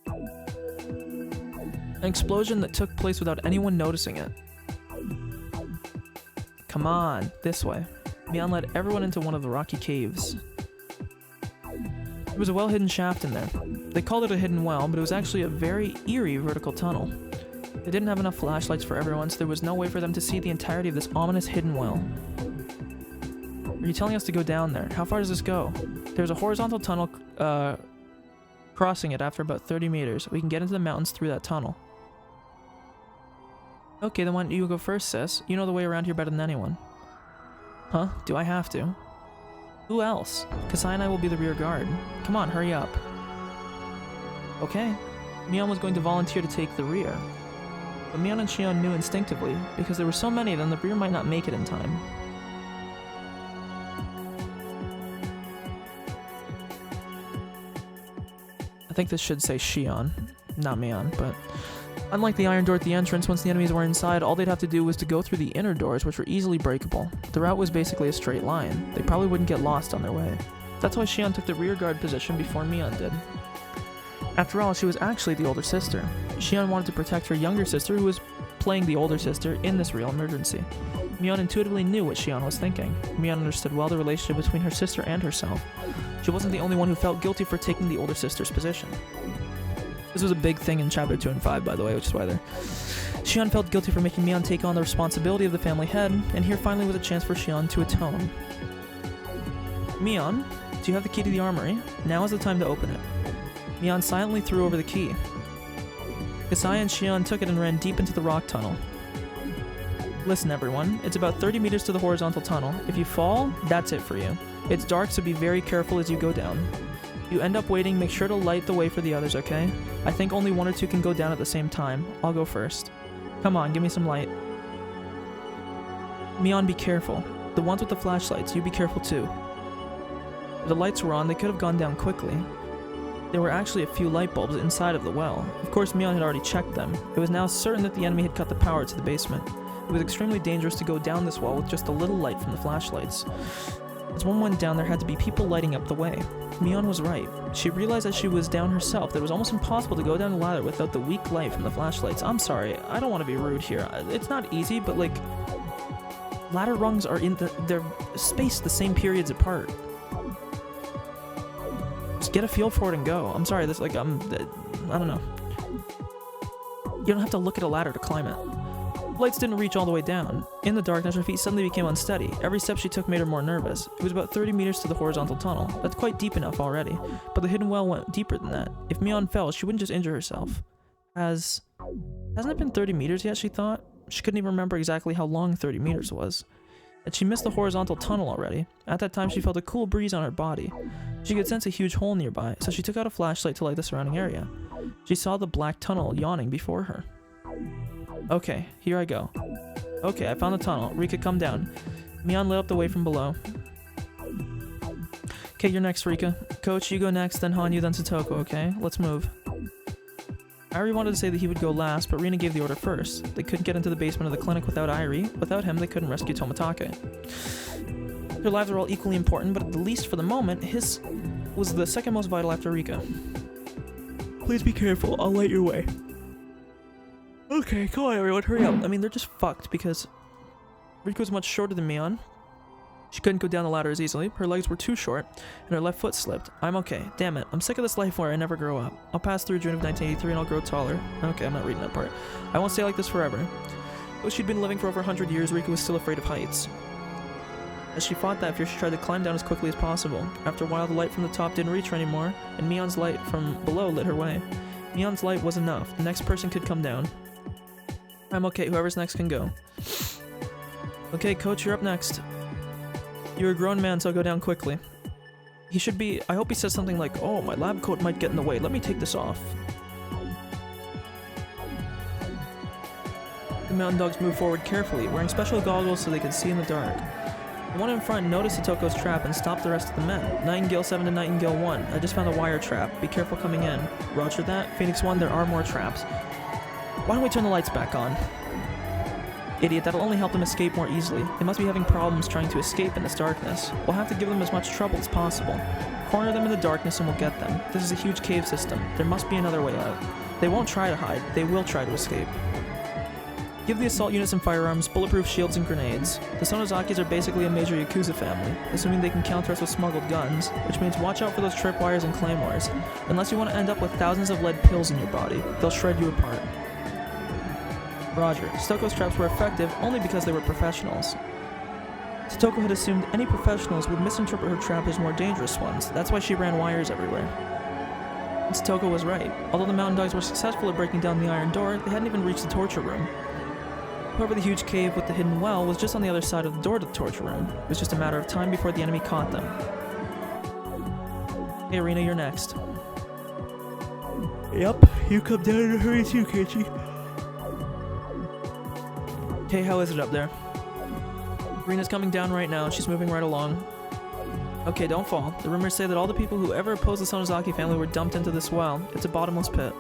Speaker 1: An explosion that took place without anyone noticing it. Come on, this way. Mion led everyone into one of the rocky caves. There was a well-hidden shaft in there. They called it a hidden well, but it was actually a very eerie vertical tunnel. They didn't have enough flashlights for everyone, so there was no way for them to see the entirety of this ominous hidden well. Are you telling us to go down there? How far does this go? There's a horizontal tunnel crossing it after about 30 meters. We can get into the mountains through that tunnel. Okay, then why don't you go first, sis? You know the way around here better than anyone. Huh? Do I have to? Who else? Kasai and I will be the rear guard. Come on, hurry up. Okay. Mion was going to volunteer to take the rear. But Mion and Shion knew instinctively, because there were so many of them, the rear might not make it in time. I think this should say Shion, not Mion, but... Unlike the iron door at the entrance, once the enemies were inside, all they'd have to do was to go through the inner doors, which were easily breakable. The route was basically a straight line. They probably wouldn't get lost on their way. That's why Shion took the rear guard position before Mion did. After all, she was actually the older sister. Shion wanted to protect her younger sister, who was playing the older sister in this real emergency. Mion intuitively knew what Shion was thinking. Mion understood well the relationship between her sister and herself. She wasn't the only one who felt guilty for taking the older sister's position. This was a big thing in Chapter 2 and 5, by the way, which is why Shion felt guilty for making Mion take on the responsibility of the family head, and here finally was a chance for Shion to atone. Mion, do you have the key to the armory? Now is the time to open it. Mion silently threw over the key. Kasai and Shion took it and ran deep into the rock tunnel. Listen everyone, it's about 30 meters to the horizontal tunnel. If you fall, that's it for you. It's dark, so be very careful as you go down. If you end up waiting, make sure to light the way for the others, okay? I think only one or two can go down at the same time. I'll go first. Come on, give me some light. Mion, be careful. The ones with the flashlights, you be careful too. If the lights were on, they could have gone down quickly. There were actually a few light bulbs inside of the well. Of course, Mion had already checked them. It was now certain that the enemy had cut the power to the basement. It was extremely dangerous to go down this well with just a little light from the flashlights. As one went down, there had to be people lighting up the way. Mion was right. She realized as she was down herself that it was almost impossible to go down the ladder without the weak light from the flashlights. I'm sorry, I don't want to be rude here. It's not easy, but like, ladder rungs are they're spaced the same periods apart. Just get a feel for it and go. I'm sorry, this like I don't know. You don't have to look at a ladder to climb it. Lights didn't reach all the way down. In the darkness, her feet suddenly became unsteady. Every step she took made her more nervous. It was about 30 meters to the horizontal tunnel. That's quite deep enough already, but the hidden well went deeper than that. If Mion fell, she wouldn't just injure herself. Hasn't it been 30 meters yet, she thought? She couldn't even remember exactly how long 30 meters was. And she missed the horizontal tunnel already. At that time, she felt a cool breeze on her body. She could sense a huge hole nearby, so she took out a flashlight to light the surrounding area. She saw the black tunnel yawning before her. Okay, here I go. Okay, I found the tunnel. Rika, come down. Mion lit up the way from below. Okay, you're next, Rika. Coach, you go next, then Hanyu, then Satoko, okay? Let's move. Irie wanted to say that he would go last, but Rina gave the order first. They couldn't get into the basement of the clinic without Irie. Without him, they couldn't rescue Tomitake. Their lives were all equally important, but at the least for the moment, his was the second most vital after Rika. Please be careful, I'll light your way. Okay, come on everyone, hurry up. I mean, they're just fucked because Rika was much shorter than Mion. She couldn't go down the ladder as easily. Her legs were too short, and her left foot slipped. I'm okay. Damn it. I'm sick of this life where I never grow up. I'll pass through June of 1983 and I'll grow taller. Okay, I'm not reading that part. I won't stay like this forever. Though she'd been living for over 100 years, Rika was still afraid of heights. As she fought that fear, she tried to climb down as quickly as possible. After a while, the light from the top didn't reach her anymore, and Mion's light from below lit her way. Mion's light was enough. The next person could come down. I'm okay, whoever's next can go. Okay, coach, you're up next. You're a grown man, so go down quickly. He should be... I hope he says something like, oh, my lab coat might get in the way. Let me take this off. The mountain dogs moved forward carefully, wearing special goggles so they could see in the dark. The one in front noticed Satoko's trap and stopped the rest of the men. Nightingale 7 to Nightingale 1. I just found a wire trap. Be careful coming in. Roger that. Phoenix 1, there are more traps. Why don't we turn the lights back on? Idiot, that'll only help them escape more easily. They must be having problems trying to escape in this darkness. We'll have to give them as much trouble as possible. Corner them in the darkness and we'll get them. This is a huge cave system. There must be another way out. They won't try to hide. They will try to escape. Give the assault units some firearms, bulletproof shields, and grenades. The Sonozakis are basically a major Yakuza family, assuming they can counter us with smuggled guns, which means watch out for those tripwires and claymores. Unless you want to end up with thousands of lead pills in your body, they'll shred you apart. Roger. Stoko's traps were effective only because they were professionals. Satoko had assumed any professionals would misinterpret her trap as more dangerous ones. That's why she ran wires everywhere. And Satoko was right. Although the mountain dogs were successful at breaking down the iron door, they hadn't even reached the torture room. However, the huge cave with the hidden well was just on the other side of the door to the torture room. It was just a matter of time before the enemy caught them. Hey, Arena, you're next. Yep, you come down in a hurry too, can't you? Okay, how is it up there? Rena's coming down right now. She's moving right along. Okay, don't fall. The rumors say that all the people who ever opposed the Sonozaki family were dumped into this well. It's a bottomless pit.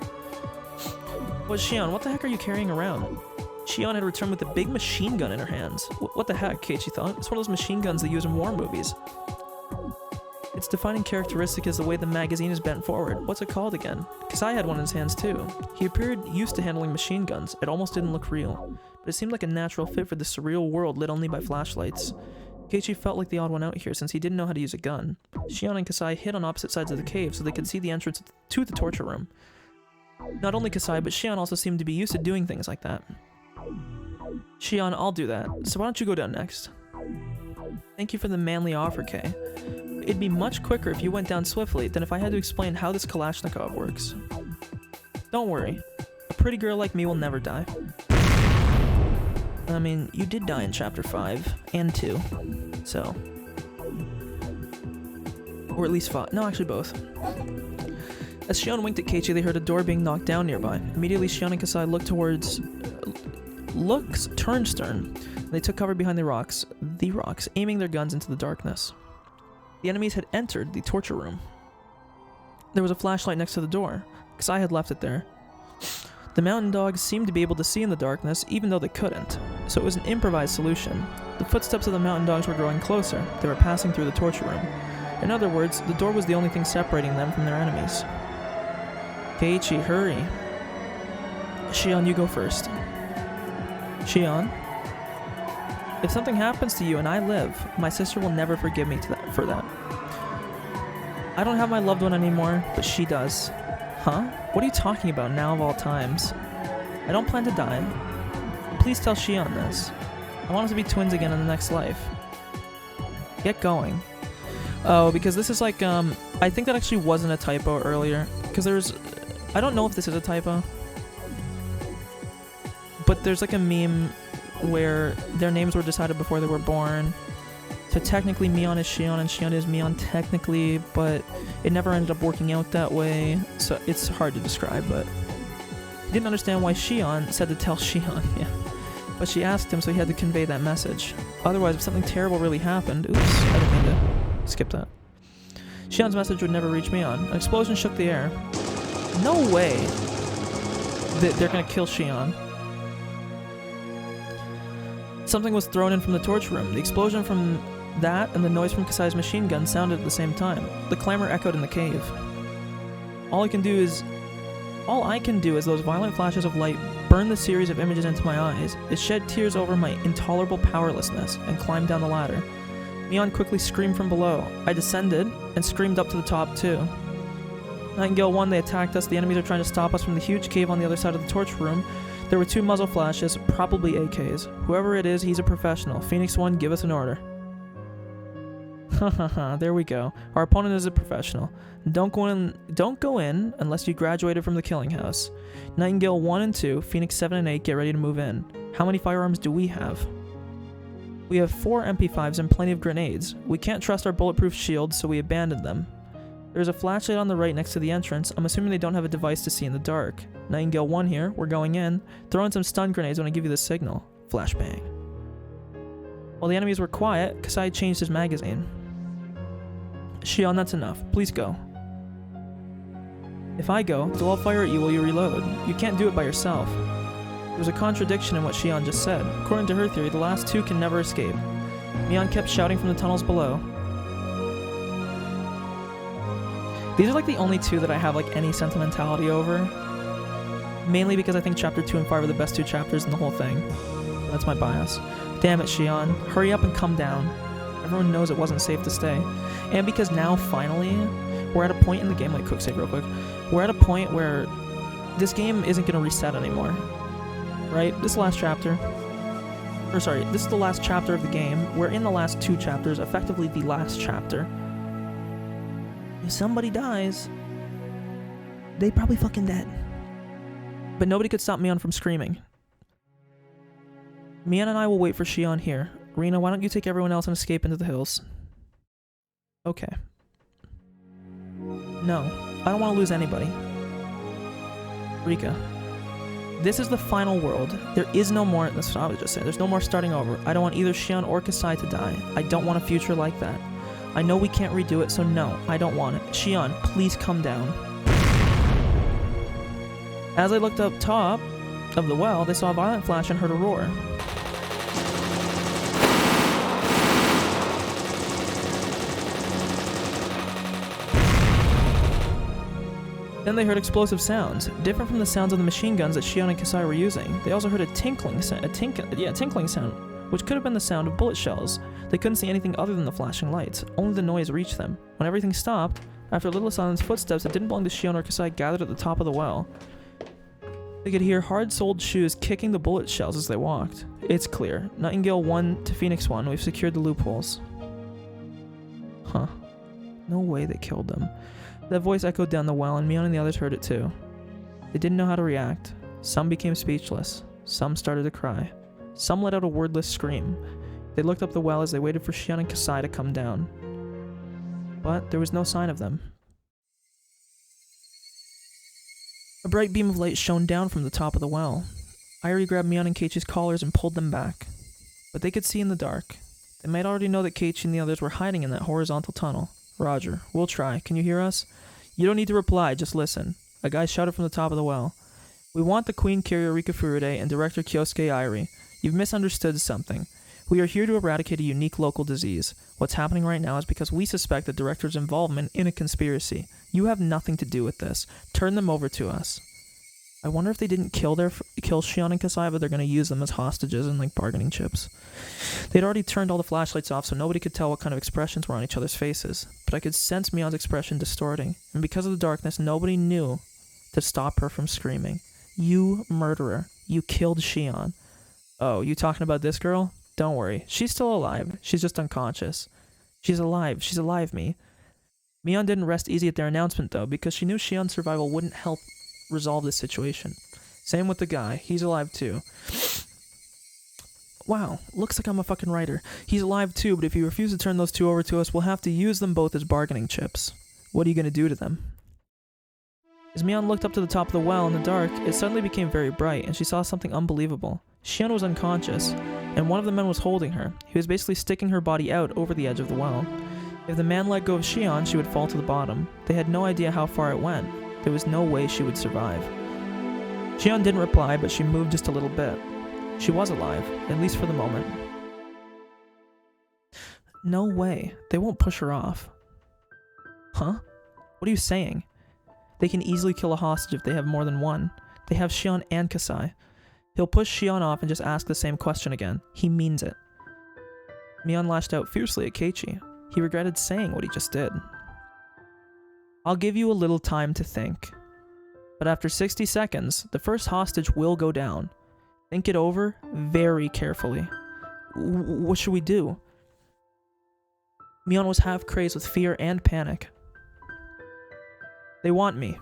Speaker 1: But Shion, what the heck are you carrying around? Shion had returned with a big machine gun in her hands. What the heck, Keiichi thought? It's one of those machine guns they use in war movies. Its defining characteristic is the way the magazine is bent forward. What's it called again? Kasai had one in his hands too. He appeared used to handling machine guns. It almost didn't look real. But it seemed like a natural fit for the surreal world lit only by flashlights. Keiichi felt like the odd one out here since he didn't know how to use a gun. Shion and Kasai hid on opposite sides of the cave so they could see the entrance to the torture room. Not only Kasai, but Shion also seemed to be used to doing things like that. Shion, I'll do that. So why don't you go down next? Thank you for the manly offer, Kei. It'd be much quicker if you went down swiftly than if I had to explain how this Kalashnikov works. Don't worry. A pretty girl like me will never die. I mean, you did die in Chapter 5 and 2, so... Or at least 5. No, actually both. As Shion winked at Keiichi, they heard a door being knocked down nearby. Immediately, Shion and Kasai looked towards... turned stern. They took cover behind the rocks, aiming their guns into the darkness. The enemies had entered the torture room. There was a flashlight next to the door. Kasai had left it there. The mountain dogs seemed to be able to see in the darkness even though they couldn't, so it was an improvised solution. The footsteps of the mountain dogs were growing closer. They were passing through the torture room. In other words, the door was the only thing separating them from their enemies. Keiichi, hurry. Shion, you go first. Shion? If something happens to you and I live, my sister will never forgive me for that. I don't have my loved one anymore, but she does. Huh? What are you talking about now of all times? I don't plan to die. Please tell Shion this. I want us to be twins again in the next life. Get going. Oh, because this is like, I think that actually wasn't a typo earlier. Because there's, I don't know if this is a typo. But there's like a meme where their names were decided before they were born. So technically Mion is Shion and Shion is Mion technically, but it never ended up working out that way. So it's hard to describe, but I didn't understand why Shion said to tell Shion. Yeah. But she asked him, so he had to convey that message. Otherwise, if something terrible really happened... Oops, I didn't mean to skip that. Shion's message would never reach Mion. An explosion shook the air. No way that they're gonna kill Shion. Something was thrown in from the torch room. The explosion from that and the noise from Kasai's machine gun sounded at the same time. The clamor echoed in the cave. All I can do is those violent flashes of light burn the series of images into my eyes. It shed tears over my intolerable powerlessness and climbed down the ladder. Mion quickly screamed from below. I descended and screamed up to the top too. Nightingale 1, they attacked us. The enemies are trying to stop us from the huge cave on the other side of the torch room. There were 2 muzzle flashes, probably AKs. Whoever it is, he's a professional. Phoenix 1, give us an order. Hahaha, there we go. Our opponent is a professional. Don't go in unless you graduated from the killing house. Nightingale 1 and 2, Phoenix 7 and 8, get ready to move in. How many firearms do we have? We have 4 MP5s and plenty of grenades. We can't trust our bulletproof shields, so we abandoned them. There's a flashlight on the right next to the entrance. I'm assuming they don't have a device to see in the dark. Nightingale 1 here, we're going in. Throw in some stun grenades when I give you the signal. Flashbang. While the enemies were quiet, Kasai changed his magazine. Shion, that's enough. Please go. If I go, they'll all fire at you while you reload. You can't do it by yourself. There was a contradiction in what Shion just said. According to her theory, the last 2 can never escape. Mion kept shouting from the tunnels below. These are like the only 2 that I have like any sentimentality over. Mainly because I think chapter 2 and 5 are the best 2 chapters in the whole thing. That's my bias. Damn it, Shion. Hurry up and come down. Everyone knows it wasn't safe to stay. And because now, finally, we're at a point in the game, like quick save real quick, we're at a point where this game isn't going to reset anymore. Right? This is the last chapter. Or sorry, this is the last chapter of the game. We're in the last 2 chapters, effectively the last chapter. If somebody dies, they probably fucking dead. But nobody could stop Mion from screaming. Mion and I will wait for Shion here. Rina, why don't you take everyone else and escape into the hills? Okay. No, I don't want to lose anybody. Rika, this is the final world. There is no more, that's what I was just saying, there's no more starting over. I don't want either Shion or Kasai to die. I don't want a future like that. I know we can't redo it, so no, I don't want it. Shion, please come down. As I looked up top of the well, they saw a violent flash and heard a roar. Then they heard explosive sounds, different from the sounds of the machine guns that Shion and Kasai were using. They also heard a tinkling sound, which could have been the sound of bullet shells. They couldn't see anything other than the flashing lights. Only the noise reached them. When everything stopped, after a little silence, footsteps that didn't belong to Shion or Kasai gathered at the top of the well. They could hear hard-soled shoes kicking the bullet shells as they walked. It's clear. Nightingale 1 to Phoenix 1, we've secured the loopholes. Huh. No way they killed them. That voice echoed down the well, and Mion and the others heard it too. They didn't know how to react. Some became speechless. Some started to cry. Some let out a wordless scream. They looked up the well as they waited for Shion and Kasai to come down. But there was no sign of them. A bright beam of light shone down from the top of the well. Irie grabbed Mion and Keiichi's collars and pulled them back. But they could see in the dark. They might already know that Keiichi and the others were hiding in that horizontal tunnel. Roger, we'll try. Can you hear us? You don't need to reply, just listen. A guy shouted from the top of the well. We want the Queen Kiryorika Furude and Director Kyosuke Airi. You've misunderstood something. We are here to eradicate a unique local disease. What's happening right now is because we suspect the director's involvement in a conspiracy. You have nothing to do with this. Turn them over to us. I wonder if they didn't kill Shion and Kasai, but they're going to use them as hostages and like bargaining chips. They'd already turned all the flashlights off, so nobody could tell what kind of expressions were on each other's faces. But I could sense Mion's expression distorting, and because of the darkness, nobody knew to stop her from screaming. You murderer. You killed Shion. Oh, you talking about this girl? Don't worry. She's still alive. She's just unconscious. She's alive. She's alive, me. Mion didn't rest easy at their announcement, though, because she knew Shion's survival wouldn't help resolve this situation. Same with the guy. He's alive, too. Wow, looks like I'm a fucking writer. He's alive, too, but if you refuse to turn those two over to us, we'll have to use them both as bargaining chips. What are you going to do to them? As Mion looked up to the top of the well in the dark, it suddenly became very bright, and she saw something unbelievable. Shion was unconscious, and one of the men was holding her. He was basically sticking her body out over the edge of the well. If the man let go of Shion, she would fall to the bottom. They had no idea how far it went. There was no way she would survive. Shion didn't reply, but she moved just a little bit. She was alive, at least for the moment. No way. They won't push her off. Huh? What are you saying? They can easily kill a hostage if they have more than one. They have Shion and Kasai. He'll push Shion off and just ask the same question again. He means it. Mion lashed out fiercely at Keiichi. He regretted saying what he just did. I'll give you a little time to think. But after 60 seconds, the first hostage will go down. Think it over very carefully. What should we do? Mion was half crazed with fear and panic. They want me.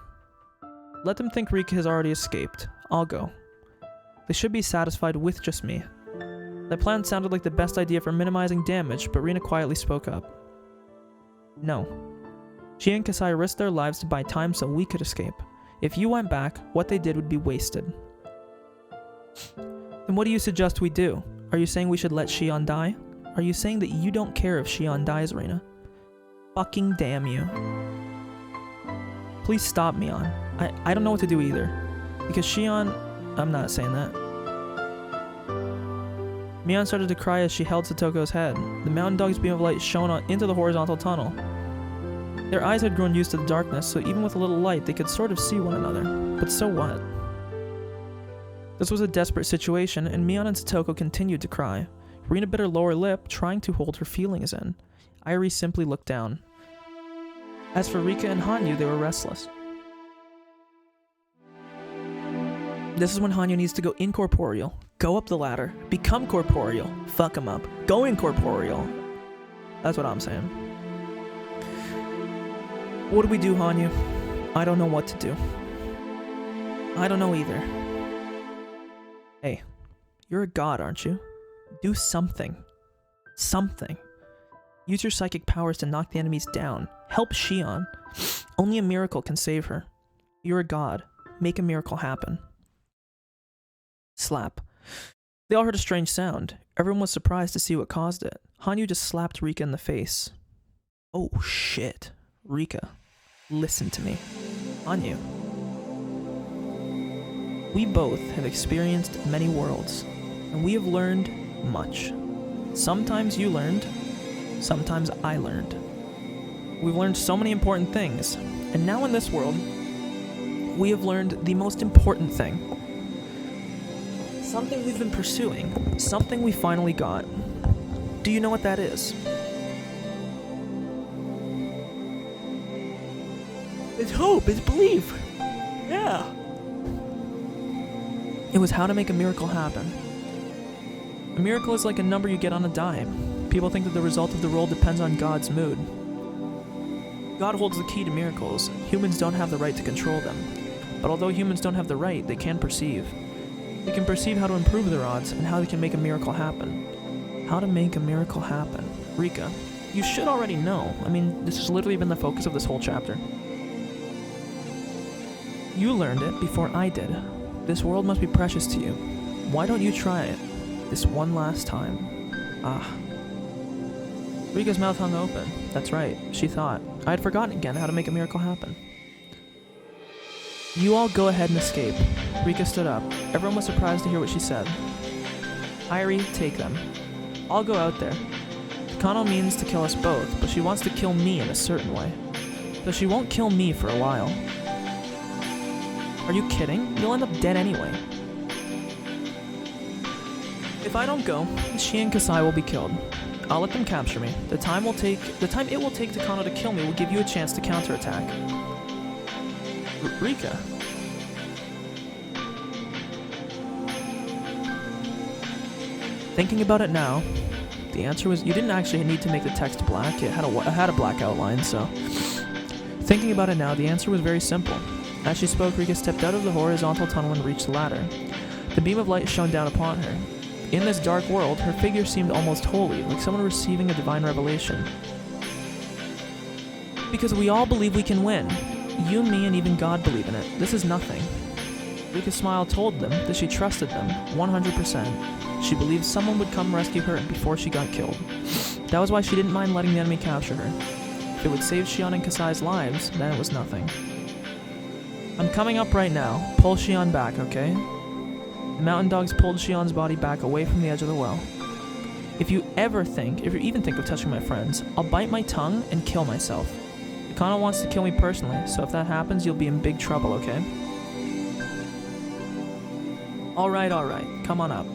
Speaker 1: Let them think Rika has already escaped. I'll go. They should be satisfied with just me. That plan sounded like the best idea for minimizing damage, but Rina quietly spoke up. No. She and Kasai risked their lives to buy time so we could escape. If you went back, what they did would be wasted. Then what do you suggest we do? Are you saying we should let Shion die? Are you saying that you don't care if Shion dies, Rina? Fucking damn you. Please stop, Mion. I don't know what to do either. Because Shion... I'm not saying that. Mion started to cry as she held Satoko's head. The mountain dog's beam of light shone into the horizontal tunnel. Their eyes had grown used to the darkness, so even with a little light, they could sort of see one another. But so what? This was a desperate situation, and Mion and Satoko continued to cry. Rina bit her lower lip, trying to hold her feelings in. Airi simply looked down. As for Rika and Hanyu, they were restless. This is when Hanyu needs to go incorporeal. Go up the ladder. Become corporeal. Fuck him up. Go incorporeal. That's what I'm saying. What do we do, Hanyu? I don't know what to do. I don't know either. Hey, you're a god, aren't you? Do something. Something. Use your psychic powers to knock the enemies down. Help Shion. Only a miracle can save her. You're a god. Make a miracle happen. Slap. They all heard a strange sound. Everyone was surprised to see what caused it. Hanyu just slapped Rika in the face. Oh shit. Rika, listen to me. Hanyu. We both have experienced many worlds, and we have learned much. Sometimes you learned, sometimes I learned. We've learned so many important things, and now in this world, we have learned the most important thing. Something we've been pursuing, something we finally got. Do you know what that is? It's hope, it's belief. Yeah. It was how to make a miracle happen. A miracle is like a number you get on a dime. People think that the result of the roll depends on God's mood. God holds the key to miracles. Humans don't have the right to control them. But although humans don't have the right, they can perceive. They can perceive how to improve their odds and how they can make a miracle happen. How to make a miracle happen. Rika, you should already know. I mean, this has literally been the focus of this whole chapter. You learned it before I did. This world must be precious to you. Why don't you try it? This one last time. Ah. Rika's mouth hung open. That's right, she thought. I had forgotten again how to make a miracle happen. You all go ahead and escape. Rika stood up. Everyone was surprised to hear what she said. Irie, take them. I'll go out there. Takano means to kill us both, but she wants to kill me in a certain way. So she won't kill me for a while. Are you kidding? You'll end up dead anyway. If I don't go, she and Kasai will be killed. I'll let them capture me. The time it will take Takano to kill me will give you a chance to counterattack. Rika. Thinking about it now, the answer was you didn't actually need to make the text black. It had a black outline, so. Thinking about it now, the answer was very simple. As she spoke, Rika stepped out of the horizontal tunnel and reached the ladder. The beam of light shone down upon her. In this dark world, her figure seemed almost holy, like someone receiving a divine revelation. Because we all believe we can win. You, me, and even God believe in it. This is nothing. Rika's smile told them that she trusted them, 100%. She believed someone would come rescue her before she got killed. That was why she didn't mind letting the enemy capture her. If it would save Shion and Kasai's lives, then it was nothing. I'm coming up right now. Pull Shion back, okay? The mountain dogs pulled Shion's body back away from the edge of the well. If you even think of touching my friends, I'll bite my tongue and kill myself. Takano wants to kill me personally, so if that happens, you'll be in big trouble, okay? Alright, come on up.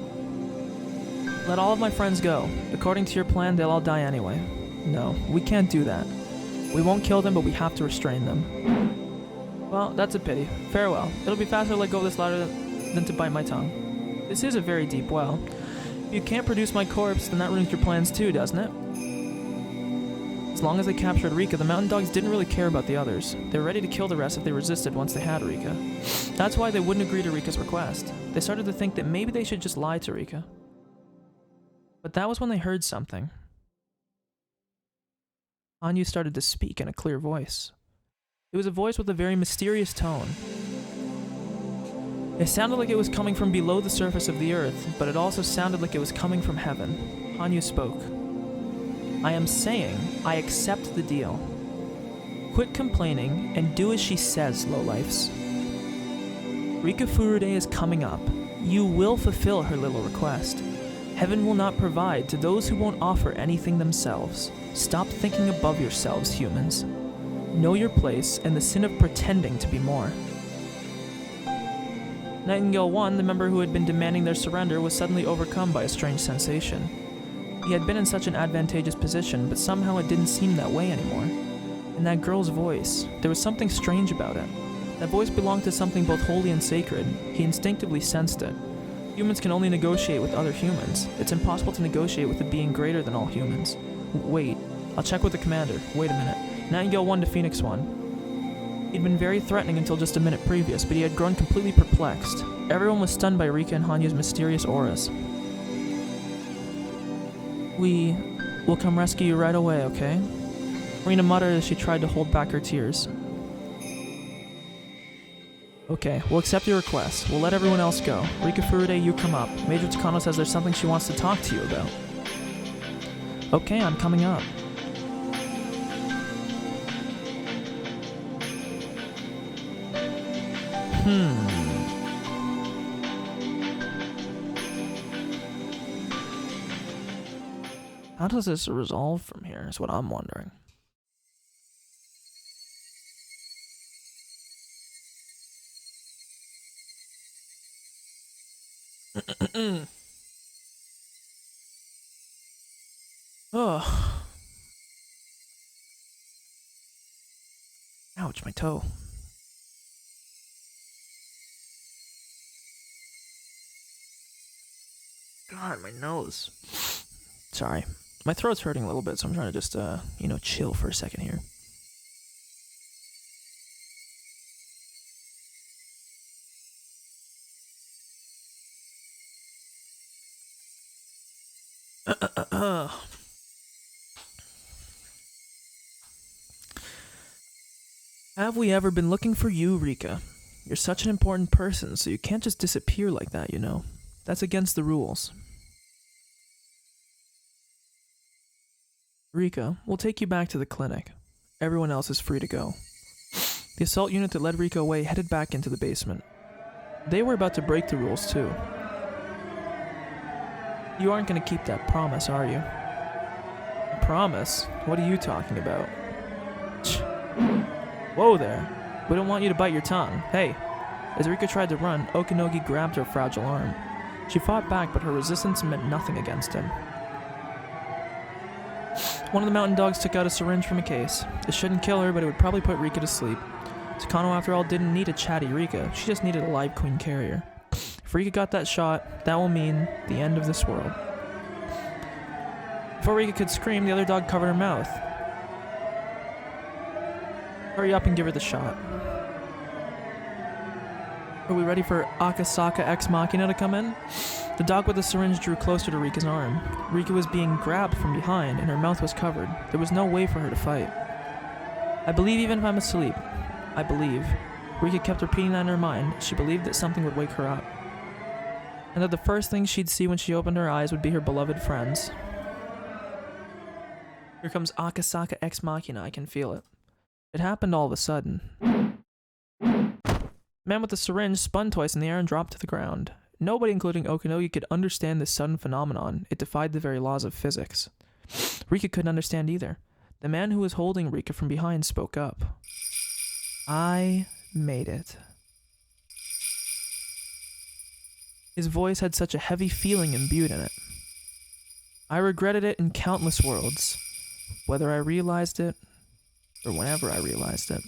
Speaker 1: Let all of my friends go. According to your plan, they'll all die anyway. No, we can't do that. We won't kill them, but we have to restrain them. Well, that's a pity. Farewell. It'll be faster to let go of this ladder than to bite my tongue. This is a very deep well. If you can't produce my corpse, then that ruins your plans too, doesn't it? As long as they captured Rika, the mountain dogs didn't really care about the others. They were ready to kill the rest if they resisted once they had Rika. That's why they wouldn't agree to Rika's request. They started to think that maybe they should just lie to Rika. But that was when they heard something. Hanyu started to speak in a clear voice. It was a voice with a very mysterious tone. It sounded like it was coming from below the surface of the earth, but it also sounded like it was coming from heaven. Hanyu spoke. I am saying, I accept the deal. Quit complaining and do as she says, lowlifes. Rika Furude is coming up. You will fulfill her little request. Heaven will not provide to those who won't offer anything themselves. Stop thinking above yourselves, humans. Know your place and the sin of pretending to be more. Nightingale 1, the member who had been demanding their surrender, was suddenly overcome by a strange sensation. He had been in such an advantageous position, but somehow it didn't seem that way anymore. And that girl's voice, there was something strange about it. That voice belonged to something both holy and sacred. He instinctively sensed it. Humans can only negotiate with other humans. It's impossible to negotiate with a being greater than all humans. Wait, I'll check with the commander. Wait a minute. Nightingale 1 to Phoenix 1. He'd been very threatening until just a minute previous, but he had grown completely perplexed. Everyone was stunned by Rika and Hanyu's mysterious auras. We will come rescue you right away, okay? Rina muttered as she tried to hold back her tears. Okay, we'll accept your request. We'll let everyone else go. Rika Furude, you come up. Major Takano says there's something she wants to talk to you about. Okay, I'm coming up. How does this resolve from here is what I'm wondering. Oh. Ouch, my toe. God, my nose. Sorry. My throat's hurting a little bit, so I'm trying to just, chill for a second here. Have we ever been looking for you, Rika? You're such an important person, so you can't just disappear like that, you know? That's against the rules. Rika, we'll take you back to the clinic. Everyone else is free to go. The assault unit that led Rika away headed back into the basement. They were about to break the rules too. You aren't going to keep that promise, are you? Promise? What are you talking about? Whoa there. We don't want you to bite your tongue. Hey. As Rika tried to run, Okinogi grabbed her fragile arm. She fought back, but her resistance meant nothing against him. One of the mountain dogs took out a syringe from a case. It shouldn't kill her, but it would probably put Rika to sleep. Takano, after all, didn't need a chatty Rika. She just needed a live queen carrier. If Rika got that shot, that will mean the end of this world. Before Rika could scream, the other dog covered her mouth. Hurry up and give her the shot. Are we ready for Akasaka Ex Machina to come in? The dog with the syringe drew closer to Rika's arm. Rika was being grabbed from behind, and her mouth was covered. There was no way for her to fight. I believe even if I'm asleep. I believe. Rika kept repeating that in her mind. She believed that something would wake her up. And that the first thing she'd see when she opened her eyes would be her beloved friends. Here comes Akasaka Ex Machina, I can feel it. It happened all of a sudden. The man with the syringe spun twice in the air and dropped to the ground. Nobody, including Okinogi, could understand this sudden phenomenon. It defied the very laws of physics. Rika couldn't understand either. The man who was holding Rika from behind spoke up. I made it. His voice had such a heavy feeling imbued in it. I regretted it in countless worlds, whether I realized it or whenever I realized it.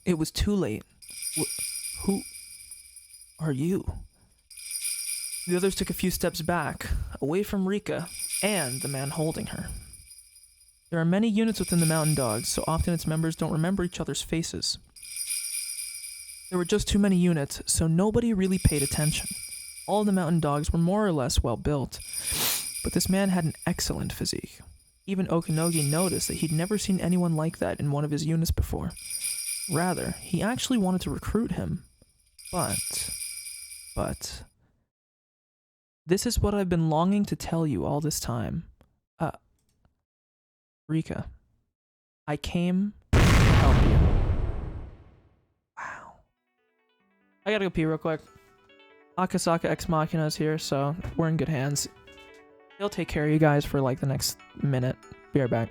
Speaker 1: It was too late. Who are you? The others took a few steps back, away from Rika and the man holding her. There are many units within the Mountain Dogs, so often its members don't remember each other's faces. There were just too many units, so nobody really paid attention. All the Mountain Dogs were more or less well built, but this man had an excellent physique. Even Okinogi noticed that he'd never seen anyone like that in one of his units before. Rather, he actually wanted to recruit him. But... This is what I've been longing to tell you all this time. Rika, I came to help you. Wow. I gotta go pee real quick. Akasaka Ex Machina is here, so we're in good hands. He'll take care of you guys for like the next minute. Be right back.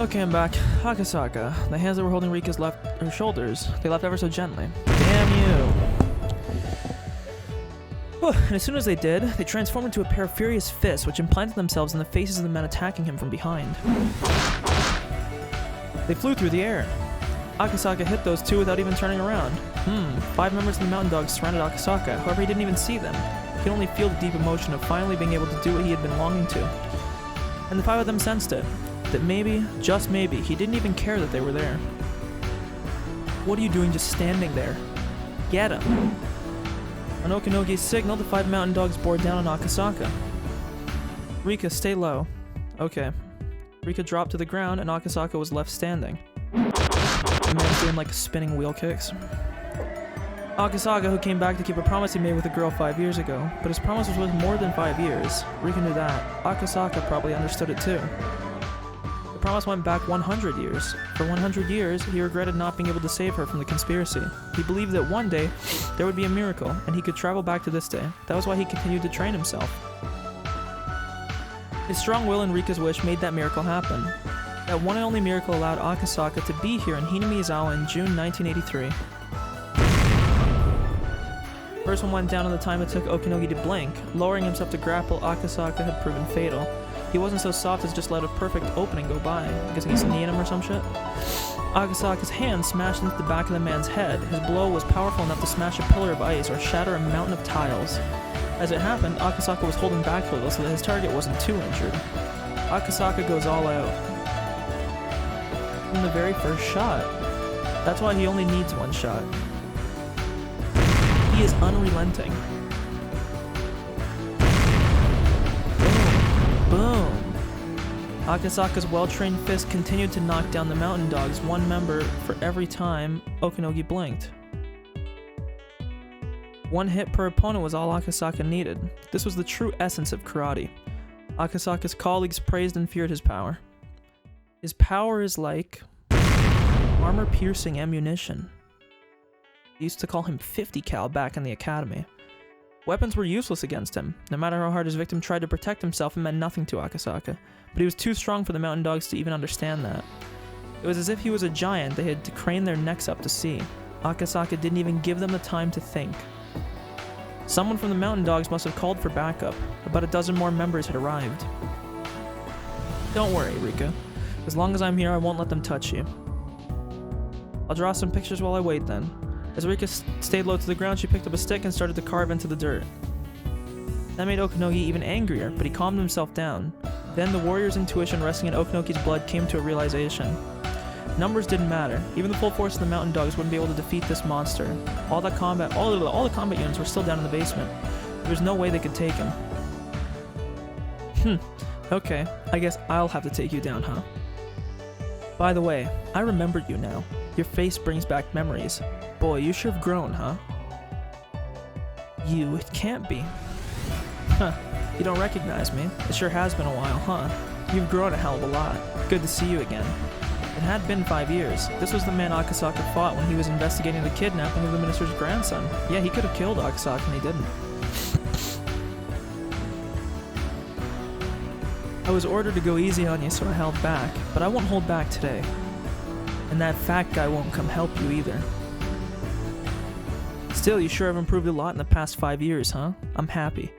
Speaker 1: Okay, I'm back. Akasaka. The hands that were holding Rika's her shoulders, they left ever so gently. Damn you. And as soon as they did, they transformed into a pair of furious fists which implanted themselves in the faces of the men attacking him from behind. They flew through the air. Akasaka hit those two without even turning around. 5 members of the Mountain Dogs surrounded Akasaka, however he didn't even see them. He could only feel the deep emotion of finally being able to do what he had been longing to. And the 5 of them sensed it. That maybe, just maybe, he didn't even care that they were there. What are you doing just standing there? Get him! On Okanogi's signal, the 5 Mountain Dogs bore down on Akasaka. Rika, stay low. Okay. Rika dropped to the ground and Akasaka was left standing. The man's doing like spinning wheel kicks. Akasaka, who came back to keep a promise he made with a girl 5 years ago, but his promise was worth more than 5 years. Rika knew that. Akasaka probably understood it too. The promise went back 100 years. For 100 years, he regretted not being able to save her from the conspiracy. He believed that one day, there would be a miracle, and he could travel back to this day. That was why he continued to train himself. His strong will and Rika's wish made that miracle happen. That one and only miracle allowed Akasaka to be here in Hinamizawa in June 1983. First one went down in the time it took Okanogi to blink. Lowering himself to grapple Akasaka had proven fatal. He wasn't so soft as just let a perfect opening go by. I guess he's kneeing him or some shit. Akasaka's hand smashed into the back of the man's head. His blow was powerful enough to smash a pillar of ice or shatter a mountain of tiles. As it happened, Akasaka was holding back a little so that his target wasn't too injured. Akasaka goes all out. From the very first shot. That's why he only needs one shot. He is unrelenting. Boom. Akasaka's well-trained fist continued to knock down the Mountain Dogs, one member for every time Okanogi blinked. One hit per opponent was all Akasaka needed. This was the true essence of karate. Akasaka's colleagues praised and feared his power. His power is like armor-piercing ammunition. They used to call him 50 cal back in the academy. Weapons were useless against him. No matter how hard his victim tried to protect himself, it meant nothing to Akasaka. But he was too strong for the Mountain Dogs to even understand that. It was as if he was a giant they had to crane their necks up to see. Akasaka didn't even give them the time to think. Someone from the Mountain Dogs must have called for backup. About a dozen more members had arrived. Don't worry, Rika. As long as I'm here, I won't let them touch you. I'll draw some pictures while I wait then. As Rika stayed low to the ground, she picked up a stick and started to carve into the dirt. That made Okanogi even angrier, but he calmed himself down. Then the warrior's intuition resting in Okanogi's blood came to a realization. Numbers didn't matter. Even the full force of the Mountain Dogs wouldn't be able to defeat this monster. All the combat units were still down in the basement. There was no way they could take him. Okay, I guess I'll have to take you down, huh? By the way, I remembered you now. Your face brings back memories. Boy, you sure have grown, huh? It can't be. Huh, you don't recognize me. It sure has been a while, huh? You've grown a hell of a lot. Good to see you again. It had been 5 years. This was the man Akasaka fought when he was investigating the kidnapping of the minister's grandson. Yeah, he could have killed Akasaka and he didn't. I was ordered to go easy on you, so I held back. But I won't hold back today. And that fat guy won't come help you either. Still, you sure have improved a lot in the past 5 years, huh? I'm happy.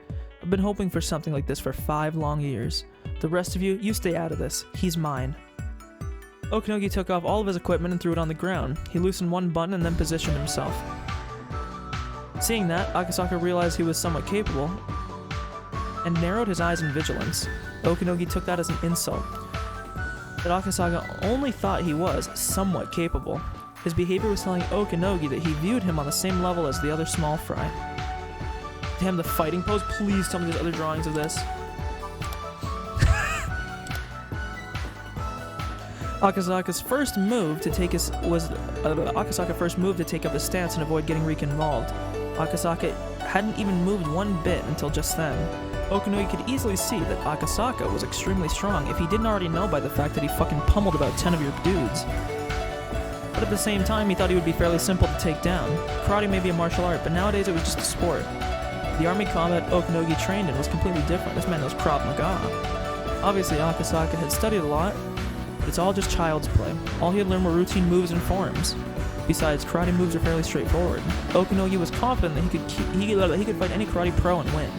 Speaker 1: I've been hoping for something like this for 5 long years. The rest of you, you stay out of this. He's mine. Okanogi took off all of his equipment and threw it on the ground. He loosened one button and then positioned himself. Seeing that, Akasaka realized he was somewhat capable and narrowed his eyes in vigilance. Okanogi took that as an insult. But Akasaka only thought he was somewhat capable. His behavior was telling Okanogi that he viewed him on the same level as the other small fry. Damn, the fighting pose. Please tell me there's other drawings of this. Akasaka first moved to take up a stance and avoid getting Rika involved. Akasaka hadn't even moved one bit until just then. Okanogi could easily see that Akasaka was extremely strong if he didn't already know by the fact that he fucking pummeled about 10 of your dudes. But at the same time, he thought he would be fairly simple to take down. Karate may be a martial art, but nowadays it was just a sport. The army combat Okanogi trained in was completely different. This man knows Krav Maga. Obviously, Akasaka had studied a lot, It's all just child's play. All he had learned were routine moves and forms. Besides, karate moves are fairly straightforward. Okanogi was confident that he could fight any karate pro and win.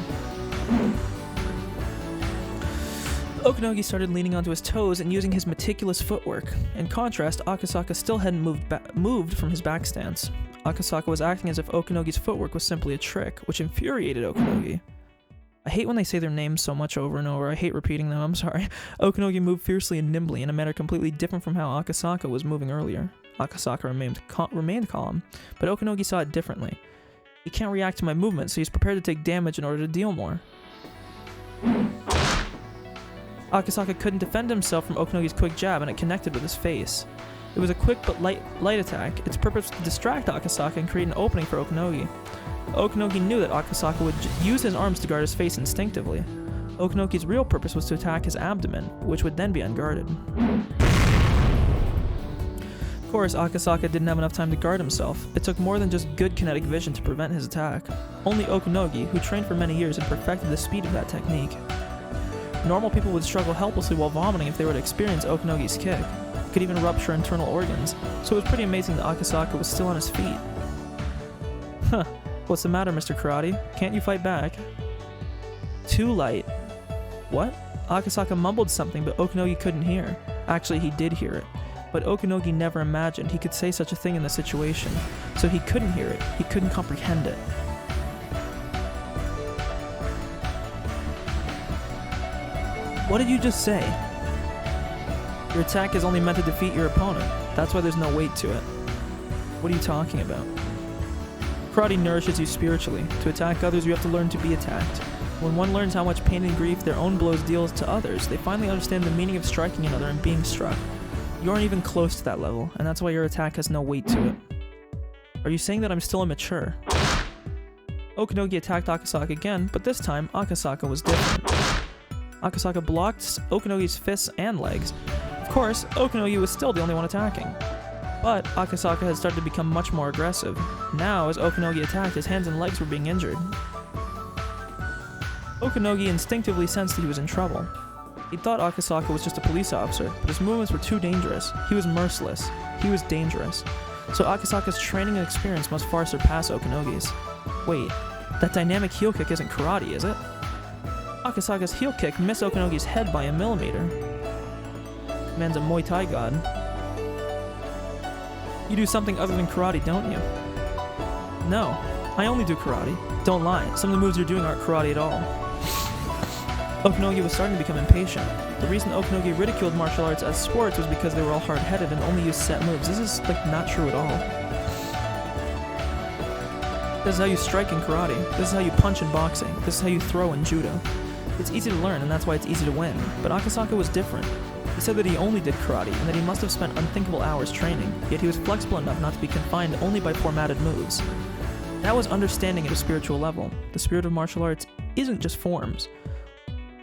Speaker 1: Okanogi started leaning onto his toes and using his meticulous footwork. In contrast, Akasaka still hadn't moved from his back stance. Akasaka was acting as if Okanogi's footwork was simply a trick, which infuriated Okanogi. I hate when they say their names so much over and over. I hate repeating them, I'm sorry. Okanogi moved fiercely and nimbly in a manner completely different from how Akasaka was moving earlier. Akasaka remained calm, but Okanogi saw it differently. He can't react to my movement, so he's prepared to take damage in order to deal more. Akasaka couldn't defend himself from Okanogi's quick jab, and it connected with his face. It was a quick but light attack. Its purpose was to distract Akasaka and create an opening for Okanogi. Okanogi knew that Akasaka would use his arms to guard his face instinctively. Okanogi's real purpose was to attack his abdomen, which would then be unguarded. Of course, Akasaka didn't have enough time to guard himself. It took more than just good kinetic vision to prevent his attack. Only Okanogi, who trained for many years, had perfected the speed of that technique. Normal people would struggle helplessly while vomiting if they were to experience Okanogi's kick. It could even rupture internal organs, so it was pretty amazing that Akasaka was still on his feet. Huh, what's the matter, Mr. Karate? Can't you fight back? Too light. What? Akasaka mumbled something, but Okanogi couldn't hear. Actually, he did hear it. But Okanogi never imagined he could say such a thing in the situation, so he couldn't hear it, he couldn't comprehend it. What did you just say? Your attack is only meant to defeat your opponent. That's why there's no weight to it. What are you talking about? Karate nourishes you spiritually. To attack others, you have to learn to be attacked. When one learns how much pain and grief their own blows deal to others, they finally understand the meaning of striking another and being struck. You aren't even close to that level, and that's why your attack has no weight to it. Are you saying that I'm still immature? Okanogi attacked Akasaka again, but this time, Akasaka was different. Akasaka blocked Okanogi's fists and legs. Of course, Okanogi was still the only one attacking. But Akasaka had started to become much more aggressive. Now, as Okanogi attacked, his hands and legs were being injured. Okanogi instinctively sensed that he was in trouble. He thought Akasaka was just a police officer, but his movements were too dangerous. He was merciless. He was dangerous. So Akasaka's training and experience must far surpass Okanogi's. Wait, that dynamic heel kick isn't karate, is it? Akasaka's heel kick missed Okanogi's head by a millimeter. Man's a Muay Thai god. You do something other than karate, don't you? No, I only do karate. Don't lie, some of the moves you're doing aren't karate at all. Okanogi was starting to become impatient. The reason Okanogi ridiculed martial arts as sports was because they were all hard-headed and only used set moves. This is, not true at all. This is how you strike in karate. This is how you punch in boxing. This is how you throw in judo. It's easy to learn, and that's why it's easy to win. But Akasaka was different. He said that he only did karate, and that he must have spent unthinkable hours training, yet he was flexible enough not to be confined only by formatted moves. That was understanding at a spiritual level. The spirit of martial arts isn't just forms.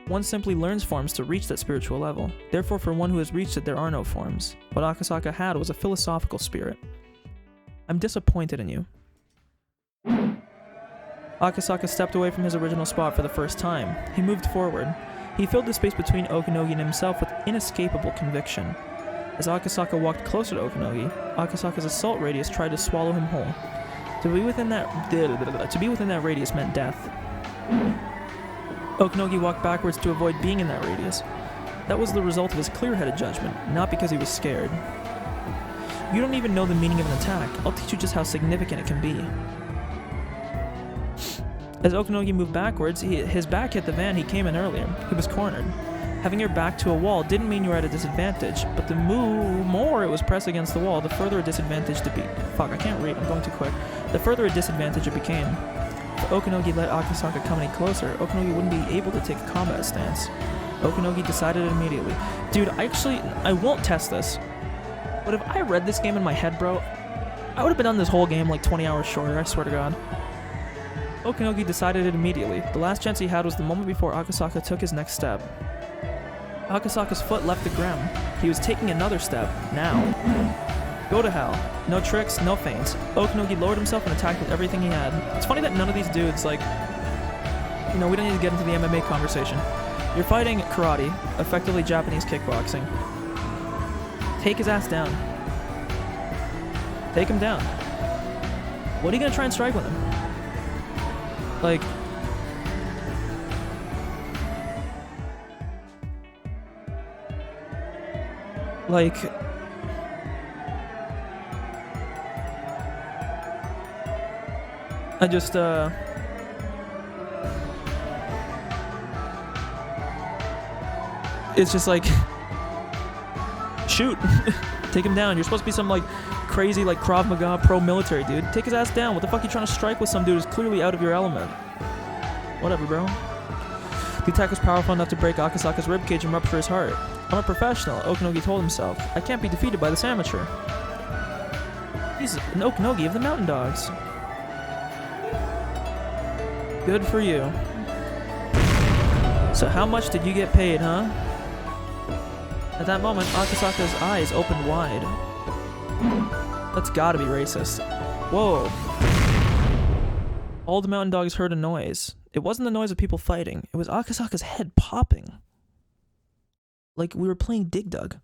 Speaker 1: One simply learns forms to reach that spiritual level. Therefore, for one who has reached it, there are no forms. What Akasaka had was a philosophical spirit. I'm disappointed in you. Akasaka stepped away from his original spot for the first time. He moved forward. He filled the space between Okanogi and himself with inescapable conviction. As Akasaka walked closer to Okanogi, Akasaka's assault radius tried to swallow him whole. To be within that radius meant death. Okanogi walked backwards to avoid being in that radius. That was the result of his clear-headed judgment, not because he was scared. You don't even know the meaning of an attack. I'll teach you just how significant it can be. As Okanogi moved backwards, his back hit the van he came in earlier. He was cornered. Having your back to a wall didn't mean you were at a disadvantage, but the more it was pressed against the wall, the further a disadvantage to be. Fuck, I can't read, I'm going too quick. The further a disadvantage it became. If Okanogi let Akasaka come any closer, Okanogi wouldn't be able to take a combat stance. Okanogi decided it immediately. Dude, I won't test this. But if I read this game in my head, bro, I would have been on this whole game like 20 hours shorter, I swear to God. Okanogi decided it immediately. The last chance he had was the moment before Akasaka took his next step. Akasaka's foot left the ground. He was taking another step. Now. Go to hell. No tricks, no feints. Okanogi lowered himself and attacked with everything he had. It's funny that none of these dudes, we don't need to get into the MMA conversation. You're fighting karate, effectively Japanese kickboxing. Take his ass down. Take him down. What are you gonna try and strike with him? Like... I just, it's just like, shoot. Take him down. You're supposed to be some, like, crazy, like, Krav Maga pro-military dude. Take his ass down. What the fuck are you trying to strike with some dude who's clearly out of your element? Whatever, bro. The attack was powerful enough to break Akasaka's ribcage and rupture his heart. I'm a professional, Okanogi told himself. I can't be defeated by this amateur. He's an Okanogi of the Mountain Dogs. Good for you. So how much did you get paid, huh? At that moment, Akasaka's eyes opened wide. That's gotta be racist. Whoa. All the Mountain Dogs heard a noise. It wasn't the noise of people fighting. It was Akasaka's head popping. Like we were playing Dig Dug.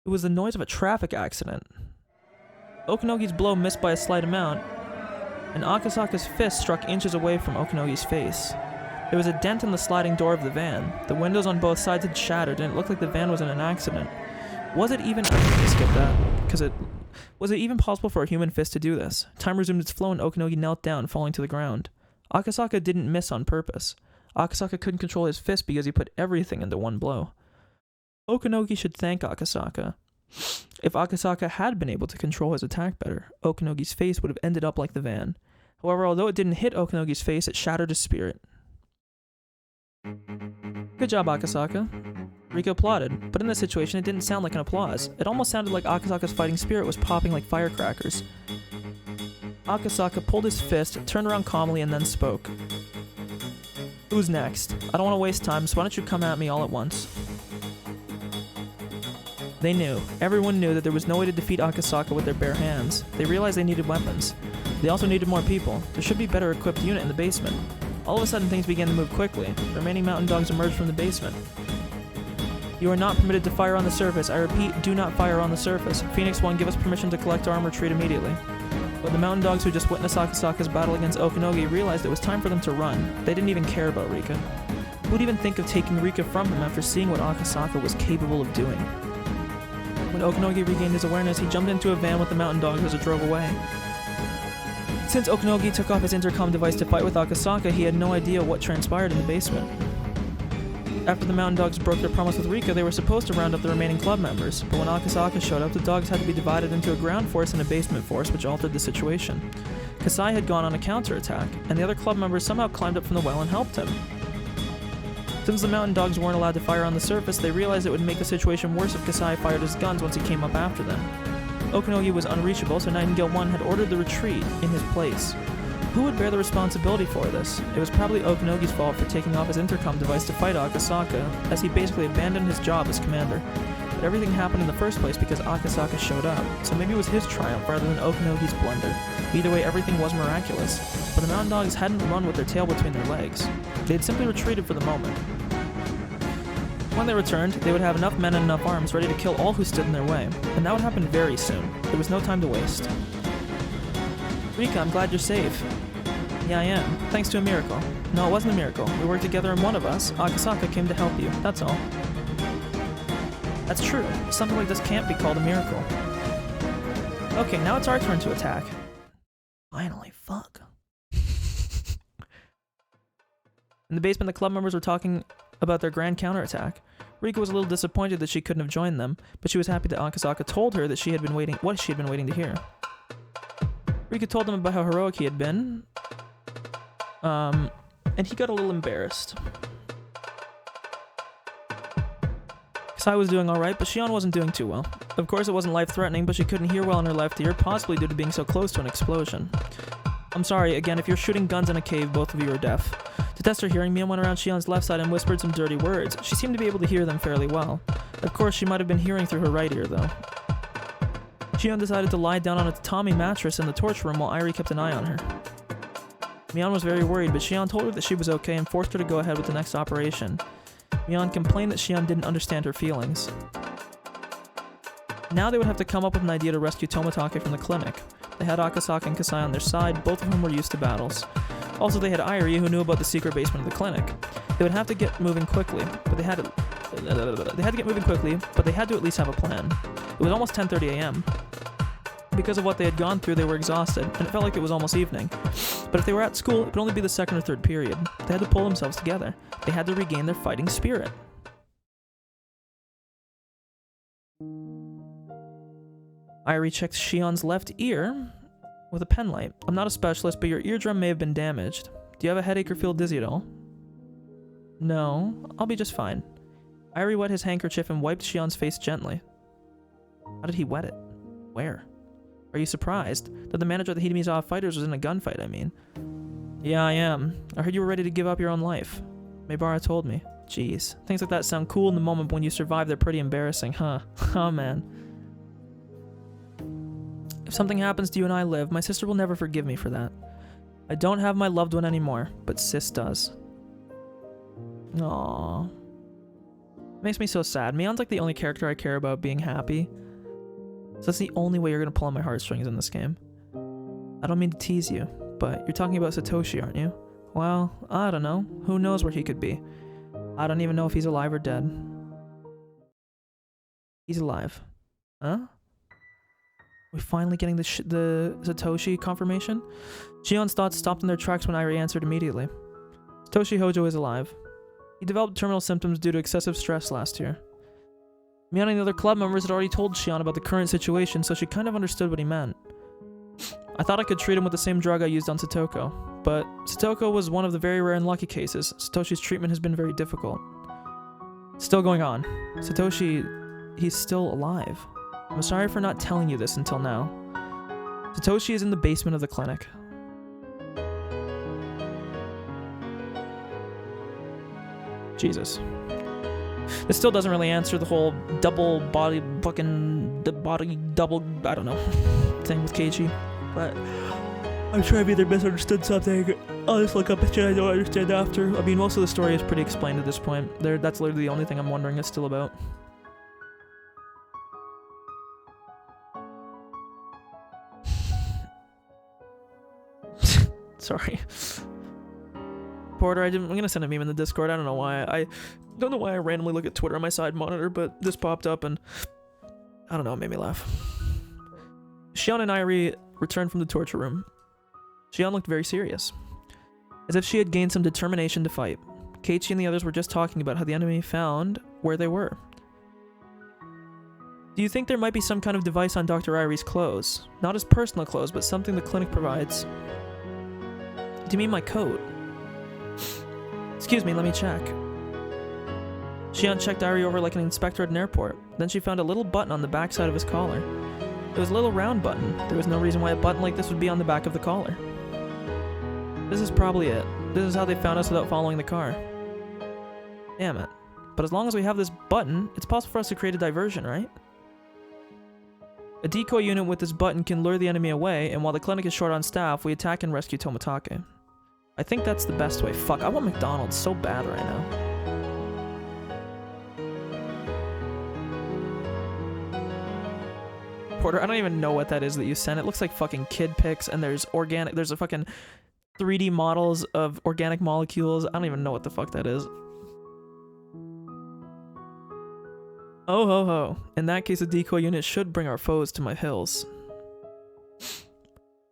Speaker 1: It was the noise of a traffic accident. Okanogi's blow missed by a slight amount, and Akasaka's fist struck inches away from Okanogi's face. There was a dent in the sliding door of the van. The windows on both sides had shattered, and it looked like the van was in an accident. Was it even... skip that, because was it even possible for a human fist to do this? Time resumed its flow, and Okanogi knelt down, falling to the ground. Akasaka didn't miss on purpose. Akasaka couldn't control his fist because he put everything into one blow. Okanogi should thank Akasaka. If Akasaka had been able to control his attack better, Okanogi's face would have ended up like the van. However, although it didn't hit Okanogi's face, it shattered his spirit. Good job, Akasaka. Rika applauded, but in this situation it didn't sound like an applause. It almost sounded like Akasaka's fighting spirit was popping like firecrackers. Akasaka pulled his fist, turned around calmly, and then spoke. Who's next? I don't want to waste time, so why don't you come at me all at once? They knew. Everyone knew that there was no way to defeat Akasaka with their bare hands. They realized they needed weapons. They also needed more people. There should be a better equipped unit in the basement. All of a sudden things began to move quickly. The remaining Mountain Dogs emerged from the basement. You are not permitted to fire on the surface. I repeat, do not fire on the surface. Phoenix 1, give us permission to collect our arm and retreat immediately. But the Mountain Dogs who just witnessed Akasaka's battle against Okanogi realized it was time for them to run. They didn't even care about Rika. Who would even think of taking Rika from him after seeing what Akasaka was capable of doing? When Okanogi regained his awareness, he jumped into a van with the Mountain Dogs as it drove away. Since Okanogi took off his intercom device to fight with Akasaka, he had no idea what transpired in the basement. After the Mountain Dogs broke their promise with Rika, they were supposed to round up the remaining club members, but when Akasaka showed up, the dogs had to be divided into a ground force and a basement force, which altered the situation. Kasai had gone on a counterattack, and the other club members somehow climbed up from the well and helped him. Since the Mountain Dogs weren't allowed to fire on the surface, they realized it would make the situation worse if Kasai fired his guns once he came up after them. Okanogi was unreachable, so Nightingale 1 had ordered the retreat in his place. Who would bear the responsibility for this? It was probably Okanogi's fault for taking off his intercom device to fight Akasaka, as he basically abandoned his job as commander. But everything happened in the first place because Akasaka showed up, so maybe it was his triumph rather than Okanogi's blunder. Either way, everything was miraculous. But the Mountain Dogs hadn't run with their tail between their legs. They had simply retreated for the moment. When they returned, they would have enough men and enough arms ready to kill all who stood in their way, and that would happen very soon. There was no time to waste. Rika, I'm glad you're safe. Yeah, I am. Thanks to a miracle. No, it wasn't a miracle. We worked together and one of us, Akasaka, came to help you. That's all. That's true. Something like this can't be called a miracle. Okay, now it's our turn to attack. Finally, fuck. In the basement, the club members were talking about their grand counterattack. Rika was a little disappointed that she couldn't have joined them, but she was happy that Akasaka told her that she had been waiting to hear. Rika told them about how heroic he had been, and he got a little embarrassed. Kasai was doing alright, but Shion wasn't doing too well. Of course it wasn't life-threatening, but she couldn't hear well in her left ear, possibly due to being so close to an explosion. I'm sorry, again, if you're shooting guns in a cave, both of you are deaf. To test her hearing, Mia went around Shion's left side and whispered some dirty words. She seemed to be able to hear them fairly well. Of course, she might have been hearing through her right ear, though. Shion decided to lie down on a tatami mattress in the torch room while Irie kept an eye on her. Mion was very worried, but Shion told her that she was okay and forced her to go ahead with the next operation. Mion complained that Shion didn't understand her feelings. Now they would have to come up with an idea to rescue Tomotage from the clinic. They had Akasaka and Kasai on their side, both of whom were used to battles. Also, they had Irie, who knew about the secret basement of the clinic. They would have to get moving quickly, but they had to at least have a plan. It was almost 10:30 a.m. Because of what they had gone through, they were exhausted, and it felt like it was almost evening. But if they were at school, it would only be the second or third period. They had to pull themselves together. They had to regain their fighting spirit. Irie checked Shion's left ear with a pen light. I'm not a specialist, but your eardrum may have been damaged. Do you have a headache or feel dizzy at all? No, I'll be just fine. Irie wet his handkerchief and wiped Shion's face gently. How did he wet it? Where? Are you surprised? That the manager of the Hidemizawa Fighters was in a gunfight, I mean. Yeah, I am. I heard you were ready to give up your own life. Maebara told me. Jeez. Things like that sound cool in the moment, but when you survive, they're pretty embarrassing, huh? Oh, man. If something happens to you and I live, my sister will never forgive me for that. I don't have my loved one anymore, but Sis does. Aww. Makes me so sad. Mion's like the only character I care about being happy. So that's the only way you're gonna pull on my heartstrings in this game. I don't mean to tease you, but you're talking about Satoshi, aren't you? Well, I don't know. Who knows where he could be? I don't even know if he's alive or dead. He's alive. Huh? We finally getting the Satoshi confirmation? Shion's thoughts stopped in their tracks when Irie answered immediately. Satoshi Hojo is alive. He developed terminal symptoms due to excessive stress last year. Mion and the other club members had already told Shion about the current situation, so she kind of understood what he meant. I thought I could treat him with the same drug I used on Satoko, but Satoko was one of the very rare and lucky cases. Satoshi's treatment has been very difficult. Still going on. Satoshi, he's still alive. I'm sorry for not telling you this until now. Satoshi is in the basement of the clinic. Jesus. This still doesn't really answer the whole double body fucking double I don't know thing with Keiichi, but I'm sure I've either misunderstood something. I'll just look up the shit I don't understand after. I mean, most of the story is pretty explained at this point. That's literally the only thing I'm wondering it's still about. Sorry. Porter, I'm gonna send a meme in the Discord. I don't know why. I don't know why I randomly look at Twitter on my side monitor, but this popped up and I don't know, it made me laugh. Shion and Irie returned from the torture room. Shion looked very serious, as if she had gained some determination to fight. Keiichi and the others were just talking about how the enemy found where they were. Do you think there might be some kind of device on Dr. Irie's clothes? Not his personal clothes, but something the clinic provides. Do you mean my coat? Excuse me, let me check. Shion checked Irie over like an inspector at an airport. Then she found a little button on the backside of his collar. It was a little round button. There was no reason why a button like this would be on the back of the collar. This is probably it. This is how they found us without following the car. Damn it. But as long as we have this button, it's possible for us to create a diversion, right? A decoy unit with this button can lure the enemy away, and while the clinic is short on staff, we attack and rescue Tomotage. I think that's the best way. Fuck, I want McDonald's so bad right now. Porter, I don't even know what that is that you sent. It looks like fucking kid pics, and there's a fucking 3D models of organic molecules. I don't even know what the fuck that is. Oh ho ho. In that case, a decoy unit should bring our foes to my hills.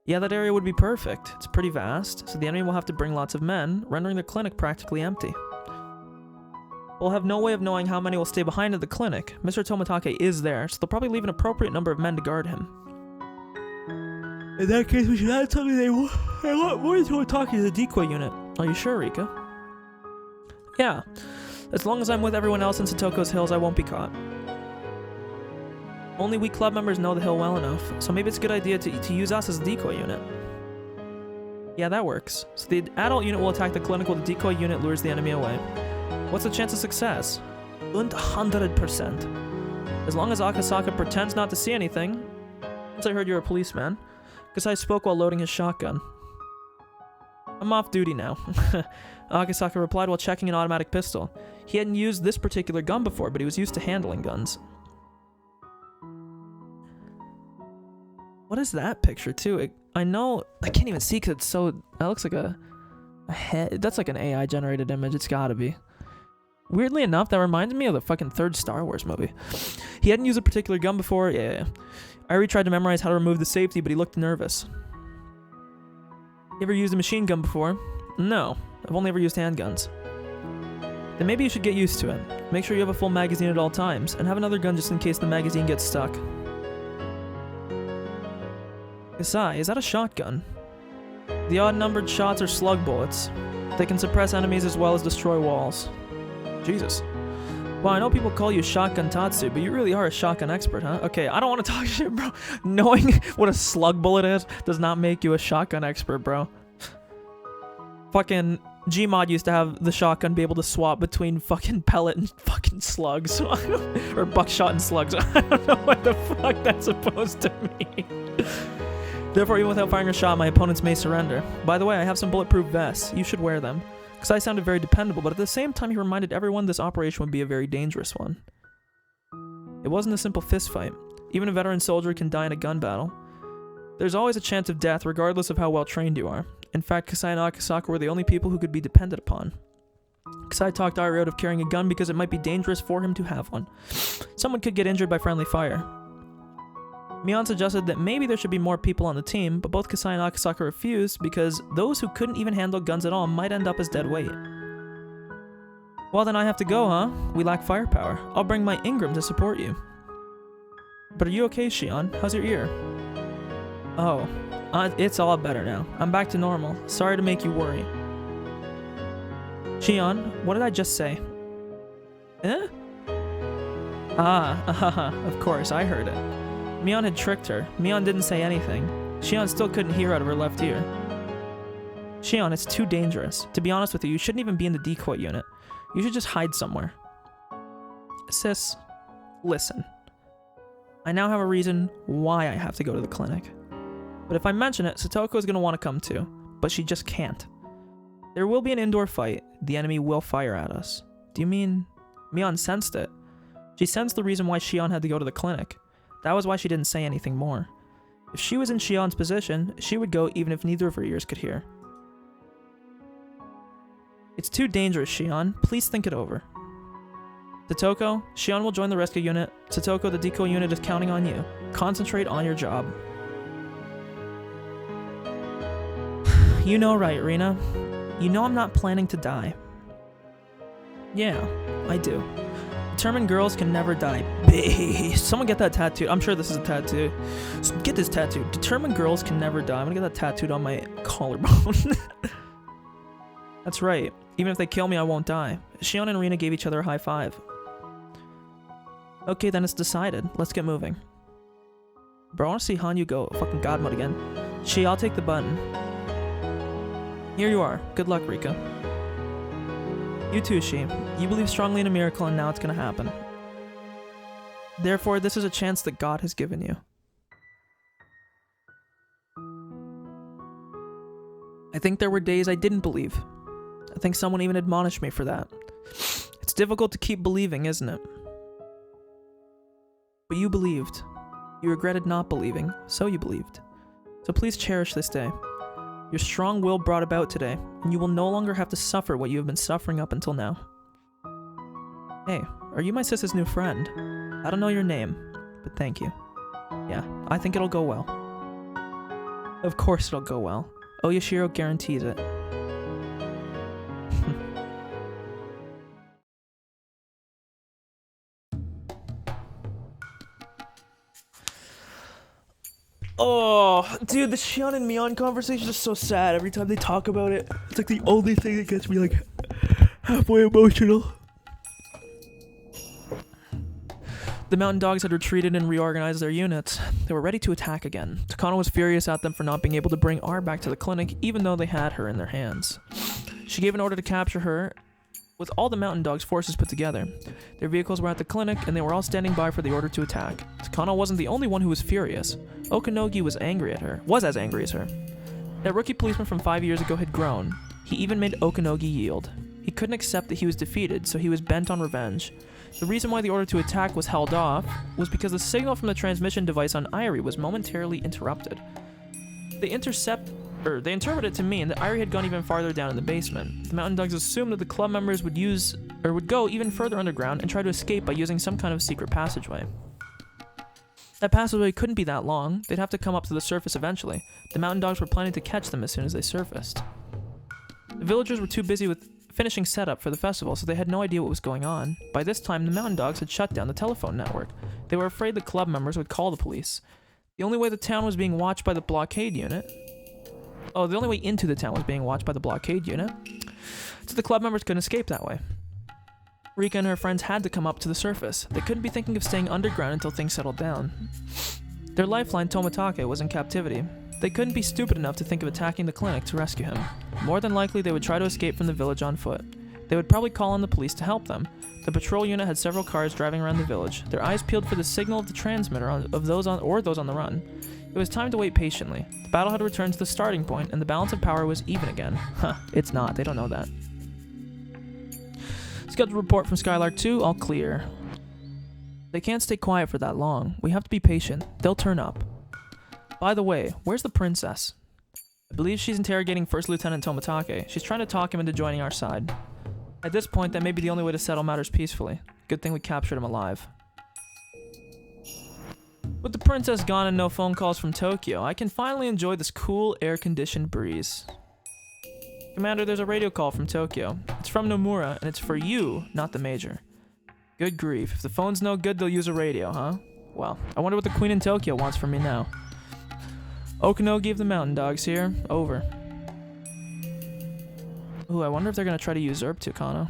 Speaker 1: Yeah, that area would be perfect. It's pretty vast, so the enemy will have to bring lots of men, rendering the clinic practically empty. We'll have no way of knowing how many will stay behind at the clinic. Mr. Tomotage is there, so they'll probably leave an appropriate number of men to guard him. In that case, we should add something they want more than Tomotage as a decoy unit. Are you sure, Rika? Yeah. As long as I'm with everyone else in Satoko's hills, I won't be caught. Only we club members know the hill well enough, so maybe it's a good idea to use us as a decoy unit. Yeah, that works. So the adult unit will attack the clinic while the decoy unit lures the enemy away. What's the chance of success? 100%. As long as Akasaka pretends not to see anything. Since I heard you're a policeman. Kasai spoke while loading his shotgun. I'm off duty now. Akasaka replied while checking an automatic pistol. He hadn't used this particular gun before, but he was used to handling guns. What is that picture, too? I know... I can't even see because it's so... That looks like a head. That's like an AI-generated image. It's gotta be. Weirdly enough, that reminds me of the fucking third Star Wars movie. He hadn't used a particular gun before. Yeah. I already tried to memorize how to remove the safety, but he looked nervous. You ever used a machine gun before? No. I've only ever used handguns. Then maybe you should get used to it. Make sure you have a full magazine at all times, and have another gun just in case the magazine gets stuck. Kasai, is that a shotgun? The odd-numbered shots are slug bullets. They can suppress enemies as well as destroy walls. Jesus. Well, I know people call you Shotgun Tatsu, but you really are a shotgun expert, huh? Okay, I don't want to talk shit, bro. Knowing what a slug bullet is does not make you a shotgun expert, bro. Fucking Gmod used to have the shotgun be able to swap between fucking pellet and fucking slugs. Or buckshot and slugs. I don't know what the fuck that's supposed to mean. Therefore, even without firing a shot, my opponents may surrender. By the way, I have some bulletproof vests. You should wear them. Kasai sounded very dependable, but at the same time, he reminded everyone this operation would be a very dangerous one. It wasn't a simple fistfight. Even a veteran soldier can die in a gun battle. There's always a chance of death, regardless of how well trained you are. In fact, Kasai and Akasaka were the only people who could be depended upon. Kasai talked Ari out of carrying a gun because it might be dangerous for him to have one. Someone could get injured by friendly fire. Mion suggested that maybe there should be more people on the team, but both Kasai and Akasaka refused because those who couldn't even handle guns at all might end up as dead weight. Well, then I have to go, huh? We lack firepower. I'll bring my Ingram to support you. But are you okay, Shion? How's your ear? Oh, it's all better now. I'm back to normal. Sorry to make you worry. Shion, what did I just say? Eh? Of course, I heard it. Mion had tricked her. Mion didn't say anything. Shion still couldn't hear out of her left ear. Shion, it's too dangerous. To be honest with you, you shouldn't even be in the decoy unit. You should just hide somewhere. Sis, listen. I now have a reason why I have to go to the clinic. But if I mention it, Satoko is going to want to come too. But she just can't. There will be an indoor fight. The enemy will fire at us. Do you mean... Mion sensed it. She sensed the reason why Shion had to go to the clinic. That was why she didn't say anything more. If she was in Shion's position, she would go even if neither of her ears could hear. It's too dangerous, Shion. Please think it over. Satoko, Shion will join the rescue unit. Satoko, the decoy unit is counting on you. Concentrate on your job. You know right, Rina. You know I'm not planning to die. Yeah, I do. Determined girls can never die. Someone get that tattooed. I'm sure this is a tattoo. So get this tattooed. Determined girls can never die. I'm gonna get that tattooed on my collarbone. That's right. Even if they kill me, I won't die. Shion and Rina gave each other a high five. Okay, then it's decided. Let's get moving. Bro, I want to see Hanyu go fucking god mode again. Shi, I'll take the button. Here you are. Good luck, Rika. You too, Shi. You believe strongly in a miracle and now it's gonna happen. Therefore, this is a chance that God has given you. I think there were days I didn't believe. I think someone even admonished me for that. It's difficult to keep believing, isn't it? But you believed. You regretted not believing, so you believed. So please cherish this day. Your strong will brought about today, and you will no longer have to suffer what you have been suffering up until now. Hey, are you my sister's new friend? I don't know your name, but thank you. Yeah, I think it'll go well. Of course it'll go well. Oyashiro guarantees it. Oh, dude, the Shion and Mion conversation is so sad. Every time they talk about it, it's like the only thing that gets me like halfway emotional. The mountain dogs had retreated and reorganized their units. They were ready to attack again. Takano was furious at them for not being able to bring R back to the clinic, even though they had her in their hands. She gave an order to capture her with all the mountain dogs' forces put together. Their vehicles were at the clinic, and they were all standing by for the order to attack. Takano wasn't the only one who was furious. Okanogi was as angry as her. That rookie policeman from 5 years ago had grown. He even made Okanogi yield. He couldn't accept that he was defeated, so he was bent on revenge. The reason why the order to attack was held off was because the signal from the transmission device on Irie was momentarily interrupted. They interpreted it to mean that Irie had gone even farther down in the basement. The Mountain Dogs assumed that the club members would go even further underground and try to escape by using some kind of secret passageway. That passageway couldn't be that long. They'd have to come up to the surface eventually. The Mountain Dogs were planning to catch them as soon as they surfaced. The villagers were too busy with finishing setup for the festival, so they had no idea what was going on. By this time, the Mountain Dogs had shut down the telephone network. They were afraid the club members would call the police. The only way the town was being watched by the blockade unit... the only way into the town was being watched by the blockade unit, so the club members couldn't escape that way. Rika and her friends had to come up to the surface. They couldn't be thinking of staying underground until things settled down. Their lifeline, Tomitake, was in captivity. They couldn't be stupid enough to think of attacking the clinic to rescue him. More than likely, they would try to escape from the village on foot. They would probably call on the police to help them. The patrol unit had several cars driving around the village, their eyes peeled for the signal of the transmitter of those on the run. It was time to wait patiently. The battle had returned to the starting point, and the balance of power was even again. It's not. They don't know that. Scheduled report from Skylark 2, all clear. They can't stay quiet for that long. We have to be patient. They'll turn up. By the way, where's the princess? I believe she's interrogating First Lieutenant Tomitake. She's trying to talk him into joining our side. At this point, that may be the only way to settle matters peacefully. Good thing we captured him alive. With the princess gone and no phone calls from Tokyo, I can finally enjoy this cool, air-conditioned breeze. Commander, there's a radio call from Tokyo. It's from Nomura, and it's for you, not the Major. Good grief. If the phone's no good, they'll use a radio, huh? Well, I wonder what the Queen in Tokyo wants from me now. Okanogi of the Mountain Dogs here. Over. Ooh, I wonder if they're gonna try to usurp Tucano.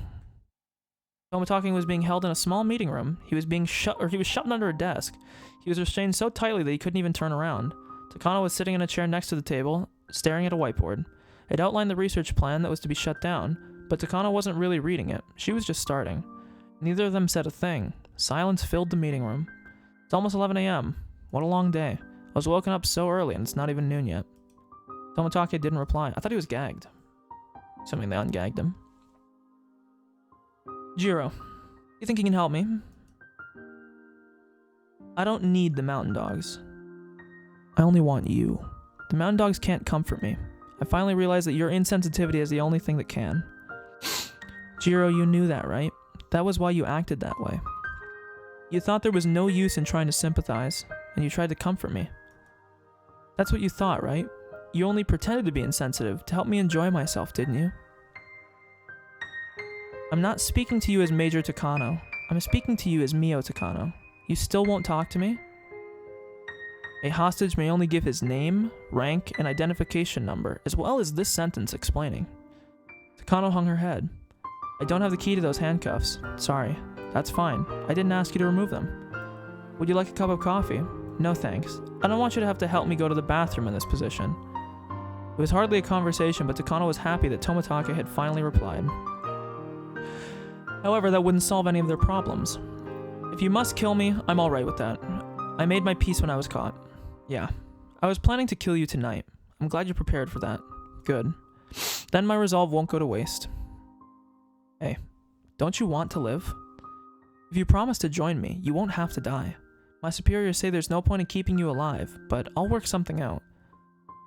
Speaker 1: Tomitake was being held in a small meeting room. He was shoved under a desk. He was restrained so tightly that he couldn't even turn around. Takano was sitting in a chair next to the table, staring at a whiteboard. It outlined the research plan that was to be shut down, but Takano wasn't really reading it. She was just starting. Neither of them said a thing. Silence filled the meeting room. It's almost 11 a.m. What a long day. I was woken up so early and it's not even noon yet. Tomitake didn't reply. I thought he was gagged. Assuming they ungagged him. Jiro, you think you can help me? I don't need the Mountain Dogs. I only want you. The Mountain Dogs can't comfort me. I finally realized that your insensitivity is the only thing that can. Jiro, you knew that, right? That was why you acted that way. You thought there was no use in trying to sympathize, and you tried to comfort me. That's what you thought, right? You only pretended to be insensitive to help me enjoy myself, didn't you? I'm not speaking to you as Major Takano. I'm speaking to you as Mio Takano. You still won't talk to me? A hostage may only give his name, rank, and identification number, as well as this sentence explaining. Takano hung her head. I don't have the key to those handcuffs. Sorry. That's fine. I didn't ask you to remove them. Would you like a cup of coffee? No thanks. I don't want you to have to help me go to the bathroom in this position. It was hardly a conversation, but Takano was happy that Tomitake had finally replied. However, that wouldn't solve any of their problems. If you must kill me, I'm alright with that. I made my peace when I was caught. Yeah. I was planning to kill you tonight. I'm glad you're prepared for that. Good. Then my resolve won't go to waste. Hey, don't you want to live? If you promise to join me, you won't have to die. My superiors say there's no point in keeping you alive, but I'll work something out.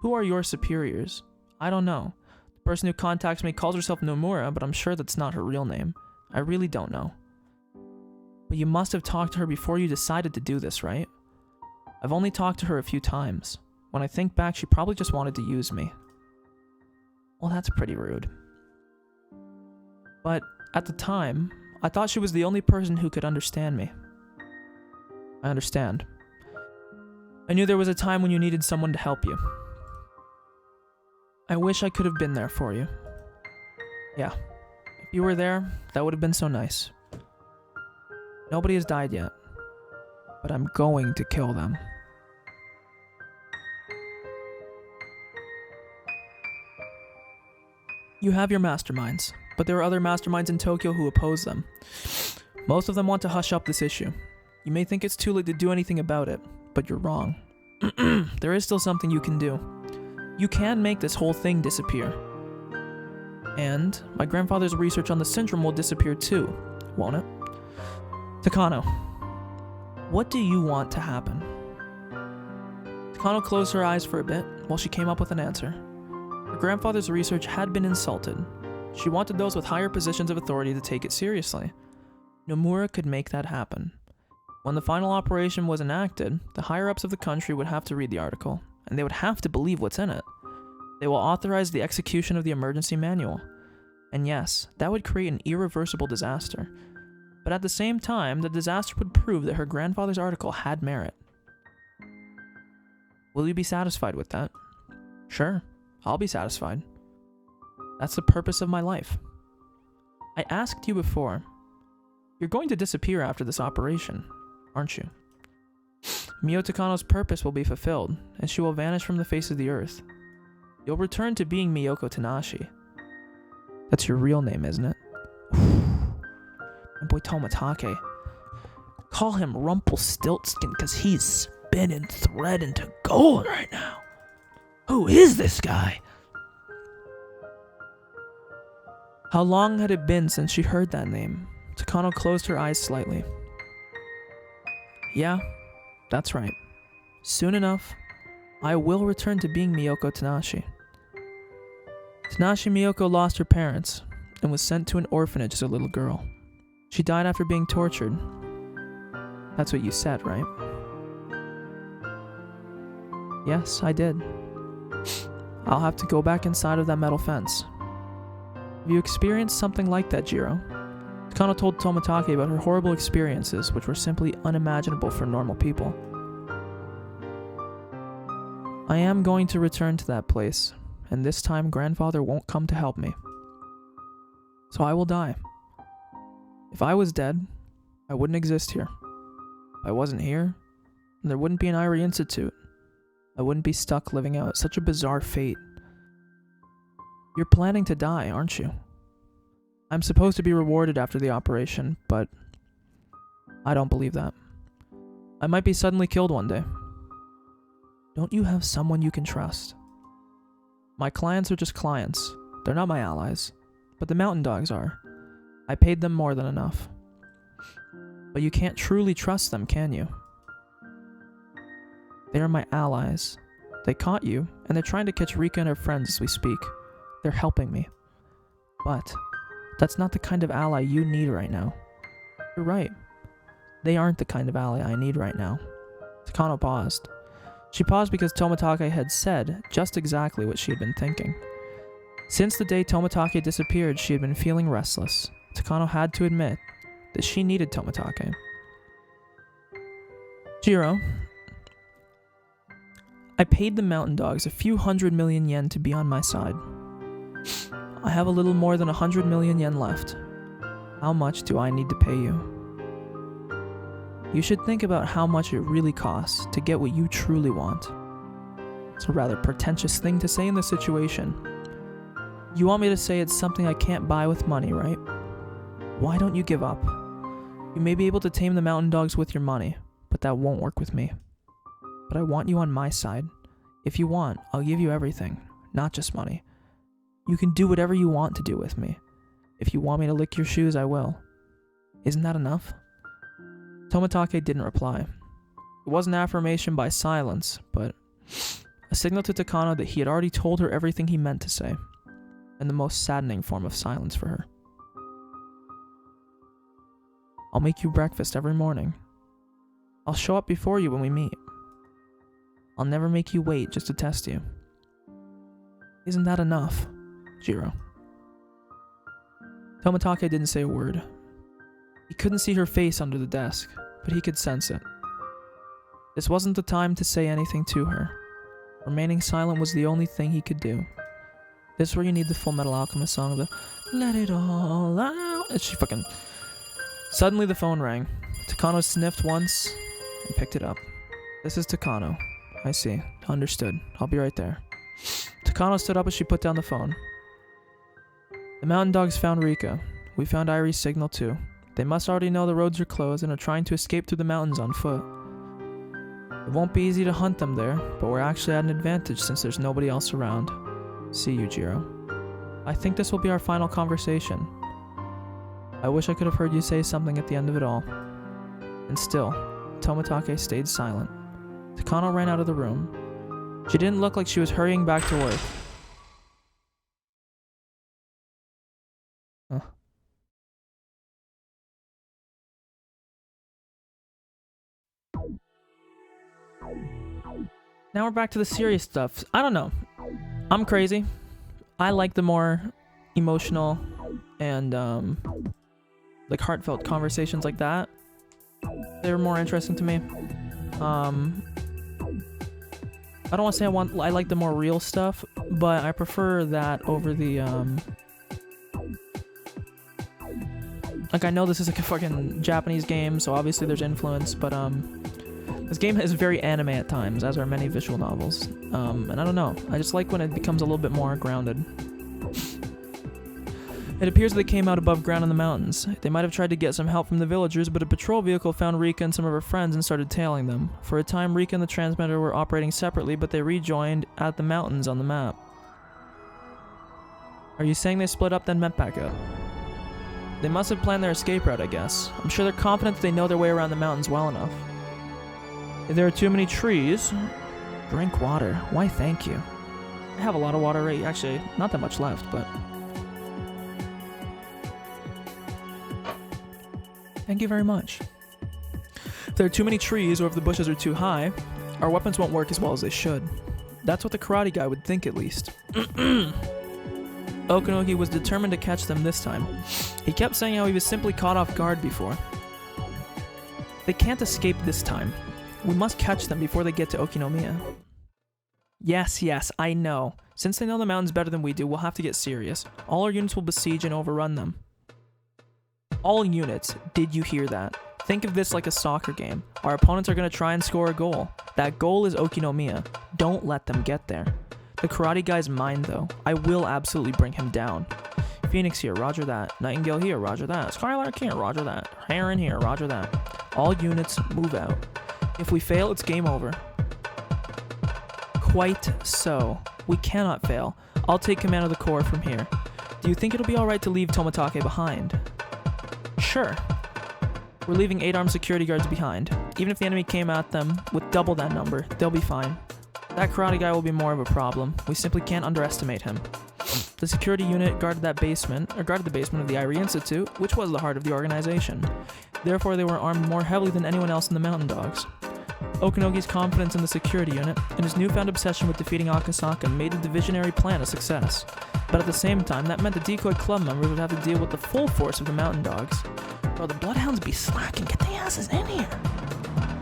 Speaker 1: Who are your superiors? I don't know. The person who contacts me calls herself Nomura, but I'm sure that's not her real name. I really don't know. But you must have talked to her before you decided to do this, right? I've only talked to her a few times. When I think back, she probably just wanted to use me. Well, that's pretty rude. But at the time, I thought she was the only person who could understand me. I understand. I knew there was a time when you needed someone to help you. I wish I could have been there for you. Yeah. If you were there, that would have been so nice. Nobody has died yet. But I'm going to kill them. You have your masterminds, but there are other masterminds in Tokyo who oppose them. Most of them want to hush up this issue. You may think it's too late to do anything about it, but you're wrong. There is still something you can do. You can make this whole thing disappear. And my grandfather's research on the syndrome will disappear too, won't it? Takano, what do you want to happen? Takano closed her eyes for a bit while she came up with an answer. Her grandfather's research had been insulted. She wanted those with higher positions of authority to take it seriously. Nomura could make that happen. When the final operation was enacted, the higher-ups of the country would have to read the article, and they would have to believe what's in it. They will authorize the execution of the emergency manual. And yes, that would create an irreversible disaster. But at the same time, the disaster would prove that her grandfather's article had merit. Will you be satisfied with that? Sure, I'll be satisfied. That's the purpose of my life. I asked you before. You're going to disappear after this operation, aren't you? Mio Takano's purpose will be fulfilled, and she will vanish from the face of the earth. You'll return to being Miyoko Tanashi. That's your real name, isn't it? My boy Tomatake. Call him Rumpelstiltskin because he's spinning thread into gold right now. Who is this guy? How long had it been since she heard that name? Takano closed her eyes slightly. Yeah, that's right. Soon enough, I will return to being Miyoko Tanashi. Tanashi Miyoko lost her parents and was sent to an orphanage as a little girl. She died after being tortured. That's what you said, right? Yes, I did. I'll have to go back inside of that metal fence. Have you experienced something like that, Jiro? Takano told Tomatake about her horrible experiences, which were simply unimaginable for normal people. I am going to return to that place, and this time grandfather won't come to help me. So I will die. If I was dead, I wouldn't exist here. If I wasn't here, there wouldn't be an Irie Institute. I wouldn't be stuck living out such a bizarre fate. You're planning to die, aren't you? I'm supposed to be rewarded after the operation, but I don't believe that. I might be suddenly killed one day. Don't you have someone you can trust? My clients are just clients. They're not my allies, but the mountain dogs are. I paid them more than enough. But you can't truly trust them, can you? They are my allies. They caught you, and they're trying to catch Rika and her friends as we speak. They're helping me. But that's not the kind of ally you need right now. You're right. They aren't the kind of ally I need right now. Takano paused. She paused because Tomatake had said just exactly what she had been thinking. Since the day Tomatake disappeared, she had been feeling restless. Takano had to admit that she needed Tomatake. Jiro, I paid the mountain dogs a few 100 million yen to be on my side. I have a little more than 100 million yen left. How much do I need to pay you? You should think about how much it really costs to get what you truly want. It's a rather pretentious thing to say in this situation. You want me to say it's something I can't buy with money, right? Why don't you give up? You may be able to tame the mountain dogs with your money, but that won't work with me. But I want you on my side. If you want, I'll give you everything, not just money. You can do whatever you want to do with me. If you want me to lick your shoes, I will. Isn't that enough? Tomatake didn't reply. It was an affirmation by silence, but a signal to Takano that he had already told her everything he meant to say, and the most saddening form of silence for her. I'll make you breakfast every morning. I'll show up before you when we meet. I'll never make you wait just to test you. Isn't that enough, Jiro? Tomatake didn't say a word. He couldn't see her face under the desk, but he could sense it. This wasn't the time to say anything to her. Remaining silent was the only thing he could do. This is where you need the Full Metal Alchemist song, the Let It All Out. And she fucking... Suddenly the phone rang. Takano sniffed once and picked it up. This is Takano. I see. Understood. I'll be right there. Takano stood up as she put down the phone. The mountain dogs found Rika. We found Irie's signal too. They must already know the roads are closed and are trying to escape through the mountains on foot. It won't be easy to hunt them there, but we're actually at an advantage since there's nobody else around. See you, Jiro. I think this will be our final conversation. I wish I could have heard you say something at the end of it all. And still, Tomitake stayed silent. Takano ran out of the room. She didn't look like she was hurrying back to work. Huh. Now we're back to the serious stuff. I don't know. I'm crazy. I like the more emotional and like heartfelt conversations like that. They were more interesting to me. I don't want to say I like the more real stuff, but I prefer that over the like, I know this is like a fucking Japanese game, so obviously there's influence, but this game is very anime at times, as are many visual novels. And I don't know, I just like when it becomes a little bit more grounded. It appears they came out above ground in the mountains. They might have tried to get some help from the villagers, but a patrol vehicle found Rika and some of her friends and started tailing them. For a time, Rika and the transmitter were operating separately, but they rejoined at the mountains on the map. Are you saying they split up then met back up? They must have planned their escape route, I guess. I'm sure they're confident that they know their way around the mountains well enough. If there are too many trees... Drink water. Why, thank you. I have a lot of water right... Actually, not that much left, but... Thank you very much. If there are too many trees, or if the bushes are too high, our weapons won't work as well as they should. That's what the karate guy would think, at least. Okanogi was determined to catch them this time. He kept saying how he was simply caught off guard before. They can't escape this time. We must catch them before they get to Okinomiya. Yes, I know. Since they know the mountains better than we do, we'll have to get serious. All our units will besiege and overrun them. All units, did you hear that? Think of this like a soccer game. Our opponents are going to try and score a goal. That goal is Okinomiya. Don't let them get there. The karate guy's mine, though. I will absolutely bring him down. Phoenix here, roger that. Nightingale here, roger that. Skylark here, roger that. Heron here, roger that. All units, move out. If we fail, it's game over. Quite so. We cannot fail. I'll take command of the corps from here. Do you think it'll be alright to leave Tomitake behind? Sure. We're leaving 8 armed security guards behind. Even if the enemy came at them with double that number, they'll be fine. That karate guy will be more of a problem. We simply can't underestimate him. The security unit guarded the basement of the Irie Institute, which was the heart of the organization. Therefore, they were armed more heavily than anyone else in the Mountain Dogs. Okanogi's confidence in the security unit and his newfound obsession with defeating Akasaka made the divisionary plan a success. But at the same time, that meant the decoy club members would have to deal with the full force of the Mountain Dogs. Bro, the Bloodhounds be slacking. Get their asses in here.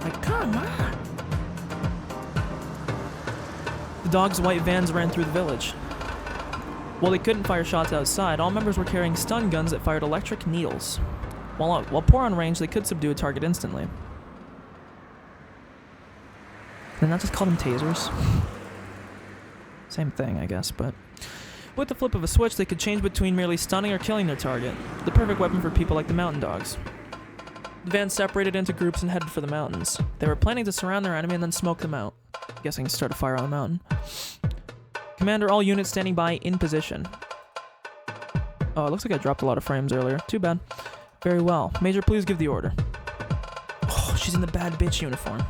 Speaker 1: Like, come on. The dogs' white vans ran through the village. While they couldn't fire shots outside, all members were carrying stun guns that fired electric needles. While poor on range, they could subdue a target instantly. Did not just call them tasers? Same thing, I guess, but... With the flip of a switch, they could change between merely stunning or killing their target. The perfect weapon for people like the Mountain Dogs. The vans separated into groups and headed for the mountains. They were planning to surround their enemy and then smoke them out. Guessing start a fire on the mountain. Commander, all units standing by in position. Oh, it looks like I dropped a lot of frames earlier. Too bad. Very well. Major, please give the order. Oh, she's in the bad bitch uniform.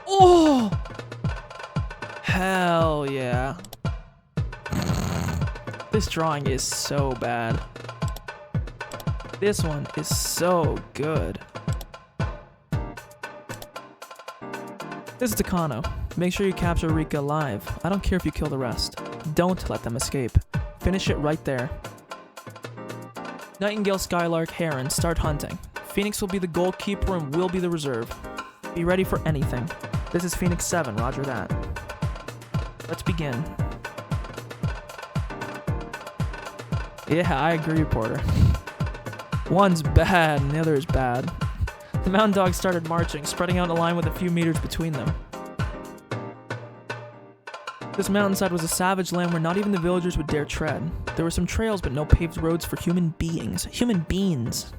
Speaker 1: Oh! Hell yeah. This drawing is so bad. This one is so good. This is Takano. Make sure you capture Rika alive. I don't care if you kill the rest. Don't let them escape. Finish it right there. Nightingale, Skylark, Heron, start hunting. Phoenix will be the goalkeeper and we'll be the reserve. Be ready for anything. This is Phoenix 7, roger that. Let's begin. Yeah, I agree, Porter. One's bad and the other is bad. The Mountain Dogs started marching, spreading out in a line with a few meters between them. This mountainside was a savage land where not even the villagers would dare tread. There were some trails, but no paved roads for human beings. Human beings!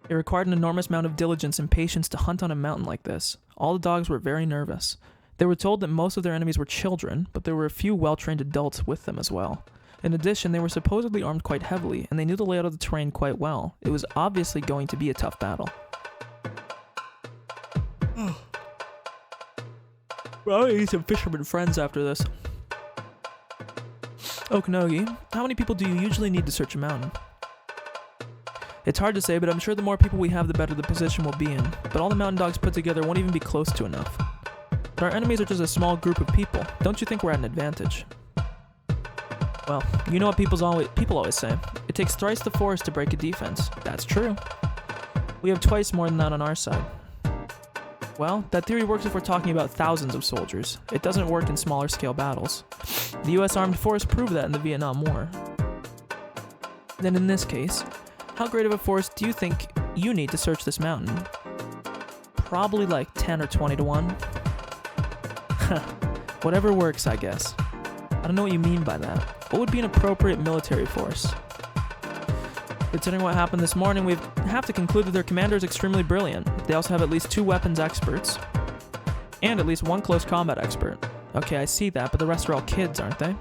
Speaker 1: It required an enormous amount of diligence and patience to hunt on a mountain like this. All the dogs were very nervous. They were told that most of their enemies were children, but there were a few well-trained adults with them as well. In addition, they were supposedly armed quite heavily, and they knew the layout of the terrain quite well. It was obviously going to be a tough battle. Probably need some fisherman friends after this. Okanogi, how many people do you usually need to search a mountain? It's hard to say, but I'm sure the more people we have, the better the position we'll be in. But all the mountain dogs put together won't even be close to enough. But our enemies are just a small group of people. Don't you think we're at an advantage? Well, you know what people always say. It takes thrice the force to break a defense. That's true. We have twice more than that on our side. Well, that theory works if we're talking about thousands of soldiers. It doesn't work in smaller scale battles. The US Armed Force proved that in the Vietnam War. Then in this case, how great of a force do you think you need to search this mountain? Probably like 10 or 20 to 1. Whatever works, I guess. I don't know what you mean by that. What would be an appropriate military force? Considering what happened this morning, we have to conclude that their commander is extremely brilliant. They also have at least 2 weapons experts, and at least 1 close combat expert. Okay, I see that, but the rest are all kids, aren't they?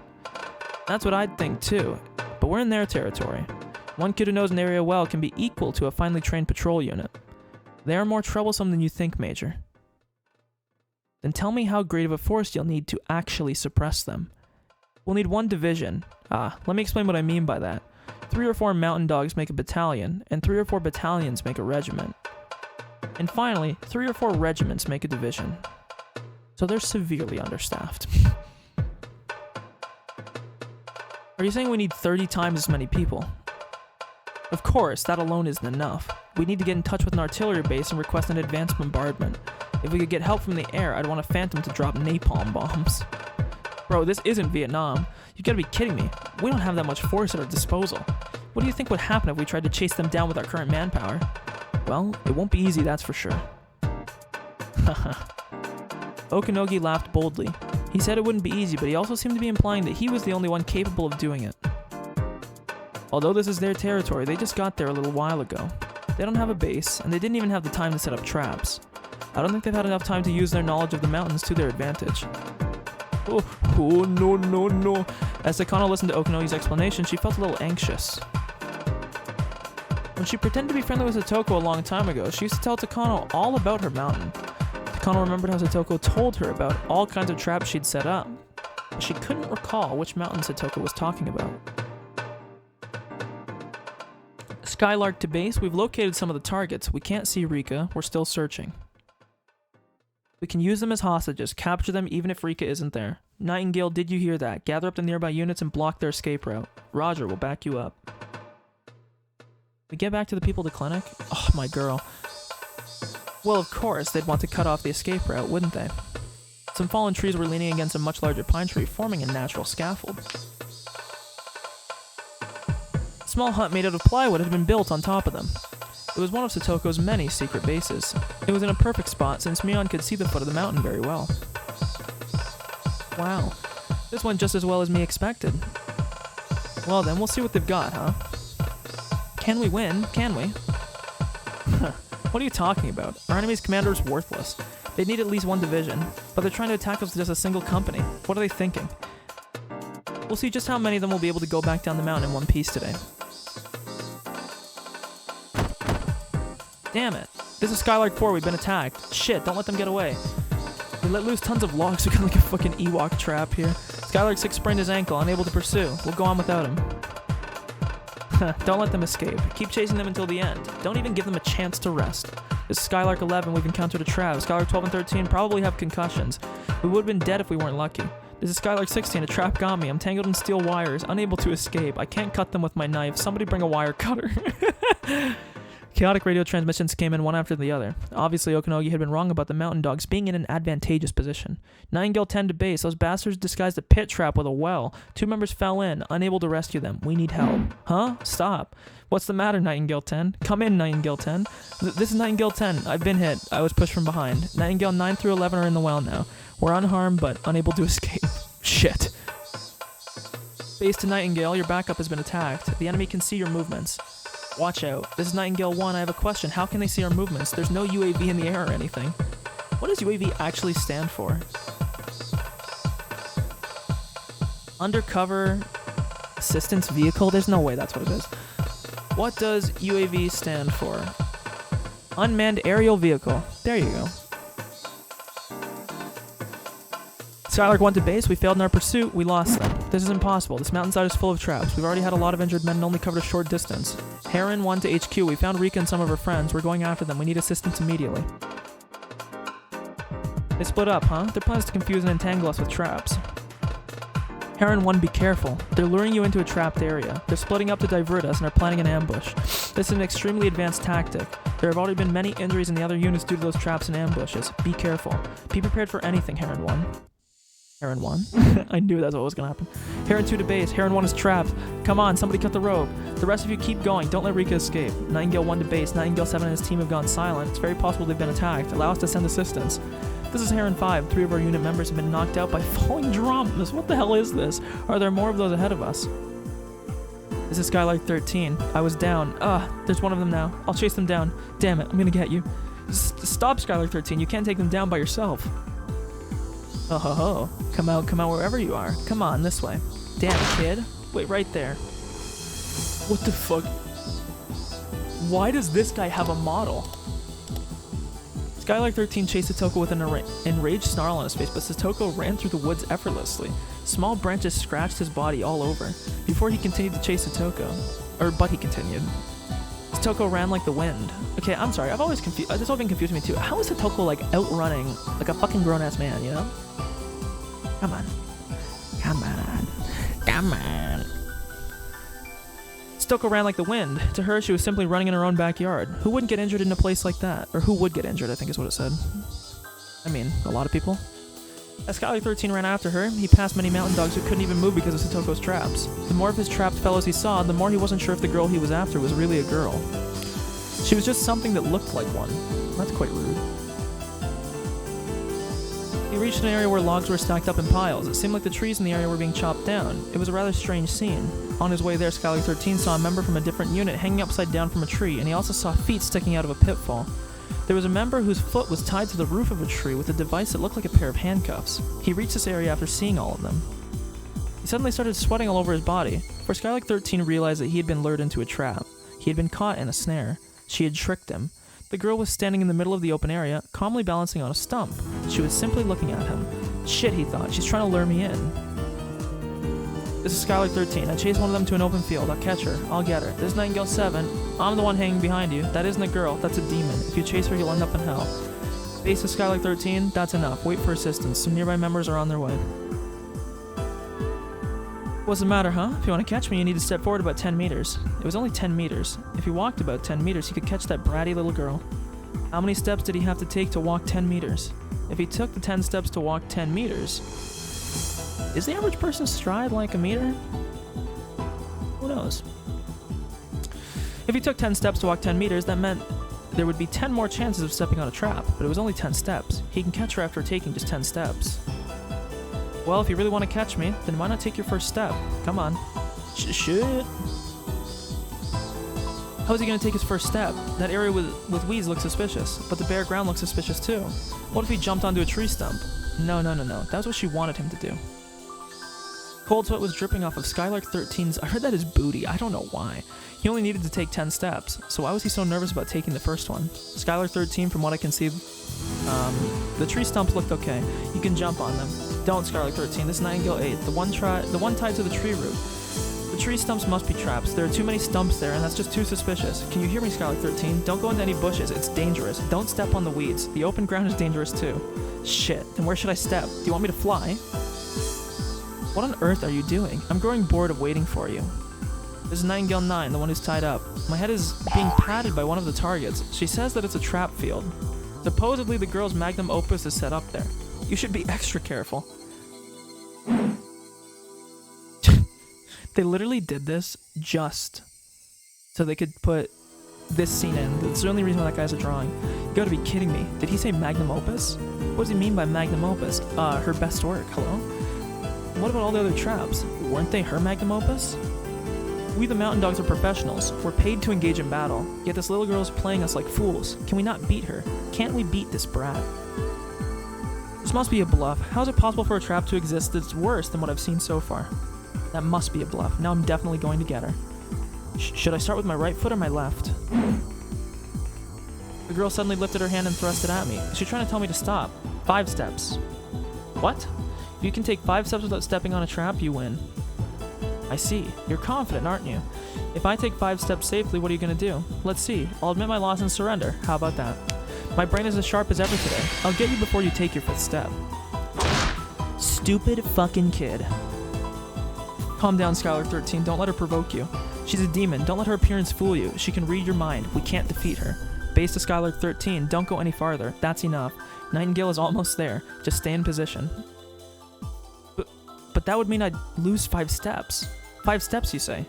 Speaker 1: That's what I'd think too, but we're in their territory. One kid who knows an area well can be equal to a finely trained patrol unit. They are more troublesome than you think, Major. Then tell me how great of a force you'll need to actually suppress them. We'll need 1 division. Let me explain what I mean by that. 3 or 4 mountain dogs make a battalion, and 3 or 4 battalions make a regiment. And finally, 3 or 4 regiments make a division. So they're severely understaffed. Are you saying we need 30 times as many people? Of course, that alone isn't enough. We need to get in touch with an artillery base and request an advanced bombardment. If we could get help from the air, I'd want a Phantom to drop napalm bombs. Bro, this isn't Vietnam. You gotta be kidding me. We don't have that much force at our disposal. What do you think would happen if we tried to chase them down with our current manpower? Well, it won't be easy, that's for sure. Haha. Okanogi laughed boldly. He said it wouldn't be easy, but he also seemed to be implying that he was the only one capable of doing it. Although this is their territory, they just got there a little while ago. They don't have a base, and they didn't even have the time to set up traps. I don't think they've had enough time to use their knowledge of the mountains to their advantage. Oh, no. As Takano listened to Okanogi's explanation, she felt a little anxious. When she pretended to be friendly with Satoko a long time ago, she used to tell Takano all about her mountain. Takano remembered how Satoko told her about all kinds of traps she'd set up, but she couldn't recall which mountain Satoko was talking about. Skylark to base, we've located some of the targets. We can't see Rika, we're still searching. We can use them as hostages, capture them even if Rika isn't there. Nightingale, did you hear that? Gather up the nearby units and block their escape route. Roger, we'll back you up. We get back to the people at the clinic? Oh, my girl. Well, of course, they'd want to cut off the escape route, wouldn't they? Some fallen trees were leaning against a much larger pine tree, forming a natural scaffold. A small hut made out of plywood had been built on top of them. It was one of Satoko's many secret bases. It was in a perfect spot since Mion could see the foot of the mountain very well. Wow, this went just as well as me expected. Well then, we'll see what they've got, huh? Can we win? Can we? What are you talking about? Our enemy's commander is worthless. They need at least 1 division, but they're trying to attack us with just a single company. What are they thinking? We'll see just how many of them will be able to go back down the mountain in one piece today. Damn it. This is Skylark 4, we've been attacked. Shit, don't let them get away. We let loose tons of logs, we got like a fucking Ewok trap here. Skylark 6 sprained his ankle, unable to pursue. We'll go on without him. Don't let them escape. Keep chasing them until the end. Don't even give them a chance to rest. This is Skylark 11, we've encountered a trap. Skylark 12 and 13 probably have concussions. We would have been dead if we weren't lucky. This is Skylark 16, a trap got me. I'm tangled in steel wires, unable to escape. I can't cut them with my knife. Somebody bring a wire cutter. Chaotic radio transmissions came in one after the other. Obviously, Okanogi had been wrong about the mountain dogs being in an advantageous position. Nightingale 10 to base. Those bastards disguised a pit trap with a well. 2 members fell in, unable to rescue them. We need help. Huh? Stop. What's the matter, Nightingale 10? Come in, Nightingale 10. This is Nightingale 10. I've been hit. I was pushed from behind. Nightingale 9 through 11 are in the well now. We're unharmed, but unable to escape. Shit. Base to Nightingale, your backup has been attacked. The enemy can see your movements. Watch out. This is Nightingale 1. I have a question. How can they see our movements? There's no UAV in the air or anything. What does UAV actually stand for? Undercover assistance vehicle? There's no way that's what it is. What does UAV stand for? Unmanned aerial vehicle. There you go. Skylark went to base, we failed in our pursuit, we lost them. This is impossible. This mountainside is full of traps. We've already had a lot of injured men and only covered a short distance. Heron 1 to HQ. We found Rika and some of her friends. We're going after them. We need assistance immediately. They split up, huh? Their plan is to confuse and entangle us with traps. Heron 1, be careful. They're luring you into a trapped area. They're splitting up to divert us and are planning an ambush. This is an extremely advanced tactic. There have already been many injuries in the other units due to those traps and ambushes. Be careful. Be prepared for anything, Heron 1. Heron 1? I knew that's what was going to happen. Heron 2 to base. Heron 1 is trapped. Come on, somebody cut the rope. The rest of you keep going. Don't let Rika escape. Nightingale 1 to base. Nightingale 7 and his team have gone silent. It's very possible they've been attacked. Allow us to send assistance. This is Heron 5. 3 of our unit members have been knocked out by falling drums. What the hell is this? Are there more of those ahead of us? This is Skylark 13. I was down. There's one of them now. I'll chase them down. Damn it, I'm gonna get you. Stop, Skylark 13. You can't take them down by yourself. Oh ho ho. Come out wherever you are. Come on, this way. Damn it, kid. Wait, right there. What the fuck? Why does this guy have a model? Skylark 13 chased Satoko with an enraged snarl on his face, but Satoko ran through the woods effortlessly. Small branches scratched his body all over, before he continued to chase Satoko. But he continued. Satoko ran like the wind. Okay, I'm sorry, I've always confused. This all been confusing me too. How is Satoko like outrunning like a fucking grown-ass man, you know? Come on. Come on. Come on. Satoko ran like the wind. To her, she was simply running in her own backyard. Who wouldn't get injured in a place like that? Or who would get injured, I think is what it said. I mean, a lot of people. As Skylark 13 ran after her, he passed many mountain dogs who couldn't even move because of Satoko's traps. The more of his trapped fellows he saw, the more he wasn't sure if the girl he was after was really a girl. She was just something that looked like one. That's quite rude. He reached an area where logs were stacked up in piles. It seemed like the trees in the area were being chopped down. It was a rather strange scene. On his way there, Skylark 13 saw a member from a different unit hanging upside down from a tree, and he also saw feet sticking out of a pitfall. There was a member whose foot was tied to the roof of a tree with a device that looked like a pair of handcuffs. He reached this area after seeing all of them. He suddenly started sweating all over his body, for Skylark 13 realized that he had been lured into a trap. He had been caught in a snare. She had tricked him. The girl was standing in the middle of the open area, calmly balancing on a stump. She was simply looking at him. Shit, he thought, she's trying to lure me in. This is Skylark 13. I chased one of them to an open field. I'll catch her. I'll get her. This is Nightingale 7. I'm the one hanging behind you. That isn't a girl. That's a demon. If you chase her, you'll end up in hell. Base of Skylark 13. That's enough. Wait for assistance. Some nearby members are on their way. What's the matter, huh? If you want to catch me, you need to step forward about 10 meters. It was only 10 meters. If he walked about 10 meters, he could catch that bratty little girl. How many steps did he have to take to walk 10 meters? If he took the 10 steps to walk 10 meters... Is the average person's stride like a meter? Who knows? If he took 10 steps to walk 10 meters, that meant there would be 10 more chances of stepping on a trap, but it was only 10 steps. He can catch her after taking just 10 steps. Well, if you really want to catch me, then why not take your first step? Come on. Shit. How is he going to take his first step? That area with weeds looks suspicious, but the bare ground looks suspicious too. What if he jumped onto a tree stump? No. That was what she wanted him to do. Cold sweat was dripping off of Skylark 13's... I heard that his booty. I don't know why. He only needed to take 10 steps, so why was he so nervous about taking the first one? Skylark 13, from what I can see, the tree stumps looked okay. You can jump on them. Don't, Skylark 13. This is Nightingale 8. The one tied to the tree root. The tree stumps must be traps. There are too many stumps there, and that's just too suspicious. Can you hear me, Skylark 13? Don't go into any bushes. It's dangerous. Don't step on the weeds. The open ground is dangerous too. Shit. Then where should I step? Do you want me to fly? What on earth are you doing? I'm growing bored of waiting for you. This is Nightingale 9, the one who's tied up. My head is being patted by one of the targets. She says that it's a trap field. Supposedly the girl's magnum opus is set up there. You should be extra careful. They literally did this just so they could put this scene in. That's the only reason why that guy's a drawing. You gotta be kidding me. Did he say magnum opus? What does he mean by magnum opus? Her best work. Hello? What about all the other traps? Weren't they her magnum opus? We the mountain dogs are professionals. We're paid to engage in battle. Yet this little girl is playing us like fools. Can we not beat her? Can't we beat this brat? This must be a bluff. How is it possible for a trap to exist that's worse than what I've seen so far? That must be a bluff. Now I'm definitely going to get her. Should I start with my right foot or my left? The girl suddenly lifted her hand and thrust it at me. Is she trying to tell me to stop? 5 steps. What? If If you can take 5 steps without stepping on a trap, you win. I see. You're confident, aren't you? If I take 5 steps safely, what are you gonna do? Let's see. I'll admit my loss and surrender. How about that? My brain is as sharp as ever today. I'll get you before you take your 5th step. Stupid fucking kid. Calm down, Skylar 13. Don't let her provoke you. She's a demon. Don't let her appearance fool you. She can read your mind. We can't defeat her. Base to Skylar 13. Don't go any farther. That's enough. Nightingale is almost there. Just stay in position. But that would mean I'd lose 5 steps. 5 steps, you say?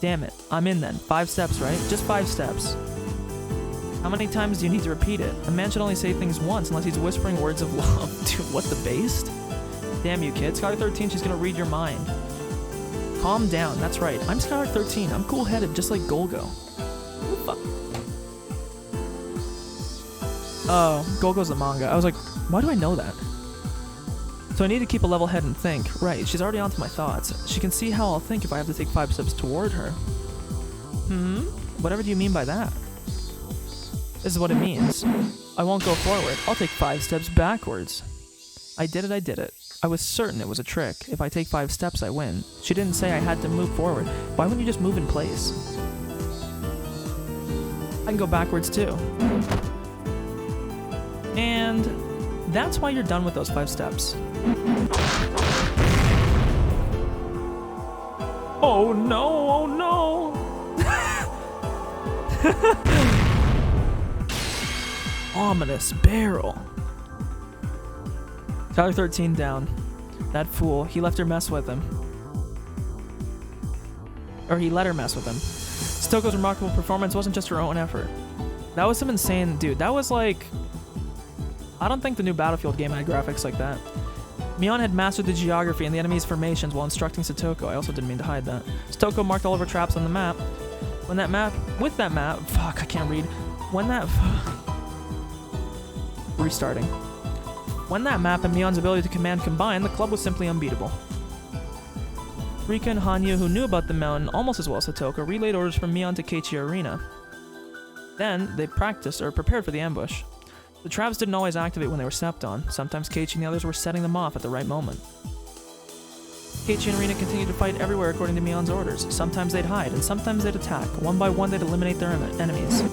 Speaker 1: Damn it. I'm in then. 5 steps, right? Just 5 steps. How many times do you need to repeat it? A man should only say things once unless he's whispering words of love. Dude, what the based? Damn you, kid. Skylar 13, she's gonna read your mind. Calm down. That's right. I'm Skylar 13. I'm cool-headed, just like Golgo. Who the fuck? Oh, Golgo's the manga. I was like, why do I know that? So I need to keep a level head and think. Right, she's already onto my thoughts. She can see how I'll think if I have to take 5 steps toward her. Whatever do you mean by that? This is what it means. I won't go forward. I'll take 5 steps backwards. I did it. I was certain it was a trick. If I take 5 steps, I win. She didn't say I had to move forward. Why wouldn't you just move in place? I can go backwards too. And that's why you're done with those 5 steps. Oh no, oh no! Ominous barrel. Tyler 13 down. That fool, he left her mess with him. Or he let her mess with him. Stoko's remarkable performance wasn't just her own effort. That was some insane... Dude, that was like... I don't think the new Battlefield game had graphics like that. Mion had mastered the geography and the enemy's formations while instructing Satoko. I also didn't mean to hide that. Satoko marked all of her traps on the map. With that map... Fuck, I can't read. Restarting. When that map and Mion's ability to command combined, the club was simply unbeatable. Rika and Hanyu, who knew about the mountain almost as well as Satoko, relayed orders from Mion to Keiichi Arena. Then, they practiced or prepared for the ambush. The traps didn't always activate when they were stepped on. Sometimes Keiichi and the others were setting them off at the right moment. Keiichi and Arena continued to fight everywhere according to Mion's orders. Sometimes they'd hide, and sometimes they'd attack. One by one, they'd eliminate their enemies.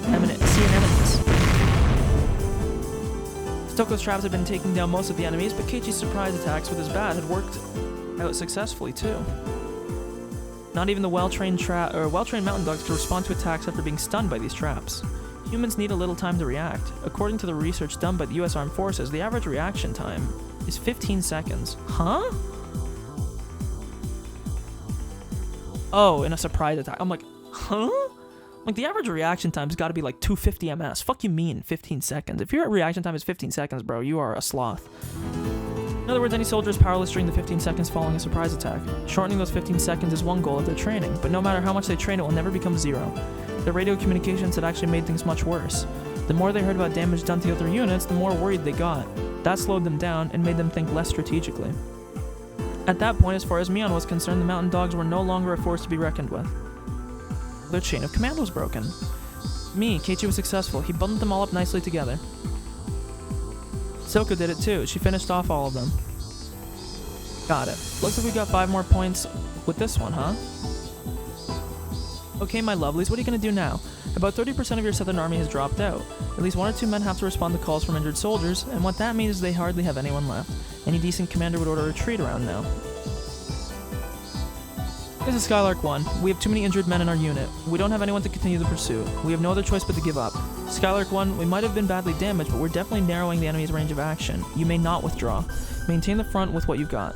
Speaker 1: Stoko's traps had been taking down most of the enemies, but Keiichi's surprise attacks with his bat had worked out successfully too. Not even the well-trained mountain dogs could respond to attacks after being stunned by these traps. Humans need a little time to react. According to the research done by the US Armed Forces, the average reaction time is 15 seconds. Huh? Oh, in a surprise attack. I'm like, huh? Like, the average reaction time's gotta be like 250 ms. Fuck you mean 15 seconds? If your reaction time is 15 seconds, bro, you are a sloth. In other words, any soldier is powerless during the 15 seconds following a surprise attack. Shortening those 15 seconds is one goal of their training, but no matter how much they train, it will never become 0. Their radio communications had actually made things much worse. The more they heard about damage done to other units, the more worried they got. That slowed them down and made them think less strategically. At that point, as far as Mion was concerned, the mountain dogs were no longer a force to be reckoned with. Their chain of command was broken. Keiichi was successful. He bundled them all up nicely together. Soko did it too. She finished off all of them. Got it. Looks like we got 5 more points with this one, huh? Okay, my lovelies, what are you gonna do now? About 30% of your southern army has dropped out. At least 1 or 2 men have to respond to calls from injured soldiers, and what that means is they hardly have anyone left. Any decent commander would order a retreat around now. This is Skylark 1. We have too many injured men in our unit. We don't have anyone to continue the pursuit. We have no other choice but to give up. Skylark 1, we might have been badly damaged, but we're definitely narrowing the enemy's range of action. You may not withdraw. Maintain the front with what you've got.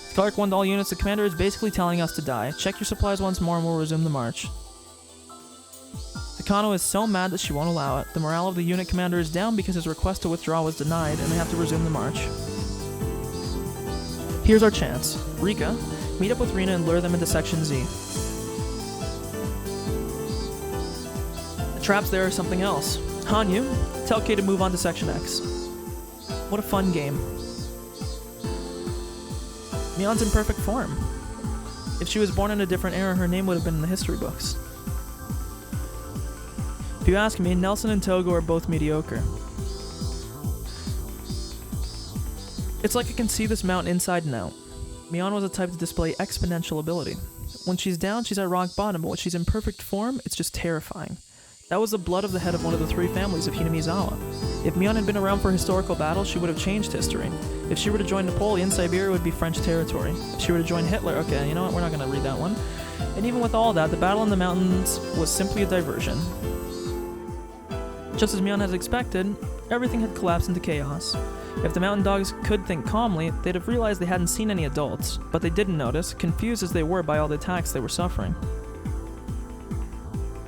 Speaker 1: Skylark 1 to all units, the commander is basically telling us to die. Check your supplies once more and we'll resume the march. Takano is so mad that she won't allow it. The morale of the unit commander is down because his request to withdraw was denied and they have to resume the march. Here's our chance. Rika, meet up with Rina and lure them into Section Z. The traps there are something else. Hanyu, tell Kei to move on to Section X. What a fun game. Mion's in perfect form. If she was born in a different era, her name would have been in the history books. If you ask me, Nelson and Togo are both mediocre. It's like I can see this mountain inside and out. Mion was a type to display exponential ability. When she's down, she's at rock bottom, but when she's in perfect form, it's just terrifying. That was the blood of the head of one of the 3 families of Hinamizawa. If Mion had been around for historical battles, she would have changed history. If she were to join Napoleon, Siberia would be French territory. If she were to join Hitler, okay, you know what, we're not going to read that one. And even with all that, the battle in the mountains was simply a diversion. Just as Mion had expected, everything had collapsed into chaos. If the mountain dogs could think calmly, they'd have realized they hadn't seen any adults, but they didn't notice, confused as they were by all the attacks they were suffering.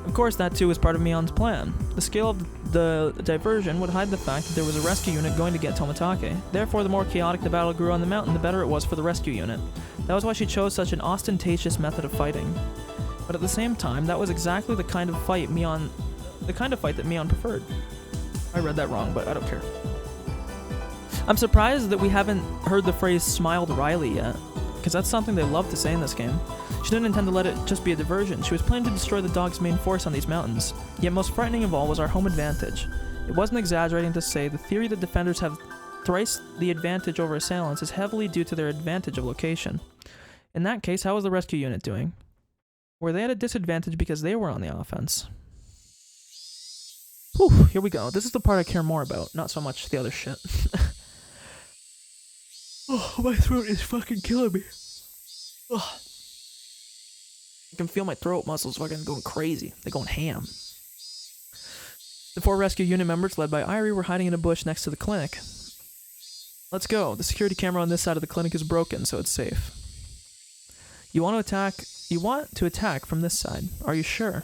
Speaker 1: Of course, that too was part of Mion's plan. The scale of the diversion would hide the fact that there was a rescue unit going to get Tomitake. Therefore, the more chaotic the battle grew on the mountain, the better it was for the rescue unit. That was why she chose such an ostentatious method of fighting. But at the same time, that was exactly the kind of fight that Mion preferred. I read that wrong, but I don't care. I'm surprised that we haven't heard the phrase "smiled Riley" yet, because that's something they love to say in this game. She didn't intend to let it just be a diversion. She was planning to destroy the dog's main force on these mountains. Yet most frightening of all was our home advantage. It wasn't exaggerating to say the theory that defenders have thrice the advantage over assailants is heavily due to their advantage of location. In that case, how was the rescue unit doing? Were they at a disadvantage because they were on the offense? Whew, here we go. This is the part I care more about, not so much the other shit. Oh, my throat is fucking killing me. Ugh. I can feel my throat muscles fucking going crazy. They're going ham. The 4 rescue unit members, led by Irie, were hiding in a bush next to the clinic. Let's go. The security camera on this side of the clinic is broken, so it's safe. You want to attack from this side. Are you sure?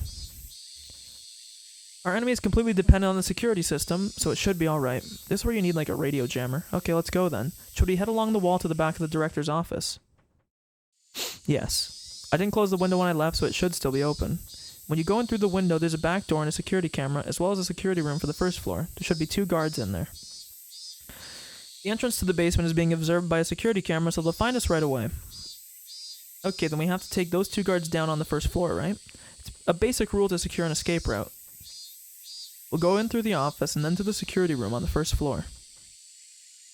Speaker 1: Our enemy is completely dependent on the security system, so it should be alright. This is where you need like a radio jammer. Okay, let's go then. Should we head along the wall to the back of the director's office? Yes. I didn't close the window when I left, so it should still be open. When you go in through the window, there's a back door and a security camera, as well as a security room for the first floor. There should be 2 guards in there. The entrance to the basement is being observed by a security camera, so they'll find us right away. Okay, then we have to take those 2 guards down on the first floor, right? It's a basic rule to secure an escape route. We'll go in through the office and then to the security room on the first floor.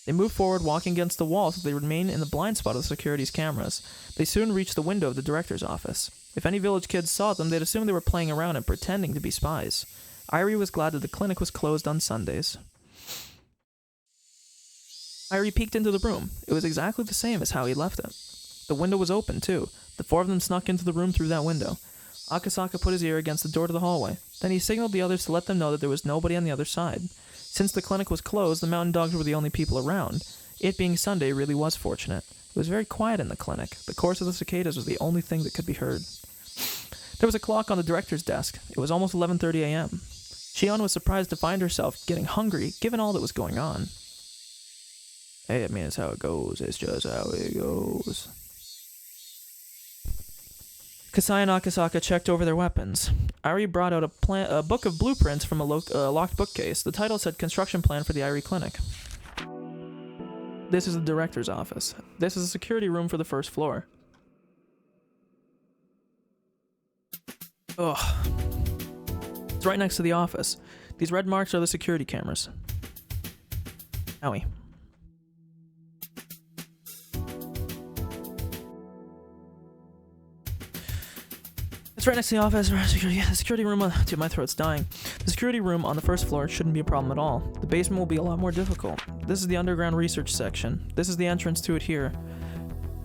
Speaker 1: They move forward, walking against the wall so they remain in the blind spot of the security's cameras. They soon reach the window of the director's office. If any village kids saw them, they'd assume they were playing around and pretending to be spies. Irie was glad that the clinic was closed on Sundays. Irie peeked into the room. It was exactly the same as how he left it. The window was open, too. The 4 of them snuck into the room through that window. Akasaka put his ear against the door to the hallway. Then he signaled the others to let them know that there was nobody on the other side. Since the clinic was closed, the mountain dogs were the only people around. It being Sunday really was fortunate. It was very quiet in the clinic. The chorus of the cicadas was the only thing that could be heard. There was a clock on the director's desk. It was almost 11:30 a.m. Shion was surprised to find herself getting hungry, given all that was going on. Hey, I mean, it's how it goes. It's just how it goes. Kasai and Akasaka checked over their weapons. Irie brought out a book of blueprints from a locked bookcase. The title said Construction Plan for the Irie Clinic. This is the director's office. This is a security room for the first floor. Ugh. It's right next to the office. These red marks are the security cameras. Owie. It's right next to the office. The security room. Dude, my throat's dying. The security room on the first floor shouldn't be a problem at all. The basement will be a lot more difficult. This is the underground research section. This is the entrance to it here.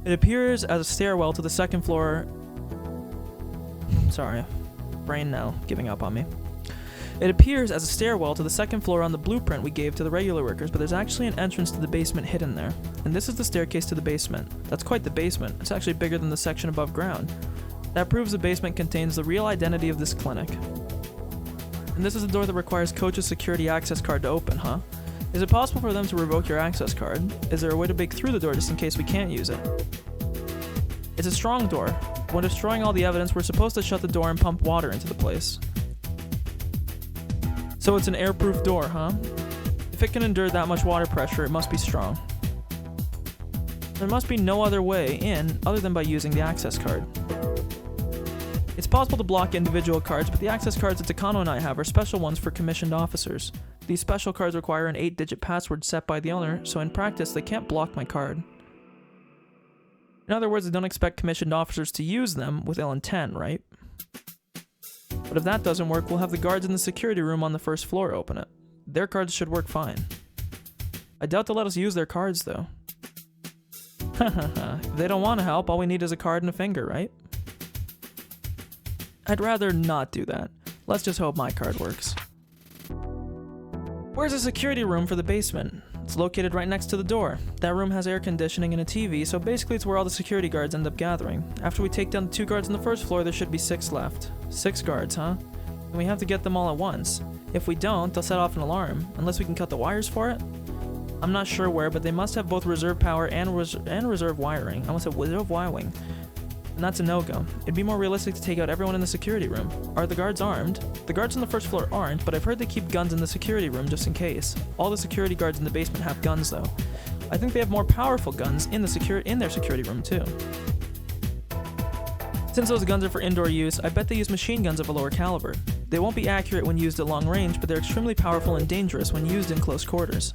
Speaker 1: It appears as a stairwell to the second floor. Sorry, brain now giving up on me. It appears as a stairwell to the second floor on the blueprint we gave to the regular workers, but there's actually an entrance to the basement hidden there. And this is the staircase to the basement. That's quite the basement. It's actually bigger than the section above ground. That proves the basement contains the real identity of this clinic. And this is a door that requires Coach's security access card to open, huh? Is it possible for them to revoke your access card? Is there a way to break through the door just in case we can't use it? It's a strong door. When destroying all the evidence, we're supposed to shut the door and pump water into the place. So it's an airproof door, huh? If it can endure that much water pressure, it must be strong. There must be no other way in other than by using the access card. It's possible to block individual cards, but the access cards that Takano and I have are special ones for commissioned officers. These special cards require an 8-digit password set by the owner, so in practice they can't block my card. In other words, I don't expect commissioned officers to use them with ill intent, right? But if that doesn't work, we'll have the guards in the security room on the first floor open it. Their cards should work fine. I doubt they'll let us use their cards, though. If they don't want to help, all we need is a card and a finger, right? I'd rather not do that. Let's just hope my card works. Where's the security room for the basement? It's located right next to the door. That room has air conditioning and a TV, so basically it's where all the security guards end up gathering. After we take down the 2 guards on the first floor, there should be 6 left. 6 guards, huh? And we have to get them all at once. If we don't, they'll set off an alarm, unless we can cut the wires for it. I'm not sure where, but they must have both reserve power and reserve wiring. I almost said reserve wiring. And that's a no-go. It'd be more realistic to take out everyone in the security room. Are the guards armed? The guards on the first floor aren't, but I've heard they keep guns in the security room just in case. All the security guards in the basement have guns, though. I think they have more powerful guns in their security room, too. Since those guns are for indoor use, I bet they use machine guns of a lower caliber. They won't be accurate when used at long range, but they're extremely powerful and dangerous when used in close quarters.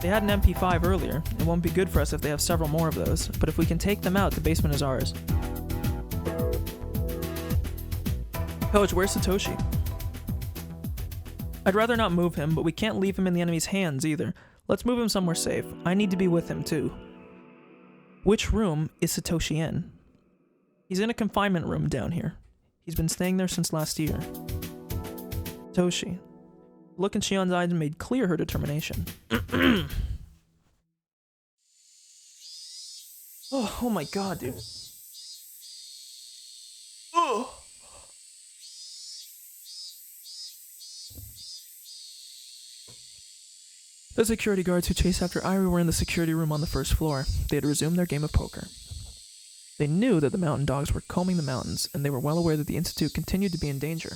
Speaker 1: They had an MP5 earlier. It won't be good for us if they have several more of those, but if we can take them out, the basement is ours. Coach, where's Satoshi? I'd rather not move him, but we can't leave him in the enemy's hands either. Let's move him somewhere safe. I need to be with him too. Which room is Satoshi in? He's in a confinement room down here. He's been staying there since last year. Satoshi. The look in Shion's eyes made clear her determination. Oh my god, dude. Oh. The security guards who chased after Irie were in the security room on the first floor. They had resumed their game of poker. They knew that the mountain dogs were combing the mountains, and they were well aware that the Institute continued to be in danger.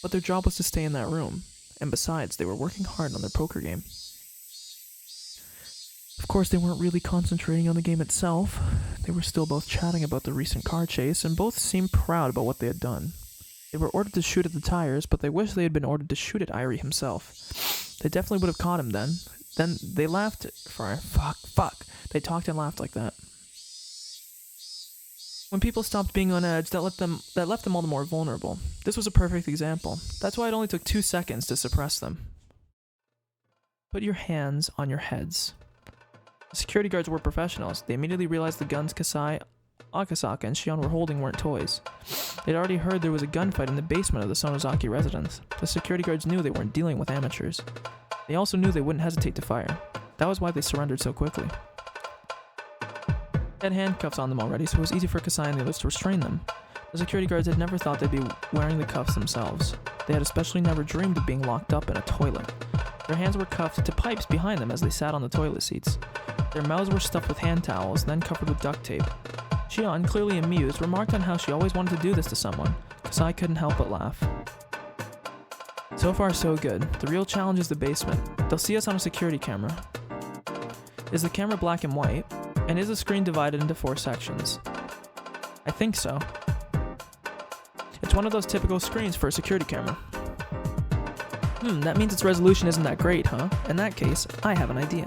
Speaker 1: But their job was to stay in that room, and besides, they were working hard on their poker game. Of course, they weren't really concentrating on the game itself. They were still both chatting about the recent car chase, and both seemed proud about what they had done. They were ordered to shoot at the tires, but they wished they had been ordered to shoot at Irie himself. They definitely would have caught him then. Then they laughed for fuck. They talked and laughed like that. When people stopped being on edge, that left them all the more vulnerable. This was a perfect example. That's why it only took 2 seconds to suppress them. Put your hands on your heads. The security guards were professionals. They immediately realized the guns Kasai, Akasaka, and Shion were holding weren't toys. They'd already heard there was a gunfight in the basement of the Sonozaki residence. The security guards knew they weren't dealing with amateurs. They also knew they wouldn't hesitate to fire. That was why they surrendered so quickly. They had handcuffs on them already, so it was easy for Kasai and the others to restrain them. The security guards had never thought they'd be wearing the cuffs themselves. They had especially never dreamed of being locked up in a toilet. Their hands were cuffed to pipes behind them as they sat on the toilet seats. Their mouths were stuffed with hand towels, then covered with duct tape. Shion, clearly amused, remarked on how she always wanted to do this to someone. Kasai couldn't help but laugh. So far, so good. The real challenge is the basement. They'll see us on a security camera. Is the camera black and white? And is the screen divided into 4 sections? I think so. It's one of those typical screens for a security camera. That means its resolution isn't that great, huh? In that case, I have an idea.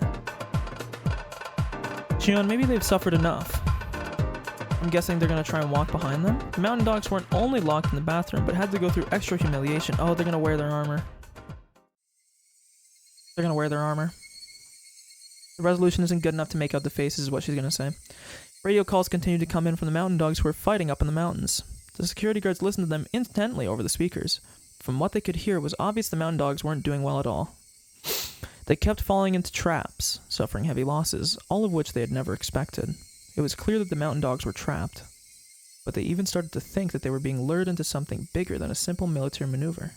Speaker 1: Shion, maybe they've suffered enough. I'm guessing they're gonna try and walk behind them. The mountain dogs weren't only locked in the bathroom, but had to go through extra humiliation. Oh, they're gonna wear their armor. They're gonna wear their armor. The resolution isn't good enough to make out the faces, is what she's gonna say. Radio calls continued to come in from the mountain dogs who were fighting up in the mountains. The security guards listened to them intently over the speakers. From what they could hear, it was obvious the mountain dogs weren't doing well at all. They kept falling into traps, suffering heavy losses, all of which they had never expected. It was clear that the mountain dogs were trapped, but they even started to think that they were being lured into something bigger than a simple military maneuver.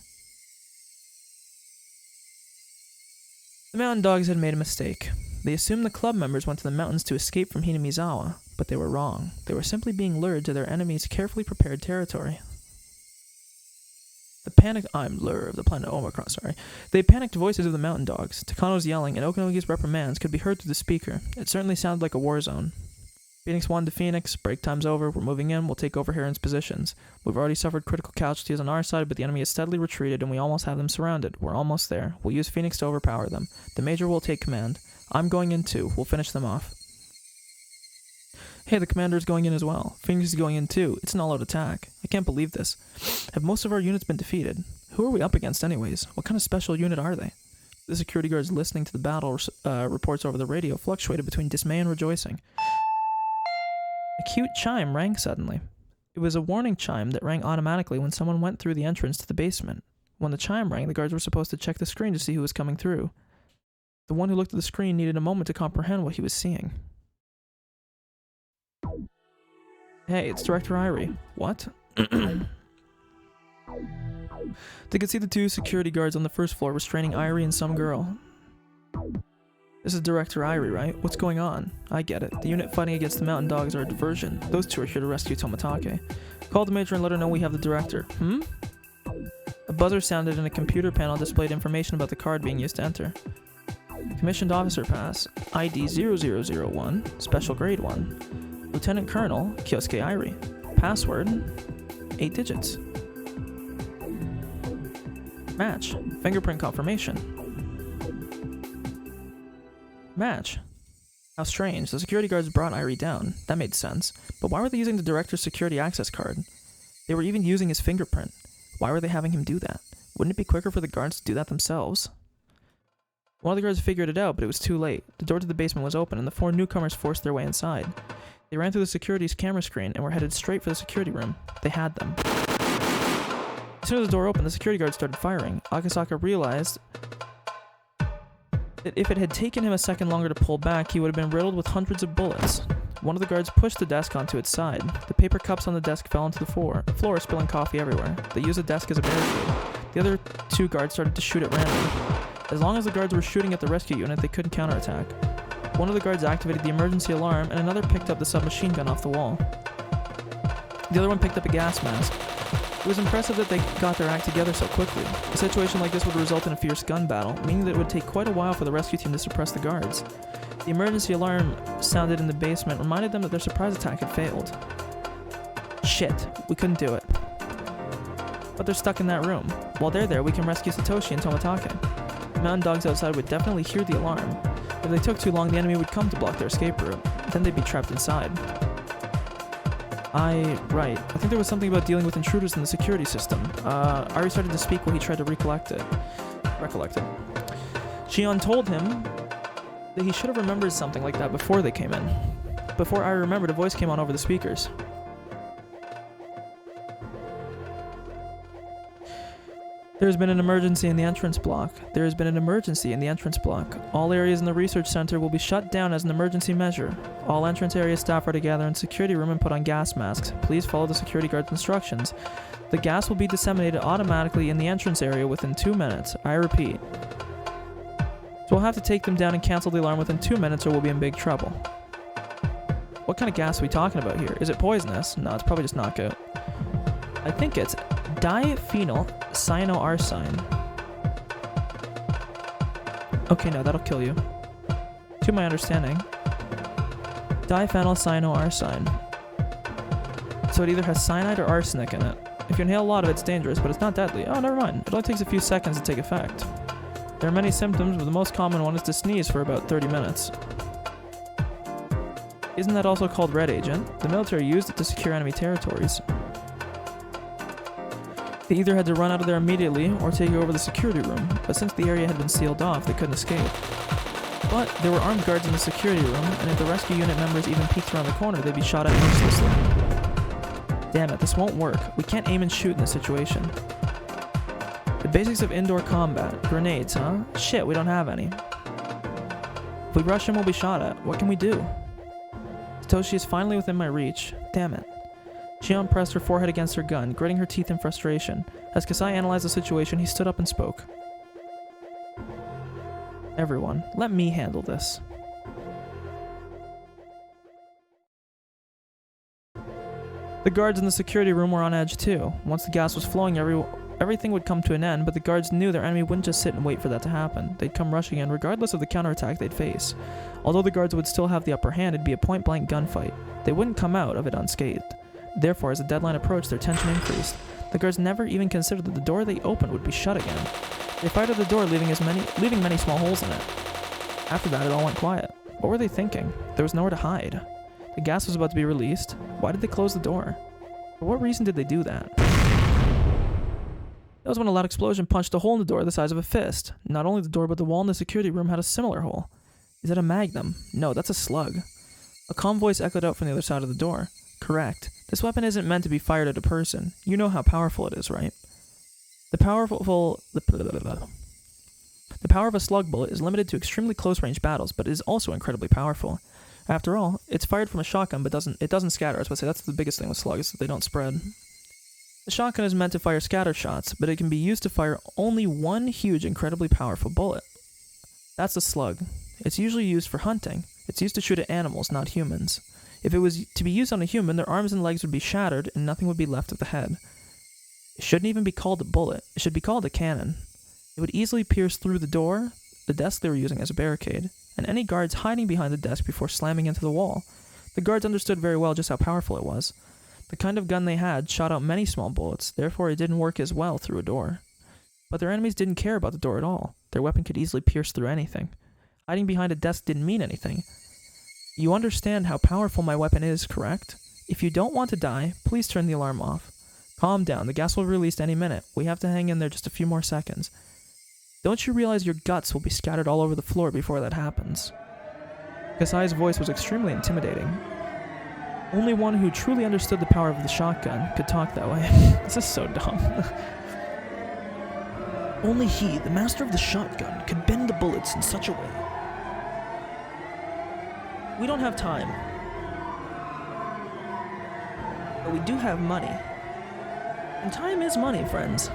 Speaker 1: The mountain dogs had made a mistake. They assumed the club members went to the mountains to escape from Hinamizawa, but they were wrong. They were simply being lured to their enemy's carefully prepared territory. The panicked lure of the planet Omicron, The panicked voices of the mountain dogs, Takano's yelling, and Okanogi's reprimands could be heard through the speaker. It certainly sounded like a war zone. Phoenix 1 to Phoenix, break time's over, we're moving in, we'll take over Heron's positions. We've already suffered critical casualties on our side, but the enemy has steadily retreated and we almost have them surrounded. We're almost there. We'll use Phoenix to overpower them. The Major will take command. I'm going in too. We'll finish them off. Hey, the Commander's going in as well. Phoenix is going in too. It's an all-out attack. I can't believe this. Have most of our units been defeated? Who are we up against anyways? What kind of special unit are they? The security guards listening to the battle reports over the radio fluctuated between dismay and rejoicing. A cute chime rang suddenly. It was a warning chime that rang automatically when someone went through the entrance to the basement. When the chime rang, the guards were supposed to check the screen to see who was coming through. The one who looked at the screen needed a moment to comprehend what he was seeing. Hey, it's Director Irie. What? They could see the two security guards on the first floor restraining Irie and some girl. This is Director Irie, right? What's going on? I get it. The unit fighting against the mountain dogs are a diversion. Those two are here to rescue Tomatake. Call the Major and let her know we have the Director. A buzzer sounded and a computer panel displayed information about the card being used to enter. Commissioned Officer Pass, ID 0001, Special Grade 1. Lieutenant Colonel, Kyosuke Irie. Password, 8 digits. Match, fingerprint confirmation. Match. How strange, the security guards brought Irie down. That made sense. But why were they using the Director's security access card? They were even using his fingerprint. Why were they having him do that? Wouldn't it be quicker for the guards to do that themselves? One of the guards figured it out, but it was too late. The door to the basement was open, and the 4 newcomers forced their way inside. They ran through the security's camera screen and were headed straight for the security room. They had them. As soon as the door opened, the security guard started firing. Akasaka realized that if it had taken him a second longer to pull back, he would have been riddled with hundreds of bullets. One of the guards pushed the desk onto its side. The paper cups on the desk fell onto the floor, spilling coffee everywhere. They used the desk as a barricade. The other 2 guards started to shoot at random. As long as the guards were shooting at the rescue unit, they couldn't counterattack. One of the guards activated the emergency alarm, and another picked up the submachine gun off the wall. The other one picked up a gas mask. It was impressive that they got their act together so quickly. A situation like this would result in a fierce gun battle, meaning that it would take quite a while for the rescue team to suppress the guards. The emergency alarm sounded in the basement reminded them that their surprise attack had failed. Shit, we couldn't do it. But they're stuck in that room. While they're there, we can rescue Satoshi and Tomatake. The mountain dogs outside would definitely hear the alarm. If they took too long, the enemy would come to block their escape route. Then they'd be trapped inside. Right. I think there was something about dealing with intruders in the security system. Ari started to speak while he tried to recollect it. Shion told him that he should have remembered something like that before they came in. Before Ari remembered, a voice came on over the speakers. There has been an emergency in the entrance block. There has been an emergency in the entrance block. All areas in the research center will be shut down as an emergency measure. All entrance area staff are to gather in the security room and put on gas masks. Please follow the security guard's instructions. The gas will be disseminated automatically in the entrance area within 2 minutes. I repeat. So we'll have to take them down and cancel the alarm within 2 minutes or we'll be in big trouble. What kind of gas are we talking about here? Is it poisonous? No, it's probably just knockout. I think it's diphenyl cyanoarsine. Okay, no, that'll kill you. To my understanding. Diphenyl cyanoarsine. So it either has cyanide or arsenic in it. If you inhale a lot of it, it's dangerous, but it's not deadly. Oh, never mind. It only takes a few seconds to take effect. There are many symptoms, but the most common one is to sneeze for about 30 minutes. Isn't that also called red agent? The military used it to secure enemy territories. They either had to run out of there immediately or take over the security room, but since the area had been sealed off, they couldn't escape. But there were armed guards in the security room, and if the rescue unit members even peeked around the corner, they'd be shot at mercilessly. Damn it, this won't work. We can't aim and shoot in this situation. The basics of indoor combat. Grenades, huh? Shit, we don't have any. If we rush him, we'll be shot at. What can we do? Satoshi is finally within my reach. Damn it. Shion pressed her forehead against her gun, gritting her teeth in frustration. As Kasai analyzed the situation, he stood up and spoke. Everyone, let me handle this. The guards in the security room were on edge too. Once the gas was flowing everything would come to an end, but the guards knew their enemy wouldn't just sit and wait for that to happen. They'd come rushing in regardless of the counterattack they'd face. Although the guards would still have the upper hand, it'd be a point-blank gunfight. They wouldn't come out of it unscathed. Therefore, as the deadline approached, their tension increased. The guards never even considered that the door they opened would be shut again. They fired at the door, leaving many small holes in it. After that, it all went quiet. What were they thinking? There was nowhere to hide. The gas was about to be released. Why did they close the door? For what reason did they do that? That was when a loud explosion punched a hole in the door the size of a fist. Not only the door, but the wall in the security room had a similar hole. Is it a magnum? No, that's a slug. A calm voice echoed out from the other side of the door. Correct. This weapon isn't meant to be fired at a person. You know how powerful it is, right? The power of a slug bullet is limited to extremely close-range battles, but it is also incredibly powerful. After all, it's fired from a shotgun, but it doesn't scatter. I was about to say, that's the biggest thing with slugs, is that they don't spread. The shotgun is meant to fire scatter shots, but it can be used to fire only one huge, incredibly powerful bullet. That's a slug. It's usually used for hunting. It's used to shoot at animals, not humans. If it was to be used on a human, their arms and legs would be shattered, and nothing would be left of the head. It shouldn't even be called a bullet. It should be called a cannon. It would easily pierce through the door, the desk they were using as a barricade, and any guards hiding behind the desk before slamming into the wall. The guards understood very well just how powerful it was. The kind of gun they had shot out many small bullets, therefore it didn't work as well through a door. But their enemies didn't care about the door at all. Their weapon could easily pierce through anything. Hiding behind a desk didn't mean anything. You understand how powerful my weapon is, correct? If you don't want to die, please turn the alarm off. Calm down, the gas will be released any minute. We have to hang in there just a few more seconds. Don't you realize your guts will be scattered all over the floor before that happens? Kasai's voice was extremely intimidating. Only one who truly understood the power of the shotgun could talk that way. This is so dumb. Only he, the master of the shotgun, could bend the bullets in such a way. We don't have time. But we do have money. And time is money, friends.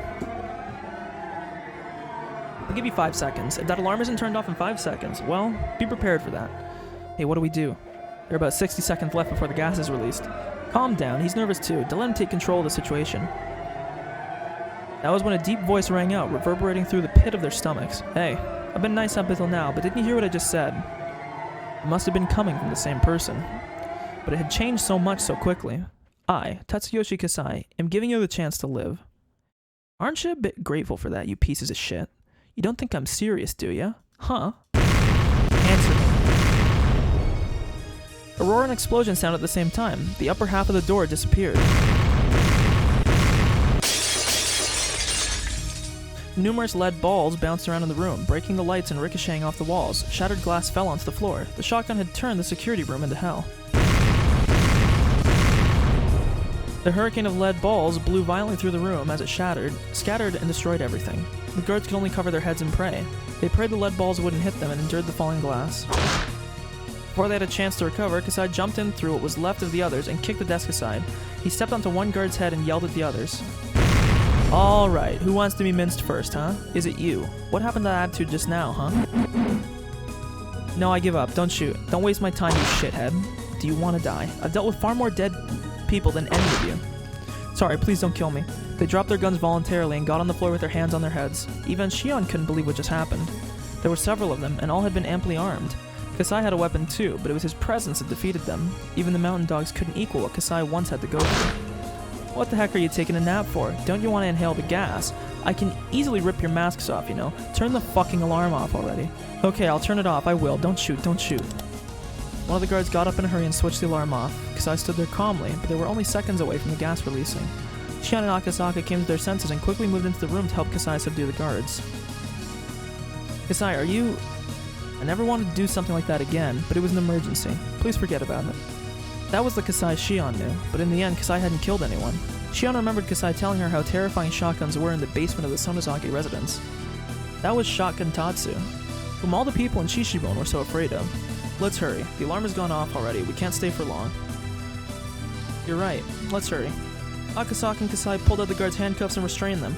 Speaker 1: I'll give you 5 seconds. If that alarm isn't turned off in 5 seconds, well, be prepared for that. Hey, what do we do? There are about 60 seconds left before the gas is released. Calm down, he's nervous too. Don't let him take control of the situation. That was when a deep voice rang out, reverberating through the pit of their stomachs. Hey, I've been nice up until now, but didn't you hear what I just said? It must have been coming from the same person. But it had changed so much so quickly. I, Tatsuyoshi Kasai, am giving you the chance to live. Aren't you a bit grateful for that, you pieces of shit? You don't think I'm serious, do ya? Huh? Answer me. A roar and explosion sounded at the same time. The upper half of the door disappeared. Numerous lead balls bounced around in the room, breaking the lights and ricocheting off the walls. Shattered glass fell onto the floor. The shotgun had turned the security room into hell. The hurricane of lead balls blew violently through the room as it shattered, scattered, and destroyed everything. The guards could only cover their heads and pray. They prayed the lead balls wouldn't hit them and endured the falling glass. Before they had a chance to recover, Kasai jumped in through what was left of the others and kicked the desk aside. He stepped onto one guard's head and yelled at the others. Alright, who wants to be minced first, huh? Is it you? What happened to that attitude just now, huh? No, I give up. Don't shoot. Don't waste my time, you shithead. Do you want to die? I've dealt with far more dead people than any of you. Sorry, please don't kill me. They dropped their guns voluntarily and got on the floor with their hands on their heads. Even Shion couldn't believe what just happened. There were several of them, and all had been amply armed. Kasai had a weapon too, but it was his presence that defeated them. Even the mountain dogs couldn't equal what Kasai once had to go through. What the heck are you taking a nap for? Don't you want to inhale the gas? I can easily rip your masks off, you know. Turn the fucking alarm off already. Okay, I'll turn it off. I will. Don't shoot. Don't shoot. One of the guards got up in a hurry and switched the alarm off. Kasai stood there calmly, but they were only seconds away from the gas releasing. Shion and Akasaka came to their senses and quickly moved into the room to help Kasai subdue the guards. Kasai, are you... I never wanted to do something like that again, but it was an emergency. Please forget about it. That was the Kasai Shion knew, but in the end, Kasai hadn't killed anyone. Shion remembered Kasai telling her how terrifying shotguns were in the basement of the Sonozaki residence. That was Shotgun Tatsu, whom all the people in Shishibon were so afraid of. Let's hurry. The alarm has gone off already. We can't stay for long. You're right. Let's hurry. Akasaka and Kasai pulled out the guards' handcuffs and restrained them.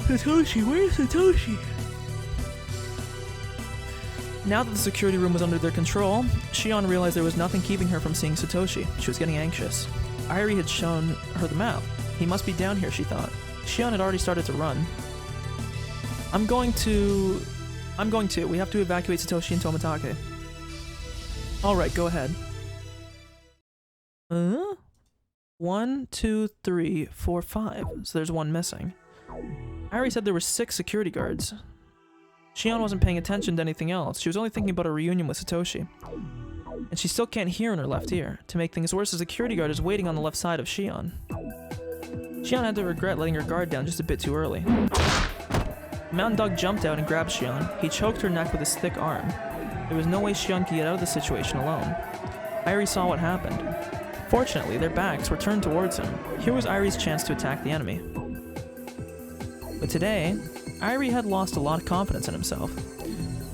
Speaker 1: Satoshi, where's Satoshi? Now that the security room was under their control, Shion realized there was nothing keeping her from seeing Satoshi. She was getting anxious. Irie had shown her the map. He must be down here, she thought. Shion had already started to run. I'm going to. We have to evacuate Satoshi and Tomitake. Alright, go ahead. 1, 2, 3, 4, 5. So there's one missing. Irie said there were 6 security guards. Shion wasn't paying attention to anything else. She was only thinking about a reunion with Satoshi. And she still can't hear in her left ear. To make things worse, a security guard is waiting on the left side of Shion. Shion had to regret letting her guard down just a bit too early. The mountain dog jumped out and grabbed Shion. He choked her neck with his thick arm. There was no way Shion could get out of the situation alone. Irie saw what happened. Fortunately, their backs were turned towards him. Here was Irie's chance to attack the enemy. But today, Irie had lost a lot of confidence in himself.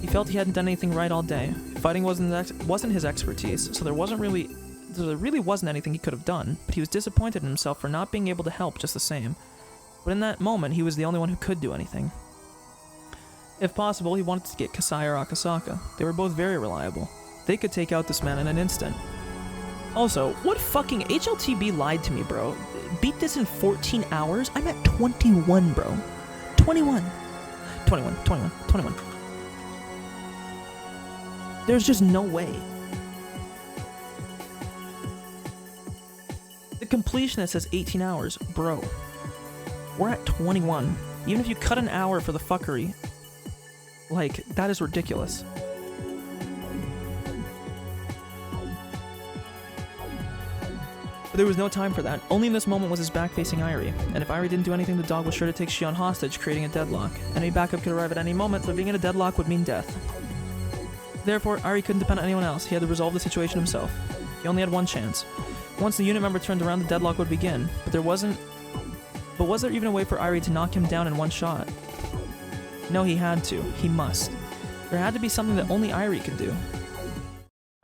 Speaker 1: He felt he hadn't done anything right all day. Fighting wasn't his expertise, so there really wasn't anything he could have done, but he was disappointed in himself for not being able to help just the same. But in that moment, he was the only one who could do anything. If possible, he wanted to get Kasai or Akasaka. They were both very reliable. They could take out this man in an instant. Also, what fucking HLTB lied to me, bro? Beat this in 14 hours? I'm at 21, bro. 21. There's just no way. The completionist says 18 hours. Bro. We're at 21. Even if you cut an hour for the fuckery, like, that is ridiculous. But there was no time for that. Only in this moment was his back facing Irie. And if Irie didn't do anything, the dog was sure to take Shion hostage, creating a deadlock. Enemy backup could arrive at any moment, but being in a deadlock would mean death. Therefore, Irie couldn't depend on anyone else. He had to resolve the situation himself. He only had one chance. Once the unit member turned around, the deadlock would begin. But was there even a way for Irie to knock him down in one shot? No, he had to. He must. There had to be something that only Irie could do.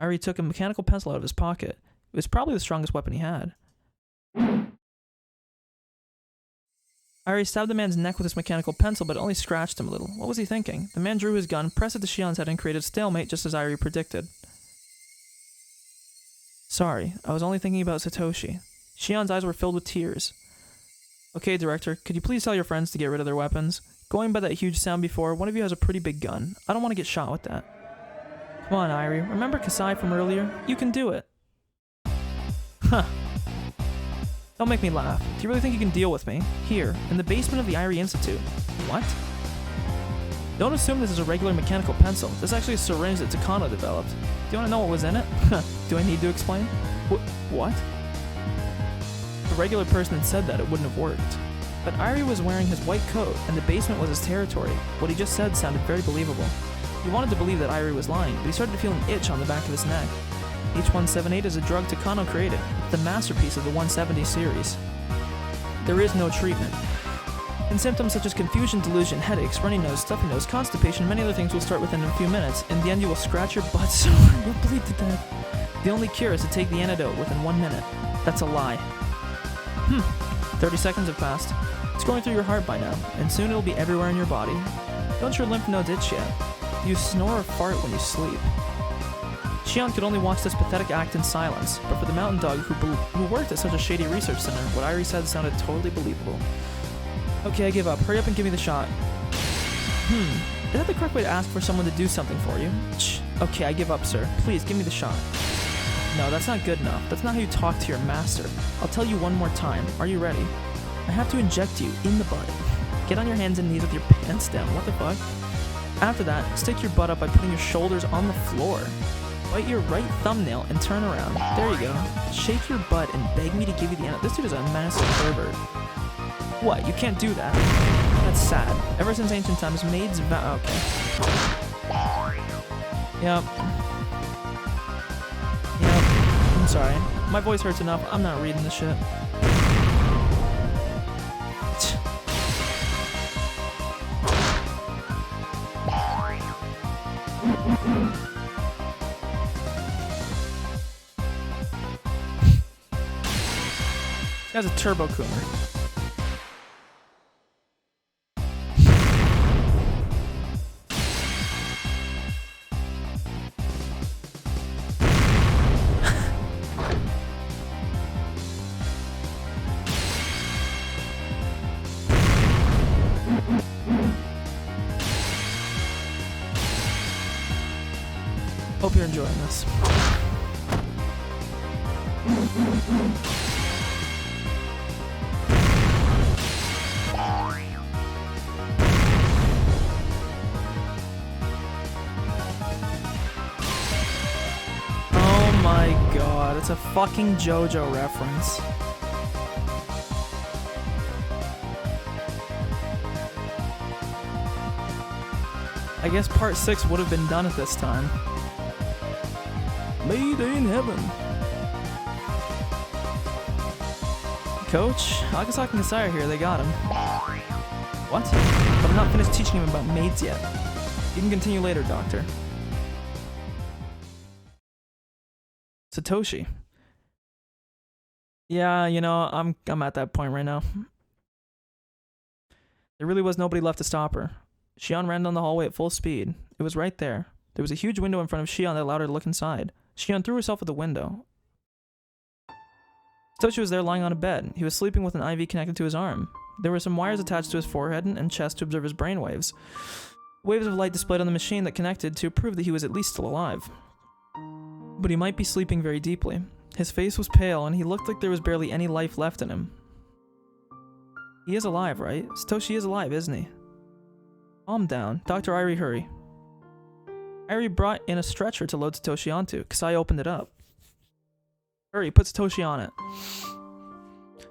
Speaker 1: Irie took a mechanical pencil out of his pocket. It was probably the strongest weapon he had. Irie stabbed the man's neck with his mechanical pencil, but it only scratched him a little. What was he thinking? The man drew his gun, pressed it to Shion's head, and created a stalemate just as Irie predicted. Sorry, I was only thinking about Satoshi. Shion's eyes were filled with tears. Okay, Director, could you please tell your friends to get rid of their weapons? Going by that huge sound before, one of you has a pretty big gun. I don't want to get shot with that. Come on, Irie. Remember Kasai from earlier? You can do it. Huh. Don't make me laugh. Do you really think you can deal with me? Here, in the basement of the Irie Institute. What? Don't assume this is a regular mechanical pencil. This is actually a syringe that Takano developed. Do you want to know what was in it? Do I need to explain? What? If a regular person had said that, it wouldn't have worked. But Irie was wearing his white coat, and the basement was his territory. What he just said sounded very believable. He wanted to believe that Irie was lying, but he started to feel an itch on the back of his neck. H178 is a drug Takano created, the masterpiece of the 170 series. There is no treatment. And symptoms such as confusion, delusion, headaches, runny nose, stuffy nose, constipation, and many other things will start within a few minutes. In the end, you will scratch your butt so hard you'll bleed to death. The only cure is to take the antidote within 1 minute. That's a lie. 30 seconds have passed. It's going through your heart by now, and soon it'll be everywhere in your body. Don't your lymph nodes itch yet? Do you snore or fart when you sleep? Shion could only watch this pathetic act in silence, but for the mountain dog who worked at such a shady research center, what Irie said sounded totally believable. Okay, I give up. Hurry up and give me the shot. Is that the correct way to ask for someone to do something for you? Okay, I give up, sir. Please, give me the shot. No, that's not good enough. That's not how you talk to your master. I'll tell you one more time. Are you ready? I have to inject you in the butt. Get on your hands and knees with your pants down. What the fuck? After that, stick your butt up by putting your shoulders on the floor. Bite your right thumbnail and turn around. There you go. Shake your butt and beg me to give you the antidote. This dude is a massive pervert. What? You can't do that? That's sad. Ever since ancient times, maids vow. Okay. Yep. I'm sorry. My voice hurts enough. I'm not reading this shit. This guy's a turbo coomer. hope you're enjoying this. Oh my god, it's a fucking JoJo reference. I guess part 6 would have been done at this time. Made in heaven. Coach, Agasaki and Kasaya here, they got him. What? But I'm not finished teaching him about maids yet. You can continue later, Doctor. Satoshi. Yeah, you know, I'm at that point right now. There really was nobody left to stop her. Shion ran down the hallway at full speed. It was right there. There was a huge window in front of Shion that allowed her to look inside. Shion threw herself at the window. Satoshi was there lying on a bed. He was sleeping with an IV connected to his arm. There were some wires attached to his forehead and chest to observe his brain waves. Waves of light displayed on the machine that connected to prove that he was at least still alive. But he might be sleeping very deeply. His face was pale and he looked like there was barely any life left in him. He is alive, right? Satoshi is alive, isn't he? Calm down. Dr. Irie, hurry. Irie brought in a stretcher to load Satoshi onto. Kasai opened it up. Hurry, put Satoshi on it.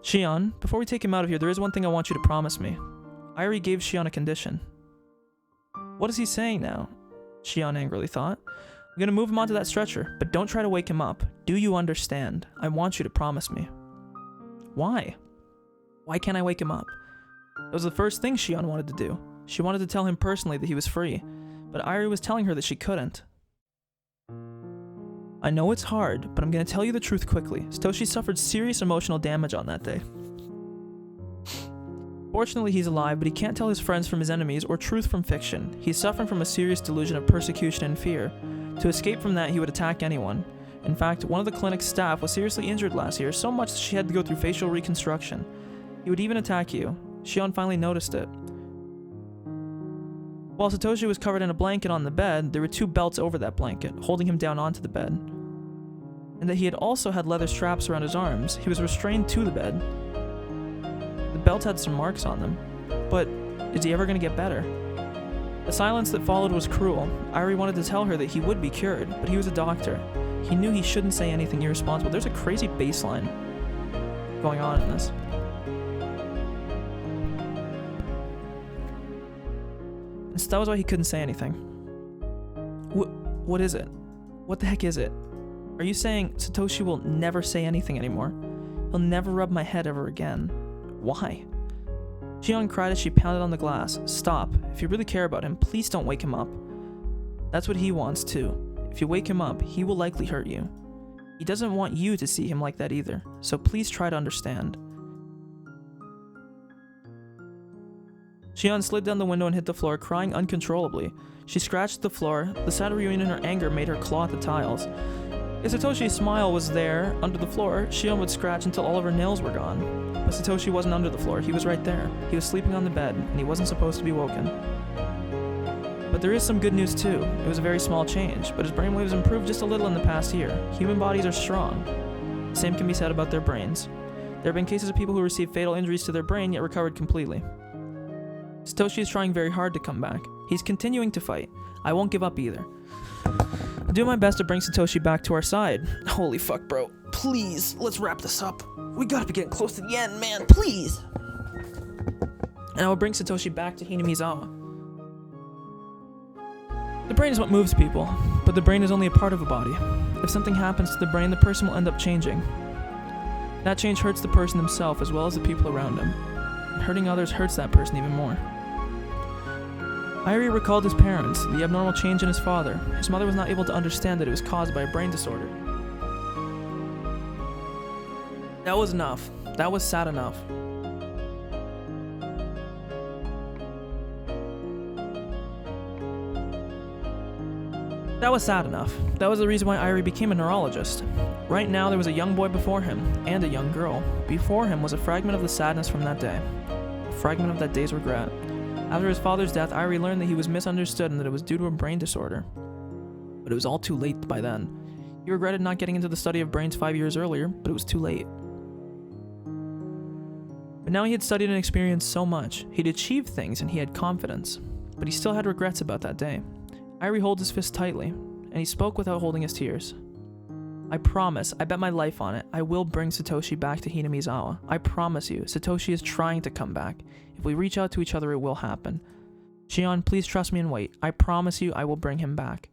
Speaker 1: Shion, before we take him out of here, there is one thing I want you to promise me. Irie gave Shion a condition. What is he saying now? Shion angrily thought. I'm gonna move him onto that stretcher, but don't try to wake him up. Do you understand? I want you to promise me. Why? Why can't I wake him up? It was the first thing Shion wanted to do. She wanted to tell him personally that he was free, but Irie was telling her that she couldn't. I know it's hard, but I'm going to tell you the truth quickly. Satoshi suffered serious emotional damage on that day. Fortunately, he's alive, but he can't tell his friends from his enemies or truth from fiction. He's suffering from a serious delusion of persecution and fear. To escape from that, he would attack anyone. In fact, one of the clinic's staff was seriously injured last year, so much that she had to go through facial reconstruction. He would even attack you. Shion finally noticed it. While Satoshi was covered in a blanket on the bed, there were 2 belts over that blanket, holding him down onto the bed. And that he had also had leather straps around his arms. He was restrained to the bed. The belt had some marks on them. But is he ever going to get better? The silence that followed was cruel. Irie wanted to tell her that he would be cured, but he was a doctor. He knew he shouldn't say anything irresponsible. There's a crazy baseline going on in this. And so that was why he couldn't say anything. What is it? What the heck is it? Are you saying Satoshi will never say anything anymore? He'll never rub my head ever again. Why? Shion cried as she pounded on the glass. Stop. If you really care about him, please don't wake him up. That's what he wants too. If you wake him up, he will likely hurt you. He doesn't want you to see him like that either, so please try to understand. Shion slid down the window and hit the floor, crying uncontrollably. She scratched the floor. The sad reunion in her anger made her claw at the tiles. If Satoshi's smile was there, under the floor, Shion would scratch until all of her nails were gone. But Satoshi wasn't under the floor, he was right there. He was sleeping on the bed, and he wasn't supposed to be woken. But there is some good news too. It was a very small change, but his brainwaves improved just a little in the past year. Human bodies are strong. The same can be said about their brains. There have been cases of people who received fatal injuries to their brain yet recovered completely. Satoshi is trying very hard to come back. He's continuing to fight. I won't give up either. I'll do my best to bring Satoshi back to our side. Holy fuck, bro. Please, let's wrap this up. We gotta be getting close to the end, man. Please! And I will bring Satoshi back to Hinamizawa. The brain is what moves people, but the brain is only a part of a body. If something happens to the brain, the person will end up changing. That change hurts the person himself as well as the people around him. And hurting others hurts that person even more. Irie recalled his parents, the abnormal change in his father. His mother was not able to understand that it was caused by a brain disorder. That was enough. That was sad enough. That was sad enough. That was the reason why Irie became a neurologist. Right now there was a young boy before him, and a young girl. Before him was a fragment of the sadness from that day. A fragment of that day's regret. After his father's death, Irie learned that he was misunderstood and that it was due to a brain disorder. But it was all too late by then. He regretted not getting into the study of brains 5 years earlier, but it was too late. But now he had studied and experienced so much. He'd achieved things and he had confidence. But he still had regrets about that day. Irie held his fist tightly, and he spoke without holding his tears. I promise, I bet my life on it, I will bring Satoshi back to Hinamizawa. I promise you, Satoshi is trying to come back. If we reach out to each other, it will happen. Shion, please trust me and wait. I promise you I will bring him back.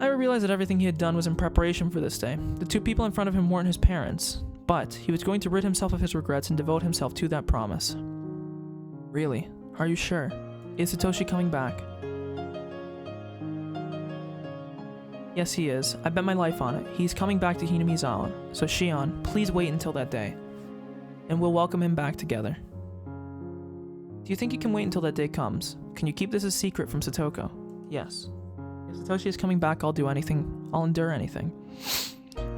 Speaker 1: I realized that everything he had done was in preparation for this day. The two people in front of him weren't his parents, but he was going to rid himself of his regrets and devote himself to that promise. Really? Are you sure? Is Satoshi coming back? Yes, he is. I bet my life on it. He's coming back to Hinamizawa. So Shion, please wait until that day. And we'll welcome him back together. Do you think you can wait until that day comes? Can you keep this a secret from Satoko? Yes. If Satoshi is coming back, I'll do anything. I'll endure anything.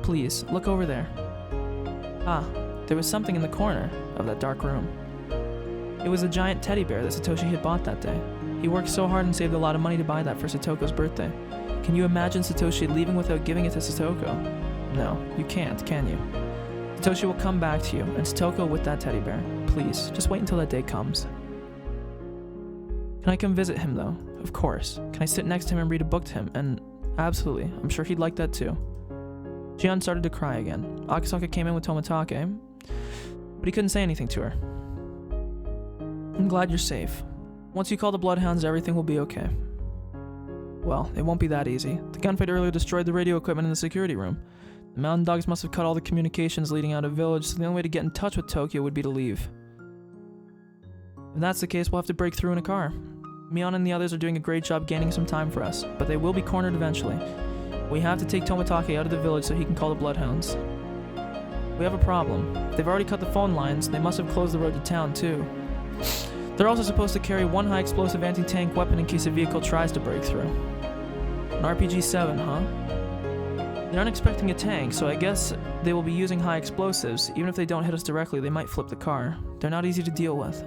Speaker 1: Please, look over there. Ah, there was something in the corner of that dark room. It was a giant teddy bear that Satoshi had bought that day. He worked so hard and saved a lot of money to buy that for Satoko's birthday. Can you imagine Satoshi leaving without giving it to Satoko? No, you can't, can you? Satoshi will come back to you, and Satoko with that teddy bear. Please, just wait until that day comes. Can I come visit him, though? Of course. Can I sit next to him and read a book to him? And absolutely, I'm sure he'd like that too. Shion started to cry again. Akasaka came in with Tomitake, but he couldn't say anything to her. I'm glad you're safe. Once you call the Bloodhounds, everything will be okay. Well, it won't be that easy. The gunfight earlier destroyed the radio equipment in the security room. The mountain dogs must have cut all the communications leading out of village, so the only way to get in touch with Tokyo would be to leave. If that's the case, we'll have to break through in a car. Mion and the others are doing a great job gaining some time for us, but they will be cornered eventually. We have to take Tomitake out of the village so he can call the Bloodhounds. We have a problem. They've already cut the phone lines, they must have closed the road to town too. They're also supposed to carry one high-explosive anti-tank weapon in case a vehicle tries to break through. An RPG-7, huh? They aren't expecting a tank, so I guess they will be using high explosives. Even if they don't hit us directly, they might flip the car. They're not easy to deal with.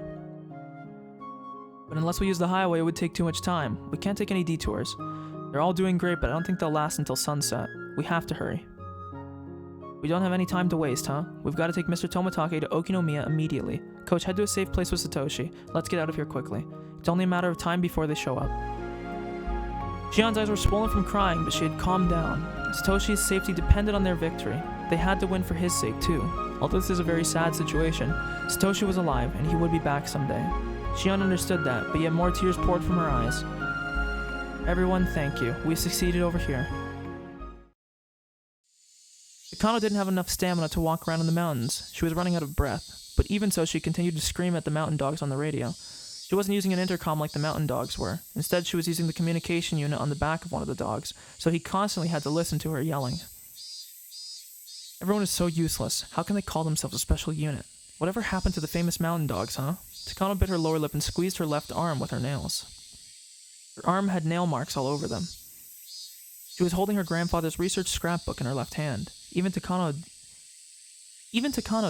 Speaker 1: But unless we use the highway, it would take too much time. We can't take any detours. They're all doing great, but I don't think they'll last until sunset. We have to hurry. We don't have any time to waste, huh? We've got to take Mr. Tomitake to Okinomiya immediately. Coach, head to a safe place with Satoshi. Let's get out of here quickly. It's only a matter of time before they show up. Shion's eyes were swollen from crying, but she had calmed down. Satoshi's safety depended on their victory. They had to win for his sake, too. Although this is a very sad situation, Satoshi was alive, and he would be back someday. Shion understood that, but yet more tears poured from her eyes. Everyone, thank you. We succeeded over here. Takano didn't have enough stamina to walk around in the mountains. She was running out of breath, but even so she continued to scream at the mountain dogs on the radio. She wasn't using an intercom like the mountain dogs were. Instead, she was using the communication unit on the back of one of the dogs, so he constantly had to listen to her yelling. Everyone is so useless. How can they call themselves a special unit? Whatever happened to the famous mountain dogs, huh? Takano bit her lower lip and squeezed her left arm with her nails. Her arm had nail marks all over them. She was holding her grandfather's research scrapbook in her left hand. Even Takano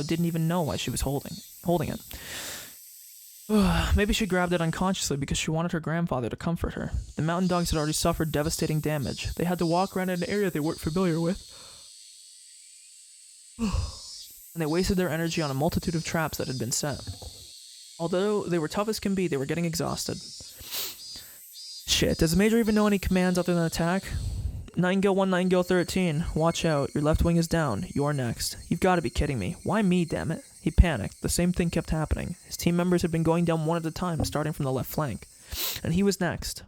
Speaker 1: didn't even know why she was holding it. Maybe she grabbed it unconsciously because she wanted her grandfather to comfort her. The mountain dogs had already suffered devastating damage. They had to walk around in an area they weren't familiar with. And they wasted their energy on a multitude of traps that had been set. Although they were tough as can be, they were getting exhausted. Shit, does the Major even know any commands other than attack? Nightingale 1, Nightingale 13. Watch out, your left wing is down. You're next. You've got to be kidding me. Why me, damn it? He panicked. The same thing kept happening. His team members had been going down one at a time, starting from the left flank. And he was next.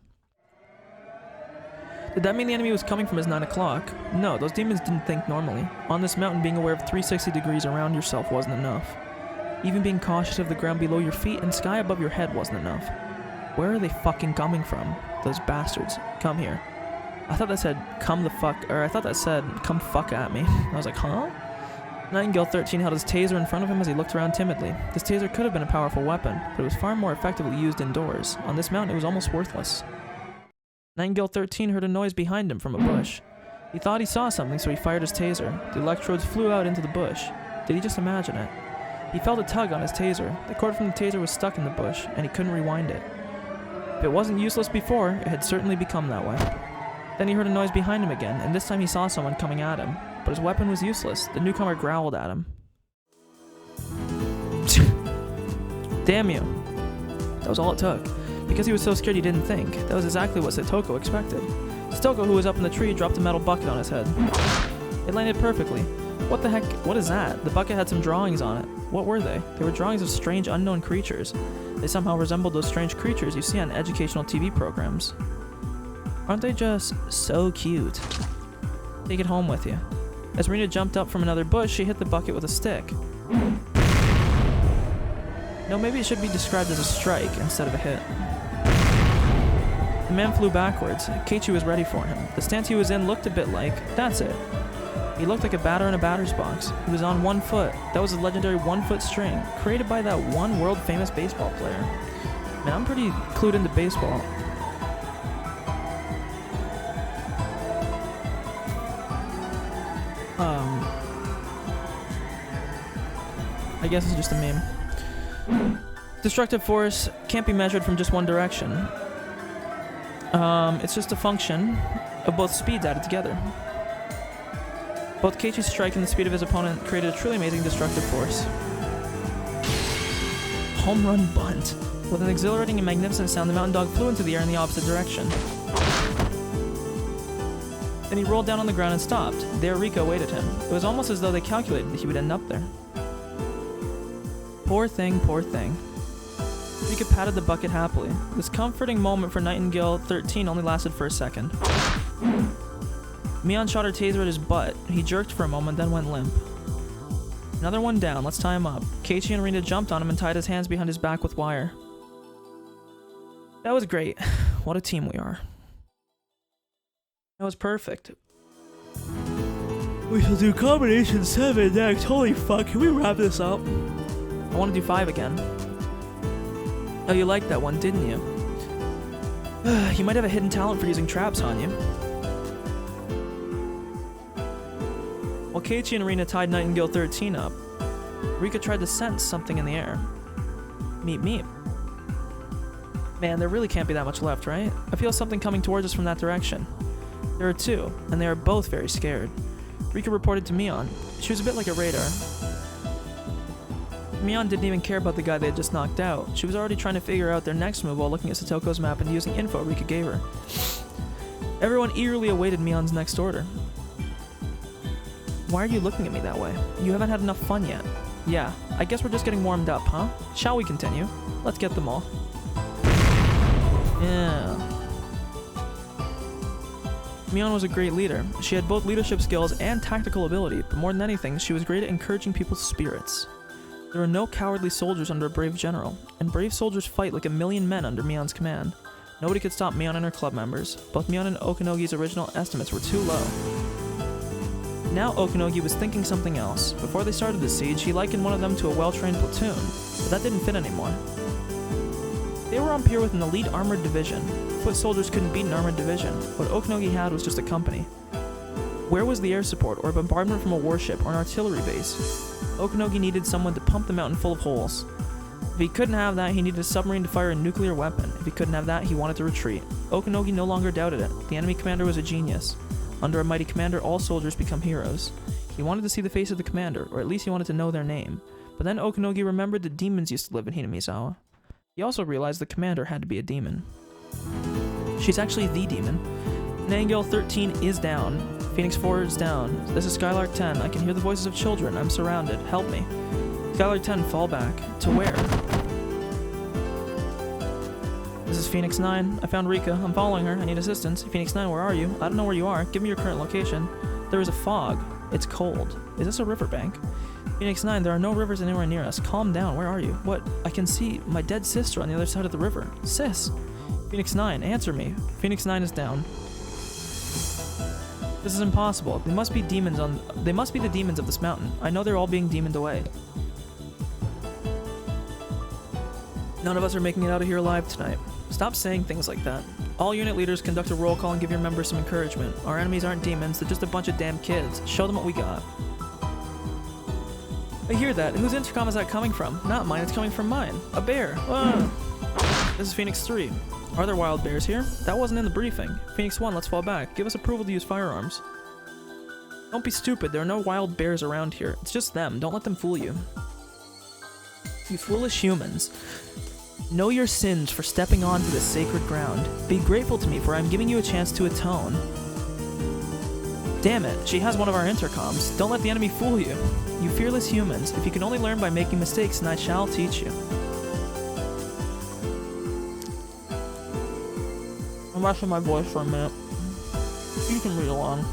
Speaker 1: Did that mean the enemy was coming from his 9 o'clock? No, those demons didn't think normally. On this mountain, being aware of 360 degrees around yourself wasn't enough. Even being cautious of the ground below your feet and sky above your head wasn't enough. Where are they fucking coming from? Those bastards. Come here. I thought that said, come fuck at me. I was like, huh? Nightingale 13 held his taser in front of him as he looked around timidly. This taser could have been a powerful weapon, but it was far more effectively used indoors. On this mountain, it was almost worthless. Nightingale 13 heard a noise behind him from a bush. He thought he saw something, so he fired his taser. The electrodes flew out into the bush. Did he just imagine it? He felt a tug on his taser. The cord from the taser was stuck in the bush, and he couldn't rewind it. If it wasn't useless before, it had certainly become that way. Then he heard a noise behind him again, and this time he saw someone coming at him. But his weapon was useless. The newcomer growled at him. Damn you. That was all it took. Because he was so scared he didn't think. That was exactly what Satoko expected. Satoko, who was up in the tree, dropped a metal bucket on his head. It landed perfectly. What the heck? What is that? The bucket had some drawings on it. What were they? They were drawings of strange unknown creatures. They somehow resembled those strange creatures you see on educational TV programs. Aren't they just so cute? Take it home with you. As Rena jumped up from another bush, she hit the bucket with a stick. No, maybe it should be described as a strike instead of a hit. The man flew backwards. Keiichi was ready for him. The stance he was in looked a bit like... That's it. He looked like a batter in a batter's box. He was on 1 foot. That was a legendary 1-foot string, created by that one world-famous baseball player. Man, I'm pretty clued into baseball. I guess it's just a meme. Destructive force can't be measured from just one direction. It's just a function of both speeds added together. Both Keiichi's strike and the speed of his opponent created a truly amazing destructive force. Home run bunt. With an exhilarating and magnificent sound, the mountain dog flew into the air in the opposite direction. Then he rolled down on the ground and stopped. There Rika awaited him. It was almost as though they calculated that he would end up there. Poor thing, poor thing. Rika patted the bucket happily. This comforting moment for Nightingale 13 only lasted for a second. Mion shot her taser at his butt. He jerked for a moment, then went limp. Another one down. Let's tie him up. Keiichi and Rina jumped on him and tied his hands behind his back with wire. That was great. What a team we are. That was perfect. We shall do combination 7 next. Holy fuck, can we wrap this up? I want to do 5 again. Oh, you liked that one, didn't you? You might have a hidden talent for using traps on you. While Keiichi and Rina tied Nightingale 13 up, Rika tried to sense something in the air. Meep meep. Man, there really can't be that much left, right? I feel something coming towards us from that direction. There are 2, and they are both very scared. Rika reported to Mion. She was a bit like a radar. Mion didn't even care about the guy they had just knocked out. She was already trying to figure out their next move while looking at Satoko's map and using info Rika gave her. Everyone eagerly awaited Mion's next order. Why are you looking at me that way? You haven't had enough fun yet. Yeah, I guess we're just getting warmed up, huh? Shall we continue? Let's get them all. Yeah. Mion was a great leader. She had both leadership skills and tactical ability, but more than anything, she was great at encouraging people's spirits. There are no cowardly soldiers under a brave general, and brave soldiers fight like 1,000,000 men under Mion's command. Nobody could stop Mion and her club members. Both Mion and Okanogi's original estimates were too low. Now Okanogi was thinking something else. Before they started the siege, he likened one of them to a well-trained platoon, but that didn't fit anymore. They were on pier with an elite armored division. Foot soldiers couldn't beat an armored division. What Okanogi had was just a company. Where was the air support, or a bombardment from a warship, or an artillery base? Okanogi needed someone to pump the mountain full of holes. If he couldn't have that, he needed a submarine to fire a nuclear weapon. If he couldn't have that, he wanted to retreat. Okanogi no longer doubted it. The enemy commander was a genius. Under a mighty commander, all soldiers become heroes. He wanted to see the face of the commander, or at least he wanted to know their name. But then Okanogi remembered the demons used to live in Hinamizawa. He also realized the commander had to be a demon. She's actually the demon. Nightingale 13 is down. Phoenix 4 is down. This is Skylark 10. I can hear the voices of children. I'm surrounded. Help me. Skylark 10, fall back. To where? This is Phoenix 9. I found Rika. I'm following her. I need assistance. Phoenix 9, where are you? I don't know where you are. Give me your current location. There is a fog. It's cold. Is this a riverbank? Phoenix 9, there are no rivers anywhere near us. Calm down. Where are you? What? I can see my dead sister on the other side of the river. Sis! Phoenix 9, answer me. Phoenix 9 is down. This is impossible. They must be the demons of this mountain. I know they're all being demoned away. None of us are making it out of here alive tonight. Stop saying things like that. All unit leaders conduct a roll call and give your members some encouragement. Our enemies aren't demons, they're just a bunch of damn kids. Show them what we got. I hear that. Whose intercom is that coming from? Not mine, it's coming from mine. A bear. This is Phoenix 3. Are there wild bears here? That wasn't in the briefing. Phoenix 1, let's fall back. Give us approval to use firearms. Don't be stupid, there are no wild bears around here. It's just them, don't let them fool you. You foolish humans. Know your sins for stepping onto this sacred ground. Be grateful to me for I'm giving you a chance to atone. Damn it, she has one of our intercoms. Don't let the enemy fool you. You fearless humans, if you can only learn by making mistakes, then I shall teach you. I'm resting my voice for a minute. You can read along.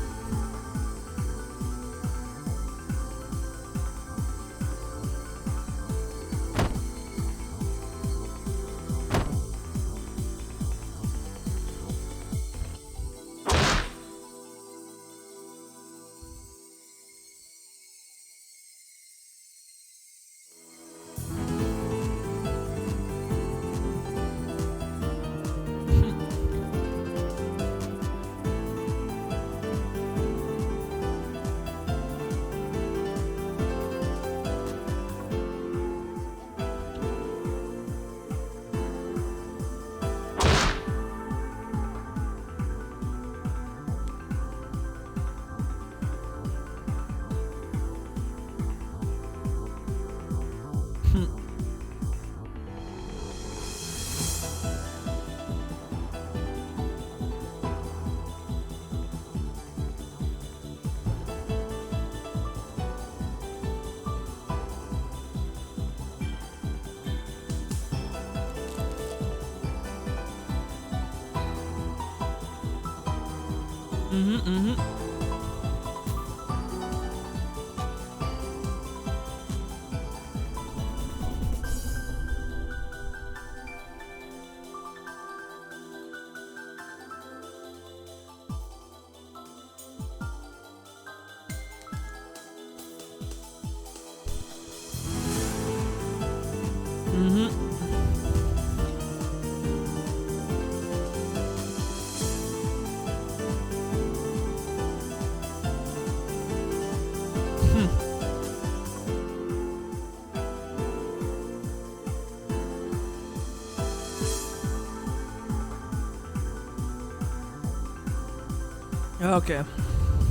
Speaker 1: Okay,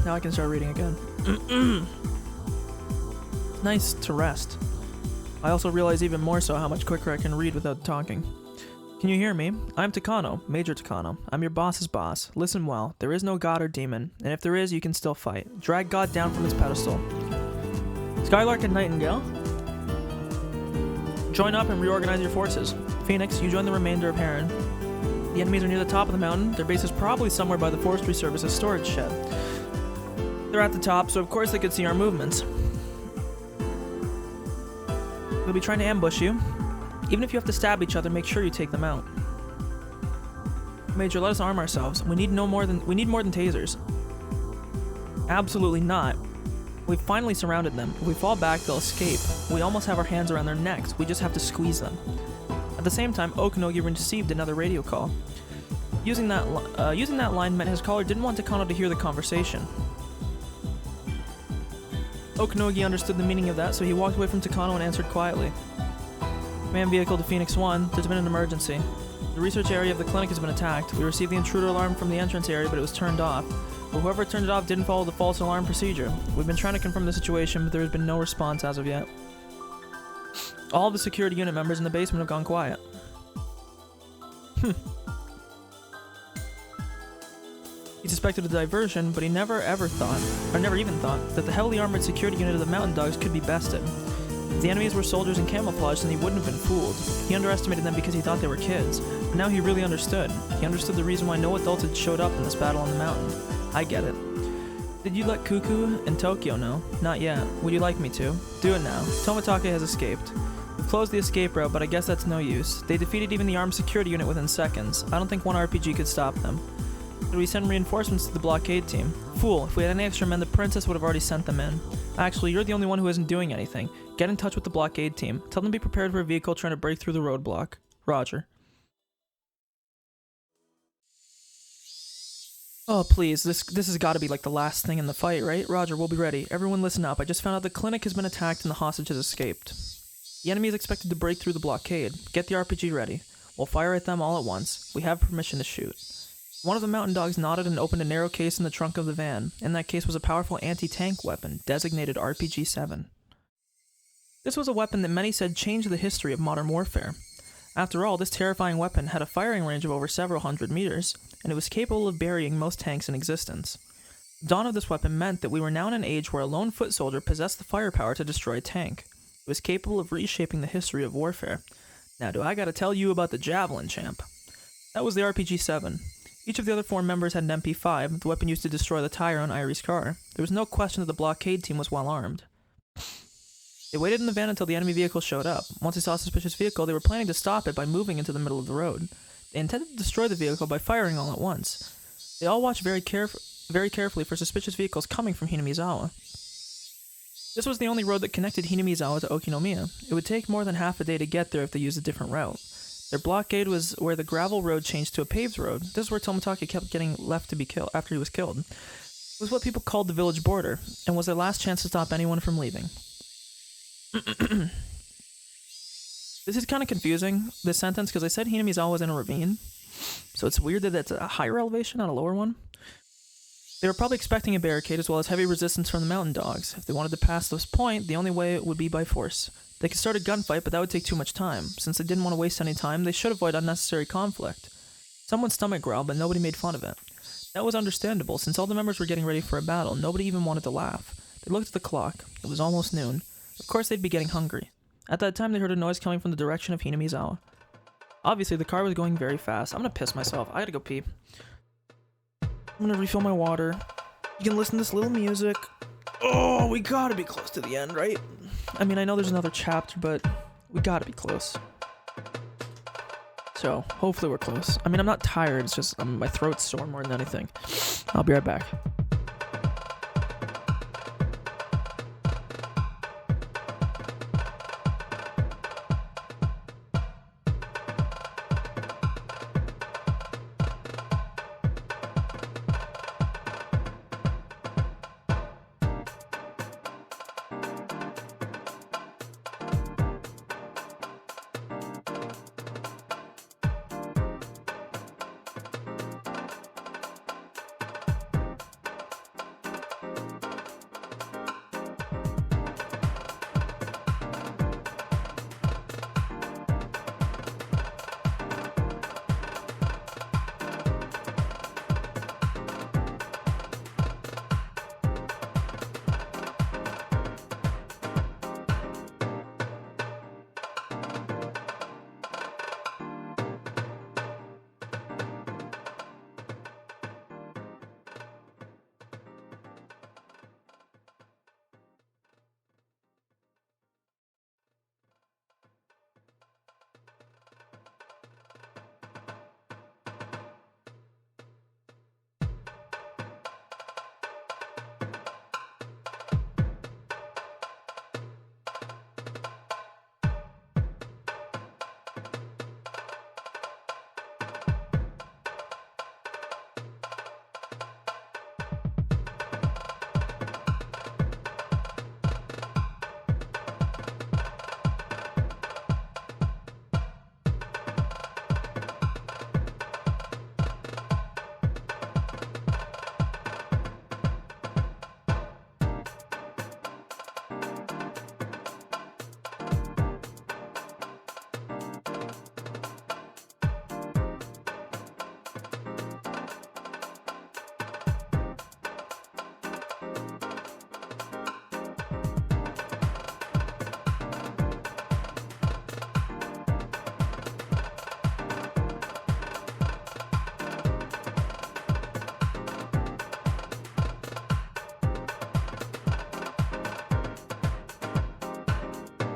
Speaker 1: now I can start reading again. Nice to rest. I also realize even more so how much quicker I can read without talking. Can you hear me? I'm Takano, Major Takano. I'm your boss's boss. Listen well, there is no god or demon, and if there is, you can still fight. Drag God down from its pedestal. Skylark and Nightingale, join up and reorganize your forces. Phoenix, you join the remainder of Heron. The enemies are near the top of the mountain. Their base is probably somewhere by the Forestry Service's storage shed. They're at the top, so of course they could see our movements. They'll be trying to ambush you. Even if you have to stab each other, make sure you take them out. Major, let us arm ourselves. We need more than tasers. Absolutely not. We've finally surrounded them. If we fall back, they'll escape. We almost have our hands around their necks. We just have to squeeze them. At the same time, Okanogi received another radio call. Using that line meant his caller didn't want Takano to hear the conversation. Okanogi understood the meaning of that, so he walked away from Takano and answered quietly. Command vehicle to Phoenix 1, there's been an emergency. The research area of the clinic has been attacked. We received the intruder alarm from the entrance area, but it was turned off. But whoever turned it off didn't follow the false alarm procedure. We've been trying to confirm the situation, but there has been no response as of yet. All of the security unit members in the basement have gone quiet. He suspected a diversion, but he never even thought, that the heavily armored security unit of the Mountain Dogs could be bested. If the enemies were soldiers in camouflage, then he wouldn't have been fooled. He underestimated them because he thought they were kids. But now he really understood. He understood the reason why no adults had showed up in this battle on the mountain. I get it. Did you let Kuku and Tokyo know? Not yet. Would you like me to? Do it now. Tomitake has escaped. We've closed the escape route, but I guess that's no use. They defeated even the armed security unit within seconds. I don't think one RPG could stop them. Should we send reinforcements to the blockade team? Fool, if we had any extra men, the princess would have already sent them in. Actually, you're the only one who isn't doing anything. Get in touch with the blockade team. Tell them to be prepared for a vehicle trying to break through the roadblock. Roger. Oh, please, this has got to be like the last thing in the fight, right? Roger, we'll be ready. Everyone listen up. I just found out the clinic has been attacked and the hostage has escaped. The enemy is expected to break through the blockade. Get the RPG ready. We'll fire at them all at once. We have permission to shoot. One of the mountain dogs nodded and opened a narrow case in the trunk of the van. In that case was a powerful anti-tank weapon, designated RPG-7. This was a weapon that many said changed the history of modern warfare. After all, this terrifying weapon had a firing range of over several hundred meters, and it was capable of burying most tanks in existence. The dawn of this weapon meant that we were now in an age where a lone foot soldier possessed the firepower to destroy a tank. It was capable of reshaping the history of warfare. Now, do I gotta tell you about the Javelin, champ? That was the RPG-7. Each of the other 4 members had an MP5, the weapon used to destroy the tire on Irie's car. There was no question that the blockade team was well armed. They waited in the van until the enemy vehicle showed up. Once they saw a suspicious vehicle, they were planning to stop it by moving into the middle of the road. They intended to destroy the vehicle by firing all at once. They all watched very carefully for suspicious vehicles coming from Hinamizawa. This was the only road that connected Hinamizawa to Okinomiya. It would take more than half a day to get there if they used a different route. Their blockade was where the gravel road changed to a paved road. This is where Tomotaki kept getting left to be killed after he was killed. It was what people called the village border, and was their last chance to stop anyone from leaving. This is kind of confusing, this sentence, because I said Hinamizawa was in a ravine, so it's weird that that's a higher elevation, not a lower one. They were probably expecting a barricade as well as heavy resistance from the mountain dogs. If they wanted to pass this point, the only way would be by force. They could start a gunfight, but that would take too much time. Since they didn't want to waste any time, they should avoid unnecessary conflict. Someone's stomach growled, but nobody made fun of it. That was understandable, since all the members were getting ready for a battle. Nobody even wanted to laugh. They looked at the clock. It was almost noon. Of course they'd be getting hungry. At that time, they heard a noise coming from the direction of Hinamizawa. Obviously, the car was going very fast. I'm gonna piss myself. I gotta go pee. I'm gonna refill my water. You can listen to this little music. Oh, we gotta be close to the end, right? I mean, I know there's another chapter, but we gotta be close. So, hopefully we're close. I mean, I'm not tired, it's just my throat's sore more than anything. I'll be right back.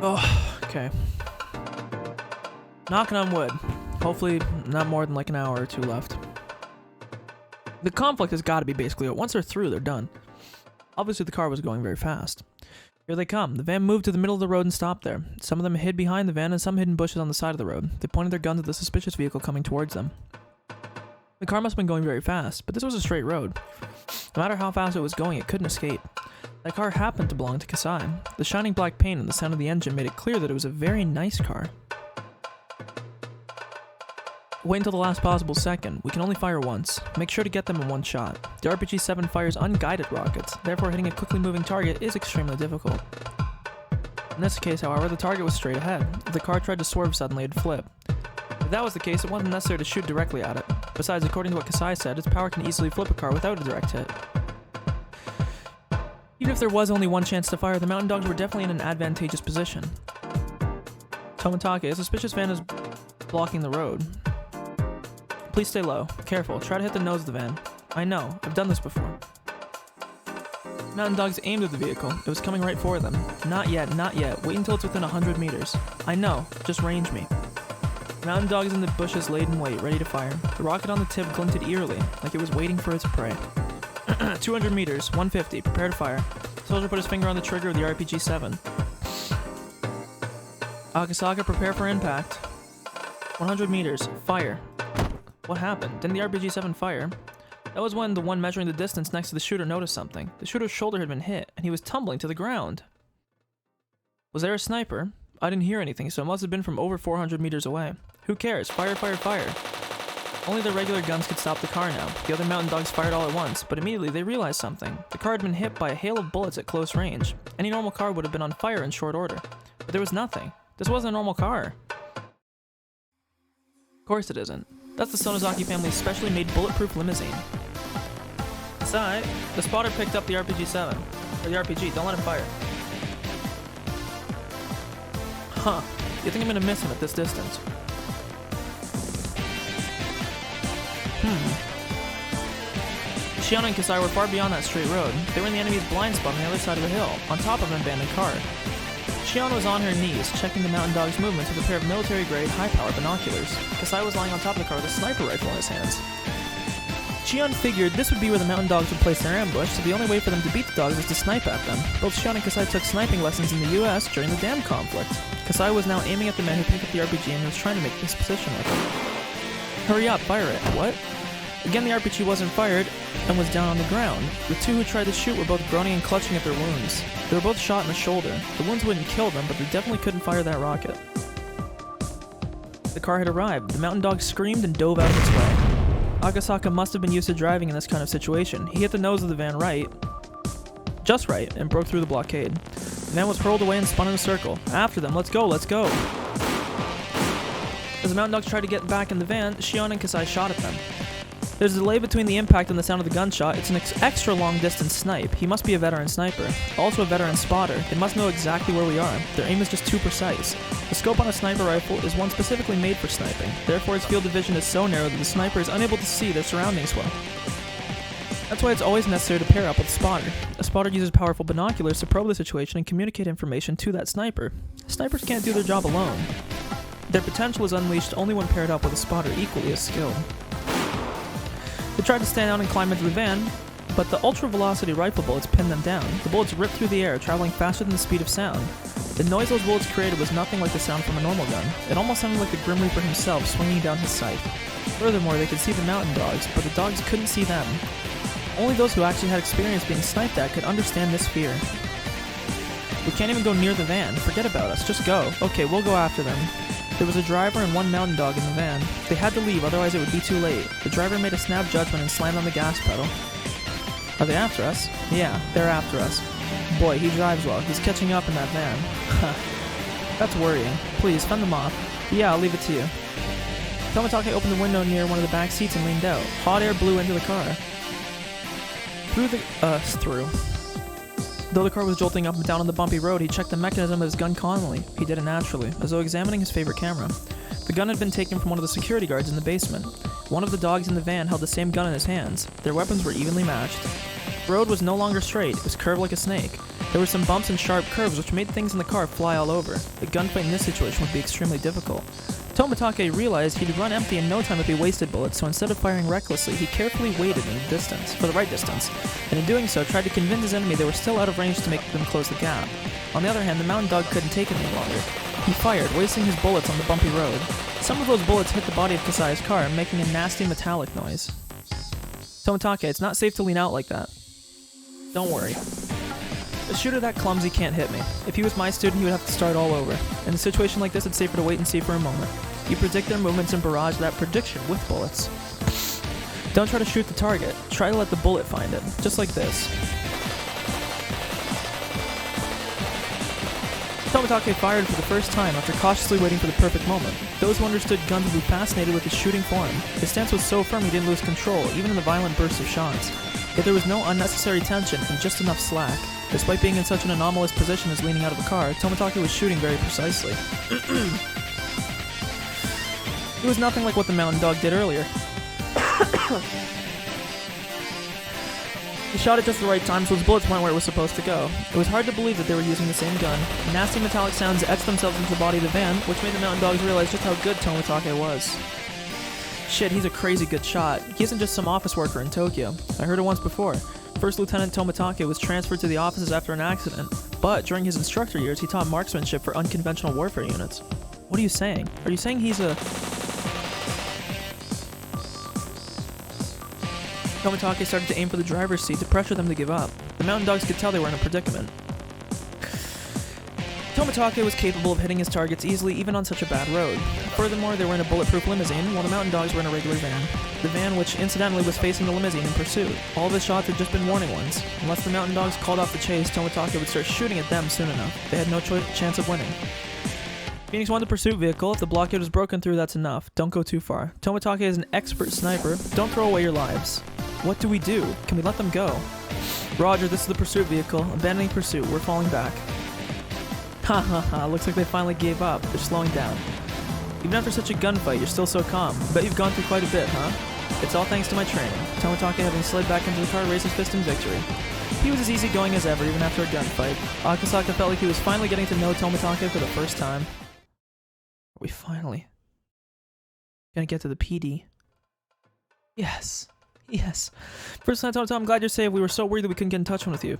Speaker 1: Oh, okay. Knocking on wood. Hopefully not more than like an hour or two left. The conflict has got to be basically it. Once they're through, they're done. Obviously the car was going very fast. Here they come. The van moved to the middle of the road and stopped there. Some of them hid behind the van and some hid in bushes on the side of the road. They pointed their guns at the suspicious vehicle coming towards them. The car must have been going very fast, but this was a straight road. No matter how fast it was going, it couldn't escape. That car happened to belong to Kasai. The shining black paint and the sound of the engine made it clear that it was a very nice car. Wait until the last possible second. We can only fire once. Make sure to get them in one shot. The RPG-7 fires unguided rockets, therefore hitting a quickly moving target is extremely difficult. In this case, however, the target was straight ahead. If the car tried to swerve suddenly, it'd flip. If that was the case, it wasn't necessary to shoot directly at it. Besides, according to what Kasai said, its power can easily flip a car without a direct hit. Even if there was only one chance to fire, the mountain dogs were definitely in an advantageous position. Tomitake, a suspicious van is blocking the road. Please stay low. Careful. Try to hit the nose of the van. I know. I've done this before. Mountain dogs aimed at the vehicle. It was coming right for them. Not yet, not yet. Wait until it's within 100 meters. I know. Just range me. Mountain dogs in the bushes laid in wait, ready to fire. The rocket on the tip glinted eerily, like it was waiting for its prey. 200 meters, 150, prepare to fire. The soldier put his finger on the trigger of the RPG-7. Akasaka, prepare for impact. 100 meters, fire. What happened? Didn't the RPG-7 fire? That was when the one measuring the distance next to the shooter noticed something. The shooter's shoulder had been hit, and he was tumbling to the ground. Was there a sniper? I didn't hear anything, so it must have been from over 400 meters away. Who cares? Fire, fire, fire. Only the regular guns could stop the car now. The other mountain dogs fired all at once, but immediately they realized something. The car had been hit by a hail of bullets at close range. Any normal car would have been on fire in short order. But there was nothing. This wasn't a normal car. Of course it isn't. That's the Sonozaki family's specially made bulletproof limousine. Aside, the spotter picked up the RPG-7. Or the RPG, don't let him fire. Huh. You think I'm gonna miss him at this distance? Shion and Kasai were far beyond that straight road. They were in the enemy's blind spot on the other side of the hill, on top of an abandoned car. Shion was on her knees, checking the mountain dog's movements with a pair of military-grade, high-powered binoculars. Kasai was lying on top of the car with a sniper rifle in his hands. Shion figured this would be where the mountain dogs would place their ambush, so the only way for them to beat the dogs was to snipe at them. Both Shion and Kasai took sniping lessons in the US during the dam conflict. Kasai was now aiming at the man who picked up the RPG and he was trying to make his position with it. Hurry up, fire it. What? Again, the RPG wasn't fired and was down on the ground. The two who tried to shoot were both groaning and clutching at their wounds. They were both shot in the shoulder. The wounds wouldn't kill them, but they definitely couldn't fire that rocket. The car had arrived. The mountain dog screamed and dove out of its way. Akasaka must have been used to driving in this kind of situation. He hit the nose of the van just right, and broke through the blockade. The van was hurled away and spun in a circle. After them, let's go, let's go! As the mountain dogs tried to get back in the van, Shion and Kasai shot at them. There's a delay between the impact and the sound of the gunshot. It's an extra long-distance snipe. He must be a veteran sniper. Also a veteran spotter. They must know exactly where we are. Their aim is just too precise. The scope on a sniper rifle is one specifically made for sniping. Therefore, its field of vision is so narrow that the sniper is unable to see their surroundings well. That's why it's always necessary to pair up with a spotter. A spotter uses powerful binoculars to probe the situation and communicate information to that sniper. Snipers can't do their job alone. Their potential is unleashed only when paired up with a spotter equally as skilled. They tried to stand out and climb into the van, but the ultra-velocity rifle bullets pinned them down. The bullets ripped through the air, traveling faster than the speed of sound. The noise those bullets created was nothing like the sound from a normal gun. It almost sounded like the Grim Reaper himself swinging down his sight. Furthermore, they could see the mountain dogs, but the dogs couldn't see them. Only those who actually had experience being sniped at could understand this fear. We can't even go near the van. Forget about us. Just go. Okay, we'll go after them. There was a driver and one mountain dog in the van. They had to leave, otherwise it would be too late. The driver made a snap judgment and slammed on the gas pedal. Are they after us? Yeah, they're after us. Boy, he drives well. He's catching up in that van. That's worrying. Please, fend them off. Yeah, I'll leave it to you. Tomitake opened the window near one of the back seats and leaned out. Hot air blew into the car. Through. Though the car was jolting up and down on the bumpy road, he checked the mechanism of his gun calmly. He did it naturally, as though examining his favorite camera. The gun had been taken from one of the security guards in the basement. One of the dogs in the van held the same gun in his hands. Their weapons were evenly matched. The road was no longer straight, it was curved like a snake. There were some bumps and sharp curves which made things in the car fly all over. A gunfight in this situation would be extremely difficult. Tomitake realized he'd run empty in no time if he wasted bullets, so instead of firing recklessly, he carefully waited in the distance, for the right distance, and in doing so tried to convince his enemy they were still out of range to make them close the gap. On the other hand, the mountain dog couldn't take it any longer. He fired, wasting his bullets on the bumpy road. Some of those bullets hit the body of Kasai's car, making a nasty metallic noise. Tomitake, it's not safe to lean out like that. Don't worry. A shooter that clumsy can't hit me. If he was my student, he would have to start all over. In a situation like this, it's safer to wait and see for a moment. You predict their movements and barrage that prediction with bullets. Don't try to shoot the target. Try to let the bullet find it. Just like this. Tomitake fired for the first time after cautiously waiting for the perfect moment. Those who understood guns would be fascinated with his shooting form. His stance was so firm he didn't lose control, even in the violent bursts of shots. Yet there was no unnecessary tension and just enough slack. Despite being in such an anomalous position as leaning out of the car, Tomitake was shooting very precisely. It was nothing like what the Mountain Dog did earlier. He shot at just the right time so his bullets went where it was supposed to go. It was hard to believe that they were using the same gun. Nasty metallic sounds etched themselves into the body of the van, which made the Mountain Dogs realize just how good Tomitake was. Shit, he's a crazy good shot. He isn't just some office worker in Tokyo. I heard it once before. First Lieutenant Tomitake was transferred to the offices after an accident, but during his instructor years he taught marksmanship for unconventional warfare units. What are you saying? Are you saying he's a... Tomitake started to aim for the driver's seat to pressure them to give up. The Mountain Dogs could tell they were in a predicament. Tomitake was capable of hitting his targets easily even on such a bad road. Furthermore, they were in a bulletproof limousine, while the Mountain Dogs were in a regular van. The van, which incidentally was facing the limousine in pursuit. All of his shots had just been warning ones. Unless the Mountain Dogs called off the chase, Tomitake would start shooting at them soon enough. They had no chance of winning. Phoenix wanted the pursuit vehicle. If the blockade was broken through, that's enough. Don't go too far. Tomitake is an expert sniper. Don't throw away your lives. What do we do? Can we let them go? Roger, this is the pursuit vehicle. Abandoning pursuit. We're falling back. Ha ha ha, looks like they finally gave up. They're slowing down. Even after such a gunfight, you're still so calm. Bet you've gone through quite a bit, huh? It's all thanks to my training. Tomitake, having slid back into the car, raised his fist in victory. He was as easygoing as ever, even after a gunfight. Akasaka felt like he was finally getting to know Tomitake for the first time. Are we finally gonna get to the PD? Yes. Yes. First time, Tomitake, I'm glad you're safe. We were so worried that we couldn't get in touch with you.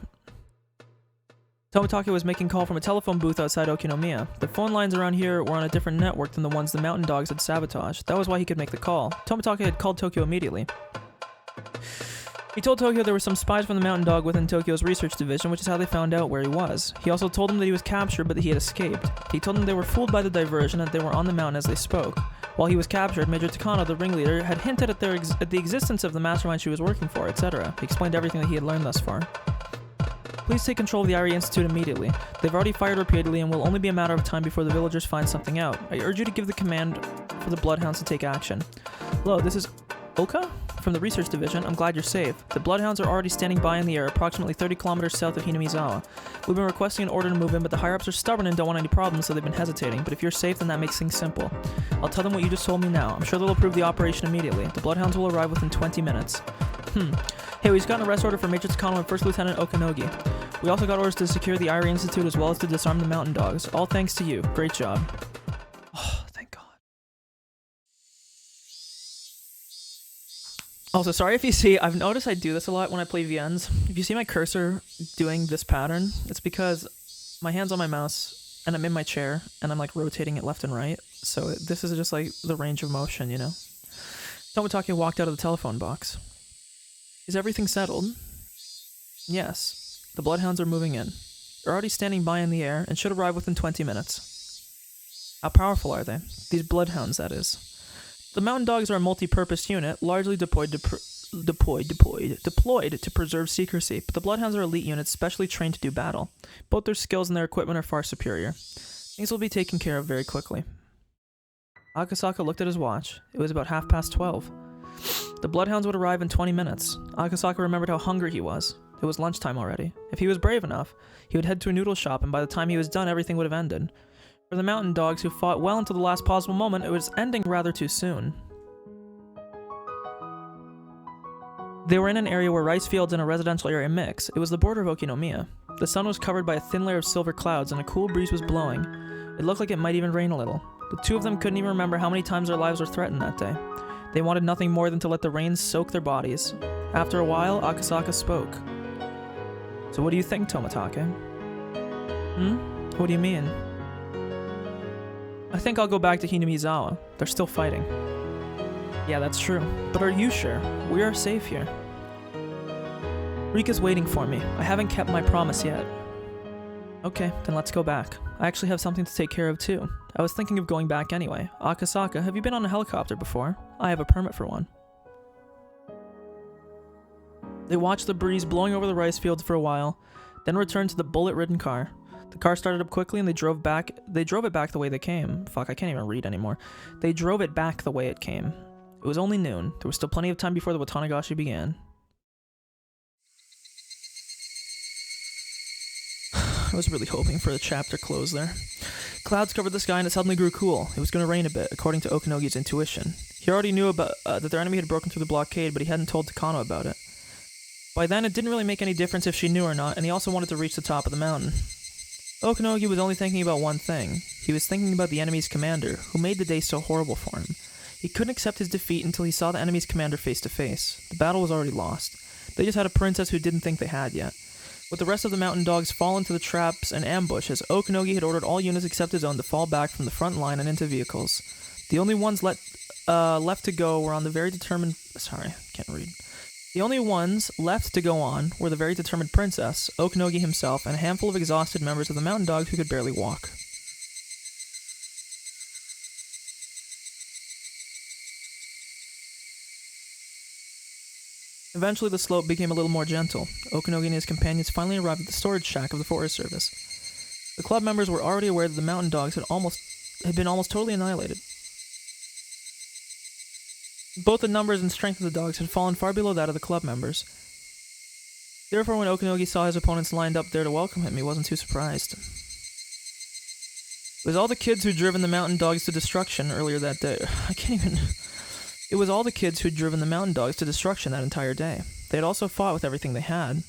Speaker 1: Tomitake was making call from a telephone booth outside Okinomiya. The phone lines around here were on a different network than the ones the Mountain Dogs had sabotaged. That was why he could make the call. Tomitake had called Tokyo immediately. He told Tokyo there were some spies from the Mountain Dog within Tokyo's research division, which is how they found out where he was. He also told them that he was captured but that he had escaped. He told them they were fooled by the diversion and that they were on the mountain as they spoke. While he was captured, Major Takano, the ringleader, had hinted at the existence of the mastermind she was working for, etc. He explained everything that he had learned thus far. Please take control of the Irie Institute immediately. They've already fired repeatedly and will only be a matter of time before the villagers find something out. I urge you to give the command for the Bloodhounds to take action. Hello, this is Oka? From the research division. I'm glad you're safe. The Bloodhounds are already standing by in the air approximately 30 kilometers south of Hinamizawa. We've been requesting an order to move in, but the higher-ups are stubborn and don't want any problems, so they've been hesitating. But if you're safe, then that makes things simple. I'll tell them what you just told me now. I'm sure they'll approve the operation immediately. The Bloodhounds will arrive within 20 minutes. Hey, we just got an arrest order for Major Takano and First Lieutenant Okanogi. We also got orders to secure the Irie Institute as well as to disarm the Mountain Dogs. All thanks to you. Great job. Oh, thank God. Also, sorry if you see, I've noticed I do this a lot when I play VNs. If you see my cursor doing this pattern, it's because my hand's on my mouse and I'm in my chair and I'm like rotating it left and right. So this is just like the range of motion, you know? Tomitake walked out of the telephone box. Is everything settled? Yes. The Bloodhounds are moving in. They're already standing by in the air and should arrive within 20 minutes. How powerful are they? These Bloodhounds, that is. The Mountain Dogs are a multi-purpose unit, largely deployed to preserve secrecy, but the Bloodhounds are elite units specially trained to do battle. Both their skills and their equipment are far superior. Things will be taken care of very quickly. Akasaka looked at his watch. It was about 12:30. The Bloodhounds would arrive in 20 minutes. Akasaka remembered how hungry he was. It was lunchtime already. If he was brave enough, he would head to a noodle shop, and by the time he was done, everything would have ended. For the Mountain Dogs, who fought well until the last possible moment, it was ending rather too soon. They were in an area where rice fields and a residential area mix. It was the border of Okinomiya. The sun was covered by a thin layer of silver clouds, and a cool breeze was blowing. It looked like it might even rain a little. The two of them couldn't even remember how many times their lives were threatened that day. They wanted nothing more than to let the rain soak their bodies. After a while, Akasaka spoke. So what do you think, Tomitake? What do you mean? I think I'll go back to Hinamizawa. They're still fighting. Yeah, that's true. But are you sure? We are safe here. Rika's waiting for me. I haven't kept my promise yet. Okay, then let's go back. I actually have something to take care of too. I was thinking of going back anyway. Akasaka, have you been on a helicopter before? I have a permit for one. They watched the breeze blowing over the rice fields for a while, then returned to the bullet-ridden car. The car started up quickly and they drove it back the way they came. Fuck, I can't even read anymore. They drove it back the way it came. It was only noon. There was still plenty of time before the Watanagashi began. I was really hoping for a chapter close there. Clouds covered the sky and it suddenly grew cool. It was going to rain a bit, according to Okanogi's intuition. He already knew about that their enemy had broken through the blockade, but he hadn't told Takano about it. By then, it didn't really make any difference if she knew or not, and he also wanted to reach the top of the mountain. Okanogi was only thinking about one thing. He was thinking about the enemy's commander, who made the day so horrible for him. He couldn't accept his defeat until he saw the enemy's commander face to face. The battle was already lost. They just had a princess who didn't think they had yet. With the rest of the mountain dogs fall into the traps and ambush, as Okanogi had ordered all units except his own to fall back from the front line and into vehicles. The only ones left to go were on the very determined... Sorry, can't read. The only ones left to go on were the very determined princess, Okanogi himself, and a handful of exhausted members of the mountain dogs who could barely walk. Eventually the slope became a little more gentle. Okanogi and his companions finally arrived at the storage shack of the Forest Service. The club members were already aware that the mountain dogs had been almost totally annihilated. Both the numbers and strength of the dogs had fallen far below that of the club members. Therefore, when Okanogi saw his opponents lined up there to welcome him, he wasn't too surprised. It was all the kids who'd driven the mountain dogs to destruction earlier that day. It was all the kids who'd driven the mountain dogs to destruction that entire day. They had also fought with everything they had,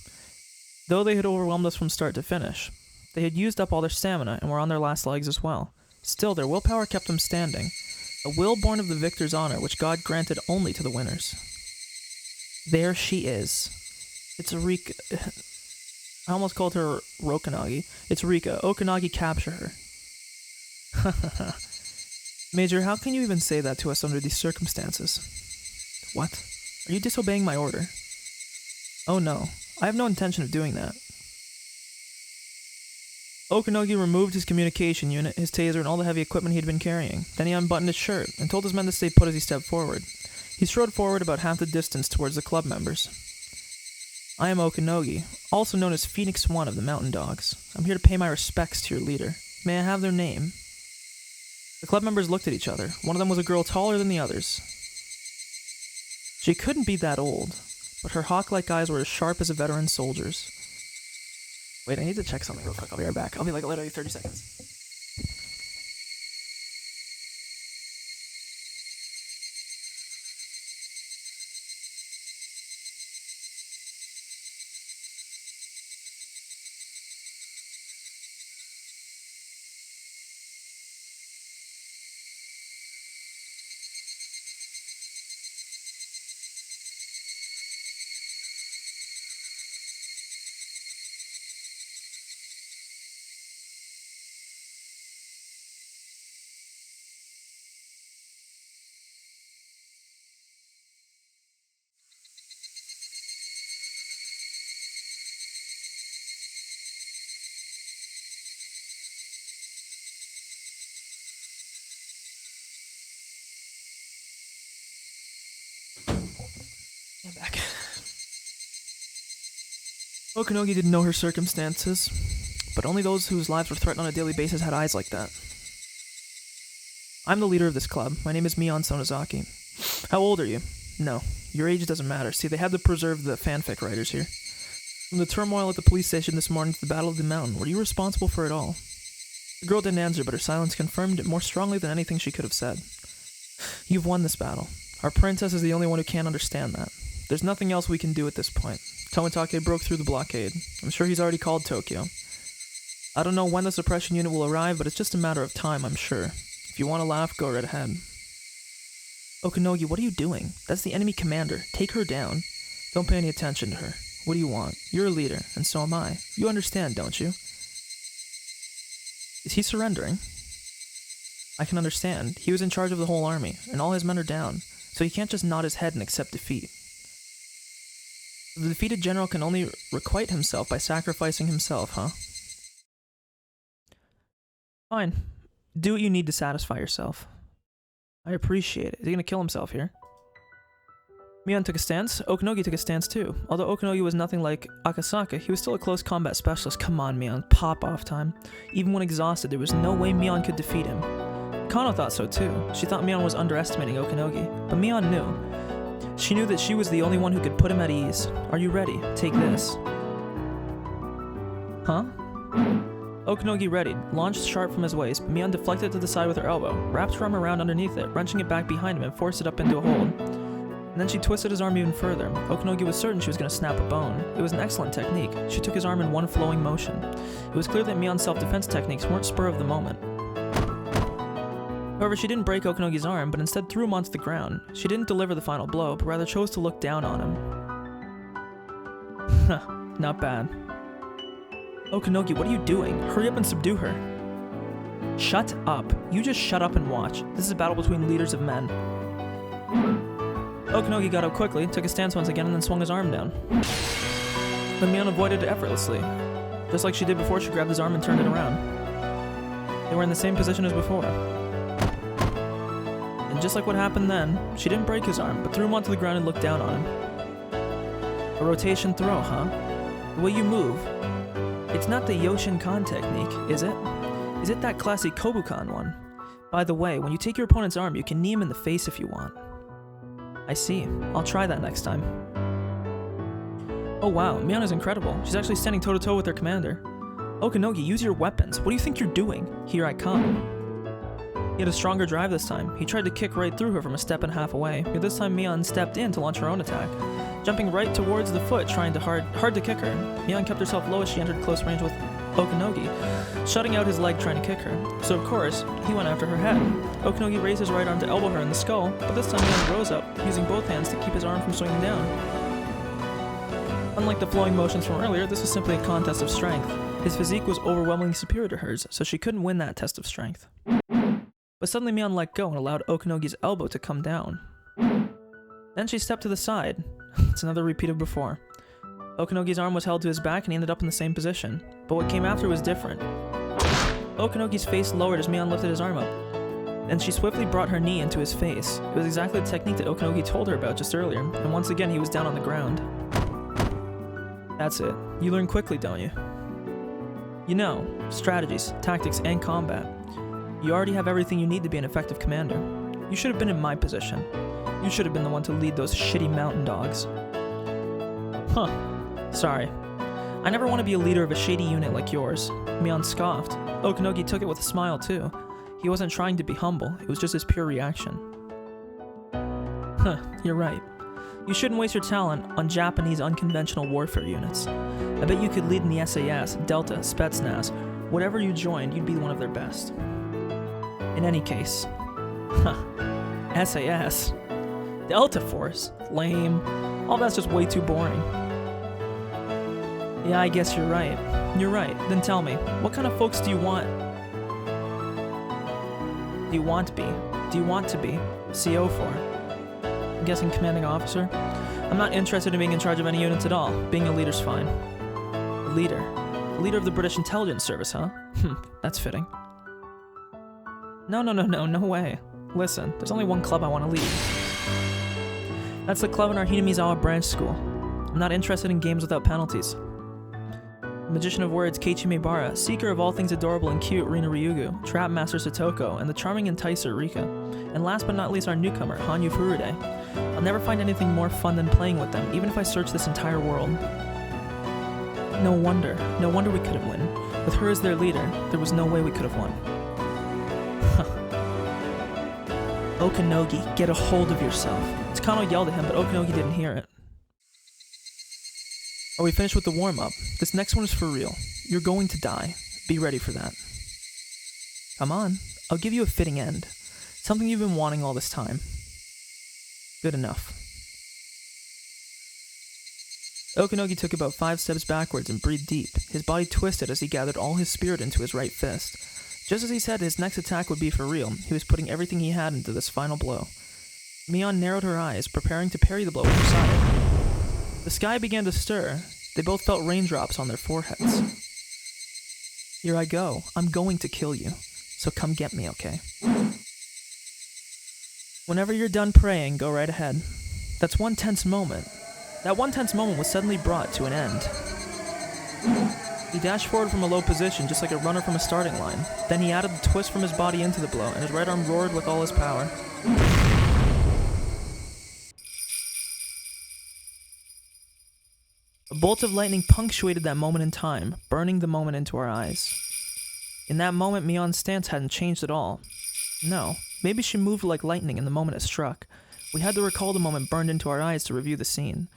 Speaker 1: though they had overwhelmed us from start to finish. They had used up all their stamina and were on their last legs as well. Still, their willpower kept them standing. A will born of the victor's honor, which God granted only to the winners. There she is. It's Rika. I almost called her Rokanagi. It's Rika. Okanagi, capture her. Major, how can you even say that to us under these circumstances? What? Are you disobeying my order? Oh no, I have no intention of doing that. Okanogi removed his communication unit, his taser, and all the heavy equipment he had been carrying. Then he unbuttoned his shirt and told his men to stay put as he stepped forward. He strode forward about half the distance towards the club members. I am Okanogi, also known as Phoenix One of the Mountain Dogs. I'm here to pay my respects to your leader. May I have their name? The club members looked at each other. One of them was a girl taller than the others. She couldn't be that old, but her hawk-like eyes were as sharp as a veteran soldier's. Wait, I need to check something real quick. I'll be right back. I'll be like literally 30 seconds. I'm back. Okanogi didn't know her circumstances, but only those whose lives were threatened on a daily basis had eyes like that. I'm the leader of this club. My name is Mion Sonozaki. How old are you? No, your age doesn't matter. See, they had to preserve the fanfic writers here. From the turmoil at the police station this morning to the Battle of the Mountain, were you responsible for it all? The girl didn't answer, but her silence confirmed it more strongly than anything she could have said. You've won this battle. Our princess is the only one who can't understand that. There's nothing else we can do at this point. Tomitake broke through the blockade. I'm sure he's already called Tokyo. I don't know when the suppression unit will arrive, but it's just a matter of time, I'm sure. If you want to laugh, go right ahead. Okanogi, what are you doing? That's the enemy commander. Take her down. Don't pay any attention to her. What do you want? You're a leader, and so am I. You understand, don't you? Is he surrendering? I can understand. He was in charge of the whole army, and all his men are down, so he can't just nod his head and accept defeat. The defeated general can only requite himself by sacrificing himself, huh? Fine. Do what you need to satisfy yourself. I appreciate it. Is he gonna kill himself here? Mion took a stance. Okanogi took a stance too. Although Okanogi was nothing like Akasaka, he was still a close combat specialist. Come on, Mion. Pop off time. Even when exhausted, there was no way Mion could defeat him. Kano thought so too. She thought Mion was underestimating Okanogi. But Mion knew. She knew that she was the only one who could put him at ease. Are you ready? Take this. Huh? Okanogi readied, launched sharp from his waist, but Mion deflected it to the side with her elbow, wrapped her arm around underneath it, wrenching it back behind him and forced it up into a hold. And then she twisted his arm even further. Okanogi was certain she was going to snap a bone. It was an excellent technique. She took his arm in one flowing motion. It was clear that Mion's self-defense techniques weren't spur of the moment. However, she didn't break Okanogi's arm, but instead threw him onto the ground. She didn't deliver the final blow, but rather chose to look down on him. Not bad. Okanogi, what are you doing? Hurry up and subdue her. Shut up. You just shut up and watch. This is a battle between leaders of men. Okanogi got up quickly, took a stance once again, and then swung his arm down. But Mion avoided it effortlessly, just like she did before she grabbed his arm and turned it around. They were in the same position as before. And just like what happened then, she didn't break his arm, but threw him onto the ground and looked down on him. A rotation throw, huh? The way you move. It's not the Yoshinkan technique, is it? Is it that classy Kobukan one? By the way, when you take your opponent's arm, you can knee him in the face if you want. I see. I'll try that next time. Oh wow, Mion is incredible. She's actually standing toe-to-toe with her commander. Okanogi, use your weapons. What do you think you're doing? Here I come. He had a stronger drive this time. He tried to kick right through her from a step and a half away, but this time Mion stepped in to launch her own attack. Jumping right towards the foot, trying to hard to kick her. Mion kept herself low as she entered close range with Okanogi, shutting out his leg trying to kick her. So of course, he went after her head. Okanogi raised his right arm to elbow her in the skull, but this time Mion rose up, using both hands to keep his arm from swinging down. Unlike the flowing motions from earlier, this was simply a contest of strength. His physique was overwhelmingly superior to hers, so she couldn't win that test of strength. But suddenly Mion let go and allowed Okanogi's elbow to come down. Then she stepped to the side. It's another repeat of before. Okanogi's arm was held to his back and he ended up in the same position. But what came after was different. Okanogi's face lowered as Mion lifted his arm up. Then she swiftly brought her knee into his face. It was exactly the technique that Okanogi told her about just earlier, and once again he was down on the ground. That's it. You learn quickly, don't you? You know, strategies, tactics, and combat. You already have everything you need to be an effective commander. You should have been in my position. You should have been the one to lead those shitty mountain dogs. Huh. Sorry. I never want to be a leader of a shady unit like yours. Mion scoffed. Okanogi took it with a smile too. He wasn't trying to be humble, it was just his pure reaction. Huh, you're right. You shouldn't waste your talent on Japanese unconventional warfare units. I bet you could lead in the SAS, Delta, Spetsnaz. Whatever you joined, you'd be one of their best. In any case. Huh. SAS. Delta Force. Lame. All that's just way too boring. Yeah, I guess you're right. You're right. Then tell me, what kind of folks do you want? Do you want to be? Do you want to be CO for? I'm guessing commanding officer? I'm not interested in being in charge of any units at all. Being a leader's fine. Leader? The leader of the British Intelligence Service, huh? That's fitting. No way. Listen, there's only one club I want to lead. That's the club in our Hinamizawa branch school. I'm not interested in games without penalties. Magician of Words Keiichi Maebara, Seeker of all things adorable and cute Rina Ryugu, Trap Master Satoko, and the charming enticer Rika. And last but not least our newcomer, Hanyu Furude. I'll never find anything more fun than playing with them, even if I search this entire world. No wonder we couldn't win. With her as their leader, there was no way we could have won. Okanogi, get a hold of yourself. Tsukano yelled at him, but Okanogi didn't hear it. Are we finished with the warm-up? This next one is for real. You're going to die. Be ready for that. Come on, I'll give you a fitting end. Something you've been wanting all this time. Good enough. Okanogi took about 5 steps backwards and breathed deep. His body twisted as he gathered all his spirit into his right fist. Just as he said his next attack would be for real, he was putting everything he had into this final blow. Mion narrowed her eyes, preparing to parry the blow with her side. The sky began to stir. They both felt raindrops on their foreheads. Here I go. I'm going to kill you. So come get me, okay? Whenever you're done praying, go right ahead. That's one tense moment. That one tense moment was suddenly brought to an end. He dashed forward from a low position, just like a runner from a starting line. Then he added the twist from his body into the blow, and his right arm roared with all his power. A bolt of lightning punctuated that moment in time, burning the moment into our eyes. In that moment, Mion's stance hadn't changed at all. No, maybe she moved like lightning in the moment it struck. We had to recall the moment burned into our eyes to review the scene.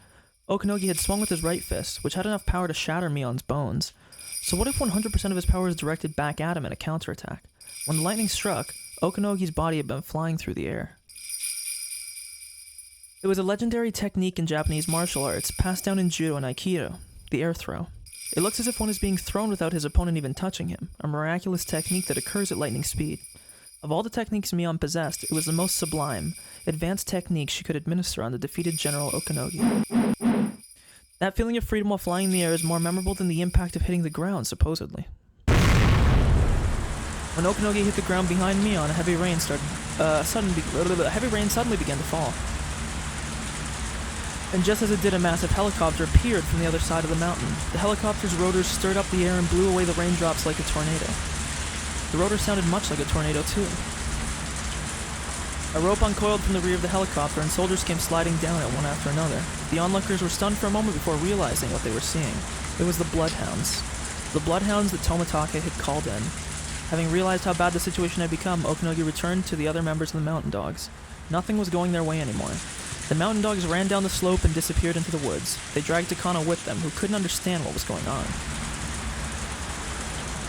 Speaker 1: Okanogi had swung with his right fist, which had enough power to shatter Mion's bones. So what if 100% of his power was directed back at him in a counterattack? When the lightning struck, Okanogi's body had been flying through the air. It was a legendary technique in Japanese martial arts, passed down in judo and aikido, the air throw. It looks as if one is being thrown without his opponent even touching him, a miraculous technique that occurs at lightning speed. Of all the techniques Mion possessed, it was the most sublime, advanced technique she could administer on the defeated General Okanogi. That feeling of freedom while flying in the air is more memorable than the impact of hitting the ground, supposedly. When Okanogi hit the ground behind Mion, a heavy rain suddenly began to fall. And just as it did, a massive helicopter appeared from the other side of the mountain. The helicopter's rotors stirred up the air and blew away the raindrops like a tornado. The rotor sounded much like a tornado, too. A rope uncoiled from the rear of the helicopter, and soldiers came sliding down it one after another. The onlookers were stunned for a moment before realizing what they were seeing. It was the Bloodhounds. The Bloodhounds that Tomitake had called in. Having realized how bad the situation had become, Okanogi returned to the other members of the Mountain Dogs. Nothing was going their way anymore. The Mountain Dogs ran down the slope and disappeared into the woods. They dragged Takano with them, who couldn't understand what was going on.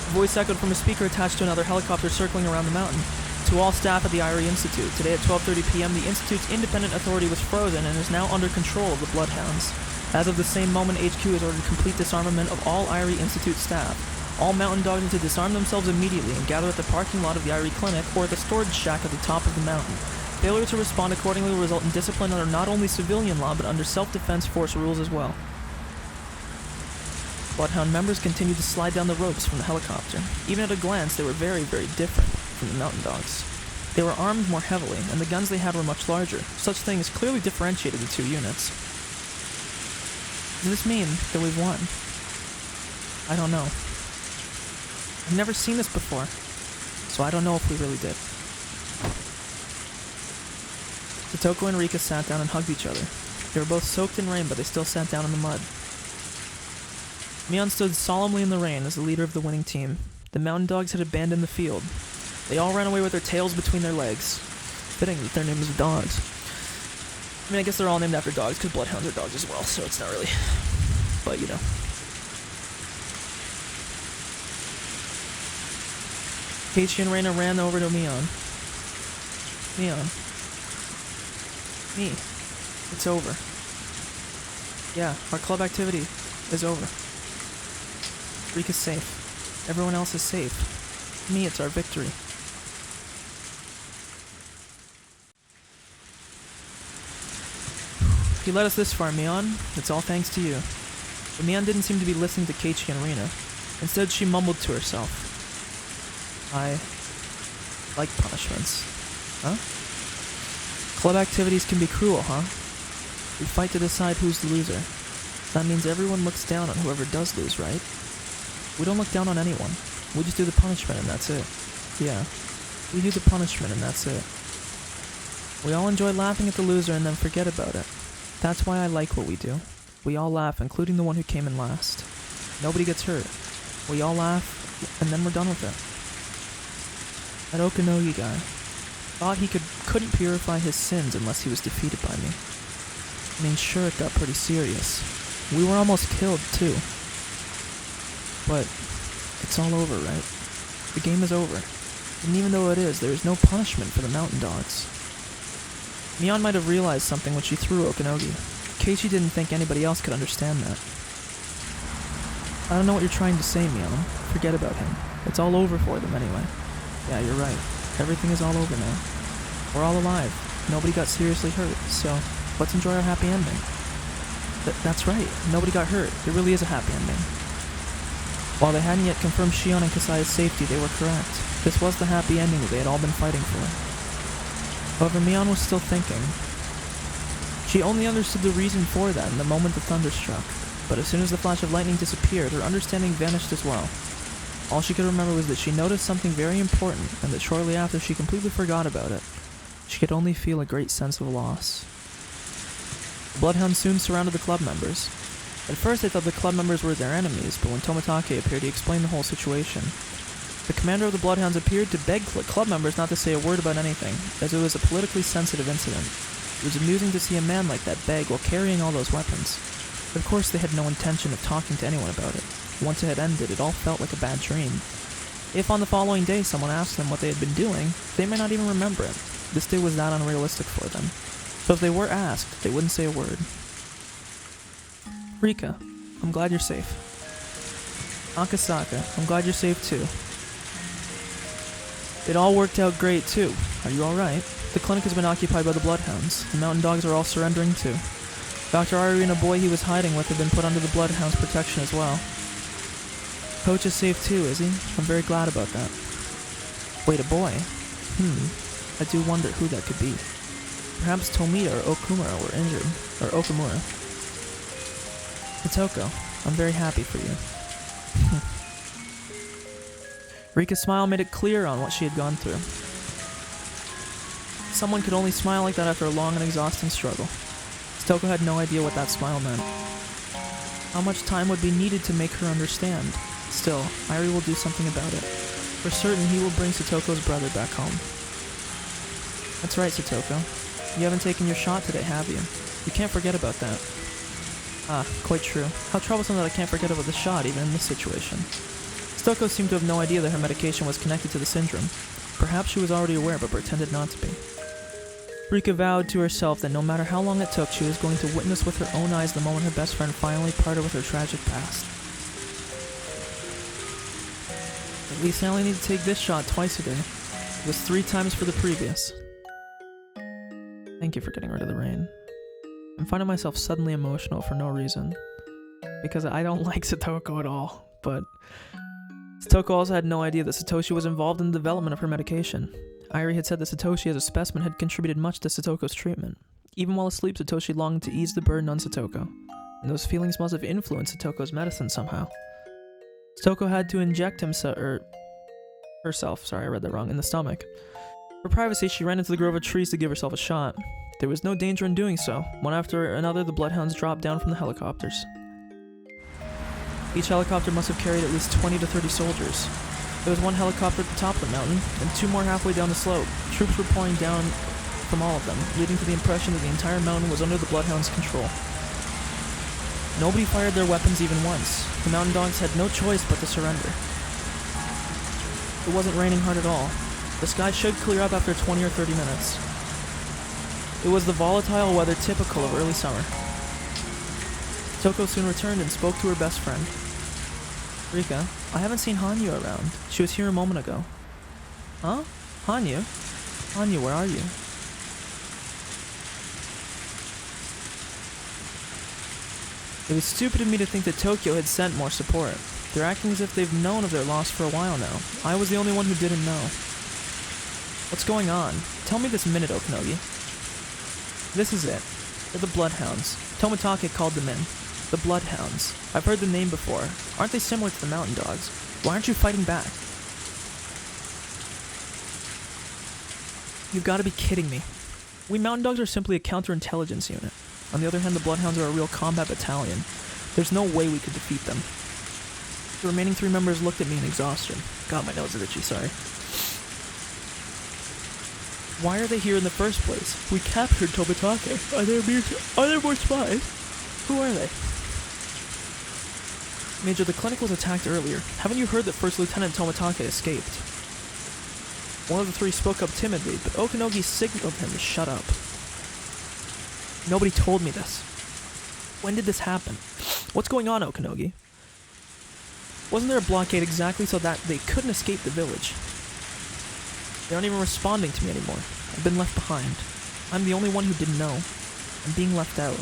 Speaker 1: A voice echoed from a speaker attached to another helicopter circling around the mountain. To all staff at the Irie Institute, today at 12:30 p.m. the Institute's independent authority was frozen and is now under control of the Bloodhounds. As of the same moment, HQ has ordered complete disarmament of all Irie Institute staff. All Mountain Dogs need to disarm themselves immediately and gather at the parking lot of the Irie Clinic or at the storage shack at the top of the mountain. Failure to respond accordingly will result in discipline under not only civilian law, but under self-defense force rules as well. Bloodhound members continued to slide down the ropes from the helicopter. Even at a glance, they were very, very different from the Mountain Dogs. They were armed more heavily, and the guns they had were much larger. Such things clearly differentiated the two units. Does this mean that we've won? I don't know. I've never seen this before, so I don't know if we really did. Totoko and Rika sat down and hugged each other. They were both soaked in rain, but they still sat down in the mud. Mion stood solemnly in the rain as the leader of the winning team. The Mountain Dogs had abandoned the field. They all ran away with their tails between their legs. Fitting that their names are dogs. I mean, I guess they're all named after dogs, because Bloodhounds are dogs as well, so it's not really... But, you know. Keiichi and Reina ran over to Mion. Mion. Me. It's over. Yeah, our club activity is over. Rika's safe. Everyone else is safe. Me, it's our victory. You led us this far, Mion. It's all thanks to you. But Mion didn't seem to be listening to Keiichi and Reina. Instead, she mumbled to herself. I like punishments. Huh? Club activities can be cruel, huh? We fight to decide who's the loser. That means everyone looks down on whoever does lose, right? We don't look down on anyone. We just do the punishment and that's it. Yeah, we do the punishment and that's it. We all enjoy laughing at the loser and then forget about it. That's why I like what we do. We all laugh, including the one who came in last. Nobody gets hurt. We all laugh, and then we're done with it. That Okanogi guy thought he couldn't purify his sins unless he was defeated by me. I mean, sure, it got pretty serious. We were almost killed, too. But it's all over, right? The game is over. And even though it is, there is no punishment for the Mountain Dogs. Mion might have realized something when she threw Okanogi. Keiichi didn't think anybody else could understand that. I don't know what you're trying to say, Mion. Forget about him. It's all over for them anyway. Yeah, you're right. Everything is all over now. We're all alive. Nobody got seriously hurt, so let's enjoy our happy ending. That's right. Nobody got hurt. It really is a happy ending. While they hadn't yet confirmed Shion and Kasaya's safety, they were correct. This was the happy ending that they had all been fighting for. However, Mion was still thinking. She only understood the reason for that in the moment the thunder struck, but as soon as the flash of lightning disappeared, her understanding vanished as well. All she could remember was that she noticed something very important, and that shortly after she completely forgot about it. She could only feel a great sense of loss. The bloodhounds soon surrounded the club members. At first they thought the club members were their enemies, but when Tomitake appeared he explained the whole situation. The commander of the bloodhounds appeared to beg club members not to say a word about anything, as it was a politically sensitive incident. It was amusing to see a man like that beg while carrying all those weapons. But of course they had no intention of talking to anyone about it. Once it had ended, it all felt like a bad dream. If on the following day someone asked them what they had been doing, they might not even remember it. This day was that unrealistic for them. So if they were asked, they wouldn't say a word. Rika, I'm glad you're safe. Akasaka, I'm glad you're safe too. It all worked out great too. Are you alright? The clinic has been occupied by the bloodhounds. The mountain dogs are all surrendering too. Dr. Ari and a boy he was hiding with have been put under the bloodhounds' protection as well. Coach is safe too, is he? I'm very glad about that. Wait, a boy? I do wonder who that could be. Perhaps Tomita or Okumura were injured. Or Okumura. Hitoko, I'm very happy for you. Rika's smile made it clear on what she had gone through. Someone could only smile like that after a long and exhausting struggle. Hitoko had no idea what that smile meant. How much time would be needed to make her understand? Still, Irie will do something about it. For certain, he will bring Satoko's brother back home. That's right, Satoko. You haven't taken your shot today, have you? You can't forget about that. Ah, quite true. How troublesome that I can't forget about the shot, even in this situation. Satoko seemed to have no idea that her medication was connected to the syndrome. Perhaps she was already aware, but pretended not to be. Rika vowed to herself that no matter how long it took, she was going to witness with her own eyes the moment her best friend finally parted with her tragic past. At least I only need to take this shot twice a day. It was 3 times for the previous. Thank you for getting rid of the rain. I'm finding myself suddenly emotional for no reason. Because I don't like Satoko at all, but Satoko also had no idea that Satoshi was involved in the development of her medication. Irie had said that Satoshi as a specimen had contributed much to Satoko's treatment. Even while asleep, Satoshi longed to ease the burden on Satoko, and those feelings must have influenced Satoko's medicine somehow. Satoko had to inject herself, I read that wrong, in the stomach. For privacy, she ran into the grove of trees to give herself a shot. There was no danger in doing so. One after another, the bloodhounds dropped down from the helicopters. Each helicopter must have carried at least 20 to 30 soldiers. There was one helicopter at the top of the mountain, and 2 more halfway down the slope. Troops were pouring down from all of them, leading to the impression that the entire mountain was under the bloodhounds' control. Nobody fired their weapons even once. The mountain dogs had no choice but to surrender. It wasn't raining hard at all. The sky should clear up after 20 or 30 minutes. It was the volatile weather typical of early summer. Toko soon returned and spoke to her best friend. Rika, I haven't seen Hanyu around. She was here a moment ago. Huh? Hanyu? Hanyu, where are you? It was stupid of me to think that Tokyo had sent more support. They're acting as if they've known of their loss for a while now. I was the only one who didn't know. What's going on? Tell me this minute, Okinogi. This is it. They're the Bloodhounds. Tomitake called them in. The Bloodhounds. I've heard the name before. Aren't they similar to the Mountain Dogs? Why aren't you fighting back? You've got to be kidding me. We Mountain Dogs are simply a counterintelligence unit. On the other hand, the Bloodhounds are a real combat battalion. There's no way we could defeat them. The remaining 3 members looked at me in exhaustion. God, my nose is itchy, sorry. Why are they here in the first place? We captured Tomitake. Are there more spies? Who are they? Major, the clinic was attacked earlier. Haven't you heard that First Lieutenant Tomitake escaped? One of the 3 spoke up timidly, but Okinogi signaled him to shut up. Nobody told me this. When did this happen? What's going on, Okinogi? Wasn't there a blockade exactly so that they couldn't escape the village? They aren't even responding to me anymore. I've been left behind. I'm the only one who didn't know. I'm being left out.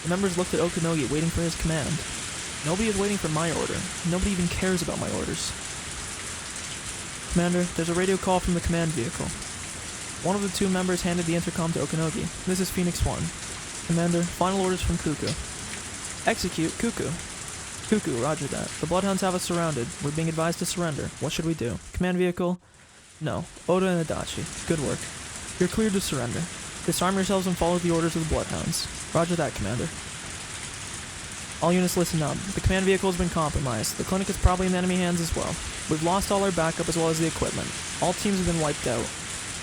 Speaker 1: The members looked at Okinogi, waiting for his command. Nobody is waiting for my order. Nobody even cares about my orders. Commander, there's a radio call from the command vehicle. One of the two members handed the intercom to Okanogi. This is Phoenix 1. Commander, final orders from Cuckoo. Execute Cuckoo. Cuckoo, roger that. The Bloodhounds have us surrounded. We're being advised to surrender. What should we do? Command vehicle? No. Oda and Adachi. Good work. You're cleared to surrender. Disarm yourselves and follow the orders of the Bloodhounds. Roger that, Commander. All units listen up. The command vehicle has been compromised. The clinic is probably in enemy hands as well. We've lost all our backup as well as the equipment. All teams have been wiped out.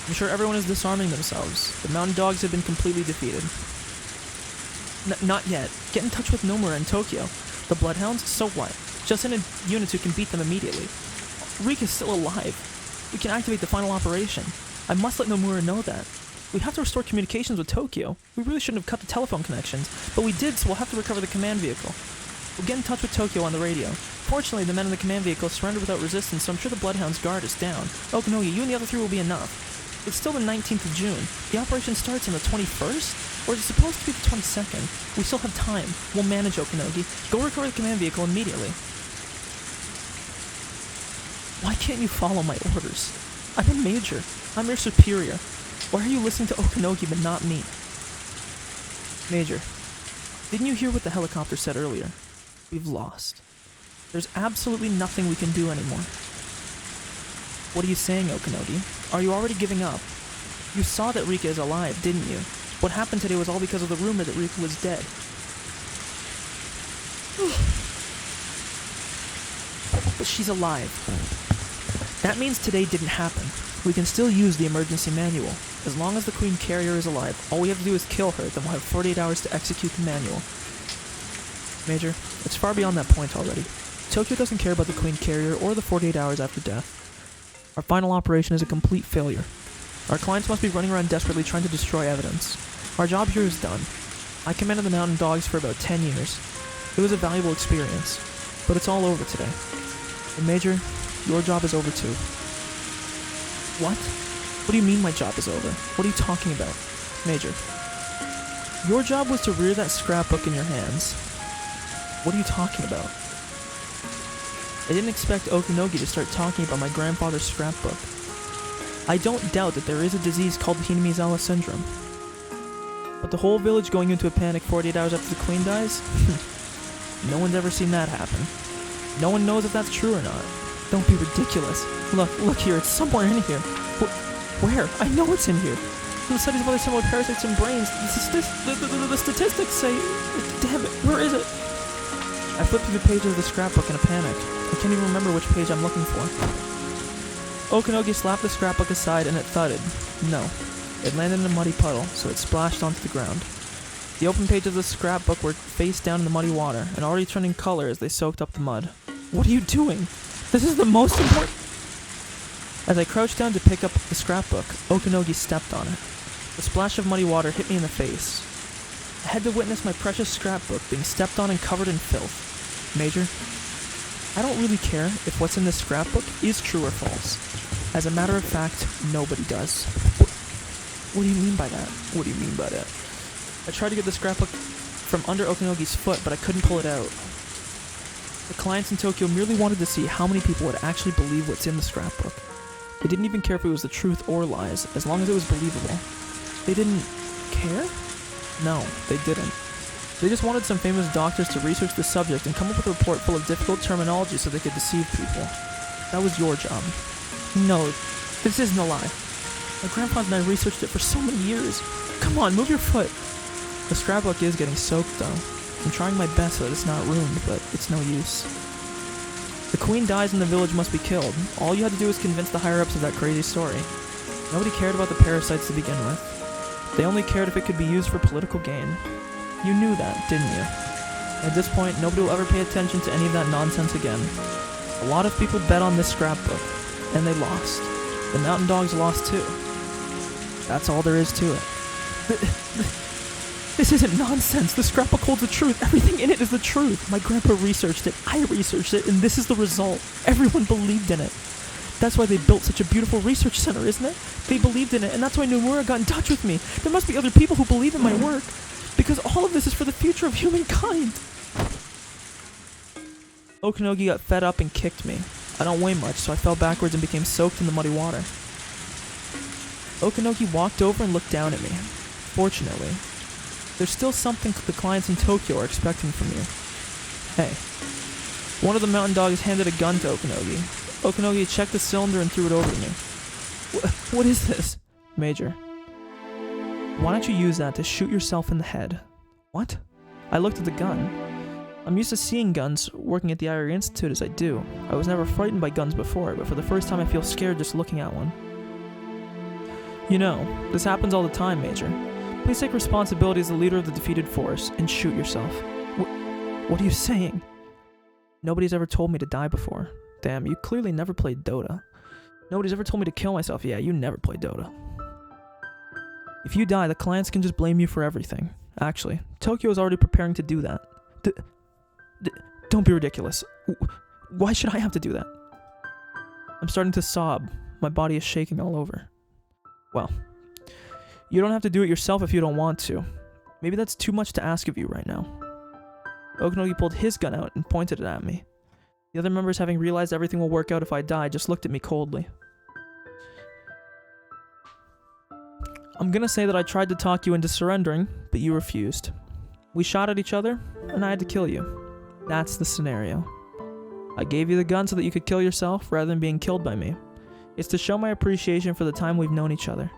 Speaker 1: I'm sure everyone is disarming themselves. The Mountain Dogs have been completely defeated. Not yet. Get in touch with Nomura in Tokyo. The Bloodhounds? So what? Just send in units who can beat them immediately. Rika's still alive. We can activate the final operation. I must let Nomura know that. We have to restore communications with Tokyo. We really shouldn't have cut the telephone connections, but we did, so we'll have to recover the command vehicle. We'll get in touch with Tokyo on the radio. Fortunately, the men in the command vehicle surrendered without resistance, so I'm sure the Bloodhound's guard is down. Okanogi, you and the other three will be enough. It's still the 19th of June. The operation starts on the 21st? Or is it supposed to be the 22nd? We still have time. We'll manage, Okanogi. Go recover the command vehicle immediately. Why can't you follow my orders? I'm a major. I'm your superior. Why are you listening to Okanogi but not me? Major, didn't you hear what the helicopter said earlier? We've lost. There's absolutely nothing we can do anymore. What are you saying, Okanogi? Are you already giving up? You saw that Rika is alive, didn't you? What happened today was all because of the rumor that Rika was dead. But she's alive. That means today didn't happen. We can still use the emergency manual. As long as the Queen Carrier is alive, all we have to do is kill her, then we'll have 48 hours to execute the manual. Major, it's far beyond that point already. Tokyo doesn't care about the Queen Carrier or the 48 hours after death. Our final operation is a complete failure. Our clients must be running around desperately trying to destroy evidence. Our job here is done. I commanded the Mountain Dogs for about 10 years. It was a valuable experience, but it's all over today. And Major, your job is over too. What? What do you mean my job is over? What are you talking about? Major, your job was to rear that scrapbook in your hands. What are you talking about? I didn't expect Okanogi to start talking about my grandfather's scrapbook. I don't doubt that there is a disease called Hinamizawa syndrome. But the whole village going into a panic 48 hours after the queen dies? No one's ever seen that happen. No one knows if that's true or not. Don't be ridiculous. Look here, it's somewhere in here. Where? I know it's in here. The studies of other similar parasites in brains, the statistics say... Damn it, where is it? I flipped through the pages of the scrapbook in a panic. I can't even remember which page I'm looking for. Okanogi slapped the scrapbook aside and it thudded. No. It landed in a muddy puddle, so it splashed onto the ground. The open pages of the scrapbook were face down in the muddy water, and already turning color as they soaked up the mud. What are you doing? This is the most important... As I crouched down to pick up the scrapbook, Okanogi stepped on it. The splash of muddy water hit me in the face. I had to witness my precious scrapbook being stepped on and covered in filth. Major, I don't really care if what's in this scrapbook is true or false. As a matter of fact, nobody does. What do you mean by that? What do you mean by that? I tried to get the scrapbook from under Okanogi's foot, but I couldn't pull it out. The clients in Tokyo merely wanted to see how many people would actually believe what's in the scrapbook. They didn't even care if it was the truth or lies, as long as it was believable. They didn't care? No, they didn't. They just wanted some famous doctors to research the subject and come up with a report full of difficult terminology so they could deceive people. That was your job. No, this isn't a lie. My grandpa and I researched it for so many years. Come on, move your foot. The scrapbook is getting soaked, though. I'm trying my best so that it's not ruined, but it's no use. The queen dies and the village must be killed. All you had to do was convince the higher-ups of that crazy story. Nobody cared about the parasites to begin with. They only cared if it could be used for political gain. You knew that, didn't you? At this point, nobody will ever pay attention to any of that nonsense again. A lot of people bet on this scrapbook, and they lost. The Mountain Dogs lost too. That's all there is to it. This isn't nonsense. The scrapbook holds the truth. Everything in it is the truth. My grandpa researched it. I researched it, and this is the result. Everyone believed in it. That's why they built such a beautiful research center, isn't it? They believed in it, and that's why Nomura got in touch with me. There must be other people who believe in my work. Because all of this is for the future of humankind. Okanogi got fed up and kicked me. I don't weigh much, so I fell backwards and became soaked in the muddy water. Okanogi walked over and looked down at me. Fortunately, there's still something the clients in Tokyo are expecting from you. Hey. One of the mountain dogs handed a gun to Okanogi. Okanogi checked the cylinder and threw it over to me. What is this? Major. Why don't you use that to shoot yourself in the head? What? I looked at the gun. I'm used to seeing guns working at the IRE Institute as I do. I was never frightened by guns before, but for the first time I feel scared just looking at one. You know, this happens all the time, Major. Please take responsibility as the leader of the defeated force and shoot yourself. What are you saying? Nobody's ever told me to die before. Damn, you clearly never played Dota. Nobody's ever told me to kill myself. Yeah, you never played Dota. If you die, the clients can just blame you for everything. Actually, Tokyo is already preparing to do that. Don't be ridiculous. Why should I have to do that? I'm starting to sob. My body is shaking all over. Well, you don't have to do it yourself if you don't want to. Maybe that's too much to ask of you right now. Okanogi pulled his gun out and pointed it at me. The other members, having realized everything will work out if I die, just looked at me coldly. I'm gonna say that I tried to talk you into surrendering, but you refused. We shot at each other, and I had to kill you. That's the scenario. I gave you the gun so that you could kill yourself rather than being killed by me. It's to show my appreciation for the time we've known each other.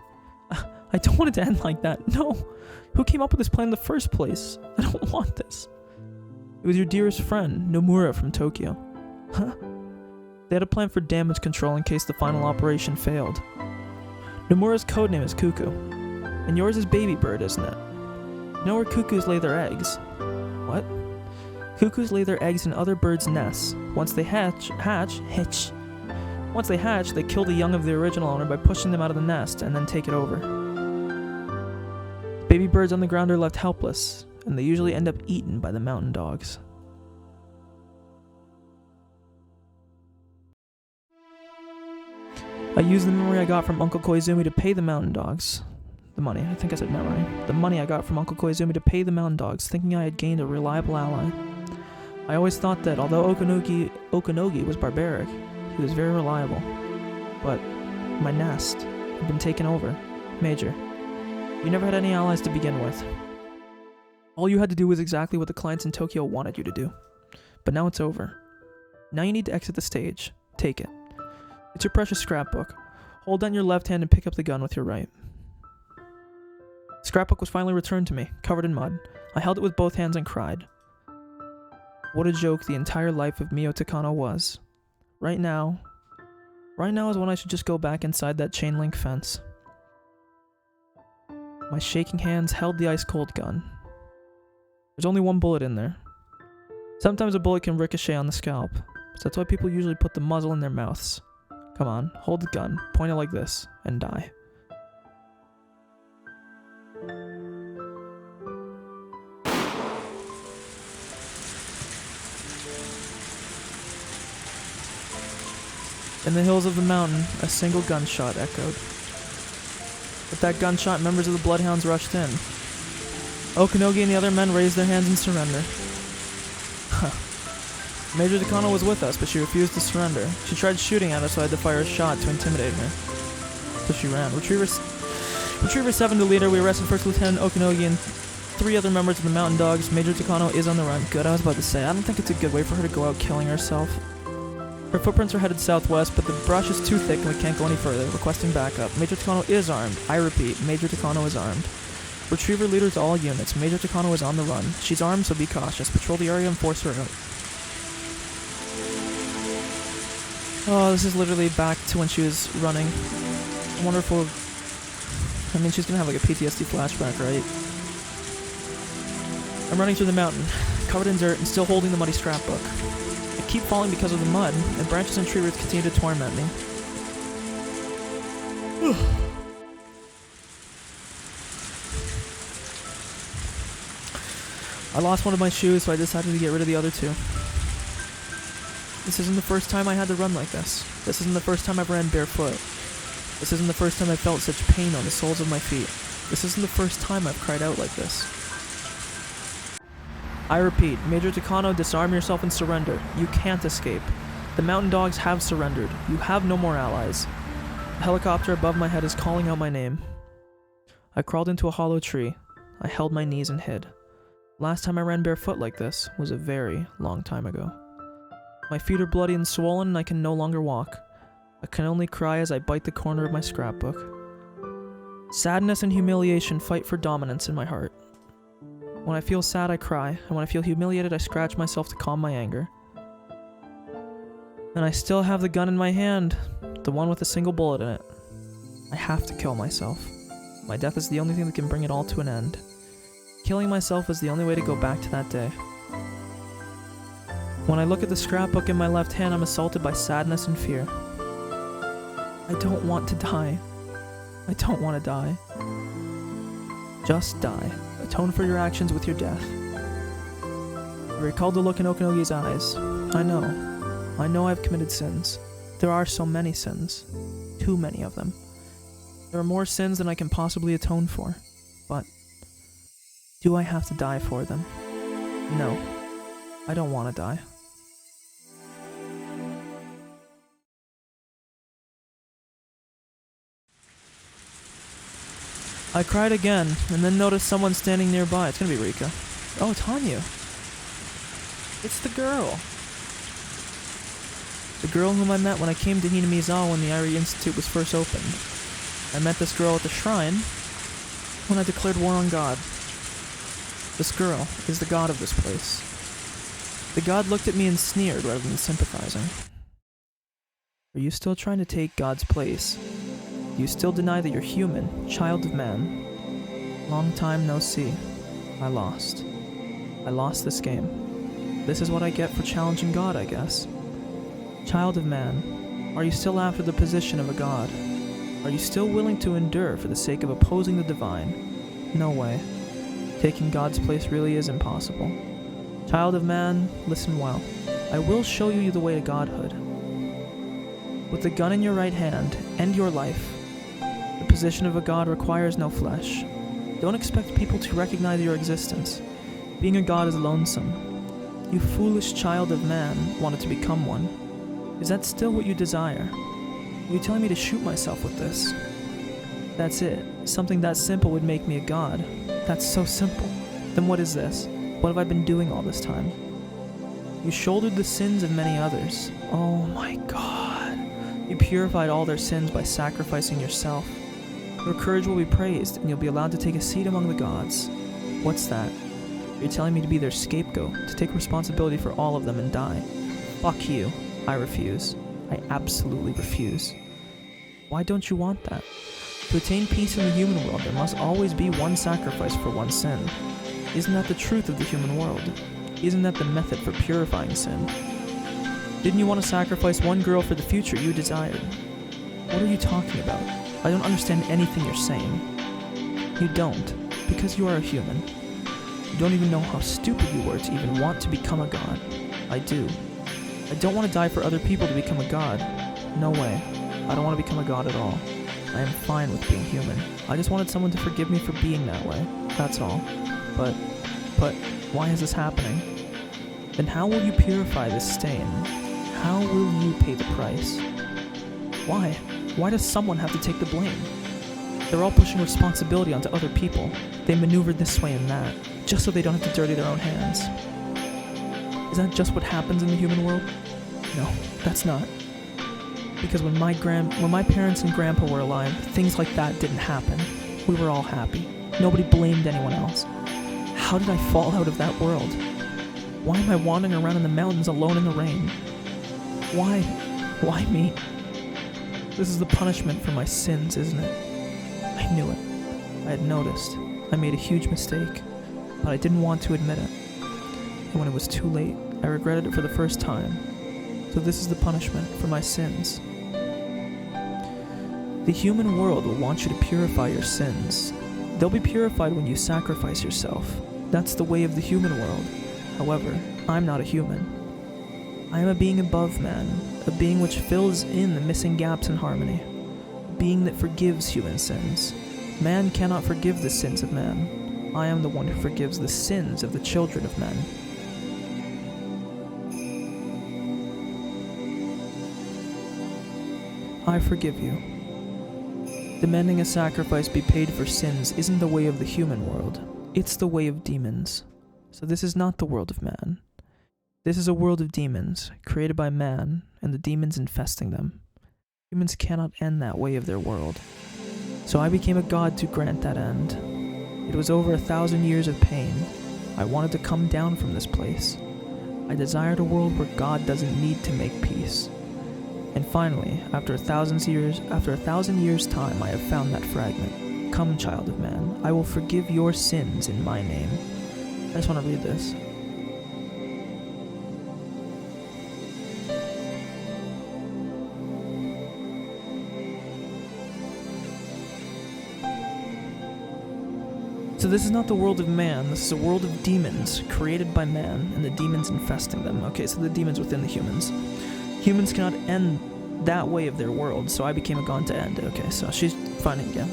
Speaker 1: I don't want it to end like that. No. Who came up with this plan in the first place? I don't want this. It was your dearest friend, Nomura from Tokyo. Huh? They had a plan for damage control in case the final operation failed. Nomura's codename is Cuckoo. And yours is Baby Bird, isn't it? You know where cuckoos lay their eggs? What? Cuckoos lay their eggs in other birds' nests. Once they hatch. Once they hatch, they kill the young of the original owner by pushing them out of the nest and then take it over. Baby birds on the ground are left helpless, and they usually end up eaten by the mountain dogs. I used the memory I got from Uncle Koizumi to pay the mountain dogs. The money, I think I said memory. The money I got from Uncle Koizumi to pay the mountain dogs, thinking I had gained a reliable ally. I always thought that, although Okanogi was barbaric, he was very reliable. But my nest had been taken over. Major, you never had any allies to begin with. All you had to do was exactly what the clients in Tokyo wanted you to do. But now it's over. Now you need to exit the stage. Take it. It's your precious scrapbook. Hold down your left hand and pick up the gun with your right. The scrapbook was finally returned to me, covered in mud. I held it with both hands and cried. What a joke the entire life of Mio Takano was. Right now is when I should just go back inside that chain link fence. My shaking hands held the ice-cold gun. There's only one bullet in there. Sometimes a bullet can ricochet on the scalp, so that's why people usually put the muzzle in their mouths. Come on, hold the gun, point it like this, and die. In the hills of the mountain, a single gunshot echoed. With that gunshot, members of the Bloodhounds rushed in. Okanogi and the other men raised their hands in surrender. Major Takano was with us, but she refused to surrender. She tried shooting at us, so I had to fire a shot to intimidate her. So she ran. Retriever 7 to leader, we arrested First Lieutenant Okanogi and 3 other members of the Mountain Dogs. Major Takano is on the run. Good, I was about to say, I don't think it's a good way for her to go out killing herself. Her footprints are headed southwest, but the brush is too thick and we can't go any further, requesting backup. Major Takano is armed. I repeat, Major Takano is armed. Retriever leaders all units. Major Takano is on the run. She's armed, so be cautious. Patrol the area and force her out. Oh, this is literally back to when she was running. I wonder if we'll... I mean, she's gonna have like a PTSD flashback, right? I'm running through the mountain, covered in dirt and still holding the muddy scrapbook. I keep falling because of the mud, and branches and tree roots continue to torment me. I lost one of my shoes, so I decided to get rid of the other 2. This isn't the first time I had to run like this. This isn't the first time I've ran barefoot. This isn't the first time I felt such pain on the soles of my feet. This isn't the first time I've cried out like this. I repeat, Major Takano, disarm yourself and surrender. You can't escape. The mountain dogs have surrendered. You have no more allies. The helicopter above my head is calling out my name. I crawled into a hollow tree. I held my knees and hid. Last time I ran barefoot like this was a very long time ago. My feet are bloody and swollen and I can no longer walk. I can only cry as I bite the corner of my scrapbook. Sadness and humiliation fight for dominance in my heart. When I feel sad, I cry, and when I feel humiliated, I scratch myself to calm my anger. And I still have the gun in my hand, the one with a single bullet in it. I have to kill myself. My death is the only thing that can bring it all to an end. Killing myself is the only way to go back to that day. When I look at the scrapbook in my left hand, I'm assaulted by sadness and fear. I don't want to die. I don't want to die. Just die. Atone for your actions with your death. I recalled the look in Okanogi's eyes. I know I've committed sins. There are so many sins. Too many of them. There are more sins than I can possibly atone for. But do I have to die for them? No. I don't want to die. I cried again, and then noticed someone standing nearby. It's gonna be Rika. Oh, it's Hanyu. It's the girl. The girl whom I met when I came to Hinamizawa when the Irie Institute was first opened. I met this girl at the shrine when I declared war on God. This girl is the god of this place. The god looked at me and sneered rather than sympathizing. Are you still trying to take God's place? Do you still deny that you're human, child of man? Long time no see. I lost. I lost this game. This is what I get for challenging God, I guess. Child of man, are you still after the position of a god? Are you still willing to endure for the sake of opposing the divine? No way. Taking God's place really is impossible. Child of man, listen well. I will show you the way to godhood. With the gun in your right hand, end your life. The position of a god requires no flesh. Don't expect people to recognize your existence. Being a god is lonesome. You foolish child of man wanted to become one. Is that still what you desire? Are you telling me to shoot myself with this? That's it. Something that simple would make me a god. That's so simple. Then what is this? What have I been doing all this time? You shouldered the sins of many others. Oh my god. You purified all their sins by sacrificing yourself. Your courage will be praised, and you'll be allowed to take a seat among the gods. What's that? You're telling me to be their scapegoat, to take responsibility for all of them and die. Fuck you. I refuse. I absolutely refuse. Why don't you want that? To attain peace in the human world, there must always be one sacrifice for one sin. Isn't that the truth of the human world? Isn't that the method for purifying sin? Didn't you want to sacrifice one girl for the future you desired? What are you talking about? I don't understand anything you're saying. You don't, because you are a human. You don't even know how stupid you were to even want to become a god. I do. I don't want to die for other people to become a god. No way. I don't want to become a god at all. I am fine with being human. I just wanted someone to forgive me for being that way. That's all. But, why is this happening? Then how will you purify this stain? How will you pay the price? Why? Why does someone have to take the blame? They're all pushing responsibility onto other people. They maneuver this way and that, just so they don't have to dirty their own hands. Is that just what happens in the human world? No, that's not. Because when my parents and grandpa were alive, things like that didn't happen. We were all happy. Nobody blamed anyone else. How did I fall out of that world? Why am I wandering around in the mountains alone in the rain? Why? Why me? This is the punishment for my sins, isn't it? I knew it. I had noticed. I made a huge mistake, but I didn't want to admit it. And when it was too late, I regretted it for the first time. So this is the punishment for my sins. The human world will want you to purify your sins. They'll be purified when you sacrifice yourself. That's the way of the human world. However, I'm not a human. I am a being above man, a being which fills in the missing gaps in harmony, a being that forgives human sins. Man cannot forgive the sins of man. I am the one who forgives the sins of the children of men. I forgive you. Demanding a sacrifice be paid for sins isn't the way of the human world. It's the way of demons. So this is not the world of man. This is a world of demons, created by man, and the demons infesting them. Humans cannot end that way of their world. So I became a god to grant that end. It was over 1,000 years of pain. I wanted to come down from this place. I desired a world where God doesn't need to make peace. And finally, after 1,000 years' time, I have found that fragment. Come, child of man, I will forgive your sins in my name. I just want to read this. So this is not the world of man, this is a world of demons, created by man, and the demons infesting them. Okay, so the demons within the humans. Humans cannot end that way of their world, so I became a god to end it. Okay, so she's finding again.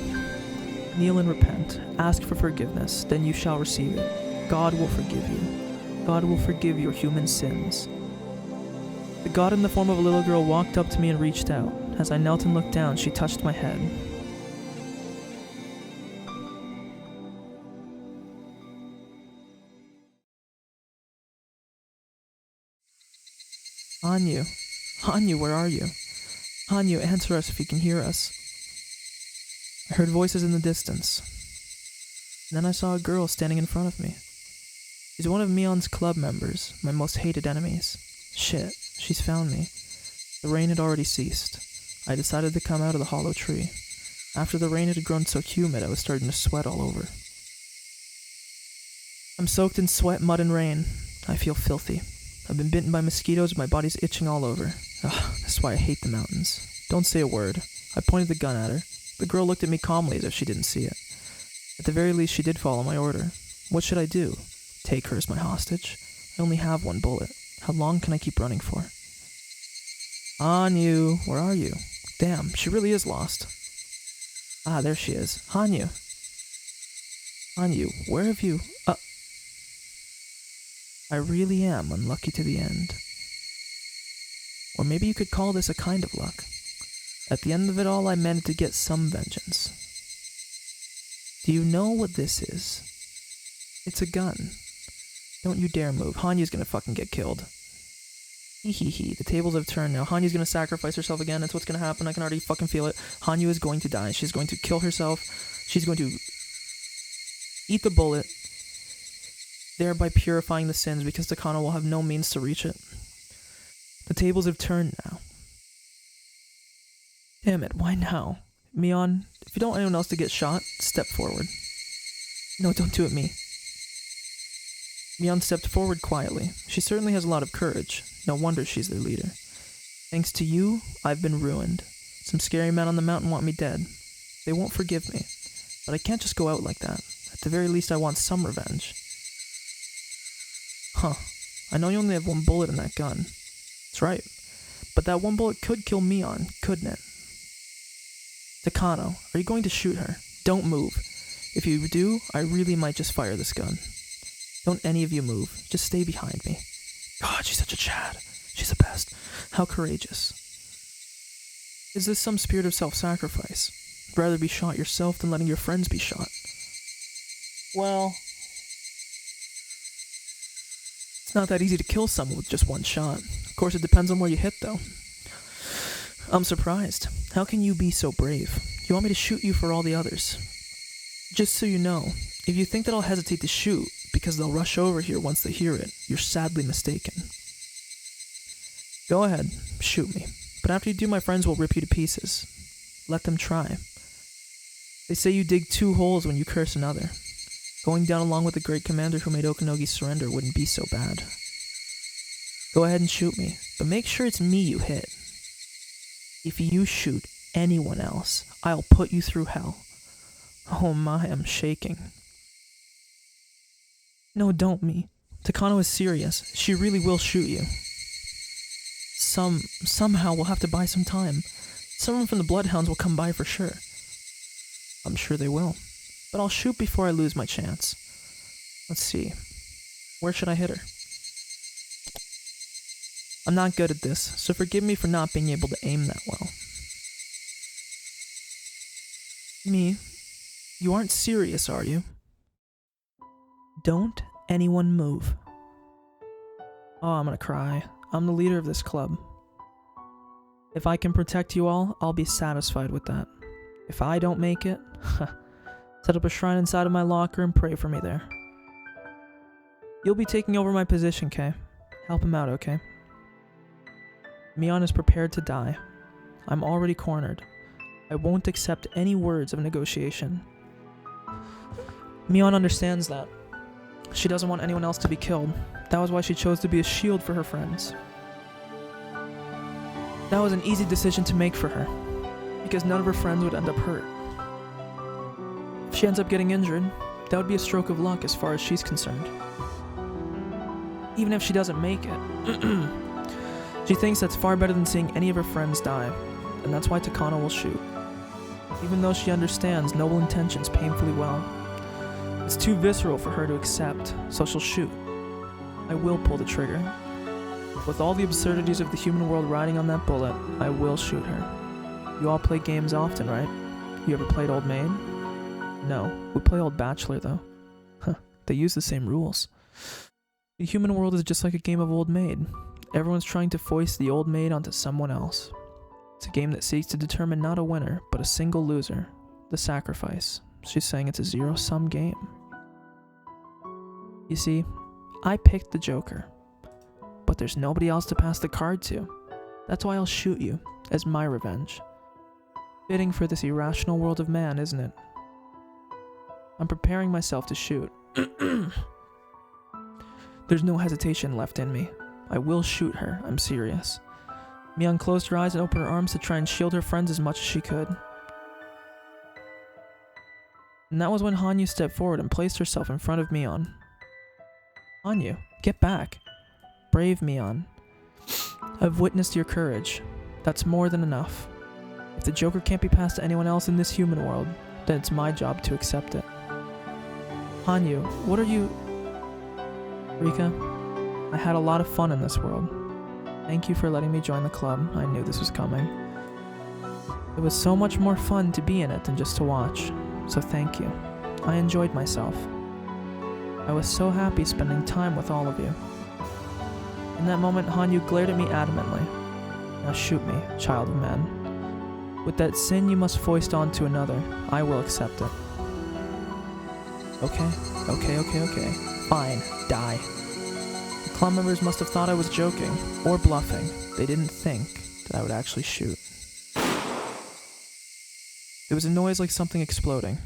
Speaker 1: Kneel and repent, ask for forgiveness, then you shall receive it. God will forgive you. God will forgive your human sins. The god in the form of a little girl walked up to me and reached out. As I knelt and looked down, she touched my head. Hanyu, where are you? Hanyu, answer us if you can hear us. I heard voices in the distance. Then I saw a girl standing in front of me. She's one of Mion's club members, my most hated enemies. Shit, she's found me. The rain had already ceased. I decided to come out of the hollow tree. After the rain had grown so humid, I was starting to sweat all over. I'm soaked in sweat, mud, and rain. I feel filthy. I've been bitten by mosquitoes, my body's itching all over. Ugh, that's why I hate the mountains. Don't say a word. I pointed the gun at her. The girl looked at me calmly as if she didn't see it. At the very least, she did follow my order. What should I do? Take her as my hostage? I only have one bullet. How long can I keep running for? Hanyu, where are you? Damn, she really is lost. Ah, there she is. Hanyu. Hanyu, where have you... I really am unlucky to the end. Or maybe you could call this a kind of luck. At the end of it all, I managed to get some vengeance. Do you know what this is? It's a gun. Don't you dare move. Hanyu's gonna fucking get killed. Hee hee hee. The tables have turned now. Hanyu's gonna sacrifice herself again. That's what's gonna happen. I can already fucking feel it. Hanyu is going to die. She's going to kill herself. She's going to eat the bullet, thereby purifying the sins, because Takano will have no means to reach it. The tables have turned now. Damn it, why now? Mion, if you don't want anyone else to get shot, step forward. No, don't do it, me. Mion stepped forward quietly. She certainly has a lot of courage. No wonder she's their leader. Thanks to you, I've been ruined. Some scary men on the mountain want me dead. They won't forgive me. But I can't just go out like that. At the very least, I want some revenge. Huh. I know you only have one bullet in that gun. That's right. But that one bullet could kill Mion, couldn't it? Takano, are you going to shoot her? Don't move. If you do, I really might just fire this gun. Don't any of you move. Just stay behind me. God, she's such a Chad. She's the best. How courageous. Is this some spirit of self-sacrifice? Rather be shot yourself than letting your friends be shot. Well... it's not that easy to kill someone with just one shot. Of course, it depends on where you hit, though. I'm surprised. How can you be so brave? You want me to shoot you for all the others? Just so you know, if you think that I'll hesitate to shoot because they'll rush over here once they hear it, you're sadly mistaken. Go ahead, shoot me. But after you do, my friends will rip you to pieces. Let them try. They say you dig 2 holes when you curse another. Going down along with the great commander who made Okanogi surrender wouldn't be so bad. Go ahead and shoot me, but make sure it's me you hit. If you shoot anyone else, I'll put you through hell. Oh my, I'm shaking. No, don't me. Takano is serious. She really will shoot you. Somehow we'll have to buy some time. Someone from the Bloodhounds will come by for sure. I'm sure they will. But I'll shoot before I lose my chance. Let's see. Where should I hit her? I'm not good at this, so forgive me for not being able to aim that well. Me? You aren't serious, are you? Don't anyone move. Oh, I'm gonna cry. I'm the leader of this club. If I can protect you all, I'll be satisfied with that. If I don't make it, set up a shrine inside of my locker and pray for me there. You'll be taking over my position, Kay. Help him out, okay? Mion is prepared to die. I'm already cornered. I won't accept any words of negotiation. Mion understands that. She doesn't want anyone else to be killed. That was why she chose to be a shield for her friends. That was an easy decision to make for her, because none of her friends would end up hurt. If she ends up getting injured, that would be a stroke of luck as far as she's concerned. Even if she doesn't make it, she thinks that's far better than seeing any of her friends die, and that's why Takano will shoot. Even though she understands noble intentions painfully well, it's too visceral for her to accept, so she'll shoot. I will pull the trigger. With all the absurdities of the human world riding on that bullet, I will shoot her. You all play games often, right? You ever played Old Maid? No, we play Old Bachelor though. They use the same rules. The human world is just like a game of Old Maid. Everyone's trying to foist the old maid onto someone else. It's a game that seeks to determine not a winner, but a single loser. The sacrifice. She's saying it's a zero-sum game. You see, I picked the Joker. But there's nobody else to pass the card to. That's why I'll shoot you, as my revenge. Fitting for this irrational world of man, isn't it? I'm preparing myself to shoot. There's no hesitation left in me. I will shoot her, I'm serious. Mion closed her eyes and opened her arms to try and shield her friends as much as she could. And that was when Hanyu stepped forward and placed herself in front of Mion. Hanyu, get back. Brave Mion. I've witnessed your courage. That's more than enough. If the Joker can't be passed to anyone else in this human world, then it's my job to accept it. Hanyu, what are you... Rika, I had a lot of fun in this world. Thank you for letting me join the club. I knew this was coming. It was so much more fun to be in it than just to watch, so thank you. I enjoyed myself. I was so happy spending time with all of you. In that moment, Hanyu glared at me adamantly. Now shoot me, child of man. With that sin you must foist onto another, I will accept it. Okay. Fine, die. The club members must have thought I was joking, or bluffing. They didn't think that I would actually shoot. There was a noise like something exploding.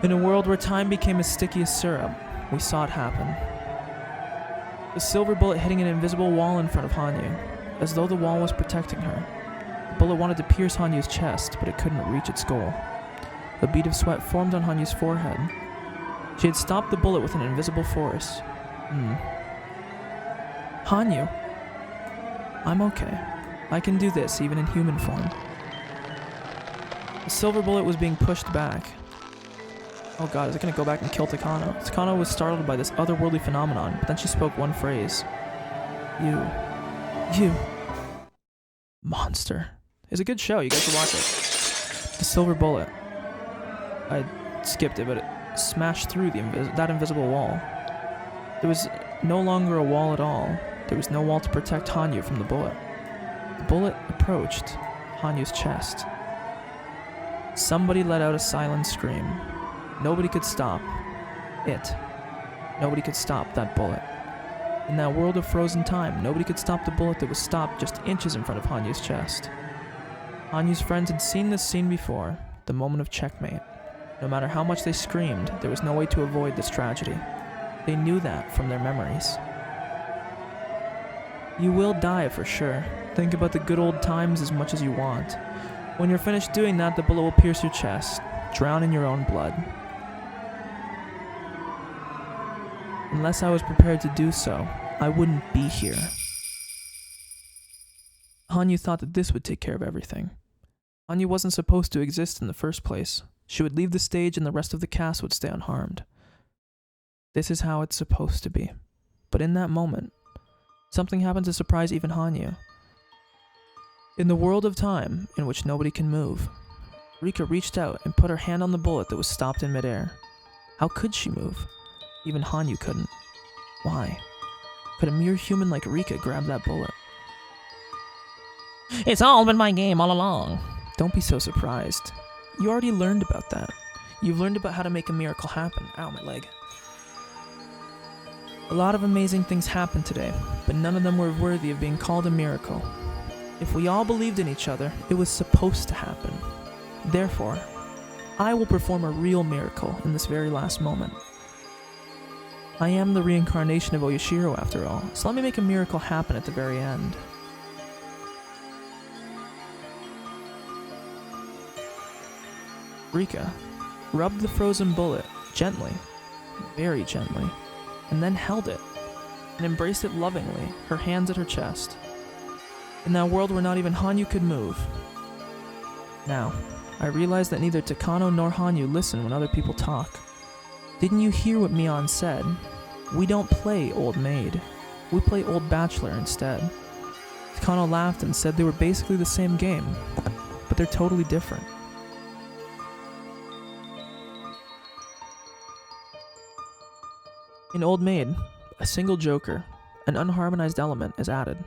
Speaker 1: In a world where time became as sticky as syrup, we saw it happen. The silver bullet hitting an invisible wall in front of Hanyu, as though the wall was protecting her. The bullet wanted to pierce Hanyu's chest, but it couldn't reach its goal. A bead of sweat formed on Hanyu's forehead. She had stopped the bullet with an invisible force. Hanyu! I'm okay. I can do this even in human form. The silver bullet was being pushed back. Oh god, is it gonna go back and kill Takano? Takano was startled by this otherworldly phenomenon, but then she spoke one phrase. You. Monster. It's a good show, you guys should watch it. The silver bullet. I skipped it, but it smashed through that invisible wall. There was no longer a wall at all. There was no wall to protect Hanyu from the bullet. The bullet approached Hanyu's chest. Somebody let out a silent scream. Nobody could stop it. Nobody could stop that bullet. In that world of frozen time, nobody could stop the bullet that was stopped just inches in front of Hanyu's chest. Hanyu's friends had seen this scene before, the moment of checkmate. No matter how much they screamed, there was no way to avoid this tragedy. They knew that from their memories. You will die for sure. Think about the good old times as much as you want. When you're finished doing that, the bullet will pierce your chest, drown in your own blood. Unless I was prepared to do so, I wouldn't be here. Hanyu thought that this would take care of everything. Hanyu wasn't supposed to exist in the first place, She would leave the stage and the rest of the cast would stay unharmed. This is how it's supposed to be. But in that moment, something happened to surprise even Hanyu. In the world of time, in which nobody can move, Rika reached out and put her hand on the bullet that was stopped in midair. How could she move? Even Hanyu couldn't. Why? Could a mere human like Rika grab that bullet? It's all been my game all along. Don't be so surprised. You already learned about that. You've learned about how to make a miracle happen. Ow, my leg. A lot of amazing things happened today, but none of them were worthy of being called a miracle. If we all believed in each other, it was supposed to happen. Therefore, I will perform a real miracle in this very last moment. I am the reincarnation of Oyashiro after all, so let me make a miracle happen at the very end. Rika rubbed the frozen bullet gently, very gently, and then held it and embraced it lovingly, her hands at her chest. In that world where not even Hanyu could move. Now, I realize that neither Takano nor Hanyu listen when other people talk. Didn't you hear what Mion said? We don't play Old Maid. We play Old Bachelor instead. Takano laughed and said they were basically the same game, but they're totally different. In Old Maid, a single joker, an unharmonized element, is added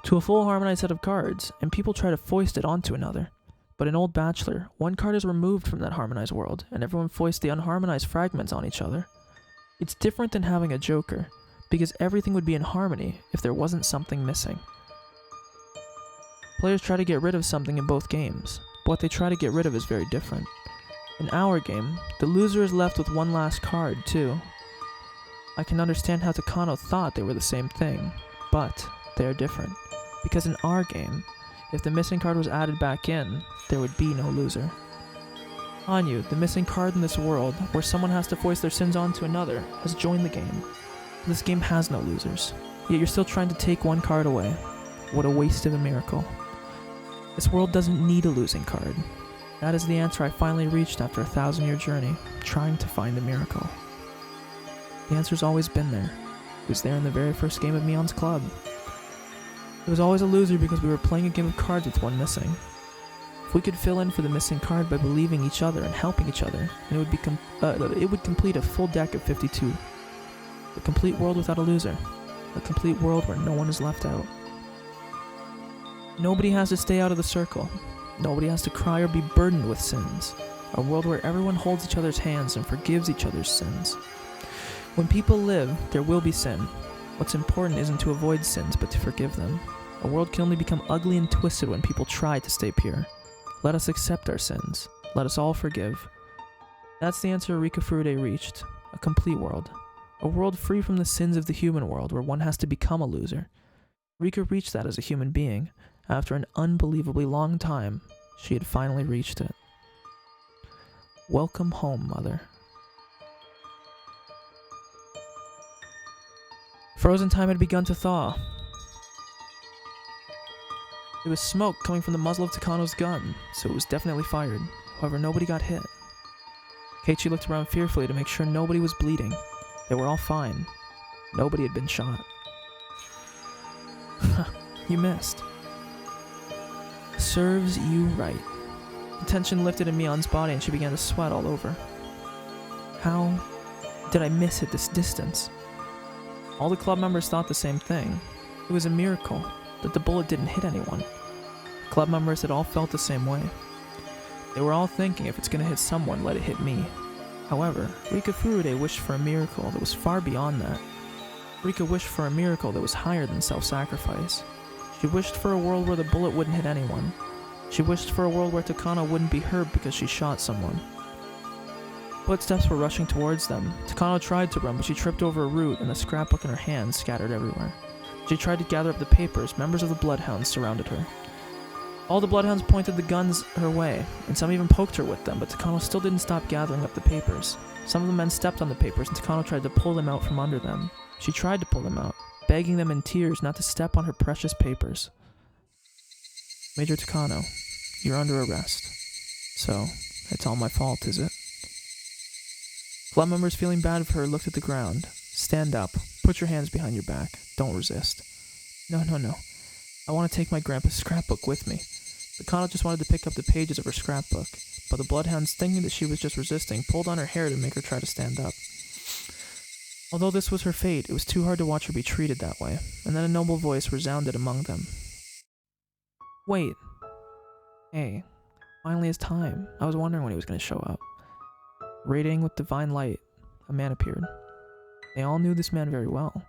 Speaker 1: to a full harmonized set of cards, and people try to foist it onto another. But in Old Bachelor, one card is removed from that harmonized world, and everyone foists the unharmonized fragments on each other. It's different than having a joker, because everything would be in harmony if there wasn't something missing. Players try to get rid of something in both games, but what they try to get rid of is very different. In our game, the loser is left with one last card, too. I can understand how Takano thought they were the same thing, but they are different. Because in our game, if the missing card was added back in, there would be no loser. Hanyu, the missing card in this world, where someone has to foist their sins onto another, has joined the game. This game has no losers, yet you're still trying to take one card away. What a waste of a miracle. This world doesn't need a losing card. That is the answer I finally reached after a 1,000-year journey, trying to find a miracle. The answer's always been there. It was there in the very first game of Mion's club. It was always a loser because we were playing a game of cards with one missing. If we could fill in for the missing card by believing each other and helping each other, then it would complete a full deck of 52. A complete world without a loser. A complete world where no one is left out. Nobody has to stay out of the circle. Nobody has to cry or be burdened with sins. A world where everyone holds each other's hands and forgives each other's sins. When people live, there will be sin. What's important isn't to avoid sins, but to forgive them. A world can only become ugly and twisted when people try to stay pure. Let us accept our sins. Let us all forgive. That's the answer Rika Furude reached. A complete world. A world free from the sins of the human world, where one has to become a loser. Rika reached that as a human being. After an unbelievably long time, she had finally reached it. Welcome home, Mother. Frozen time had begun to thaw. There was smoke coming from the muzzle of Takano's gun, so it was definitely fired. However, nobody got hit. Keiichi looked around fearfully to make sure nobody was bleeding. They were all fine. Nobody had been shot. You missed. Serves you right. The tension lifted in Mion's body and she began to sweat all over. How did I miss at this distance? All the club members thought the same thing. It was a miracle that the bullet didn't hit anyone. The club members had all felt the same way. They were all thinking, if it's going to hit someone, let it hit me. However, Rika Furude wished for a miracle that was far beyond that. Rika wished for a miracle that was higher than self-sacrifice. She wished for a world where the bullet wouldn't hit anyone. She wished for a world where Takano wouldn't be hurt because she shot someone. Footsteps were rushing towards them. Takano tried to run, but she tripped over a root and the scrapbook in her hand scattered everywhere. She tried to gather up the papers. Members of the Bloodhounds surrounded her. All the Bloodhounds pointed the guns her way, and some even poked her with them, but Takano still didn't stop gathering up the papers. Some of the men stepped on the papers, and Takano tried to pull them out from under them. She tried to pull them out, begging them in tears not to step on her precious papers. Major Takano, you're under arrest. So, It's all my fault, is it? Club members feeling bad for her looked at the ground. Stand up. Put your hands behind your back. Don't resist. No. I want to take my grandpa's scrapbook with me. Takano just wanted to pick up the pages of her scrapbook, but the bloodhounds, thinking that she was just resisting, pulled on her hair to make her try to stand up. Although this was her fate, it was too hard to watch her be treated that way, and then a noble voice resounded among them. Wait. Hey. Finally it's time. I was wondering when he was going to show up. Radiating with divine light, a man appeared. They all knew this man very well,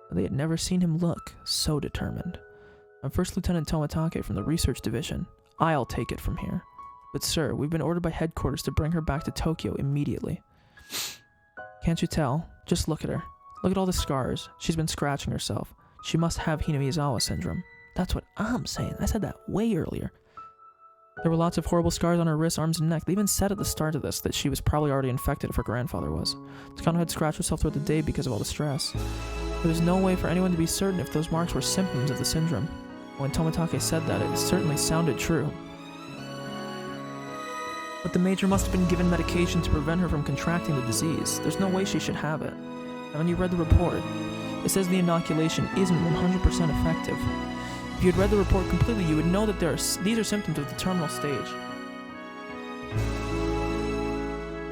Speaker 1: but they had never seen him look so determined. I'm First Lieutenant Tomatake from the Research Division. I'll take it from here. But sir, we've been ordered by headquarters to bring her back to Tokyo immediately. Can't you tell? Just look at her. Look at all the scars. She's been scratching herself. She must have Hinamizawa syndrome. That's what I'm saying. I said that way earlier. There were lots of horrible scars on her wrists, arms, and neck. They even said at the start of this that she was probably already infected if her grandfather was. Takano had scratched herself throughout the day because of all the stress. There was no way for anyone to be certain if those marks were symptoms of the syndrome. When Tomatake said that, it certainly sounded true. But the Major must have been given medication to prevent her from contracting the disease. There's no way she should have it. And when you read the report, it says the inoculation isn't 100% effective. If you had read the report completely, you would know that these are symptoms of the terminal stage.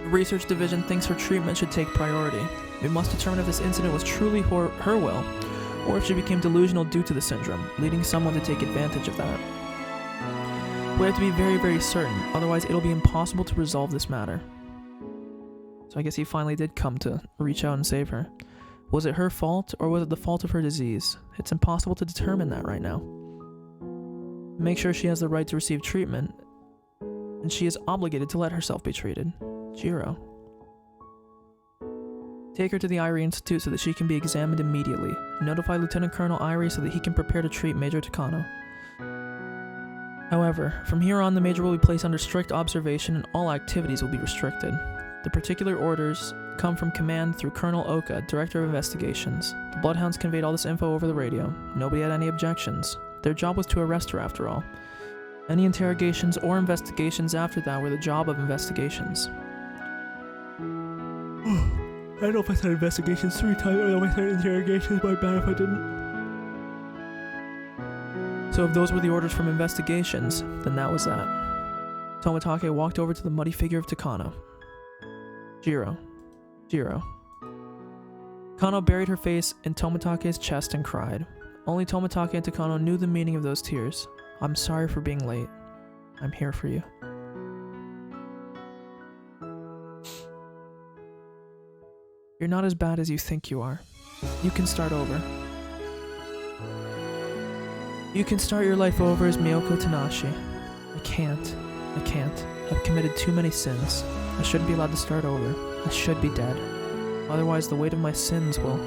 Speaker 1: The Research Division thinks her treatment should take priority. We must determine if this incident was truly her will, or if she became delusional due to the syndrome, leading someone to take advantage of that. We have to be very, very certain, otherwise it'll be impossible to resolve this matter. So I guess he finally did come to reach out and save her. Was it her fault, or was it the fault of her disease? It's impossible to determine that right now. Make sure she has the right to receive treatment, and she is obligated to let herself be treated. Jiro. Take her to the Irie Institute so that she can be examined immediately. Notify Lieutenant Colonel Irie so that he can prepare to treat Major Takano. However, from here on the Major will be placed under strict observation and all activities will be restricted. The particular orders come from command through Colonel Oka, Director of Investigations. The Bloodhounds conveyed all this info over the radio. Nobody had any objections. Their job was to arrest her after all. Any interrogations or investigations after that were the job of investigations. I don't know if I said investigations 3 times, I know I said interrogations, my bad if I didn't. So if those were the orders from investigations, then that was that. Tomatake walked over to the muddy figure of Takano. Jiro. Takano buried her face in Tomatake's chest and cried. Only Tomatake and Takano knew the meaning of those tears. I'm sorry for being late. I'm here for you. You're not as bad as you think you are. You can start over. You can start your life over as Miyoko Tanashi. I can't. I've committed too many sins. I shouldn't be allowed to start over. I should be dead. Otherwise, the weight of my sins will...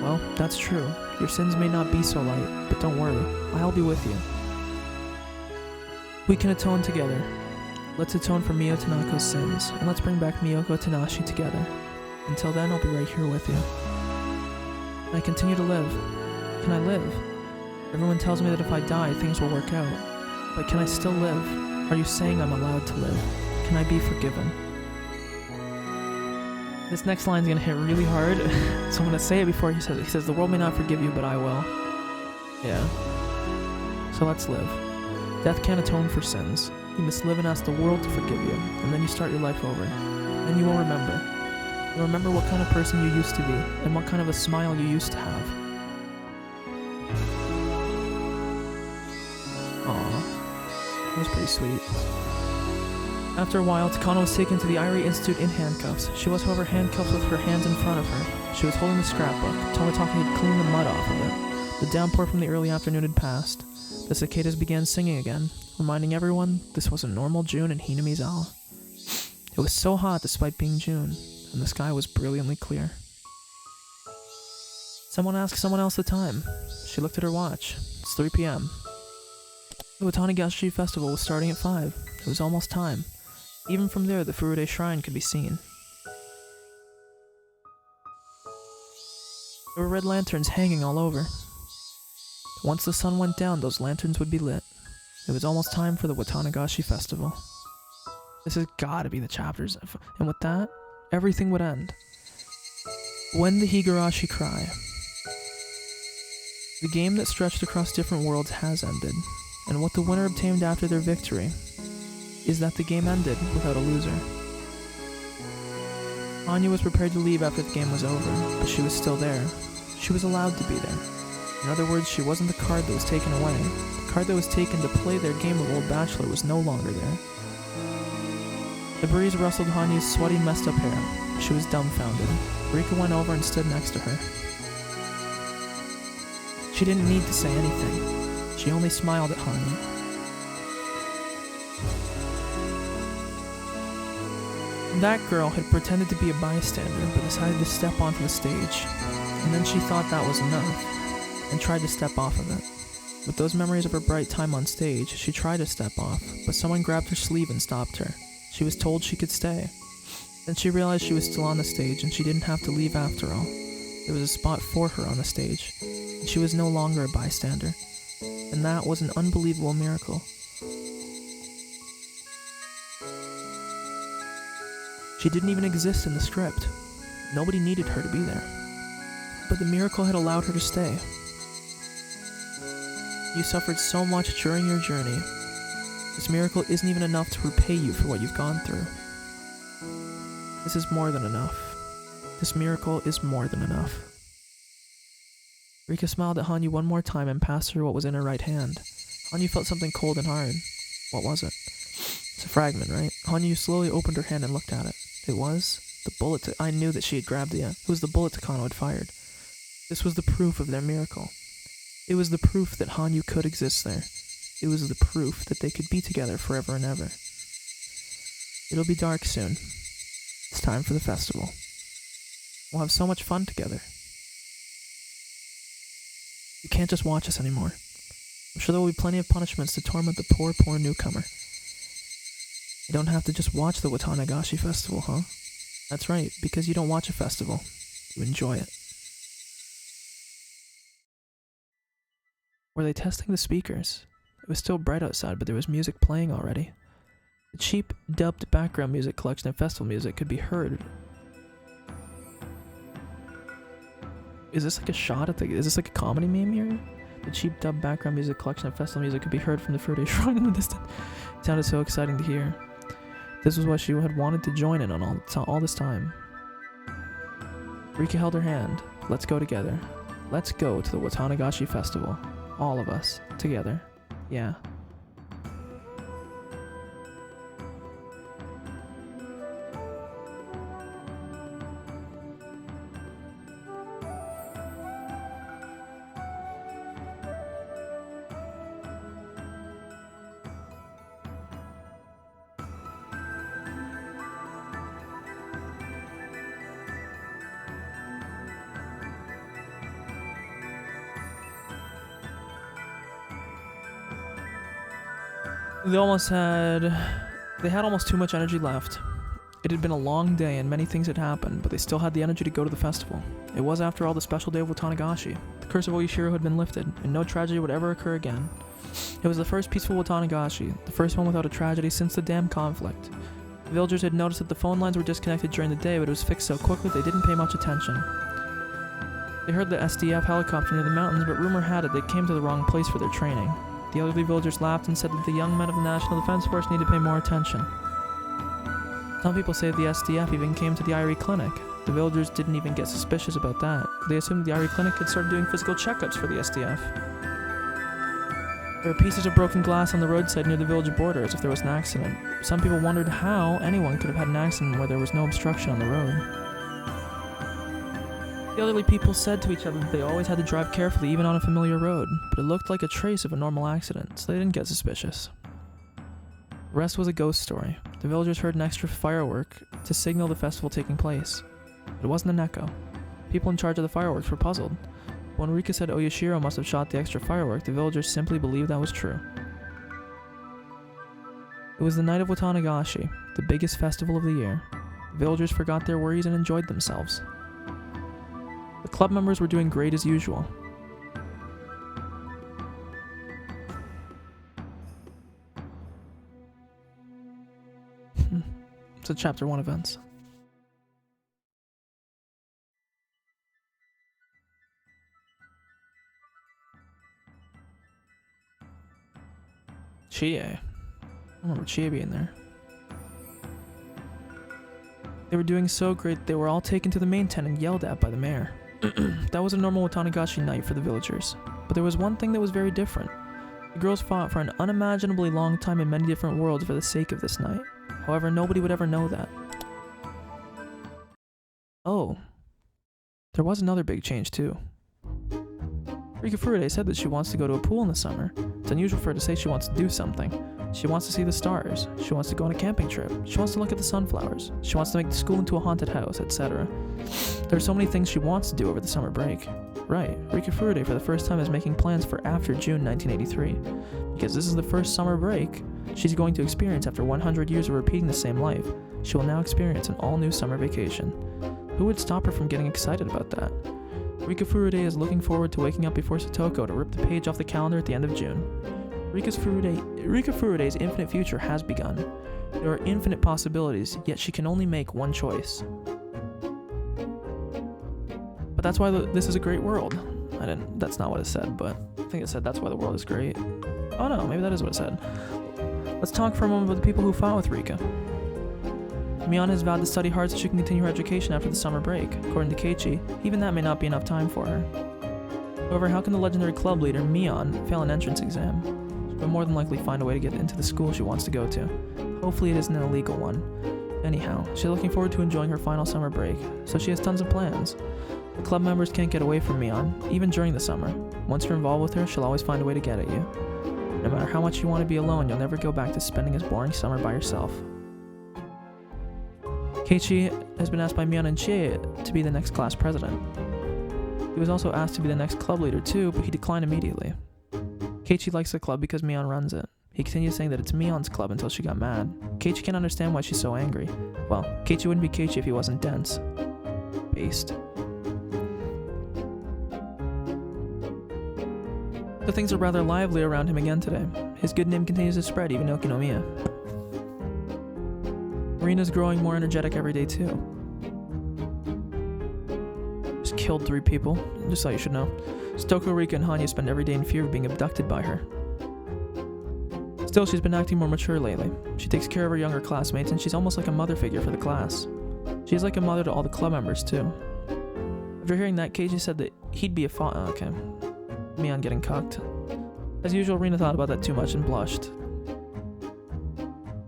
Speaker 1: Well, that's true. Your sins may not be so light, but don't worry. I'll be with you. We can atone together. Let's atone for Mio Tanako's sins, and let's bring back Miyoko Tanashi together. Until then, I'll be right here with you. Can I continue to live? Can I live? Everyone tells me that if I die, things will work out. But can I still live? Are you saying I'm allowed to live? Can I be forgiven? This next line's gonna hit really hard, so I'm gonna say it before he says it. He says, the world may not forgive you, but I will. Yeah. So let's live. Death can't atone for sins. You must live and ask the world to forgive you, and then you start your life over. Then you will remember. You'll remember what kind of person you used to be, and what kind of a smile you used to have. Aww. That was pretty sweet. After a while, Takano was taken to the Irie Institute in handcuffs. She was, however, handcuffed with her hands in front of her. She was holding the scrapbook. Tomatake had cleaned the mud off of it. The downpour from the early afternoon had passed. The cicadas began singing again, reminding everyone this was a normal June in Hinamizawa. It was so hot despite being June, and the sky was brilliantly clear. Someone asked someone else the time. She looked at her watch. It's 3 p.m. The Watanigashi festival was starting at 5. It was almost time. Even from there, the Furude Shrine could be seen. There were red lanterns hanging all over. Once the sun went down, those lanterns would be lit. It was almost time for the Watanigashi festival. This has got to be the chapters. And with that, everything would end. When the Higurashi cry. The game that stretched across different worlds has ended, and what the winner obtained after their victory is that the game ended without a loser. Anya was prepared to leave after the game was over, but she was still there. She was allowed to be there. In other words, she wasn't the card that was taken away. The card that was taken to play their game of Old Bachelor was no longer there. The breeze rustled Hanya's sweaty, messed up hair. She was dumbfounded. Rika went over and stood next to her. She didn't need to say anything. She only smiled at Hanya. That girl had pretended to be a bystander, but decided to step onto the stage. And then she thought that was enough, and tried to step off of it. With those memories of her bright time on stage, she tried to step off, but someone grabbed her sleeve and stopped her. She was told she could stay. Then she realized she was still on the stage, and she didn't have to leave after all. There was a spot for her on the stage, and she was no longer a bystander. And that was an unbelievable miracle. She didn't even exist in the script. Nobody needed her to be there. But the miracle had allowed her to stay. You suffered so much during your journey. This miracle isn't even enough to repay you for what you've gone through. This is more than enough. This miracle is more than enough. Rika smiled at Hanyu one more time and passed her what was in her right hand. Hanyu felt something cold and hard. What was it? It's a fragment, right? Hanyu slowly opened her hand and looked at it. It was the bullet. I knew that she had grabbed it. It was the bullet Takano had fired. This was the proof of their miracle. It was the proof that Hanyu could exist there. It was the proof that they could be together forever and ever. It'll be dark soon. It's time for the festival. We'll have so much fun together. You can't just watch us anymore. I'm sure there will be plenty of punishments to torment the poor, poor newcomer. You don't have to just watch the Watanagashi festival, huh? That's right, because you don't watch a festival. You enjoy it. Were they testing the speakers? It was still bright outside, but there was music playing already. The cheap, dubbed background music collection of festival music could be heard. Is this like a shot at the... Is this like a comedy meme here? The cheap dubbed background music collection of festival music could be heard from the Fruity Shrine in the distance. It sounded so exciting to hear. This was what she had wanted to join in on all this time. Rika held her hand. Let's go together. Let's go to the Watanagashi festival. All of us. Together. Yeah. They had almost too much energy left. It had been a long day and many things had happened, but they still had the energy to go to the festival. It was, after all, the special day of Watanagashi. The curse of Oyashiro had been lifted, and no tragedy would ever occur again. It was the first peaceful Watanagashi, the first one without a tragedy since the damn conflict. The villagers had noticed that the phone lines were disconnected during the day, but it was fixed so quickly they didn't pay much attention. They heard the SDF helicopter near the mountains, but rumor had it they came to the wrong place for their training. The elderly villagers laughed and said that the young men of the National Defense Force need to pay more attention. Some people say the SDF even came to the IRE clinic. The villagers didn't even get suspicious about that. They assumed the IRE clinic had started doing physical checkups for the SDF. There were pieces of broken glass on the roadside near the village border as if there was an accident. Some people wondered how anyone could have had an accident where there was no obstruction on the road. The elderly people said to each other that they always had to drive carefully even on a familiar road, but it looked like a trace of a normal accident, so they didn't get suspicious. The rest was a ghost story. The villagers heard an extra firework to signal the festival taking place. It wasn't an echo. People in charge of the fireworks were puzzled. When Rika said Oyashiro must have shot the extra firework, the villagers simply believed that was true. It was the night of Watanagashi, the biggest festival of the year. The villagers forgot their worries and enjoyed themselves. The club members were doing great as usual. It's a chapter 1 events. Chie. I remember Chie being there. They were doing so great they were all taken to the main tent and yelled at by the mayor. That was a normal Watanagashi night for the villagers. But there was one thing that was very different. The girls fought for an unimaginably long time in many different worlds for the sake of this night. However, nobody would ever know that. Oh. There was another big change too. Rika Furude said that she wants to go to a pool in the summer. It's unusual for her to say she wants to do something. She wants to see the stars. She wants to go on a camping trip. She wants to look at the sunflowers. She wants to make the school into a haunted house, etc. There are so many things she wants to do over the summer break. Right, Rika Furude for the first time is making plans for after June 1983. Because this is the first summer break she's going to experience after 100 years of repeating the same life. She will now experience an all-new summer vacation. Who would stop her from getting excited about that? Rika Furude is looking forward to waking up before Satoko to rip the page off the calendar at the end of June. Rika Furude's infinite future has begun. There are infinite possibilities, yet she can only make one choice. But that's why this is a great world. That's not what it said, but I think it said that's why the world is great. Oh no, maybe that is what it said. Let's talk for a moment about the people who fought with Rika. Mion has vowed to study hard so she can continue her education after the summer break. According to Keiichi, even that may not be enough time for her. However, how can the legendary club leader, Mion, fail an entrance exam? She will more than likely find a way to get into the school she wants to go to. Hopefully it isn't an illegal one. Anyhow, she's looking forward to enjoying her final summer break, so she has tons of plans. The club members can't get away from Mion, even during the summer. Once you're involved with her, she'll always find a way to get at you. No matter how much you want to be alone, you'll never go back to spending a boring summer by yourself. Keiichi has been asked by Mion and Chie to be the next class president. He was also asked to be the next club leader too, but he declined immediately. Keiichi likes the club because Mion runs it. He continues saying that it's Mion's club until she got mad. Keiichi can't understand why she's so angry. Well, Keiichi wouldn't be Keiichi if he wasn't dense. Based. So things are rather lively around him again today. His good name continues to spread, even Okinomiya. Marina's growing more energetic every day too. Just killed 3 people, just so you should know. Stoko, Rika, and Hanya spend every day in fear of being abducted by her. Still, she's been acting more mature lately. She takes care of her younger classmates, and she's almost like a mother figure for the class. She's like a mother to all the club members too. After hearing that, Keiichi said that he'd be a okay. Mion getting cucked. As usual, Rina thought about that too much and blushed.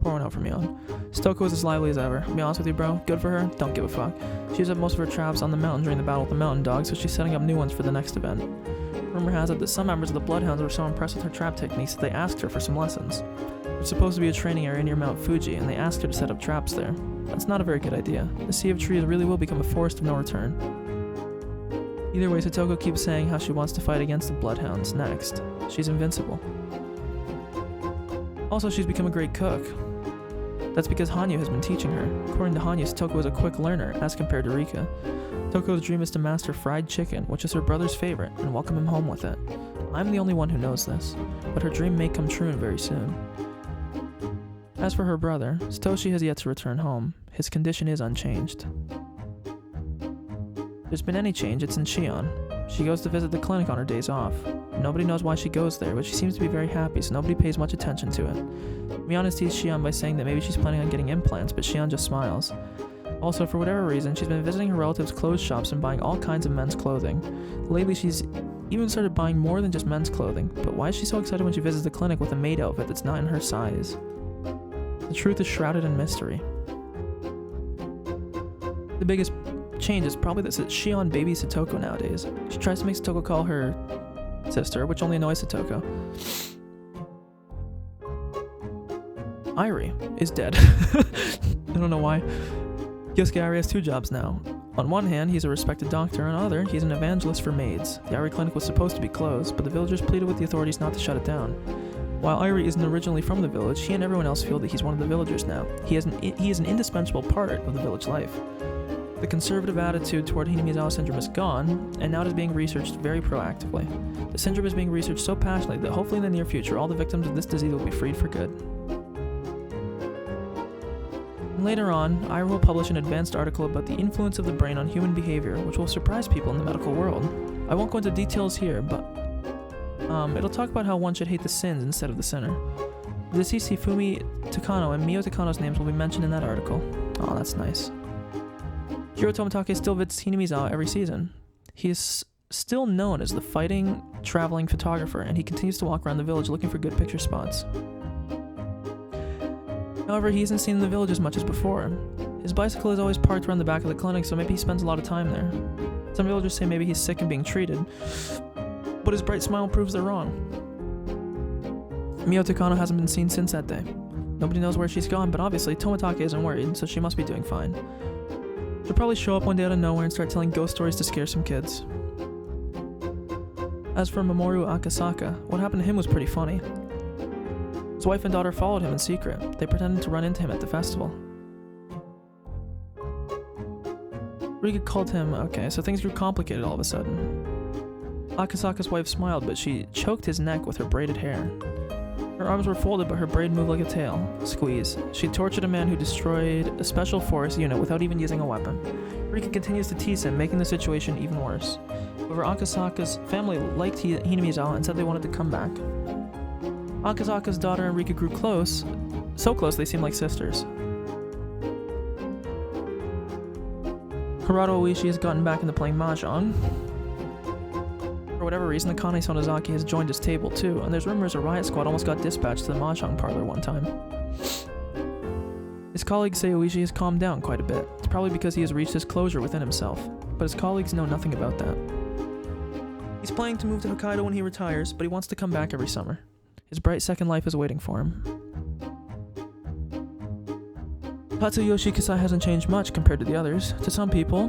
Speaker 1: Pour one out for Mion. Stoko is as lively as ever. Be honest with you, bro. Good for her. Don't give a fuck. She used up most of her traps on the mountain during the battle with the mountain dog, so she's setting up new ones for the next event. Rumor has it that some members of the Bloodhounds were so impressed with her trap techniques that they asked her for some lessons. There's supposed to be a training area near Mount Fuji, and they asked her to set up traps there. That's not a very good idea. The Sea of Trees really will become a forest of no return. Either way, Satoko keeps saying how she wants to fight against the Bloodhounds next. She's invincible. Also, she's become a great cook. That's because Hanyu has been teaching her. According to Hanyu, Satoko is a quick learner, as compared to Rika. Toko's dream is to master fried chicken, which is her brother's favorite, and welcome him home with it. I'm the only one who knows this, but her dream may come true very soon. As for her brother, Satoshi has yet to return home. His condition is unchanged. If there's been any change, it's in Shion. She goes to visit the clinic on her days off. Nobody knows why she goes there, but she seems to be very happy, so nobody pays much attention to it. Mion has teased Shion by saying that maybe she's planning on getting implants, but Shion just smiles. Also, for whatever reason, she's been visiting her relatives' clothes shops and buying all kinds of men's clothing. Lately, she's even started buying more than just men's clothing, but why is she so excited when she visits the clinic with a maid outfit that's not in her size? The truth is shrouded in mystery. The biggest change is probably that Shion babies Satoko nowadays. She tries to make Satoko call her sister, which only annoys Satoko. Irie is dead. I don't know why. Yosuke Irie has 2 jobs now. On one hand, he's a respected doctor, on the other, he's an evangelist for maids. The Irie clinic was supposed to be closed, but the villagers pleaded with the authorities not to shut it down. While Irie isn't originally from the village, he and everyone else feel that he's one of the villagers now. He is an indispensable part of the village life. The conservative attitude toward Hinamizawa syndrome is gone, and now it is being researched very proactively. The syndrome is being researched so passionately that hopefully in the near future, all the victims of this disease will be freed for good. Later on, Ira will publish an advanced article about the influence of the brain on human behavior, which will surprise people in the medical world. I won't go into details here, but it'll talk about how one should hate the sins instead of the sinner. The deceased Hifumi Takano and Mio Takano's names will be mentioned in that article. Oh, that's nice. Hiro Tomitake still visits Hinamizawa every season. He is still known as the fighting, traveling photographer, and he continues to walk around the village looking for good picture spots. However, he isn't seen in the village as much as before. His bicycle is always parked around the back of the clinic, so maybe he spends a lot of time there. Some villagers say maybe he's sick and being treated, but his bright smile proves they're wrong. Mio Takano hasn't been seen since that day. Nobody knows where she's gone, but obviously Tomitake isn't worried, so she must be doing fine. She'll probably show up one day out of nowhere and start telling ghost stories to scare some kids. As for Mamoru Akasaka, what happened to him was pretty funny. His wife and daughter followed him in secret. They pretended to run into him at the festival. Rika called him, okay, so things grew complicated all of a sudden. Akasaka's wife smiled, but she choked his neck with her braided hair. Her arms were folded, but her braid moved like a tail. Squeeze. She tortured a man who destroyed a special force unit without even using a weapon. Rika continues to tease him, making the situation even worse. However, Akasaka's family liked Hinamizawa and said they wanted to come back. Akasaka's daughter and Rika grew close, so close they seemed like sisters. Harado Oishi has gotten back into playing mahjong. For whatever reason, the Kane Sonozaki has joined his table too, and there's rumors a riot squad almost got dispatched to the mahjong parlor one time. His colleagues say Oishi has calmed down quite a bit. It's probably because he has reached his closure within himself, but his colleagues know nothing about that. He's planning to move to Hokkaido when he retires, but he wants to come back every summer. His bright second life is waiting for him. Tatsuyoshi Kasai hasn't changed much compared to the others. To some people,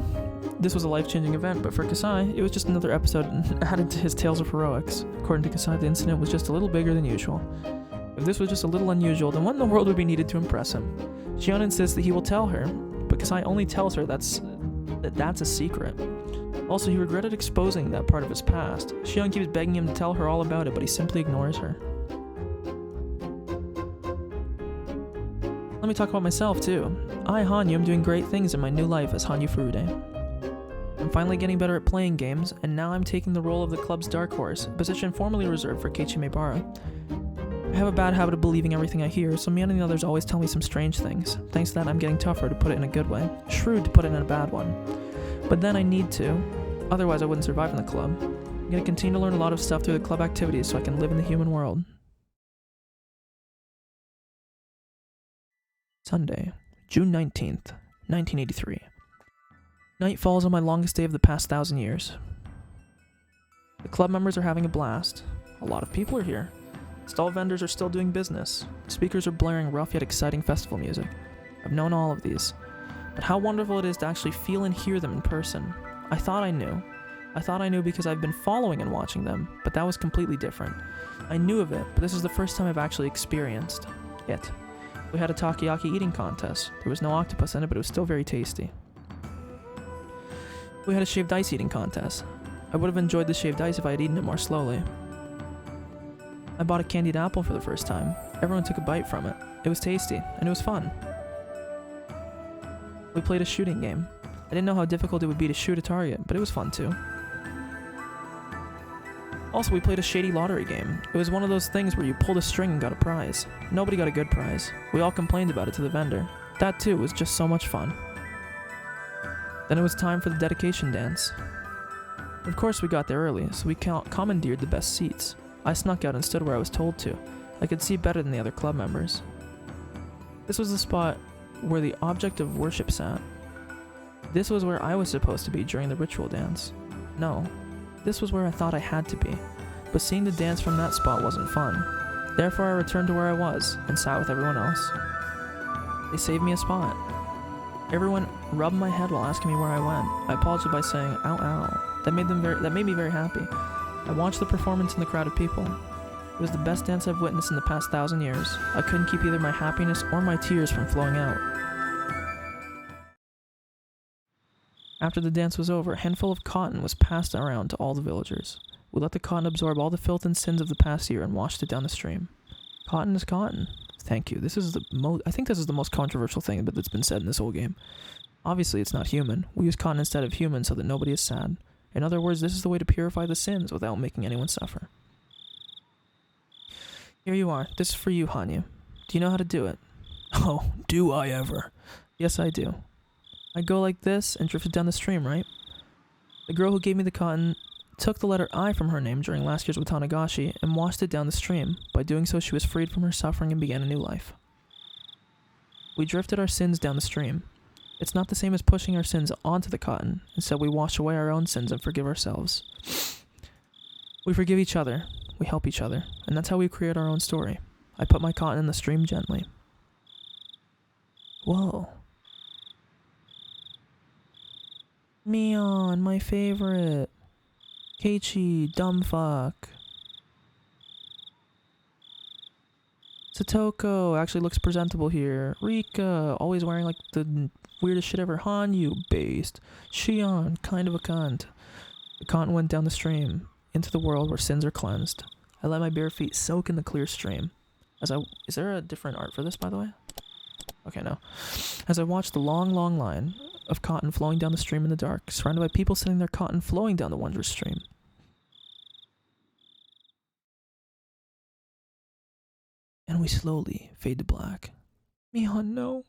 Speaker 1: this was a life-changing event, but for Kasai, it was just another episode added to his tales of heroics. According to Kasai, the incident was just a little bigger than usual. If this was just a little unusual, then what in the world would be needed to impress him? Shion insists that he will tell her, but Kasai only tells her that's a secret. Also, he regretted exposing that part of his past. Shion keeps begging him to tell her all about it, but he simply ignores her. Let me talk about myself, too. I, Hanyu, am doing great things in my new life as Hanyu Furude. I'm finally getting better at playing games, and now I'm taking the role of the club's dark horse, a position formerly reserved for Keiichi Maebara. I have a bad habit of believing everything I hear, so me and the others always tell me some strange things. Thanks to that, I'm getting tougher, to put it in a good way. Shrewd, to put it in a bad one. But then I need to. Otherwise, I wouldn't survive in the club. I'm going to continue to learn a lot of stuff through the club activities so I can live in the human world. Sunday, June 19th, 1983. Night falls on my longest day of the past 1,000 years. The club members are having a blast. A lot of people are here. Stall vendors are still doing business. Speakers are blaring rough yet exciting festival music. I've known all of these. But how wonderful it is to actually feel and hear them in person. I thought I knew. I thought I knew because I've been following and watching them, but that was completely different. I knew of it, but this is the first time I've actually experienced it. We had a takoyaki eating contest. There was no octopus in it, but it was still very tasty. We had a shaved ice eating contest. I would have enjoyed the shaved ice if I had eaten it more slowly. I bought a candied apple for the first time. Everyone took a bite from it. It was tasty, and it was fun. We played a shooting game. I didn't know how difficult it would be to shoot a target, but it was fun too. Also, we played a shady lottery game. It was one of those things where you pulled a string and got a prize. Nobody got a good prize. We all complained about it to the vendor. That too was just so much fun. Then it was time for the dedication dance. Of course we got there early, so we commandeered the best seats. I snuck out and stood where I was told to. I could see better than the other club members. This was the spot where the object of worship sat. This was where I was supposed to be during the ritual dance. No, this was where I thought I had to be, but seeing the dance from that spot wasn't fun. Therefore I returned to where I was, and sat with everyone else. They saved me a spot. Everyone rubbed my head while asking me where I went. I apologized by saying, ow ow. That made me very happy. I watched the performance in the crowd of people. It was the best dance I've witnessed in the past 1,000 years. I couldn't keep either my happiness or my tears from flowing out. After the dance was over, a handful of cotton was passed around to all the villagers. We let the cotton absorb all the filth and sins of the past year and washed it down the stream. Cotton is cotton. Thank you. This is the I think this is the most controversial thing that's been said in this whole game. Obviously, it's not human. We use cotton instead of human so that nobody is sad. In other words, this is the way to purify the sins without making anyone suffer. Here you are. This is for you, Hanya. Do you know how to do it? Oh, do I ever? Yes, I do. I go like this and drifted down the stream, right? The girl who gave me the cotton took the letter I from her name during last year's Watanagashi and washed it down the stream. By doing so, she was freed from her suffering and began a new life. We drifted our sins down the stream. It's not the same as pushing our sins onto the cotton. Instead, we wash away our own sins and forgive ourselves. We forgive each other. We help each other. And that's how we create our own story. I put my cotton in the stream gently. Whoa. Mion, my favorite. Keiichi, dumb fuck. Satoko actually looks presentable here. Rika, always wearing like the weirdest shit ever. Hanyu, based. Shion, kind of a cunt. The cotton went down the stream, into the world where sins are cleansed. I let my bare feet soak in the clear stream. Is there a different art for this, by the way? Okay, no. As I watched the long, long line of cotton flowing down the stream in the dark, surrounded by people sending their cotton flowing down the wondrous stream. And we slowly fade to black. Mion, no.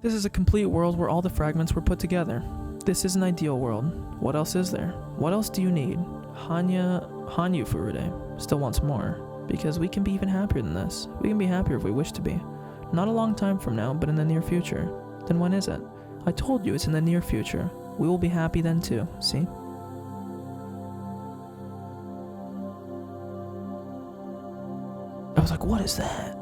Speaker 1: This is a complete world where all the fragments were put together. This is an ideal world. What else is there? What else do you need? Hanyu Furude still wants more, because we can be even happier than this. We can be happier if we wish to be. Not a long time from now, but in the near future. Then when is it? I told you it's in the near future. We will be happy then too, see? I was like, what is that?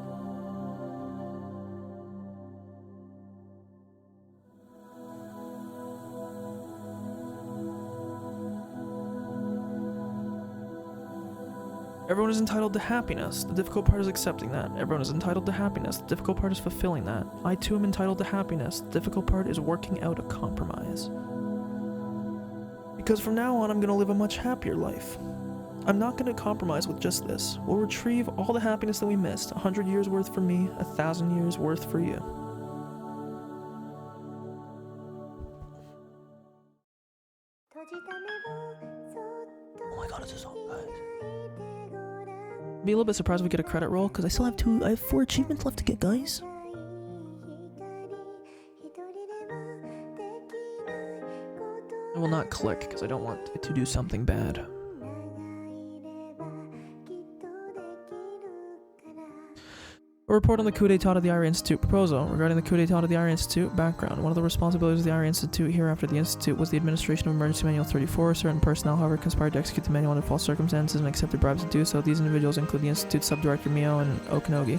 Speaker 1: Everyone is entitled to happiness. The difficult part is accepting that. Everyone is entitled to happiness. The difficult part is fulfilling that. I too am entitled to happiness. The difficult part is working out a compromise. Because from now on, I'm going to live a much happier life. I'm not going to compromise with just this. We'll retrieve all the happiness that we missed. 100 years worth for me, 1,000 years worth for you. Oh my god, it's a song, guys. Be a little bit surprised if we get a credit roll, because I have 4 achievements left to get, guys. I will not click, because I don't want it to do something bad. A report on the coup d'etat of the Ira Institute. Proposal regarding the coup d'etat of the Ira Institute. Background. One of the responsibilities of the Ira Institute hereafter the Institute was the administration of Emergency Manual 34. Certain personnel, however, conspired to execute the manual under false circumstances and accepted bribes to do so. These individuals include the Institute's subdirector Mio and Okanogi.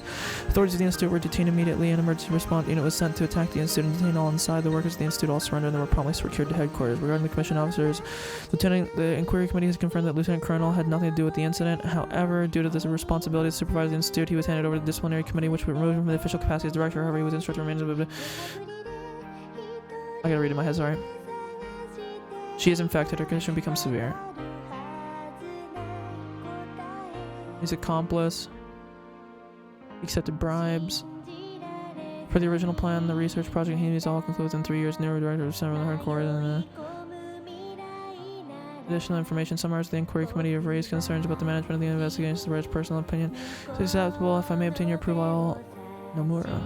Speaker 1: Authorities of the Institute were detained immediately. An emergency response unit was sent to attack the Institute and detain all inside. The workers of the Institute all surrendered and they were promptly secured to headquarters. Regarding the commission officers, the Inquiry Committee has confirmed that Lieutenant Colonel had nothing to do with the incident. However, due to the responsibility to supervise the Institute, he was handed over to the disciplinary committee, which would remove him from the official capacity as director. However, he was instructed to remain. I gotta read in my head, sorry. She is infected, her condition becomes severe. He's accomplice. He accepted bribes. For the original plan, the research project he needs all conclude within 3 years. New director of Center of the Hardcore. Additional information. Some members of the Inquiry Committee have raised concerns about the management of the investigation. The right personal opinion. It's acceptable if I may obtain your approval. Nomura.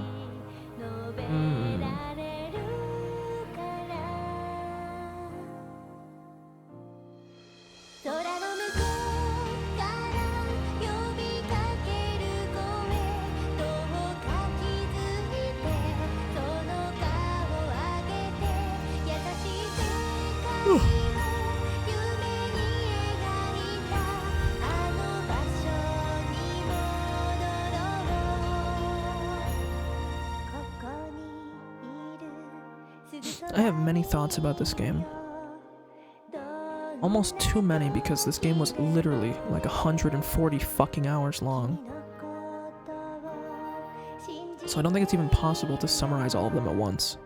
Speaker 1: I have many thoughts about this game. Almost too many, because this game was literally like 140 fucking hours long. So I don't think it's even possible to summarize all of them at once.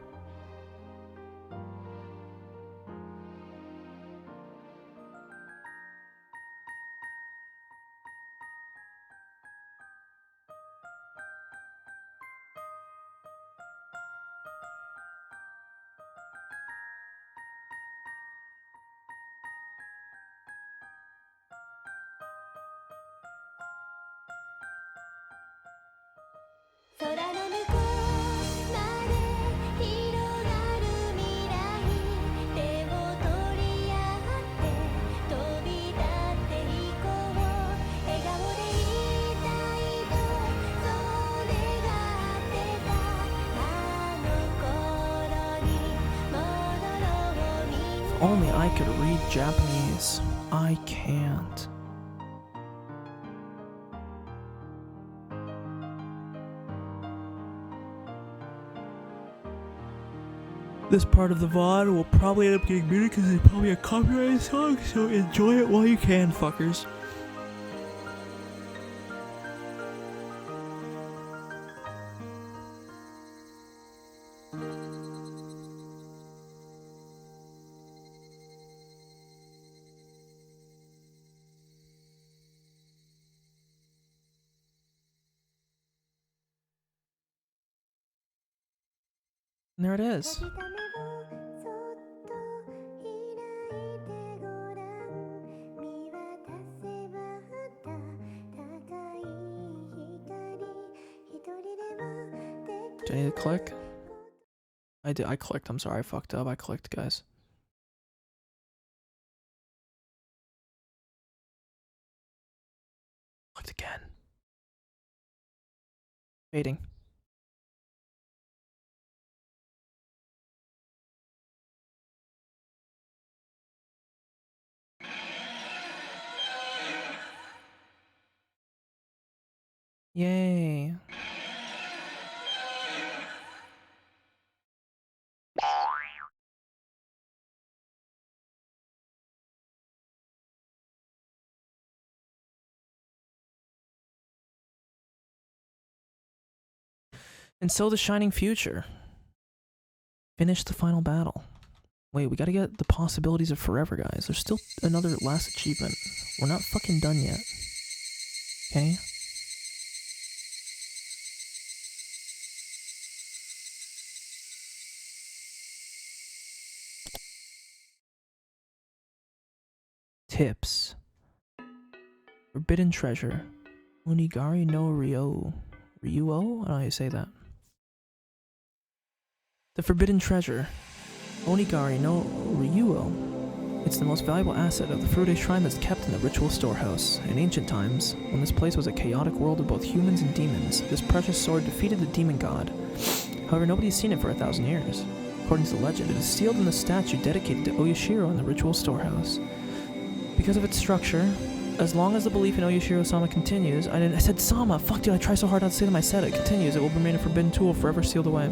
Speaker 1: If only I could read Japanese. I can't. This part of the VOD will probably end up getting muted because it's probably a copyrighted song, so enjoy it while you can, fuckers. And there it is. Do I need to click? I clicked. I'm sorry, I fucked up. I clicked, guys. Clicked again. Waiting. Yay. And so the Shining Future. Finish the final battle. Wait, we gotta get the possibilities of forever, guys. There's still another last achievement. We're not fucking done yet. Okay? Tips. Forbidden Treasure. Onigari no Ryuo. Ryuo? I don't know how you say that. The Forbidden Treasure. Onigari no Ryuo. It's the most valuable asset of the Furude Shrine that's kept in the ritual storehouse. In ancient times, when this place was a chaotic world of both humans and demons, this precious sword defeated the demon god. However, nobody's seen it for 1,000 years. According to the legend, it is sealed in the statue dedicated to Oyashiro in the ritual storehouse. Because of its structure, as long as the belief in Oyashiro-sama continues, I said Sama! Fuck dude, I try so hard not to say them, I said it. Continues, it will remain a forbidden tool forever sealed away.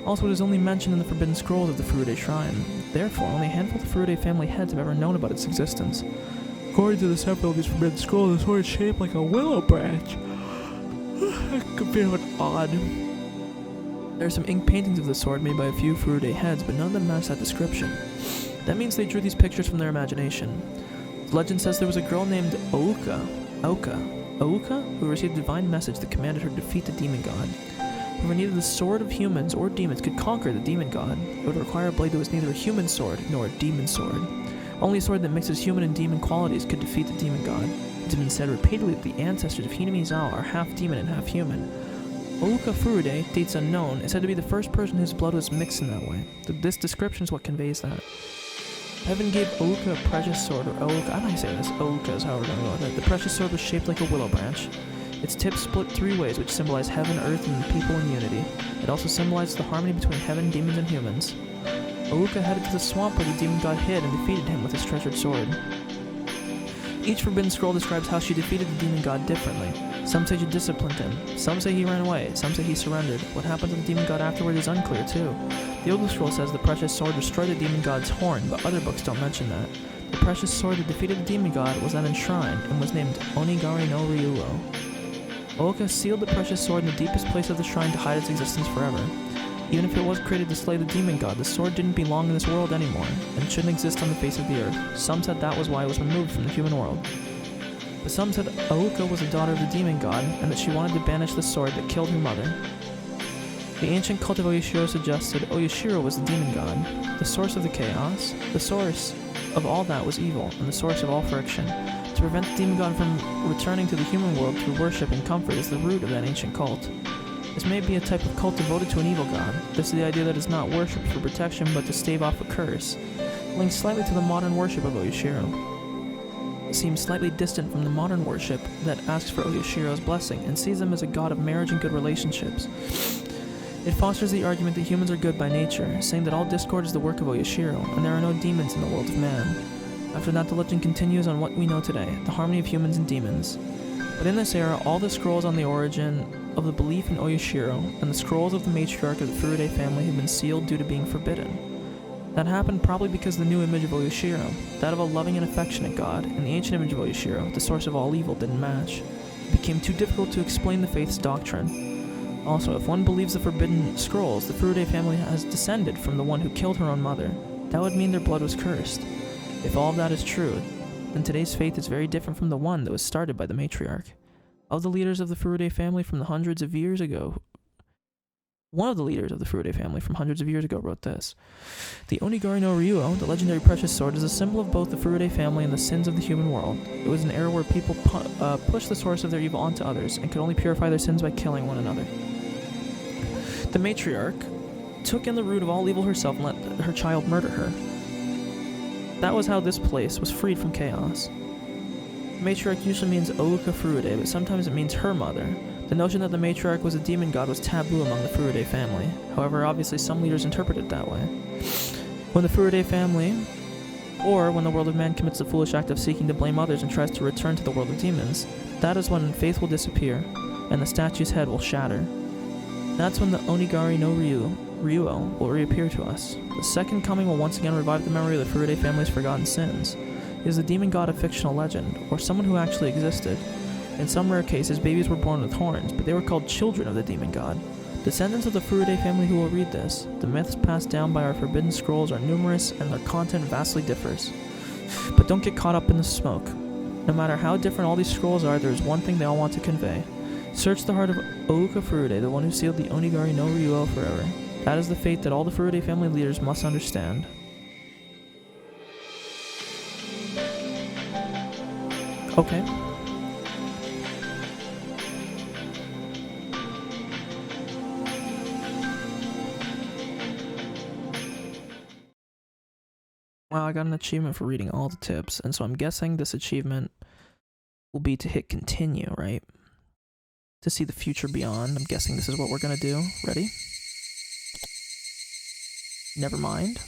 Speaker 1: Also, it is only mentioned in the Forbidden Scrolls of the Furude Shrine. Therefore, only a handful of the Furude family heads have ever known about its existence. According to the several of these Forbidden Scrolls, the sword is shaped like a willow branch. Compared with odd. There are some ink paintings of the sword made by a few Furude heads, but none of them match that description. That means they drew these pictures from their imagination. The legend says there was a girl named Ouka, who received a divine message that commanded her to defeat the demon god. However, neither the sword of humans or demons could conquer the demon god. It would require a blade that was neither a human sword nor a demon sword. Only a sword that mixes human and demon qualities could defeat the demon god. It has been said repeatedly that the ancestors of Hinamizawa are half demon and half human. Ouka Furude, dates unknown, is said to be the first person whose blood was mixed in that way. This description is what conveys that. Heaven gave Ouka a precious sword, or Ouka, I don't know how you say this, Ouka is how we're going to go with it. The precious sword was shaped like a willow branch. Its tip split 3 ways, which symbolize heaven, earth, and people in unity. It also symbolizes the harmony between heaven, demons, and humans. Ouka headed to the swamp where the demon god hid and defeated him with his treasured sword. Each Forbidden Scroll describes how she defeated the demon god differently. Some say she disciplined him, some say he ran away, some say he surrendered. What happened to the demon god afterward is unclear too. The Old Scroll says the precious sword destroyed the demon god's horn, but other books don't mention that. The precious sword that defeated the demon god was then enshrined and was named Onigari no Ryuo. Ouka sealed the precious sword in the deepest place of the shrine to hide its existence forever. Even if it was created to slay the demon god, the sword didn't belong in this world anymore, and shouldn't exist on the face of the earth. Some said that was why it was removed from the human world. But some said Ouka was a daughter of the demon god, and that she wanted to banish the sword that killed her mother. The ancient cult of Oyashiro suggested Oyashiro was the demon god, the source of the chaos, the source of all that was evil, and the source of all friction. To prevent the demon god from returning to the human world through worship and comfort is the root of that ancient cult. This may be a type of cult devoted to an evil god. This is the idea that it's not worshipped for protection but to stave off a curse, linked slightly to the modern worship of Oyashiro. It seems slightly distant from the modern worship that asks for Oyashiro's blessing and sees him as a god of marriage and good relationships. It fosters the argument that humans are good by nature, saying that all discord is the work of Oyashiro, and there are no demons in the world of man. After that, the legend continues on what we know today, the harmony of humans and demons. But in this era, all the scrolls on the origin of the belief in Oyashiro and the scrolls of the matriarch of the Furude family have been sealed due to being forbidden. That happened probably because the new image of Oyashiro, that of a loving and affectionate god, and the ancient image of Oyashiro, the source of all evil, didn't match. It became too difficult to explain the faith's doctrine. Also, if one believes the forbidden scrolls, the Furude family has descended from the one who killed her own mother. That would mean their blood was cursed. If all of that is true, then today's faith is very different from the one that was started by the matriarch. Of the leaders of the Furude family from the hundreds of years ago, one of the leaders of the Furude family from hundreds of years ago wrote this. The Onigari no Ryuo, the legendary precious sword, is a symbol of both the Furude family and the sins of the human world. It was an era where people pushed the source of their evil onto others and could only purify their sins by killing one another. The matriarch took in the root of all evil herself and let her child murder her. That was how this place was freed from chaos. Matriarch usually means Ouka Furude, but sometimes it means her mother. The notion that the matriarch was a demon god was taboo among the Furude family. However, obviously some leaders interpret it that way. When the Furude family, or when the world of man commits the foolish act of seeking to blame others and tries to return to the world of demons, that is when faith will disappear, and the statue's head will shatter. That's when the Onigari no Ryuo will reappear to us. The second coming will once again revive the memory of the Furude family's forgotten sins. He is the demon god of fictional legend, or someone who actually existed. In some rare cases, babies were born with horns, but they were called children of the demon god. Descendants of the Furude family who will read this, the myths passed down by our forbidden scrolls are numerous and their content vastly differs. But don't get caught up in the smoke. No matter how different all these scrolls are, there is one thing they all want to convey. Search the heart of Ouka Furude, the one who sealed the Onigari no Ryuo forever. That is the fate that all the Furude family leaders must understand. Okay. Wow, I got an achievement for reading all the tips, and so I'm guessing this achievement will be to hit continue, right? To see the future beyond. I'm guessing this is what we're gonna do. Ready? Never mind.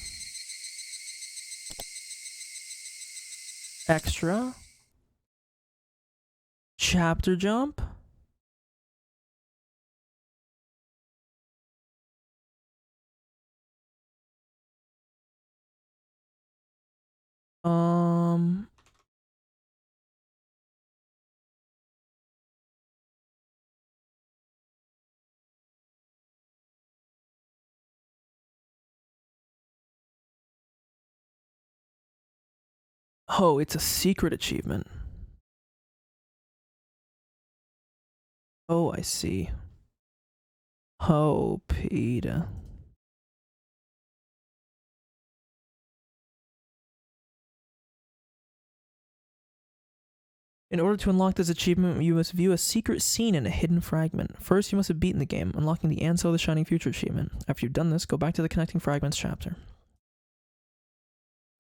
Speaker 1: Extra. Chapter jump. Oh, it's a secret achievement. Oh, I see. Oh, Peter. In order to unlock this achievement, you must view a secret scene in a hidden fragment. First, you must have beaten the game, unlocking the Ansel of the Shining Future achievement. After you've done this, go back to the Connecting Fragments chapter.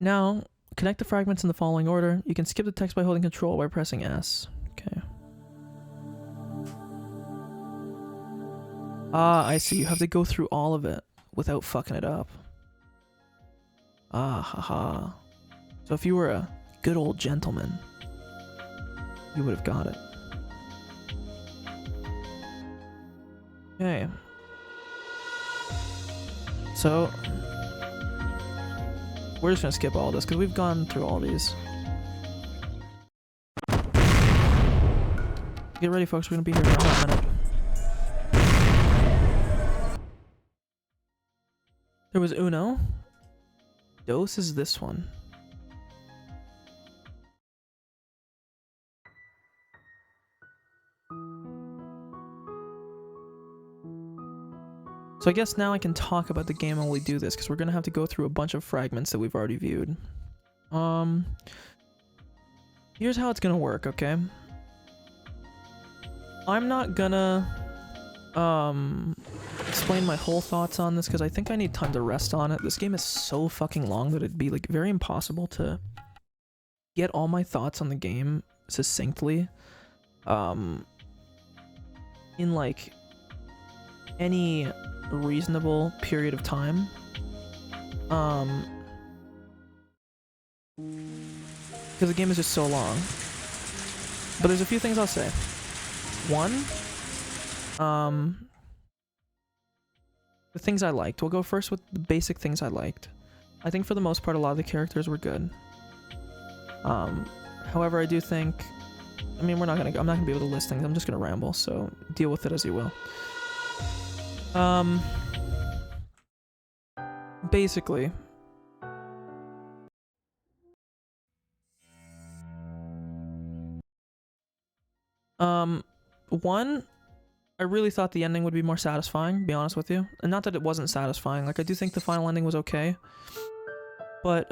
Speaker 1: Now, connect the fragments in the following order. You can skip the text by holding Control by pressing S. Okay. Ah, I see. You have to go through all of it without fucking it up. Ah, haha. So if you were a good old gentleman, you would have got it. Okay. So, we're just gonna skip all this because we've gone through all these. Get ready, folks. We're gonna be here for a hot minute. There was Uno. Dos is this one. So I guess now I can talk about the game while we do this, because we're going to have to go through a bunch of fragments that we've already viewed. Here's how it's going to work, okay? I'm not gonna explain my whole thoughts on this because I think I need time to rest on it. This game is so fucking long that it'd be like very impossible to get all my thoughts on the game succinctly in like any reasonable period of time. Because the game is just so long. But there's a few things I'll say. One, the things I liked. We'll go first with the basic things I liked. I think for the most part a lot of the characters were good. However, I do think, I mean, I'm not gonna be able to list things. I'm just gonna ramble, so deal with it as you will. Basically, one, I really thought the ending would be more satisfying, to be honest with you. And not that it wasn't satisfying, like I do think the final ending was okay. But,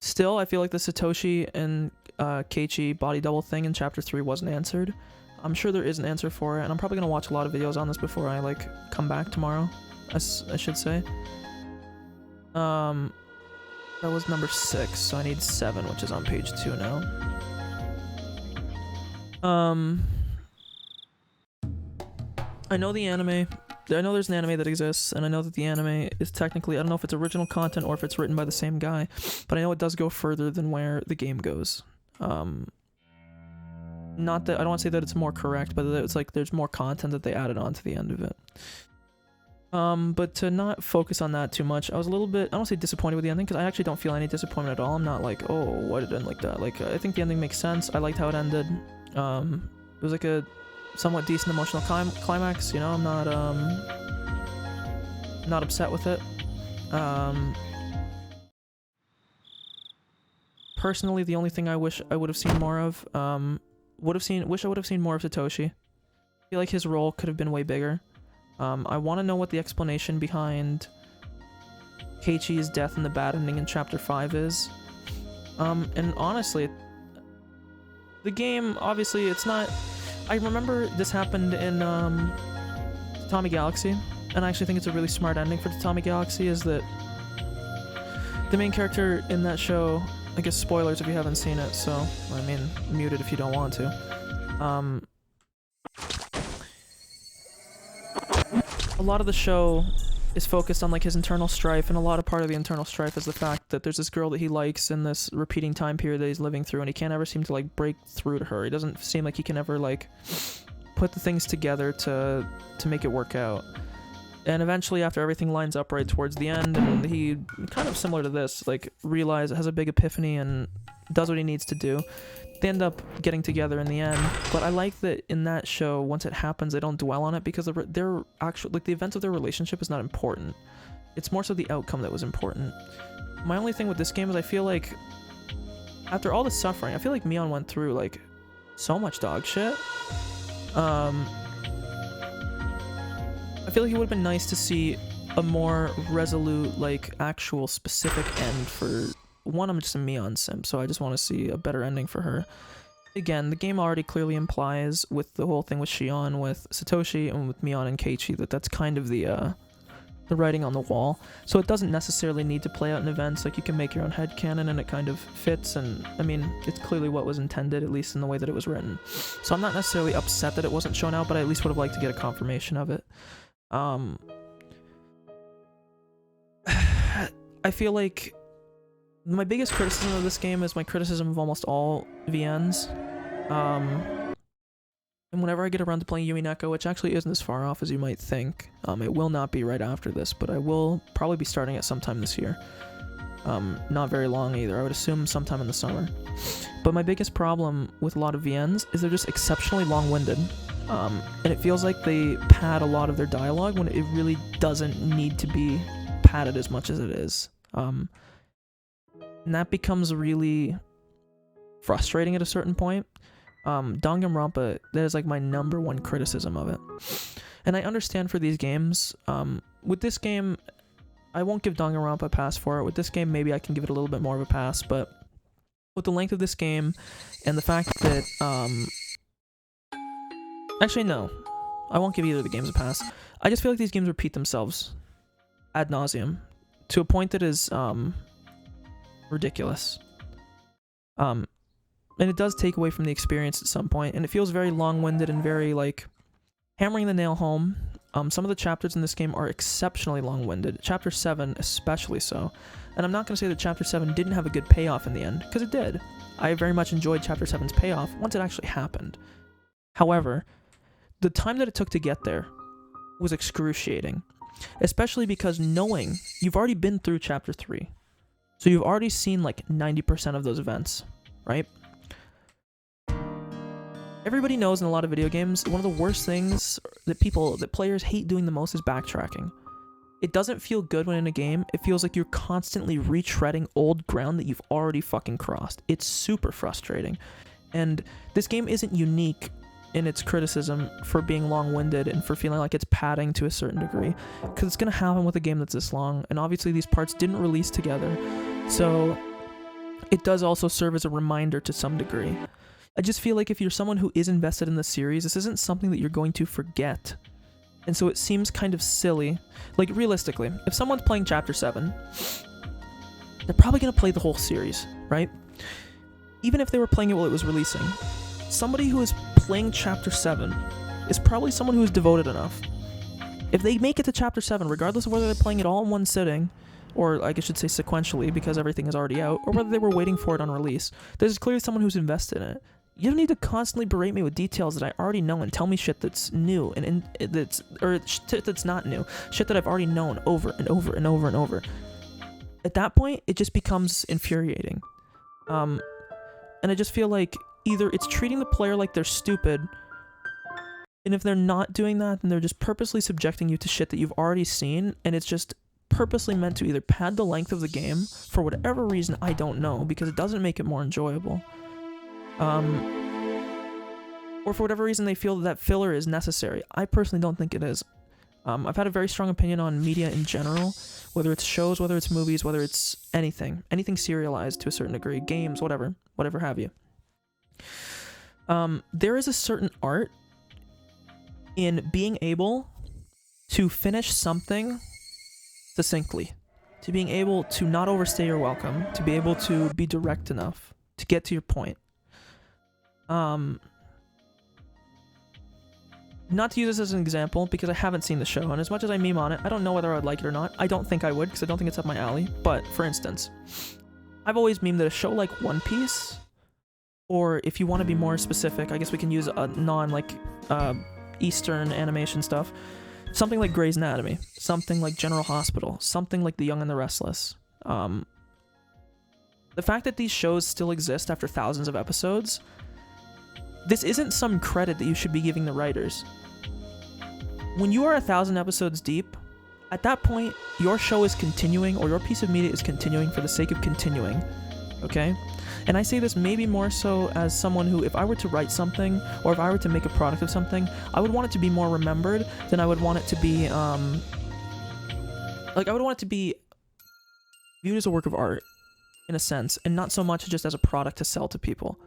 Speaker 1: still, I feel like the Satoshi and Keiichi body double thing in chapter 3 wasn't answered. I'm sure there is an answer for it, and I'm probably gonna watch a lot of videos on this before I, like, come back tomorrow, I should say. That was number 6, so I need 7, which is on page 2 now. I know the anime. I know there's an anime that exists, and I know that the anime is technically, I don't know if it's original content or if it's written by the same guy, but I know it does go further than where the game goes. Not that, I don't want to say that it's more correct, but that it's like there's more content that they added on to the end of it. But to not focus on that too much, I was a little bit, I don't say disappointed with the ending, because I actually don't feel any disappointment at all. I'm not like, oh, why did it end like that? Like, I think the ending makes sense. I liked how it ended. It was like a somewhat decent emotional climax, you know. I'm not upset with it. Personally, the only thing I wish I would have seen more of, wish I would have seen more of Satoshi. I feel like his role could have been way bigger. I want to know what the explanation behind Keiichi's death and the bad ending in chapter 5 is. And honestly, the game, obviously, it's not... I remember this happened in Tatami Galaxy, and I actually think it's a really smart ending for Tatami Galaxy, is that the main character in that show, I guess spoilers if you haven't seen it, so, I mean, mute it if you don't want to. A lot of the show is focused on like his internal strife, and a lot of part of the internal strife is the fact that there's this girl that he likes in this repeating time period that he's living through, and he can't ever seem to like break through to her. He doesn't seem like he can ever like put the things together to make it work out. And eventually, after everything lines up right towards the end, and he, kind of similar to this, like has a big epiphany and does what he needs to do, they end up getting together in the end. But I like that in that show, once it happens, they don't dwell on it, because their actual, like, the events of their relationship is not important. It's more so the outcome that was important. My only thing with this game is I feel like after all the suffering, I feel like Mion went through like so much dog shit. I feel like it would have been nice to see a more resolute, like, actual specific end for... One, I'm just a Mion simp, so I just want to see a better ending for her. Again, the game already clearly implies, with the whole thing with Shion, with Satoshi, and with Mion and Keiichi, that that's kind of the writing on the wall. So it doesn't necessarily need to play out in events. Like, you can make your own headcanon and it kind of fits, and I mean, it's clearly what was intended, at least in the way that it was written. So I'm not necessarily upset that it wasn't shown out, but I at least would have liked to get a confirmation of it. I feel like my biggest criticism of this game is my criticism of almost all VNs. And whenever I get around to playing Yumi Neko, which actually isn't as far off as you might think, it will not be right after this, but I will probably be starting it sometime this year. Not very long either, I would assume sometime in the summer. But my biggest problem with a lot of VNs is they're just exceptionally long-winded. And it feels like they pad a lot of their dialogue when it really doesn't need to be padded as much as it is. And that becomes really frustrating at a certain point. Danganronpa, that is like my #1 criticism of it. And I understand for these games. With this game, I won't give Danganronpa a pass for it. With this game, maybe I can give it a little bit more of a pass, but with the length of this game and the fact that Actually, no. I won't give either of the games a pass. I just feel like these games repeat themselves ad nauseum to a point that is ridiculous. And it does take away from the experience at some point, and it feels very long-winded and very, like, hammering the nail home. Some of the chapters in this game are exceptionally long-winded. Chapter 7 especially so. And I'm not going to say that Chapter 7 didn't have a good payoff in the end, because it did. I very much enjoyed Chapter 7's payoff once it actually happened. However, the time that it took to get there was excruciating. Especially because knowing you've already been through Chapter 3. So you've already seen like 90% of those events, right? Everybody knows in a lot of video games, one of the worst things that players hate doing the most is backtracking. It doesn't feel good when in a game. It feels like you're constantly retreading old ground that you've already fucking crossed. It's super frustrating. And this game isn't unique in its criticism for being long-winded and for feeling like it's padding to a certain degree, because it's going to happen with a game that's this long, and obviously these parts didn't release together, so it does also serve as a reminder to some degree. I just feel like if you're someone who is invested in the series, this isn't something that you're going to forget, and so it seems kind of silly. Like, realistically, if someone's playing Chapter 7, they're probably going to play the whole series, right? Even if they were playing it while it was releasing. Somebody who is playing Chapter 7 is probably someone who is devoted enough. If they make it to Chapter 7, regardless of whether they're playing it all in one sitting, or I should say sequentially because everything is already out, or whether they were waiting for it on release, there's clearly someone who's invested in it. You don't need to constantly berate me with details that I already know and tell me shit that's new or shit that's not new, shit that I've already known over and over and over and over. At that point, it just becomes infuriating. And I just feel like either it's treating the player like they're stupid, and if they're not doing that, then they're just purposely subjecting you to shit that you've already seen, and it's just purposely meant to either pad the length of the game, for whatever reason, I don't know, because it doesn't make it more enjoyable. Or for whatever reason they feel that filler is necessary. I personally don't think it is. I've had a very strong opinion on media in general, whether it's shows, whether it's movies, whether it's anything serialized to a certain degree, games, whatever have you. There is a certain art in being able to finish something succinctly, to being able to not overstay your welcome, to be able to be direct enough to get to your point. Not to use this as an example, because I haven't seen the show, and as much as I meme on it, I don't know whether I would like it or not. I don't think I would, because I don't think it's up my alley. But, for instance, I've always memed that a show like One Piece, or if you want to be more specific, I guess we can use a Eastern animation stuff, something like Grey's Anatomy, something like General Hospital, something like The Young and the Restless. The fact that these shows still exist after thousands of episodes, this isn't some credit that you should be giving the writers. When you are 1,000 episodes deep, at that point, your show is continuing, or your piece of media is continuing for the sake of continuing, okay? And I say this maybe more so as someone who, if I were to write something, or if I were to make a product of something, I would want it to be more remembered than I would want it to be, I would want it to be viewed as a work of art, in a sense, and not so much just as a product to sell to people.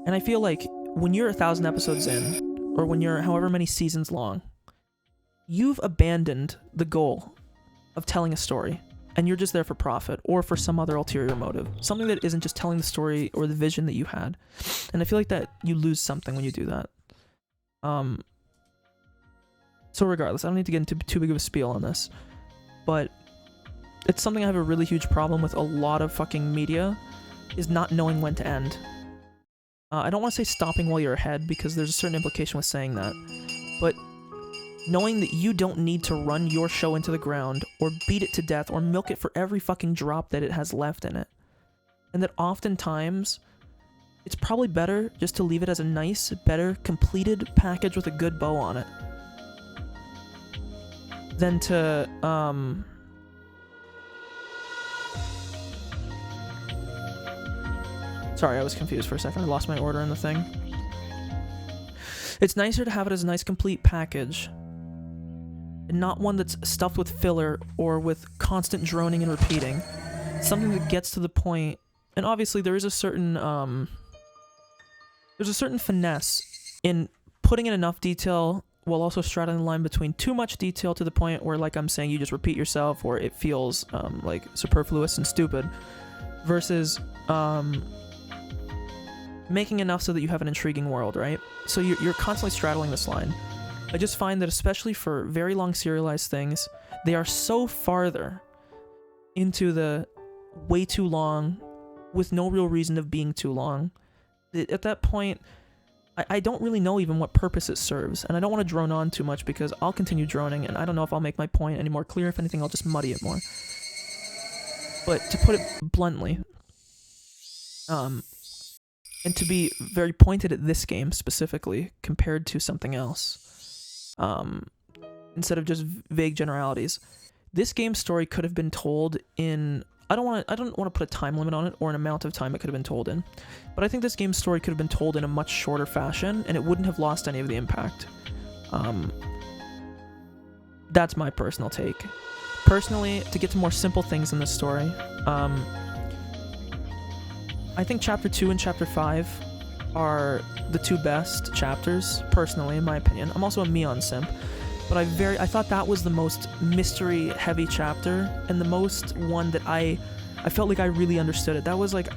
Speaker 1: And I feel like when you're 1,000 episodes in, or when you're however many seasons long, you've abandoned the goal of telling a story, and you're just there for profit, or for some other ulterior motive. Something that isn't just telling the story or the vision that you had. And I feel like that you lose something when you do that. So regardless, I don't need to get into too big of a spiel on this, but it's something I have a really huge problem with a lot of fucking media, is not knowing when to end. I don't want to say stopping while you're ahead, because there's a certain implication with saying that, but knowing that you don't need to run your show into the ground, or beat it to death, or milk it for every fucking drop that it has left in it. And that oftentimes, it's probably better just to leave it as a nice, better, completed package with a good bow on it, than to, Sorry, I was confused for a second. I lost my order in the thing. It's nicer to have it as a nice complete package, and not one that's stuffed with filler or with constant droning and repeating. Something that gets to the point, and obviously there is a certain finesse in putting in enough detail while also straddling the line between too much detail to the point where, like I'm saying, you just repeat yourself or it feels like superfluous and stupid, versus making enough so that you have an intriguing world, right? So you're constantly straddling this line. I just find that especially for very long serialized things, they are so farther into the way too long with no real reason of being too long. At that point, I don't really know even what purpose it serves, and I don't want to drone on too much because I'll continue droning, and I don't know if I'll make my point any more clear. If anything, I'll just muddy it more. But to put it bluntly, and to be very pointed at this game specifically compared to something else, instead of just vague generalities, this game's story could have been told in... I don't want to put a time limit on it or an amount of time it could have been told in, but I think this game's story could have been told in a much shorter fashion, and it wouldn't have lost any of the impact. That's my personal take. Personally, to get to more simple things in this story, I think Chapter 2 and Chapter 5 are the two best chapters, personally, in my opinion. I'm also a Mion simp, but I thought that was the most mystery-heavy chapter, and the most one that I felt like I really understood it. It was like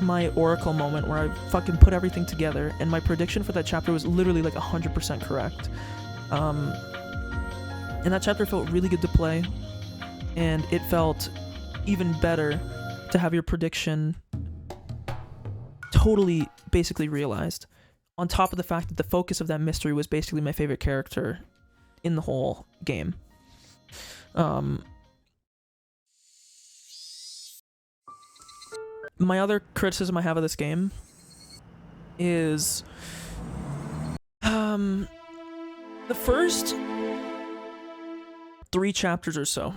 Speaker 1: my Oracle moment where I fucking put everything together, and my prediction for that chapter was literally like 100% correct. And that chapter felt really good to play, and it felt even better to have your prediction totally basically realized, on top of the fact that the focus of that mystery was basically my favorite character in the whole game. My other criticism I have of this game is the first 3 chapters or so,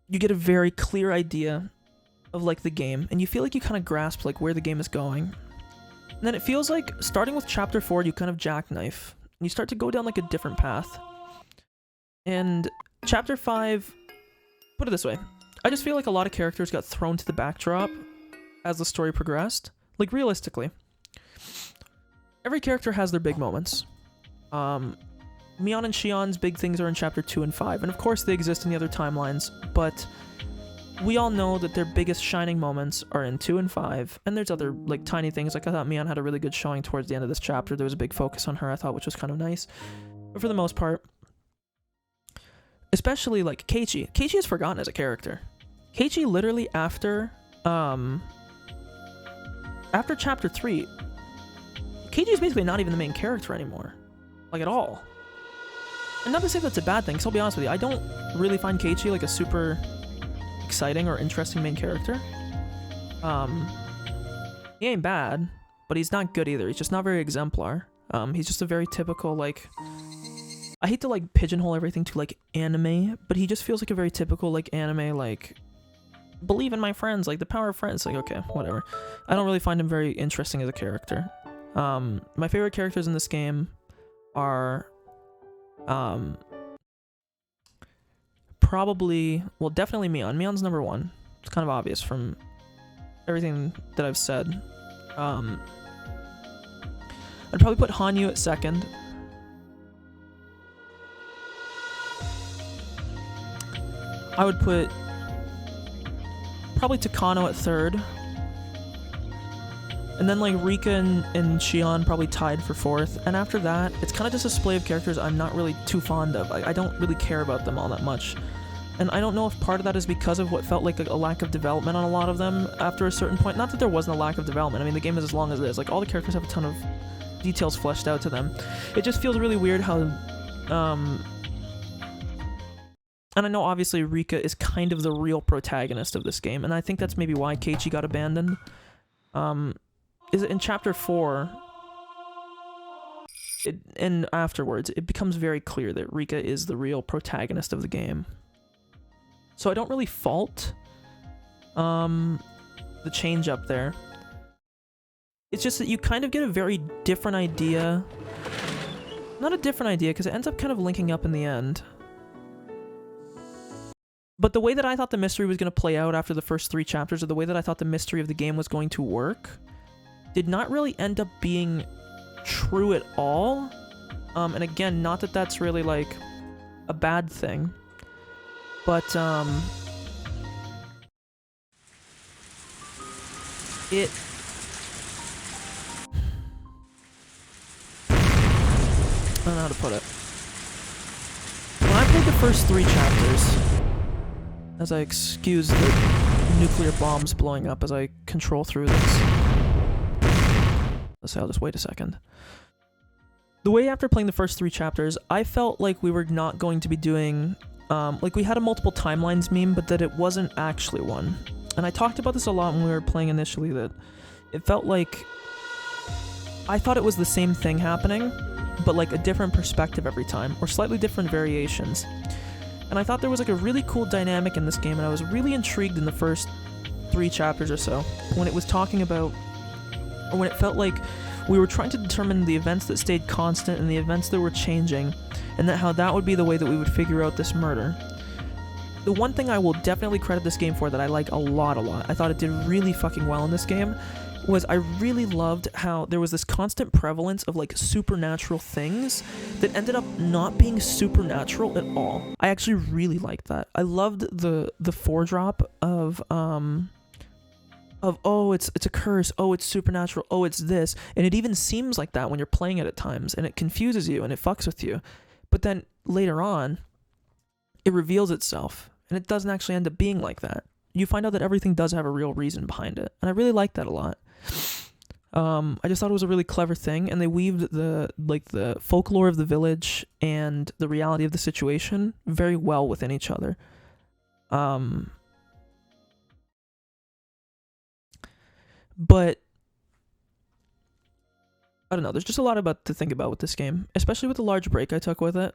Speaker 1: you get a very clear idea of like the game, and you feel like you kind of grasp like where the game is going. And then it feels like starting with chapter 4, you kind of jackknife, and you start to go down like a different path. And chapter 5, put it this way, I just feel like a lot of characters got thrown to the backdrop as the story progressed. Like, realistically, every character has their big moments. Mion and Shion's big things are in chapter 2 and 5, and of course they exist in the other timelines, but we all know that their biggest shining moments are in 2 and 5, and there's other like tiny things. Like, I thought Mion had a really good showing towards the end of this chapter. There was a big focus on her, I thought, which was kind of nice. But for the most part, especially like Keiichi is forgotten as a character. Keiichi literally after chapter 3, Keiichi is basically not even the main character anymore, like at all. And not to say that's a bad thing, because I'll be honest with you, I don't really find Keiichi like a super exciting or interesting main character. He ain't bad, but he's not good either. He's just not very exemplar. He's just a very typical, like, I hate to like pigeonhole everything to like anime, but he just feels like a very typical like anime, like, believe in my friends, like the power of friends. Like, okay, whatever. I don't really find him very interesting as a character. My favorite characters in this game are probably, well, definitely Mion. Mion's number 1. It's kind of obvious from everything that I've said. I'd probably put Hanyu at 2nd. I would put probably Takano at 3rd. And then like Rika and Shion probably tied for 4th. And after that, it's kind of just a display of characters I'm not really too fond of. I don't really care about them all that much. And I don't know if part of that is because of what felt like a lack of development on a lot of them after a certain point. Not that there wasn't a lack of development. I mean, the game is as long as it is. Like, all the characters have a ton of details fleshed out to them. It just feels really weird how... And I know obviously Rika is kind of the real protagonist of this game, and I think that's maybe why Keiichi got abandoned. Is it in chapter 4, and afterwards, it becomes very clear that Rika is the real protagonist of the game. So I don't really fault the change up there. It's just that you kind of get a very different idea. Not a different idea, because it ends up kind of linking up in the end. But the way that I thought the mystery was going to play out after the first 3 chapters, or the way that I thought the mystery of the game was going to work, did not really end up being true at all. And again, not that that's really, like, a bad thing. But, it... I don't know how to put it. When I played the first 3 chapters, as I excuse the nuclear bombs blowing up as I control through this. Let's say I'll just wait a second. The way after playing the first 3 chapters, I felt like we were not going to be doing, like we had a multiple timelines meme, but that it wasn't actually one. And I talked about this a lot when we were playing initially, that it felt like I thought it was the same thing happening, but like a different perspective every time, or slightly different variations. And I thought there was like a really cool dynamic in this game, and I was really intrigued in the first 3 chapters or so, when it was talking about, or when it felt like we were trying to determine the events that stayed constant and the events that were changing, and that how that would be the way that we would figure out this murder. The one thing I will definitely credit this game for that I like a lot, I thought it did really fucking well in this game, was I really loved how there was this constant prevalence of like supernatural things that ended up not being supernatural at all. I actually really liked that. I loved the 4-drop of oh, it's a curse, oh, it's supernatural, oh, it's this, and it even seems like that when you're playing it at times, and it confuses you and it fucks with you. But then later on, it reveals itself, and it doesn't actually end up being like that. You find out that everything does have a real reason behind it, and I really like that a lot. I just thought it was a really clever thing, and they weaved the folklore of the village and the reality of the situation very well within each other. But I don't know, there's just a lot to think about with this game, especially with the large break I took with it.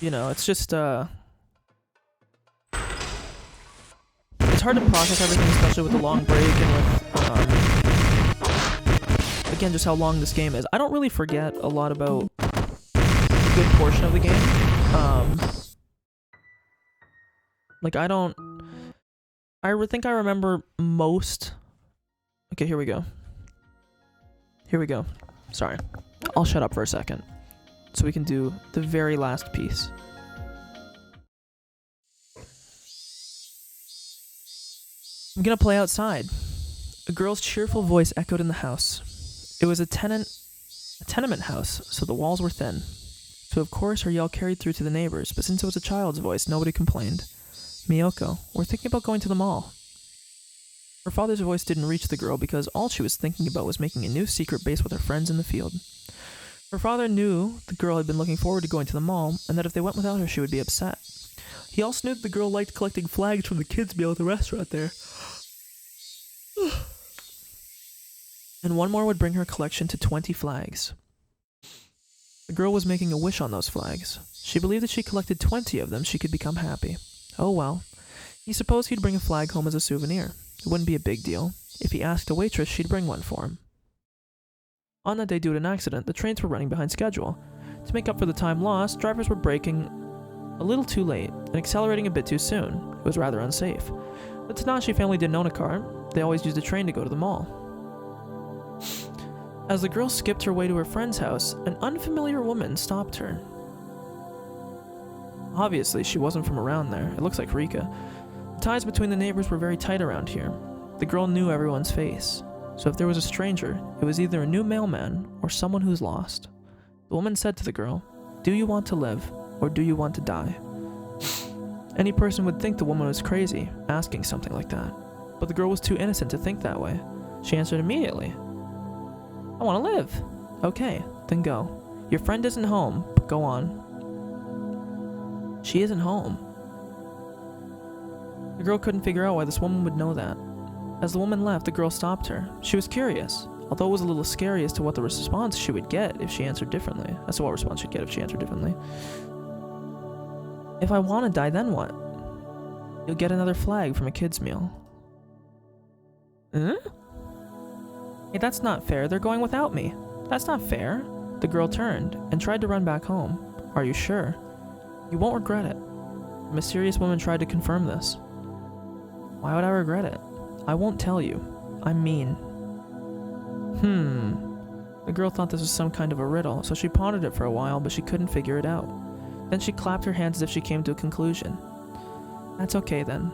Speaker 1: You know, it's just it's hard to process everything, especially with the long break and with again, just how long this game is. I don't really forget a lot about a good portion of the game. Like, I think I remember most... Okay, here we go. Sorry. I'll shut up for a second, so we can do the very last piece. I'm gonna play outside. A girl's cheerful voice echoed in the house. It was a tenement house, so the walls were thin. So of course her yell carried through to the neighbors, but since it was a child's voice, nobody complained. Miyoko, we're thinking about going to the mall. Her father's voice didn't reach the girl because all she was thinking about was making a new secret base with her friends in the field. Her father knew the girl had been looking forward to going to the mall, and that if they went without her, she would be upset. He also knew that the girl liked collecting flags from the kids' meal at the restaurant there. And one more would bring her collection to 20 flags. The girl was making a wish on those flags. She believed that she collected 20 of them, she could become happy. Oh well. He supposed he'd bring a flag home as a souvenir. It wouldn't be a big deal. If he asked a waitress, she'd bring one for him. On that day, due to an accident, the trains were running behind schedule. To make up for the time lost, drivers were braking a little too late and accelerating a bit too soon. It was rather unsafe. The Tanashi family didn't own a car. They always used a train to go to the mall. As the girl skipped her way to her friend's house, an unfamiliar woman stopped her. Obviously, she wasn't from around there. It looks like Rika. The ties between the neighbors were very tight around here. The girl knew everyone's face. So if there was a stranger, it was either a new mailman or someone who's lost. The woman said to the girl, "Do you want to live, or do you want to die?" Any person would think the woman was crazy, asking something like that. But the girl was too innocent to think that way. She answered immediately, "I want to live." "Okay, then go. Your friend isn't home, but go on." She isn't home. The girl couldn't figure out why this woman would know that. As the woman left, the girl stopped her. She was curious, although it was a little scary as to what the response she would get if she answered differently. As to what response she'd get if she answered differently. "If I want to die, then what?" "You'll get another flag from a kid's meal." Huh? "Hey, that's not fair. They're going without me." "That's not fair." The girl turned and tried to run back home. "Are you sure?" "You won't regret it." The mysterious woman tried to confirm this. "Why would I regret it?" "I won't tell you. I'm mean." The girl thought this was some kind of a riddle, so she pondered it for a while, but she couldn't figure it out. Then she clapped her hands as if she came to a conclusion. That's okay then.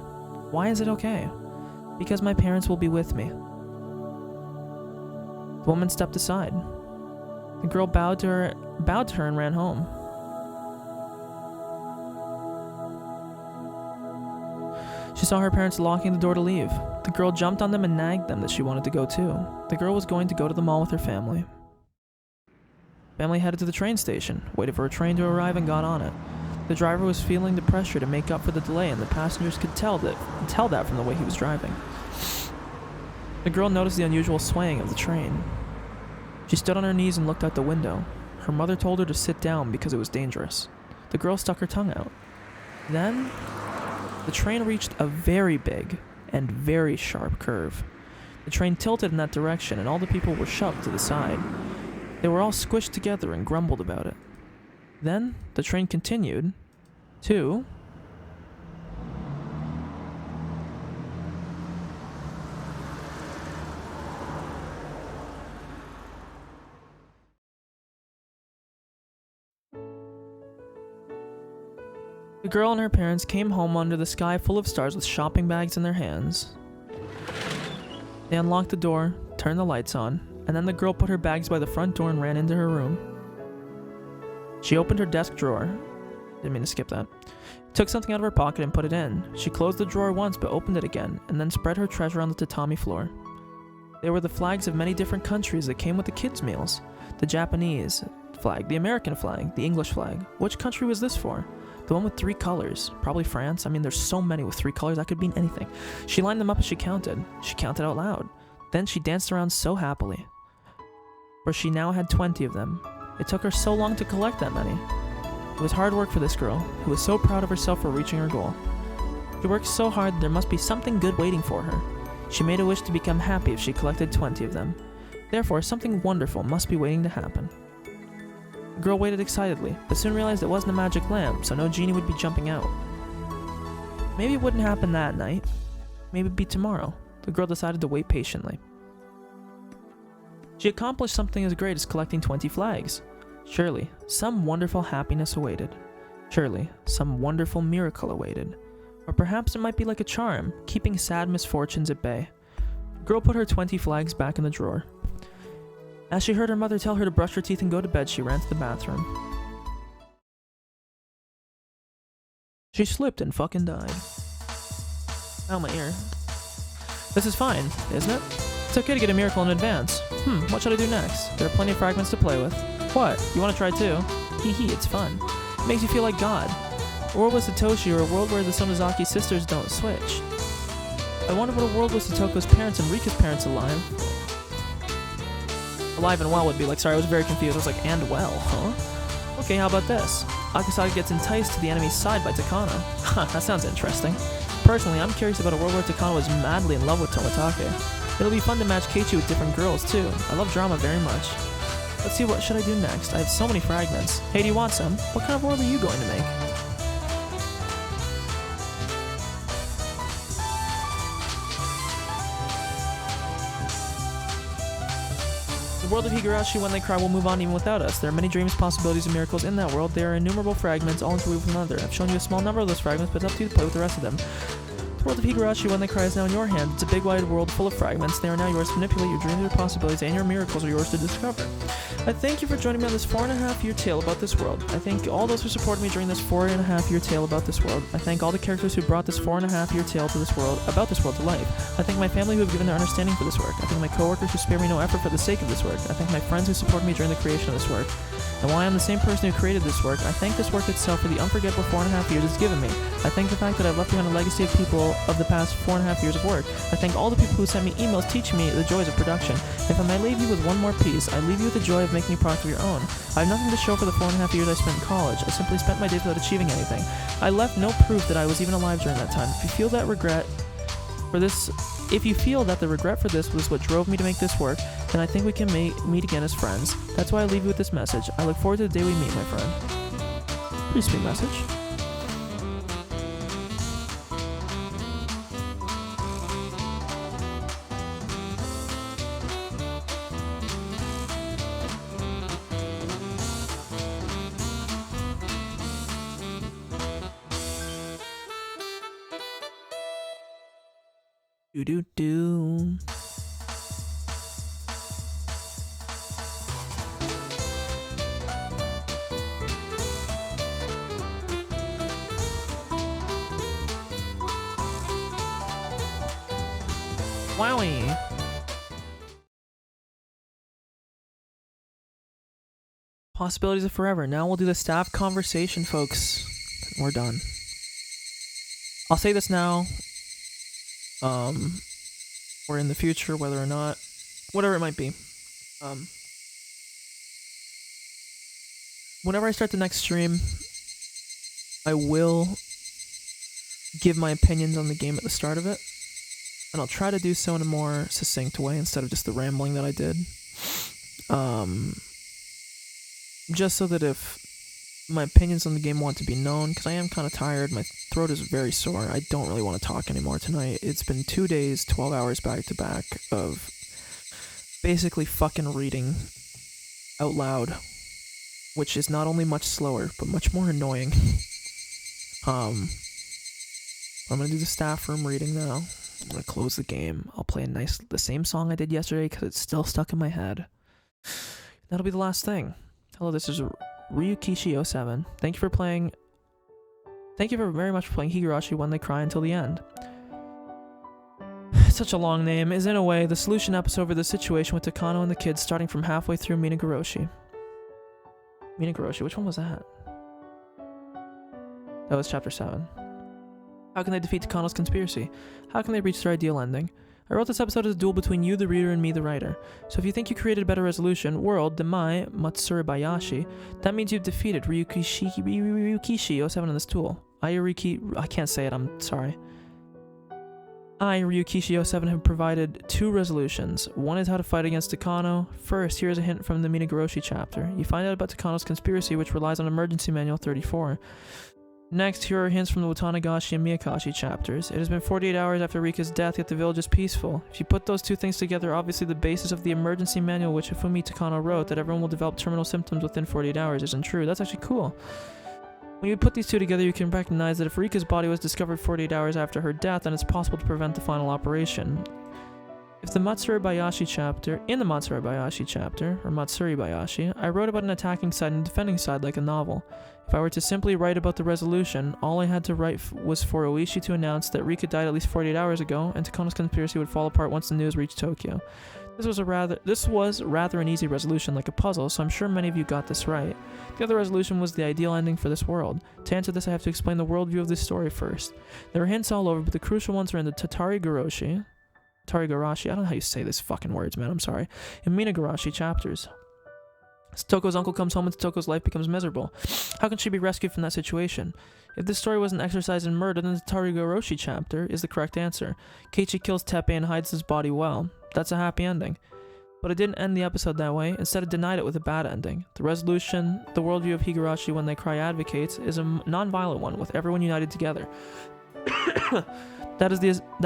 Speaker 1: Why is it okay? Because my parents will be with me. The woman stepped aside. The girl bowed to her and ran home. She saw her parents locking the door to leave. The girl jumped on them and nagged them that she wanted to go too. The girl was going to go to the mall with her family. Family headed to the train station, waited for a train to arrive, and got on it. The driver was feeling the pressure to make up for the delay, and the passengers could tell that from the way he was driving. The girl noticed the unusual swaying of the train. She stood on her knees and looked out the window. Her mother told her to sit down because it was dangerous. The girl stuck her tongue out. Then, the train reached a very big and very sharp curve. The train tilted in that direction, and all the people were shoved to the side. They were all squished together and grumbled about it. Then, the train continued to... The girl and her parents came home under the sky full of stars with shopping bags in their hands. They unlocked the door, turned the lights on, and then the girl put her bags by the front door and ran into her room. She opened her desk drawer. Didn't mean to skip that. Took something out of her pocket and put it in. She closed the drawer once but opened it again, and then spread her treasure on the tatami floor. They were the flags of many different countries that came with the kids' meals. The Japanese flag, the American flag, the English flag. Which country was this for? The one with 3 colors. Probably France. I mean, there's so many with 3 colors, that could mean anything. She lined them up as she counted. She counted out loud. Then she danced around so happily. For she now had 20 of them. It took her so long to collect that many. It was hard work for this girl, who was so proud of herself for reaching her goal. She worked so hard that there must be something good waiting for her. She made a wish to become happy if she collected 20 of them. Therefore, something wonderful must be waiting to happen. The girl waited excitedly, but soon realized it wasn't a magic lamp, so no genie would be jumping out. Maybe it wouldn't happen that night. Maybe it'd be tomorrow. The girl decided to wait patiently. She accomplished something as great as collecting 20 flags. Surely, some wonderful happiness awaited. Surely, some wonderful miracle awaited. Or perhaps it might be like a charm, keeping sad misfortunes at bay. The girl put her 20 flags back in the drawer. As she heard her mother tell her to brush her teeth and go to bed, she ran to the bathroom. She slipped and fucking died. Ow, my ear. This is fine, isn't it? It's okay to get a miracle in advance. What should I do next? There are plenty of fragments to play with. What? You want to try too? Hee hee, it's fun. It makes you feel like God. A world with Satoshi, or a world where the Sonozaki sisters don't switch. I wonder what a world with Satoko's parents and Rika's parents alive and well would be like. Sorry, I was very confused. I was like, and well, huh? Okay, how about this? Akasaka gets enticed to the enemy's side by Takano. That sounds interesting. Personally, I'm curious about a world where Takano is madly in love with Tomitake. It'll be fun to match Keiichi with different girls, too. I love drama very much. Let's see, what should I do next? I have so many fragments. Hey, do you want some? What kind of world are you going to make? The world of Higurashi, when they cry, will move on even without us. There are many dreams, possibilities, and miracles in that world. There are innumerable fragments, all interweaved with another. I've shown you a small number of those fragments, but it's up to you to play with the rest of them. The world of Higurashi, when they cry, is now in your hand. It's a big wide world full of fragments. They are now yours to manipulate. Your dreams, your possibilities, and your miracles are yours to discover. I thank you for joining me on this 4.5-year tale about this world. I thank all those who supported me during this 4.5-year tale about this world. I thank all the characters who brought this 4.5-year tale to this world, about this world to life. I thank my family who have given their understanding for this work. I thank my coworkers who spare me no effort for the sake of this work. I thank my friends who supported me during the creation of this work. And while I am the same person who created this work, I thank this work itself for the unforgettable 4.5 years it's given me. I thank the fact that I've left behind a legacy of people of the past 4.5 years of work. I thank all the people who sent me emails teaching me the joys of production. If I might leave you with one more piece, I leave you with the joy of making a product of your own. I have nothing to show for the 4.5 years I spent in college. I simply spent my days without achieving anything. I left no proof that I was even alive during that time. If you feel that the regret for this was what drove me to make this work, then I think we can meet again as friends. That's why I leave you with this message. I look forward to the day we meet, my friend. Pretty sweet message. Do do do. Wowie. Possibilities of forever. Now we'll do the staff conversation, folks. We're done. I'll say this now. Or in the future, whether or not, whatever it might be. Whenever I start the next stream, I will give my opinions on the game at the start of it. And I'll try to do so in a more succinct way instead of just the rambling that I did. Just so that if my opinions on the game want to be known, because I am kind of tired, my throat is very sore, I don't really want to talk anymore tonight. It's been 2 days, 12 hours back to back of basically fucking reading out loud, which is not only much slower, but much more annoying. I'm gonna do the staff room reading now. I'm gonna close the game. I'll play the same song I did yesterday because it's still stuck in my head. That'll be the last thing. Hello, this is Ryukishi07. Thank you for playing. Thank you very much for playing Higurashi When They Cry Until the End. Such a long name is in a way the solution episode for the situation with Takano and the kids starting from halfway through Higurashi. Higurashi, which one was that? That was chapter 7. How can they defeat Takano's conspiracy? How can they reach their ideal ending? I wrote this episode as a duel between you, the reader, and me, the writer. So if you think you created a better resolution, world, than my Matsuribayashi, that means you've defeated Ryukishi07 in this duel. I can't say it, I'm sorry. I, Ryukishi07, have provided 2 resolutions. One is how to fight against Takano. First, here's a hint from the Higurashi chapter. You find out about Takano's conspiracy, which relies on Emergency Manual 34. Next, here are hints from the Watanagashi and Miyakashi chapters. It has been 48 hours after Rika's death, yet the village is peaceful. If you put those 2 things together, obviously the basis of the emergency manual which Hifumi Takano wrote, that everyone will develop terminal symptoms within 48 hours, isn't true. That's actually cool. When you put these 2 together, you can recognize that if Rika's body was discovered 48 hours after her death, then it's possible to prevent the final operation. If the Matsuribayashi chapter, in the Matsuribayashi chapter, or Matsuribayashi, I wrote about an attacking side and defending side like a novel. If I were to simply write about the resolution, all I had to write was for Oishi to announce that Rika died at least 48 hours ago, and Takano's conspiracy would fall apart once the news reached Tokyo. This was rather an easy resolution, like a puzzle, so I'm sure many of you got this right. The other resolution was the ideal ending for this world. To answer this, I have to explain the worldview of this story first. There are hints all over, but the crucial ones are in the Higurashi, I don't know how you say these fucking words, man, I'm sorry, in Higurashi chapters. Toko's uncle comes home and Toko's life becomes miserable. How can she be rescued from that situation? If this story was an exercise in murder, then the Higurashi chapter is the correct answer. Keiichi kills Teppei and hides his body well. That's a happy ending. But it didn't end the episode that way, instead it denied it with a bad ending. The resolution the worldview of Higurashi When They Cry advocates is a non-violent one, with everyone united together. That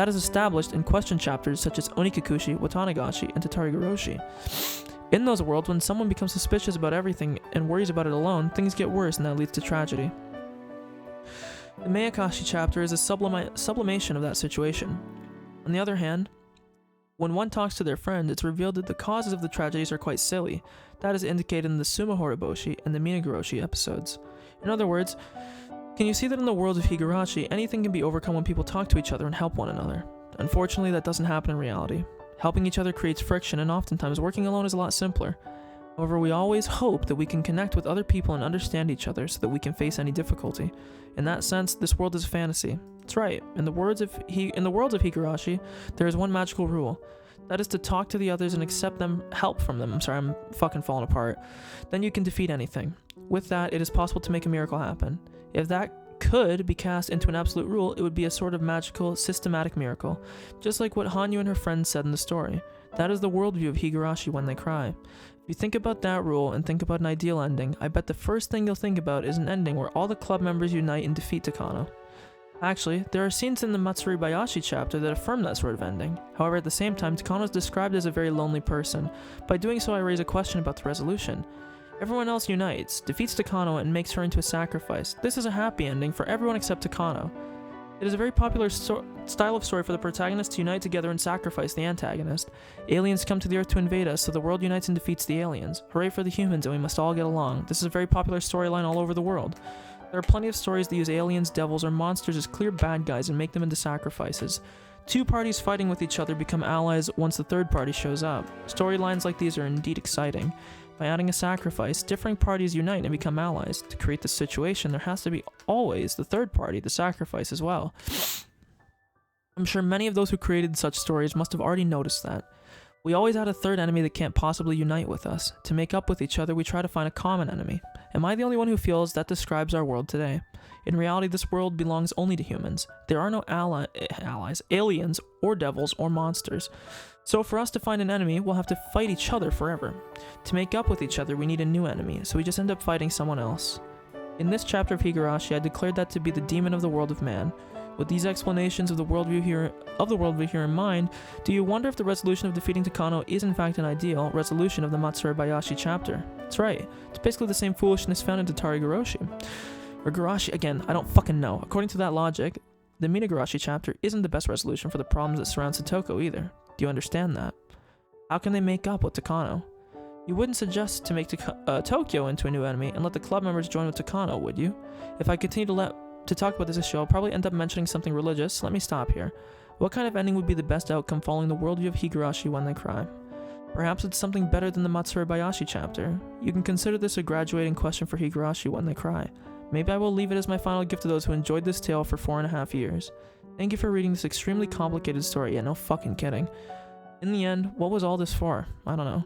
Speaker 1: is established in question chapters such as Onikakushi, Watanagashi, and Tatarigoroshi. In those worlds, when someone becomes suspicious about everything and worries about it alone, things get worse and that leads to tragedy. The Miyakashi chapter is a sublimation of that situation. On the other hand, when one talks to their friend, it's revealed that the causes of the tragedies are quite silly. That is indicated in the Suma Horiboshi and the Minagoroshi episodes. In other words, can you see that in the world of Higurashi, anything can be overcome when people talk to each other and help one another? Unfortunately, that doesn't happen in reality. Helping each other creates friction, and oftentimes working alone is a lot simpler. However, we always hope that we can connect with other people and understand each other so that we can face any difficulty. In that sense, this world is a fantasy. That's right. In the worlds of Higurashi, there is one magical rule. That is to talk to the others and accept help from them. I'm sorry, I'm fucking falling apart. Then you can defeat anything. With that, it is possible to make a miracle happen. If that could be cast into an absolute rule, it would be a sort of magical, systematic miracle. Just like what Hanyu and her friends said in the story. That is the worldview of Higurashi When They Cry. If you think about that rule and think about an ideal ending, I bet the first thing you'll think about is an ending where all the club members unite and defeat Takano. Actually, there are scenes in the Matsuribayashi chapter that affirm that sort of ending. However, at the same time, Takano is described as a very lonely person. By doing so, I raise a question about the resolution. Everyone else unites, defeats Takano, and makes her into a sacrifice. This is a happy ending for everyone except Takano. It is a very popular style of story for the protagonist to unite together and sacrifice the antagonist. Aliens come to the Earth to invade us, so the world unites and defeats the aliens. Hooray for the humans, and we must all get along. This is a very popular storyline all over the world. There are plenty of stories that use aliens, devils, or monsters as clear bad guys and make them into sacrifices. Two parties fighting with each other become allies once the third party shows up. Storylines like these are indeed exciting. By adding a sacrifice, differing parties unite and become allies. To create this situation, there has to be always the third party, the sacrifice as well. I'm sure many of those who created such stories must have already noticed that. We always add a third enemy that can't possibly unite with us. To make up with each other, we try to find a common enemy. Am I the only one who feels that describes our world today? In reality, this world belongs only to humans. There are no allies, aliens, or devils, or monsters. So for us to find an enemy, we'll have to fight each other forever. To make up with each other, we need a new enemy, so we just end up fighting someone else. In this chapter of Higurashi, I declared that to be the demon of the world of man. With these explanations of the worldview here in mind, do you wonder if the resolution of defeating Takano is in fact an ideal resolution of the Matsuribayashi chapter? That's right. It's basically the same foolishness found in Tatari Higurashi. Or Higurashi, again, I don't fucking know. According to that logic, the Minagurashi chapter isn't the best resolution for the problems that surround Satoko either. Do you understand that? How can they make up with Takano? You wouldn't suggest to make Tokyo into a new enemy and let the club members join with Takano, would you? If I continue to talk about this issue, I'll probably end up mentioning something religious. Let me stop here. What kind of ending would be the best outcome following the worldview of Higurashi when they cry? Perhaps it's something better than the Matsuribayashi chapter. You can consider this a graduating question for Higurashi when they cry. Maybe I will leave it as my final gift to those who enjoyed this tale for 4.5 years. Thank you for reading this extremely complicated story. Yeah, no fucking kidding. In the end, what was all this for? I don't know.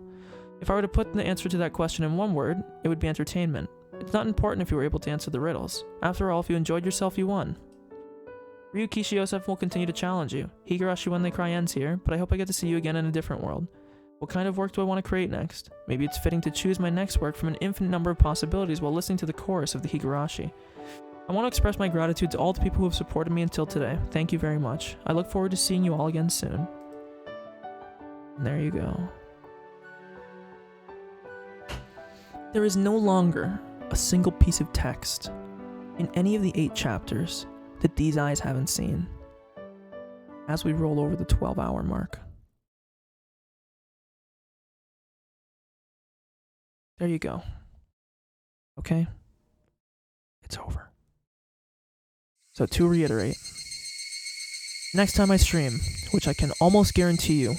Speaker 1: If I were to put the answer to that question in one word, it would be entertainment. It's not important if you were able to answer the riddles. After all, if you enjoyed yourself, you won. Ryukishi Yosef will continue to challenge you. Higurashi When They Cry ends here, but I hope I get to see you again in a different world. What kind of work do I want to create next? Maybe it's fitting to choose my next work from an infinite number of possibilities while listening to the chorus of the Higurashi. I want to express my gratitude to all the people who have supported me until today. Thank you very much. I look forward to seeing you all again soon. And there you go. There is no longer a single piece of text in any of the 8 chapters that these eyes haven't seen as we roll over the 12-hour mark. There you go. Okay? It's over. So to reiterate, next time I stream, which I can almost guarantee you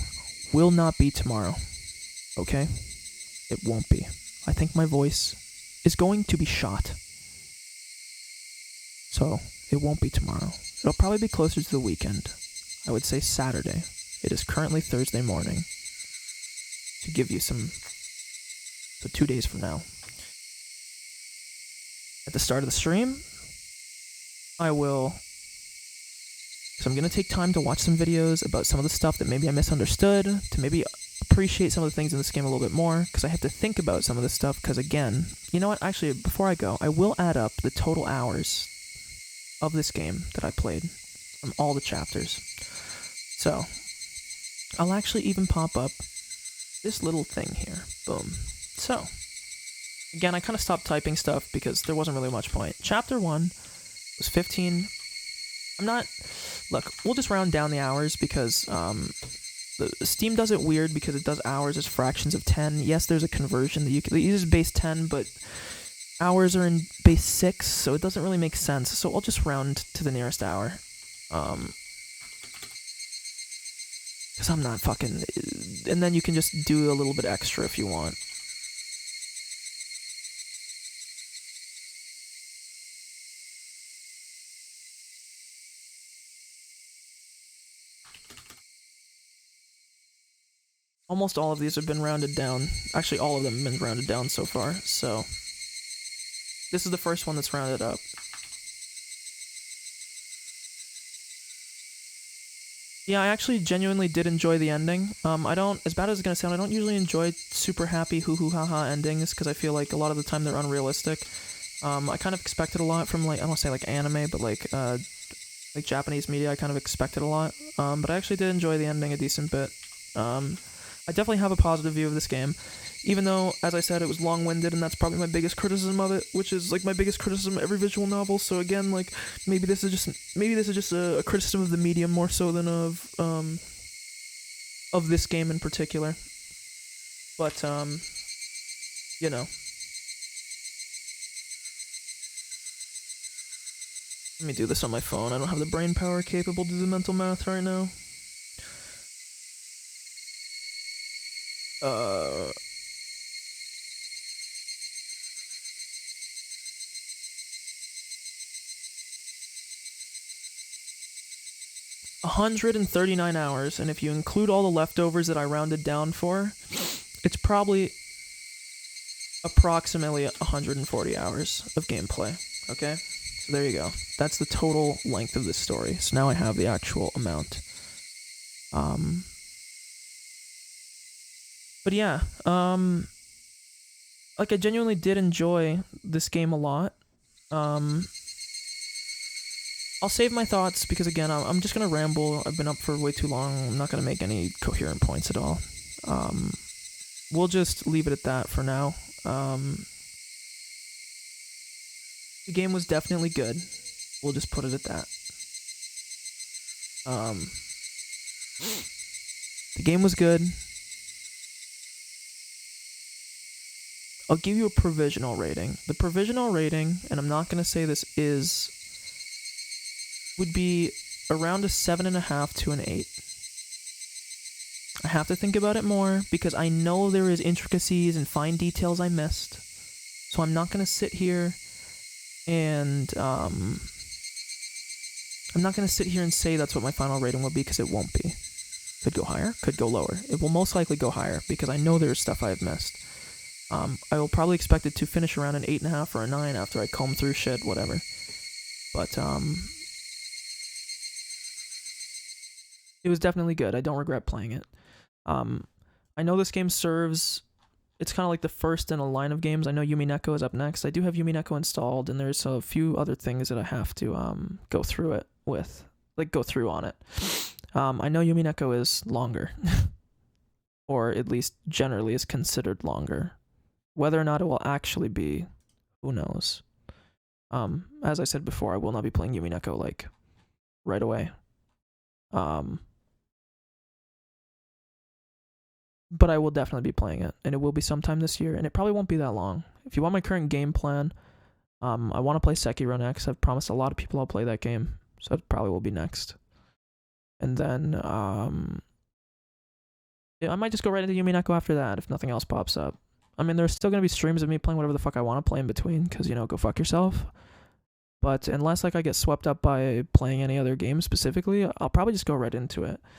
Speaker 1: will not be tomorrow, okay? It won't be. I think my voice is going to be shot. So, it won't be tomorrow. It'll probably be closer to the weekend. I would say Saturday. It is currently Thursday morning. To give you some... So 2 days from now. At the start of the stream, I will... So I'm going to take time to watch some videos about some of the stuff that maybe I misunderstood, to maybe appreciate some of the things in this game a little bit more, because I have to think about some of this stuff, because again, you know what, actually, before I go, I will add up the total hours of this game that I played, from all the chapters. So, I'll actually even pop up this little thing here. Boom. So, again, I kind of stopped typing stuff because there wasn't really much point. Chapter 1 was 15... Look, we'll just round down the hours because the Steam does it weird because it does hours as fractions of 10. Yes, there's a conversion that it uses base 10, but hours are in base 6, so it doesn't really make sense. So I'll just round to the nearest hour. Because I'm not fucking... And then you can just do a little bit extra if you want. Almost all of these have been rounded down. Actually, all of them have been rounded down so far, so... This is the first one that's rounded up. Yeah, I actually genuinely did enjoy the ending. I don't, as bad as it's gonna sound, I don't usually enjoy super happy hoo-hoo-ha-ha endings, because I feel like a lot of the time they're unrealistic. I kind of expected a lot from, like, I don't want to say, like, anime, but, like Japanese media, I kind of expected a lot. But I actually did enjoy the ending a decent bit. I definitely have a positive view of this game, even though, as I said, it was long-winded, and that's probably my biggest criticism of it, which is like my biggest criticism of every visual novel. So again, like maybe this is just a criticism of the medium more so than of this game in particular. But you know, let me do this on my phone. I don't have the brain power capable to do the mental math right now. 139 hours, and if you include all the leftovers that I rounded down for, it's probably approximately 140 hours of gameplay. Okay? So there you go. That's the total length of this story. So now I have the actual amount. But yeah, like I genuinely did enjoy this game a lot. I'll save my thoughts because again, I'm just gonna ramble. I've been up for way too long. I'm not gonna make any coherent points at all. We'll just leave it at that for now. The game was definitely good. We'll just put it at that. The game was good. I'll give you a provisional rating. The provisional rating, and I'm not gonna say this is, would be around a 7.5 to an 8. I have to think about it more because I know there is intricacies and fine details I missed. So I'm not gonna sit here and I'm not gonna sit here and say that's what my final rating will be because it won't be. Could go higher, could go lower. It will most likely go higher because I know there's stuff I've missed. I will probably expect it to finish around an 8.5 or a 9 after I comb through shit, whatever. But it was definitely good. I don't regret playing it. I know this game serves, it's kind of like the first in a line of games. I know Yumi Neko is up next. I do have Yumi Neko installed, and there's a few other things that I have to go through on it. I know Yumi Neko is longer, or at least generally is considered longer. Whether or not it will actually be, who knows. As I said before, I will not be playing Yumi Neko like right away. But I will definitely be playing it, and it will be sometime this year, and it probably won't be that long. If you want my current game plan, I want to play Sekiro next. I've promised a lot of people I'll play that game, so it probably will be next. And then, yeah, I might just go right into Yumi Neko after that if nothing else pops up. I mean, there's still going to be streams of me playing whatever the fuck I want to play in between, because, you know, go fuck yourself. But unless, like, I get swept up by playing any other game specifically, I'll probably just go right into it.